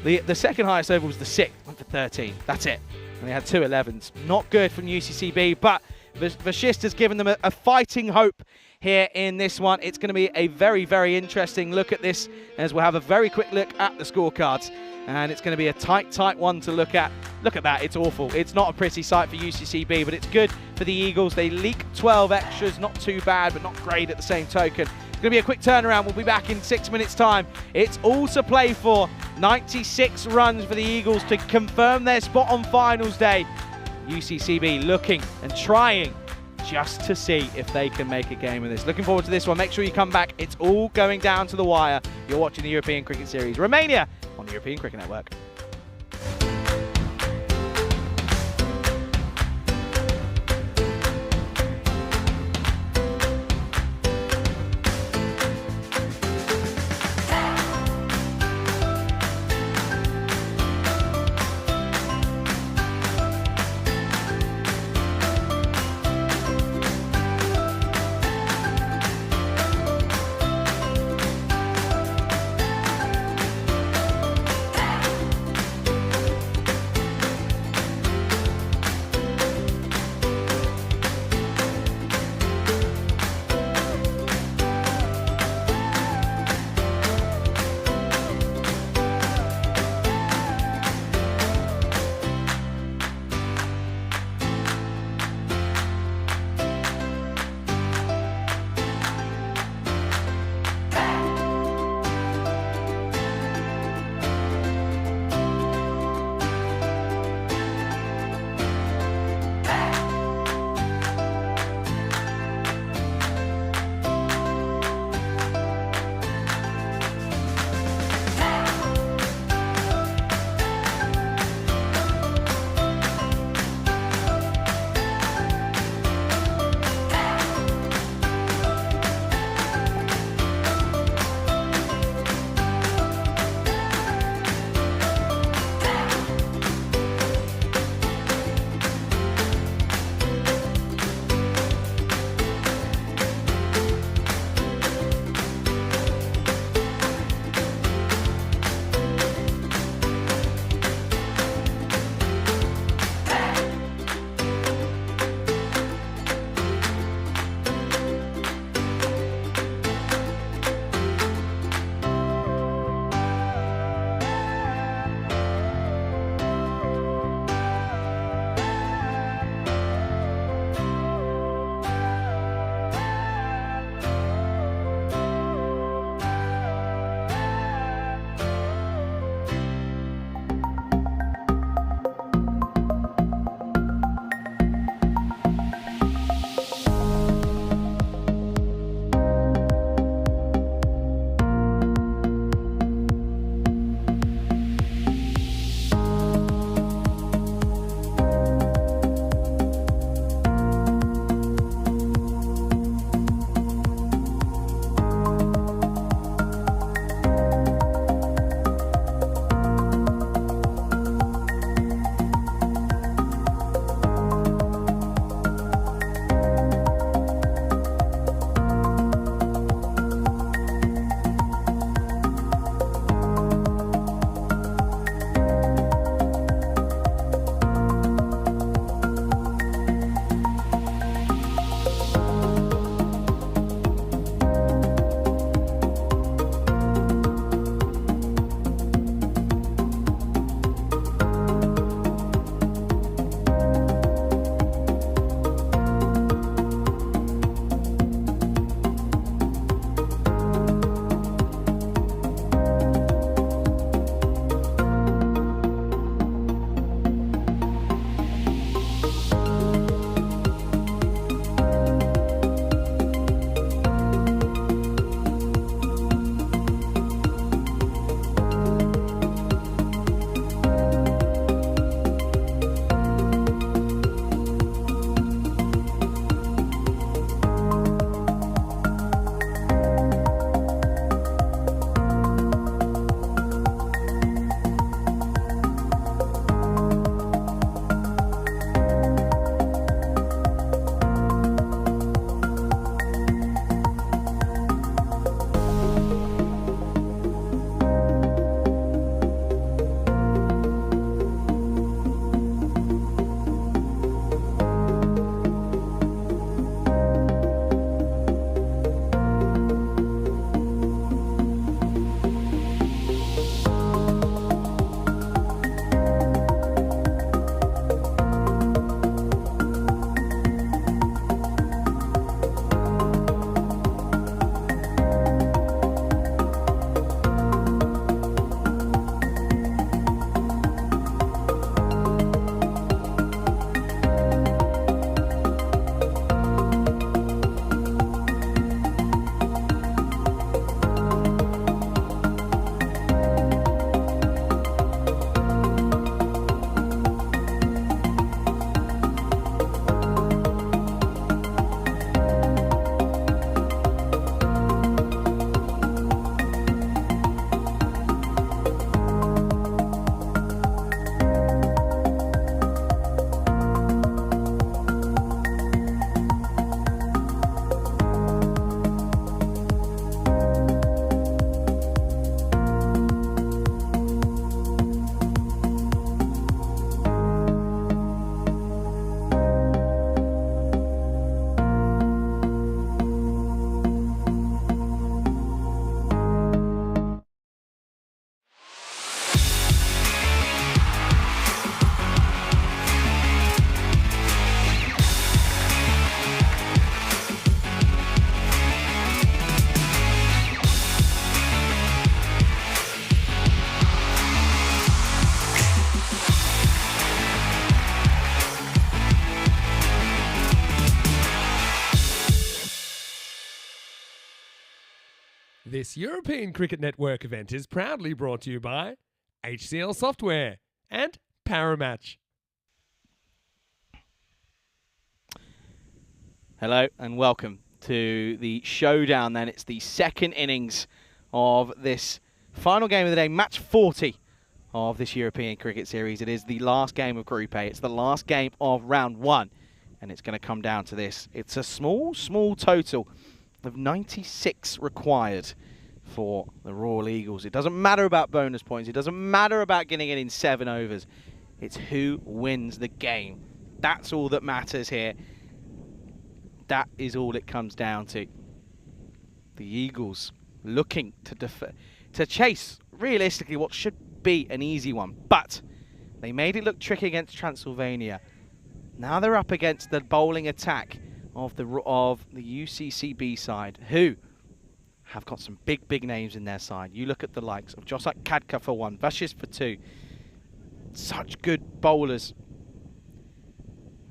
the second highest over was the 6th, went for 13. That's it. And they had 2 11s. Not good from UCCB, but Vashist has given them a fighting hope here in this one. It's going to be a very, very interesting look at this, as we'll have a very quick look at the scorecards. And it's going to be a tight one to look at. Look at that, it's awful. It's not a pretty sight for UCCB, but it's good for the Eagles. They leak 12 extras, not too bad, but not great at the same token. It's going to be a quick turnaround. We'll be back in 6 minutes' time. It's all to play for. 96 runs for the Eagles to confirm their spot on finals day. UCCB looking and trying just to see if they can make a game of this. Looking forward to this one. Make sure you come back. It's all going down to the wire. You're watching the European Cricket Series, Romania, on the European Cricket Network. This European Cricket Network event is proudly brought to you by HCL Software and Paramatch. Hello and welcome to the showdown then. It's the second innings of this final game of the day, match 40 of this European Cricket Series. It is the last game of Group A. It's the last game of round 1, and it's going to come down to this. It's a small total of 96 required for the Royal Eagles. It doesn't matter about bonus points. It doesn't matter about getting it in 7 overs. It's who wins the game. That's all that matters here. That is all it comes down to. The Eagles looking to chase, realistically, what should be an easy one. But they made it look tricky against Transylvania. Now they're up against the bowling attack of the UCCB side, who have got some big names in their side. You look at the likes of Josak Kadka for 1, Vashis for 2. Such good bowlers.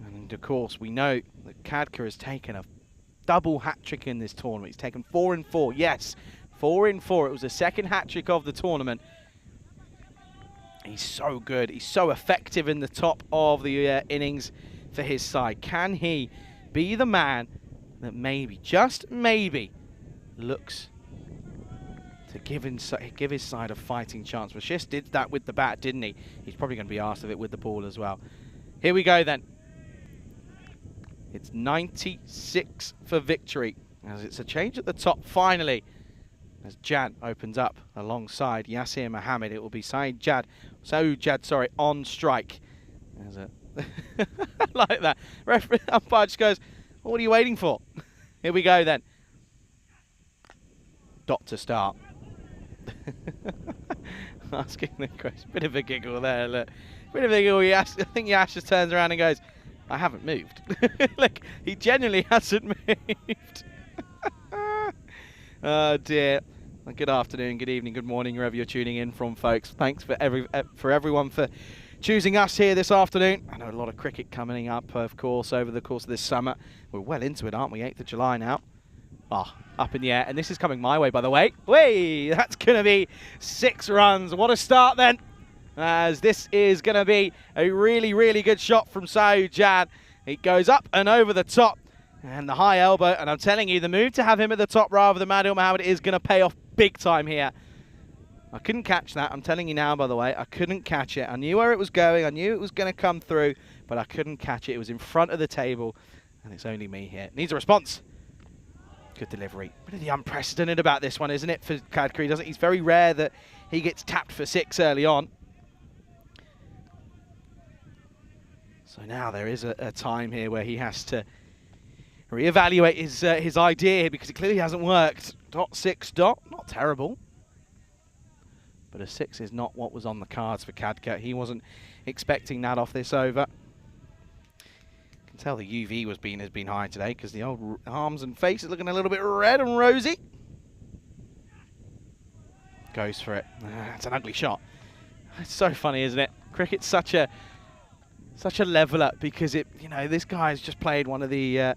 And of course, we know that Kadka has taken a double hat-trick in this tournament. He's taken 4 in 4. Yes, 4 in 4. It was the second hat-trick of the tournament. He's so good. He's so effective in the top of the innings for his side. Can he be the man that maybe, just maybe, looks to give his side a fighting chance? Vashis did that with the bat, didn't he? He's probably going to be asked of it with the ball as well. Here we go then. It's 96 for victory, as it's a change at the top finally, as Jan opens up alongside Yasir Mohammed. It will be Saeed Jad on strike. There's a like that. Referee umpire just goes, well, what are you waiting for? Here we go then. Dot to start. Asking the question. Bit of a giggle there, look. Bit of a giggle. I think Yash just turns around and goes, I haven't moved. Look, he genuinely hasn't moved. Oh dear. Well, good afternoon, good evening, good morning, wherever you're tuning in from, folks. Thanks for everyone for choosing us here this afternoon. I know a lot of cricket coming up, of course, over the course of this summer. We're well into it, aren't we? 8th of July now. Up in the air, and this is coming my way, by the way. Way, that's going to be 6 runs. What a start then, as this is going to be a really good shot from Saeed Jan. It goes up and over the top, and the high elbow, and I'm telling you, the move to have him at the top rather than Madil Mohammed is going to pay off big time here. I couldn't catch that. I'm telling you now, by the way, I couldn't catch it. I knew where it was going. I knew it was going to come through, but I couldn't catch it. It was in front of the table, and it's only me here. Needs a response. Good delivery. Bit of the unprecedented about this one, isn't it, for Kadka? He's very rare that he gets tapped for 6 early on. So now there is a time here where he has to reevaluate his idea here, because it clearly hasn't worked. .6. Not terrible. But a 6 is not what was on the cards for Kadka. He wasn't expecting that off this over. You can tell the UV has been high today, because the old arms and face is looking a little bit red and rosy. Goes for it. It's an ugly shot. It's so funny, isn't it? Cricket's such a leveler, because this guy's just played one of the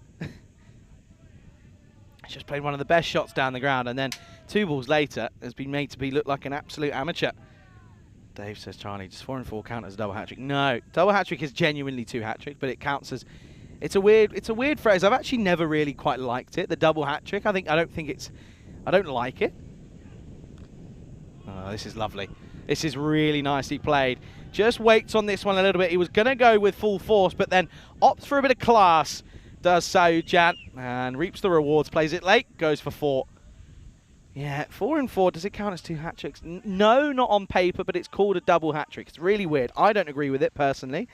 best shots down the ground, and then 2 balls later has been made to look like an absolute amateur. Dave says, Charlie, does 4 in 4 count as a double hat-trick? No, double hat-trick is genuinely 2 hat-tricks, but it counts as, it's a weird phrase. I've actually never really quite liked it, the double hat-trick. I don't like it. Oh, this is lovely. This is really nicely played. Just waits on this one a little bit. He was going to go with full force, but then opts for a bit of class, does Saeed Jan, and reaps the rewards. Plays it late, goes for 4. Yeah, 4 in 4. Does it count as 2 hat-tricks? No, not on paper, but it's called a double hat-trick. It's really weird. I don't agree with it personally,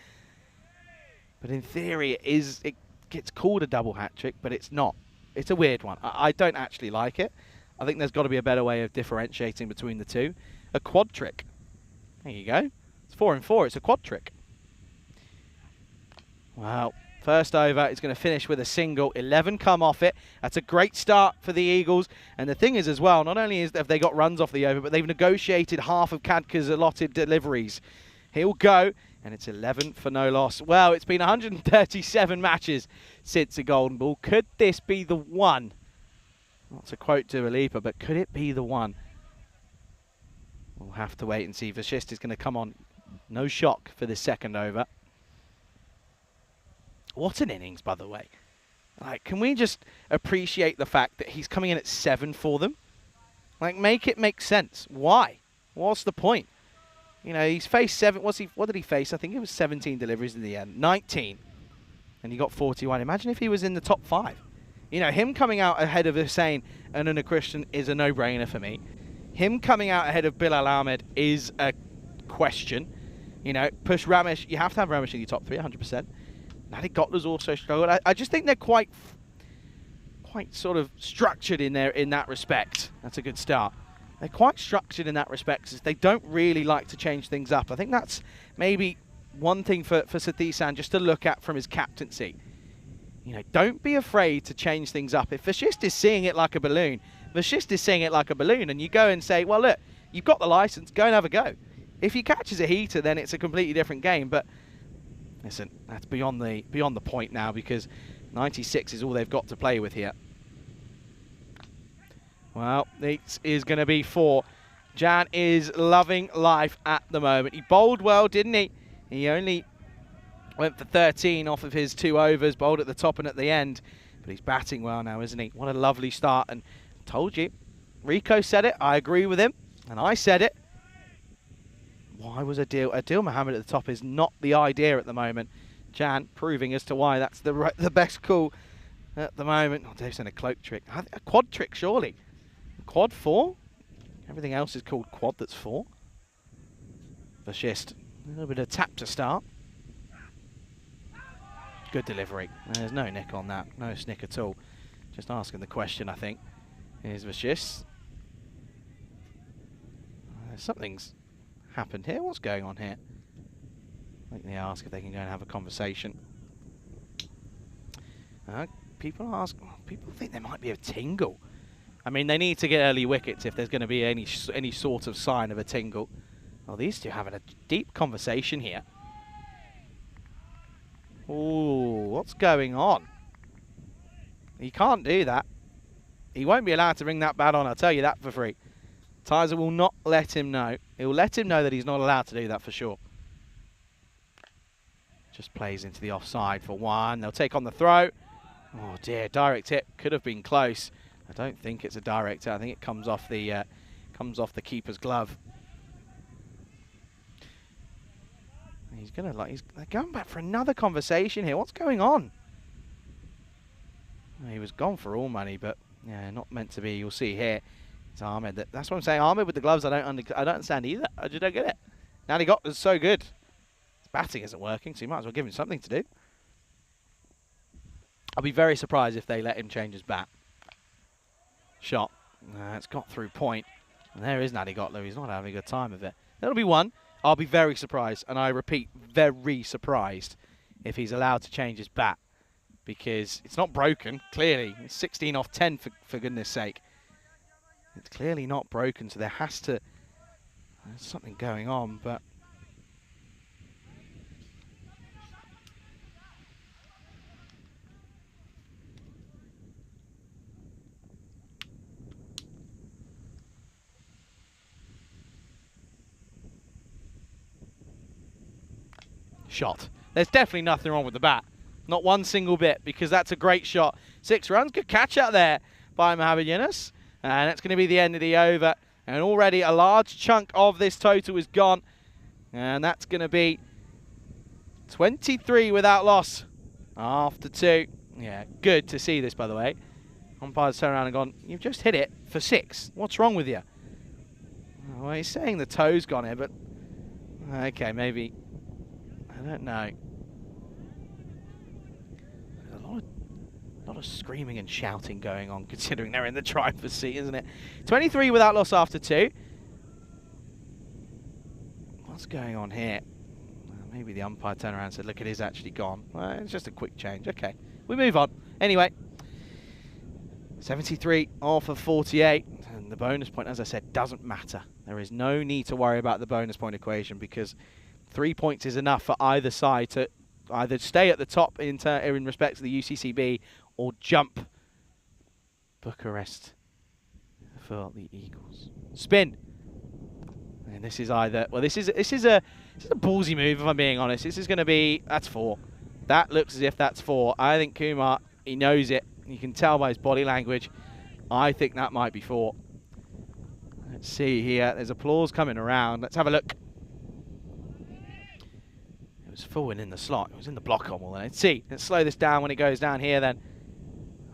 but in theory it gets called a double hat-trick, but it's not. It's a weird one. I don't actually like it. I think there's got to be a better way of differentiating between the two. A quad trick. There you go. It's 4 in 4. It's a quad trick. Wow. First over, it's going to finish with a single. 11 come off it. That's a great start for the Eagles. And the thing is as well, not only have they got runs off the over, but they've negotiated half of Kadka's allotted deliveries. He'll go, and it's 11 for no loss. Well, it's been 137 matches since the Golden Ball. Could this be the one Not to quote Dua Lipa, but could it be the one? We'll have to wait and see. Vashist is going to come on. No shock for this second over. What an innings, by the way. Like, can we just appreciate the fact that he's coming in at 7 for them? Like, make it make sense. Why? What's the point? You know, he's faced 7. What did he face? I think it was 17 deliveries in the end. 19. And he got 41. Imagine if he was in the top 5. You know, him coming out ahead of Hussein and Una Christian is a no-brainer for me. Him coming out ahead of Bilal Ahmed is a question. You know, push Ramesh. You have to have Ramesh in your top 3, 100%. Nadi Gotler's also struggled. I just think they're quite sort of structured in that respect. That's a good start. They're quite structured in that respect. They don't really like to change things up. I think that's maybe one thing for Satisan just to look at from his captaincy. You know, don't be afraid to change things up. If Vashist is seeing it like a balloon, Vashist is seeing it like a balloon, and you go and say, well, look, you've got the license, go and have a go. If he catches a heater, then it's a completely different game. But listen, that's beyond the point now, because 96 is all they've got to play with here. Well, it is going to be 4. Jan is loving life at the moment. He bowled well, didn't he? He only went for 13 off of his 2 overs, bowled at the top and at the end. But he's batting well now, isn't he? What a lovely start. And told you, Rico said it, I agree with him, and I said it. Why was Adil Mohammed at the top is not the idea at the moment. Jan proving as to why that's the best call at the moment. Oh, Dave's done a cloak trick. A quad trick, surely. Quad 4? Everything else is called quad that's 4. Vashist. A little bit of tap to start. Good delivery. There's no nick on that. No snick at all. Just asking the question, I think. Here's Vashist. Something's happened here. What's going on here? I think they ask if they can go and have a conversation. People think there might be a tingle. I mean, they need to get early wickets if there's going to be any sort of sign of a tingle. Well, these two having a deep conversation here. Ooh, what's going on? He can't do that. He won't be allowed to bring that bat on, I'll tell you that for free. Tizer will not let him know. He'll let him know that he's not allowed to do that for sure. Just plays into the offside for 1. They'll take on the throw. Oh dear, direct hit. Could have been close. I don't think it's a direct hit. I think it comes off the keeper's glove. They're going back for another conversation here. What's going on? He was gone for all money, but yeah, not meant to be. You'll see here. It's Ahmed. That's what I'm saying. Ahmed with the gloves, I don't understand either. I just don't get it. Now he got is so good. His batting isn't working, so you might as well give him something to do. I'll be very surprised if they let him change his bat. Shot. It's got through point. And there is Nadi Gotler. He's not having a good time of it. That'll be 1. I'll be very surprised, and I repeat, very surprised if he's allowed to change his bat, because it's not broken, clearly. It's 16 off 10, for goodness sake. It's clearly not broken, so there's something going on, but... Shot. There's definitely nothing wrong with the bat. Not one single bit, because that's a great shot. 6 runs. Good catch out there by Mohamed Yunus. And that's going to be the end of the over. And already a large chunk of this total is gone. And that's going to be 23 without loss after 2. Yeah, good to see this, by the way. Umpire's turned around and gone, you've just hit it for 6. What's wrong with you? Well, he's saying the toe's gone here, but... Okay, maybe... I don't know. A lot of screaming and shouting going on, considering they're in the driver's seat, isn't it? 23 without loss after 2. What's going on here? Maybe the umpire turned around and said, look, it is actually gone. Well, it's just a quick change. Okay, we move on. Anyway, 73 off of 48. And the bonus point, as I said, doesn't matter. There is no need to worry about the bonus point equation, because 3 points is enough for either side to either stay at the top in respect to the UCCB or jump Bucharest for the Eagles. Spin. And this is either, well, this is a ballsy move, if I'm being honest. This is going to be, that's 4. That looks as if that's 4. I think Kumar, he knows it. You can tell by his body language. I think that might be 4. Let's see here. There's applause coming around. Let's have a look. It was forward in the slot. It was in the block on. Let's see. Let's slow this down when it goes down here then.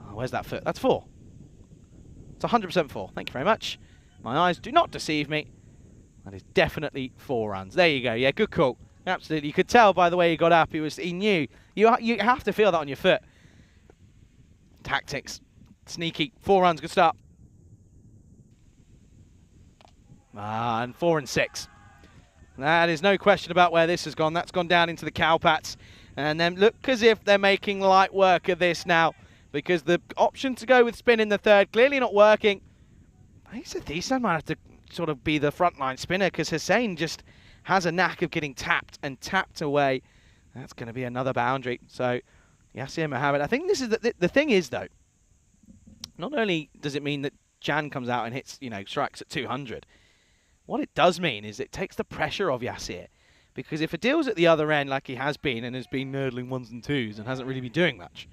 Oh, where's that foot? That's 4. It's 100% 4. Thank you very much. My eyes do not deceive me. That is definitely 4 runs. There you go. Yeah, good call. Absolutely. You could tell by the way he got up. He knew. You have to feel that on your foot. Tactics. Sneaky. 4 runs. Good start. And 4 and 6. That is no question about where this has gone. That's gone down into the cowpats. And then look as if they're making light work of this now, because the option to go with spin in the third clearly not working. I think T10 might have to sort of be the frontline spinner, because Hussein just has a knack of getting tapped and tapped away. That's going to be another boundary. So Yassir Mohammed. I think this is the thing is though. Not only does it mean that Jan comes out and hits, strikes at 200. What it does mean is it takes the pressure off Yassir, because if Adil's at the other end like he has been and has been nurdling 1s and 2s and hasn't really been doing much,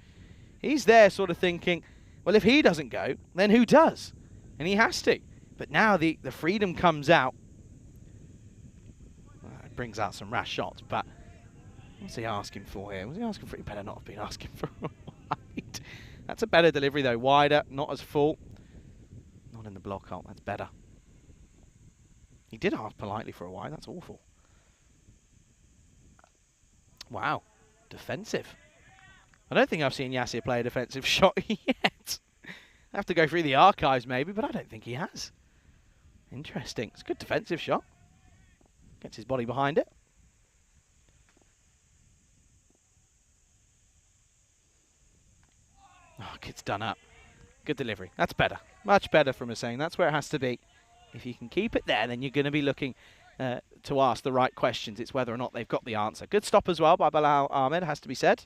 he's there sort of thinking, well, if he doesn't go, then who does? And he has to. But now the freedom comes out. It brings out some rash shots, but what's he asking for here? Was he asking for? He better not have been asking for a wide. That's a better delivery though. Wider, not as full. Not in the block hole. That's better. He did ask politely for a wide. That's awful. Wow. Defensive. I don't think I've seen Yassir play a defensive shot yet. I have to go through the archives maybe, but I don't think he has. Interesting. It's a good defensive shot. Gets his body behind it. Oh, kid's done up. Good delivery. That's better. Much better from Hussein. That's where it has to be. If you can keep it there, then you're going to be looking to ask the right questions. It's whether or not they've got the answer. Good stop as well by Bilal Ahmed, has to be said.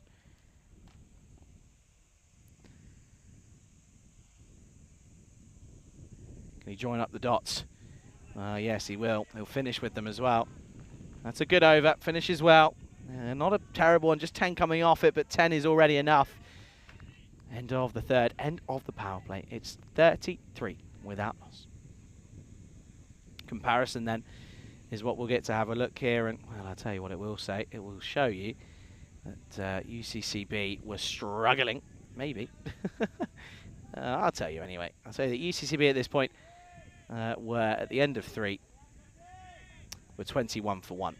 Can he join up the dots? Yes, he will. He'll finish with them as well. That's a good over. Finishes well. Not a terrible one, just 10 coming off it, but 10 is already enough. End of the third, end of the power play. It's 33 without loss. Comparison then is what we'll get to have a look here, and well, I'll tell you what it will say. It will show you that UCCB was struggling, maybe. I'll tell you anyway. I'll say that UCCB at this point were at the end of 3 were 21 for 1,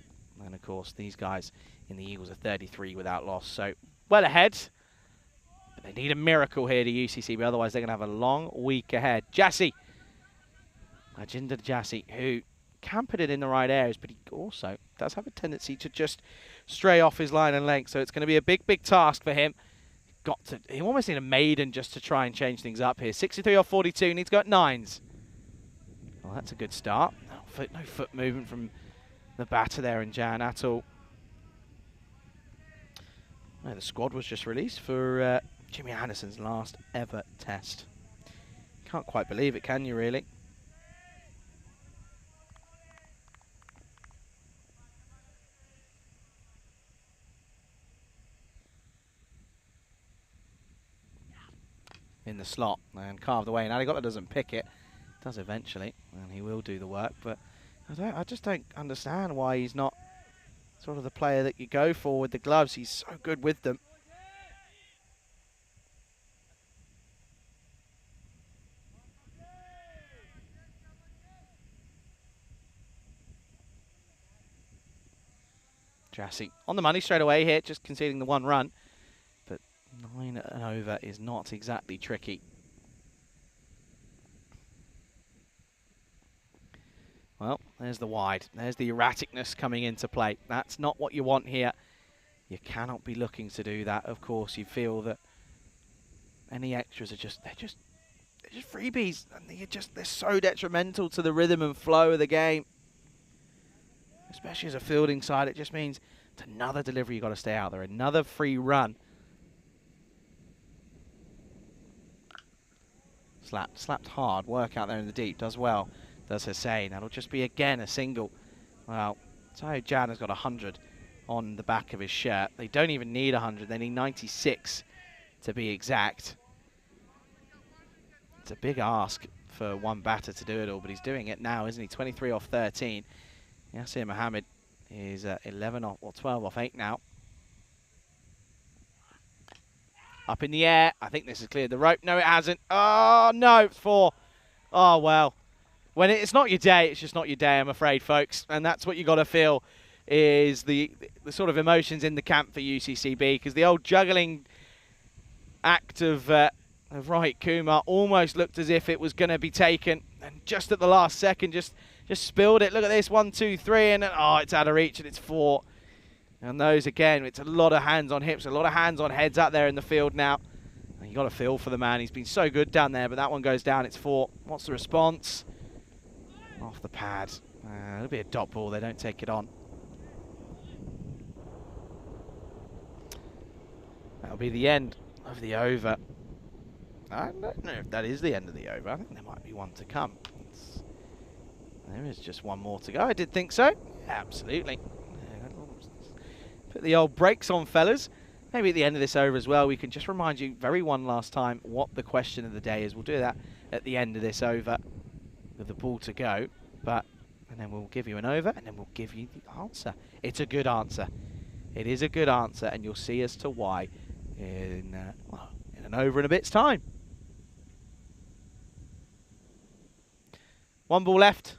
and of course these guys in the Eagles are 33 without loss, so well ahead. But they need a miracle here to UCCB, otherwise they're going to have a long week ahead. Jassy. Ajinder Jassy, who can put it in the right areas, but he also does have a tendency to just stray off his line and length. So it's going to be a big, big task for him. He almost need a maiden just to try and change things up here. 63 off 42, needs to go at 9s. Well, that's a good start. No foot movement from the batter there in Jan at all. No, the squad was just released for Jimmy Anderson's last ever test. Can't quite believe it, can you really? In the slot and carved away, and Aligotta doesn't pick it. Does eventually, and he will do the work, but I just don't understand why he's not sort of the player that you go for with the gloves. He's so good with them. Jassy on the money straight away here, just conceding the 1 run. 9 and over is not exactly tricky. Well, there's the wide. There's the erraticness coming into play. That's not what you want here. You cannot be looking to do that. Of course, you feel that any extras are they're just freebies, and they're so detrimental to the rhythm and flow of the game. Especially as a fielding side, it just means it's another delivery you've got to stay out there, another free run. Slapped hard. Work out there in the deep. Does well. Does Hussein. That'll just be again a single. Well, Tayo Jan has got 100 on the back of his shirt. They don't even need 100. They need 96 to be exact. It's a big ask for one batter to do it all, but he's doing it now, isn't he? 23 off 13. Yasir Mohammed is 11 off, or 12 off 8 now. Up in the air. I think this has cleared the rope. No, it hasn't. Oh, no, it's 4. Oh, well. When it's not your day, it's just not your day, I'm afraid, folks. And that's what you got to feel is the sort of emotions in the camp for UCCB, because the old juggling act of Rohit Kumar almost looked as if it was going to be taken, and just at the last second just spilled it. Look at this, 1, 2, 3, and then, oh, it's out of reach, and it's 4. And those, again, it's a lot of hands on hips, a lot of hands on heads out there in the field now. And you got to feel for the man. He's been so good down there, but that one goes down. It's 4. What's the response? Off the pad. It'll be a dot ball. They don't take it on. That'll be the end of the over. I don't know if that is the end of the over. I think there might be one to come. There is just one more to go. I did think so. Absolutely. Put the old brakes on, fellas. Maybe at the end of this over as well, we can just remind you one last time what the question of the day is. We'll do that at the end of this over with the ball to go. And then we'll give you an over, and then we'll give you the answer. It's a good answer. It is a good answer, and you'll see as to why in an over in a bit's time. 1 ball left.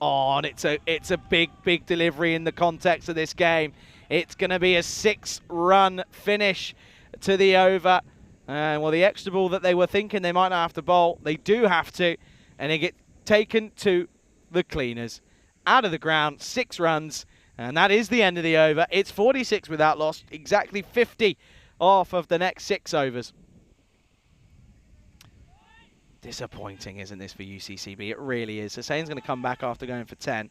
Oh, and it's a big delivery in the context of this game. It's going to be a 6-run finish to the over. And well, the extra ball that they were thinking they might not have to bowl, they do have to, and they get taken to the cleaners. Out of the ground, 6 runs, and that is the end of the over. It's 46 without loss, exactly 50 off of the next 6 overs. Disappointing, isn't this, for UCCB? It really is. Hussein's going to come back after going for 10.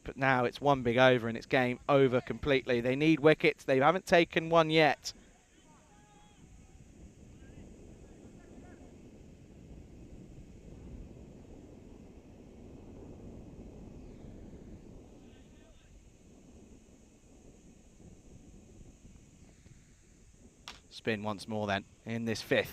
But now it's 1 big over and it's game over completely. They need wickets. They haven't taken one yet. Spin once more then in this 5th.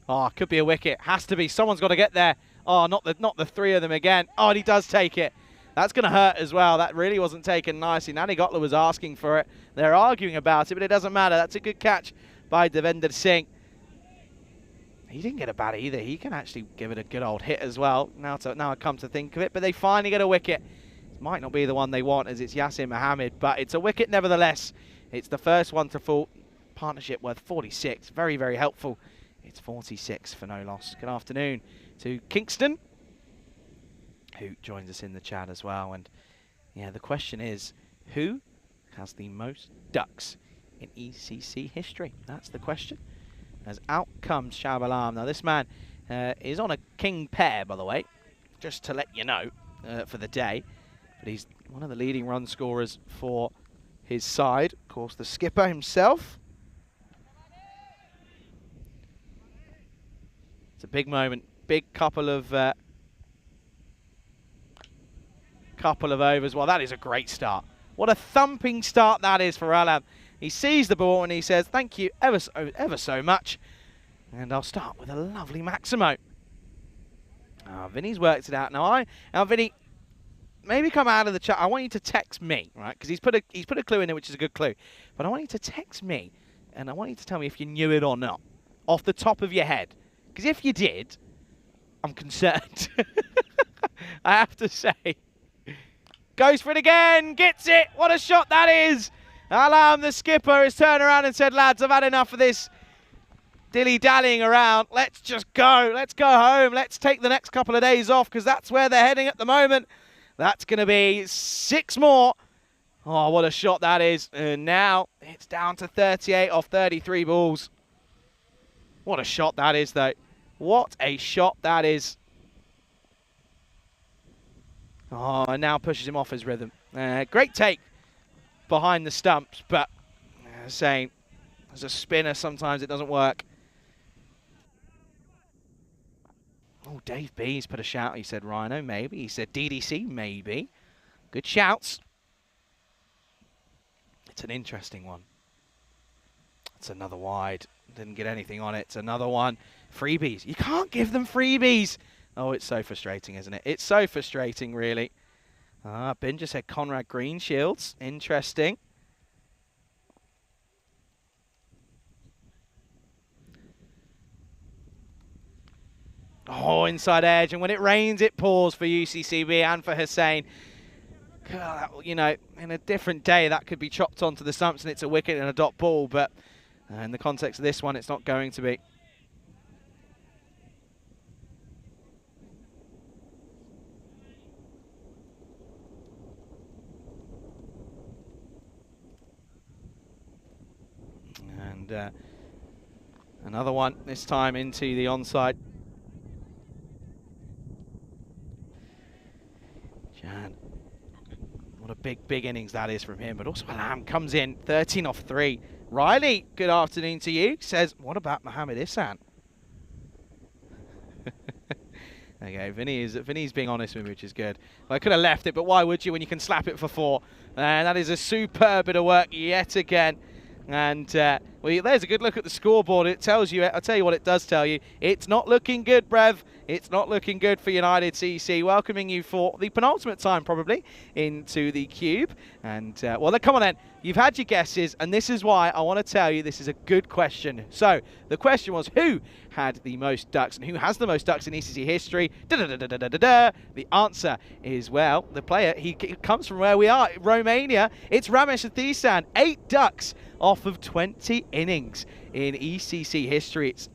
Oh, could be a wicket. Has to be. Someone's got to get there. Oh, not the 3 of them again. Oh, and he does take it. That's going to hurt as well. That really wasn't taken nicely. Nani Gotla was asking for it. They're arguing about it, but it doesn't matter. That's a good catch by Devender Singh. He didn't get a bat either. He can actually give it a good old hit as well. Now I come to think of it, but they finally get a wicket. It might not be the one they want, as it's Yasir Mohammed, but it's a wicket nevertheless. It's the first one to fall. Partnership worth 46. Very, very helpful. It's 46 for no loss. Good afternoon to Kingston, who joins us in the chat as well. And yeah, the question is, who has the most ducks in ECC history? That's the question. As out comes Shab Alam. Now this man is on a king pair, by the way, just to let you know for the day. But he's one of the leading run scorers for his side. Of course, the skipper himself. It's a big moment. Big couple of overs. Well, that is a great start. What a thumping start that is for Alam. He sees the ball and he says, thank you ever so much. And I'll start with a lovely Maximo. Vinny's worked it out. Now, Vinny, maybe come out of the chat. I want you to text me, right? Because he's put a clue in there, which is a good clue. But I want you to text me, and I want you to tell me if you knew it or not, off the top of your head. Because if you did, I'm concerned. I have to say. Goes for it again. Gets it. What a shot that is. Alam, the skipper, has turned around and said, lads, I've had enough of this dilly-dallying around. Let's just go. Let's go home. Let's take the next couple of days off, because that's where they're heading at the moment. That's going to be 6 more. Oh, what a shot that is. And now it's down to 38 off 33 balls. What a shot that is, though. What a shot that is. Oh, and now pushes him off his rhythm. Great take behind the stumps, but saying as a spinner, sometimes it doesn't work. Oh, Dave B's put a shout. He said Rhino, maybe. He said DDC, maybe. Good shouts. It's an interesting one. It's another wide. Didn't get anything on it. It's another one. Freebies. You can't give them freebies. Oh, it's so frustrating, isn't it? It's so frustrating, really. Ben just said Conrad Green Shields. Interesting. Oh, inside edge. And when it rains, it pours for UCCB and for Hussein. God, you know, in a different day, that could be chopped onto the stumps and it's a wicket and a dot ball. But in the context of this one, it's not going to be. And another one, this time into the onside. Jan, what a big innings that is from him. But also Alam comes in, 13 off 3. Riley, good afternoon to you. Says, what about Mohammed Ihsan? Okay, Vinny's being honest with me, which is good. Well, I could have left it, but why would you when you can slap it for 4? And that is a superb bit of work yet again. And well, there's a good look at the scoreboard. It tells you, I'll tell you what it does tell you. It's not looking good, Brev. It's not looking good for United CC. Welcoming you for the penultimate time, probably, into the cube. And, well, come on then. You've had your guesses, and this is why I want to tell you this is a good question. So, the question was, who had the most ducks, and who has the most ducks in ECC history? The answer is, well, the player, he comes from where we are, Romania. It's Ramesh Athisan, 8 ducks off of 20 innings in ECC history. It's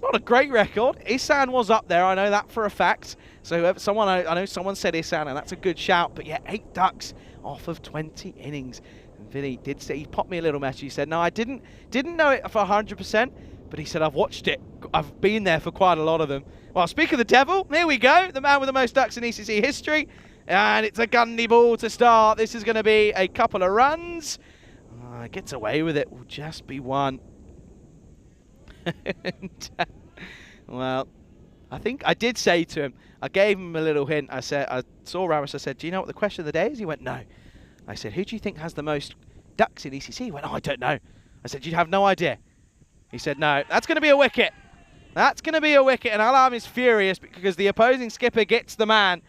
not a great record. Ihsan was up there, I know that for a fact. So I know someone said Ihsan, and that's a good shout. But yeah, 8 ducks off of 20 innings. And Vinny did say, he popped me a little message. He said, no, I didn't know it for 100%, but he said, I've watched it. I've been there for quite a lot of them. Well, speak of the devil, here we go. The man with the most ducks in ECC history. And it's a gunny ball to start. This is going to be a couple of runs. Gets away with it. Will just be 1. And, well, I think I did say to him, I gave him a little hint. I saw Ramesh, I said, do you know what the question of the day is? He went, no. I said, who do you think has the most ducks in ECC? He went, oh, I don't know. I said, you have no idea. He said, no, that's going to be a wicket. That's going to be a wicket, and Alam is furious because the opposing skipper gets the man.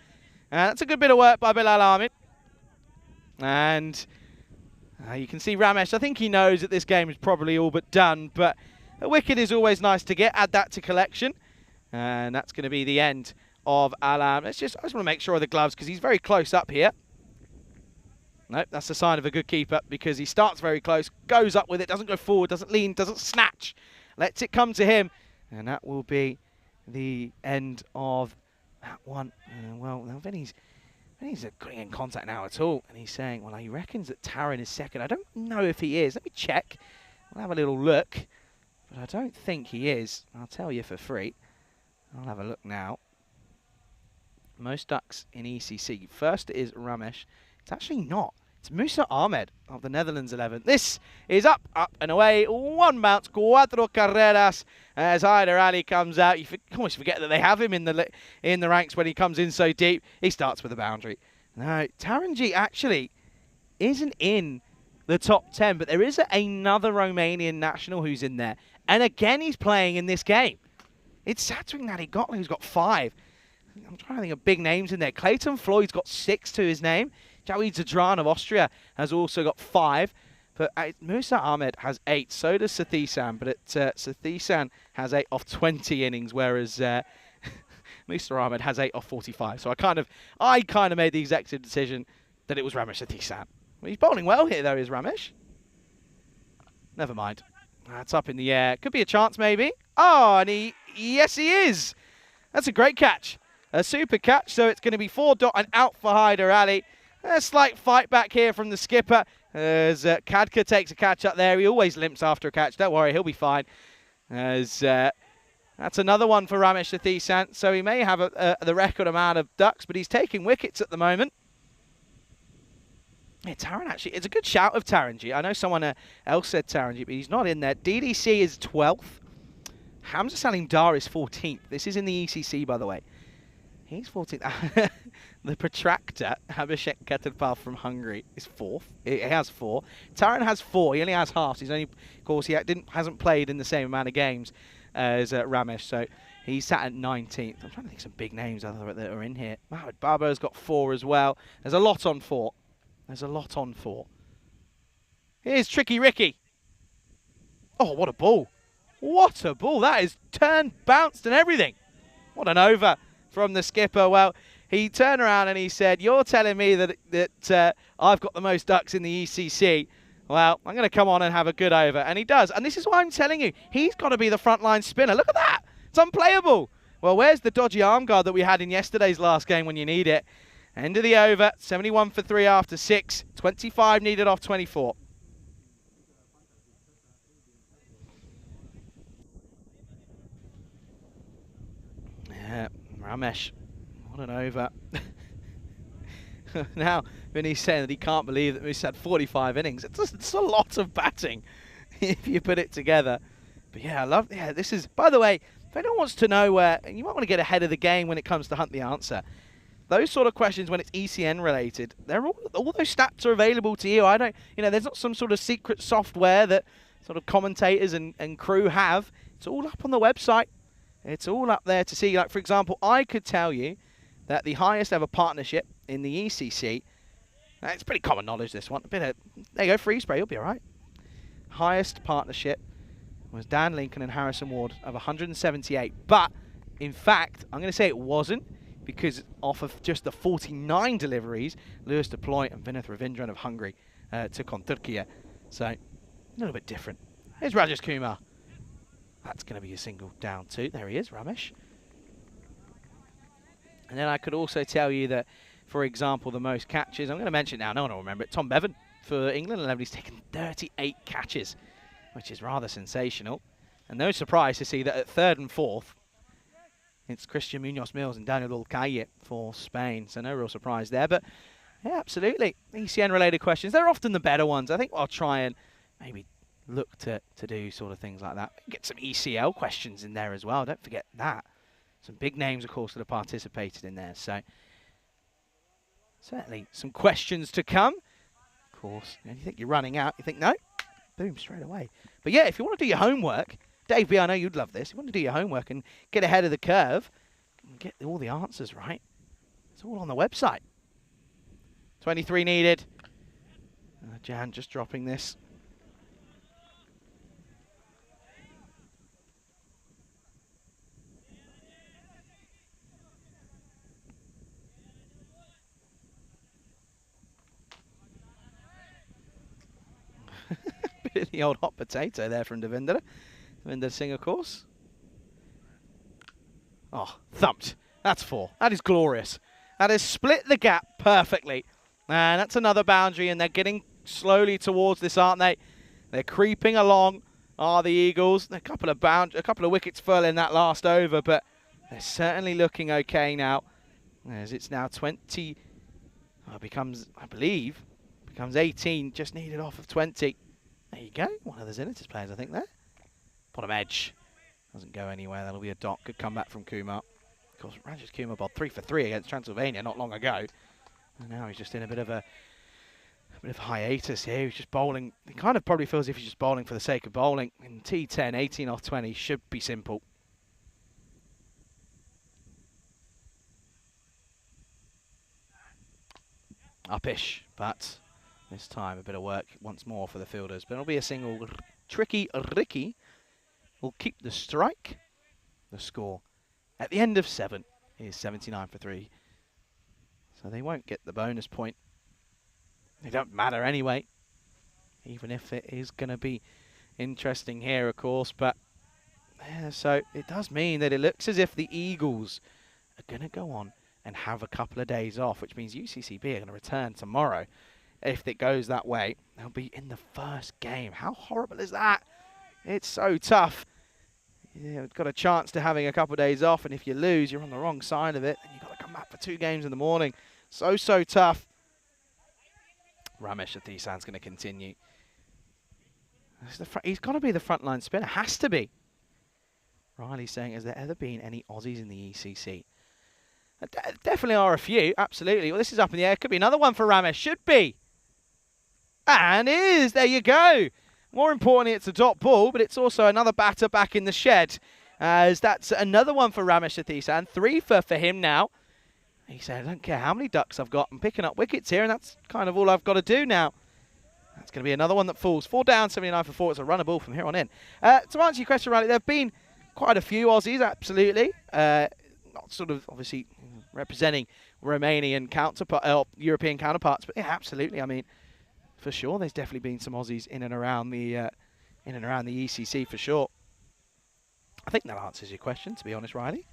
That's a good bit of work by Bilal Ahmed. And you can see Ramesh, I think he knows that this game is probably all but done, but a wicket is always nice to get. Add that to collection. And that's going to be the end of Alam. I just want to make sure of the gloves because he's very close up here. Nope, that's a sign of a good keeper because he starts very close, goes up with it, doesn't go forward, doesn't lean, doesn't snatch. Lets it come to him. And that will be the end of that one. Well, now Vinny's getting in contact now at all. And he's saying, well, he reckons that Taran is second. I don't know if he is. Let me check. We'll have a little look. But I don't think he is. I'll tell you for free. I'll have a look now. Most ducks in ECC. First is Ramesh. It's actually not. It's Musa Ahmed of the Netherlands 11. This is up and away. 1 bounce, 4 carreras. As Hyder Ali comes out, you almost forget that they have him in the ranks when he comes in so deep. He starts with a boundary. No, Taranji actually isn't in the top 10, but there is another Romanian national who's in there. And again, he's playing in this game. It's Satwing Nadigotla who's got 5. I'm trying to think of big names in there. Clayton Floyd's got 6 to his name. Jawi Zadran of Austria has also got 5. But Musa Ahmed has 8. So does Sathisan. But Sathisan has 8 off 20 innings, whereas Musa Ahmed has 8 off 45. So I kind of made the executive decision that it was Ramesh Sathisan. Well, he's bowling well here, though, is Ramesh. Never mind. That's up in the air. Could be a chance, maybe. Oh, and yes, he is. That's a great catch. A super catch. So it's going to be 4 dot and out for Hyder Ali. A slight fight back here from the skipper as Kadka takes a catch up there. He always limps after a catch. Don't worry, he'll be fine. As that's another one for Ramesh Sathisan. So he may have the record amount of ducks, but he's taking wickets at the moment. Yeah, Taran actually, it's a good shout of Taranji. I know someone else said Taranji, but he's not in there. DDC is 12th. Hamza Salim Dar is 14th. This is in the ECC, by the way. He's 14th. The protractor, Abhishek Keterpal from Hungary, is 4th. He has 4. Taran has 4. He only has halves. He's only, of course, he hasn't played in the same amount of games as Ramesh, so he's sat at 19th. I'm trying to think of some big names that are in here. Mohamed Babo's got 4 as well. There's a lot on 4. There's a lot on 4. Here's Tricky Ricky. Oh, what a ball. What a ball. That is turned, bounced and everything. What an over from the skipper. Well, he turned around and he said, you're telling me that I've got the most ducks in the ECC. Well, I'm going to come on and have a good over. And he does. And this is why I'm telling you, he's got to be the frontline spinner. Look at that. It's unplayable. Well, where's the dodgy arm guard that we had in yesterday's last game when you need it? End of the over. 71 for 3 after 6. 25 needed off 24. Yeah, Ramesh. What an over. Now, when he's saying that he can't believe that he's had 45 innings, it's a lot of batting if you put it together. But yeah, I love, yeah, this is, by the way, if anyone wants to know where, you might want to get ahead of the game when it comes to Hunt the Answer. Those sort of questions when it's ECN related, they're all those stats are available to you. I don't, there's not some sort of secret software that sort of commentators and crew have. It's all up on the website. It's all up there to see. Like, for example, I could tell you that the highest ever partnership in the ECC, it's pretty common knowledge, this one. There you go, free spray, you'll be all right. Highest partnership was Dan Lincoln and Harrison Ward of 178. But, in fact, I'm going to say it wasn't, because off of just the 49 deliveries, Lewis Deploy and Vinith Ravindran of Hungary took on Turkey. So, a little bit different. Here's Rajesh Kumar. That's going to be a single down 2. There he is, Ramesh. And then I could also tell you that, for example, the most catches, I'm going to mention now, no one will remember it, Tom Bevan for England 11. He's taken 38 catches, which is rather sensational. And no surprise to see that at 3rd and 4th, it's Christian Munoz-Mills and Daniel Dulcalle for Spain. So no real surprise there. But, yeah, absolutely. ECN-related questions, they're often the better ones. I think I'll try and maybe look to do sort of things like that. Get some ECL questions in there as well. Don't forget that. Some big names, of course, that have participated in there. So, certainly some questions to come. Of course, and you think you're running out. You think, no, boom, straight away. But yeah, if you want to do your homework, Dave B, I know you'd love this. If you want to do your homework and get ahead of the curve and get all the answers right, it's all on the website. 23 needed. Jan just dropping this. Bit of the old hot potato there from Devinder. Devinder Singh, of course. Oh, thumped. That's 4. That is glorious. That has split the gap perfectly. And that's another boundary, and they're getting slowly towards this, aren't they? They're creeping along, are the Eagles. A couple of wickets fell in that last over, but they're certainly looking okay now. As it's now 20, becomes, I believe, becomes 18, just needed off of 20. There you go, one of the Zenitors players, I think, there. Bottom edge. Doesn't go anywhere, that'll be a dot. Good comeback from Kumar. Of course, Rajesh Kumar bowled 3 for 3 against Transylvania not long ago. And now he's just in a bit of a hiatus here. He's just bowling. He kind of probably feels as if he's just bowling for the sake of bowling. In T10, 18 off 20 should be simple. Upish, but this time a bit of work once more for the fielders. But it'll be a single. Tricky Ricky will keep the strike. The score at the end of 7 is 79 for 3. So they won't get the bonus point. They don't matter anyway, even if it is going to be interesting here, of course. But yeah, so it does mean that it looks as if the Eagles are going to go on and have a couple of days off, which means UCCB are going to return tomorrow. If it goes that way, they'll be in the first game. How horrible is that? It's so tough. You've got a chance to having a couple of days off, and if you lose, you're on the wrong side of it, and you've got to come back for 2 games in the morning. So tough. Ramesh Athisan's going to continue. He's got to be the frontline spinner. Has to be. Riley's saying, has there ever been any Aussies in the ECC? Definitely are a few, absolutely. Well, this is up in the air. Could be another one for Ramesh. Should be. And it is. There you go. More importantly, it's a dot ball, but it's also another batter back in the shed. As that's another one for Ramesh Sathisan. 3 for him now. He said, I don't care how many ducks I've got. I'm picking up wickets here, and that's kind of all I've got to do now. That's going to be another one that falls. 4 down, 79 for 4. It's a runner ball from here on in. To answer your question, Riley, there have been quite a few Aussies, absolutely. Not sort of, obviously, representing Romanian European counterparts, but yeah, absolutely. I mean, for sure, there's definitely been some Aussies in and around the ECC for sure. I think that answers your question, to be honest, Riley.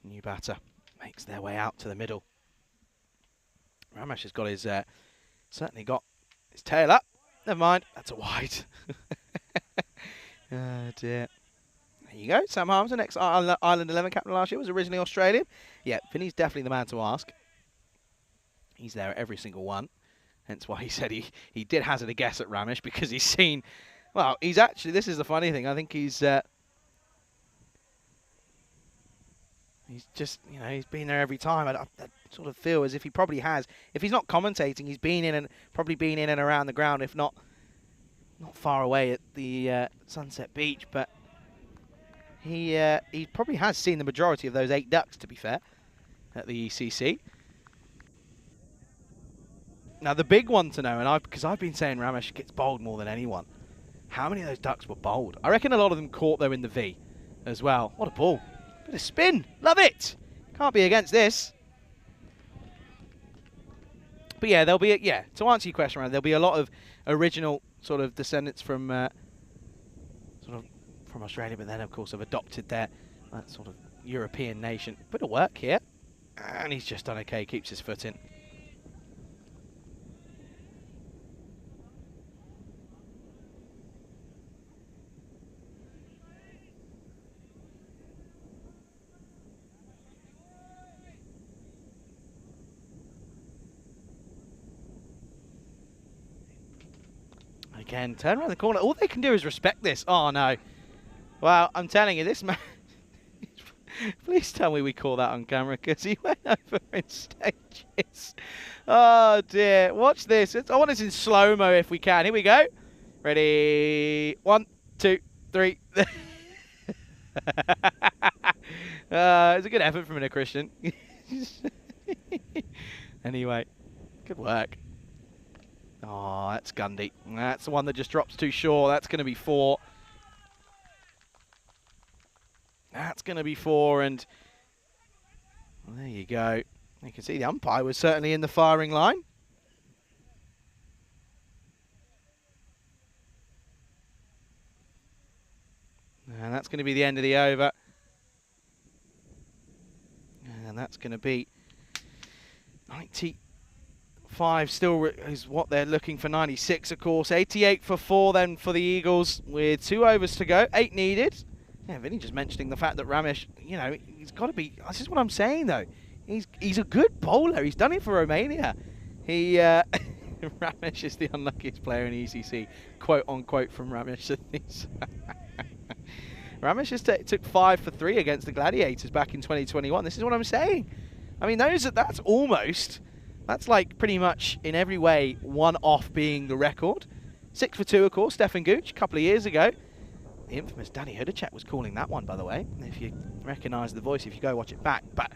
New batter makes their way out to the middle. Ramesh has got his, certainly got his tail up. Never mind, that's a wide. Oh dear. There you go, Sam Harmson, ex-Ireland 11 captain last year, was originally Australian. Yeah, Vinny's definitely the man to ask. He's there at every single one. Hence why he said he did hazard a guess at Ramesh, because he's seen, well, he's actually, this is the funny thing, I think he's just, you know, he's been there every time. I sort of feel as if he probably has. If he's not commentating, he's been in and probably been in and around the ground, if not far away at the Sunset Beach. But he probably has seen the majority of those 8 ducks, to be fair, at the ECC. Now the big one to know, and because I've been saying Ramesh gets bowled more than anyone. How many of those ducks were bowled? I reckon a lot of them caught though in the V as well. What a ball! Bit of spin, love it. Can't be against this. But yeah, there'll be to answer your question, there'll be a lot of original sort of descendants from from Australia, but then of course have adopted that sort of European nation. Bit of work here, and he's just done okay. Keeps his foot in. Again, turn around the corner. All they can do is respect this. Oh, no. Well, I'm telling you, this man... Please tell me we call that on camera, because he went over in stages. Oh, dear. Watch this. I want this in slow-mo if we can. Here we go. Ready? 1, 2, 3. It's a good effort from a Christian. Anyway, good work. Oh, that's Gundy. That's the one that just drops too short. That's going to be 4. That's going to be 4, and well, there you go. You can see the umpire was certainly in the firing line. And that's going to be the end of the over. And that's going to be 95 still is what they're looking for. 96, of course. 88 for 4 then for the Eagles with 2 overs to go. 8 needed. Yeah, Vinny just mentioning the fact that Ramesh, you know, he's got to be... That's just what I'm saying, though. He's a good bowler. He's done it for Romania. Ramesh is the unluckiest player in ECC. Quote unquote from Ramesh. Ramesh just took 5 for 3 against the Gladiators back in 2021. This is what I'm saying. I mean, that's almost... That's like pretty much in every way one off being the record. 6 for 2, of course, Stefan Gooch, a couple of years ago. The infamous Danny Hudacek was calling that one, by the way. If you recognise the voice, if you go watch it back. But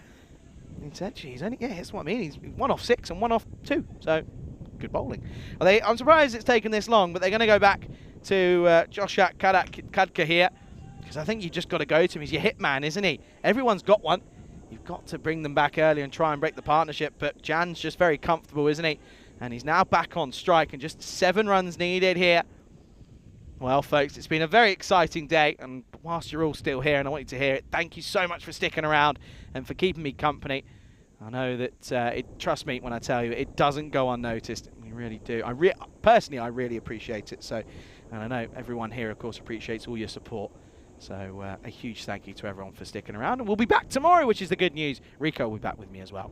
it's actually, that's what I mean. He's 1 off 6 and 1 off 2. So, good bowling. I'm surprised it's taken this long, but they're going to go back to Joshak Kadka here. Because I think you've just got to go to him. He's your hit man, isn't he? Everyone's got one. You've got to bring them back early and try and break the partnership. But Jan's just very comfortable, isn't he? And he's now back on strike and just 7 runs needed here. Well, folks, it's been a very exciting day. And whilst you're all still here and I want you to hear it, thank you so much for sticking around and for keeping me company. I know that, trust me when I tell you, it doesn't go unnoticed. We really do. Personally, I really appreciate it. So, and I know everyone here, of course, appreciates all your support. So a huge thank you to everyone for sticking around. And we'll be back tomorrow, which is the good news. Rico will be back with me as well.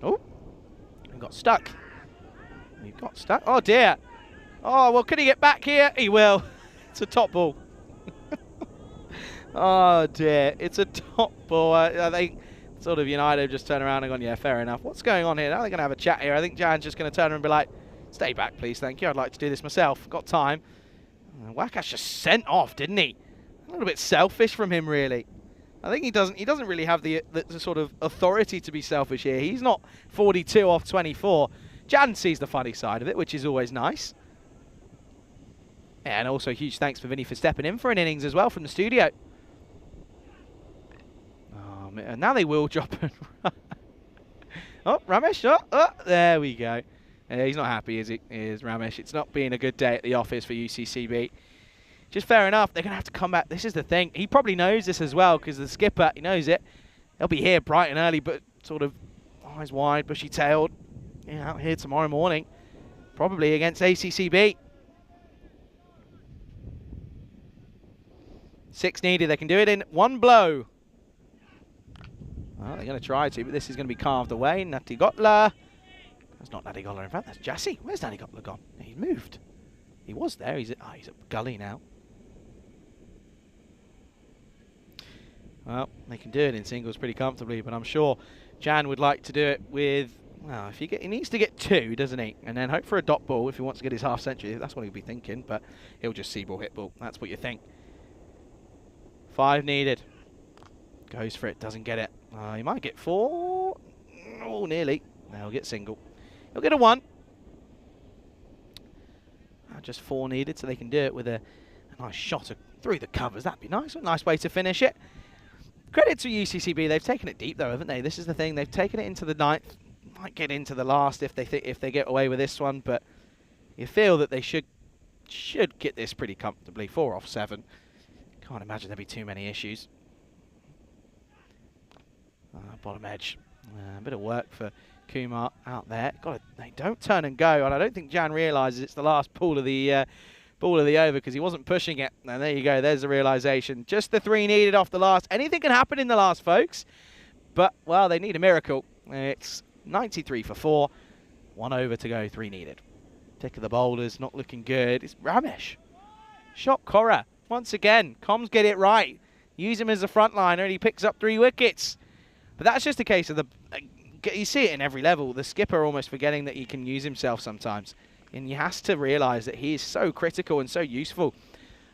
Oh, we got stuck. We got stuck. Oh, dear. Oh, well, can he get back here? He will. It's a top ball. Oh, dear. It's a top ball. I think sort of United have just turned around and gone, yeah, fair enough. What's going on here? Now they're going to have a chat here. I think Jan's just going to turn around and be like, stay back, please, thank you. I'd like to do this myself. Got time. Wakash just sent off, didn't he? A little bit selfish from him, really. I think he doesn't really have the sort of authority to be selfish here. He's not 42 off 24. Jan sees the funny side of it, which is always nice. And also huge thanks for Vinny for stepping in for an innings as well from the studio. Oh, man. Now they will drop and run. Oh, Ramesh. Oh, there we go. He's not happy, is he? Is Ramesh. It's not been a good day at the office for UCCB. Just fair enough. They're going to have to come back. This is the thing. He probably knows this as well because the skipper, he knows it. They'll be here bright and early, but sort of eyes wide, bushy-tailed. Yeah, out here tomorrow morning. Probably against ACCB. 6 needed. They can do it in one blow. Well, they're going to try to, but this is going to be carved away. Natigotla. That's not Natigotla, in fact. That's Jassy. Where's Natigotla gone? He moved. He was there. He's at gully now. Well, they can do it in singles pretty comfortably, but I'm sure Jan would like to do it with, well, he needs to get 2, doesn't he? And then hope for a dot ball if he wants to get his half century. That's what he'll be thinking, but he'll just see ball, hit ball. That's what you think. 5 needed. Goes for it, doesn't get it. He might get 4. Oh, nearly. No, he'll get single. He'll get a 1. Just 4 needed, so they can do it with a nice shot through the covers. That'd be nice. A nice way to finish it. Credit to UCCB. They've taken it deep, though, haven't they? This is the thing. They've taken it into the 9th. Might get into the last if they get away with this one, but you feel that they should get this pretty comfortably. 4 off 7. Can't imagine there'd be too many issues. Bottom edge. A bit of work for Kumar out there. They don't turn and go, and I don't think Jan realises it's the last ball of the over because he wasn't pushing it. And there you go. There's the realisation. Just the 3 needed off the last. Anything can happen in the last, folks. But well, they need a miracle. It's 93 for 4. 1 over to go. 3 needed. Pick of the boulders. Not looking good. It's Ramesh. Shot Cora. Once again, comms get it right. Use him as a frontliner, and he picks up 3 wickets. But that's just a case of you see it in every level. The skipper almost forgetting that he can use himself sometimes. And he has to realise that he is so critical and so useful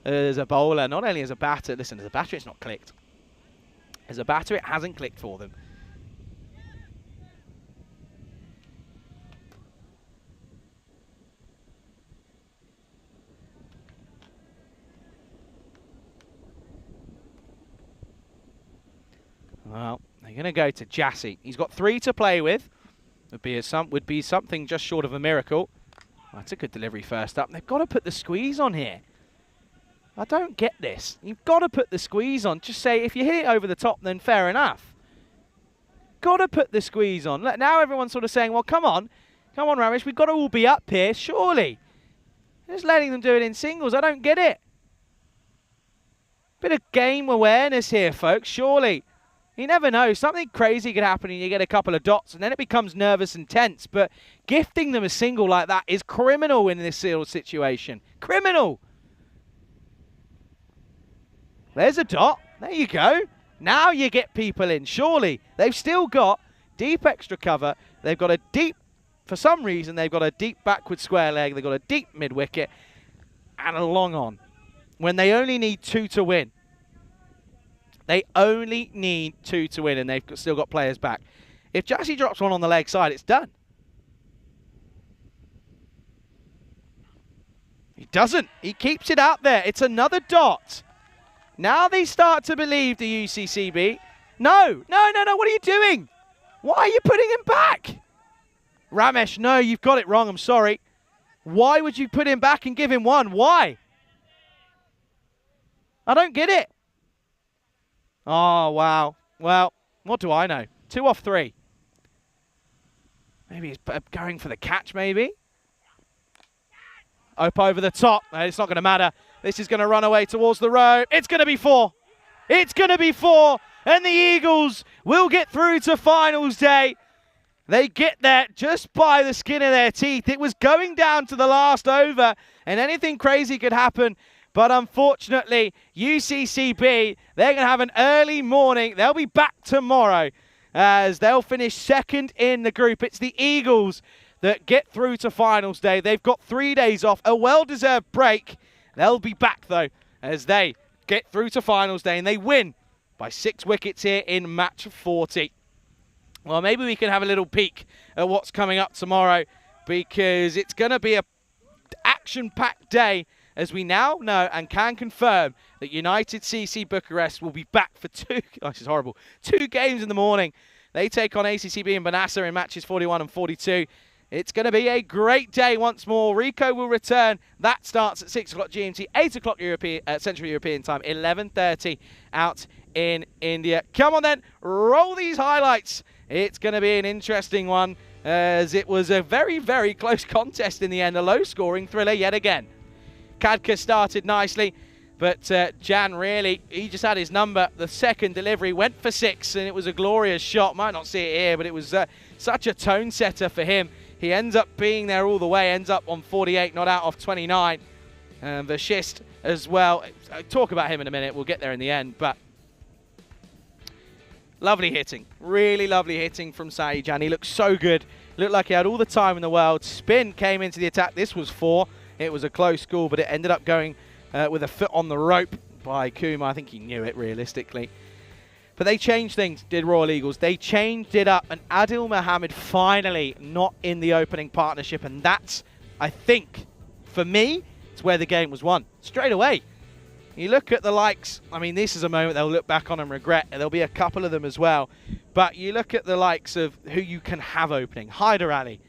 as a bowler, not only as a batter. Listen, as a batter, it's not clicked. As a batter, it hasn't clicked for them. Well, they're going to go to Jassy. He's got 3 to play with. Would be something just short of a miracle. Well, that's a good delivery first up. They've got to put the squeeze on here. I don't get this. You've got to put the squeeze on. Just say, if you hit it over the top, then fair enough. Got to put the squeeze on. Now everyone's sort of saying, well, come on, Ramesh, we've got to all be up here, surely. Just letting them do it in singles. I don't get it. Bit of game awareness here, folks, surely. You never know. Something crazy could happen and you get a couple of dots and then it becomes nervous and tense. But gifting them a single like that is criminal in this sort of situation. Criminal. There's a dot. There you go. Now you get people in. Surely. They've still got deep extra cover. They've got a deep, for some reason, they've got a deep backward square leg. They've got a deep mid-wicket and a long on. When they only need 2 to win. They only need 2 to win, and they've still got players back. If Jassy drops one on the leg side, it's done. He doesn't. He keeps it out there. It's another dot. Now they start to believe the UCCB. No. What are you doing? Why are you putting him back? Ramesh, no, you've got it wrong. I'm sorry. Why would you put him back and give him 1? Why? I don't get it. Oh, wow. Well, what do I know? 2 off 3. Maybe he's going for the catch, maybe. Up over the top. No, it's not going to matter. This is going to run away towards the rope. It's going to be 4. It's going to be 4. And the Eagles will get through to finals day. They get there just by the skin of their teeth. It was going down to the last over, and anything crazy could happen. But unfortunately, UCCB, they're going to have an early morning. They'll be back tomorrow as they'll finish second in the group. It's the Eagles that get through to finals day. They've got 3 days off, a well-deserved break. They'll be back, though, as they get through to finals day, and they win by 6 wickets here in match 40. Well, maybe we can have a little peek at what's coming up tomorrow, because it's going to be a action-packed day, as we now know and can confirm that United CC Bucharest will be back for 2 games in the morning. They take on ACCB and Banassa in matches 41 and 42. It's going to be a great day once more. Rico will return. That starts at 6 o'clock GMT, 8 o'clock Central European time, 11:30 out in India. Come on then, roll these highlights. It's going to be an interesting one, as it was a very, very close contest in the end. A low-scoring thriller yet again. Kadka started nicely, but Jan really, he just had his number. The second delivery went for 6, and it was a glorious shot. Might not see it here, but it was such a tone setter for him. He ends up being there all the way, ends up on 48, not out of 29. Vashist as well. I'll talk about him in a minute. We'll get there in the end, but lovely hitting. Really lovely hitting from Saeed Jan. He looked so good. Looked like he had all the time in the world. Spin came into the attack. This was 4. It was a close call, but it ended up going with a foot on the rope by Kuma. I think he knew it, realistically. But they changed things, did Royal Eagles. They changed it up, and Adil Mohammed finally not in the opening partnership. And that's, I think, for me, it's where the game was won. Straight away. You look at the likes, I mean, this is a moment they'll look back on and regret. There'll be a couple of them as well. But you look at the likes of who you can have opening. Hyder Ali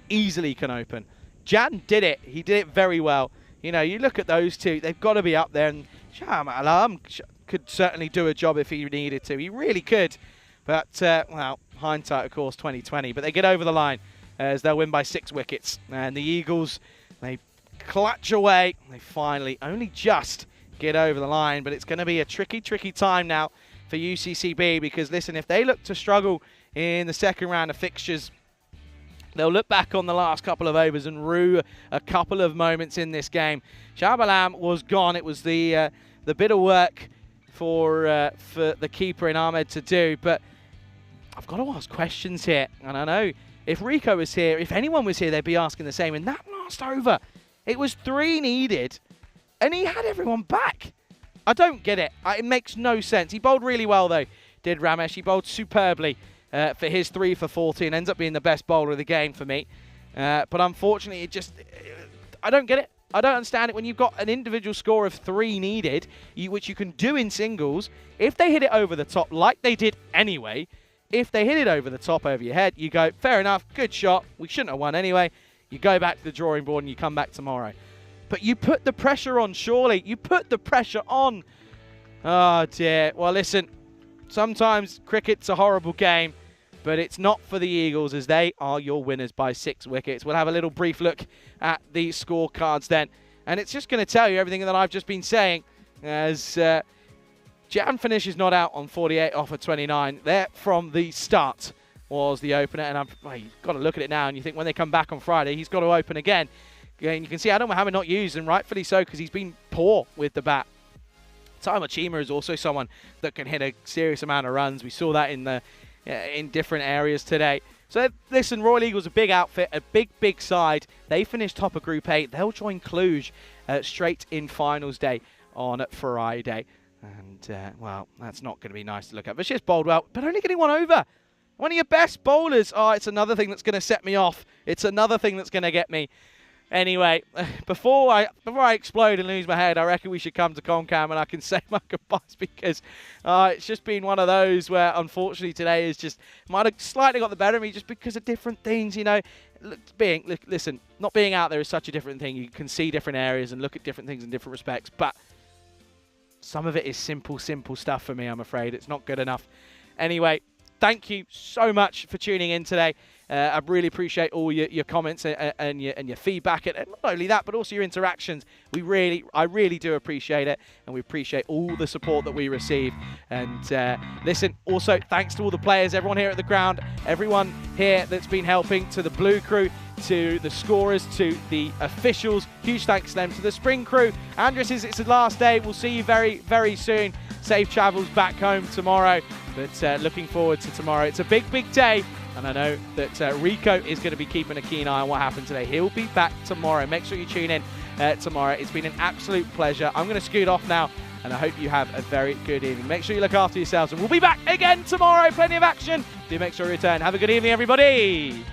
easily can open. Jan did it. He did it very well. You know, you look at those two, they've got to be up there. And Sham Alam could certainly do a job if he needed to. He really could. But, well, hindsight, of course, 2020. But they get over the line as they'll win by 6 wickets. And the Eagles, they clutch away. They finally only just get over the line. But it's going to be a tricky, tricky time now for UCCB. Because, listen, if they look to struggle in the second round of fixtures, they'll look back on the last couple of overs and rue a couple of moments in this game. Shabalam was gone. It was the bit of work for the keeper in Ahmed to do. But I've got to ask questions here. And I know if Rico was here, if anyone was here, they'd be asking the same. In that last over, it was 3 needed, and he had everyone back. I don't get it. It makes no sense. He bowled really well, though, did Ramesh. He bowled superbly. For his 3 for 40 and ends up being the best bowler of the game for me. But unfortunately, I don't get it. I don't understand it. When you've got an individual score of 3 needed, which you can do in singles, if they hit it over the top like they did anyway, if they hit it over the top over your head, you go, fair enough, good shot. We shouldn't have won anyway. You go back to the drawing board and you come back tomorrow. But you put the pressure on, surely. You put the pressure on. Oh, dear. Well, listen, sometimes cricket's a horrible game. But it's not for the Eagles, as they are your winners by 6 wickets. We'll have a little brief look at the scorecards then. And it's just going to tell you everything that I've just been saying, as Jan finishes not out on 48 off of 29. There from the start was the opener. And you've got to look at it now, and you think when they come back on Friday, he's got to open again. And you can see Adil Mohammed not used, and rightfully so, because he's been poor with the bat. Taima Chima is also someone that can hit a serious amount of runs. We saw that in different areas today. So listen, Royal Eagles, a big outfit, a big side. They finished top of Group 8. They'll join Cluj straight in finals day on Friday. And, well, that's not going to be nice to look at. But she's bowled well, but only getting 1 over. One of your best bowlers. Oh, it's another thing that's going to set me off. It's another thing that's going to get me. Anyway, before I explode and lose my head, I reckon we should come to Concam and I can say my goodbyes, because it's just been one of those where, unfortunately, today is just might have slightly got the better of me just because of different things, you know. Listen, not being out there is such a different thing. You can see different areas and look at different things in different respects, but some of it is simple stuff for me, I'm afraid. It's not good enough. Anyway, thank you so much for tuning in today. I really appreciate all your comments and your feedback, and not only that, but also your interactions. I really do appreciate it, and we appreciate all the support that we receive. And listen, also thanks to all the players, everyone here at the ground, everyone here that's been helping, to the Blue crew, to the scorers, to the officials. Huge thanks to them, to the Spring crew. Andres, it's the last day. We'll see you very, very soon. Safe travels back home tomorrow, but looking forward to tomorrow. It's a big, big day. And I know that Rico is going to be keeping a keen eye on what happened today. He'll be back tomorrow. Make sure you tune in tomorrow. It's been an absolute pleasure. I'm going to scoot off now, and I hope you have a very good evening. Make sure you look after yourselves, and we'll be back again tomorrow. Plenty of action. Do make sure you return. Have a good evening, everybody.